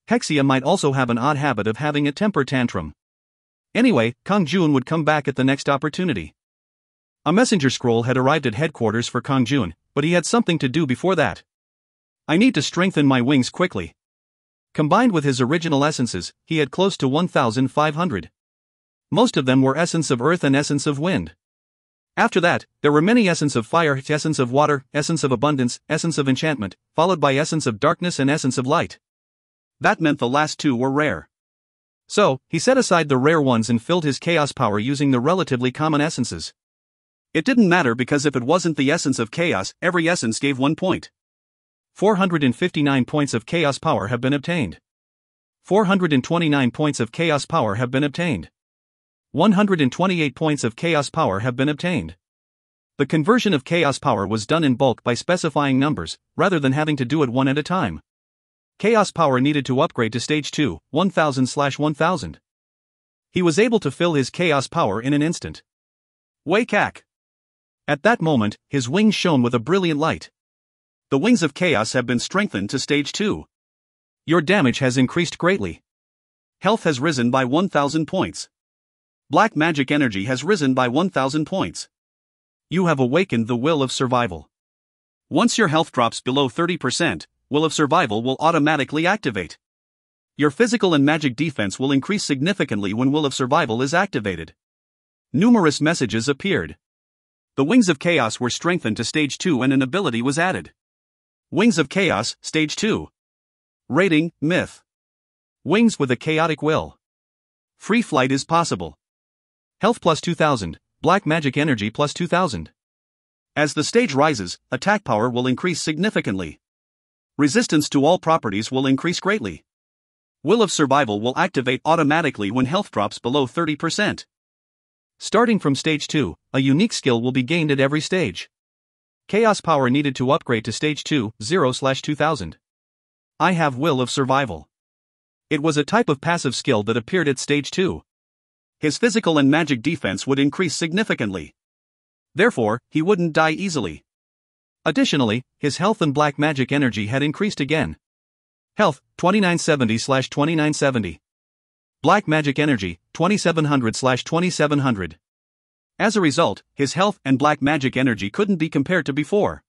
Hexia might also have an odd habit of having a temper tantrum. Anyway, Kang-jun would come back at the next opportunity. A messenger scroll had arrived at headquarters for Kang-jun, but he had something to do before that. I need to strengthen my wings quickly. Combined with his original essences, he had close to 1,500. Most of them were essence of earth and essence of wind. After that, there were many essence of fire, essence of water, essence of abundance, essence of enchantment, followed by essence of darkness and essence of light. That meant the last two were rare. So, he set aside the rare ones and filled his chaos power using the relatively common essences.
It didn't matter because if it wasn't the essence of chaos, every essence gave 1 point.
459 points of chaos power have been obtained. 429 points of chaos power have been obtained. 128 points of chaos power have been obtained. The conversion of chaos power was done in bulk by specifying numbers, rather than having to do it one at a time. Chaos power needed to upgrade to stage 2, 1000/1000. He was able to fill his chaos power in an instant.
Wakak!
At that moment, his wings shone with a brilliant light.
The wings of chaos have been strengthened to stage 2.
Your damage has increased greatly.
Health has risen by 1000 points. Black magic energy has risen by 1000 points.
You have awakened the will of survival.
Once your health drops below 30%, will of survival will automatically activate. Your physical and magic defense will increase significantly when will of survival is activated. Numerous messages appeared. The wings of chaos were strengthened to stage 2 and an ability was added. Wings of chaos, stage 2. Rating, myth.
Wings with a chaotic will.
Free flight is possible.
Health plus 2000, black magic energy plus 2000.
As the stage rises, attack power will increase significantly. Resistance to all properties will increase greatly. Will of survival will activate automatically when health drops below 30%.
Starting from stage 2, a unique skill will be gained at every stage. Chaos power needed to upgrade to stage 2, 0/2000. I have will of survival. It was a type of passive skill that appeared at stage 2. His physical and magic defense would increase significantly. Therefore, he wouldn't die easily. Additionally, his health and black magic energy had increased again. Health, 2970/2970. Black magic energy, 2700/2700.
As a result, his health and black magic energy couldn't be compared to before.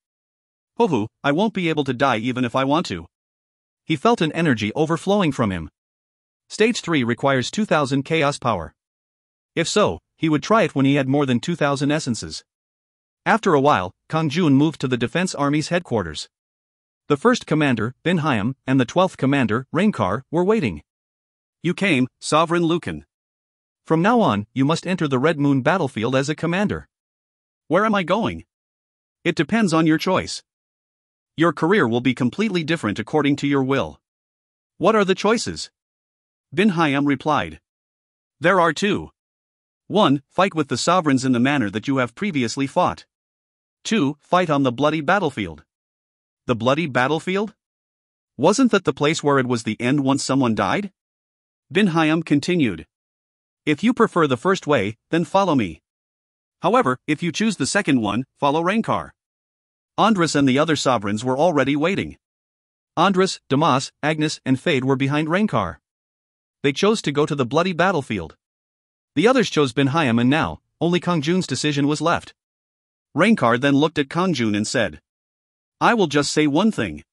Hohu, I won't be able to die even if I want to.
He felt an energy overflowing from him. Stage 3 requires 2000 chaos power. If so, he would try it when he had more than 2000 essences. After a while, Kang-jun moved to the Defense Army's headquarters. The first commander, Bin Hyam, and the 12th commander, Rainkar, were waiting.
You came, Sovereign Lucan.
From now on, you must enter the Red Moon battlefield as a commander.
Where am I going? It depends on your choice. Your career will be completely different according to your will. What are the choices? Bin Hyam replied. There are 2. 1. Fight with the sovereigns in the manner that you have previously fought. 2. Fight on the bloody battlefield. The bloody battlefield? Wasn't that the place where it was the end once someone died? Bin Hyam continued. If you prefer the first way, then follow me. However, if you choose the second one, follow Rainkar. Andras and the other sovereigns were already waiting.
Andras, Damas, Agnes, and Fade were behind Rainkar. They chose to go to the bloody battlefield. The others chose Bin Hyam, and now, only Kang-jun's decision was left.
Rainkar then looked at Kang-jun and said, I will just say one thing.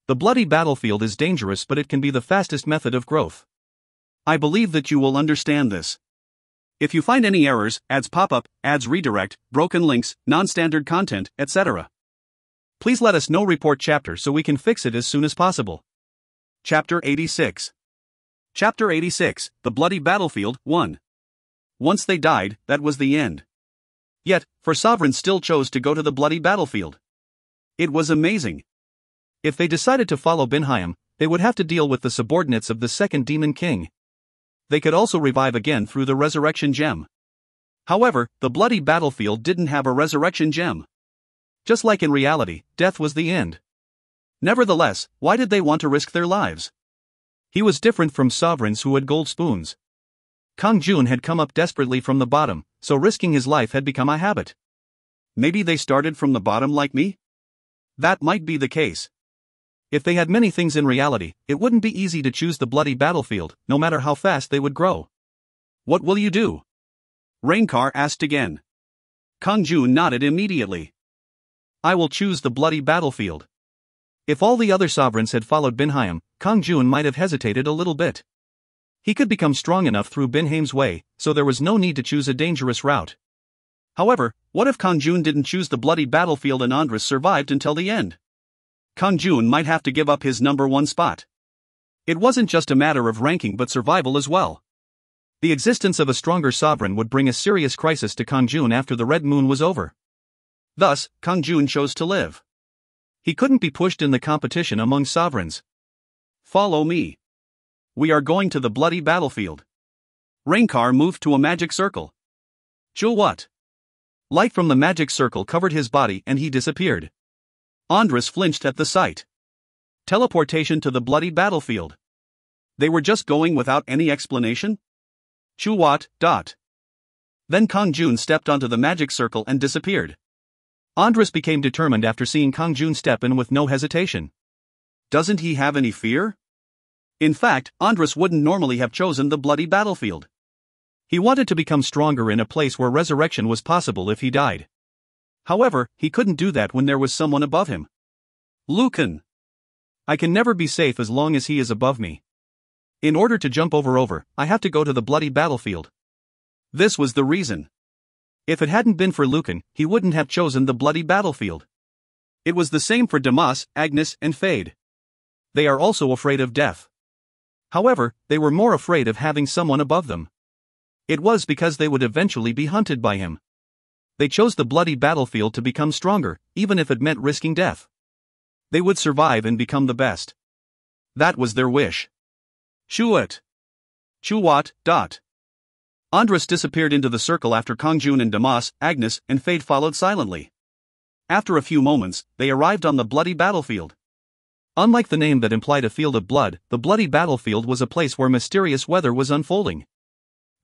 The bloody battlefield is dangerous, but it can be the fastest method of growth.
I believe that you will understand this. If you find any errors, ads pop up, ads redirect, broken links, non-standard content, etc., please let us know. Report chapter so we can fix it as soon as possible. Chapter 86. Chapter 86, The Bloody Battlefield, 1. Once they died, that was the end. Yet, for sovereigns still chose to go to the bloody battlefield. It was amazing.
If they decided to follow Bin Hyam, they would have to deal with the subordinates of the second Demon King. They could also revive again through the Resurrection Gem. However, the bloody battlefield didn't have a Resurrection Gem. Just like in reality, death was the end. Nevertheless, why did they want to risk their lives? He was different from sovereigns who had gold spoons. Kang-jun had come up desperately from the bottom, so risking his life had become a habit.
Maybe they started from the bottom like me? That might be the case.
If they had many things in reality, it wouldn't be easy to choose the bloody battlefield, no matter how fast they would grow.
What will you do? Rainkar asked again. Kang-jun nodded immediately.
I will choose the bloody battlefield. If all the other sovereigns had followed Bin Hyam, Kang-jun might have hesitated a little bit. He could become strong enough through Bin Hyam's way, so there was no need to choose a dangerous route.
However, what if Kang-jun didn't choose the bloody battlefield and Andras survived until the end? Kang-jun might have to give up his number 1 spot. It wasn't just a matter of ranking but survival as well. The existence of a stronger sovereign would bring a serious crisis to Kang-jun after the Red Moon was over. Thus, Kang-jun chose to live. He couldn't be pushed in the competition among sovereigns. Follow me. We are going to the bloody battlefield. Rainkar moved to a magic circle. What? Light from the magic circle covered his body and he disappeared. Andras flinched at the sight. Teleportation to the bloody battlefield. They were just going without any explanation? What? Then Kang-jun stepped onto the magic circle and disappeared.
Andras became determined after seeing Kang-jun step in with no hesitation.
Doesn't he have any fear? In fact, Andras wouldn't normally have chosen the bloody battlefield.
He wanted to become stronger in a place where resurrection was possible if he died. However, he couldn't do that when there was someone above him.
Lucan.
I can never be safe as long as he is above me. In order to jump over, I have to go to the bloody battlefield.
This was the reason.
If it hadn't been for Lucan, he wouldn't have chosen the bloody battlefield.
It was the same for Damas, Agnes, and Fade.
They are also afraid of death. However, they were more afraid of having someone above them. It was because they would eventually be hunted by him. They chose the bloody battlefield to become stronger, even if it meant risking death. They would survive and become the best.
That was their wish. Chuat. Chuwat. Andras disappeared into the circle after Kang-jun and Damas, Agnes, and Fade followed silently. After a few moments, they arrived on the bloody battlefield.
Unlike the name that implied a field of blood, the bloody battlefield was a place where mysterious weather was unfolding.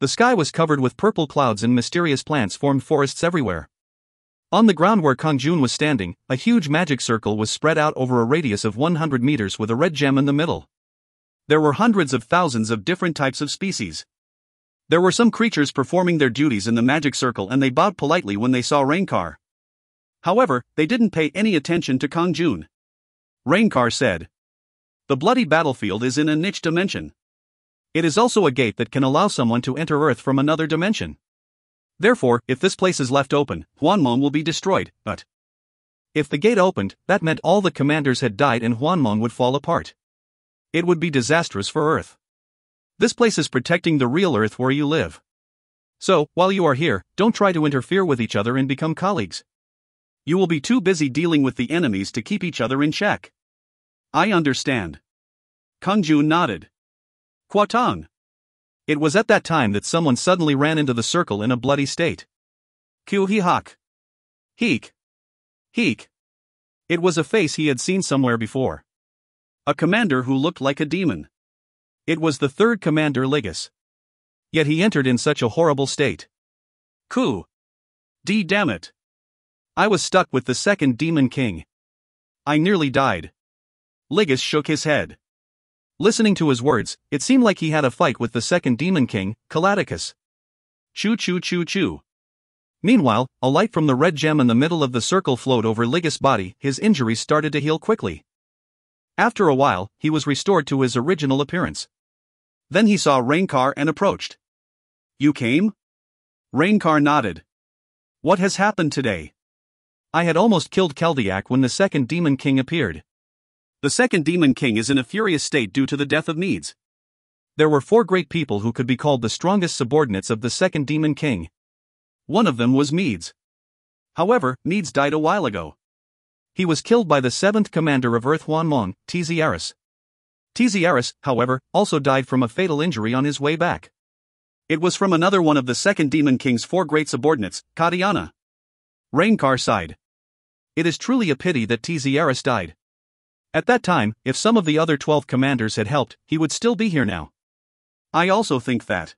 The sky was covered with purple clouds and mysterious plants formed forests everywhere. On the ground where Kang-jun was standing, a huge magic circle was spread out over a radius of 100 meters with a red gem in the middle.
There were hundreds of thousands of different types of species. There were some creatures performing their duties in the magic circle and they bowed politely when they saw Rainkar. However, they didn't pay any attention to Kang-jun. Rainkar said, "The bloody battlefield is in a niche dimension. It is also a gate that can allow someone to enter Earth from another dimension. Therefore, if this place is left open, Hwanmong will be destroyed, but if the gate opened, that meant all the commanders had died and Hwanmong would fall apart. It would be disastrous for Earth. This place is protecting the real Earth where you live. So, while you are here, don't try to interfere with each other and become colleagues. You will be too busy dealing with the enemies to keep each other in check." "I understand." Kang-jun nodded. "Kwatang."
It was at that time that someone suddenly ran into the circle in a bloody state.
Ku-hi-hak.
Heek. Heek. It was a face he had seen somewhere before.
A commander who looked like a demon.
It was the third commander Ligus. Yet he entered in such a horrible state.
Damn it.
I was stuck with the second demon king. I nearly died.
Ligus shook his head.
Listening to his words, it seemed like he had a fight with the second demon king, Calaticus.
Choo.
Meanwhile, a light from the red gem in the middle of the circle flowed over Ligus' body. His injuries started to heal quickly. After a while, he was restored to his original appearance.
Then he saw Rainkar and approached. "You came?" Rainkar nodded. "What has happened today?"
"I had almost killed Keldiak when the second demon king appeared."
"The second demon king is in a furious state due to the death of Medes."
There were 4 great people who could be called the strongest subordinates of the second demon king.
One of them was Medes. However, Medes died a while ago.
He was killed by the 7th commander of Earth Hwanmong, Tzieris. Tzieris, however, also died from a fatal injury on his way back.
It was from another one of the second demon king's 4 great subordinates, Kadiana. Rainkar sighed.
It is truly a pity that Tzieris died. At that time, if some of the other 12 commanders had helped, he would still be here now.
I also think that.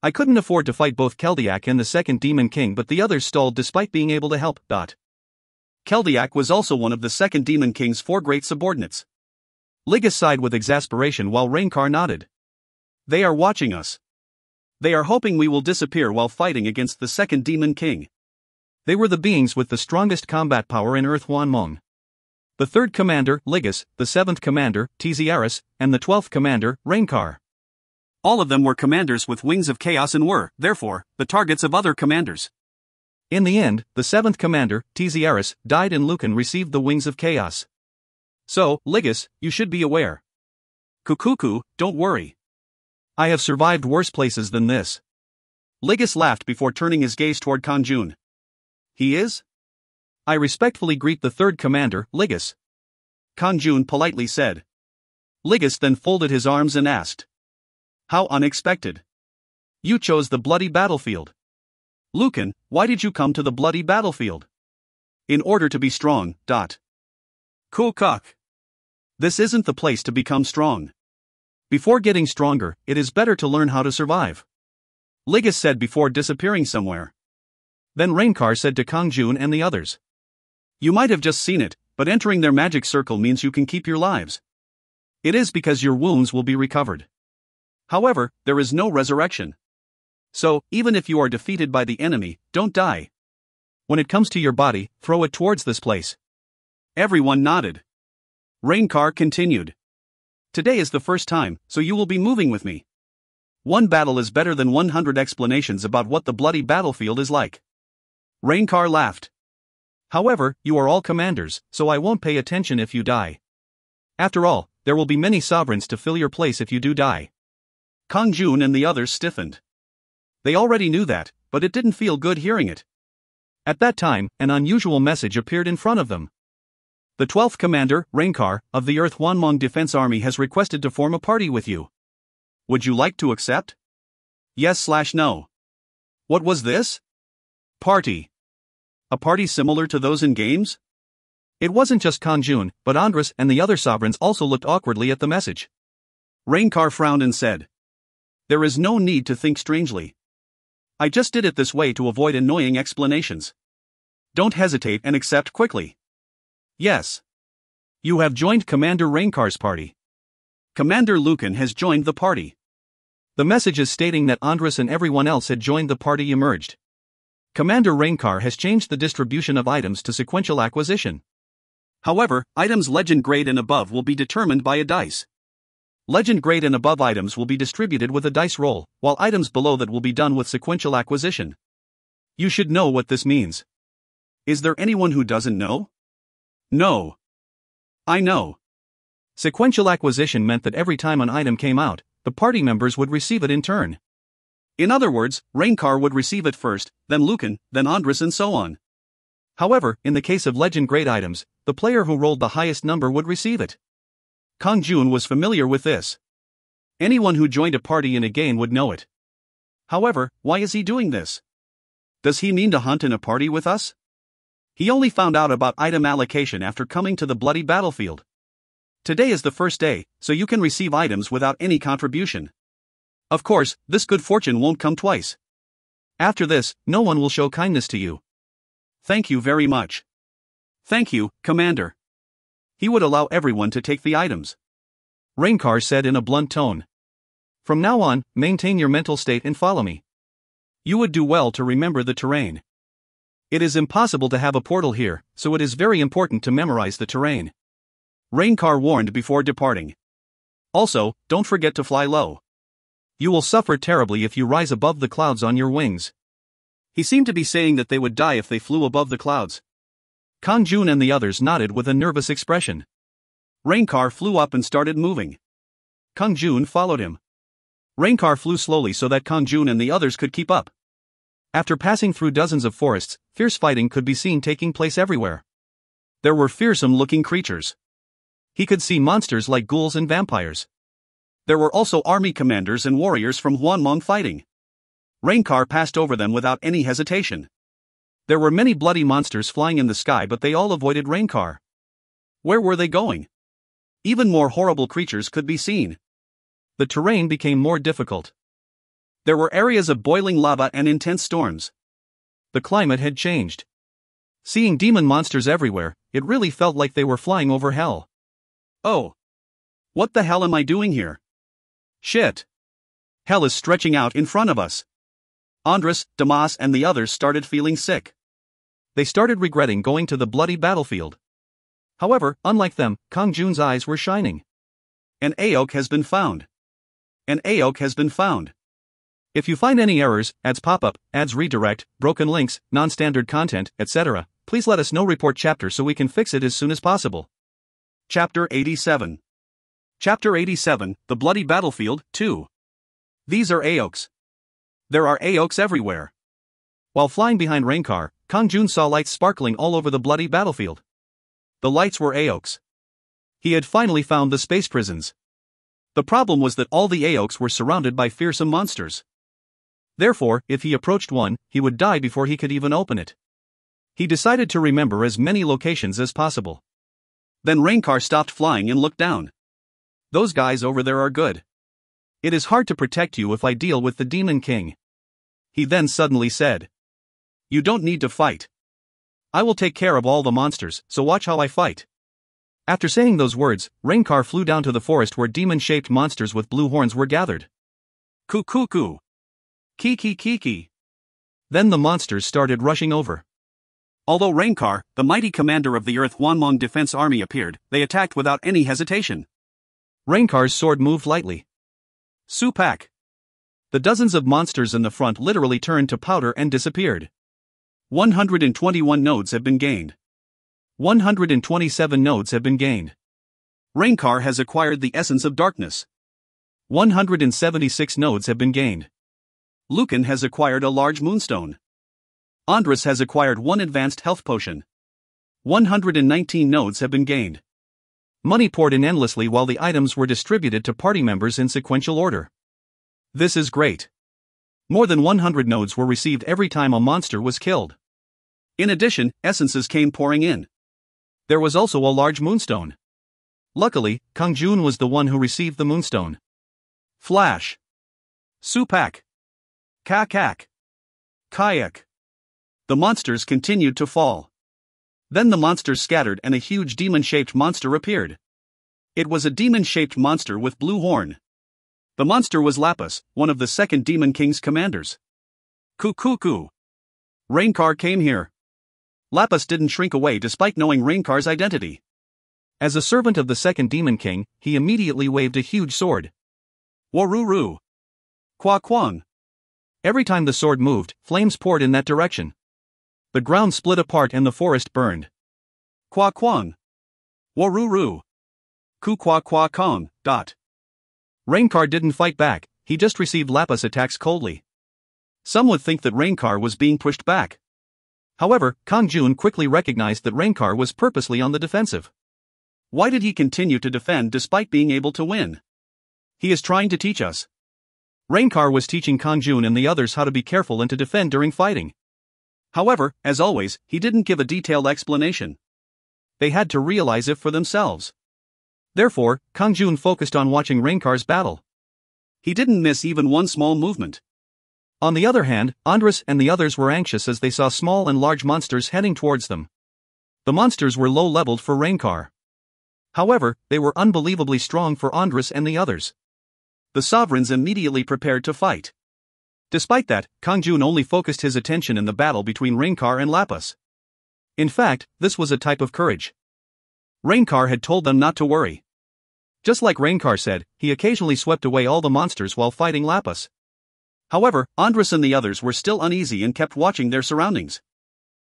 I couldn't afford to fight both Keldiak and the second demon king, but the others stalled despite being able to help.
Keldiak was also one of the second demon king's 4 great subordinates.
Ligus sighed with exasperation while Rainkar nodded.
They are watching us. They are hoping we will disappear while fighting against the second demon king.
They were the beings with the strongest combat power in Earth Hwanmong. The 3rd commander, Ligus, the 7th commander, Tzieris, and the 12th commander, Rainkar.
All of them were commanders with wings of chaos and were, therefore, the targets of other commanders.
In the end, the 7th commander, Tzieris, died and Lucan received the wings of chaos.
So, Ligus, you should be aware. Kukuku, don't worry.
I have survived worse places than this.
Ligus laughed before turning his gaze toward Kang-jun. He is?
I respectfully greet the 3rd commander, Ligus.
Kang-jun politely said. Ligus then folded his arms and asked. How unexpected. You chose the bloody battlefield. Lucan, why did you come to the bloody battlefield? In order to be strong. Kukuk. This isn't the place to become strong. Before getting stronger, it is better to learn how to survive. Ligus said before disappearing somewhere.
Then Rainkar said to Kang-jun and the others.
You might have just seen it, but entering their magic circle means you can keep your lives. It is because your wounds will be recovered. However, there is no resurrection. So, even if you are defeated by the enemy, don't die. When it comes to your body, throw it towards this place. Everyone nodded. Rainkar continued. Today is the first time, so you will be moving with me. One battle is better than 100 explanations about what the bloody battlefield is like. Rainkar laughed. However, you are all commanders, so I won't pay attention if you die. After all, there will be many sovereigns to fill your place if you do die. Kang-jun and the others stiffened. They already knew that, but it didn't feel good hearing it. At that time, an unusual message appeared in front of them. The 12th Commander, Rainkar, of the Earth Hwanmong Defense Army has requested to form a party with you. Would you like to accept? Yes/no. What was this? Party. A party similar to those in games? It wasn't just Kang-jun, but Andras and the other sovereigns also looked awkwardly at the message. Rainkar frowned and said, "There is no need to think strangely. I just did it this way to avoid annoying explanations. Don't hesitate and accept quickly." Yes. You have joined Commander Rainkar's party. Commander Lucan has joined the party. The messages stating that Andras and everyone else had joined the party emerged. Commander Rainkar has changed the distribution of items to sequential acquisition. However, items legend grade and above will be determined by a dice. Legend grade and above items will be distributed with a dice roll, while items below that will be done with sequential acquisition. You should know what this means. Is there anyone who doesn't know? No. I know. Sequential acquisition meant that every time an item came out, the party members would receive it in turn. In other words, Rainkar would receive it first, then Lucan, then Andras and so on. However, in the case of legend grade items, the player who rolled the highest number would receive it. Kang-jun was familiar with this. Anyone who joined a party in a game would know it. However, why is he doing this? Does he mean to hunt in a party with us? He only found out about item allocation after coming to the bloody battlefield. Today is the first day, so you can receive items without any contribution. Of course, this good fortune won't come twice. After this, no one will show kindness to you. Thank you very much. Thank you, Commander. He would allow everyone to take the items. Rainkar said in a blunt tone. From now on, maintain your mental state and follow me. You would do well to remember the terrain. It is impossible to have a portal here, so it is very important to memorize the terrain. Rainkar warned before departing. Also, don't forget to fly low. You will suffer terribly if you rise above the clouds on your wings. He seemed to be saying that they would die if they flew above the clouds. Kang-jun and the others nodded with a nervous expression. Rainkar flew up and started moving. Kang-jun followed him. Rainkar flew slowly so that Kang-jun and the others could keep up. After passing through dozens of forests, fierce fighting could be seen taking place everywhere. There were fearsome-looking creatures. He could see monsters like ghouls and vampires. There were also army commanders and warriors from Hwanmong fighting. Rainkar passed over them without any hesitation. There were many bloody monsters flying in the sky, but they all avoided Rainkar. Where were they going? Even more horrible creatures could be seen. The terrain became more difficult. There were areas of boiling lava and intense storms. The climate had changed. Seeing demon monsters everywhere, it really felt like they were flying over hell. Oh. What the hell am I doing here? Shit. Hell is stretching out in front of us. Andras, Damas and the others started feeling sick. They started regretting going to the bloody battlefield. However, unlike them, Kang-jun's eyes were shining. An Aok has been found. An Aok has been found. If you find any errors, ads pop-up, ads redirect, broken links, non-standard content, etc., please let us know. Report chapter so we can fix it as soon as possible. Chapter 87. Chapter 87, The Bloody Battlefield, 2. These are Aoks. There are Aoks everywhere. While flying behind Rainkar, Kang-jun saw lights sparkling all over the bloody battlefield. The lights were Aoks. He had finally found the space prisons. The problem was that all the Aoks were surrounded by fearsome monsters. Therefore, if he approached one, he would die before he could even open it. He decided to remember as many locations as possible. Then Rainkar stopped flying and looked down. Those guys over there are good. It is hard to protect you if I deal with the Demon King. He then suddenly said. You don't need to fight.
I will take care of all the monsters, so watch how I fight. After saying those words, Rainkar flew down to the forest where demon-shaped monsters with blue horns were gathered.
Coo. Kiki.
Then the monsters started rushing over.
Although Rainkar, the mighty commander of the Earth Hwanmong Defense Army appeared, they attacked without any hesitation.
Rainkar's sword moved lightly.
Supak.
The dozens of monsters in the front literally turned to powder and disappeared.
121 nodes have been gained.
127 nodes have been gained.
Rainkar has acquired the essence of darkness.
176 nodes have been gained.
Lucan has acquired a large moonstone. Andres has acquired one advanced health potion. 119 nodes have been gained.
Money poured in endlessly while the items were distributed to party members in sequential order. This is great. More than 100 nodes were received every time a monster was killed.
In addition, essences came pouring in.
There was also a large moonstone. Luckily, Kang-jun was the one who received the moonstone.
Flash. Supak. Kakak. Kayak. The monsters continued to fall. Then the monsters scattered and a huge demon-shaped monster appeared. It was a demon-shaped monster with blue horn. The monster was Lapis, one of the second Demon King's commanders. Coo. Rainkar came here. Lapis didn't shrink away despite knowing Rainkar's identity.
As a servant of the second Demon King, he immediately waved a huge sword.
Waruru. Kwang.
Every time the sword moved, flames poured in that direction. The ground split apart and the forest burned.
Kwang. Waruru. Kong.
Rainkar didn't fight back, he just received Lapis attacks coldly. Some would think that Rainkar was being pushed back. However, Kang-jun quickly recognized that Rainkar was purposely on the defensive.
Why did he continue to defend despite being able to win? He is trying to teach us.
Rainkar was teaching Kang-jun and the others how to be careful and to defend during fighting.
However, as always, he didn't give a detailed explanation.
They had to realize it for themselves. Therefore, Kang-jun focused on watching Rainkar's battle.
He didn't miss even one small movement.
On the other hand, Andres and the others were anxious as they saw small and large monsters heading towards them. The monsters were low-leveled for Rainkar. However, they were unbelievably strong for Andres and the others. The sovereigns immediately prepared to fight. Despite that, Kang-jun only focused his attention in the battle between Rainkar and Lapis. In fact, this was a type of courage. Rainkar had told them not to worry. Just like Rainkar said, he occasionally swept away all the monsters while fighting Lapis. However, Andres and the others were still uneasy and kept watching their surroundings.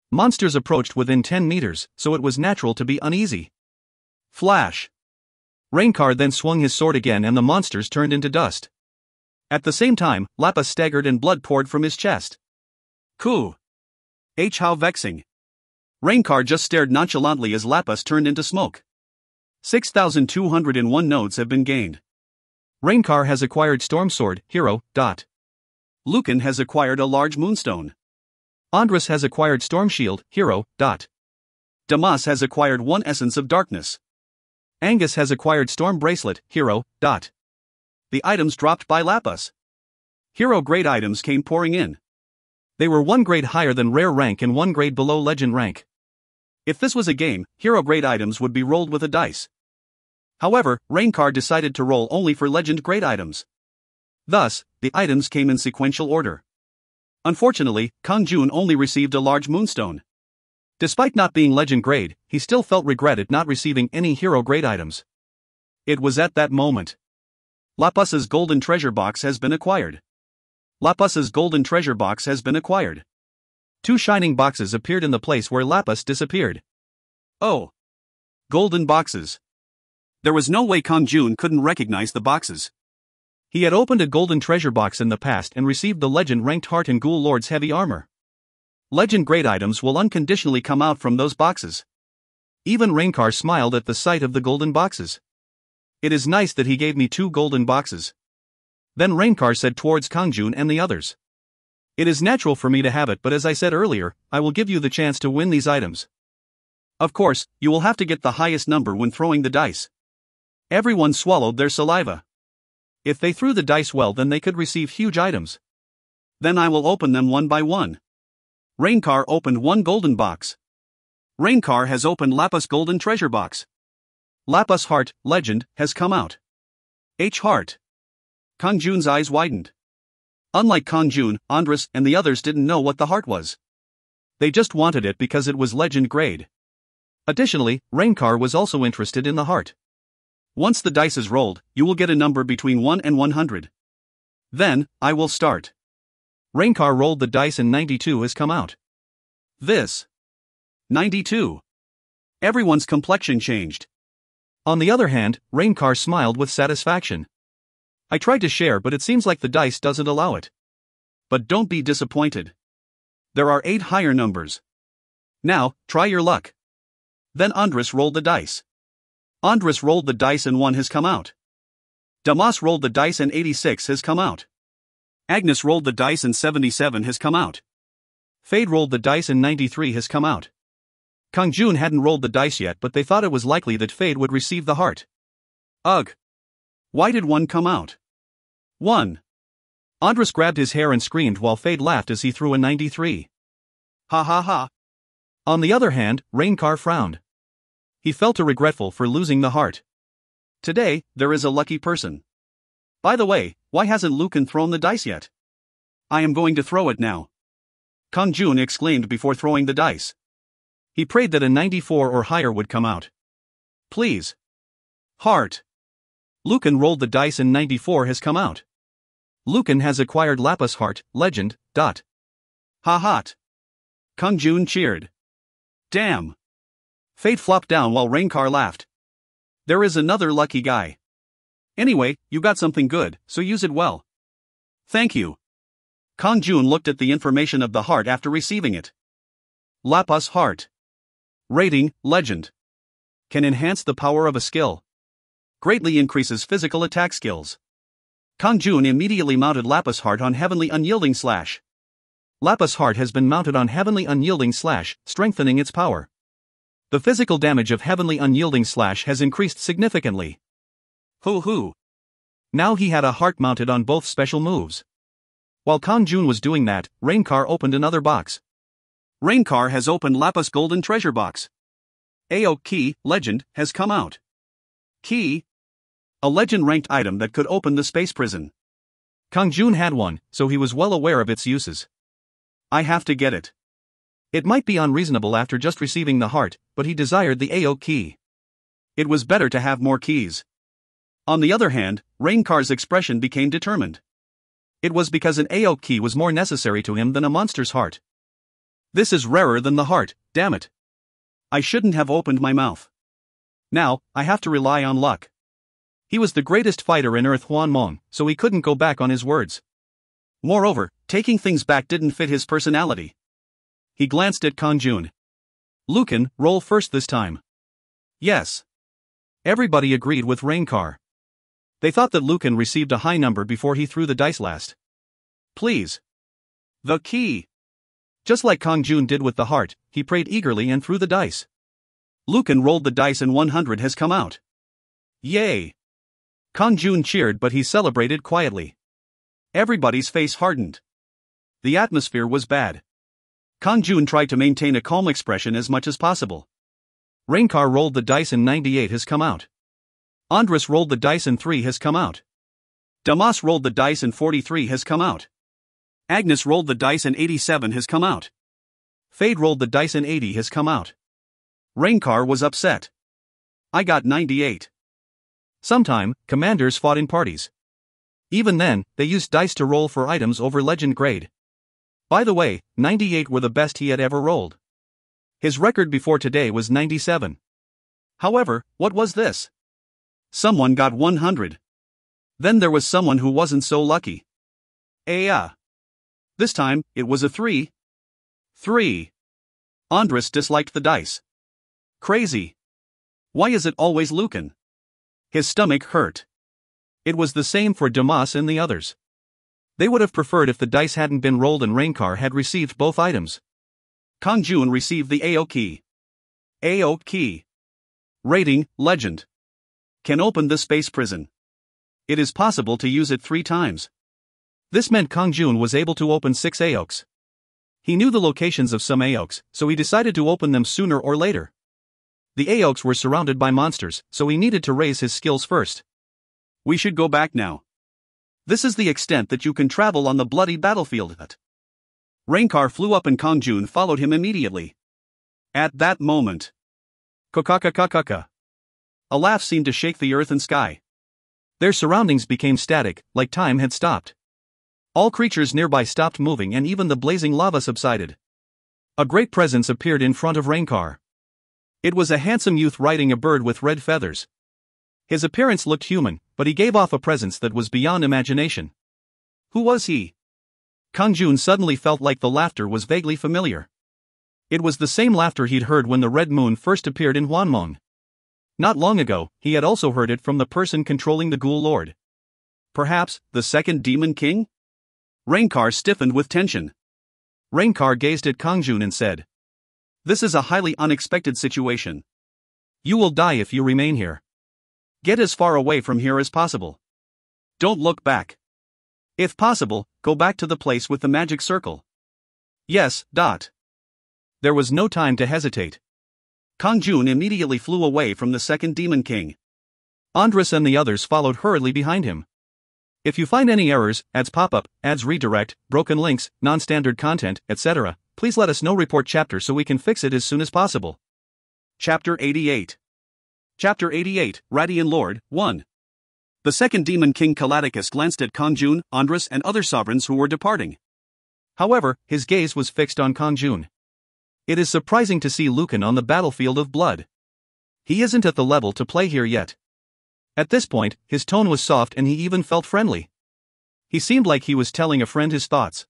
Monsters approached within 10 meters, so it was natural to be uneasy. Flash. Rainkar then swung his sword again and the monsters turned into dust. At the same time, Lapis staggered and blood poured from his chest. Coo. How vexing. Rainkar just stared nonchalantly as Lapis turned into smoke. 6,201 nodes have been gained. Rainkar has acquired Storm Sword, Hero. Lucan has acquired a large moonstone. Andres has acquired Storm Shield, Hero. Damas has acquired one Essence of Darkness. Angus has acquired Storm Bracelet, Hero. The items dropped by Lapis. Hero grade items came pouring in. They were 1 grade higher than rare rank and 1 grade below legend rank. If this was a game, hero grade items would be rolled with a dice. However, Rainkar decided to roll only for legend grade items. Thus, the items came in sequential order. Unfortunately, Kang-jun only received a large moonstone. Despite not being legend grade, he still felt regret at not receiving any hero grade items. It was at that moment. Lapis's golden treasure box has been acquired. Lapis's golden treasure box has been acquired. 2 shining boxes appeared in the place where Lapis disappeared. Oh. Golden boxes. There was no way Kang-jun couldn't recognize the boxes. He had opened a golden treasure box in the past and received the legend-ranked Heart and Ghoul Lord's heavy armor. Legend grade items will unconditionally come out from those boxes. Even Rainkar smiled at the sight of the golden boxes. It is nice that he gave me 2 golden boxes. Then Rainkar said towards Kang-jun and the others. It is natural for me to have it, but as I said earlier, I will give you the chance to win these items. Of course, you will have to get the highest number when throwing the dice. Everyone swallowed their saliva. If they threw the dice well, then they could receive huge items. Then I will open them one by one. Rainkar opened 1 golden box.
Rainkar has opened Lapis Golden Treasure Box. Lapis Heart, Legend, has come out. H Heart. Kang-jun's eyes widened. Unlike Kang-jun, Andres and the others didn't know what the heart was. They just wanted it because it was legend grade. Additionally, Rainkar was also interested in the heart. Once the dice is rolled, you will get a number between 1 and 100. Then, I will start.
Rainkar rolled the dice and 92 has come out.
This. 92. Everyone's complexion changed.
On the other hand, Rainkar smiled with satisfaction. I tried to share, but it seems like the dice doesn't allow it.
But don't be disappointed. There are 8 higher numbers. Now, try your luck. Then Andres rolled the dice. Andres rolled the dice and 1 has come out. Damas rolled the dice and 86 has come out. Agnes rolled the dice and 77 has come out.
Fade rolled the dice and 93 has come out. Kang-jun hadn't rolled the dice yet, but they thought it was likely that Fade would receive the heart.
Ugh. Why did 1 come out? 1.
Andres grabbed his hair and screamed while Fade laughed as he threw a 93.
Ha ha ha.
On the other hand, Rainkar frowned. He felt regretful for losing the heart.
Today, there is a lucky person. By the way, why hasn't Lucan thrown the dice yet? I am going to throw it now. Kang-jun exclaimed before throwing the dice.
He prayed that a 94 or higher would come out.
Please. Heart.
Lucan rolled the dice and 94 has come out. Lucan has acquired Lapis Heart, Legend, Ha
hot. Kang-jun cheered. Damn.
Fade flopped down while Rainkar laughed.
There is another lucky guy. Anyway, you got something good, so use it well. Thank you. Kang-jun looked at the information of the heart after receiving it. Lapis Heart. Rating, Legend. Can enhance the power of a skill. Greatly increases physical attack skills. Kang-jun immediately mounted Lapis Heart on Heavenly Unyielding Slash.
Lapis Heart has been mounted on Heavenly Unyielding Slash, strengthening its power. The physical damage of Heavenly Unyielding Slash has increased significantly.
Hoo.
Now he had a heart mounted on both special moves. While Kang-jun was doing that, Rainkar opened another box.
Rainkar has opened Lapis Golden Treasure Box. AO Key, Legend, has come out. Key. A legend-ranked item that could open the space prison.
Kang-jun had one, so he was well aware of its uses.
I have to get it.
It might be unreasonable after just receiving the heart, but he desired the AO Key.
It was better to have more keys. On the other hand, Rainkar's expression became determined. It was because an AO Key was more necessary to him than a monster's heart. This is rarer than the heart, damn it. I shouldn't have opened my mouth. Now, I have to rely on luck. He was the greatest fighter in Earth, Hwanmong, so he couldn't go back on his words. Moreover, taking things back didn't fit his personality. He glanced at Kang-jun.
Lucan, roll first this time.
Yes.
Everybody agreed with Rainkar. They thought that Lucan received a high number before he threw the dice last.
Please. The key.
Just like Kang-jun did with the heart, he prayed eagerly and threw the dice.
Lucan rolled the dice and 100 has come out. Yay!
Kang-jun cheered, but he celebrated quietly.
Everybody's face hardened. The atmosphere was bad. Kang-jun tried to maintain a calm expression as much as possible.
Rainkar rolled the dice and 98 has come out. Andres rolled the dice and 3 has come out.
Damas rolled the dice and 43 has come out. Agnes rolled the dice and 87 has come out.
Fade rolled the dice and 80 has come out.
Rainkar was upset. I got 98.
Sometime, commanders fought in parties. Even then, they used dice to roll for items over legend grade. By the way, 98 were the best he had ever rolled. His record before today was 97.
However, what was this? Someone got 100. Then there was someone who wasn't so lucky. This time, it was a 3. 3. Andres disliked the dice. Crazy. Why is it always Lucan? His stomach hurt.
It was the same for Damas and the others. They would have preferred if the dice hadn't been rolled and Rainkar had received both items.
Kang-jun received the AO Key. AO Key. Rating, Legend. Can open the space prison. It is possible to use it 3 times.
This meant Kang-jun was able to open 6 AOKs. He knew the locations of some Aoks, so he decided to open them sooner or later. The Aoks were surrounded by monsters, so he needed to raise his skills first.
We should go back now. This is the extent that you can travel on the bloody battlefield. Rainkar flew up and Kang-jun followed him immediately. At that moment,
Kakakakakaka. A laugh seemed to shake the earth and sky. Their surroundings became static, like time had stopped. All creatures nearby stopped moving and even the blazing lava subsided. A great presence appeared in front of Rainkar. It was a handsome youth riding a bird with red feathers. His appearance looked human, but he gave off a presence that was beyond imagination.
Who was he?
Kang-jun suddenly felt like the laughter was vaguely familiar. It was the same laughter he'd heard when the red moon first appeared in Hwanmong. Not long ago, he had also heard it from the person controlling the Ghoul Lord.
Perhaps, the second Demon King? Rainkar stiffened with tension.
Rainkar gazed at Kang-jun and said,
"This is a highly unexpected situation.
You will die if you remain here.
Get as far away from here as possible. Don't look back. If possible, go back to the place with the magic circle."
Yes. There was no time to hesitate.
Kang-jun immediately flew away from the second Demon King.
Andres and the others followed hurriedly behind him. If you find any errors, ads pop-up, ads redirect, broken links, non-standard content, etc., please let us know. Report chapter so we can fix it as soon as possible.
Chapter 88. Chapter 88, Radiant Lord, 1. The second Demon King Kalaticus glanced at Kang-jun, Andres and other sovereigns who were departing.
However, his gaze was fixed on Kang-jun. It is surprising to see Lucan on the battlefield of blood. He isn't at the level to play here yet. At this point, his tone was soft and he even felt friendly. He seemed like he was telling a friend his thoughts.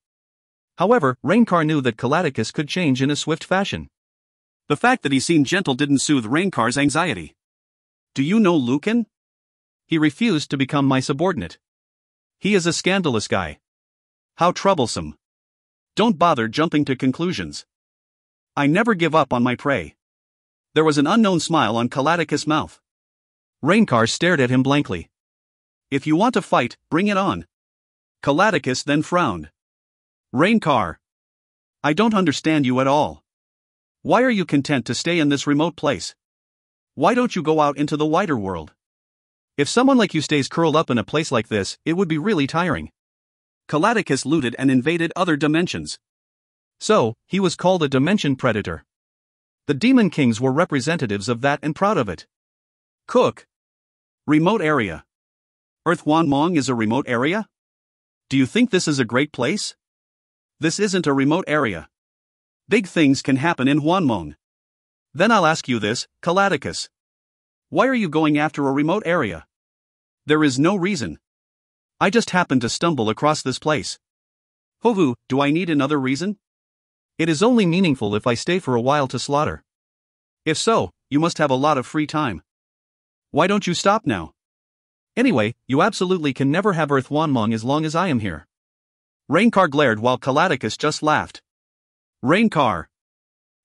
However, Rainkar knew that Kalaticus could change in a swift fashion.
The fact that he seemed gentle didn't soothe Rainkar's anxiety. "Do you know Lucan?"
"He refused to become my subordinate. He is a scandalous guy."
"How troublesome. Don't bother jumping to conclusions. I never give up on my prey." There was an unknown smile on Kalaticus' mouth.
Rainkar stared at him blankly.
"If you want to fight, bring it on." Kalaticus then frowned. "Rainkar, I don't understand you at all. Why are you content to stay in this remote place? Why don't you go out into the wider world?"
"If someone like you stays curled up in a place like this, it would be really tiring."
Kalaticus looted and invaded other dimensions.
So, he was called a dimension predator. The Demon Kings were representatives of that and proud of it.
Cook. Remote area. Earth Hwanmong is a remote area? Do you think this is a great place? This isn't a remote area. Big things can happen in Hwanmong. Then I'll ask you this, Kalaticus. Why are you going after a remote area? There is no reason. I just happened to stumble across this place. Hovu, do I need another reason?
It is only meaningful if I stay for a while to slaughter.
If so, you must have a lot of free time. Why don't you stop now?
Anyway, you absolutely can never have Earth Hwanmong as long as I am here.
Rainkar glared while Kalaticus just laughed. Rainkar,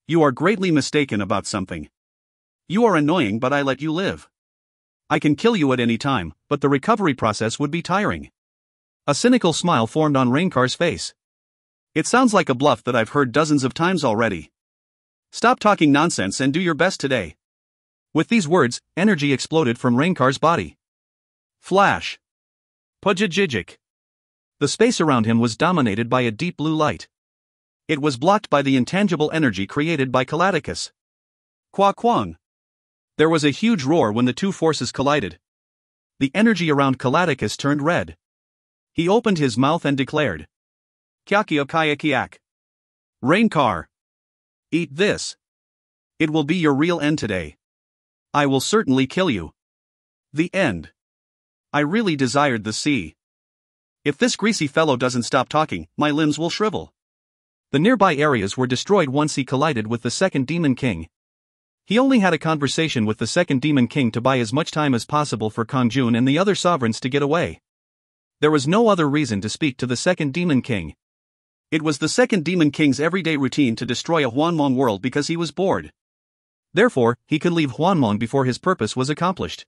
you are greatly mistaken about something. You are annoying, but I let you live. I can kill you at any time, but the recovery process would be tiring.
A cynical smile formed on Rainkar's face.
It sounds like a bluff that I've heard dozens of times already. Stop talking nonsense and do your best today.
With these words, energy exploded from Rainkar's body.
Flash. Pujajijik.
The space around him was dominated by a deep blue light.
It was blocked by the intangible energy created by Kalaticus. Kwang.
There was a huge roar when the two forces collided. The energy around Kalaticus turned red. He opened his mouth and declared,
Kyakiakayakiak. Rainkar. Eat this. It will be your real end today. I will certainly kill you. The end. I really desired the sea. If this greasy fellow doesn't stop talking, my limbs will shrivel.
The nearby areas were destroyed once he collided with the second Demon King. He only had a conversation with the second Demon King to buy as much time as possible for Kang-jun and the other sovereigns to get away. There was no other reason to speak to the second Demon King.
It was the second Demon King's everyday routine to destroy a Hwanmong world because he was bored.
Therefore, he could leave Hwanmong before his purpose was accomplished.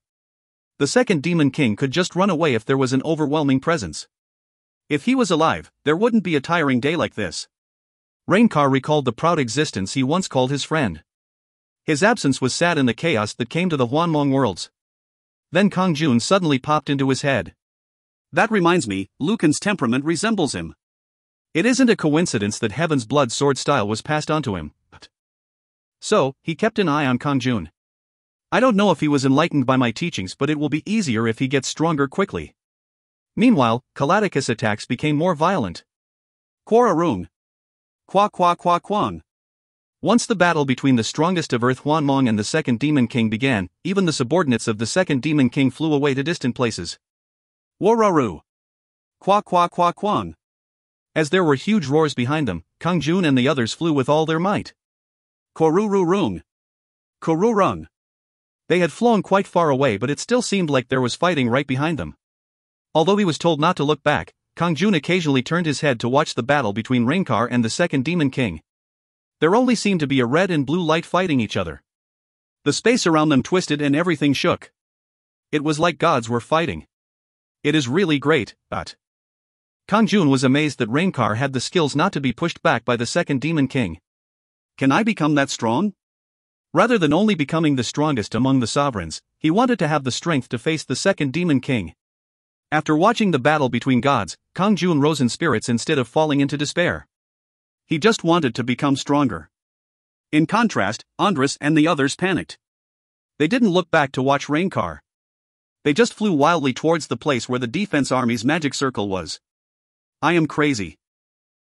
The second Demon King could just run away if there was an overwhelming presence. If he was alive, there wouldn't be a tiring day like this. Rainkar recalled the proud existence he once called his friend. His absence was sad in the chaos that came to the Hwanmong worlds. Then Kang-jun suddenly popped into his head.
That reminds me, Lucan's temperament resembles him.
It isn't a coincidence that Heaven's blood sword style was passed on to him. So, he kept an eye on Kang-jun. I don't know if he was enlightened by my teachings, but it will be easier if he gets stronger quickly. Meanwhile, Kalatakis attacks became more violent.
Quararung. Qua qua qua quang.
Once the battle between the strongest of Earth Hwanmong and the second Demon King began, even the subordinates of the second Demon King flew away to distant places.
Wararu. Qua qua qua quang.
As there were huge roars behind them, Kang-jun and the others flew with all their might.
Korururung. Korurung.
They had flown quite far away, but it still seemed like there was fighting right behind them. Although he was told not to look back, Kang-jun occasionally turned his head to watch the battle between Rainkar and the second Demon King. There only seemed to be a red and blue light fighting each other.
The space around them twisted and everything shook.
It was like gods were fighting. It is really great, but Kang-jun was amazed that Rainkar had the skills not to be pushed back by the second Demon King.
Can I become that strong?
Rather than only becoming the strongest among the sovereigns, he wanted to have the strength to face the second Demon King. After watching the battle between gods, Kang-jun rose in spirits instead of falling into despair.
He just wanted to become stronger. In contrast, Andras and the others panicked. They didn't look back to watch Rainkar. They just flew wildly towards the place where the defense army's magic circle was. I am crazy.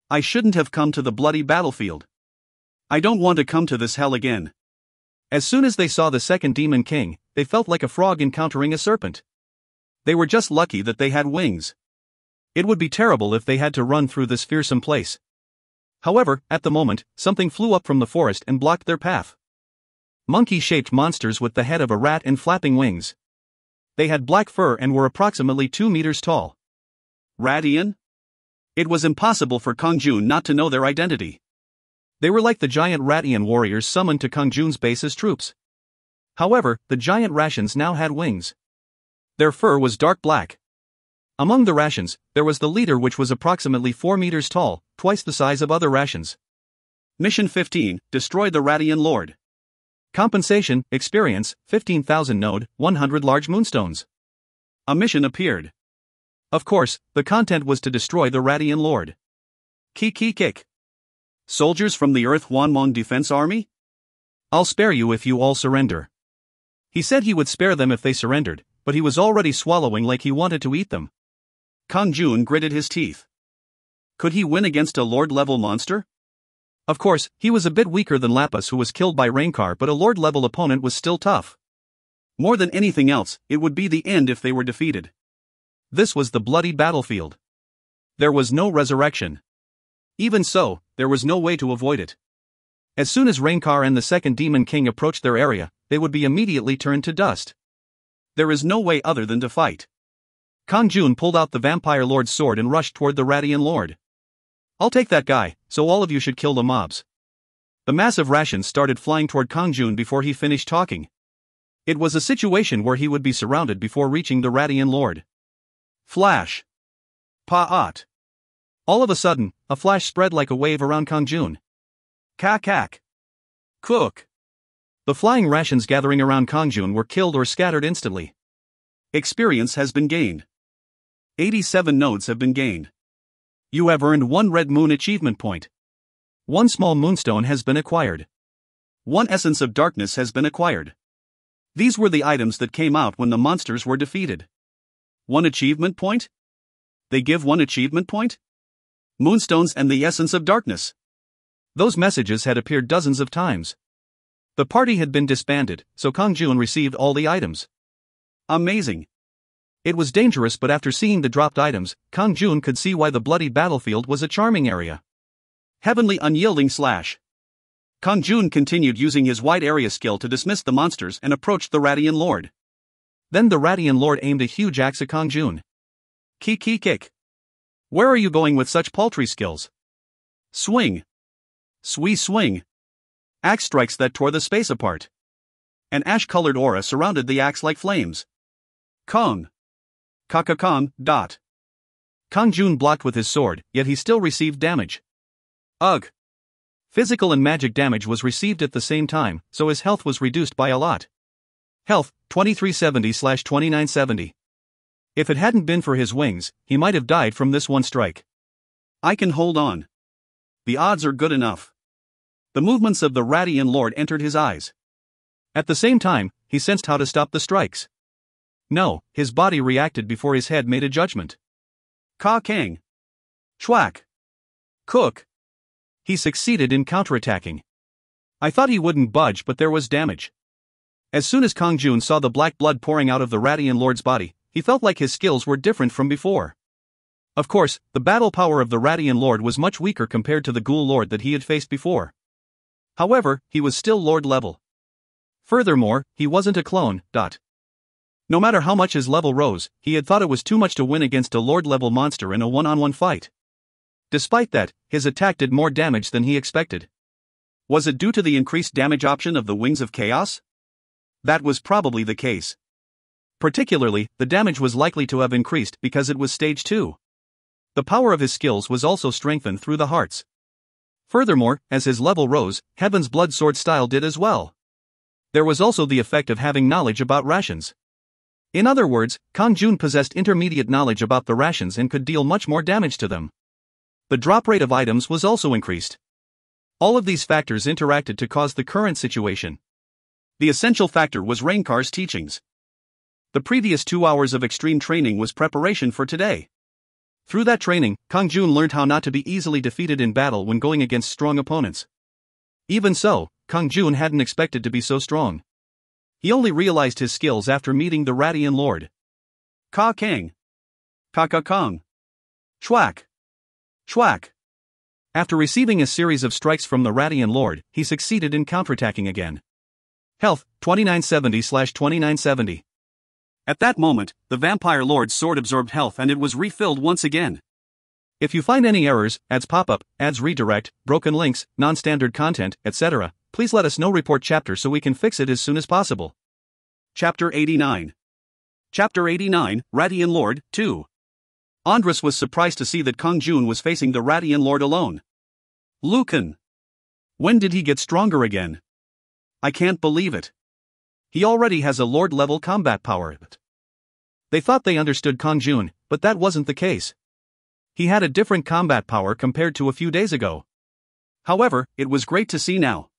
I shouldn't have come to the bloody battlefield. I don't want to come to this hell again.
As soon as they saw the second Demon King, they felt like a frog encountering a serpent. They were just lucky that they had wings. It would be terrible if they had to run through this fearsome place. However, at the moment, something flew up from the forest and blocked their path. Monkey-shaped monsters with the head of a rat and flapping wings. They had black fur and were approximately 2 meters tall.
Radian? It was impossible for Kang-jun not to know their identity.
They were like the giant Ratian warriors summoned to Kang-jun's base as troops. However, the giant Ratians now had wings. Their fur was dark black. Among the Ratians, there was the leader, which was approximately 4 meters tall, twice the size of other Ratians.
Mission 15, destroy the Radian Lord.
Compensation, experience, 15,000 node, 100 large moonstones.
A mission appeared.
Of course, the content was to destroy the Radian Lord.
Kick. Soldiers from the Earth Hwanmong Defense Army?
I'll spare you if you all surrender. He said he would spare them if they surrendered, but he was already swallowing like he wanted to eat them.
Kang-jun gritted his teeth. Could he win against a Lord-level monster?
Of course, he was a bit weaker than Lapis, who was killed by Rainkar, but a Lord-level opponent was still tough.
More than anything else, it would be the end if they were defeated.
This was the bloody battlefield. There was no resurrection. Even so, there was no way to avoid it. As soon as Rainkar and the second Demon King approached their area, they would be immediately turned to dust.
There is no way other than to fight.
Kang-jun pulled out the Vampire Lord's sword and rushed toward the Radian Lord. I'll take that guy, so all of you should kill the mobs. The massive rations started flying toward Kang-jun before he finished talking. It was a situation where he would be surrounded before reaching the Radian Lord.
Flash. Pa'at.
All of a sudden, a flash spread like a wave around Kang-jun.
Kak. Cook.
The flying rations gathering around Kang-jun were killed or scattered instantly.
Experience has been gained. 87 nodes have been gained. You have earned 1 Red Moon achievement point.
1 small moonstone has been acquired.
1 Essence of Darkness has been acquired. These were the items that came out when the monsters were defeated. 1 achievement point? They give 1 achievement point? Moonstones and the Essence of Darkness.
Those messages had appeared dozens of times. The party had been disbanded, so Kang-jun received all the items.
Amazing.
It was dangerous, but after seeing the dropped items, Kang-jun could see why the bloody battlefield was a charming area.
Heavenly Unyielding Slash. Kang-jun continued using his wide area skill to dismiss the monsters and approached the Radian Lord.
Then the Radian Lord aimed a huge axe at Kang-jun.
Kick.
Where are you going with such paltry skills?
Swing. Swing. Axe strikes that tore the space apart. An ash-colored aura surrounded the axe like flames. Kong. Kakakong.
Kang-jun blocked with his sword, yet he still received damage.
Ugh.
Physical and magic damage was received at the same time, so his health was reduced by a lot. Health, 2370/2970. If it hadn't been for his wings, he might have died from this one strike.
I can hold on. The odds are good enough. The movements of the Radiant Lord entered his eyes.
At the same time, he sensed how to stop the strikes. No, his body reacted before his head made a judgment.
Kang. Schwack. Cook.
He succeeded in counterattacking. I thought he wouldn't budge, but there was damage. As soon as Kang-jun saw the black blood pouring out of the Radiant Lord's body, he felt like his skills were different from before. Of course, the battle power of the Radiant Lord was much weaker compared to the Ghoul Lord that he had faced before. However, he was still Lord level. Furthermore, he wasn't a clone. No matter how much his level rose, he had thought it was too much to win against a Lord level monster in a one-on-one fight. Despite that, his attack did more damage than he expected.
Was it due to the increased damage option of the Wings of Chaos? That was probably the case.
Particularly, the damage was likely to have increased because it was stage 2. The power of his skills was also strengthened through the hearts. Furthermore, as his level rose, Heaven's Blood Sword style did as well. There was also the effect of having knowledge about rations. In other words, Kang-jun possessed intermediate knowledge about the rations and could deal much more damage to them. The drop rate of items was also increased. All of these factors interacted to cause the current situation.
The essential factor was Rainkar's teachings. The previous 2 hours of extreme training was preparation for today. Through that training, Kang-jun learned how not to be easily defeated in battle when going against strong opponents. Even so, Kang-jun hadn't expected to be so strong. He only realized his skills after meeting the Radiant Lord. Kang. Kang. Schwack. Schwack.
After receiving a series of strikes from the Radiant Lord, he succeeded in counterattacking again. Health, 2970/2970.
At that moment, the Vampire Lord's sword absorbed health and it was refilled once again.
If you find any errors, ads pop-up, ads redirect, broken links, non-standard content, etc., please let us know. Report chapter so we can fix it as soon as possible.
Chapter 89. Chapter 89, Radiant Lord, 2. Andras was surprised to see that Kang-jun was facing the Radiant Lord alone. Lucan. When did he get stronger again? I can't believe it. He already has a Lord-level combat power. They thought they understood Kang-jun, but that wasn't the case. He had a different combat power compared to a few days ago. However, it was great to see now.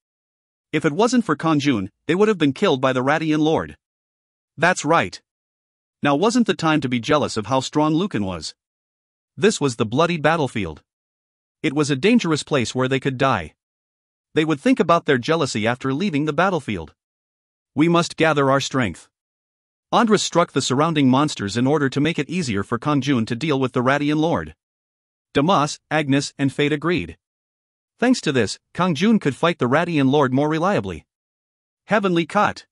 If it wasn't for Kang-jun, they would have been killed by the Radiant Lord. That's right. Now wasn't the time to be jealous of how strong Lucan was.
This was the bloody battlefield. It was a dangerous place where they could die. They would think about their jealousy after leaving the battlefield. We must gather our strength. Andras struck the surrounding monsters in order to make it easier for Kang-jun to deal with the Radiant Lord. Damas, Agnes, and Fate agreed. Thanks to this, Kang-jun could fight the Radiant Lord more reliably.
Heavenly Cut.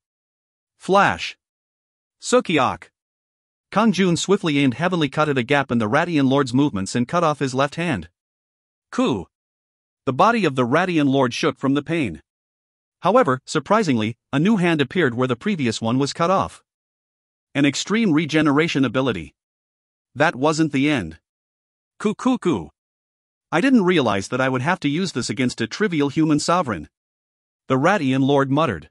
Flash. Sukiok.
Kang-jun swiftly aimed Heavenly Cut at a gap in the Radiant Lord's movements and cut off his left hand.
Ku. The body of the Radiant Lord shook from the pain. However, surprisingly, a new hand appeared where the previous one was cut off. An extreme regeneration ability. That wasn't the end. Ku. I didn't realize that I would have to use this against a trivial human sovereign.
The Radiant Lord muttered.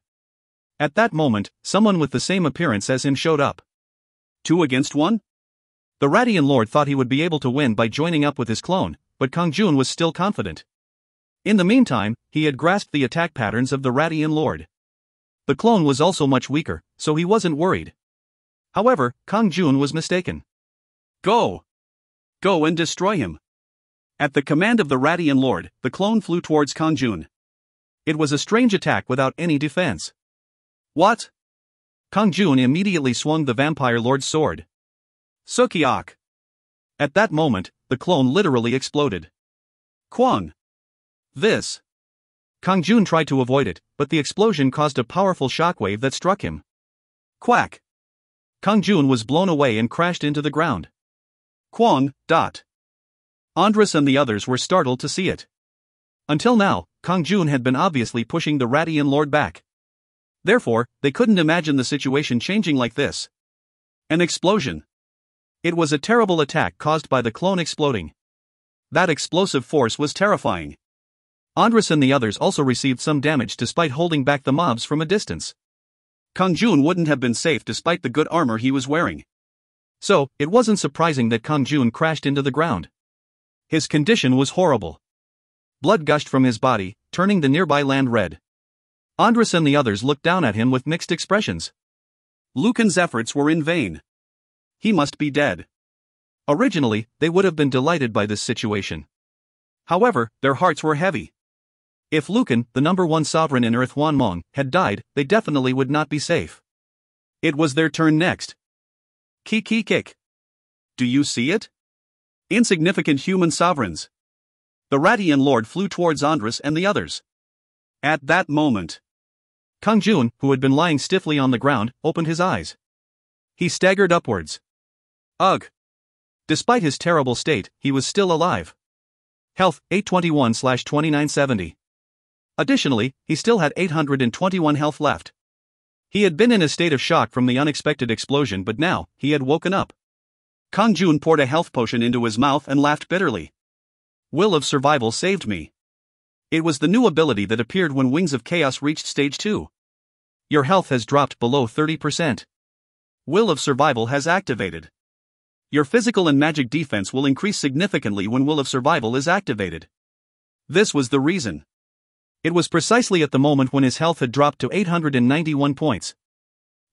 At that moment, someone with the same appearance as him showed up.
2 against 1?
The Radiant Lord thought he would be able to win by joining up with his clone, but Kang-jun was still confident. In the meantime, he had grasped the attack patterns of the Radiant Lord. The clone was also much weaker, so he wasn't worried. However, Kang-jun was mistaken.
Go and destroy him. At the command of the Radiant Lord, the clone flew towards Kang-jun.
It was a strange attack without any defense.
What?
Kang-jun immediately swung the Vampire Lord's sword.
Sukiok.
At that moment, the clone literally exploded.
Kwang. This.
Kang-jun tried to avoid it, but the explosion caused a powerful shockwave that struck him.
Quack.
Kang-jun was blown away and crashed into the ground.
Kwang.
Andras and the others were startled to see it. Until now, Kang-jun had been obviously pushing the Radiant Lord back. Therefore, they couldn't imagine the situation changing like this.
An explosion.
It was a terrible attack caused by the clone exploding. That explosive force was terrifying. Andres and the others also received some damage despite holding back the mobs from a distance.
Kang-jun wouldn't have been safe despite the good armor he was wearing.
So, it wasn't surprising that Kang-jun crashed into the ground. His condition was horrible. Blood gushed from his body, turning the nearby land red. Andres and the others looked down at him with mixed expressions.
Lucan's efforts were in vain. He must be dead.
Originally, they would have been delighted by this situation.
However, their hearts were heavy.
If Lucan, the #1 sovereign in Earth Hwanmong, had died, they definitely would not be safe.
It was their turn next. Kick. Do you see it? Insignificant human sovereigns. The Radian Lord flew towards Andres and the others. At that moment,
Kang-jun, who had been lying stiffly on the ground, opened his eyes. He staggered upwards.
Ugh!
Despite his terrible state, he was still alive. Health, 821/2970. Additionally, he still had 821 health left. He had been in a state of shock from the unexpected explosion, but now, he had woken up.
Kang-jun poured a health potion into his mouth and laughed bitterly. Will of Survival saved me. It was the new ability that appeared when Wings of Chaos reached stage 2.
Your health has dropped below 30%.
Will of Survival has activated. Your physical and magic defense will increase significantly when Will of Survival is activated. This was the reason.
It was precisely at the moment when his health had dropped to 891 points.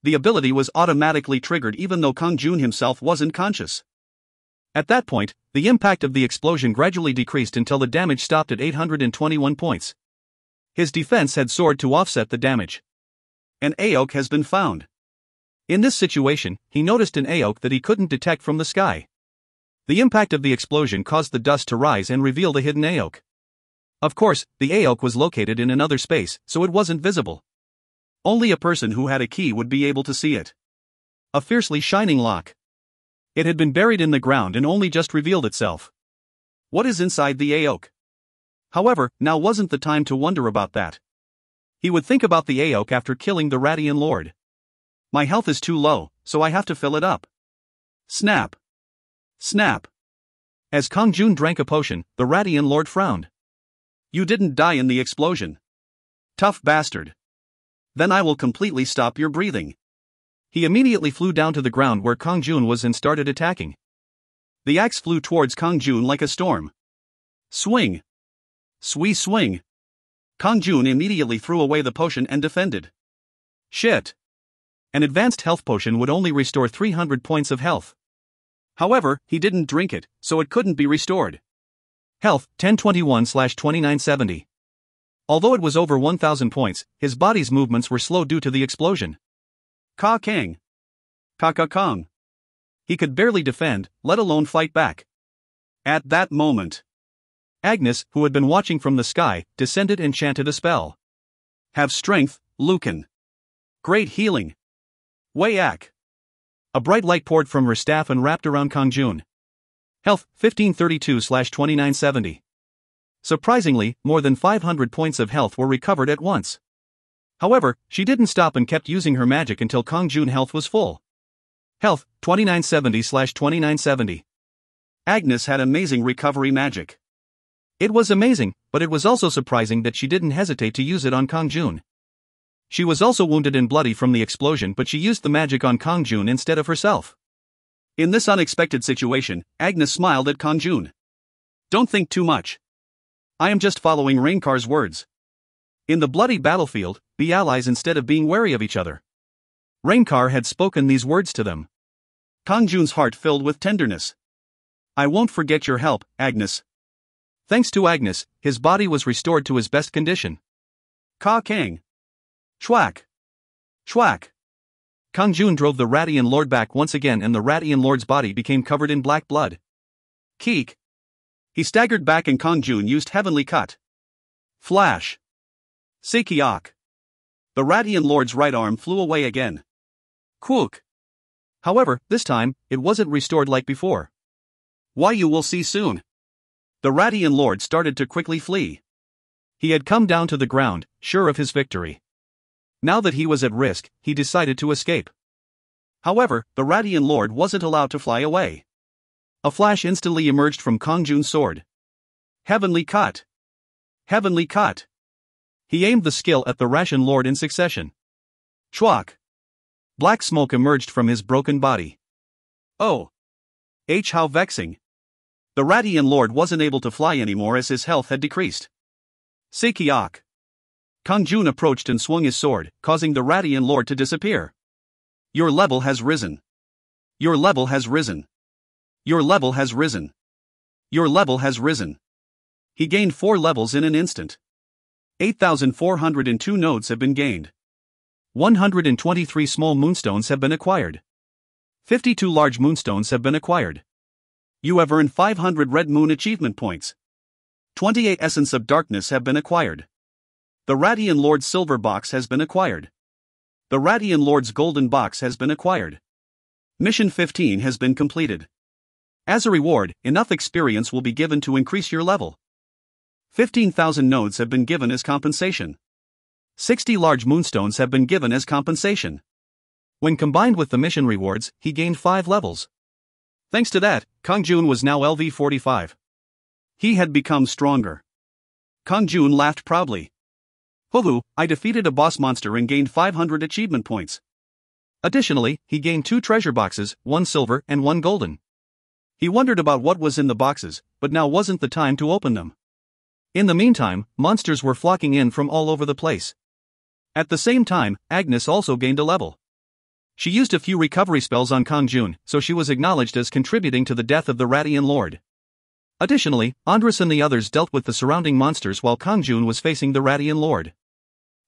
The ability was automatically triggered even though Kang-jun himself wasn't conscious.
At that point, the impact of the explosion gradually decreased until the damage stopped at 821 points. His defense had soared to offset the damage.
An Aok has been found.
In this situation, he noticed an Aok that he couldn't detect from the sky. The impact of the explosion caused the dust to rise and reveal the hidden Aok. Of course, the Aok was located in another space, so it wasn't visible.
Only a person who had a key would be able to see it.
A fiercely shining lock. It had been buried in the ground and only just revealed itself.
What is inside the Aok? However, now wasn't the time to wonder about that. He would think about the Aok after killing the Radian Lord. My health is too low, so I have to fill it up. Snap. Snap.
As Kang-jun drank a potion, the Radian Lord frowned.
You didn't die in the explosion. Tough bastard. Then I will completely stop your breathing.
He immediately flew down to the ground where Kang-jun was and started attacking.
The axe flew towards Kang-jun like a storm. Swing. Swing. Kang-jun immediately threw away the potion and defended. Shit.
An advanced health potion would only restore 300 points of health.
However, he didn't drink it, so it couldn't be restored.
Health, 1021/2970. Although it was over 1000 points, his body's movements were slow due to the explosion.
Kang. Kong. He could barely defend, let alone fight back. At that moment,
Agnes, who had been watching from the sky, descended and chanted a spell.
Have strength, Lucan. Great healing. Wayak.
A bright light poured from her staff and wrapped around Kang-jun. Health, 1532/2970. Surprisingly, more than 500 points of health were recovered at once. However, she didn't stop and kept using her magic until Kang-jun's health was full. Health, 2970/2970.
Agnes had amazing recovery magic.
It was amazing, but it was also surprising that she didn't hesitate to use it on Kang-jun. She was also wounded and bloody from the explosion, but she used the magic on Kang-jun instead of herself.
In this unexpected situation, Agnes smiled at Kang-jun. Don't think too much. I am just following Rainkar's words. In the bloody battlefield, be allies instead of being wary of each other. Rainkar had spoken these words to them. Kang-jun's heart filled with tenderness. I won't forget your help, Agnes.
Thanks to Agnes, his body was restored to his best condition.
Kang. Chwack. Chwack.
Kang-jun drove the Radian Lord back once again and the Radian Lord's body became covered in black blood.
Keek. He staggered back and Kang-jun used Heavenly Cut. Flash. Sekiok. The Radian Lord's right arm flew away again. Quook.
However, this time, it wasn't restored like before.
Why, you will see soon. The Radian Lord started to quickly flee.
He had come down to the ground, sure of his victory. Now that he was at risk, he decided to escape.
However, the Radian Lord wasn't allowed to fly away. A flash instantly emerged from Kang-jun's sword. Heavenly Cut.
Heavenly cut! He aimed the skill at the Ration Lord in succession. Chwak! Black smoke emerged from his broken body.
Oh! How vexing. The Radian Lord wasn't able to fly anymore as his health had decreased. Sekiak! Kang-jun approached and swung his sword, causing the Radian Lord to disappear. Your level has risen. Your level has risen. Your level has risen. Your level has risen. He gained 4 levels in an instant. 8,402 nodes have been gained.
123 small moonstones have been acquired. 52 large moonstones have been acquired.
You have earned 500 Red Moon achievement points. 28 Essence of Darkness have been acquired. The Radian Lord's Silver Box has been acquired. The Radian Lord's Golden Box has been acquired. Mission 15 has been completed. As a reward, enough experience will be given to increase your level. 15,000 nodes have been given as compensation. 60 large moonstones have been given as compensation. When combined with the mission rewards, he gained 5 levels. Thanks to that, Kang-jun was now LV45. He had become stronger. Kang-jun laughed proudly. Hoo-hoo, I defeated a boss monster and gained 500 achievement points.
Additionally, he gained 2 treasure boxes, 1 silver and 1 golden.
He wondered about what was in the boxes, but now wasn't the time to open them.
In the meantime, monsters were flocking in from all over the place. At the same time, Agnes also gained a level. She used a few recovery spells on Kang-jun, so she was acknowledged as contributing to the death of the Radian Lord. Additionally, Andres and the others dealt with the surrounding monsters while Kang-jun was facing the Radian Lord.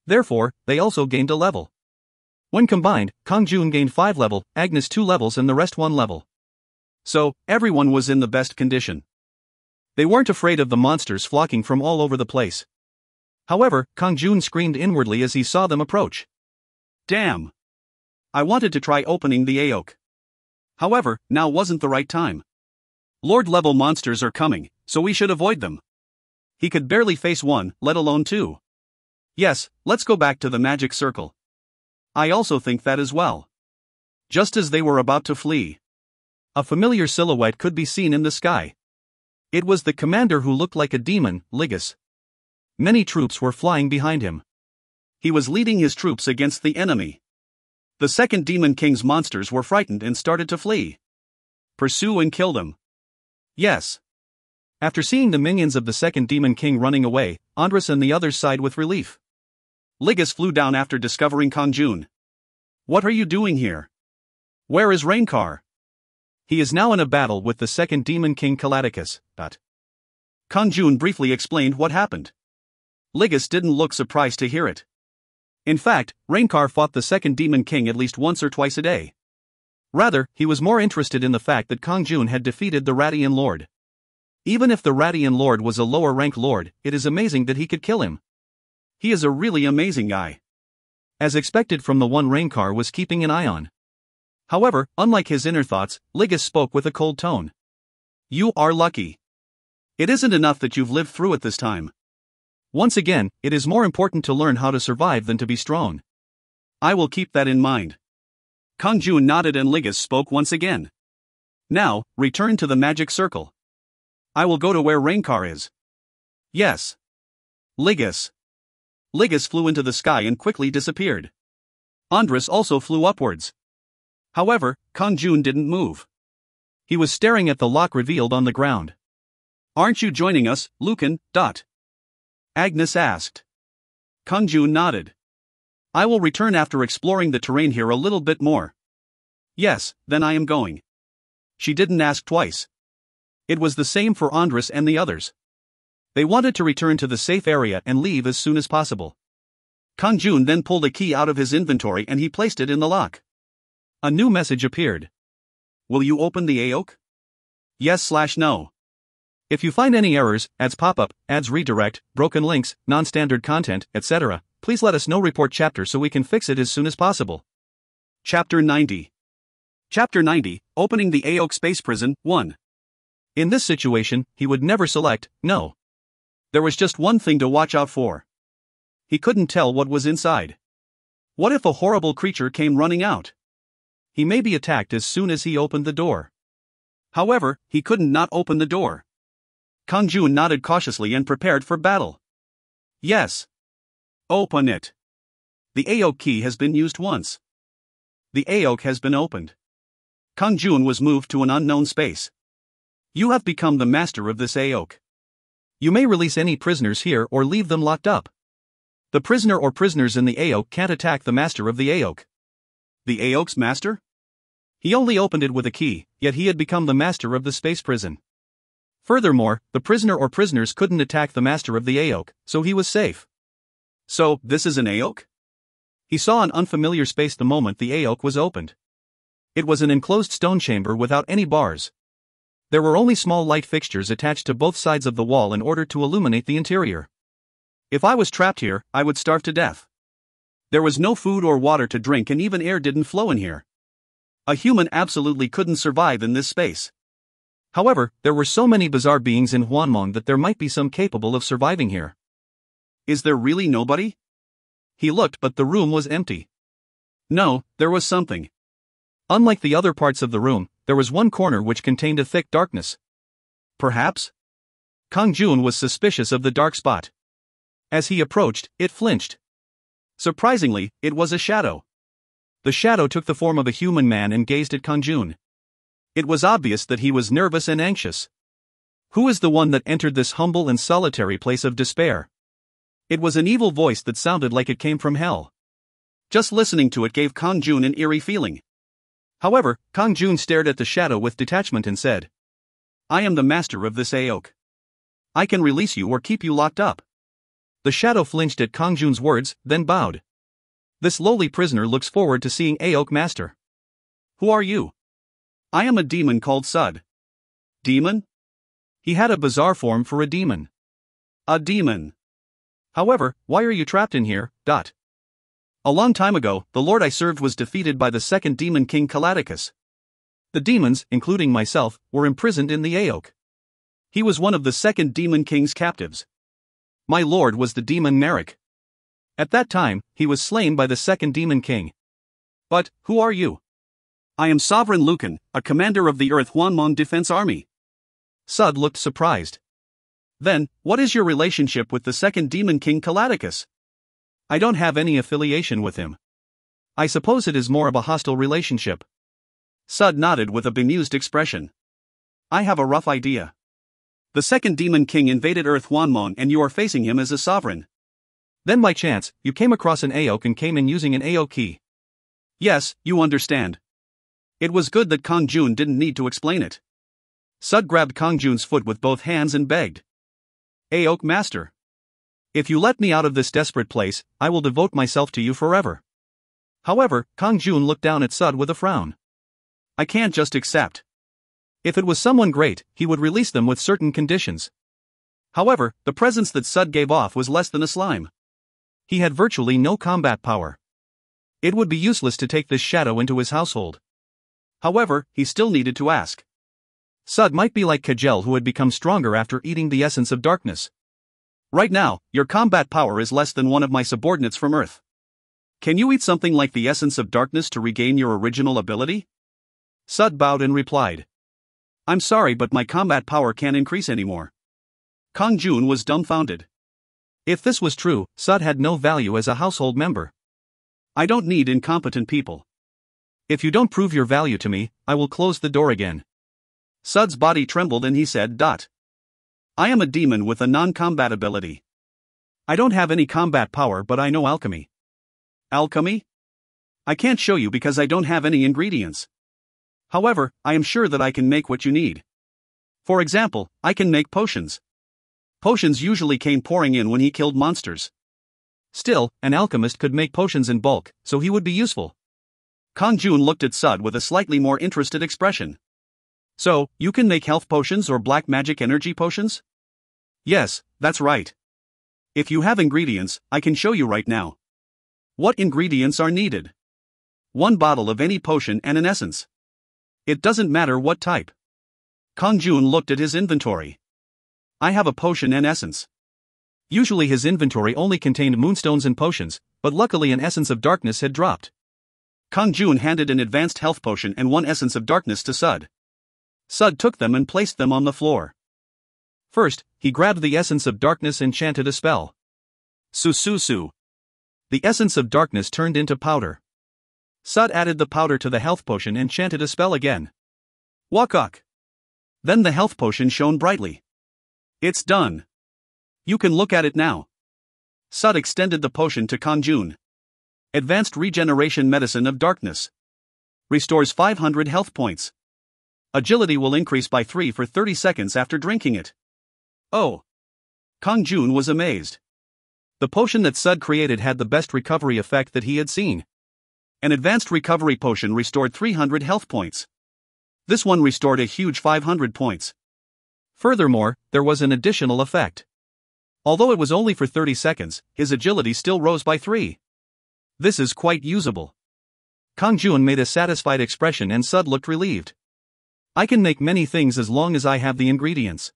Therefore, they also gained a level. When combined, Kang-jun gained 5 level, Agnes 2 levels and the rest 1 level.
So, everyone was in the best condition.
They weren't afraid of the monsters flocking from all over the place. However, Kang-jun screamed inwardly as he saw them approach.
Damn! I wanted to try opening the Aok. However, now wasn't the right time. Lord-level monsters are coming, so we should avoid them. He could barely face 1, let alone 2. Yes, let's go back to the magic circle. I also think that as well. Just as they were about to flee,
a familiar silhouette could be seen in the sky. It was the commander who looked like a demon, Ligus. Many troops were flying behind him.
He was leading his troops against the enemy. The second Demon King's monsters were frightened and started to flee. Pursue and kill them. Yes.
After seeing the minions of the second Demon King running away, Andres and the others sighed with relief.
Ligus flew down after discovering Kang-jun. What are you doing here? Where is Rainkar?
He is now in a battle with the second Demon King Kalaticus.
Kang-jun briefly explained what happened. Ligus didn't look surprised to hear it. In fact, Rainkar fought the second Demon King at least once or twice a day.
Rather, he was more interested in the fact that Kang-jun had defeated the Radian Lord. Even if the Radian Lord was a lower-rank lord, it is amazing that he could kill him.
He is a really amazing guy.
As expected from the one Rainkar was keeping an eye on. However, unlike his inner thoughts, Ligus spoke with a cold tone.
You are lucky. It isn't enough that you've lived through it this time.
Once again, it is more important to learn how to survive than to be strong.
I will keep that in mind. Kang-jun nodded and Ligus spoke once again. Now, return to the magic circle. I will go to where Rainkar is. Yes. Ligus. Ligus flew into the sky and quickly disappeared. Andres also flew upwards. However, Kang-jun didn't move.
He was staring at the lock revealed on the ground.
Aren't you joining us, Lucan? Agnes asked. Kang-jun nodded. I will return after exploring the terrain here a little bit more. Yes, then I am going. She didn't ask twice. It was the same for Andres and the others. They wanted to return to the safe area and leave as soon as possible. Kang-jun then pulled a key out of his inventory and he placed it in the lock.
A new message appeared.
Will you open the Aok? Yes/no.
If you find any errors, ads pop-up, ads redirect, broken links, non-standard content, etc., please let us know. Report chapter so we can fix it as soon as possible.
Chapter 90. Chapter 90, Opening the Aok Space Prison, 1.
In this situation, he would never select no.
There was just one thing to watch out for. He couldn't tell what was inside. What if a horrible creature came running out?
He may be attacked as soon as he opened the door.
However, he couldn't not open the door. Kang-jun nodded cautiously and prepared for battle. Yes. Open it. The Aok key has been used once. The Aok has been opened. Kang-jun was moved to an unknown space. You have become the master of this Aok.
You may release any prisoners here or leave them locked up. The prisoner or prisoners in the Aok can't attack the master of the Aok.
The Aok's master?
He only opened it with a key, yet he had become the master of the space prison. Furthermore, the prisoner or prisoners couldn't attack the master of the Aok, so he was safe.
So, this is an Aok?
He saw an unfamiliar space the moment the Aok was opened. It was an enclosed stone chamber without any bars. There were only small light fixtures attached to both sides of the wall in order to illuminate the interior.
If I was trapped here, I would starve to death. There was no food or water to drink and even air didn't flow in here. A human absolutely couldn't survive in this space.
However, there were so many bizarre beings in Hwanmong that there might be some capable of surviving here.
Is there really nobody?
He looked, but the room was empty.
No, there was something.
Unlike the other parts of the room, there was one corner which contained a thick darkness.
Perhaps?
Kang-jun was suspicious of the dark spot. As he approached, it flinched.
Surprisingly, it was a shadow.
The shadow took the form of a human man and gazed at Kang-jun. It was obvious that he was nervous and anxious. Who is the one that entered this humble and solitary place of despair? It was an evil voice that sounded like it came from hell.
Just listening to it gave Kang-jun an eerie feeling.
However, Kang-jun stared at the shadow with detachment and said,
I am the master of this Aok. I can release you or keep you locked up.
The shadow flinched at Kang-jun's words, then bowed. This lowly prisoner looks forward to seeing Aok master.
Who are you? I am a demon called Sud. Demon?
He had a bizarre form for a demon.
A demon.
However, why are you trapped in here?
A long time ago, the lord I served was defeated by the second demon king Caladicus.
The demons, including myself, were imprisoned in the Aok.
He was one of the second demon king's captives.
My lord was the demon Merrick. At that time, he was slain by the second demon king.
But, who are you? I am Sovereign Lucan, a commander of the Earth Hwanmong Defense Army.
Sud looked surprised.
Then, what is your relationship with the second demon king Caladicus?
I don't have any affiliation with him. I suppose it is more of a hostile relationship.
Sud nodded with a bemused expression. I have a rough idea. The second demon king invaded Earth Hwanmong and you are facing him as a sovereign.
Then by chance, you came across an Aok and came in using an Aok key.
Yes, you understand. It was good that Kang-jun didn't need to explain it.
Sud grabbed Kang-jun's foot with both hands and begged.
Aok master.
If you let me out of this desperate place, I will devote myself to you forever. However, Kang-jun looked down at Sud with a frown.
I can't just accept.
If it was someone great, he would release them with certain conditions.
However, the presence that Sud gave off was less than a slime.
He had virtually no combat power. It would be useless to take this shadow into his household.
However, he still needed to ask.
Sud might be like Kajel, who had become stronger after eating the essence of darkness.
Right now, your combat power is less than one of my subordinates from Earth. Can you eat something like the essence of darkness to regain your original ability?
Sud bowed and replied.
I'm sorry, but my combat power can't increase anymore. Kang-jun was dumbfounded.
If this was true, Sud had no value as a household member.
I don't need incompetent people.
If you don't prove your value to me, I will close the door again.
Sud's body trembled and he said, I am a demon with a non-combat ability. I don't have any combat power, but I know alchemy. Alchemy? I can't show you because I don't have any ingredients. However, I am sure that I can make what you need. For example, I can make potions. Potions usually came pouring in when he killed monsters.
Still, an alchemist could make potions in bulk, so he would be useful.
Kang-jun looked at Sud with a slightly more interested expression. So, you can make health potions or black magic energy potions? Yes, that's right. If you have ingredients, I can show you right now. What ingredients are needed? 1 bottle of any potion and an essence. It doesn't matter what type. Kang-jun looked at his inventory. I have a potion and essence.
Usually his inventory only contained moonstones and potions, but luckily an essence of darkness had dropped.
Kang-jun handed an advanced health potion and 1 essence of darkness to Sud. Sud took them and placed them on the floor.
First, he grabbed the essence of darkness and chanted a spell. Su su su. The essence of darkness turned into powder. Sud added the powder to the health potion and chanted a spell again. Wakak. Then the health potion shone brightly. It's done. You can look at it now. Sud extended the potion to Kang-jun. Advanced Regeneration Medicine of Darkness. Restores 500 health points. Agility will increase by 3 for 30 seconds after drinking it. Oh. Kang-jun was amazed. The potion that Sud created had the best recovery effect that he had seen. An advanced recovery potion restored 300 health points. This one restored a huge 500 points. Furthermore, there was an additional effect. Although it was only for 30 seconds, his agility still rose by 3. This is quite usable. Kang-jun made a satisfied expression and Sud looked relieved. I can make many things as long as I have the ingredients.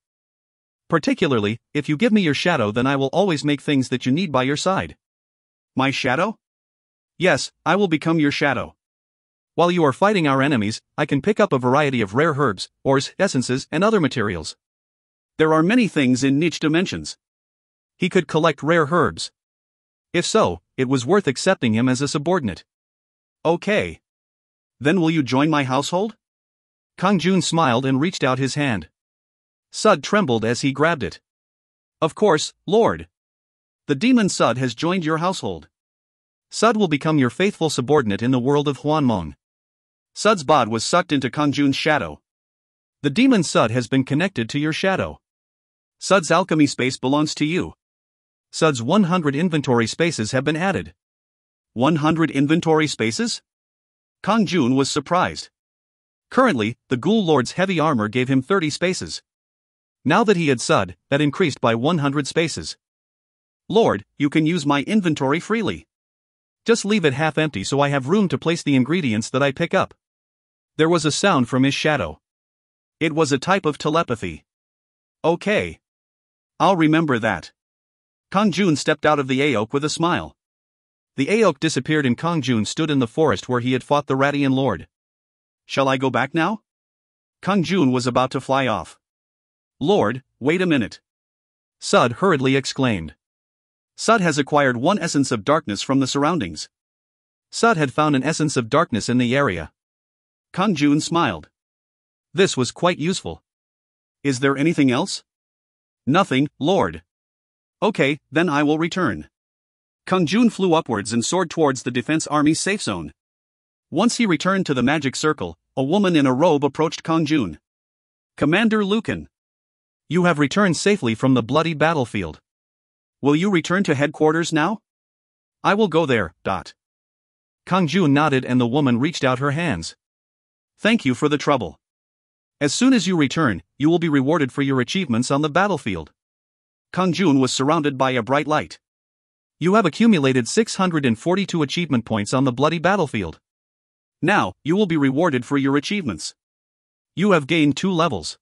Particularly, if you give me your shadow, then I will always make things that you need by your side. My shadow? Yes, I will become your shadow. While you are fighting our enemies, I can pick up a variety of rare herbs, ores, essences, and other materials. There are many things in niche dimensions. He could collect rare herbs. If so, it was worth accepting him as a subordinate. Okay. Then will you join my household? Kang-jun smiled and reached out his hand. Sud trembled as he grabbed it. Of course, Lord. The demon Sud has joined your household. Sud will become your faithful subordinate in the world of Hwanmong. Sud's bod was sucked into Kang-jun's shadow. The demon Sud has been connected to your shadow. Sud's alchemy space belongs to you. Sud's 100 inventory spaces have been added. 100 inventory spaces? Kang-jun was surprised. Currently, the Ghoul Lord's heavy armor gave him 30 spaces. Now that he had Sud, that increased by 100 spaces. Lord, you can use my inventory freely. Just leave it half empty so I have room to place the ingredients that I pick up. There was a sound from his shadow. It was a type of telepathy. Okay. I'll remember that. Kang-jun stepped out of the Aok with a smile. The Aok disappeared and Kang-jun stood in the forest where he had fought the Radian Lord. Shall I go back now? Kang-jun was about to fly off. Lord, wait a minute. Sud hurriedly exclaimed. Sud has acquired one essence of darkness from the surroundings. Sud had found an essence of darkness in the area. Kang-jun smiled. This was quite useful. Is there anything else? Nothing, Lord. Okay, then I will return. Kang-jun flew upwards and soared towards the Defense Army's safe zone. Once he returned to the magic circle, a woman in a robe approached Kang-jun. Commander Lucan. You have returned safely from the bloody battlefield. Will you return to headquarters now? I will go there. Kang-jun nodded and the woman reached out her hands. Thank you for the trouble. As soon as you return, you will be rewarded for your achievements on the battlefield. Kang-jun was surrounded by a bright light. You have accumulated 642 achievement points on the bloody battlefield. Now, you will be rewarded for your achievements. You have gained 2 levels.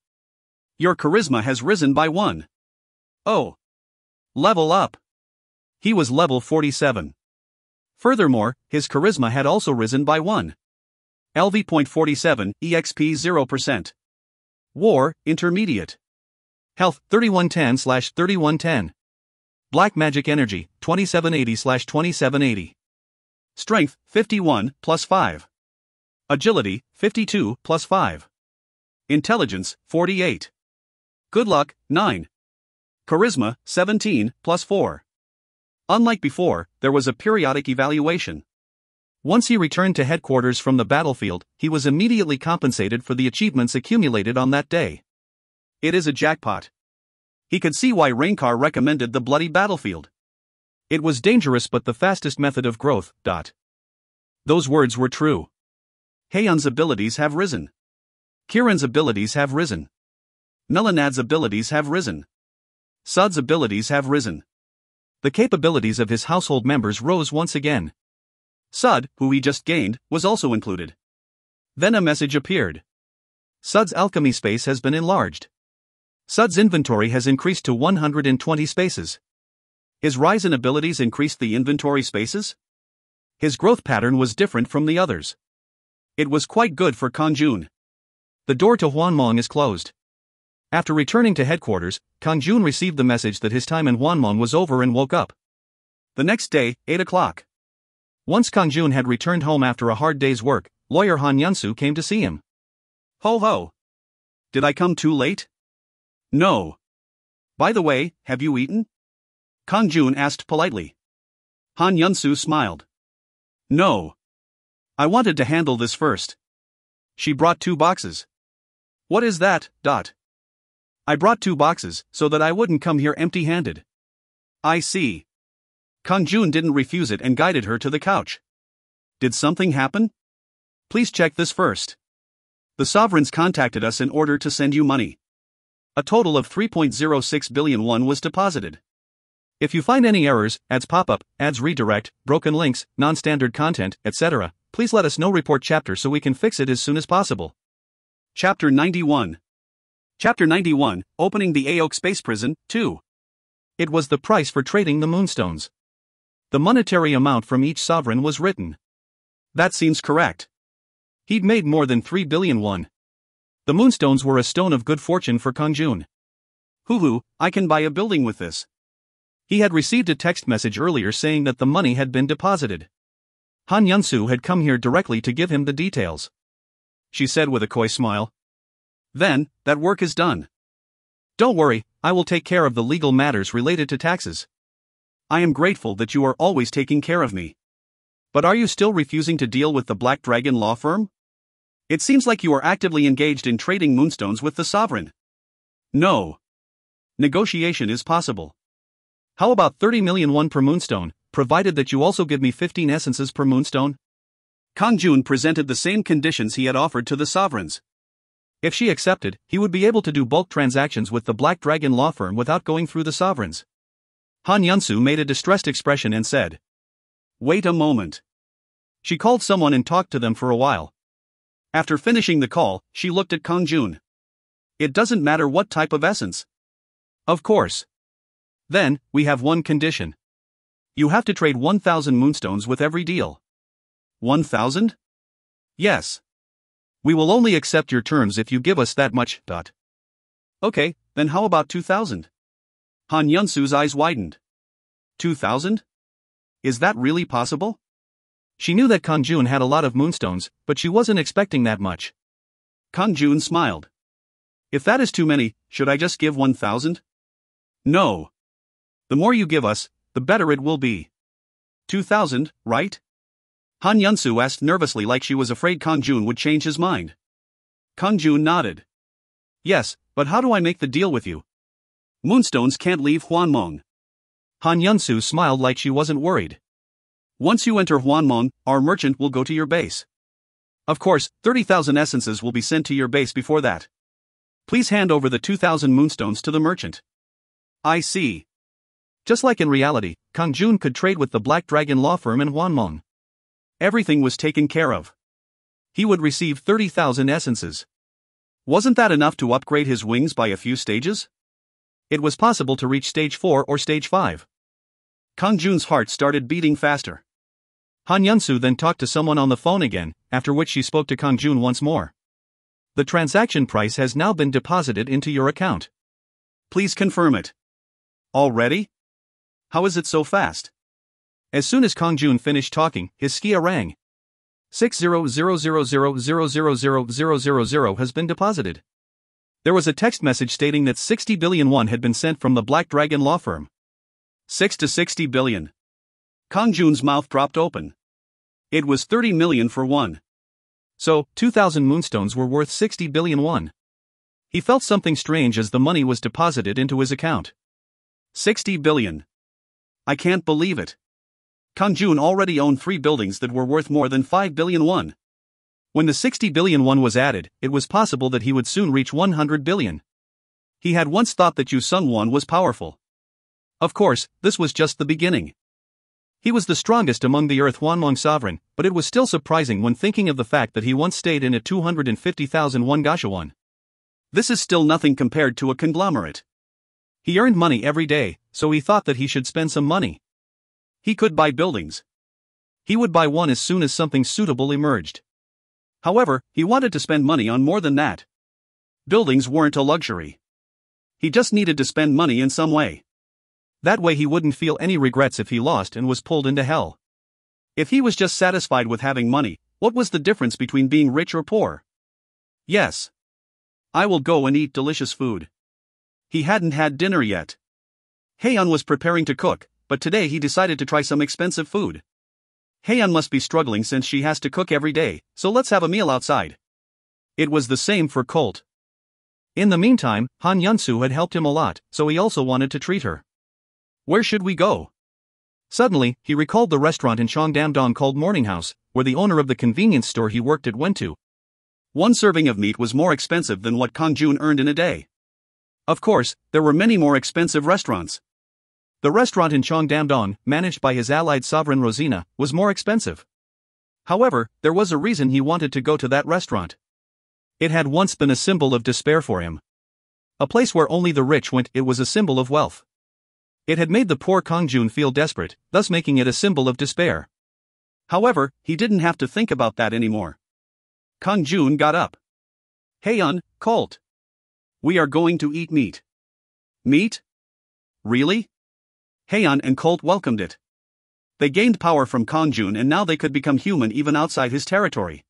Your charisma has risen by 1. Oh. Level up. He was level 47. Furthermore, his charisma had also risen by 1. LV.47, EXP 0%. War, intermediate. Health, 3110/3110. Black magic energy, 2780/2780. Strength, 51, plus 5. Agility, 52, plus 5. Intelligence, 48. Good luck, 9. Charisma, 17, plus 4. Unlike before, there was a periodic evaluation. Once he returned to headquarters from the battlefield, he was immediately compensated for the achievements accumulated on that day. It is a jackpot. He could see why Rainkar recommended the bloody battlefield. It was dangerous but the fastest method of growth. Those words were true. Haeun's abilities have risen. Kiran's abilities have risen. Melanad's abilities have risen. Sud's abilities have risen. The capabilities of his household members rose once again. Sud, who he just gained, was also included. Then a message appeared. Sud's alchemy space has been enlarged. Sud's inventory has increased to 120 spaces. His rise in abilities increased the inventory spaces? His growth pattern was different from the others. It was quite good for Kang-jun. The door to Hwanmong is closed. After returning to headquarters, Kang-jun received the message that his time in Hwanmong was over and woke up.
The next day, 8 o'clock.
Once Kang-jun had returned home after a hard day's work, lawyer Han Yunsu came to see him.
Ho ho! Did I come too late? No. By the way, have you eaten? Kang-jun asked politely. Han Yunsu smiled. No. I wanted to handle this first. She brought 2 boxes. What is that? I brought 2 boxes so that I wouldn't come here empty-handed. I see. Kang-jun didn't refuse it and guided her to the couch. Did something happen? Please check this first. The sovereigns contacted us in order to send you money. A total of 3.06 billion won was deposited.
If you find any errors, ads pop up, ads redirect, broken links, non-standard content, etc., please let us know. Report chapter so we can fix it as soon as possible.
Chapter 91. Chapter 91, Opening the Aok Space Prison, 2.
It was the price for trading the moonstones. The monetary amount from each sovereign was written.
That seems correct.
He'd made more than 3 billion won. The moonstones were a stone of good fortune for Kang-jun.
Hoo, I can buy a building with this.
He had received a text message earlier saying that the money had been deposited. Han Yunsu had come here directly to give him the details.
She said with a coy smile. Then, that work is done.
Don't worry, I will take care of the legal matters related to taxes.
I am grateful that you are always taking care of me. But are you still refusing to deal with the Black Dragon law firm? It seems like you are actively engaged in trading moonstones with the sovereign. No. Negotiation is possible.
How about 30 million won per moonstone, provided that you also give me 15 essences per moonstone?
Kang-jun presented the same conditions he had offered to the sovereigns.
If she accepted, he would be able to do bulk transactions with the Black Dragon law firm without going through the sovereigns.
Han Yunsu made a distressed expression and said, Wait a moment. She called someone and talked to them for a while. After finishing the call, she looked at Kang-jun. It doesn't matter what type of essence.
Of course.
Then, we have one condition. You have to trade 1,000 moonstones with every deal. 1,000? Yes. We will only accept your terms if you give us that much. Okay, then how about 2,000? Han Yunsu's eyes widened. 2,000? Is that really possible?
She knew that Kang-jun had a lot of moonstones, but she wasn't expecting that much.
Kang-jun smiled. If that is too many, should I just give 1,000? No. The more you give us, the better it will be. 2,000, right? Han Yunsu asked nervously, like she was afraid Kang-jun would change his mind. Kang-jun nodded. Yes, but how do I make the deal with you? Moonstones can't leave Hwanmong.
Han Yunsu smiled like she wasn't worried.
Once you enter Hwanmong, our merchant will go to your base. Of course, 30,000 essences will be sent to your base before that. Please hand over the 2,000 moonstones to the merchant. I see.
Just like in reality, Kang-jun could trade with the Black Dragon law firm in Hwanmong.
Everything was taken care of. He would receive 30,000 essences. Wasn't that enough to upgrade his wings by a few stages?
It was possible to reach stage 4 or stage 5.
Kang-jun's heart started beating faster.
Han Yunsu then talked to someone on the phone again, after which she spoke to Kang-jun once more. The transaction price has now been deposited into your account.
Please confirm it. Already? How is it so fast?
As soon as Kang-jun finished talking, his skia rang. 60000000000 has been deposited. There was a text message stating that 60 billion won had been sent from the Black Dragon law firm.
6 to 60 billion. Kang-jun's mouth dropped open. It was 30 million for one.
So, 2,000 moonstones were worth 60 billion won. He felt something strange as the money was deposited into his account.
60 billion. I can't believe it. Kang-jun already owned 3 buildings that were worth more than 5 billion won. When the 60 billion won was added, it was possible that he would soon reach 100 billion. He had once thought that Yusung won was powerful. Of course, this was just the beginning. He was the strongest among the Earth Hwanmong sovereign, but it was still surprising when thinking of the fact that he once stayed in a 250,000 won gashawan. This is still nothing compared to a conglomerate. He earned money every day, so he thought that he should spend some money. He could buy buildings. He would buy one as soon as something suitable emerged. However, he wanted to spend money on more than that. Buildings weren't a luxury. He just needed to spend money in some way.
That way he wouldn't feel any regrets if he lost and was pulled into hell.
If he was just satisfied with having money, what was the difference between being rich or poor? Yes. I will go and eat delicious food. He hadn't had dinner yet. Hyeon was preparing to cook, but today he decided to try some expensive food. Hyeon must be struggling since she has to cook every day, so let's have a meal outside. It was the same for Colt.
In the meantime, Han Yunsu had helped him a lot, so he also wanted to treat her.
Where should we go?
Suddenly, he recalled the restaurant in Cheongdam-dong called Morning House, where the owner of the convenience store he worked at went to.
One serving of meat was more expensive than what Kang-jun earned in a day. Of course, there were many more expensive restaurants.
The restaurant in Cheongdam-dong, managed by his allied sovereign Rosina, was more expensive. However, there was a reason he wanted to go to that restaurant. It had once been a symbol of despair for him. A place where only the rich went, it was a symbol of wealth. It had made the poor Kang-jun feel desperate, thus making it a symbol of despair.
However, he didn't have to think about that anymore. Kang-jun got up. Hyeon, Colt. We are going to eat meat. Meat? Really? Hyeon and Colt welcomed it. They gained power from Kang-jun and now they could become human even outside his territory.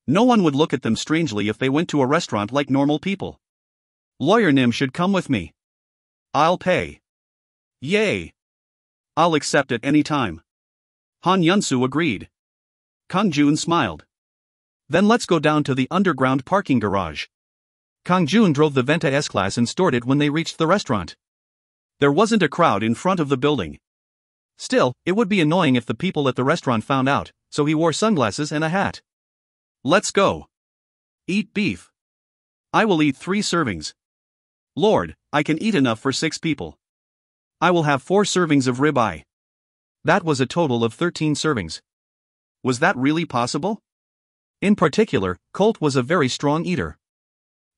No one would look at them strangely if they went to a restaurant like normal people. Lawyer Nim should come with me. I'll pay. Yay! I'll accept at any time. Han Yunsu agreed. Kang-jun smiled.
Then let's go down to the underground parking garage. Kang-jun drove the Venta S-Class and stored it when they reached the restaurant.
There wasn't a crowd in front of the building.
Still, it would be annoying if the people at the restaurant found out, so he wore sunglasses and a hat.
Let's go. Eat beef. I will eat 3 servings. Lord, I can eat enough for 6 people. I will have 4 servings of ribeye.
That was a total of 13 servings.
Was that really possible?
In particular, Colt was a very strong eater.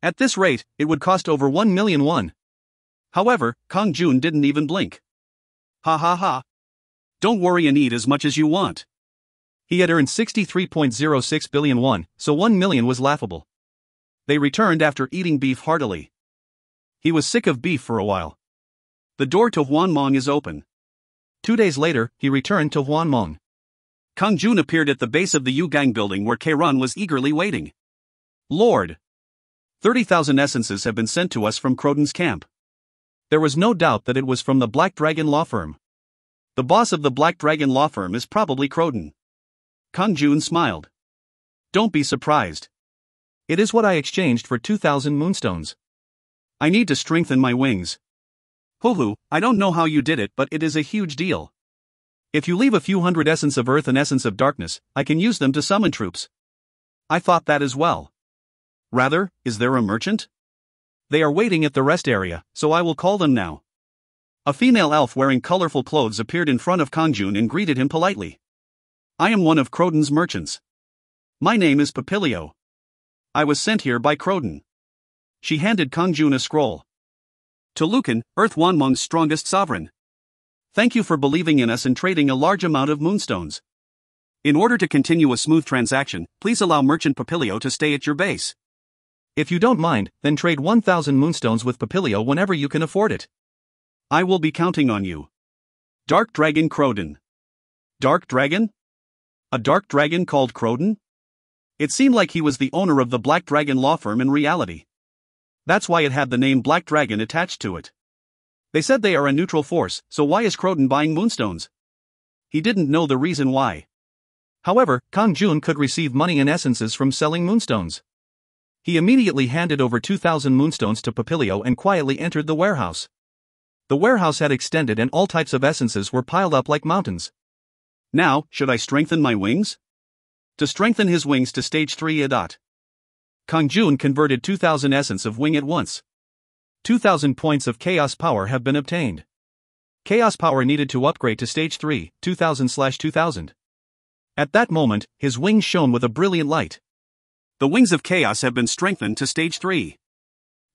At this rate, it would cost over 1 million won. However, Kang-jun didn't even blink. Ha ha ha. Don't worry and eat as much as you want.
He had earned 63.06 billion won, so 1 million was laughable.
They returned after eating beef heartily. He was sick of beef for a while. The door to Hwanmong is open.
2 days later, he returned to Hwanmong.
Kang-jun appeared at the base of the Yugang building where Kang was eagerly waiting. Lord! 30,000 essences have been sent to us from Croden's camp.
There was no doubt that it was from the Black Dragon law firm.
The boss of the Black Dragon law firm is probably Croden. Kang-jun smiled. Don't be surprised.
It is what I exchanged for 2,000 moonstones.
I need to strengthen my wings. Hoo-hoo, I don't know how you did it, but it is a huge deal. If you leave a few hundred essence of earth and essence of darkness, I can use them to summon troops. I thought that as well. Rather, is there a merchant? They are waiting at the rest area, so I will call them now. A female elf wearing colorful clothes appeared in front of Kang-jun and greeted him politely. I am one of Croden's merchants. My name is Papilio. I was sent here by Croden. She handed Kang-jun a scroll. To Lucan, Earth Hwanmong's strongest sovereign. Thank you for believing in us and trading a large amount of moonstones. In order to continue a smooth transaction, please allow Merchant Papilio to stay at your base.
If you don't mind, then trade 1,000 moonstones with Papilio whenever you can afford it.
I will be counting on you. Dark Dragon Croden. Dark Dragon? A dark dragon called Croden? It seemed like he was the owner of the Black Dragon law firm in reality. That's why it had the name Black Dragon attached to it. They said they are a neutral force, so why is Croden buying moonstones? He didn't know the reason why.
However, Kang-jun could receive money and essences from selling moonstones. He immediately handed over 2,000 moonstones to Papilio and quietly entered the warehouse. The warehouse had extended and all types of essences were piled up like mountains.
Now, should I strengthen my wings? To strengthen his wings to stage 3 Kang-jun converted 2,000 essence of wing at once. 2,000 points of chaos power have been obtained. Chaos power needed to upgrade to stage 3, 2,000/2,000. At that moment, his wings shone with a brilliant light. The wings of chaos have been strengthened to stage 3.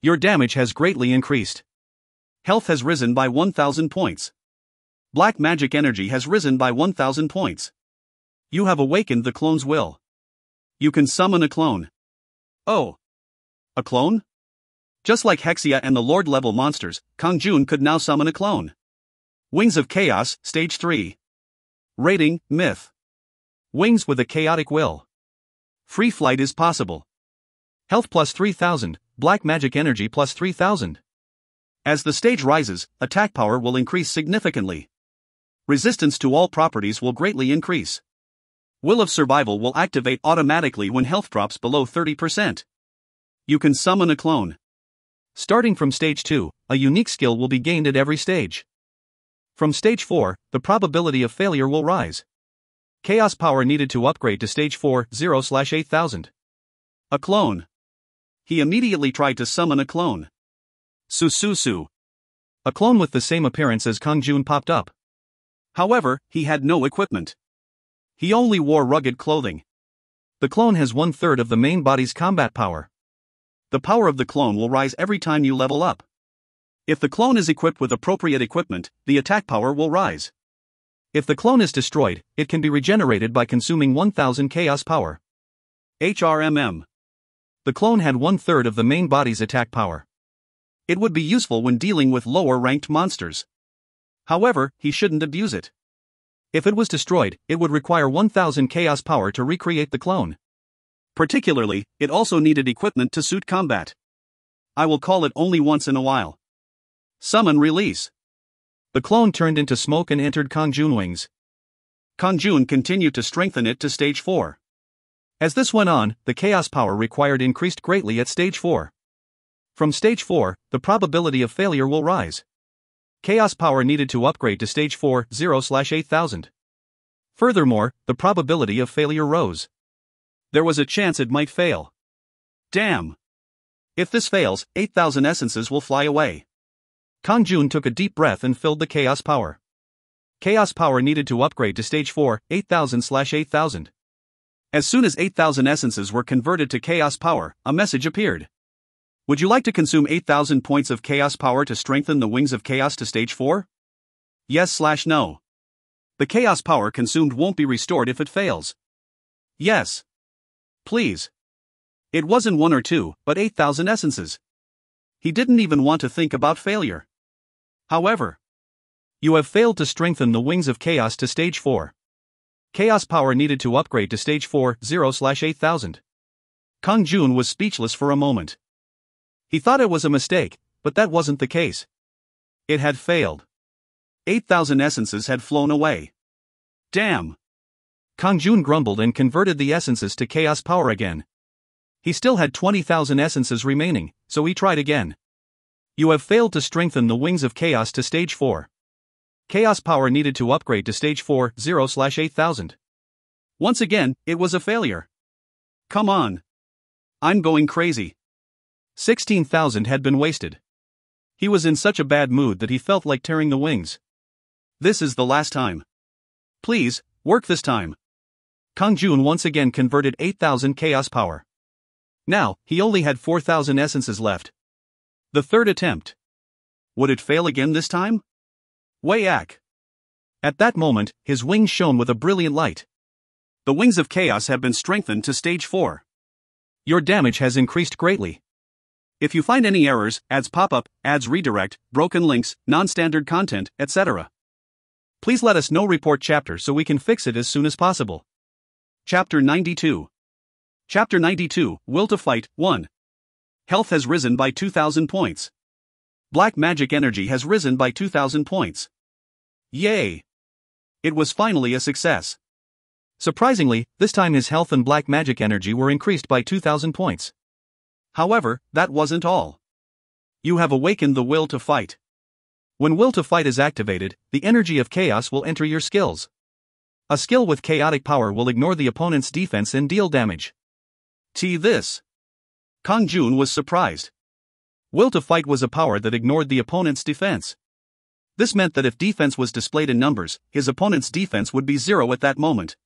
Your damage has greatly increased. Health has risen by 1,000 points. Black magic energy has risen by 1,000 points. You have awakened the clone's will. You can summon a clone. Oh. A clone? Just like Hexia and the Lord-level monsters, Kang-jun could now summon a clone. Wings of Chaos, Stage 3. Rating, Myth.
Wings with a chaotic will.
Free flight is possible.
Health plus 3000, black magic energy plus 3000.
As the stage rises, attack power will increase significantly. Resistance to all properties will greatly increase. Will of Survival will activate automatically when health drops below 30%. You can summon a clone.
Starting from stage 2, a unique skill will be gained at every stage. From stage 4, the probability of failure will rise. Chaos power needed to upgrade to stage 4, 0/8000.
A clone. He immediately tried to summon a clone. Su.
A clone with the same appearance as Kang-jun popped up.
However, he had no equipment. He only wore rugged clothing.
The clone has 1/3 of the main body's combat power.
The power of the clone will rise every time you level up. If the clone is equipped with appropriate equipment, the attack power will rise.
If the clone is destroyed, it can be regenerated by consuming 1000 chaos power.
HRMM.
The clone had 1/3 of the main body's attack power.
It would be useful when dealing with lower-ranked monsters. However, he shouldn't abuse it.
If it was destroyed, it would require 1000 chaos power to recreate the clone.
Particularly, it also needed equipment to suit combat. I will call it only once in a while. Summon release.
The clone turned into smoke and entered Kang-jun wings.
Kang-jun continued to strengthen it to stage 4.
As this went on, the chaos power required increased greatly at stage 4. From stage 4, the probability of failure will rise. Chaos power needed to upgrade to stage 4, 0/8000. Furthermore, the probability of failure rose.
There was a chance it might fail. Damn. If this fails, 8000 essences will fly away.
Kang-jun took a deep breath and filled the chaos power. Chaos power needed to upgrade to stage 4, 8000/8000.
As soon as 8000 essences were converted to chaos power, a message appeared. Would you like to consume 8000 points of chaos power to strengthen the Wings of Chaos to stage 4? Yes/no. The chaos power consumed won't be restored if it fails. Yes. Please. It wasn't 1 or 2, but 8000 essences. He didn't even want to think about failure. However,
you have failed to strengthen the Wings of Chaos to stage 4. Chaos power needed to upgrade to stage 4, 0/8000. Kang-jun was speechless for a moment. He thought it was a mistake, but that wasn't the case.
It had failed. 8000 essences had flown away. Damn.
Kang-jun grumbled and converted the essences to chaos power again. He still had 20,000 essences remaining, so he tried again. You have failed to strengthen the Wings of Chaos to stage 4. Chaos power needed to upgrade to stage 4, 0/8000.
Once again, it was a failure. Come on. I'm going crazy.
16,000 had been wasted. He was in such a bad mood that he felt like tearing the wings.
This is the last time. Please, work this time.
Kang-jun once again converted 8000 chaos power. Now, he only had 4000 essences left.
The third attempt. Would it fail again this time? Wayak.
At that moment, his wings shone with a brilliant light.
The Wings of Chaos have been strengthened to stage 4.
Your damage has increased greatly.
If you find any errors, ads pop up, ads redirect, broken links, non-standard content, etc., please let us know. Report chapter so we can fix it as soon as possible. Chapter 92. Chapter 92, Will to Fight, 1. Health has risen by 2000 points. Black magic energy has risen by 2000 points. Yay! It was finally a success.
Surprisingly, this time his health and black magic energy were increased by 2000 points.
However, that wasn't all. You have awakened the Will to Fight.
When Will to Fight is activated, the energy of chaos will enter your skills. A skill with chaotic power will ignore the opponent's defense and deal damage.
This. Kang-jun was surprised.
Will to Fight was a power that ignored the opponent's defense.
This meant that if defense was displayed in numbers, his opponent's defense would be 0 at that moment.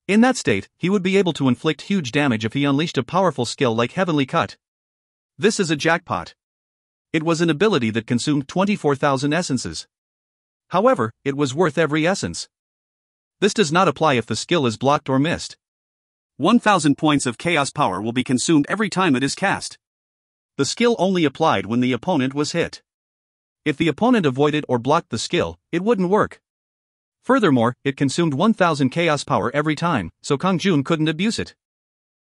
In that state, he would be able to inflict huge damage if he unleashed a powerful skill like Heavenly Cut.
This is a jackpot. It was an ability that consumed 24,000 essences. However, it was worth every essence.
This does not apply if the skill is blocked or missed.
1000 points of chaos power will be consumed every time it is cast. The skill only applied when the opponent was hit.
If the opponent avoided or blocked the skill, it wouldn't work. Furthermore, it consumed 1000 chaos power every time, so Kang-jun couldn't abuse it.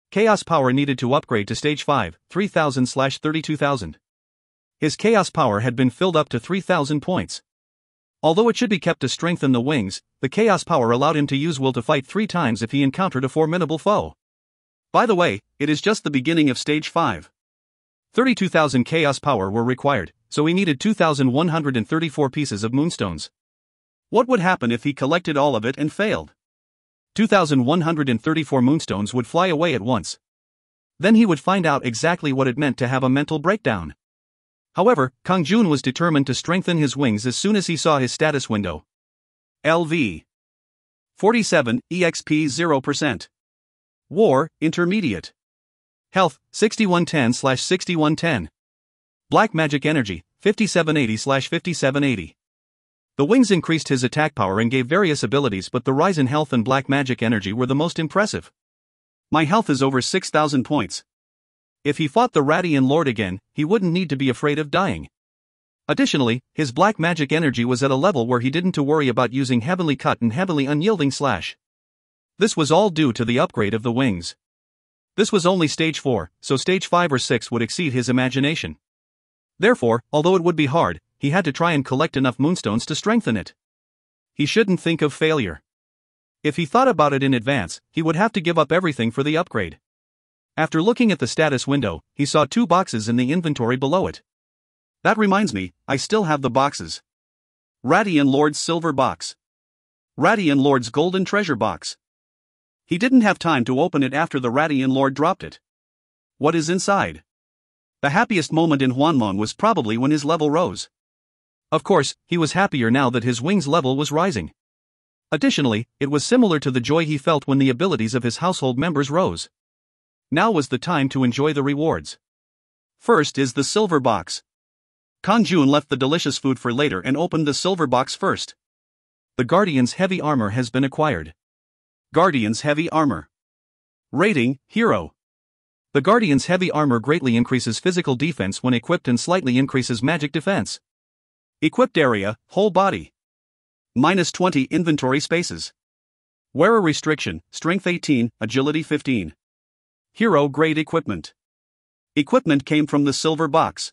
Chaos power needed to upgrade to stage 5, 3000/32,000. His chaos power had been filled up to 3000 points. Although it should be kept to strengthen the wings, the chaos power allowed him to use will to fight 3 times if he encountered a formidable foe.
By the way, it is just the beginning of stage 5.
32,000 chaos power were required, so he needed 2,134 pieces of moonstones.
What would happen if he collected all of it and failed?
2,134 moonstones would fly away at once. Then he would find out exactly what it meant to have a mental breakdown. However, Kang-jun was determined to strengthen his wings as soon as he saw his status window.
LV 47, EXP 0%. War, Intermediate.
Health, 6110/6110. Black Magic Energy, 5780/5780. The wings increased his attack power and gave various abilities, but the rise in health and black magic energy were the most impressive.
My health is over 6,000 points.
If he fought the Radian Lord again, he wouldn't need to be afraid of dying. Additionally, his black magic energy was at a level where he didn't to worry about using Heavenly Cut and Heavenly Unyielding Slash. This was all due to the upgrade of the wings. This was only stage 4, so stage 5 or 6 would exceed his imagination. Therefore, although it would be hard, he had to try and collect enough moonstones to strengthen it. He shouldn't think of failure. If he thought about it in advance, he would have to give up everything for the upgrade. After looking at the status window, he saw 2 boxes in the inventory below it.
That reminds me, I still have the boxes. Radian Lord's silver box. Radian Lord's golden treasure box. He didn't have time to open it after the Radian Lord dropped it. What is inside? The happiest moment in Hwanmong was probably when his level rose.
Of course, he was happier now that his wings level was rising. Additionally, it was similar to the joy he felt when the abilities of his household members rose. Now was the time to enjoy the rewards.
First is the silver box. Kang-jun left the delicious food for later and opened the silver box first.
The Guardian's heavy armor has been acquired.
Guardian's heavy armor. Rating, Hero.
The Guardian's heavy armor greatly increases physical defense when equipped and slightly increases magic defense.
Equipped area, whole body. -20 inventory spaces. Wearer restriction, strength 18, agility 15. Hero grade equipment. Equipment came from the silver box.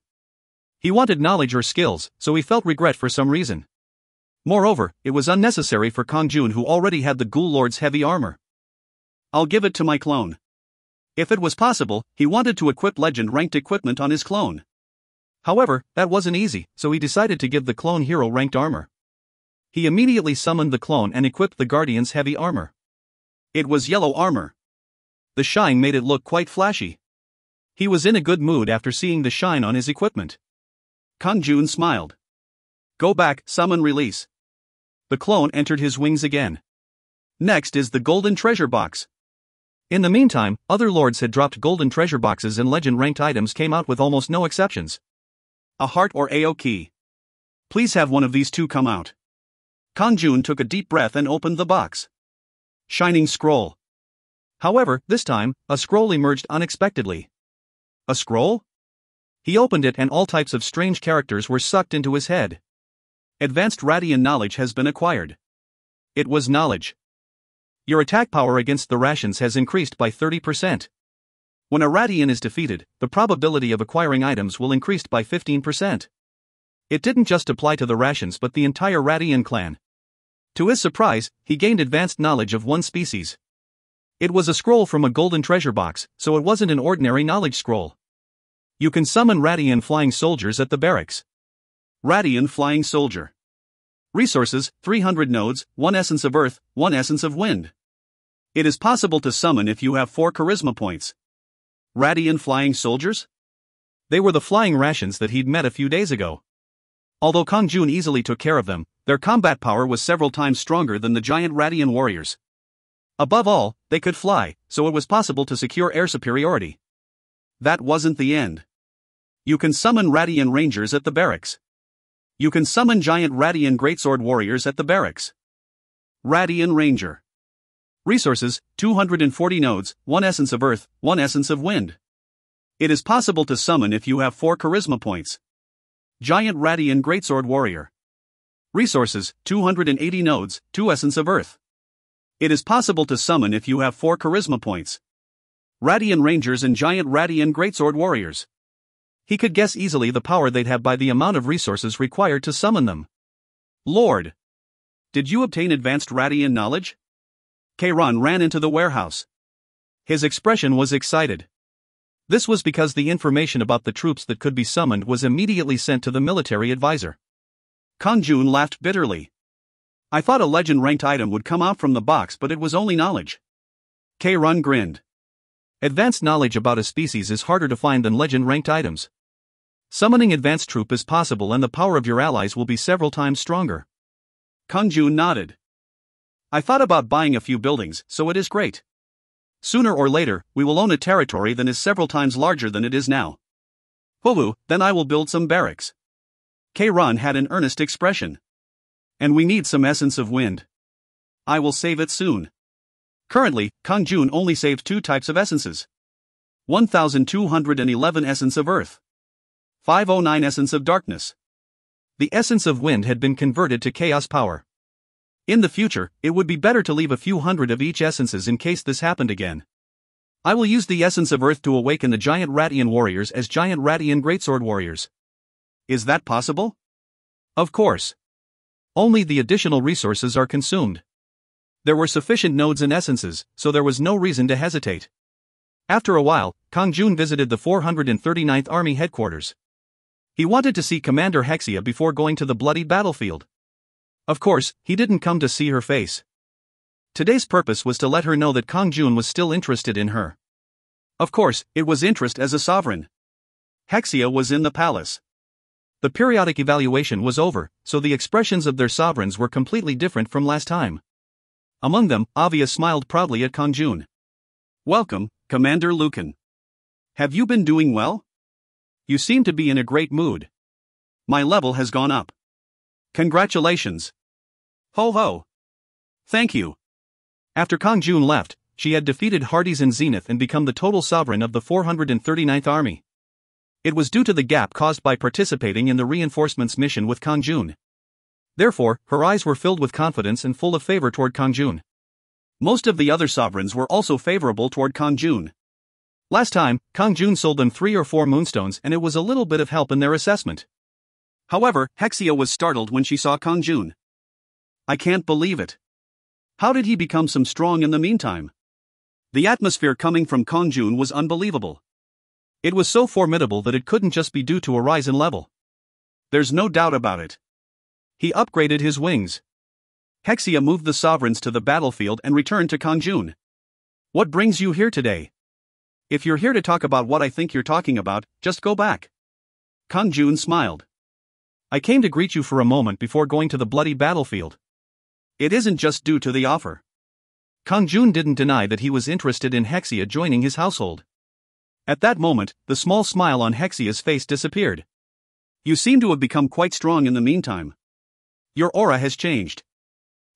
He wanted knowledge or skills, so he felt regret for some reason. Moreover, it was unnecessary for Kang-jun, who already had the Ghoul Lord's heavy armor.
I'll give it to my clone. If it was possible, he wanted to equip legend-ranked equipment on his clone.
However, that wasn't easy, so he decided to give the clone hero-ranked armor. He immediately summoned the clone and equipped the Guardian's heavy armor.
It was yellow armor.
The shine made it look quite flashy. He was in a good mood after seeing the shine on his equipment.
Kang-jun smiled. Go back, summon release.
The clone entered his wings again.
Next is the golden treasure box.
In the meantime, other lords had dropped golden treasure boxes and legend-ranked items came out with almost no exceptions.
A heart or AO key. Please have one of these two come out. Kang-jun took a deep breath and opened the box. Shining scroll.
However, this time, a scroll emerged unexpectedly. A scroll? He opened it and all types of strange characters were sucked into his head.
Advanced Radian knowledge has been acquired.
It was knowledge. Your attack power against the rations has increased by 30%. When a Radian is defeated, the probability of acquiring items will increase by 15%. It didn't just apply to the rations but the entire Radian clan. To his surprise, he gained advanced knowledge of one species. It was a scroll from a golden treasure box, so it wasn't an ordinary knowledge scroll. You can summon Radian flying soldiers at the barracks.
Radian flying soldier. Resources, 300 nodes, 1 essence of earth, 1 essence of wind. It is possible to summon if you have 4 charisma points. Radian flying soldiers?
They were the flying rations that he'd met a few days ago. Although Kang-jun easily took care of them, their combat power was several times stronger than the giant Radian warriors. Above all, they could fly, so it was possible to secure air superiority. That wasn't the end. You can summon Radian rangers at the barracks. You can summon giant Radian greatsword warriors at the barracks. Radian ranger. Resources, 240 nodes, 1 essence of earth, 1 essence of wind. It is possible to summon if you have 4 charisma points.
Giant Radian Greatsword Warrior. Resources, 280 nodes, 2 Essence of Earth. It is possible to summon if you have 4 Charisma points. Radian Rangers and Giant Radian Greatsword Warriors. He could guess easily the power they'd have by the amount of resources required to summon them. Lord! Did you obtain advanced Radian knowledge? Kang-jun ran into the warehouse. His expression was excited. This was because the information about the troops that could be summoned was immediately sent to the military advisor. Kang-jun laughed bitterly. I thought a legend-ranked item would come out from the box, but it was only knowledge. Kang-jun grinned. Advanced knowledge about a species is harder to find than legend-ranked items. Summoning advanced troop is possible and the power of your allies will be several times stronger. Kang-jun nodded. I thought about buying a few buildings, so it is great. Sooner or later, we will own a territory that is several times larger than it is now. Hulu, then I will build some barracks. Kang-jun had an earnest expression. And we need some essence of wind. I will save it soon. Currently, Kang-jun only saved 2 types of essences. 1211 Essence of Earth. 509 Essence of Darkness. The Essence of Wind had been converted to Chaos Power. In the future, it would be better to leave a few hundred of each essences in case this happened again. I will use the Essence of Earth to awaken the Giant Radian Warriors as Giant Radian Greatsword Warriors. Is that possible? Of course. Only the additional resources are consumed. There were sufficient nodes and essences, so there was no reason to hesitate. After a while, Kang-jun visited the 439th Army headquarters. He wanted to see Commander Hexia before going to the bloody battlefield. Of course, he didn't come to see her face. Today's purpose was to let her know that Kang-jun was still interested in her. Of course, it was interest as a sovereign. Hexia was in the palace. The periodic evaluation was over, so the expressions of their sovereigns were completely different from last time. Among them, Avia smiled proudly at Kang-jun. Welcome, Commander Lucan. Have you been doing well? You seem to be in a great mood. My level has gone up. Congratulations. Ho ho. Thank you. After Kang-jun left, she had defeated Hades and Zenith and become the total sovereign of the 439th Army. It was due to the gap caused by participating in the reinforcements mission with Kang-jun. Therefore, her eyes were filled with confidence and full of favor toward Kang-jun. Most of the other sovereigns were also favorable toward Kang-jun. Last time, Kang-jun sold them 3 or 4 moonstones and it was a little bit of help in their assessment. However, Hexia was startled when she saw Kang-jun. I can't believe it. How did he become so strong in the meantime? The atmosphere coming from Kang-jun was unbelievable. It was so formidable that it couldn't just be due to a rise in level. There's no doubt about it. He upgraded his wings. Hexia moved the sovereigns to the battlefield and returned to Kang-jun. What brings you here today? If you're here to talk about what I think you're talking about, just go back. Kang-jun smiled. I came to greet you for a moment before going to the bloody battlefield. It isn't just due to the offer. Kang-jun didn't deny that he was interested in Hexia joining his household. At that moment, the small smile on Hexia's face disappeared. You seem to have become quite strong in the meantime. Your aura has changed.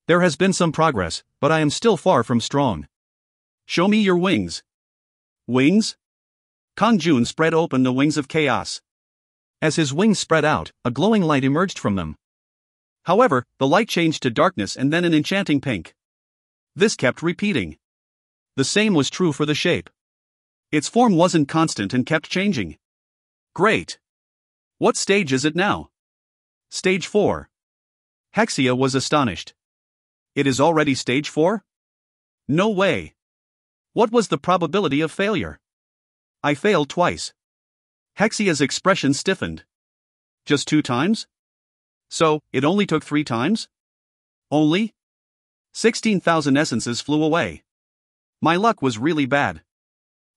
There has been some progress, but I am still far from strong. Show me your wings. Wings? Kang-jun spread open the wings of chaos. As his wings spread out, a glowing light emerged from them. However, the light changed to darkness and then an enchanting pink. This kept repeating. The same was true for the shape. Its form wasn't constant and kept changing. Great. What stage is it now? Stage 4. Hexia was astonished. It is already stage 4? No way. What was the probability of failure? I failed twice. Hexia's expression stiffened. Just 2 times? So, it only took 3 times? Only? 16,000 essences flew away. My luck was really bad.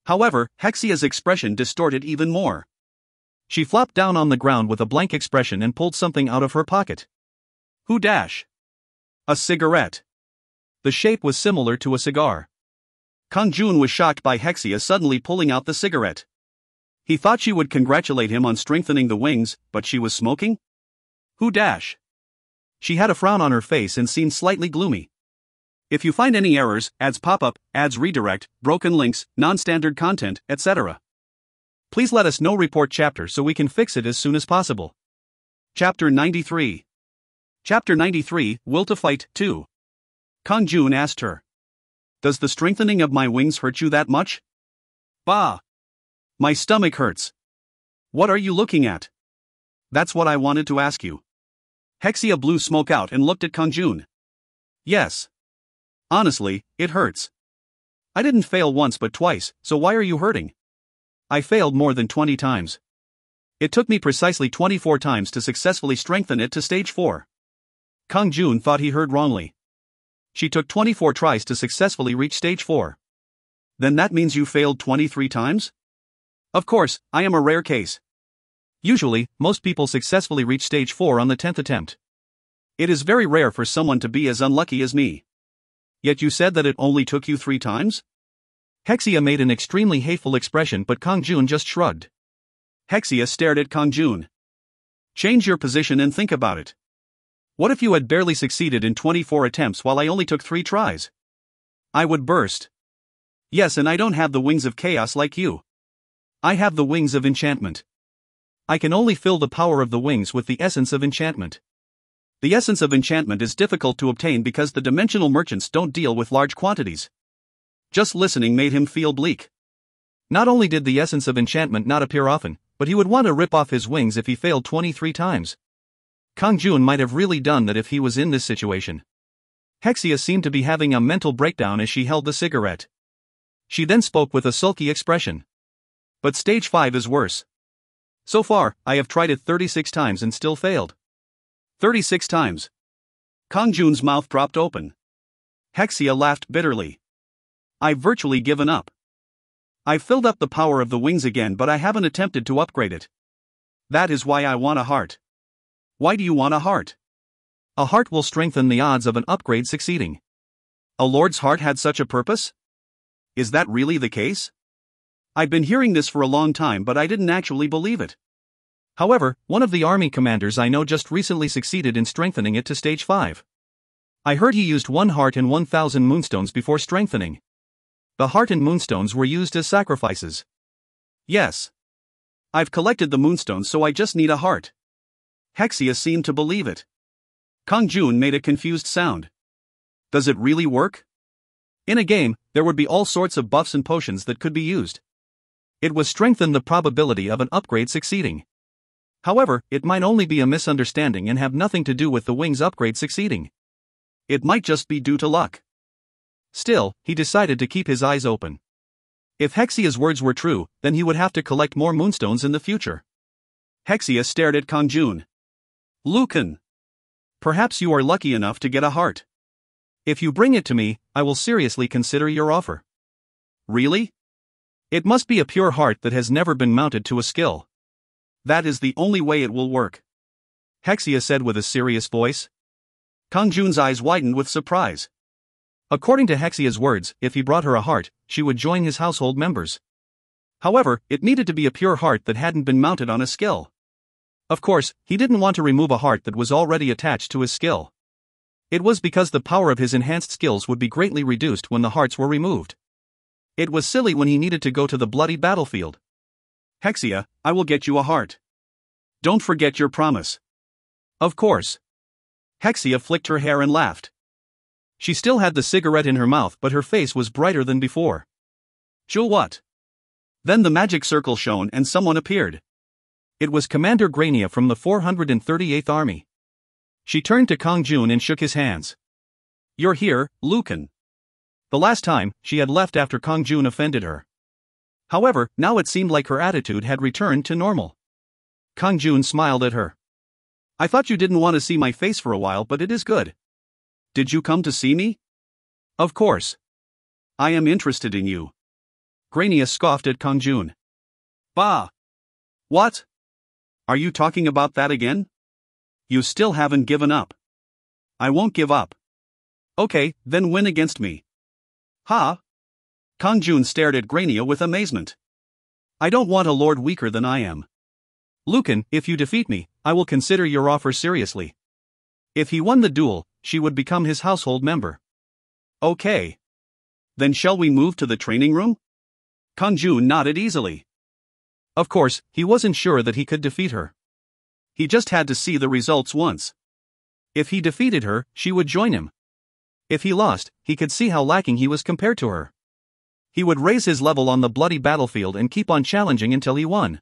However, Hexia's expression distorted even more. She flopped down on the ground with a blank expression and pulled something out of her pocket. Who dash? A cigarette. The shape was similar to a cigar. Kang-jun was shocked by Hexia suddenly pulling out the cigarette. He thought she would congratulate him on strengthening the wings, but she was smoking? Who dash? She had a frown on her face and seemed slightly gloomy. If you find any errors, ads pop up, ads redirect, broken links, non-standard content, etc. Please let us know. Report chapter so we can fix it as soon as possible. Chapter 93. Chapter 93, Will to Fight, 2. Kang-jun asked her. Does the strengthening of my wings hurt you that much? Bah! My stomach hurts. What are you looking at? That's what I wanted to ask you. Hexia blew smoke out and looked at Kang-jun. Yes. Honestly, it hurts. I didn't fail once but twice, so why are you hurting? I failed more than 20 times. It took me precisely 24 times to successfully strengthen it to stage 4. Kang-jun thought he heard wrongly. She took 24 tries to successfully reach stage 4. Then that means you failed 23 times? Of course, I am a rare case. Usually, most people successfully reach stage 4 on the 10th attempt. It is very rare for someone to be as unlucky as me. Yet you said that it only took you 3 times? Hexia made an extremely hateful expression, but Kang-jun just shrugged. Hexia stared at Kang-jun. Change your position and think about it. What if you had barely succeeded in 24 attempts while I only took 3 tries? I would burst. Yes, and I don't have the wings of chaos like you. I have the wings of enchantment. I can only fill the power of the wings with the essence of enchantment. The essence of enchantment is difficult to obtain because the dimensional merchants don't deal with large quantities. Just listening made him feel bleak. Not only did the essence of enchantment not appear often, but he would want to rip off his wings if he failed 23 times. Kang-jun might have really done that if he was in this situation. Hexia seemed to be having a mental breakdown as she held the cigarette. She then spoke with a sulky expression. But stage 5 is worse. So far, I have tried it 36 times and still failed. 36 times. Kang-jun's mouth dropped open. Hexia laughed bitterly. I've virtually given up. I've filled up the power of the wings again, but I haven't attempted to upgrade it. That is why I want a heart. Why do you want a heart? A heart will strengthen the odds of an upgrade succeeding. A lord's heart had such a purpose? Is that really the case? I've been hearing this for a long time, but I didn't actually believe it. However, one of the army commanders I know just recently succeeded in strengthening it to stage 5. I heard he used 1 heart and 1,000 moonstones before strengthening. The heart and moonstones were used as sacrifices. Yes. I've collected the moonstones, so I just need a heart. Hexia seemed to believe it. Kang-jun made a confused sound. Does it really work? In a game, there would be all sorts of buffs and potions that could be used. It would strengthen the probability of an upgrade succeeding. However, it might only be a misunderstanding and have nothing to do with the wings upgrade succeeding. It might just be due to luck. Still, he decided to keep his eyes open. If Hexia's words were true, then he would have to collect more moonstones in the future. Hexia stared at Kang-jun. Lucan. Perhaps you are lucky enough to get a heart. If you bring it to me, I will seriously consider your offer. Really? It must be a pure heart that has never been mounted to a skill. That is the only way it will work. Hexia said with a serious voice. Kang-jun's eyes widened with surprise. According to Hexia's words, if he brought her a heart, she would join his household members. However, it needed to be a pure heart that hadn't been mounted on a skill. Of course, he didn't want to remove a heart that was already attached to his skill. It was because the power of his enhanced skills would be greatly reduced when the hearts were removed. It was silly when he needed to go to the bloody battlefield. Hexia, I will get you a heart. Don't forget your promise. Of course. Hexia flicked her hair and laughed. She still had the cigarette in her mouth, but her face was brighter than before. Jewel what? Then the magic circle shone and someone appeared. It was Commander Grania from the 438th Army. She turned to Kang-jun and shook his hands. You're here, Lucan. The last time, she had left after Kang-jun offended her. However, now it seemed like her attitude had returned to normal. Kang-jun smiled at her. I thought you didn't want to see my face for a while, but it is good. Did you come to see me? Of course. I am interested in you. Grania scoffed at Kang-jun. Bah! What? Are you talking about that again? You still haven't given up. I won't give up. Okay, then win against me. Ha! Kang-jun stared at Grania with amazement. I don't want a lord weaker than I am. Lucan, if you defeat me, I will consider your offer seriously. If he won the duel, she would become his household member. Okay. Then shall we move to the training room? Kang-jun nodded easily. Of course, he wasn't sure that he could defeat her. He just had to see the results once.
If he defeated her, she would join him. If he lost, he could see how lacking he was compared to her. He would raise his level on the bloody battlefield and keep on challenging until he won.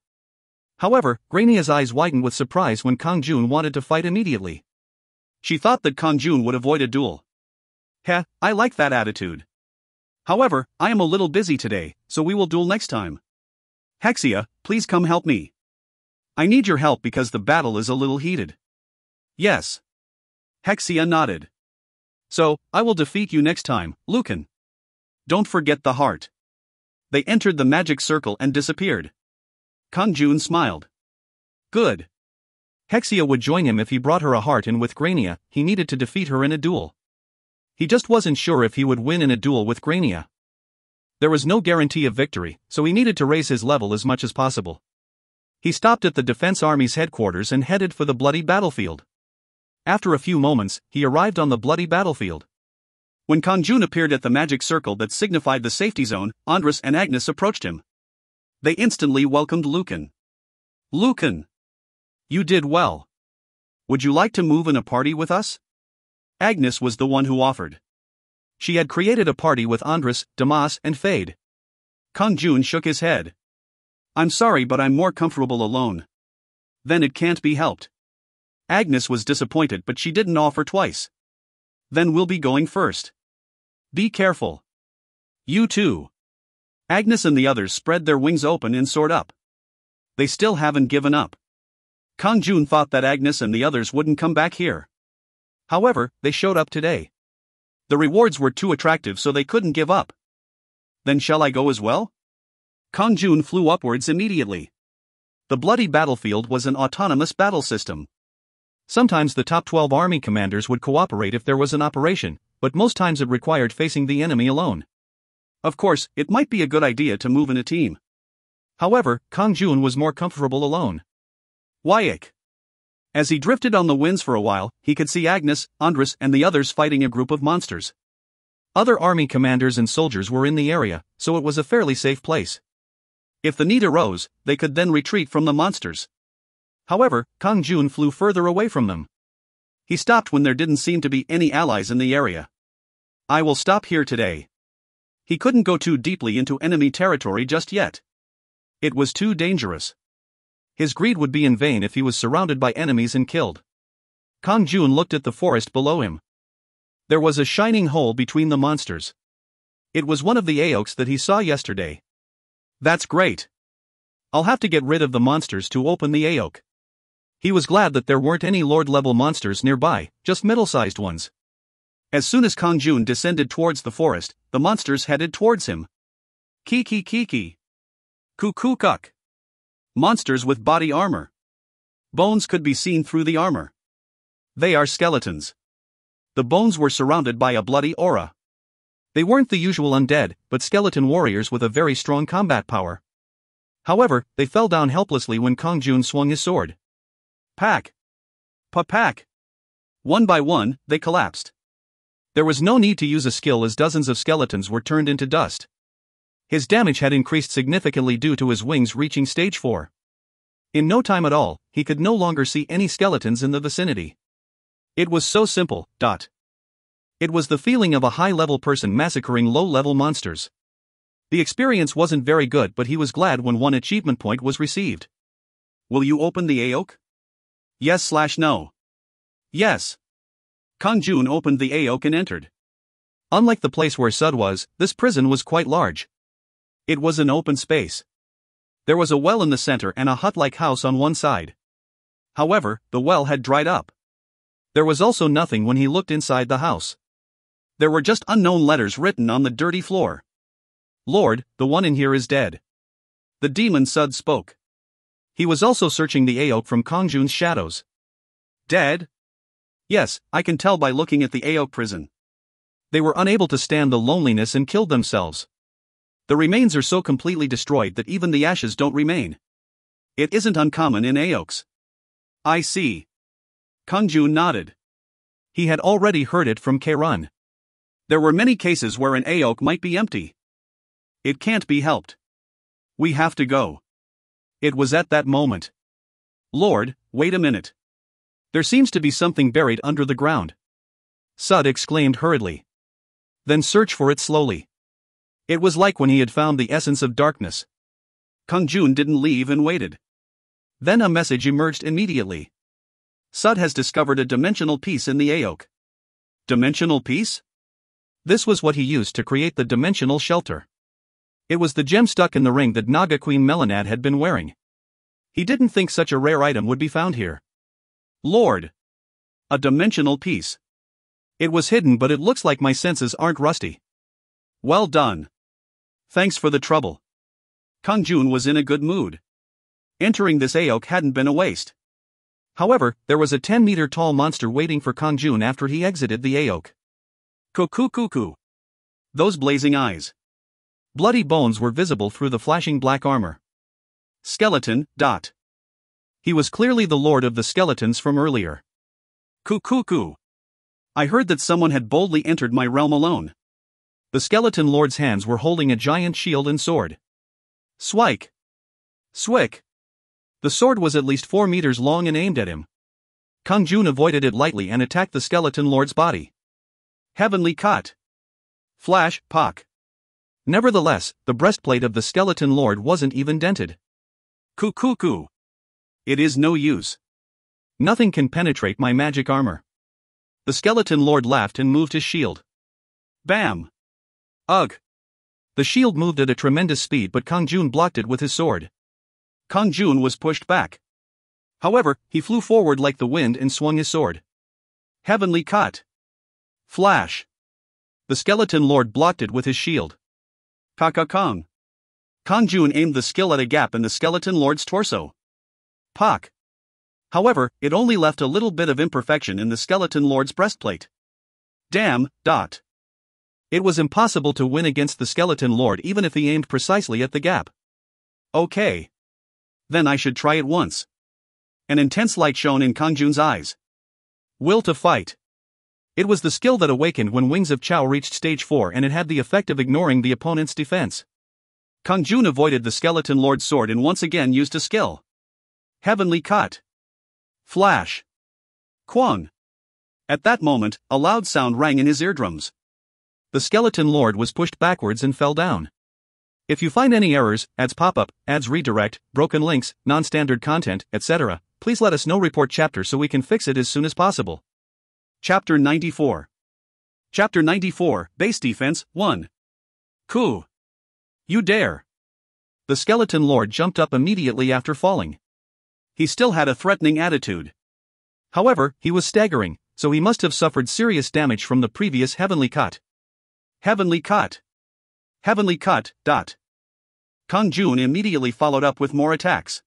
However, Grania's eyes widened with surprise when Kang-jun wanted to fight immediately.
She thought that Kang-jun would avoid a duel. Heh, I like that attitude. However, I am a little busy today, so we will duel next time. Hexia, please come help me. I need your help because the battle is a little heated. Yes. Hexia nodded. So, I will defeat you next time, Lucan. Don't forget the heart. They entered the magic circle and disappeared. Kang-jun smiled. Good.
Hexia would join him if he brought her a heart, and with Grania, he needed to defeat her in a duel. He just wasn't sure if he would win in a duel with Grania. There was no guarantee of victory, so he needed to raise his level as much as possible. He stopped at the Defense Army's headquarters and headed for the bloody battlefield. After a few moments, he arrived on the bloody battlefield.
When Kang-jun appeared at the magic circle that signified the safety zone, Andras and Agnes approached him. They instantly welcomed Lucan. Lucan! You did well. Would you like to move in a party with us? Agnes was the one who offered. She had created a party with Andras, Damas, and Fade. Kang-jun shook his head. I'm sorry, but I'm more comfortable alone. Then it can't be helped. Agnes was disappointed, but she didn't offer twice. Then we'll be going first. Be careful. You too. Agnes and the others spread their wings open and soared up. They still haven't given up. Kang-jun thought that Agnes and the others wouldn't come back here. However, they showed up today. The rewards were too attractive, so they couldn't give up. Then shall I go as well? Kang-jun flew upwards immediately. The bloody battlefield was an autonomous battle system. Sometimes the top 12 army commanders would cooperate if there was an operation, but most times it required facing the enemy alone. Of course, it might be a good idea to move in a team. However, Kang-jun was more comfortable alone. Wyack. As he drifted on the winds for a while, he could see Agnes, Andras, and the others fighting a group of monsters. Other army commanders and soldiers were in the area, so it was a fairly safe place. If the need arose, they could then retreat from the monsters. However, Kang-jun flew further away from them. He stopped when there didn't seem to be any allies in the area. I will stop here today. He couldn't go too deeply into enemy territory just yet. It was too dangerous. His greed would be in vain if he was surrounded by enemies and killed. Kang-jun looked at the forest below him. There was a shining hole between the monsters. It was one of the Aoks that he saw yesterday. That's great. I'll have to get rid of the monsters to open the Aok. He was glad that there weren't any Lord-level monsters nearby, just middle-sized ones. As soon as Kang-jun descended towards the forest, the monsters headed towards him. Kiki kiki. Cuckoo cuck. Monsters with body armor. Bones could be seen through the armor. They are skeletons. The bones were surrounded by a bloody aura. They weren't the usual undead, but skeleton warriors with a very strong combat power. However, they fell down helplessly when Kang-jun swung his sword. Pack. Pa-pack. One by one, they collapsed. There was no need to use a skill as dozens of skeletons were turned into dust. His damage had increased significantly due to his wings reaching stage 4. In no time at all, he could no longer see any skeletons in the vicinity. It was so simple. It was the feeling of a high-level person massacring low-level monsters. The experience wasn't very good, but he was glad when one achievement point was received. Will you open the Aok? Yes/no. Yes. Kang-jun opened the Aok and entered. Unlike the place where Sud was, this prison was quite large. It was an open space. There was a well in the center and a hut-like house on one side. However, the well had dried up. There was also nothing when he looked inside the house. There were just unknown letters written on the dirty floor. Lord, the one in here is dead. The demon Sud spoke. He was also searching the Aok from Kang-jun's shadows. Dead? Yes, I can tell by looking at the Aok prison. They were unable to stand the loneliness and killed themselves. The remains are so completely destroyed that even the ashes don't remain. It isn't uncommon in Aoks. I see. Kang-jun nodded. He had already heard it from Kaerun. There were many cases where an Aok might be empty. It can't be helped. We have to go. It was at that moment. Lord, wait a minute. There seems to be something buried under the ground.
Sud exclaimed hurriedly. Then search for it slowly. It was like when he had found the essence of darkness.
Kang-jun didn't leave and waited.
Then a message emerged immediately.
Sud has discovered a dimensional piece in the Aok. Dimensional piece?
This was what he used to create the dimensional shelter. It was the gem stuck in the ring that Naga Queen Melanad had been wearing. He didn't think such a rare item would be found here.
Lord! A dimensional piece.
It was hidden, but it looks like my senses aren't rusty.
Well done. Thanks for the trouble. Kang-jun was in a good mood. Entering this Aok hadn't been a waste.
However, there was a 10-meter tall monster waiting for Kang-jun after he exited the Aok.
Cuckoo. Those blazing eyes.
Bloody bones were visible through the flashing black armor.
Skeleton.
He was clearly the lord of the skeletons from earlier.
Cuckoo. I heard that someone had boldly entered my realm alone.
The skeleton lord's hands were holding a giant shield and sword.
Swike. Swick.
The sword was at least 4 meters long and aimed at him. Kang-jun avoided it lightly and attacked the skeleton lord's body.
Heavenly cut. Flash, pock.
Nevertheless, the breastplate of the skeleton lord wasn't even dented.
Cuckoo. It is no use.
Nothing can penetrate my magic armor. The skeleton lord laughed and moved his shield.
Bam. Ugh.
The shield moved at a tremendous speed, but Kang-jun blocked it with his sword.
Kang-jun was pushed back. However, he flew forward like the wind and swung his sword. Heavenly cut. Flash.
The skeleton lord blocked it with his shield.
Kong. Kang-jun aimed the skill at a gap in the skeleton lord's torso. Pock. However, it only left a little bit of imperfection in the skeleton lord's breastplate. Damn.
It was impossible to win against the skeleton lord even if he aimed precisely at the gap.
Okay. Then I should try it once. An intense light shone in Kang-jun's eyes.
Will to fight. It was the skill that awakened when Wings of Chao reached stage 4, and it had the effect of ignoring the opponent's defense.
Kang-jun avoided the skeleton lord's sword and once again used a skill. Heavenly cut. Flash. Kwang. At that moment, a loud sound rang in his eardrums.
The skeleton lord was pushed backwards and fell down. If you find any errors, ads pop-up, ads redirect, broken links, non-standard content, etc., please let us know. Report chapter so we can fix it as soon as possible.
Chapter 94. Chapter 94, Base Defense, 1. Coup. You dare.
The skeleton lord jumped up immediately after falling.
He still had a threatening attitude.
However, he was staggering, so he must have suffered serious damage from the previous heavenly cut.
Heavenly cut. Kang-jun immediately followed up with more attacks.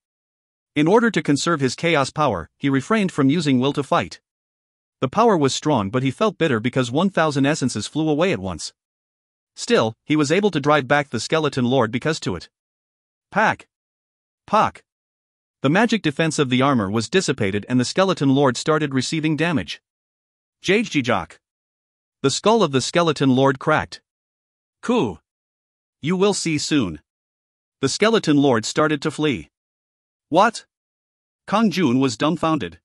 In order to conserve his chaos power, he refrained from using will to fight. The power was strong, but he felt bitter because 1,000 essences flew away at once. Still, he was able to drive back the skeleton lord because to it. Pock. The magic defense of the armor was dissipated and the skeleton lord started receiving damage. Jajjijok. The skull of the skeleton lord cracked. Coup. You will see soon. The skeleton lord started to flee. What? Kang-jun was dumbfounded.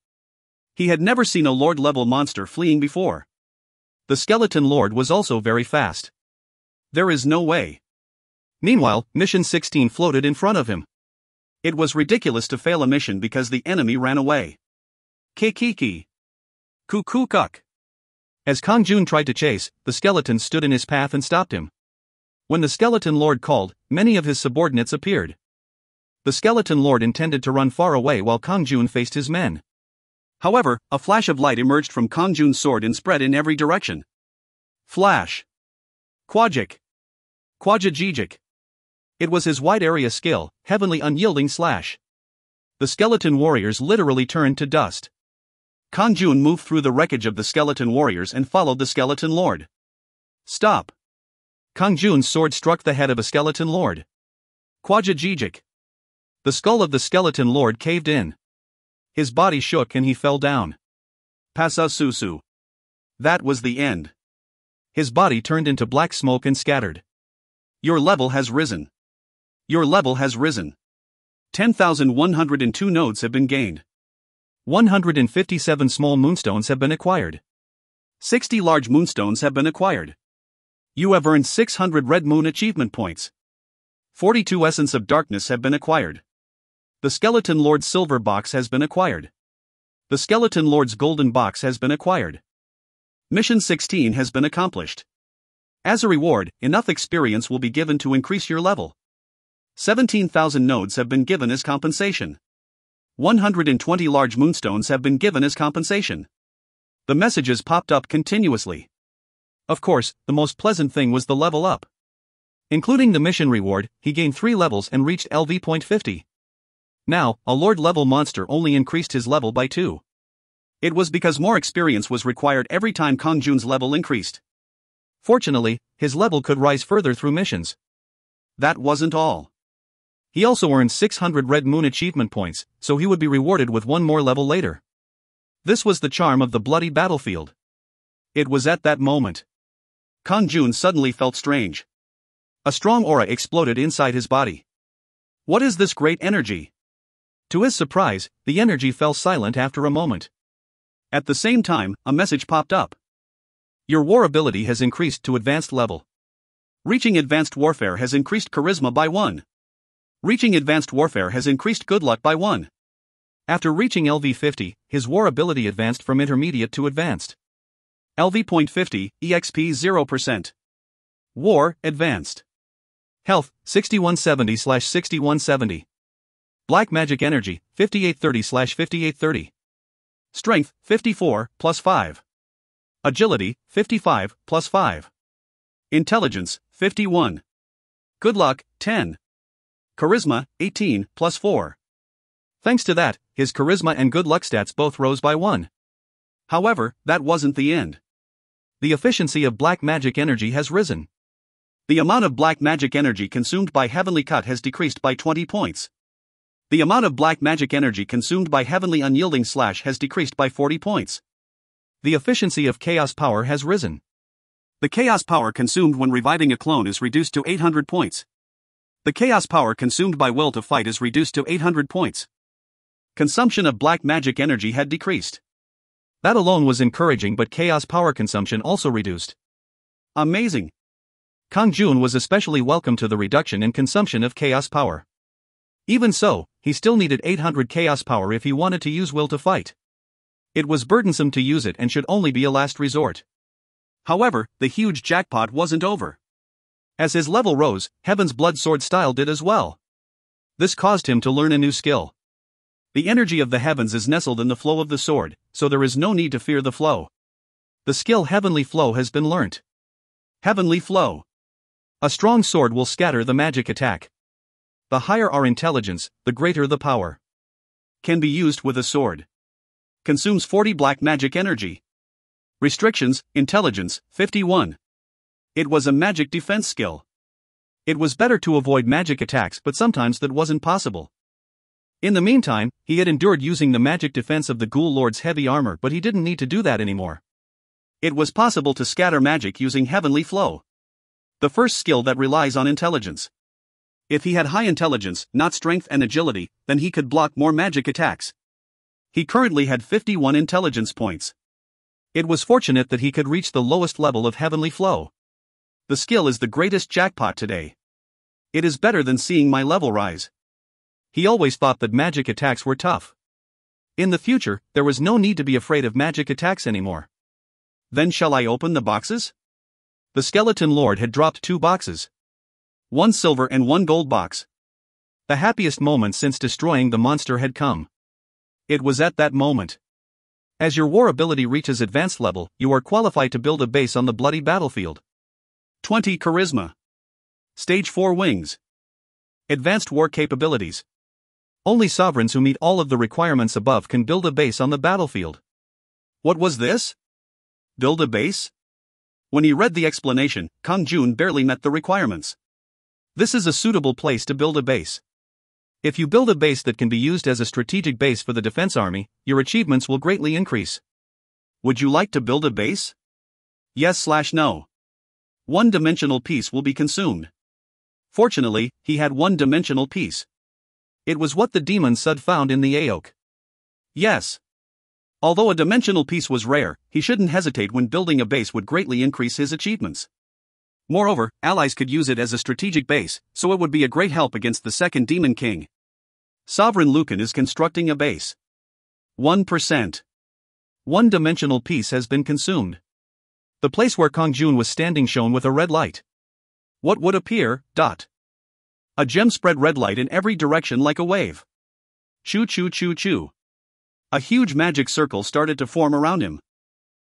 He had never seen a lord-level monster fleeing before. The skeleton lord was also very fast. There is no way.
Meanwhile, Mission 16 floated in front of him.
It was ridiculous to fail a mission because the enemy ran away. Kikiki. Cuckoo-cuck.
As Kang-jun tried to chase, the skeleton stood in his path and stopped him. When the skeleton lord called, many of his subordinates appeared. The skeleton lord intended to run far away while Kang-jun faced his men. However, a flash of light emerged from Kang-jun's sword and spread in every direction. Flash. Quajik. Quajajijik. It was his wide-area skill, heavenly unyielding slash. The skeleton warriors literally turned to dust. Kang-jun moved through the wreckage of the skeleton warriors and followed the skeleton lord. Stop. Kang-jun's sword struck the head of a skeleton lord. Quajajijik. The skull of the skeleton lord caved in. His body shook and he fell down. Pasasusu. That was the end. His body turned into black smoke and scattered. Your level has risen. 10,102 nodes have been gained. 157 small moonstones have been acquired.
60 large moonstones have been acquired. You have earned 600 Red Moon achievement points. 42 Essence of Darkness have been acquired. The Skeleton Lord's Silver Box has been acquired. The Skeleton Lord's Golden Box has been acquired. Mission 16 has been accomplished. As a reward, enough experience will be given to increase your level. 17,000 nodes have been given as compensation. 120 large moonstones have been given as compensation. The messages popped up continuously.
Of course, the most pleasant thing was the level up. Including the mission reward, he gained 3 levels and reached LV point 50. Now, a Lord level monster only increased his level by 2.
It was because more experience was required every time Kang-jun's level increased.
Fortunately, his level could rise further through missions.
That wasn't all.
He also earned 600 Red Moon achievement points, so he would be rewarded with 1 more level later. This was the charm of the bloody battlefield.
It was at that moment. Kang-jun suddenly felt strange. A strong aura exploded inside his body. What is this great energy?
To his surprise, the energy fell silent after a moment.
At the same time, a message popped up.
Your war ability has increased to advanced level.
Reaching advanced warfare has increased charisma by 1. Reaching advanced warfare has increased good luck by 1.
After reaching LV 50, his war ability advanced from intermediate to advanced.
LV point 50, EXP 0%. War, advanced.
Health, 6170/6170. Black magic energy, 5830/5830.
Strength, 54, plus 5. Agility, 55, plus 5. Intelligence, 51. Good luck, 10. Charisma, 18, plus 4.
Thanks to that, his charisma and good luck stats both rose by 1.
However, that wasn't the end.
The efficiency of black magic energy has risen.
The amount of black magic energy consumed by Heavenly Cut has decreased by 20 points. The amount of black magic energy consumed by Heavenly Unyielding Slash has decreased by 40 points.
The efficiency of Chaos Power has risen.
The Chaos Power consumed when reviving a clone is reduced to 800 points. The Chaos Power consumed by Will to Fight is reduced to 800 points. Consumption of black magic energy had decreased.
That alone was encouraging, but Chaos Power consumption also reduced.
Amazing.
Kang-jun was especially welcome to the reduction in consumption of Chaos Power. Even so, he still needed 800 Chaos Power if he wanted to use Will to Fight. It was burdensome to use it and should only be a last resort.
However, the huge jackpot wasn't over.
As his level rose, Heaven's Blood Sword style did as well. This caused him to learn a new skill.
The energy of the heavens is nestled in the flow of the sword, so there is no need to fear the flow.
The skill Heavenly Flow has been learnt.
Heavenly Flow.
A strong sword will scatter the magic attack. The higher our intelligence, the greater the power.
Can be used with a sword. Consumes 40 black magic energy. Restrictions, intelligence, 51. It was a magic defense skill.
It was better to avoid magic attacks, but sometimes that wasn't possible. In the meantime, he had endured using the magic defense of the Ghoul Lord's heavy armor, but he didn't need to do that anymore.
It was possible to scatter magic using Heavenly Flow. The first skill that relies on intelligence. If he had high intelligence, not strength and agility, then he could block more magic attacks. He currently had 51 intelligence points.
It was fortunate that he could reach the lowest level of Heavenly Flow.
The skill is the greatest jackpot today. It is better than seeing my level rise.
He always thought that magic attacks were tough. In the future, there was no need to be afraid of magic attacks anymore.
Then shall I open the boxes?
The Skeleton Lord had dropped 2 boxes.
1 silver and 1 gold box.
The happiest moment since destroying the monster had come.
It was at that moment.
As your war ability reaches advanced level, you are qualified to build a base on the bloody battlefield.
20 charisma. Stage 4 wings. Advanced war capabilities.
Only sovereigns who meet all of the requirements above can build a base on the battlefield.
What was this? Build a base? When he read the explanation, Kang-jun barely met the requirements.
This is a suitable place to build a base. If you build a base that can be used as a strategic base for the defense army, your achievements will greatly increase.
Would you like to build a base? Yes/no. One-dimensional piece will be consumed. Fortunately, he had one-dimensional piece.
It was what the demon Sud found in the Aok.
Yes. Although a dimensional piece was rare, he shouldn't hesitate when building a base would greatly increase his achievements. Moreover, allies could use it as a strategic base, so it would be a great help against the second Demon King. Sovereign Lucan is constructing a base. 1%. One-dimensional piece has been consumed. The place where Kang-jun was standing shone with a red light. What would appear? A gem spread red light in every direction like a wave. Choo choo choo choo. A huge magic circle started to form around him.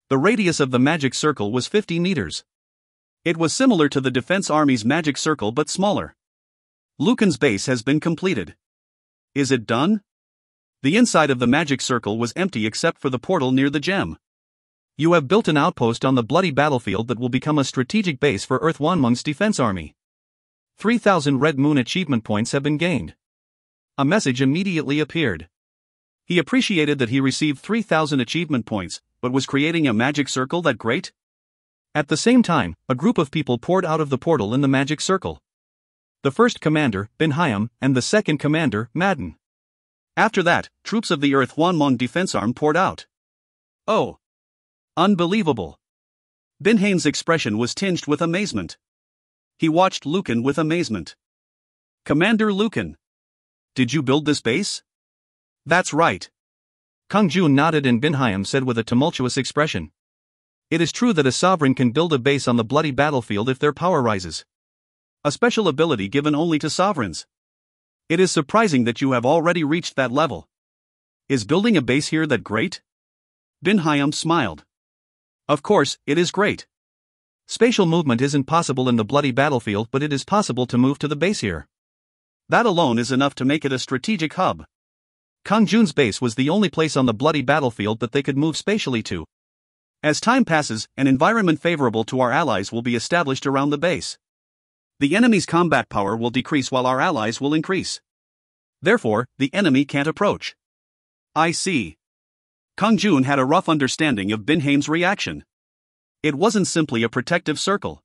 The radius of the magic circle was 50 meters. It was similar to the Defense Army's magic circle but smaller. Lucan's base has been completed. Is it done? The inside of the magic circle was empty except for the portal near the gem. You have built an outpost on the bloody battlefield that will become a strategic base for Hwanmong's defense army. 3,000 Red Moon achievement points have been gained. A message immediately appeared. He appreciated that he received 3,000 achievement points, but was creating a magic circle that great? At the same time, a group of people poured out of the portal in the magic circle. The first commander, Hwanmong, and the second commander, Madden. After that, troops of the Hwanmong defense arm poured out. Oh! Unbelievable! Hwanmong's expression was tinged with amazement. He watched Lucan with amazement. Commander Lucan! Did you build this base? That's right. Kang-jun nodded and Hwanmong said with a tumultuous expression. It is true that a sovereign can build a base on the bloody battlefield if their power rises. A special ability given only to sovereigns. It is surprising that you have already reached that level. Is building a base here that great? Hwanmong smiled. Of course, it is great. Spatial movement isn't possible in the bloody battlefield, but it is possible to move to the base here. That alone is enough to make it a strategic hub. Kang-jun's base was the only place on the bloody battlefield that they could move spatially to. As time passes, an environment favorable to our allies will be established around the base. The enemy's combat power will decrease while our allies will increase. Therefore, the enemy can't approach. I see. Kang-jun had a rough understanding of Hwanmong's reaction. It wasn't simply a protective circle.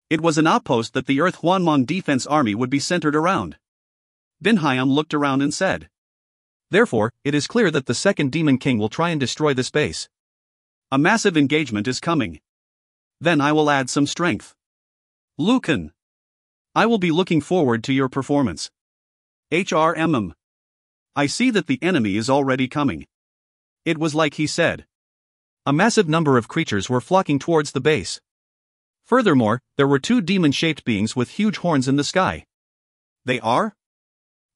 It was an outpost that the Hwanmong defense army would be centered around. Hwanmong looked around and said. Therefore, it is clear that the second Demon King will try and destroy this base. A massive engagement is coming. Then I will add some strength. Lucan. I will be looking forward to your performance. HRMM. I see that the enemy is already coming. It was like he said. A massive number of creatures were flocking towards the base. Furthermore, there were two demon-shaped beings with huge horns in the sky. They are?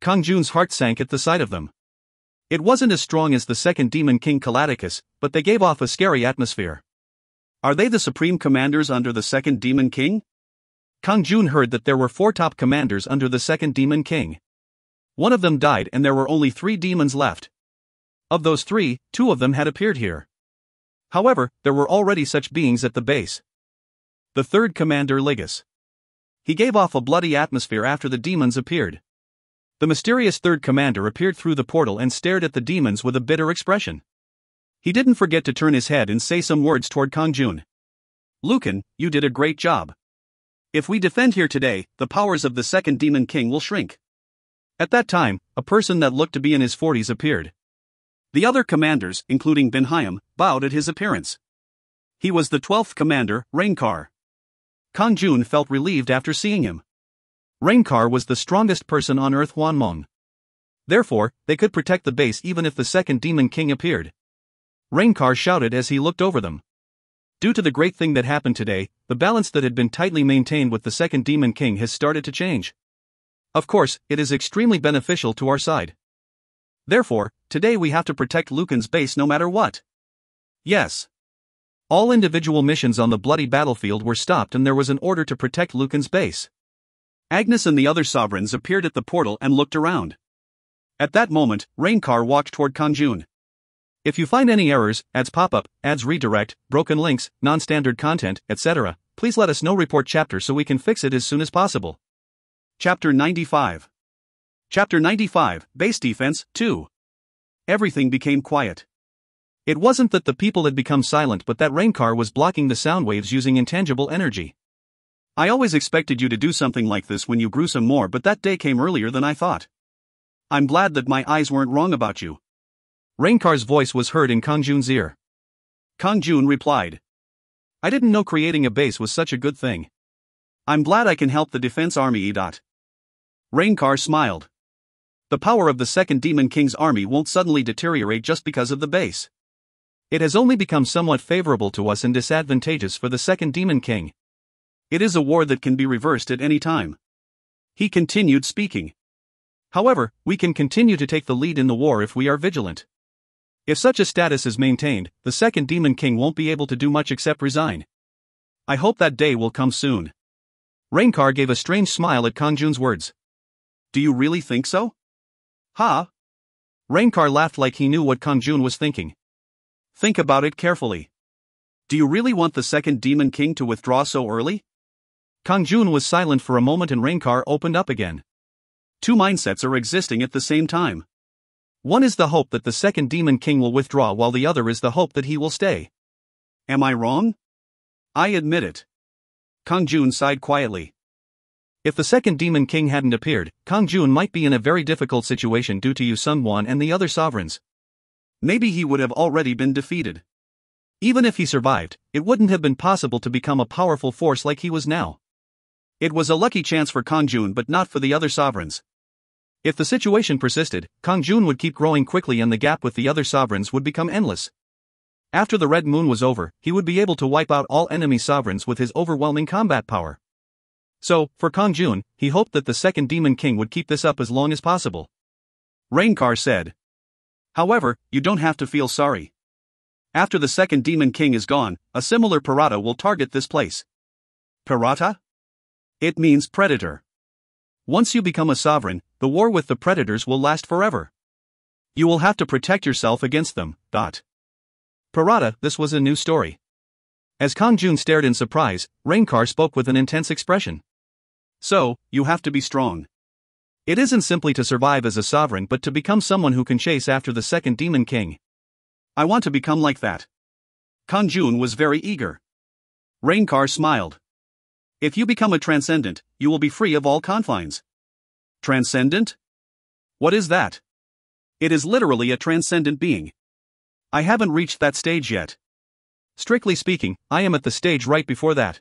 Kang-jun's heart sank at the sight of them. It wasn't as strong as the second Demon King Calaticus, but they gave off a scary atmosphere. Are they the supreme commanders under the second Demon King? Kang-jun heard that there were 4 top commanders under the second Demon King. One of them died and there were only 3 demons left. Of those 3, 2 of them had appeared here. However, there were already such beings at the base. The third commander Ligus. He gave off a bloody atmosphere after the demons appeared. The mysterious third commander appeared through the portal and stared at the demons with a bitter expression. He didn't forget to turn his head and say some words toward Kang-jun. Lucan, you did a great job. If we defend here today, the powers of the second Demon King will shrink. At that time, a person that looked to be in his 40s appeared. The other commanders, including Hwanmong, bowed at his appearance. He was the 12th commander, Rainkar. Kang-jun felt relieved after seeing him. Rainkar was the strongest person on Earth Hwanmong. Therefore, they could protect the base even if the second Demon King appeared. Rainkar shouted as he looked over them. Due to the great thing that happened today, the balance that had been tightly maintained with the second Demon King has started to change. Of course, it is extremely beneficial to our side. Therefore, today we have to protect Lucan's base no matter what. Yes. All individual missions on the bloody battlefield were stopped and there was an order to protect Lucan's base. Agnes and the other sovereigns appeared at the portal and looked around. At that moment, Rainkar walked toward Kang-jun. If you find any errors, ads pop-up, ads redirect, broken links, non-standard content, etc., please let us know. Report chapter so we can fix it as soon as possible. Chapter 95. Chapter 95, Base Defense, 2. Everything became quiet. It wasn't that the people had become silent but that Rainkar was blocking the sound waves using intangible energy. I always expected you to do something like this when you grew some more, but that day came earlier than I thought. I'm glad that my eyes weren't wrong about you.
Rainkar's voice was heard in Kang-jun's ear.
Kang-jun replied.
I didn't know creating a base was such a good thing.
I'm glad I can help the defense army. Rainkar smiled. The power of the second Demon King's army won't suddenly deteriorate just because of the base.
It has only become somewhat favorable to us and disadvantageous for the second Demon King.
It is a war that can be reversed at any time. He continued speaking.
However, we can continue to take the lead in the war if we are vigilant. If such a status is maintained, the second Demon King won't be able to do much except resign.
I hope that day will come soon.
Rainkar gave a strange smile at Kang-jun's words.
Do you really think so?
Huh? Rainkar laughed like he knew what Kang-jun was thinking.
Think about it carefully. Do you really want the second Demon King to withdraw so early?
Kang-jun was silent for a moment and Rainkar opened up again.
Two mindsets are existing at the same time.
One is the hope that the second Demon King will withdraw while the other is the hope that he will stay.
Am I wrong? I admit it. Kang-jun sighed quietly.
If the second Demon King hadn't appeared, Kang-jun might be in a very difficult situation due to Hwanmong and the other sovereigns.
Maybe he would have already been defeated.
Even if he survived, it wouldn't have been possible to become a powerful force like he was now.
It was a lucky chance for Kang-jun but not for the other sovereigns.
If the situation persisted, Kang-jun would keep growing quickly and the gap with the other sovereigns would become endless. After the Red Moon was over, he would be able to wipe out all enemy sovereigns with his overwhelming combat power. So, for Kang-jun, he hoped that the second Demon King would keep this up as long as possible.
Rainkar said. However, you don't have to feel sorry. After the second Demon King is gone, a similar pirata will target this place. Pirata? It means predator. Once you become a sovereign, the war with the predators will last forever. You will have to protect yourself against them.
Pirata, this was a new story. As Kang-jun stared in surprise, Rainkar spoke with an intense expression.
So, you have to be strong.
It isn't simply to survive as a sovereign but to become someone who can chase after the second Demon King.
I want to become like that. Kang-jun was very eager. Rainkar smiled. If you become a transcendent, you will be free of all confines. Transcendent? What is that? It is literally a transcendent being. I haven't reached that stage yet.
Strictly speaking, I am at the stage right before that.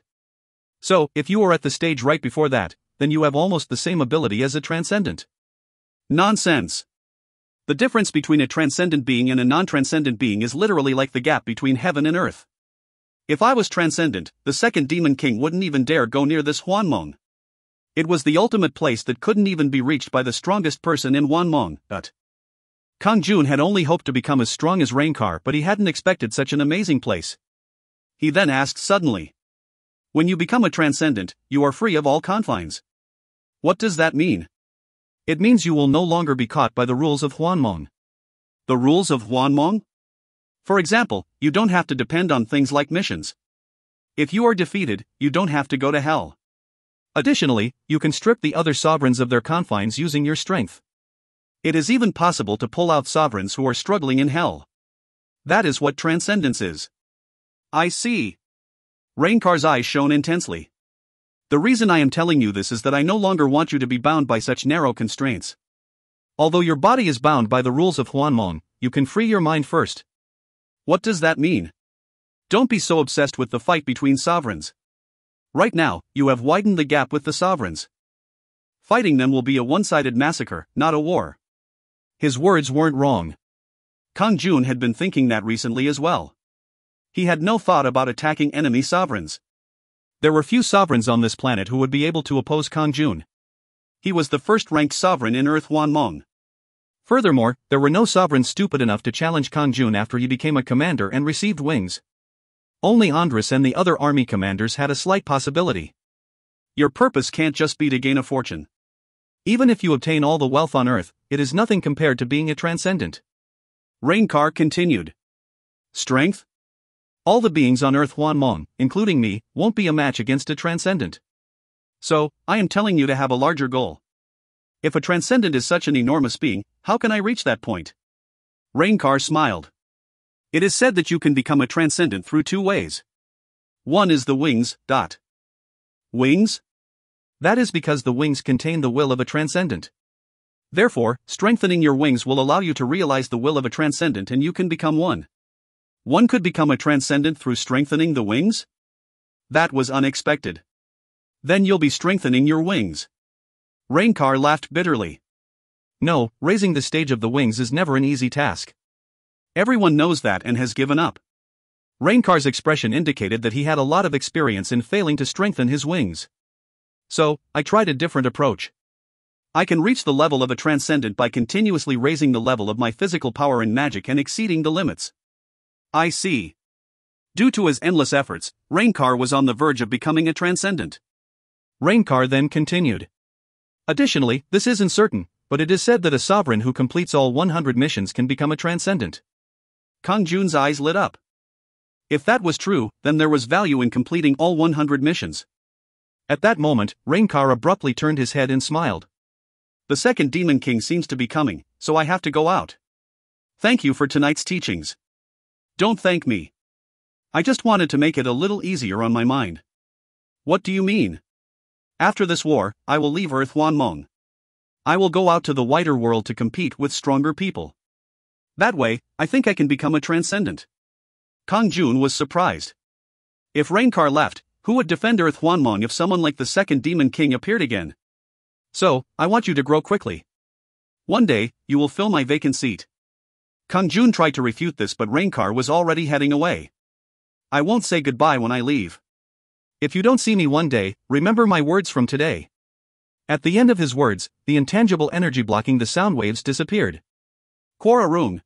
So, if you are at the stage right before that, then you have almost the same ability as a transcendent.
Nonsense. The difference between a transcendent being and a non-transcendent being is literally like the gap between heaven and earth. If I was transcendent, the second Demon King wouldn't even dare go near this Hwanmong. It was the ultimate place that couldn't even be reached by the strongest person in Hwanmong. Kang-jun had only hoped to become as strong as Rainkar, but he hadn't expected such an amazing place. He then asked suddenly. When you become a transcendent, you are free of all confines. What does that mean?
It means you will no longer be caught by the rules of Hwanmong.
The rules of Hwanmong? For example, you don't have to depend on things like missions. If you are defeated, you don't have to go to hell.
Additionally, you can strip the other sovereigns of their confines using your strength.
It is even possible to pull out sovereigns who are struggling in hell. That is what transcendence is. I see. Rainkar's eyes shone intensely. The reason I am telling you this is that I no longer want you to be bound by such narrow constraints.
Although your body is bound by the rules of Hwanmong, you can free your mind first.
What does that mean? Don't be so obsessed with the fight between sovereigns. Right now, you have widened the gap with the sovereigns. Fighting them will be a one-sided massacre, not a war.
His words weren't wrong.
Kang-jun had been thinking that recently as well. He had no thought about attacking enemy sovereigns.
There were few sovereigns on this planet who would be able to oppose Kang-jun.
He was the first-ranked sovereign in Earth Hwanmong.
Furthermore, there were no sovereigns stupid enough to challenge Kang-jun after he became a commander and received wings. Only Andres and the other army commanders had a slight possibility.
Your purpose can't just be to gain a fortune.
Even if you obtain all the wealth on Earth, it is nothing compared to being a transcendent.
Rainkar continued. Strength?
All the beings on Earth Hwanmong, including me, won't be a match against a transcendent.
So, I am telling you to have a larger goal. If a transcendent is such an enormous being, how can I reach that point? Rainkar smiled. It is said that you can become a transcendent through two ways. One is the wings. Wings?
That is because the wings contain the will of a transcendent.
Therefore, strengthening your wings will allow you to realize the will of a transcendent and you can become one. One could become a transcendent through strengthening the wings? That was unexpected. Then you'll be strengthening your wings. Rainkar laughed bitterly.
No, raising the stage of the wings is never an easy task.
Everyone knows that and has given up.
Rainkar's expression indicated that he had a lot of experience in failing to strengthen his wings. So, I tried a different approach.
I can reach the level of a transcendent by continuously raising the level of my physical power and magic and exceeding the limits. I see. Due to his endless efforts, Rainkar was on the verge of becoming a transcendent.
Rainkar then continued. Additionally, this isn't certain, but it is said that a sovereign who completes all 100 missions can become a transcendent.
Kang-jun's eyes lit up. If that was true, then there was value in completing all 100 missions.
At that moment, Rainkar abruptly turned his head and smiled.
The second Demon King seems to be coming, so I have to go out. Thank you for tonight's teachings. Don't thank me. I just wanted to make it a little easier on my mind. What do you mean? After this war, I will leave Earth Hwanmong. I will go out to the wider world to compete with stronger people. That way, I think I can become a transcendent. Kang-jun was surprised. If Rainkar left, who would defend Earth Hwanmong if someone like the second Demon King appeared again? So, I want you to grow quickly. One day, you will fill my vacant seat. Kang-jun tried to refute this, but Rainkar was already heading away. I won't say goodbye when I leave.
If you don't see me one day, remember my words from today. At the end of his words, the intangible energy blocking the sound waves disappeared.
Quora Rung.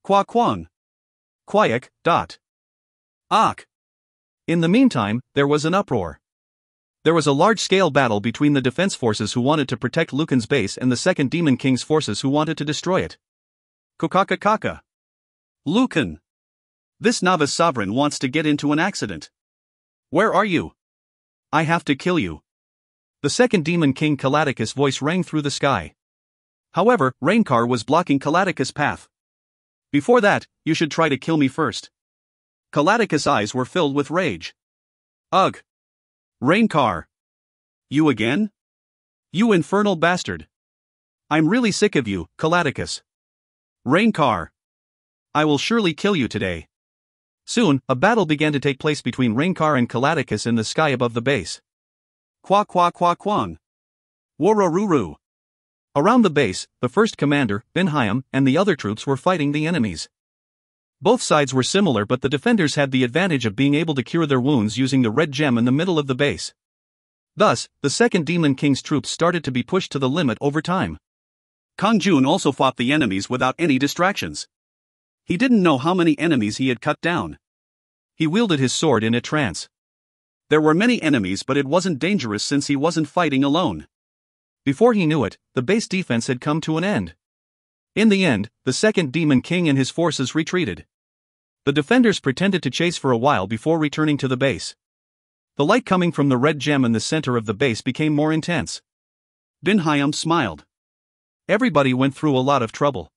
Qua Kwang. Quayak. Ak.
In the meantime, there was an uproar. There was a large-scale battle between the defense forces who wanted to protect Lucan's base and the second Demon King's forces who wanted to destroy it.
Kokaka. Lucan. This novice sovereign wants to get into an accident. Where are you? I have to kill you.
The second Demon King Kalatakis' voice rang through the sky.
However, Rainkar was blocking Kalatakis' path. Before that, you should try to kill me first. Kalatakis' eyes were filled with rage. Ugh. Rainkar. You again? You infernal bastard. I'm really sick of you, Kalatakis. Rainkar. I will surely kill you today.
Soon, a battle began to take place between Rainkar and Kalatakis in the sky above the base.
Qua Kwang. Wororuru.
Around the base, the first commander, Binhyam, and the other troops were fighting the enemies. Both sides were similar, but the defenders had the advantage of being able to cure their wounds using the red gem in the middle of the base. Thus, the second Demon King's troops started to be pushed to the limit over time.
Kang-jun also fought the enemies without any distractions. He didn't know how many enemies he had cut down.
He wielded his sword in a trance.
There were many enemies, but it wasn't dangerous since he wasn't fighting alone.
Before he knew it, the base defense had come to an end. In the end, the second Demon King and his forces retreated. The defenders pretended to chase for a while before returning to the base. The light coming from the red gem in the center of the base became more intense.
Binhyam smiled.
Everybody went through a lot of trouble.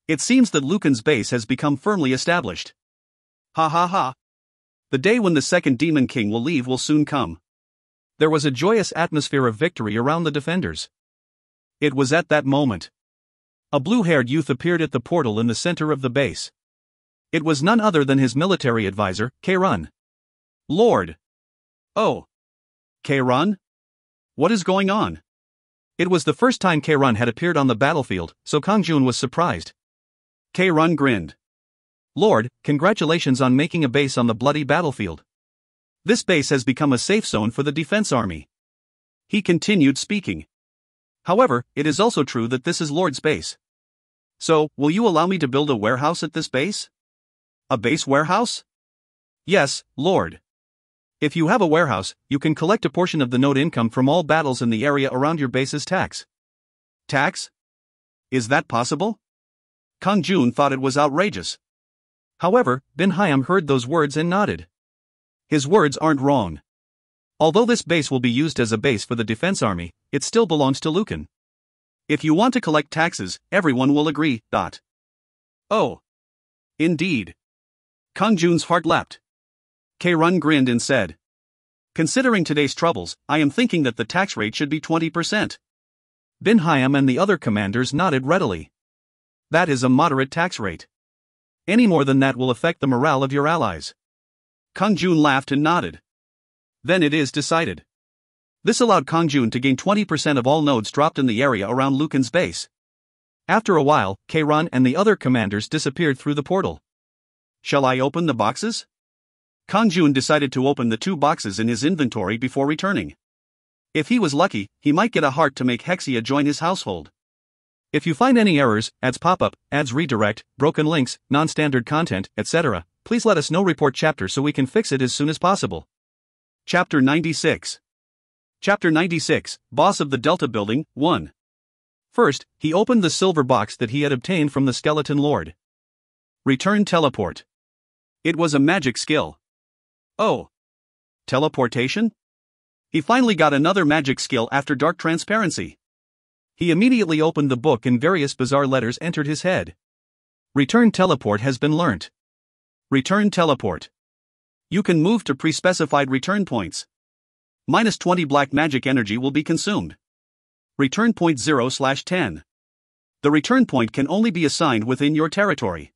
It seems that Lucan's base has become firmly established. Ha ha ha. The day when the second Demon King will leave will soon come.
There was a joyous atmosphere of victory around the defenders.
It was at that moment.
A blue-haired youth appeared at the portal in the center of the base. It was none other than his military advisor, Kang-jun.
Lord. Oh. Kang-jun? What is going on?
It was the first time Kang-jun had appeared on the battlefield, so Kang-jun was surprised.
Kang-jun grinned.
Lord, congratulations on making a base on the bloody battlefield.
This base has become a safe zone for the defense army. He continued speaking. However, it is also true that this is Lord's base. So, will you allow me to build a warehouse at this base? A base warehouse?
Yes, Lord. If you have a warehouse, you can collect a portion of the node income from all battles in the area around your base as tax.
Tax? Is that possible? Kang-jun thought it was outrageous.
However, Binhyam heard those words and nodded. His words aren't wrong. Although this base will be used as a base for the defense army, it still belongs to Lucan.
If you want to collect taxes, everyone will agree. Oh. Indeed. Kang-jun's heart leapt. Kang-jun grinned and said, considering today's troubles, I am thinking that the tax rate should be 20%.
Bin Hyam and the other commanders nodded readily. That is a moderate tax rate. Any more than that will affect the morale of your allies.
Kang-jun laughed and nodded. Then it is decided. This allowed Kang-jun to gain 20% of all nodes dropped in the area around Lucan's base.
After a while, Kairon and the other commanders disappeared through the portal.
Shall I open the boxes? Kang-jun decided to open the 2 boxes in his inventory before returning. If he was lucky, he might get a heart to make Hexia join his household.
If you find any errors, ads pop up, ads redirect, broken links, non-standard content, etc., please let us know. Report chapter so we can fix it as soon as possible.
Chapter 96. Chapter 96, Boss of the Delta Building, 1.
First, he opened the silver box that he had obtained from the Skeleton Lord.
Return teleport. It was a magic skill. Oh. Teleportation? He finally got another magic skill after dark transparency.
He immediately opened the book and various bizarre letters entered his head. Return teleport has been learnt.
Return teleport. You can move to pre-specified return points. -20 black magic energy will be consumed. Return point 0/10. The return point can only be assigned within your territory.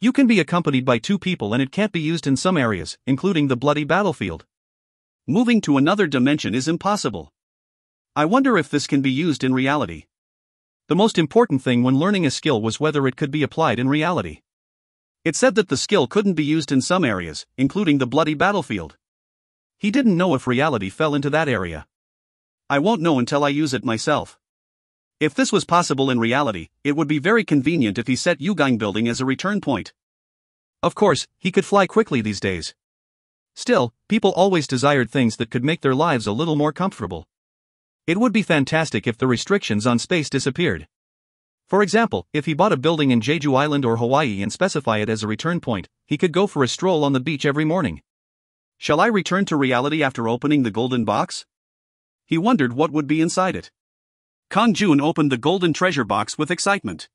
You can be accompanied by 2 people and it can't be used in some areas, including the bloody battlefield.
Moving to another dimension is impossible. I wonder if this can be used in reality.
The most important thing when learning a skill was whether it could be applied in reality.
It said that the skill couldn't be used in some areas, including the bloody battlefield.
He didn't know if reality fell into that area.
I won't know until I use it myself. If this was possible in reality, it would be very convenient if he set Yugang Building as a return point.
Of course, he could fly quickly these days. Still, people always desired things that could make their lives a little more comfortable. It would be fantastic if the restrictions on space disappeared. For example, if he bought a building in Jeju Island or Hawaii and specify it as a return point, he could go for a stroll on the beach every morning.
Shall I return to reality after opening the golden box? He wondered what would be inside it. Kang-jun opened the golden treasure box with excitement.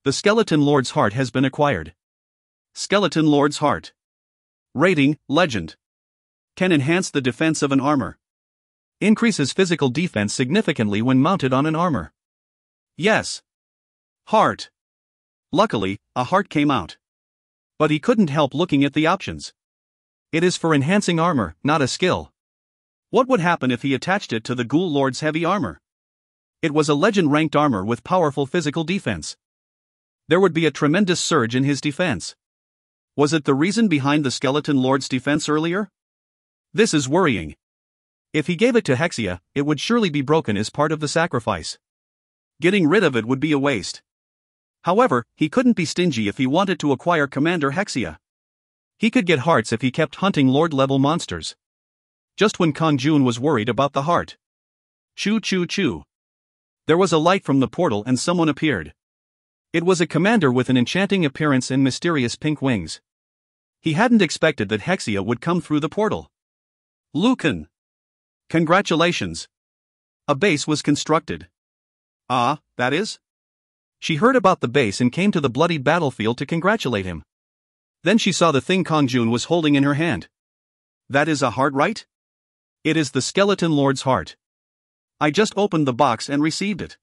The Skeleton Lord's heart has been acquired.
Skeleton Lord's heart. Rating, Legend. Can enhance the defense of an armor.
Increases physical defense significantly when mounted on an armor.
Yes. Heart. Luckily, a heart came out. But he couldn't help looking at the options.
It is for enhancing armor, not a skill.
What would happen if he attached it to the Ghoul Lord's heavy armor? It was a legend-ranked armor with powerful physical defense. There would be a tremendous surge in his defense. Was it the reason behind the Skeleton Lord's defense earlier? This is worrying.
If he gave it to Hexia, it would surely be broken as part of the sacrifice.
Getting rid of it would be a waste. However, he couldn't be stingy if he wanted to acquire Commander Hexia.
He could get hearts if he kept hunting Lord-level monsters. Just when Kang-jun was worried about the heart.
Choo choo choo. There was a light from the portal and someone appeared.
It was a commander with an enchanting appearance and mysterious pink wings. He hadn't expected that Hexia would come through the portal.
Lucan. Congratulations. A base was constructed. Ah, that is?
She heard about the base and came to the bloody battlefield to congratulate him. Then she saw the thing Kang-jun was holding in her hand.
That is a heart, right?
It is the Skeleton Lord's heart.
I just opened the box and received it.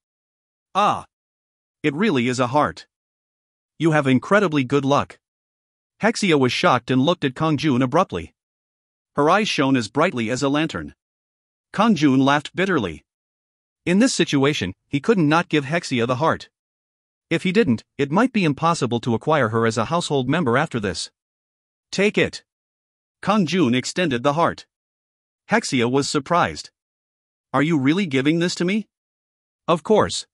Ah. It really is a heart.
You have incredibly good luck. Hexia was shocked and looked at Kang-jun abruptly.
Her eyes shone as brightly as a lantern. Kang-jun laughed bitterly.
In this situation, he couldn't not give Hexia the heart. If he didn't, it might be impossible to acquire her as a household member after this.
Take it. Kang-jun extended the heart. Hexia was surprised. Are you really giving this to me?
Of course.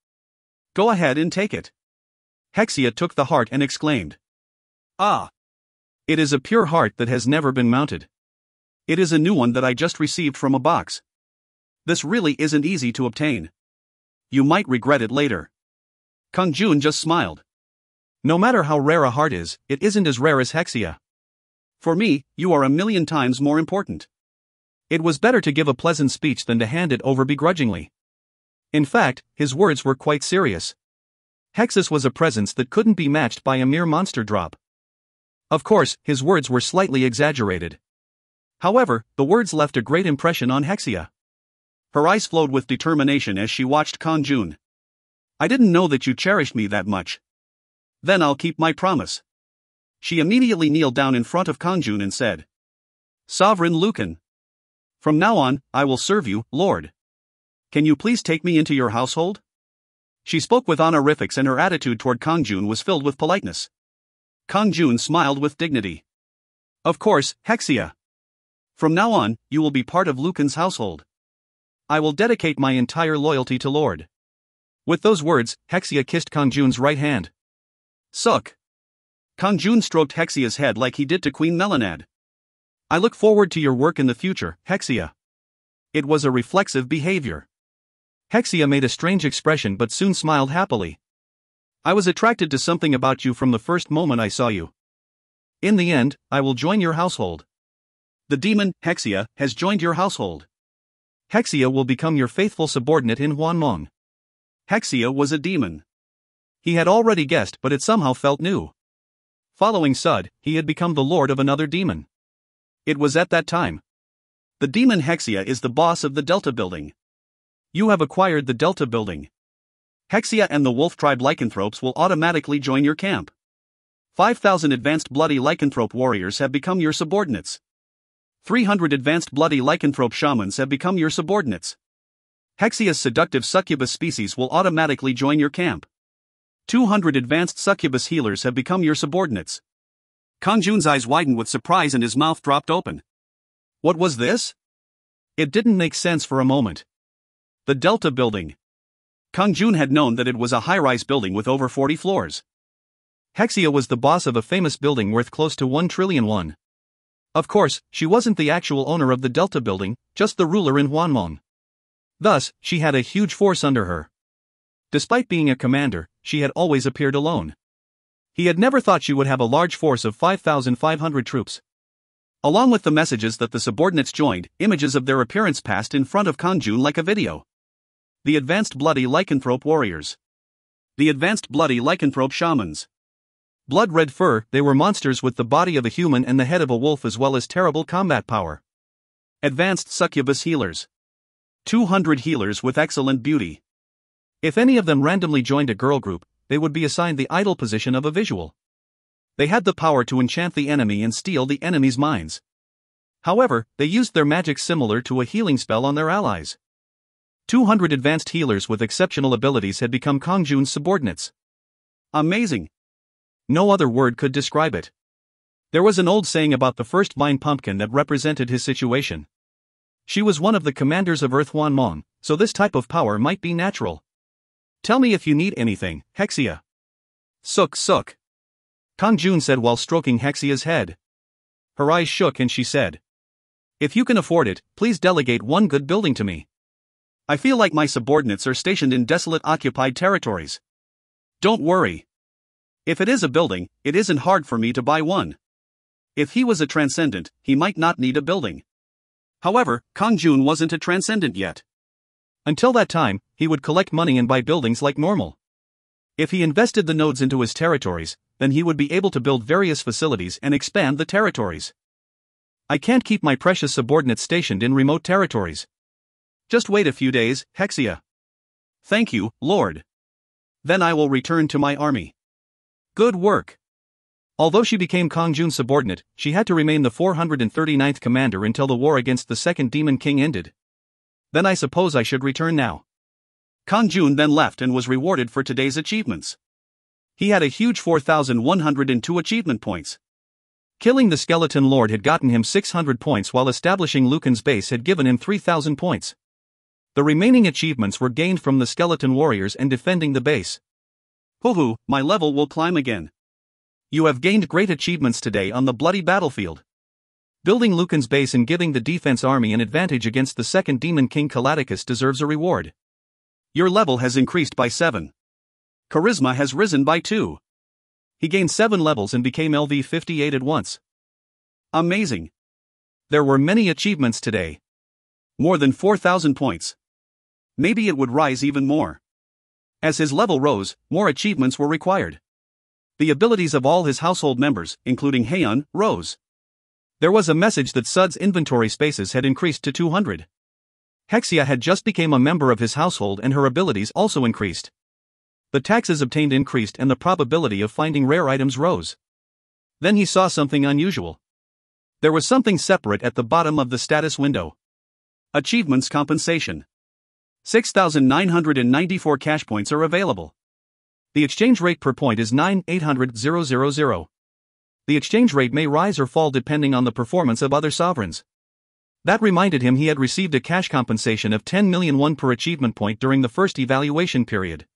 Go ahead and take it. Hexia took the heart and exclaimed. Ah.
It is a pure heart that has never been mounted.
It is a new one that I just received from a box. This really isn't easy to obtain. You might regret it later. Kang-jun just smiled.
No matter how rare a heart is, it isn't as rare as Hexia.
For me, you are 1,000,000 times more important.
It was better to give a pleasant speech than to hand it over begrudgingly. In fact, his words were quite serious. Hexis was a presence that couldn't be matched by a mere monster drop. Of course, his words were slightly exaggerated. However, the words left a great impression on Hexia.
Her eyes flowed with determination as she watched Kang-jun. I didn't know that you cherished me that much. Then I'll keep my promise. She immediately kneeled down in front of Kang-jun and said, Sovereign Lucan. From now on, I will serve you, Lord. Can you please take me into your household? She spoke with honorifics and her attitude toward Kang-jun was filled with politeness. Kang-jun smiled with dignity. Of course, Hexia. From now on, you will be part of Lucan's household. I will dedicate my entire loyalty to Lord. With those words, Hexia kissed Kang-jun's right hand. Suck. Kang-jun stroked Hexia's head like he did to Queen Melanad. I look forward to your work in the future, Hexia. It was a reflexive behavior. Hexia made a strange expression but soon smiled happily. I was attracted to something about you from the first moment I saw you. In the end, I will join your household. The demon, Hexia, has joined your household. Hexia will become your faithful subordinate in Hwanmong. Hexia was a demon. He had already guessed, but it somehow felt new. Following Sud, he had become the lord of another demon. It was at that time. The demon Hexia is the boss of the Delta building. You have acquired the Delta building. Hexia and the Wolf Tribe lycanthropes will automatically join your camp. 5,000 advanced bloody lycanthrope warriors have become your subordinates. 300 advanced bloody lycanthrope shamans have become your subordinates. Hexia's seductive succubus species will automatically join your camp. 200 advanced succubus healers have become your subordinates. Kang-jun's eyes widened with surprise and his mouth dropped open. What was this? It didn't make sense for a moment. The Delta building. Kang-jun had known that it was a high-rise building with over 40 floors. Hexia was the boss of a famous building worth close to 1 trillion won. Of course, she wasn't the actual owner of the Delta building, just the ruler in Hwanmong. Thus, she had a huge force under her. Despite being a commander, she had always appeared alone. He had never thought she would have a large force of 5,500 troops. Along with the messages that the subordinates joined, images of their appearance passed in front of Kang-jun like a video. The advanced bloody lycanthrope warriors. The advanced bloody lycanthrope shamans. Blood-red fur, they were monsters with the body of a human and the head of a wolf as well as terrible combat power. Advanced succubus healers. 200 healers with excellent beauty. If any of them randomly joined a girl group, they would be assigned the idle position of a visual. They had the power to enchant the enemy and steal the enemy's minds. However, they used their magic similar to a healing spell on their allies. 200 advanced healers with exceptional abilities had become Kang-jun's subordinates. Amazing. No other word could describe it. There was an old saying about the first vine pumpkin that represented his situation. She was one of the commanders of Earth Hwanmong, so this type of power might be natural. Tell me if you need anything, Hexia. Suk suk. Kang-jun said while stroking Hexia's head. Her eyes shook and she said, if you can afford it, please delegate one good building to me. I feel like my subordinates are stationed in desolate occupied territories. Don't worry. If it is a building, it isn't hard for me to buy one. If he was a transcendent, he might not need a building. However, Kang-jun wasn't a transcendent yet. Until that time, he would collect money and buy buildings like normal. If he invested the nodes into his territories, then he would be able to build various facilities and expand the territories. I can't keep my precious subordinates stationed in remote territories. Just wait a few days, Hexia. Thank you, Lord. Then I will return to my army. Good work. Although she became Kang-jun's subordinate, she had to remain the 439th commander until the war against the second demon king ended. Then I suppose I should return now. Kang-jun then left and was rewarded for today's achievements. He had a huge 4,102 achievement points. Killing the skeleton lord had gotten him 600 points while establishing Lucan's base had given him 3,000 points. The remaining achievements were gained from the skeleton warriors and defending the base. Hoo-hoo, my level will climb again. You have gained great achievements today on the bloody battlefield. Building Lucan's base and giving the defense army an advantage against the second demon king Calaticus deserves a reward. Your level has increased by 7. Charisma has risen by 2. He gained 7 levels and became LV 58 at once. Amazing. There were many achievements today. More than 4,000 points. Maybe it would rise even more. As his level rose, more achievements were required. The abilities of all his household members, including Hyeon, rose. There was a message that Sud's inventory spaces had increased to 200.
Hexia had just become a member of his household and her abilities also increased. The taxes obtained increased and the probability of finding rare items rose. Then he saw something unusual. There was something separate at the bottom of the status window.
Achievements compensation. 6,994 cash points are available.
The exchange rate per point is 9,800,000. The exchange rate may rise or fall depending on the performance of other sovereigns. That reminded him he had received a cash compensation of 10 million won per achievement point during the first evaluation period.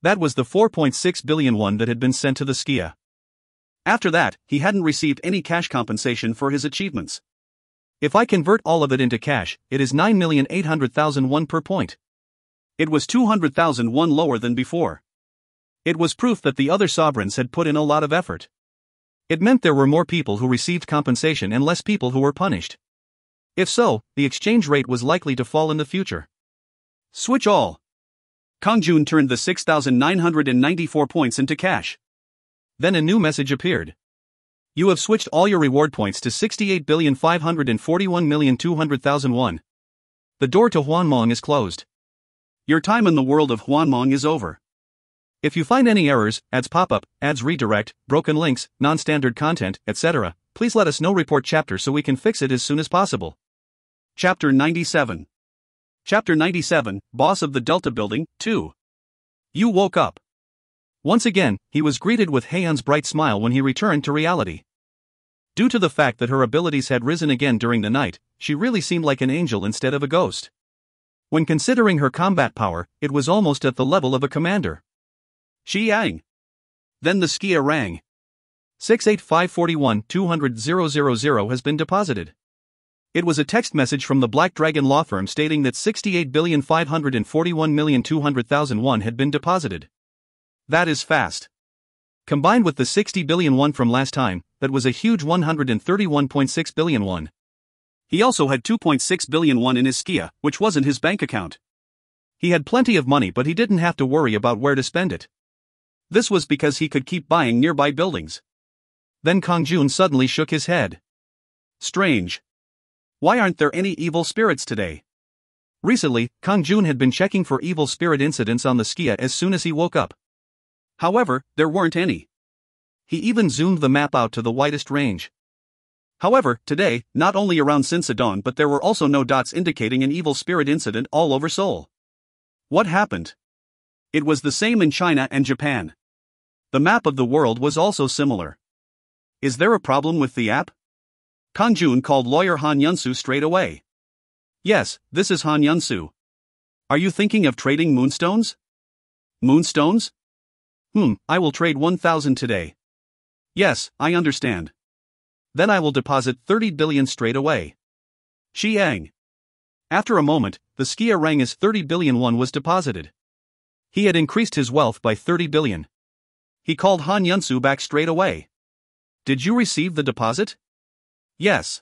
That was the 4.6 billion won that had been sent to the Skia.
After that, he hadn't received any cash compensation for his achievements.
If I convert all of it into cash, it is 9,800,000 won per point.
It was 200,000 won lower than before. It was proof that the other sovereigns had put in a lot of effort. It meant there were more people who received compensation and less people who were punished. If so, the exchange rate was likely to fall in the future. Switch all. Kang-jun turned the 6,994 points into cash.
Then a new message appeared. You have switched all your reward points to 68,541,200,000 won. The door to Hwanmong is closed.
Your time in the world of Hwanmong is over.
If you find any errors, ads pop up, ads redirect, broken links, non-standard content, etc., please let us know. Report chapter so we can fix it as soon as possible.
Chapter 97. Chapter 97, Boss of the Delta Building, 2. You woke up.
Once again, he was greeted with Haeun's bright smile when he returned to reality. Due to the fact that her abilities had risen again during the night, she really seemed like an angel instead of a ghost. When considering her combat power, it was almost at the level of a commander.
Yang. Then the Skia rang.
68541,200,000 has been deposited. It was a text message from the Black Dragon law firm stating that 68,541,200,000 won had been deposited.
That is fast.
Combined with the 60 billion won from last time, that was a huge 131.6 billion won.
He also had 2.6 billion won in his Skia, which wasn't his bank account.
He had plenty of money, but he didn't have to worry about where to spend it.
This was because he could keep buying nearby buildings.
Then Kang-jun suddenly shook his head.
Strange. Why aren't there any evil spirits today?
Recently, Kang-jun had been checking for evil spirit incidents on the Skia as soon as he woke up.
However, there weren't any.
He even zoomed the map out to the widest range.
However, today, not only around Sinsadon but there were also no dots indicating an evil spirit incident all over Seoul. What happened? It was the same in China and Japan. The map of the world was also similar. Is there a problem with the app? Kang-jun called lawyer Han Yunsu straight away.
Yes, this is Han Yunsu.
Are you thinking of trading moonstones? Moonstones?
I will trade 1,000 today.
Yes, I understand.
Then I will deposit 30 billion straight away.
Yang.
After a moment, the Skia rang as 30 billion won was deposited. He had increased his wealth by 30 billion.
He called Han Yunsu back straight away.
Did you receive the deposit?
Yes.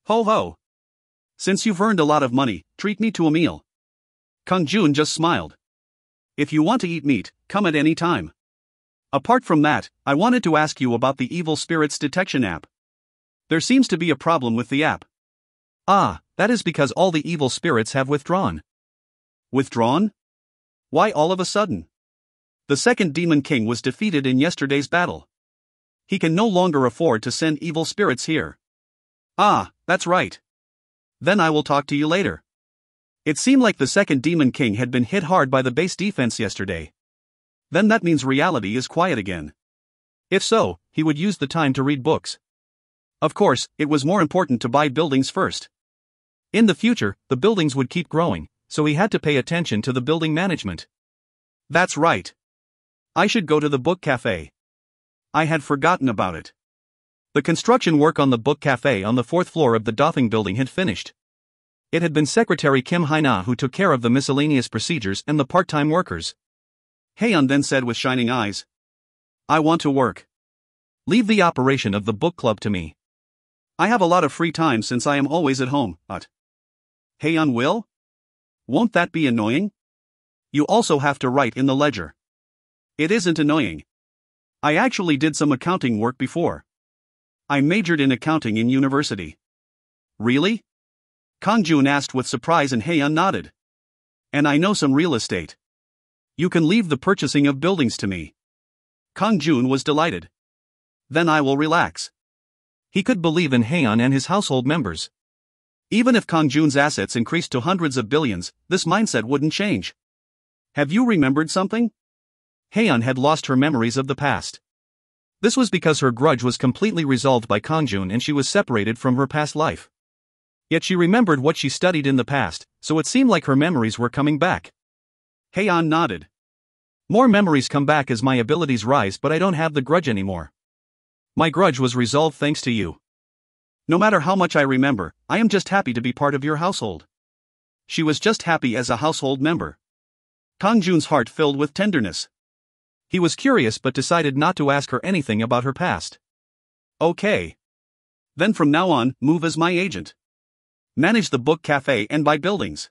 Ho ho. Since you've earned a lot of money, treat me to a meal. Kang-jun just smiled. If you want to eat meat, come at any time. Apart from that, I wanted to ask you about the evil spirits detection app. There seems to be a problem with the app.
Ah, that is because all the evil spirits have withdrawn.
Withdrawn? Why all of a sudden? The second Demon King was defeated in yesterday's battle. He can no longer afford to send evil spirits here. Ah, that's right. Then I will talk to you later. It seemed like the second Demon King had been hit hard by the base defense yesterday. Then that means reality is quiet again.
If so, he would use the time to read books.
Of course, it was more important to buy buildings first.
In the future, the buildings would keep growing, so he had to pay attention to the building management.
That's right. I should go to the book cafe. I had forgotten about it.
The construction work on the book cafe on the 4th floor of the Doffing building had finished. It had been Secretary Kim Haina who took care of the miscellaneous procedures and the part-time workers.
Haeun then said with shining eyes, I want to work.
Leave the operation of the book club to me.
I have a lot of free time since I am always at home, but... Haeun will? Won't that be annoying? You also have to write in the ledger. It isn't annoying. I actually did some accounting work before. I majored in accounting in university. Really? Kang-jun asked with surprise and Haeyeon nodded. And I know some real estate. You can leave the purchasing of buildings to me. Kang-jun was delighted. Then I will relax.
He could believe in Haeyeon and his household members.
Even if Kang-jun's assets increased to hundreds of billions, this mindset wouldn't change. Have you remembered something?
Haeyeon had lost her memories of the past. This was because her grudge was completely resolved by Kang-jun and she was separated from her past life. Yet she remembered what she studied in the past, so it seemed like her memories were coming back.
Haeyeon nodded.
More memories come back as my abilities rise, but I don't have the grudge anymore. My grudge was resolved thanks to you.
No matter how much I remember, I am just happy to be part of your household. She was just happy as a household member. Kang-jun's heart filled with tenderness.
He was curious but decided not to ask her anything about her past.
Okay. Then from now on, move as my agent. Manage the book cafe and buy buildings.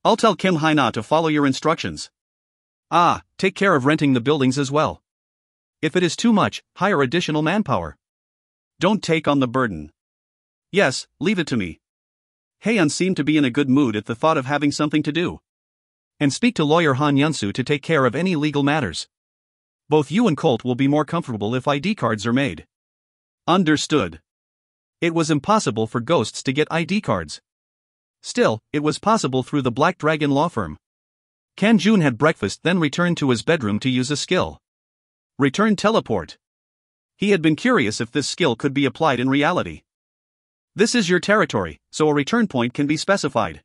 I'll tell Kim Hae-na to follow your instructions.
Take care of renting the buildings as well. If it is too much, hire additional manpower.
Don't take on the burden. Yes, leave it to me. Haeyeon seemed to be in a good mood at the thought of having something to do.
And speak to lawyer Han Yunsu to take care of any legal matters. Both you and Colt will be more comfortable if ID cards are made.
Understood.
It was impossible for ghosts to get ID cards. Still, it was possible through the Black Dragon law firm. Kang-jun had breakfast, then returned to his bedroom to use a skill.
Return teleport. He had been curious if this skill could be applied in reality. This is your territory, so a return point can be specified.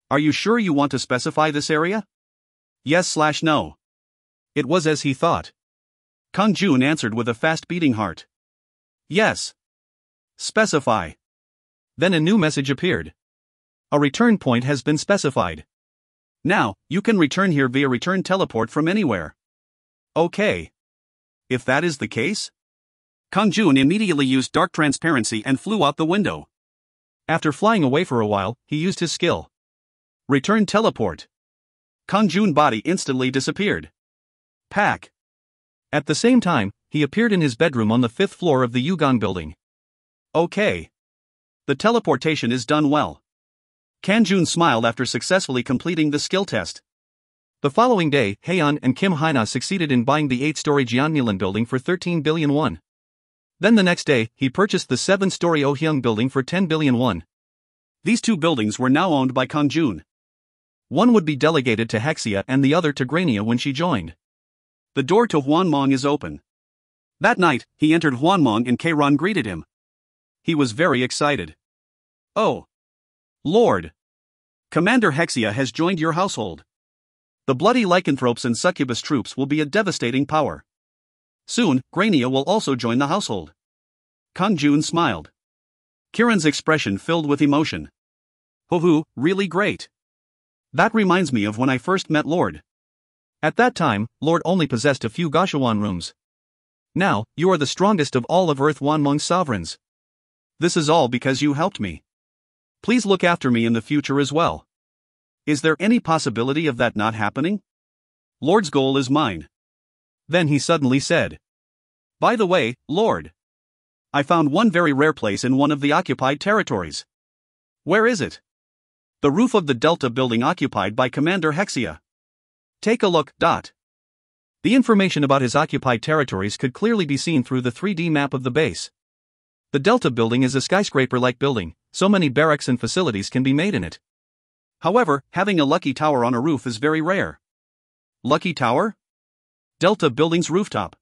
Are you sure you want to specify this area? Yes/no.
It was as he thought.
Kang-jun answered with a fast-beating heart. Yes. Specify.
Then a new message appeared. A return point has been specified.
Now, you can return here via return teleport from anywhere. Okay. If that is the case? Kang-jun immediately used dark transparency and flew out the window.
After flying away for a while, he used his skill.
Return teleport. Kang-jun's body instantly disappeared. Pack.
At the same time, he appeared in his bedroom on the 5th floor of the Yugon building.
Okay. The teleportation is done well. Kang-jun smiled after successfully completing the skill test.
The following day, Haeyeon and Kim Hae-na succeeded in buying the 8-story Jeonmilan building for 13 billion won. Then the next day, he purchased the 7-story Oh-hyung building for 10 billion won.
These two buildings were now owned by Kang-jun.
One would be delegated to Hexia and the other to Grania when she joined.
The door to Hwanmong is open. That night, he entered Hwanmong and Kairon greeted him. He was very excited. Oh. Lord. Commander Hexia has joined your household. The bloody lycanthropes and succubus troops will be a devastating power. Soon, Grania will also join the household. Kang-jun smiled. Kiran's expression filled with emotion. Hoo-hoo, really great. That reminds me of when I first met Lord.
At that time, Lord only possessed a few Goshawan rooms. Now, you are the strongest of all of Earth Hwanmong's sovereigns.
This is all because you helped me. Please look after me in the future as well. Is there any possibility of that not happening? Lord's goal is mine.
Then he suddenly said.
By the way, Lord. I found one very rare place in one of the occupied territories. Where is it? The roof of the Delta building occupied by Commander Hexia. Take a look.
The information about his occupied territories could clearly be seen through the 3D map of the base. The Delta building is a skyscraper-like building, so many barracks and facilities can be made in it.
However, having a lucky tower on a roof is very rare. Lucky tower? Delta building's rooftop.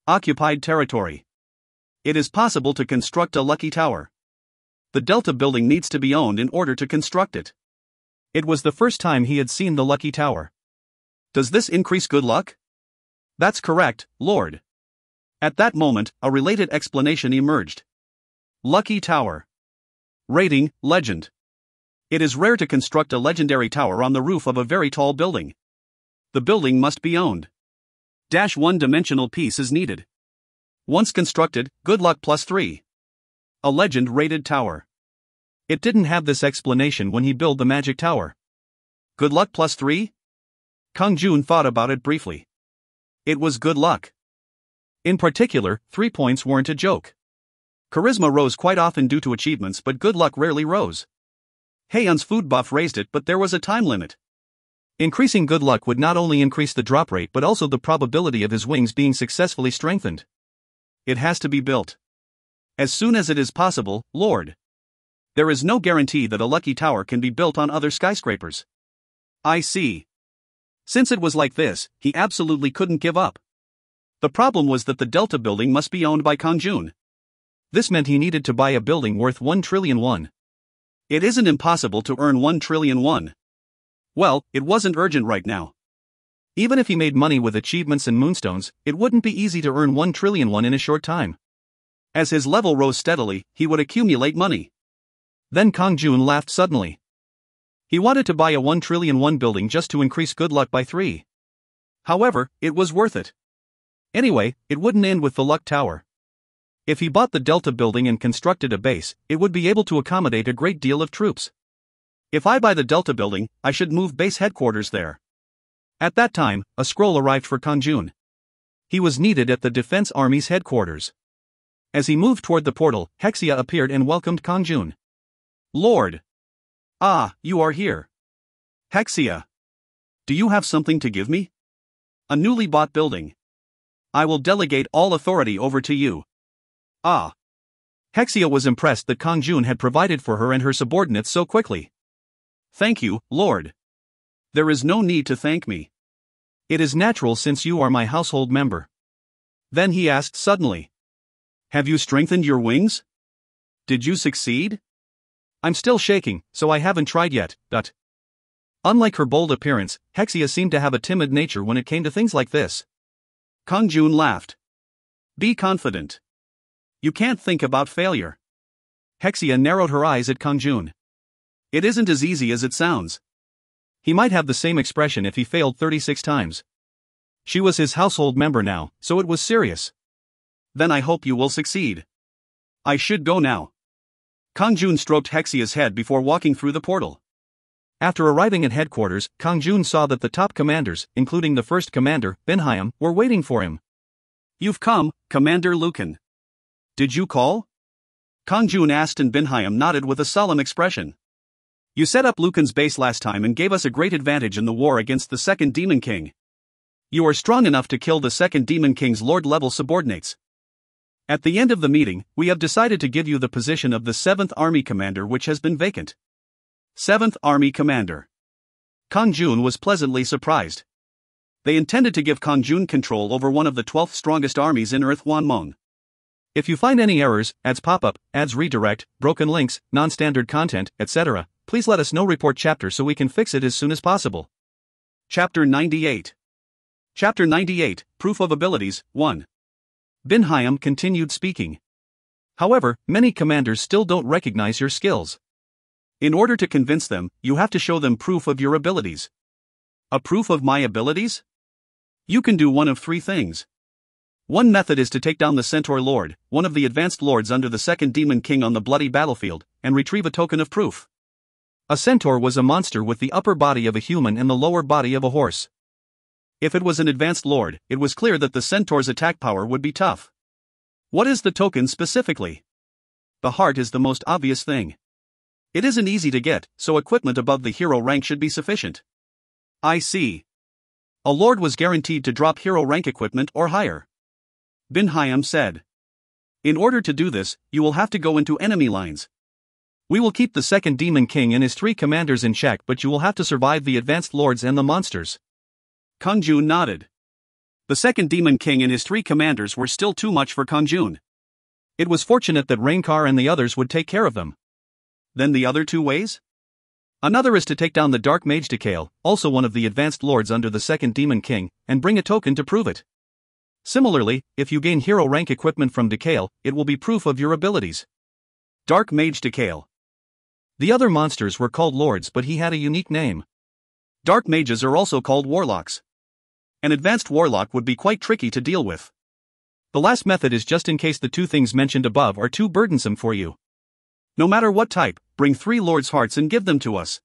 Occupied territory. It is possible to construct a lucky tower. The Delta building needs to be owned in order to construct it.
It was the first time he had seen the lucky tower.
Does this increase good luck? That's correct, Lord. At that moment, a related explanation emerged. Lucky tower. Rating, legend. It is rare to construct a legendary tower on the roof of a very tall building. The building must be owned. One-dimensional piece is needed. Once constructed, good luck +3. A legend-rated tower.
It didn't have this explanation when he built the magic tower.
Good luck +3? Kang-jun thought about it briefly. It was good luck.
In particular, 3 points weren't a joke.
Charisma rose quite often due to achievements, but good luck rarely rose. Haeun's food buff raised it, but there was a time limit.
Increasing good luck would not only increase the drop rate but also the probability of his wings being successfully strengthened.
It has to be built. As soon as it is possible, Lord. There is no guarantee that a lucky tower can be built on other skyscrapers. I see. Since it was like this, he absolutely couldn't give up. The problem was that the Delta building must be owned by Kang-jun.
This meant he needed to buy a building worth 1 trillion won.
It isn't impossible to earn 1 trillion won. Well, it wasn't urgent right now.
Even if he made money with achievements and moonstones, it wouldn't be easy to earn 1 trillion won in a short time.
As his level rose steadily, he would accumulate money.
Then Kang-jun laughed suddenly. He wanted to buy a 1 trillion won building just to increase good luck by 3.
However, it was worth it.
Anyway, it wouldn't end with the luck tower. If he bought the Delta building and constructed a base, it would be able to accommodate a great deal of troops.
If I buy the Delta building, I should move base headquarters there.
At that time, a scroll arrived for Kang-jun. He was needed at the Defense Army's headquarters. As he moved toward the portal, Hexia appeared and welcomed Kang-jun.
Lord! Ah, you are here. Hexia. Do you have something to give me? A newly bought building. I will delegate all authority over to you. Ah.
Hexia was impressed that Kang-jun had provided for her and her subordinates so quickly.
Thank you, Lord. There is no need to thank me.
It is natural since you are my household member.
Then he asked suddenly. Have you strengthened your wings? Did you succeed?
I'm still shaking, so I haven't tried yet, but... Unlike her bold appearance, Hexia seemed to have a timid nature when it came to things like this.
Kang-jun laughed. Be confident. You can't think about failure.
Hexia narrowed her eyes at Kang-jun.
It isn't as easy as it sounds.
He might have the same expression if he failed 36 times. She was his household member now, so it was serious.
Then I hope you will succeed. I should go now. Kang-jun stroked Hexia's head before walking through the portal.
After arriving at headquarters, Kang-jun saw that the top commanders, including the first commander, Bin-hyam, were waiting for him.
You've come, Commander Lucan. Did you call? Kang-jun asked and Bin-hyam nodded with a solemn expression. You set up Lucan's base last time and gave us a great advantage in the war against the second Demon King. You are strong enough to kill the second Demon King's Lord-level subordinates. At the end of the meeting, we have decided to give you the position of the 7th Army Commander, which has been vacant. 7th Army Commander. Kang-jun was pleasantly surprised. They intended to give Kang-jun control over one of the 12th strongest armies in Earth, Hwanmong.
If you find any errors, ads pop up, ads redirect, broken links, non-standard content, etc., please let us know. Report chapter so we can fix it as soon as possible.
Chapter 98. Chapter 98, Proof of Abilities, 1. Bin-hyam continued speaking.
However, many commanders still don't recognize your skills.
In order to convince them, you have to show them proof of your abilities. A proof of my abilities? You can do one of 3 things. One method is to take down the Centaur Lord, one of the advanced lords under the second Demon King on the bloody battlefield, and retrieve a token of proof.
A centaur was a monster with the upper body of a human and the lower body of a horse.
If it was an advanced lord, it was clear that the centaur's attack power would be tough. What is the token specifically? The heart is the most obvious thing. It isn't easy to get, so equipment above the hero rank should be sufficient. I see. A lord was guaranteed to drop hero rank equipment or higher. Bin-hyam said. In order to do this, you will have to go into enemy lines.
We will keep the second Demon King and his 3 commanders in check, but you will have to survive the advanced lords and the monsters.
Kang-jun nodded. The second Demon King and his 3 commanders were still too much for Kang-jun.
It was fortunate that Rainkar and the others would take care of them.
Then the other 2 ways?
Another is to take down the Dark Mage Decale, also one of the advanced lords under the second Demon King, and bring a token to prove it. Similarly, if you gain hero rank equipment from Decale, it will be proof of your abilities.
Dark Mage Decale.
The other monsters were called lords, but he had a unique name.
Dark mages are also called warlocks. An advanced warlock would be quite tricky to deal with.
The last method is just in case the 2 things mentioned above are too burdensome for you.
No matter what type, bring 3 lords' hearts and give them to us.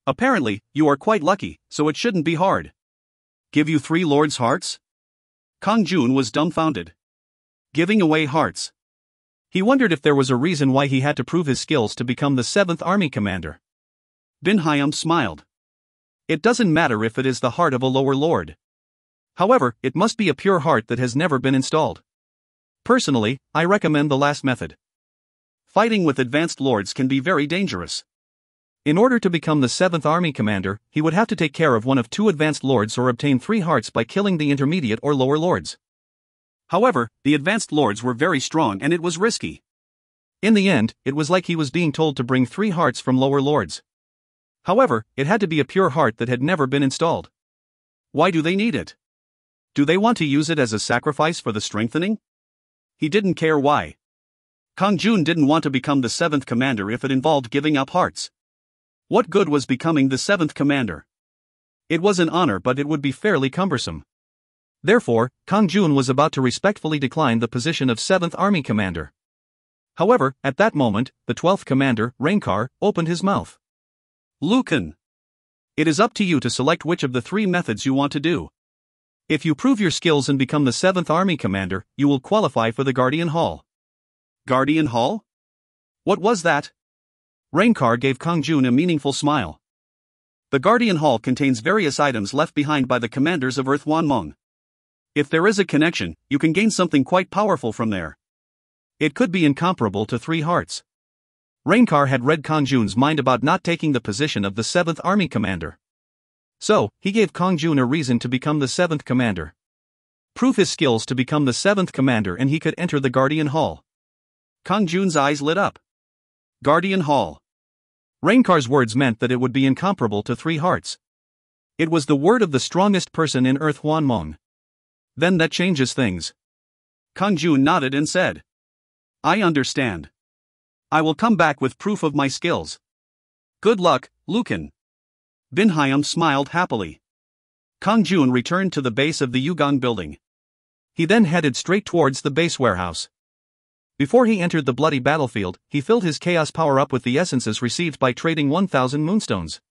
Apparently, you are quite lucky, so it shouldn't be hard. Give you 3 lords' hearts? Kang-jun was dumbfounded. Giving away hearts.
He wondered if there was a reason why he had to prove his skills to become the 7th Army Commander.
Bin Hyam smiled. It doesn't matter if it is the heart of a lower lord. However, it must be a pure heart that has never been installed. Personally, I recommend the last method. Fighting with advanced lords can be very dangerous. In order to become the 7th Army Commander, he would have to take care of one of 2 advanced lords or obtain 3 hearts by killing the intermediate or lower lords.
However, the advanced lords were very strong and it was risky. In the end, it was like he was being told to bring 3 hearts from lower lords. However, it had to be a pure heart that had never been installed.
Why do they need it? Do they want to use it as a sacrifice for the strengthening? He didn't care why. Kang-jun didn't want to become the 7th commander if it involved giving up hearts. What good was becoming the 7th commander? It was an honor, but it would be fairly cumbersome. Therefore, Kang-jun was about to respectfully decline the position of 7th Army Commander. However, at that moment, the 12th Commander, Rankar, opened his mouth. Lucan. It is up to you to select which of the 3 methods you want to do. If you prove your skills and become the 7th Army Commander, you will qualify for the Guardian Hall. Guardian Hall? What was that? Rankar gave Kang-jun a meaningful smile. The Guardian Hall contains various items left behind by the commanders of Earth Hwanmong. If there is a connection, you can gain something quite powerful from there. It could be incomparable to 3 hearts. Rankar had read Kang-jun's mind about not taking the position of the 7th Army Commander. So, he gave Kang-jun a reason to become the 7th Commander. Prove his skills to become the 7th Commander and he could enter the Guardian Hall. Kang-jun's eyes lit up. Guardian Hall. Rankar's words meant that it would be incomparable to 3 hearts. It was the word of the strongest person in Earth Hwanmong. Then that changes things. Kang-jun nodded and said, I understand. I will come back with proof of my skills. Good luck, Lucan. Bin Hyam smiled happily. Kang-jun returned to the base of the Yugong building. He then headed straight towards the base warehouse. Before he entered the bloody battlefield, he filled his chaos power up with the essences received by trading 1,000 moonstones.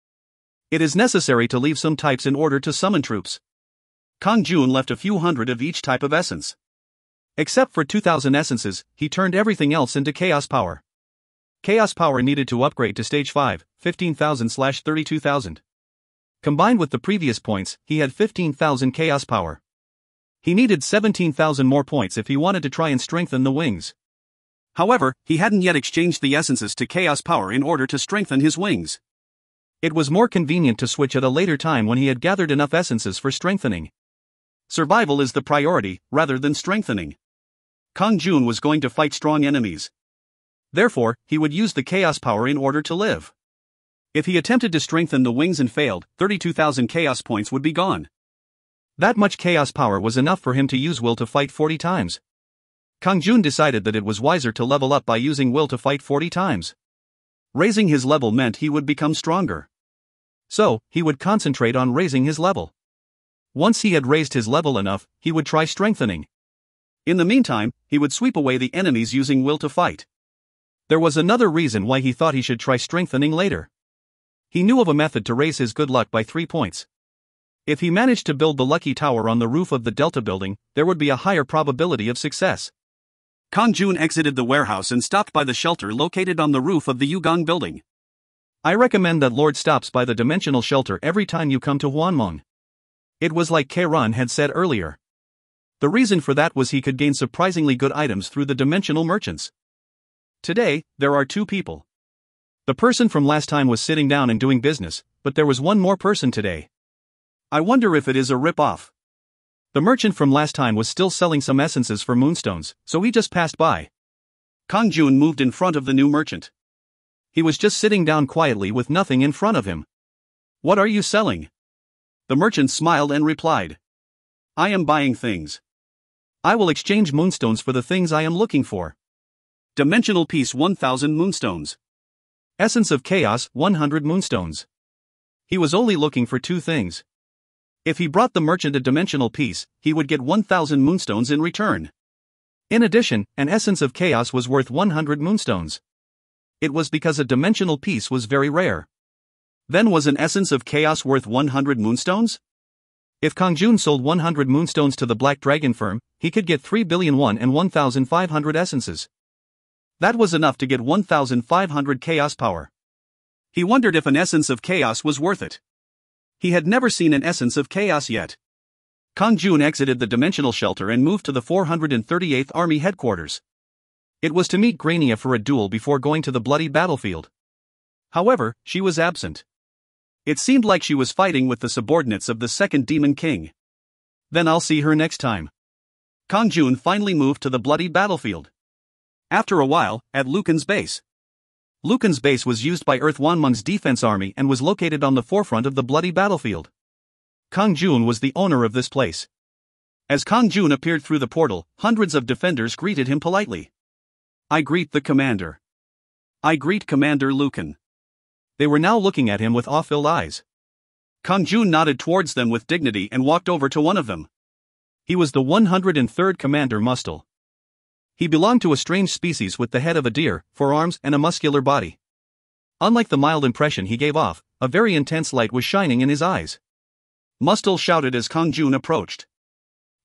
It is necessary to leave some types in order to summon troops. Kang-jun left a few hundred of each type of essence. Except for 2,000 essences, he turned everything else into chaos power. Chaos power needed to upgrade to stage 5, 15,000/32,000. Combined with the previous points, he had 15,000 chaos power. He needed 17,000 more points if he wanted to try and strengthen the wings. However, he hadn't yet exchanged the essences to chaos power in order to strengthen his wings. It was more convenient to switch at a later time when he had gathered enough essences for strengthening. Survival is the priority, rather than strengthening. Kang-jun was going to fight strong enemies. Therefore, he would use the chaos power in order to live. If he attempted to strengthen the wings and failed, 32,000 chaos points would be gone. That much chaos power was enough for him to use will to fight 40 times. Kang-jun decided that it was wiser to level up by using will to fight 40 times. Raising his level meant he would become stronger. So, he would concentrate on raising his level. Once he had raised his level enough, he would try strengthening. In the meantime, he would sweep away the enemies using will to fight. There was another reason why he thought he should try strengthening later. He knew of a method to raise his good luck by 3 points. If he managed to build the lucky tower on the roof of the Delta building, there would be a higher probability of success. Kang-jun exited the warehouse and stopped by the shelter located on the roof of the Yugong building. I recommend that Lord stops by the dimensional shelter every time you come to Hwanmong. It was like Kang had said earlier. The reason for that was he could gain surprisingly good items through the dimensional merchants. Today, there are 2 people. The person from last time was sitting down and doing business, but there was one more person today. I wonder if it is a rip-off. The merchant from last time was still selling some essences for moonstones, so he just passed by. Kang-jun moved in front of the new merchant. He was just sitting down quietly with nothing in front of him. What are you selling? The merchant smiled and replied. I am buying things. I will exchange moonstones for the things I am looking for. Dimensional piece 1,000 moonstones. Essence of Chaos 100 moonstones. He was only looking for 2 things. If he brought the merchant a dimensional piece, he would get 1,000 moonstones in return. In addition, an Essence of Chaos was worth 100 moonstones. It was because a dimensional piece was very rare. Then was an Essence of Chaos worth 100 moonstones? If Kang-jun sold 100 moonstones to the Black Dragon firm, he could get 3 billion won and 1,500 essences. That was enough to get 1,500 chaos power. He wondered if an essence of chaos was worth it. He had never seen an essence of chaos yet. Kang-jun exited the dimensional shelter and moved to the 438th Army headquarters. It was to meet Grania for a duel before going to the bloody battlefield. However, she was absent. It seemed like she was fighting with the subordinates of the second Demon King. Then I'll see her next time. Kang-jun finally moved to the bloody battlefield. After a while, at Lucan's base. Lucan's base was used by Hwanmong's defense army and was located on the forefront of the bloody battlefield. Kang-jun was the owner of this place. As Kang-jun appeared through the portal, hundreds of defenders greeted him politely. I greet the commander. I greet Commander Lucan. They were now looking at him with awe-filled eyes. Kang-jun nodded towards them with dignity and walked over to one of them. He was the 103rd Commander Mustel. He belonged to a strange species with the head of a deer, forearms, and a muscular body. Unlike the mild impression he gave off, a very intense light was shining in his eyes. Mustel shouted as Kang-jun approached.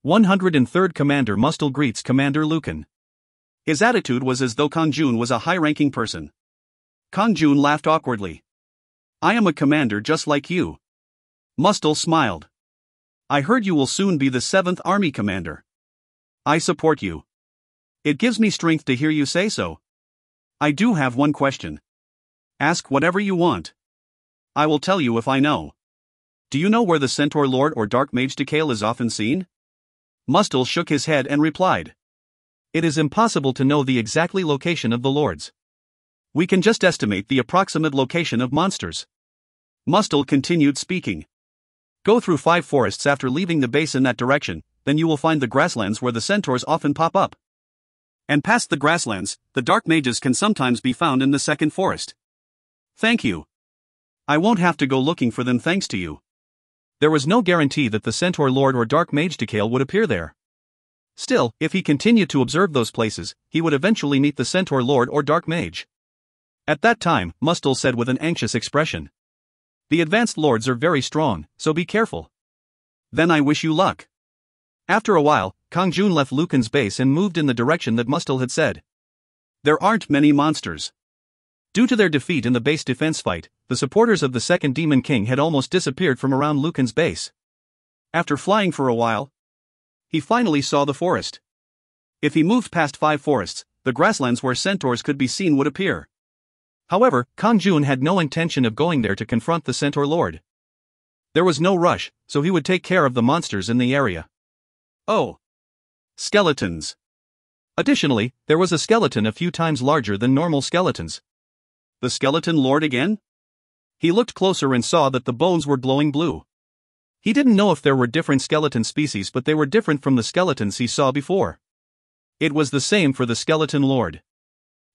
103rd Commander Mustel greets Commander Lucan. His attitude was as though Kang-jun was a high-ranking person. Kang-jun laughed awkwardly. I am a commander just like you. Mustel smiled. I heard you will soon be the 7th Army Commander. I support you. It gives me strength to hear you say so. I do have one question. Ask whatever you want. I will tell you if I know. Do you know where the Centaur Lord or Dark Mage Decale is often seen? Mustel shook his head and replied. It is impossible to know the exactly location of the lords. We can just estimate the approximate location of monsters. Mustel continued speaking. Go through 5 forests after leaving the base in that direction, then you will find the grasslands where the centaurs often pop up. And past the grasslands, the dark mages can sometimes be found in the 2nd forest. Thank you. I won't have to go looking for them thanks to you. There was no guarantee that the Centaur Lord or Dark Mage Decale would appear there. Still, if he continued to observe those places, he would eventually meet the Centaur Lord or Dark Mage. At that time, Mustel said with an anxious expression. The advanced lords are very strong, so be careful. Then I wish you luck. After a while, Kang-jun left Lucan's base and moved in the direction that Mustel had said. There aren't many monsters. Due to their defeat in the base defense fight, the supporters of the second Demon King had almost disappeared from around Lucan's base. After flying for a while, he finally saw the forest. If he moved past 5 forests, the grasslands where centaurs could be seen would appear. However, Kang-jun had no intention of going there to confront the Centaur Lord. There was no rush, so he would take care of the monsters in the area. Oh. Skeletons. Additionally, there was a skeleton a few times larger than normal skeletons. The Skeleton Lord again? He looked closer and saw that the bones were glowing blue. He didn't know if there were different skeleton species, but they were different from the skeletons he saw before. It was the same for the Skeleton Lord.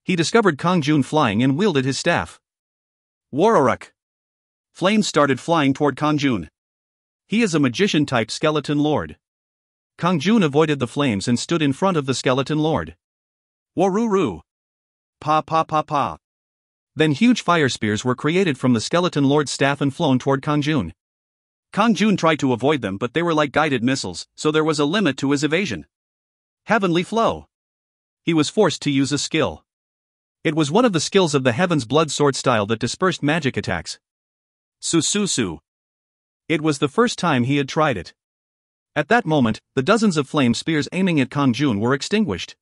He discovered Kang-jun flying and wielded his staff. Wararuk. Flames started flying toward Kang-jun. He is a magician-type Skeleton Lord. Kang-jun avoided the flames and stood in front of the Skeleton Lord. Waruru. Pa pa pa pa. Then huge fire spears were created from the Skeleton Lord's staff and flown toward Kang-jun. Kang-jun tried to avoid them, but they were like guided missiles, so there was a limit to his evasion. Heavenly Flow. He was forced to use a skill. It was one of the skills of the Heaven's Blood Sword style that dispersed magic attacks. Sususu. It was the first time he had tried it. At that moment, the dozens of flame spears aiming at Kang-jun were extinguished.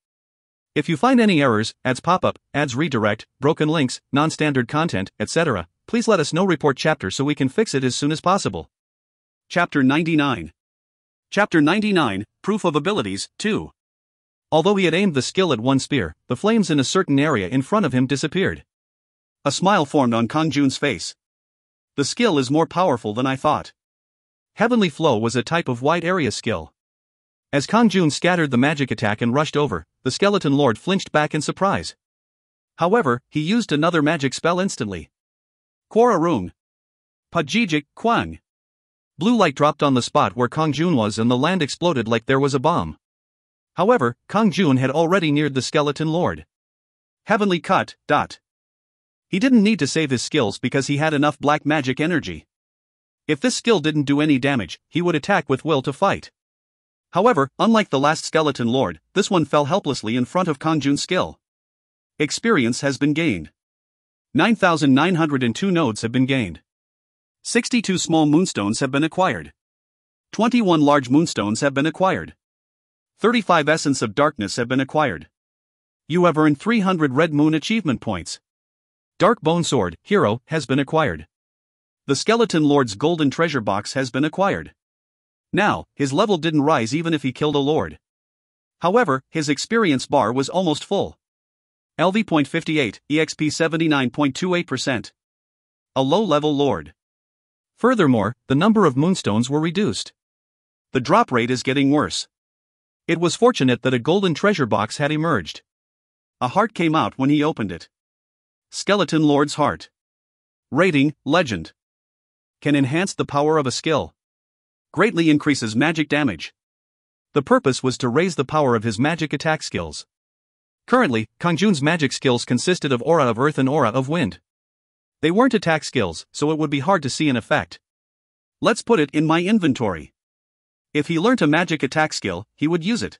If you find any errors, ads pop up, ads redirect, broken links, non-standard content, etc., please let us know. Report chapter so we can fix it as soon as possible. Chapter 99. Chapter 99, Proof of Abilities, 2. Although he had aimed the skill at one spear, the flames in a certain area in front of him disappeared. A smile formed on Kang-jun's face. The skill is more powerful than I thought. Heavenly Flow was a type of wide area skill. As Kang-jun scattered the magic attack and rushed over, the Skeleton Lord flinched back in surprise. However, he used another magic spell instantly. Quararung. Pajijik Kwang. Blue light dropped on the spot where Kang-jun was and the land exploded like there was a bomb. However, Kang-jun had already neared the Skeleton Lord. Heavenly Cut. He didn't need to save his skills because he had enough black magic energy. If this skill didn't do any damage, he would attack with will to fight. However, unlike the last Skeleton Lord, this one fell helplessly in front of Kang-jun's skill. Experience has been gained. 9,902 nodes have been gained. 62 small moonstones have been acquired. 21 large moonstones have been acquired. 35 Essence of Darkness have been acquired. You have earned 300 Red Moon achievement points. Dark Bone Sword, Hero, has been acquired. The Skeleton Lord's Golden Treasure Box has been acquired. Now, his level didn't rise even if he killed a lord. However, his experience bar was almost full. LV.58, EXP 79.28%. A low-level lord. Furthermore, the number of moonstones were reduced. The drop rate is getting worse. It was fortunate that a golden treasure box had emerged. A heart came out when he opened it. Skeleton Lord's Heart. Rating, Legend. Can enhance the power of a skill. Greatly increases magic damage. The purpose was to raise the power of his magic attack skills. Currently, Kang-jun's magic skills consisted of Aura of Earth and Aura of Wind. They weren't attack skills, so it would be hard to see an effect. Let's put it in my inventory. If he learnt a magic attack skill, he would use it.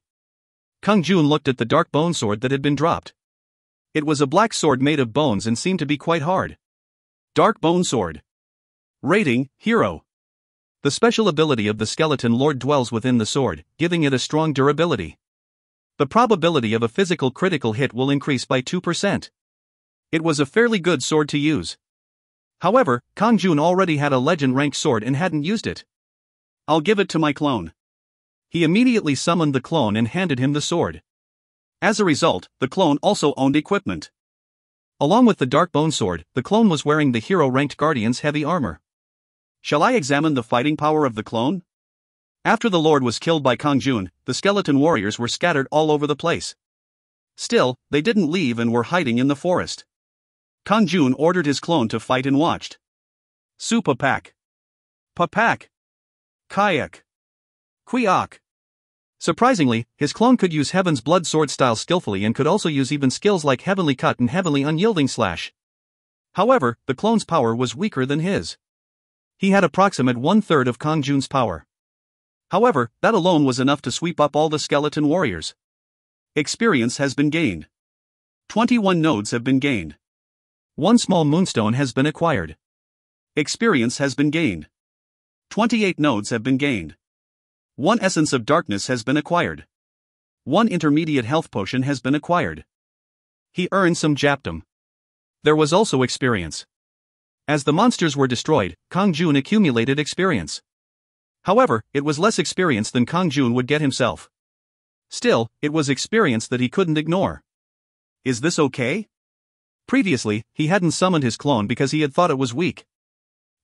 Kang-jun looked at the dark bone sword that had been dropped. It was a black sword made of bones and seemed to be quite hard. Dark Bone Sword. Rating, Hero. The special ability of the Skeleton Lord dwells within the sword, giving it a strong durability. The probability of a physical critical hit will increase by 2%. It was a fairly good sword to use. However, Kang-jun already had a legend-ranked sword and hadn't used it. I'll give it to my clone. He immediately summoned the clone and handed him the sword. As a result, the clone also owned equipment. Along with the Dark Bone Sword, the clone was wearing the hero-ranked Guardian's heavy armor. Shall I examine the fighting power of the clone? After the Lord was killed by Kang-jun, the skeleton warriors were scattered all over the place. Still, they didn't leave and were hiding in the forest. Kang-jun ordered his clone to fight and watched. Supapak. Papak. Kayak. Kwiak. Surprisingly, his clone could use Heaven's Blood Sword style skillfully and could also use even skills like Heavenly Cut and Heavenly Unyielding Slash. However, the clone's power was weaker than his. He had approximate 1/3 of Kang-jun's power. However, that alone was enough to sweep up all the skeleton warriors. Experience has been gained. 21 nodes have been gained. 1 small moonstone has been acquired. Experience has been gained. 28 nodes have been gained. 1 Essence of Darkness has been acquired. 1 intermediate health potion has been acquired. He earned some Japdom. There was also experience. As the monsters were destroyed, Kang-jun accumulated experience. However, it was less experience than Kang-jun would get himself. Still, it was experience that he couldn't ignore. Is this okay? Previously, he hadn't summoned his clone because he had thought it was weak.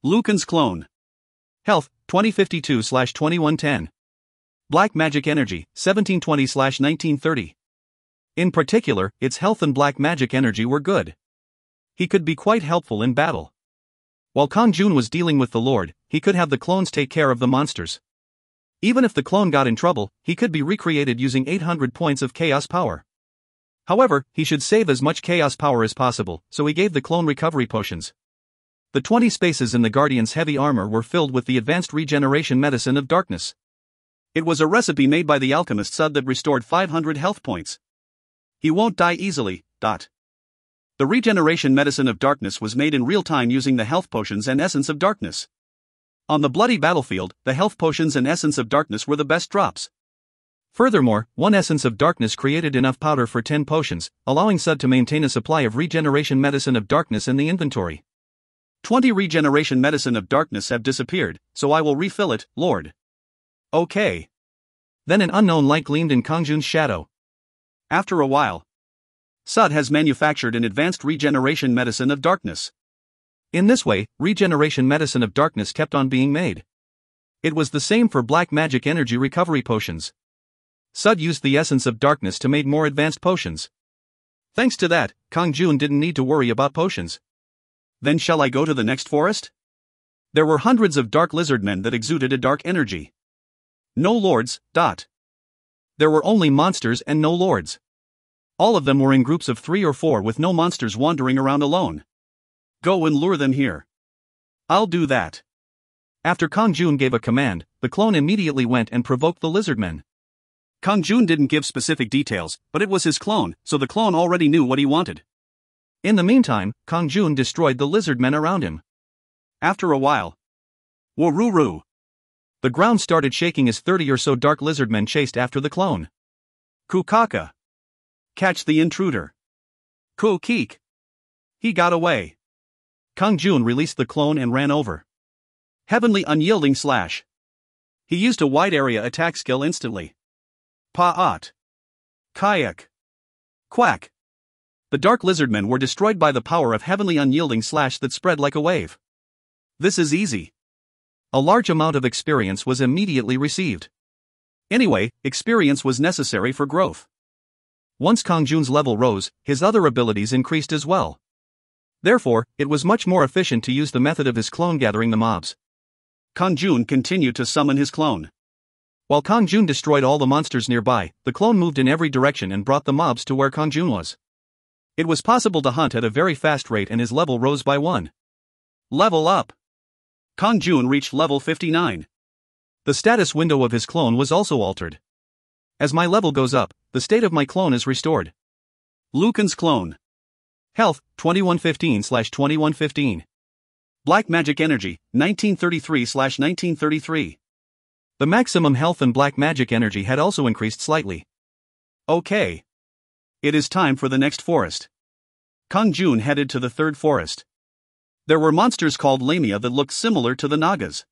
Lucan's clone. Health, 2052/2110. Black Magic Energy, 1720/1930. In particular, its health and black magic energy were good. He could be quite helpful in battle. While Kang-jun was dealing with the Lord, he could have the clones take care of the monsters. Even if the clone got in trouble, he could be recreated using 800 points of chaos power. However, he should save as much chaos power as possible, so he gave the clone recovery potions. The 20 spaces in the Guardian's heavy armor were filled with the advanced regeneration medicine of darkness. It was a recipe made by the alchemist Sud that restored 500 health points. He won't die easily. The regeneration medicine of darkness was made in real time using the health potions and essence of darkness. On the bloody battlefield, the health potions and essence of darkness were the best drops. Furthermore, 1 essence of darkness created enough powder for 10 potions, allowing Sud to maintain a supply of regeneration medicine of darkness in the inventory. 20 regeneration medicine of darkness have disappeared, so I will refill it, Lord. Okay. Then an unknown light gleamed in Kang-jun's shadow. After a while, Sud has manufactured an advanced regeneration medicine of darkness. In this way, regeneration medicine of darkness kept on being made. It was the same for black magic energy recovery potions. Sud used the essence of darkness to make more advanced potions. Thanks to that, Kang-jun didn't need to worry about potions. Then shall I go to the next forest? There were hundreds of dark lizard men that exuded a dark energy. No lords. There were only monsters and no lords. All of them were in groups of 3 or 4 with no monsters wandering around alone. Go and lure them here. I'll do that. After Kang-jun gave a command, the clone immediately went and provoked the lizardmen. Kang-jun didn't give specific details, but it was his clone, so the clone already knew what he wanted.
In the meantime, Kang-jun destroyed the lizard men around him.
After a while, Waruru.
The ground started shaking as 30 or so dark lizard men chased after the clone.
Kukaka. Catch the intruder. Ku-keek. He got away.
Kang-jun released the clone and ran over.
Heavenly Unyielding Slash. He used a wide area attack skill instantly. Pa'at. Kayak. Quack. The dark lizardmen were destroyed by the power of Heavenly Unyielding Slash that spread like a wave. This is easy.
A large amount of experience was immediately received.
Anyway, experience was necessary for growth.
Once Kang-jun's level rose, his other abilities increased as well. Therefore, it was much more efficient to use the method of his clone gathering the mobs.
Kang-jun continued to summon his clone.
While Kang-jun destroyed all the monsters nearby, the clone moved in every direction and brought the mobs to where Kang-jun was.
It was possible to hunt at a very fast rate and his level rose by 1 level up. Kang-jun reached level 59.
The status window of his clone was also altered. As my level goes up, the state of my clone is restored.
Lucan's clone.
Health, 2115/2115.
Black magic energy, 1933/1933.
The maximum health and black magic energy had also increased slightly.
Okay. It is time for the next forest. Kang-jun headed to the third forest. There were monsters called Lamia that looked similar to the Nagas.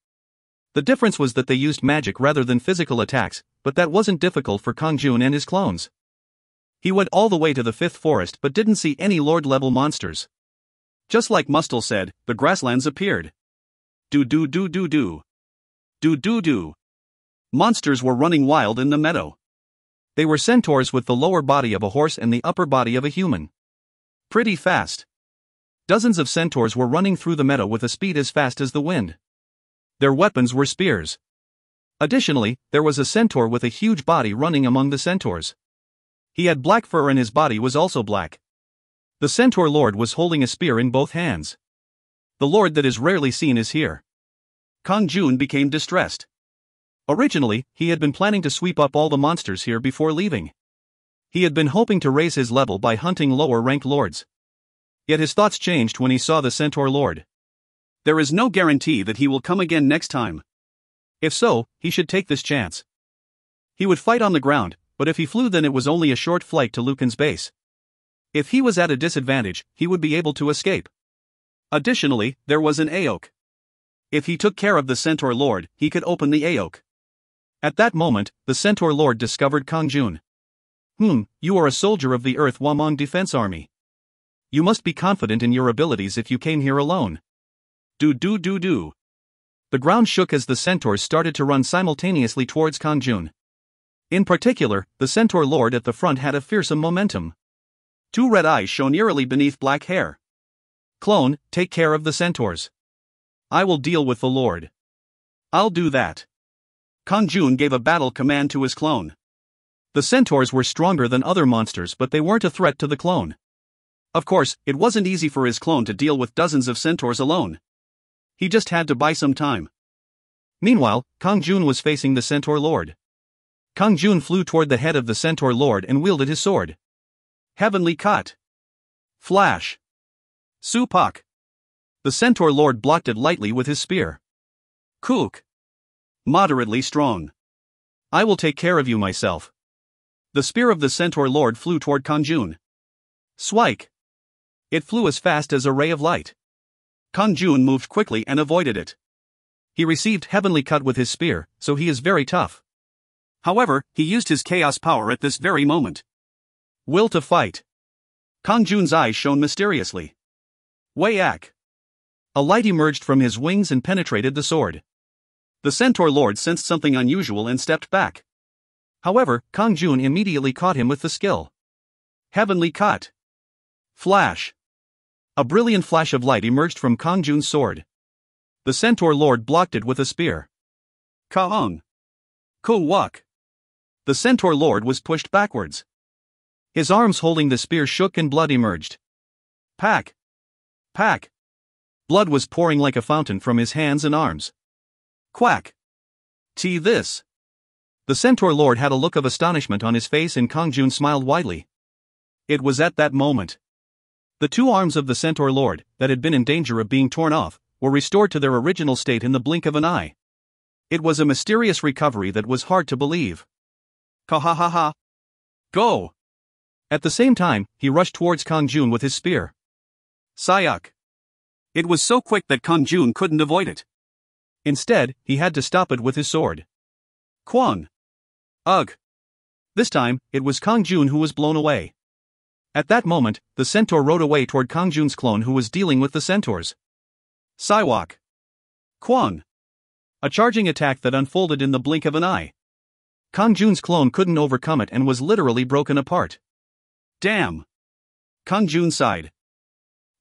The difference was that they used magic rather than physical attacks, but that wasn't difficult for Kang-jun and his clones. He went all the way to the fifth forest but didn't see any Lord-level monsters.
Just like Mustel said, the grasslands appeared. Do-do-do-do-do. Do-do-do. Monsters were running wild in the meadow.
They were centaurs with the lower body of a horse and the upper body of a human.
Pretty fast.
Dozens of centaurs were running through the meadow with a speed as fast as the wind. Their weapons were spears. Additionally, there was a centaur with a huge body running among the centaurs. He had black fur and his body was also black. The centaur lord was holding a spear in both hands. The lord that is rarely seen is here.
Kang-jun became distressed.
Originally, he had been planning to sweep up all the monsters here before leaving. He had been hoping to raise his level by hunting lower-ranked lords. Yet his thoughts changed when he saw the centaur lord.
There is no guarantee that he will come again next time.
If so, he should take this chance. He would fight on the ground, but if he flew then it was only a short flight to Lucan's base. If he was at a disadvantage, he would be able to escape.
Additionally, there was an Aok. If he took care of the centaur lord, he could open the Aok.
At that moment, the centaur lord discovered Kang-jun. You are a soldier of the Earth Hwanmong Defense Army. You must be confident in your abilities if you came here alone.
Do-do-do-do.
The ground shook as the centaurs started to run simultaneously towards Kang-jun. In particular, the centaur lord at the front had a fearsome momentum.
2 red eyes shone eerily beneath black hair.
Clone, take care of the centaurs.
I will deal with the lord. I'll do that. Kang-jun gave a battle command to his clone.
The centaurs were stronger than other monsters but they weren't a threat to the clone.
Of course, it wasn't easy for his clone to deal with dozens of centaurs alone. He just had to buy some time.
Meanwhile, Kang-jun was facing the centaur lord. Kang-jun flew toward the head of the centaur lord and wielded his sword.
Heavenly Cut. Flash. Supak. The centaur lord blocked it lightly with his spear. Kook. Moderately strong.
I will take care of you myself.
The spear of the centaur lord flew toward Kang-jun. Swike. It flew as fast as a ray of light. Kang-jun moved quickly and avoided it.
He received Heavenly Cut with his spear, so he is very tough.
However, he used his chaos power at this very moment.
Will to fight.
Kang-jun's eyes shone mysteriously. Wayak.
A light emerged from his wings and penetrated the sword.
The centaur lord sensed something unusual and stepped back.
However, Kang-jun immediately caught him with the skill.
Heavenly Cut. Flash.
A brilliant flash of light emerged from Kang-jun's sword. The centaur lord blocked it with a spear.
Kaung. Kuwak. The centaur lord was pushed backwards.
His arms holding the spear shook and blood emerged.
Pack. Pack.
Blood was pouring like a fountain from his hands and arms.
Quack. This.
The centaur lord had a look of astonishment on his face and Kang-jun smiled widely.
It was at that moment.
The two arms of the Centaur Lord, that had been in danger of being torn off, were restored to their original state in the blink of an eye. It was a mysterious recovery that was hard to believe.
Ha ha ha ha. Go!
At the same time, he rushed towards Kang-jun with his spear.
Sayuk. It was so quick that Kang-jun couldn't avoid it.
Instead, he had to stop it with his sword.
Kwang. Ugh.
This time, it was Kang-jun who was blown away. At that moment, the centaur rode away toward Kang-jun's clone who was dealing with the centaurs.
Siwak. Kwang.
A charging attack that unfolded in the blink of an eye. Kang-jun's clone couldn't overcome it and was literally broken apart.
Damn. Kang-jun sighed.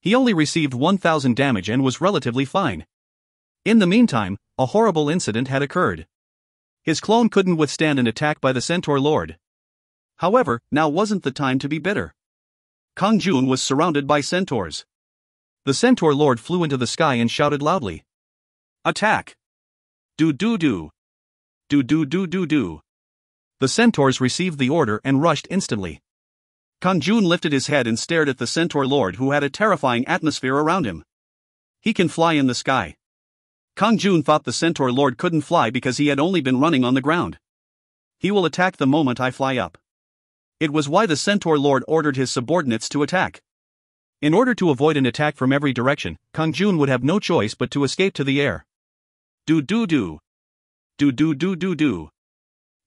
He only received 1,000 damage and was relatively fine. In the meantime, a horrible incident had occurred. His clone couldn't withstand an attack by the Centaur Lord.
However, now wasn't the time to be bitter. Kang-jun was surrounded by centaurs.
The Centaur Lord flew into the sky and shouted loudly.
Attack! Do-do-do! Do-do-do-do-do!
The centaurs received the order and rushed instantly.
Kang-jun lifted his head and stared at the Centaur Lord who had a terrifying atmosphere around him. He can fly in the sky. Kang-jun thought the Centaur Lord couldn't fly because he had only been running on the ground. He will attack the moment I fly up. It was why the Centaur Lord ordered his subordinates to attack.
In order to avoid an attack from every direction, Kang-jun would have no choice but to escape to the air.
Do-do-do. Do-do-do-do-do.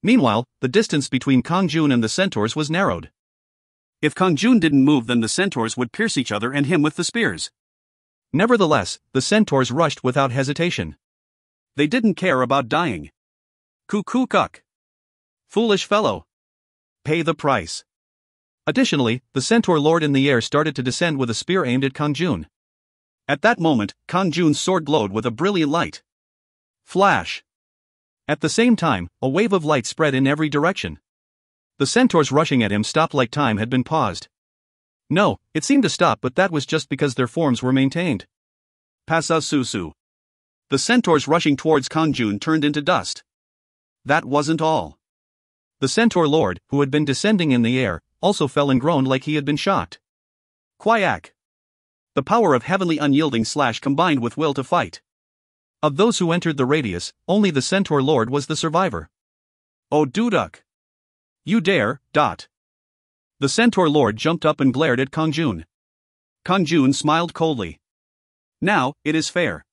Meanwhile, the distance between Kang-jun and the centaurs was narrowed.
If Kang-jun didn't move, then the centaurs would pierce each other and him with the spears.
Nevertheless, the centaurs rushed without hesitation.
They didn't care about dying. Cuckoo-cuck. Foolish fellow. Pay the price.
Additionally, the Centaur Lord in the air started to descend with a spear aimed at Kang-jun.
At that moment, Kang-jun's sword glowed with a brilliant light. Flash.
At the same time, a wave of light spread in every direction. The centaurs rushing at him stopped like time had been paused. No, it seemed to stop, but that was just because their forms were maintained.
Pasa-susu. The centaurs rushing towards Kang-jun turned into dust. That wasn't all.
The Centaur Lord, who had been descending in the air, also fell and groaned like he had been shocked.
Quack. The power of heavenly unyielding slash combined with will to fight.
Of those who entered the radius, only the Centaur Lord was the survivor.
Oh Duduk. You dare, dot. The Centaur Lord jumped up and glared at Kang-jun. Kang-jun smiled coldly. Now, it is fair.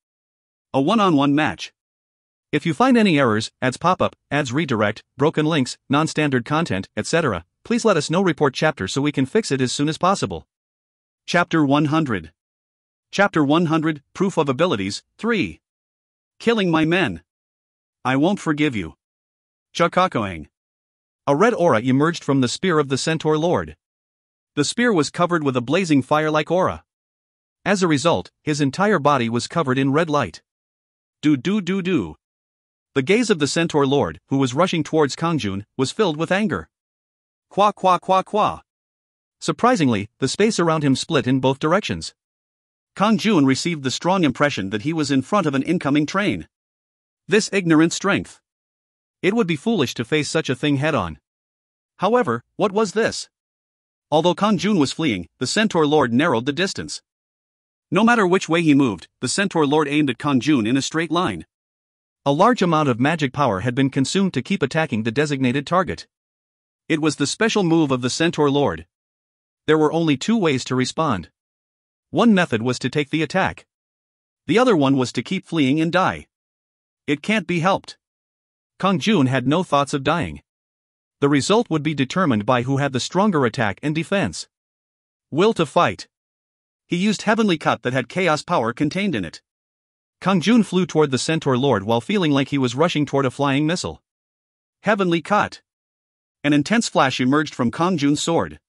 A one-on-one match.
If you find any errors, ads pop up, ads redirect, broken links, non-standard content, etc., please let us know. Report chapter so we can fix it as soon as possible.
Chapter 100. Chapter 100, Proof of Abilities, 3. Killing my men. I won't forgive you. Chakakoang.
A red aura emerged from the spear of the Centaur Lord.
The spear was covered with a blazing fire-like aura.
As a result, his entire body was covered in red light.
Do-do-do-do. The gaze of the Centaur Lord, who was rushing towards Kang-jun, was filled with anger. Qua qua qua qua.
Surprisingly, the space around him split in both directions.
Kang-jun received the strong impression that he was in front of an incoming train. This ignorant strength.
It would be foolish to face such a thing head-on.
However, what was this? Although Kang-jun was fleeing, the Centaur Lord narrowed the distance. No matter which way he moved, the Centaur Lord aimed at Kang-jun in a straight line.
A large amount of magic power had been consumed to keep attacking the designated target.
It was the special move of the Centaur Lord.
There were only two ways to respond. One method was to take the attack.
The other one was to keep fleeing and die. It can't be helped.
Kang-jun had no thoughts of dying. The result would be determined by who had the stronger attack and defense.
Will to fight. He used Heavenly Cut that had chaos power contained in it.
Kang-jun flew toward the Centaur Lord while feeling like he was rushing toward a flying missile.
Heavenly Cut. An intense flash emerged from Kang-jun's sword.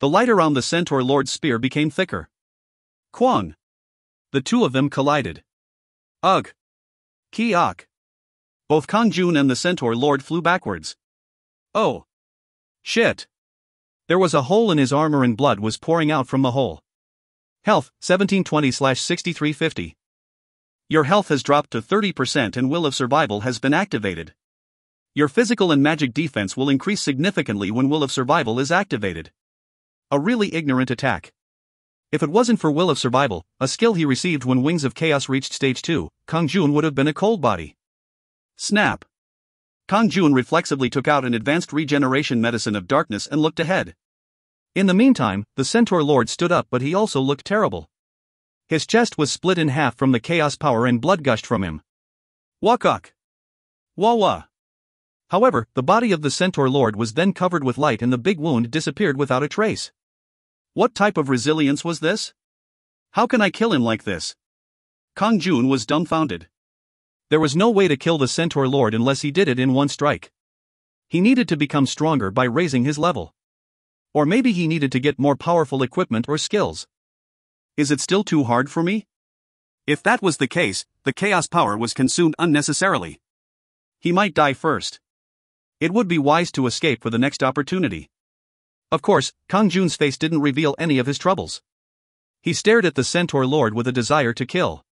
The light around the Centaur Lord's spear became thicker. Kwang. The two of them collided. Ugh. Kiak. Both Kang-jun and the Centaur Lord flew backwards. Oh. Shit.
There was a hole in his armor and blood was pouring out from the hole. Health, 1720/6350.
Your health has dropped to 30% and Will of Survival has been activated. Your physical and magic defense will increase significantly when Will of Survival is activated. A really ignorant attack.
If it wasn't for Will of Survival, a skill he received when Wings of Chaos reached Stage 2, Kang-jun would have been a cold body.
Snap! Kang-jun reflexively took out an advanced regeneration medicine of darkness and looked ahead.
In the meantime, the Centaur Lord stood up, but he also looked terrible. His chest was split in half from the chaos power and blood gushed from him.
Wakak! Wah-wah!
However, the body of the Centaur Lord was then covered with light and the big wound disappeared without a trace.
What type of resilience was this? How can I kill him like this? Kang-jun was dumbfounded.
There was no way to kill the Centaur Lord unless he did it in one strike. He needed to become stronger by raising his level. Or maybe he needed to get more powerful equipment or skills.
Is it still too hard for me? If that was the case, the chaos power was consumed unnecessarily. He might die first. It would be wise to escape for the next opportunity.
Of course, Kang-jun's face didn't reveal any of his troubles. He stared at the Centaur Lord with a desire to kill.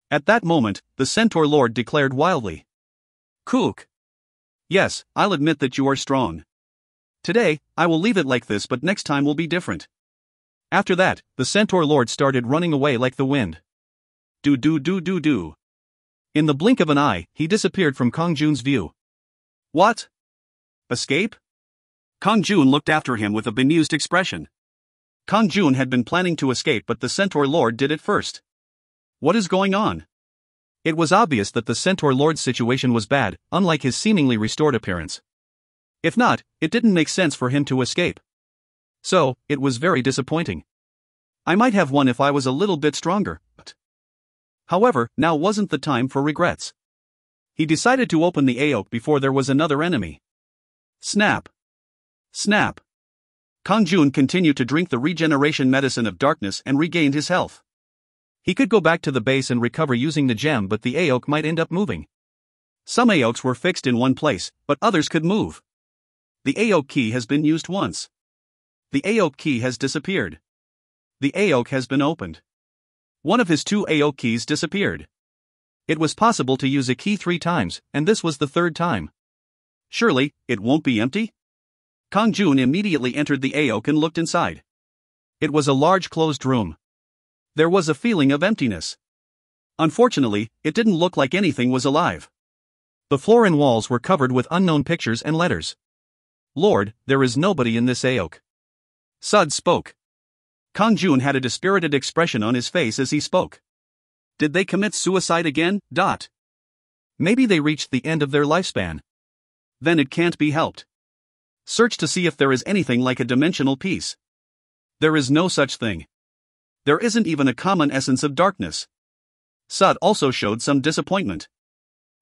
At that moment, the Centaur Lord declared wildly. Kook! Yes, I'll admit that you are strong. Today, I will leave it like this, but next time will be different.
After that, the Centaur Lord started running away like the wind.
Do.
In the blink of an eye, he disappeared from Kang-jun's view.
What? Escape? Kang-jun looked after him with a bemused expression. Kang-jun had been planning to escape, but the Centaur Lord did it first. What is going on?
It was obvious that the Centaur Lord's situation was bad, unlike his seemingly restored appearance. If not, it didn't make sense for him to escape. So, it was very disappointing.
I might have won if I was a little bit stronger, but... However, now wasn't the time for regrets. He decided to open the Aok before there was another enemy. Snap! Snap! Kang-jun continued to drink the regeneration medicine of darkness and regained his health.
He could go back to the base and recover using the gem, but the Aok might end up moving.
Some Aoks were fixed in one place, but others could move. The Aok key has been used once. The Aok key has disappeared. The Aok has been opened. One of his two Aok keys disappeared.
It was possible to use a key 3 times, and this was the 3rd time.
Surely, it won't be empty? Kang-jun immediately entered the Aok and looked inside.
It was a large closed room.
There was a feeling of emptiness. Unfortunately, it didn't look like anything was alive.
The floor and walls were covered with unknown pictures and letters. Lord, there is nobody in this Aok.
Sud spoke. Kang-jun had a dispirited expression on his face as he spoke. Did they commit suicide again?
Maybe they reached the end of their lifespan.
Then it can't be helped. Search to see if there is anything like a dimensional piece. There is no such thing. There isn't even a common essence of darkness. Sud also showed some disappointment.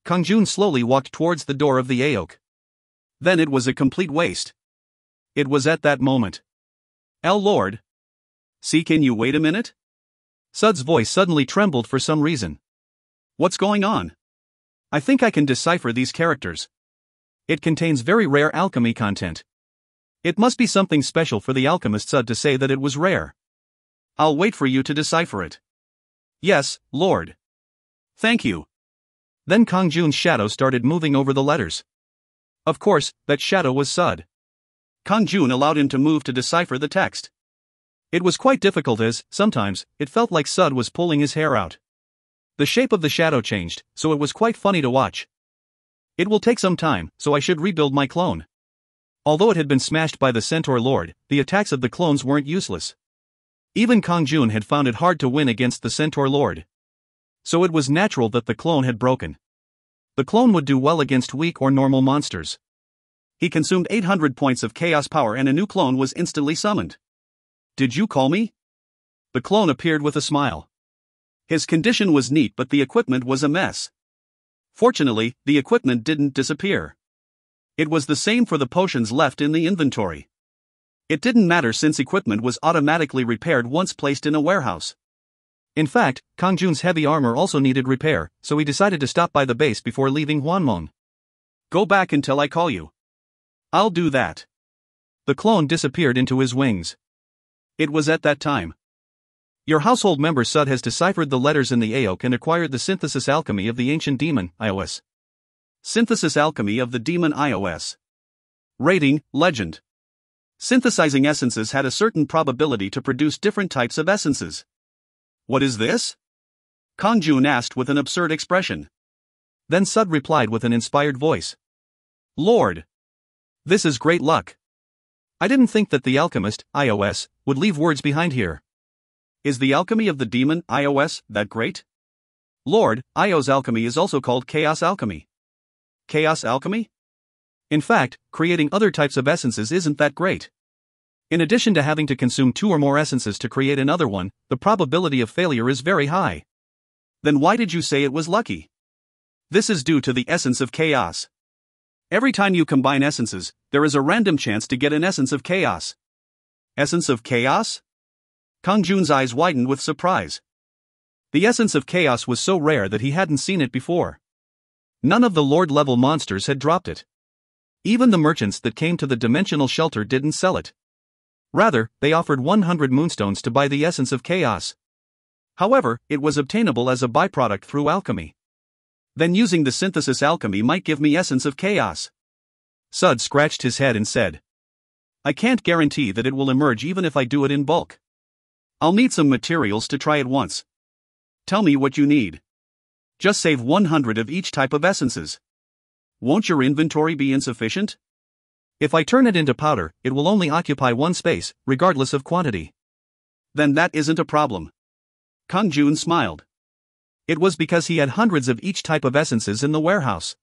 Kang-jun slowly walked towards the door of the Aok.
Then it was a complete waste. It was at that moment. Lord. See, can you wait a minute?
Sud's voice suddenly trembled for some reason.
What's going on? I think I can decipher these characters.
It contains very rare alchemy content. It must be something special for the alchemist Sud to say that it was rare.
I'll wait for you to decipher it. Yes, Lord. Thank you.
Then Kang-jun's shadow started moving over the letters. Of course, that shadow was Sud.
Kang-jun allowed him to move to decipher the text.
It was quite difficult as, sometimes, it felt like Sud was pulling his hair out. The shape of the shadow changed, so it was quite funny to watch. It will take some time, so I should rebuild my clone. Although it had been smashed by the Centaur Lord, the attacks of the clones weren't useless. Even Kang-jun had found it hard to win against the Centaur Lord. So it was natural that the clone had broken. The clone would do well against weak or normal monsters. He consumed 800 points of chaos power and a new clone was instantly summoned. Did you call me? The clone appeared with a smile. His condition was neat, but the equipment was a mess. Fortunately, the equipment didn't disappear. It was the same for the potions left in the inventory. It didn't matter since equipment was automatically repaired once placed in a warehouse. In fact, Kang-jun's heavy armor also needed repair, so he decided to stop by the base before leaving Hwanmong. Go back until I call you. I'll do that. The clone disappeared into his wings. It was at that time. Your household member Sud has deciphered the letters in the Aok and acquired the synthesis alchemy of the ancient demon, iOS. Synthesis alchemy of the demon iOS. Rating, Legend.
Synthesizing essences had a certain probability to produce different types of essences. What is this? Kang-jun asked with an absurd expression.
Then Sud replied with an inspired voice. Lord! This is great luck. I didn't think that the alchemist, Ios, would leave words behind here.
Is the alchemy of the demon, Ios, that great? Lord, Io's alchemy is also called chaos alchemy. Chaos alchemy?
In fact, creating other types of essences isn't that great. In addition to having to consume 2 or more essences to create another one, the probability of failure is very high.
Then why did you say it was lucky? This is due to the essence of chaos. Every time you combine essences, there is a random chance to get an essence of chaos. Essence of chaos? Kang-jun's eyes widened with surprise. The essence of chaos was so rare that he hadn't seen it before. None of the Lord-level monsters had dropped it. Even the merchants that came to the dimensional shelter didn't sell it. Rather, they offered 100 moonstones to buy the essence of chaos. However, it was obtainable as a byproduct through alchemy. Then using the synthesis alchemy might give me essence of chaos.
Sud scratched his head and said.
I can't guarantee that it will emerge even if I do it in bulk. I'll need some materials to try it once. Tell me what you need. Just save 100 of each type of essences. Won't your inventory be insufficient?
If I turn it into powder, it will only occupy 1 space, regardless of quantity.
Then that isn't a problem. Kang-jun smiled. It was because he had hundreds of each type of essences in the warehouse.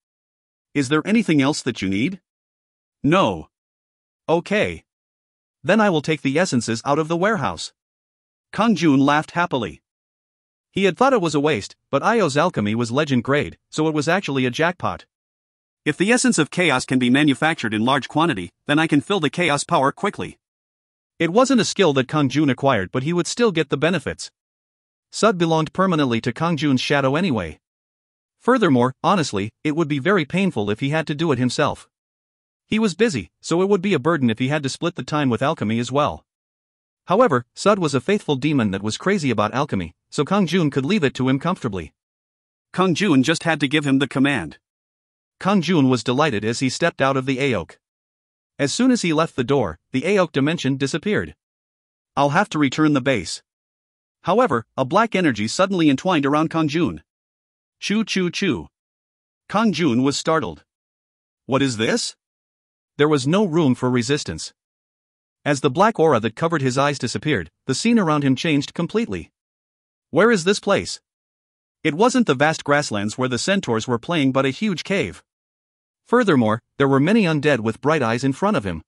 Is there anything else that you need? No. Okay. Then I will take the essences out of the warehouse. Kang-jun laughed happily. He had thought it was a waste, but Io's alchemy was legend grade, so it was actually a jackpot. If the essence of chaos can be manufactured in large quantity, then I can fill the chaos power quickly. It wasn't a skill that Kang-jun acquired, but he would still get the benefits. Sud belonged permanently to Kang-jun's shadow anyway. Furthermore, honestly, it would be very painful if he had to do it himself. He was busy, so it would be a burden if he had to split the time with alchemy as well. However, Sud was a faithful demon that was crazy about alchemy, so Kang-jun could leave it to him comfortably. Kang-jun just had to give him the command. Kang-jun was delighted as he stepped out of the Aok. As soon as he left the door, the Aok dimension disappeared. I'll have to return the base. However, a black energy suddenly entwined around Kang-jun. Choo choo choo. Kang-jun was startled. What is this? There was no room for resistance. As the black aura that covered his eyes disappeared, the scene around him changed completely. Where is this place? It wasn't the vast grasslands where the centaurs were playing but a huge cave. Furthermore, there were many undead with bright eyes in front of him.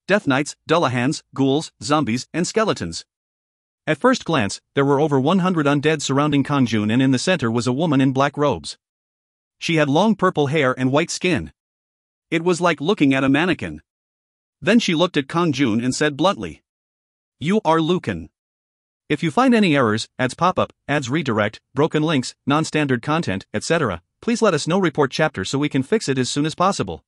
Death Knights, Dullahans, ghouls, zombies, and skeletons. At first glance, there were over 100 undead surrounding Kang-jun, and in the center was a woman in black robes. She had long purple hair and white skin. It was like looking at a mannequin. Then she looked at Kang-jun and said bluntly, "You are Lucan. If you find any errors, ads pop-up, ads redirect, broken links, non-standard content, etc., please let us know. Report chapter so we can fix it as soon as possible."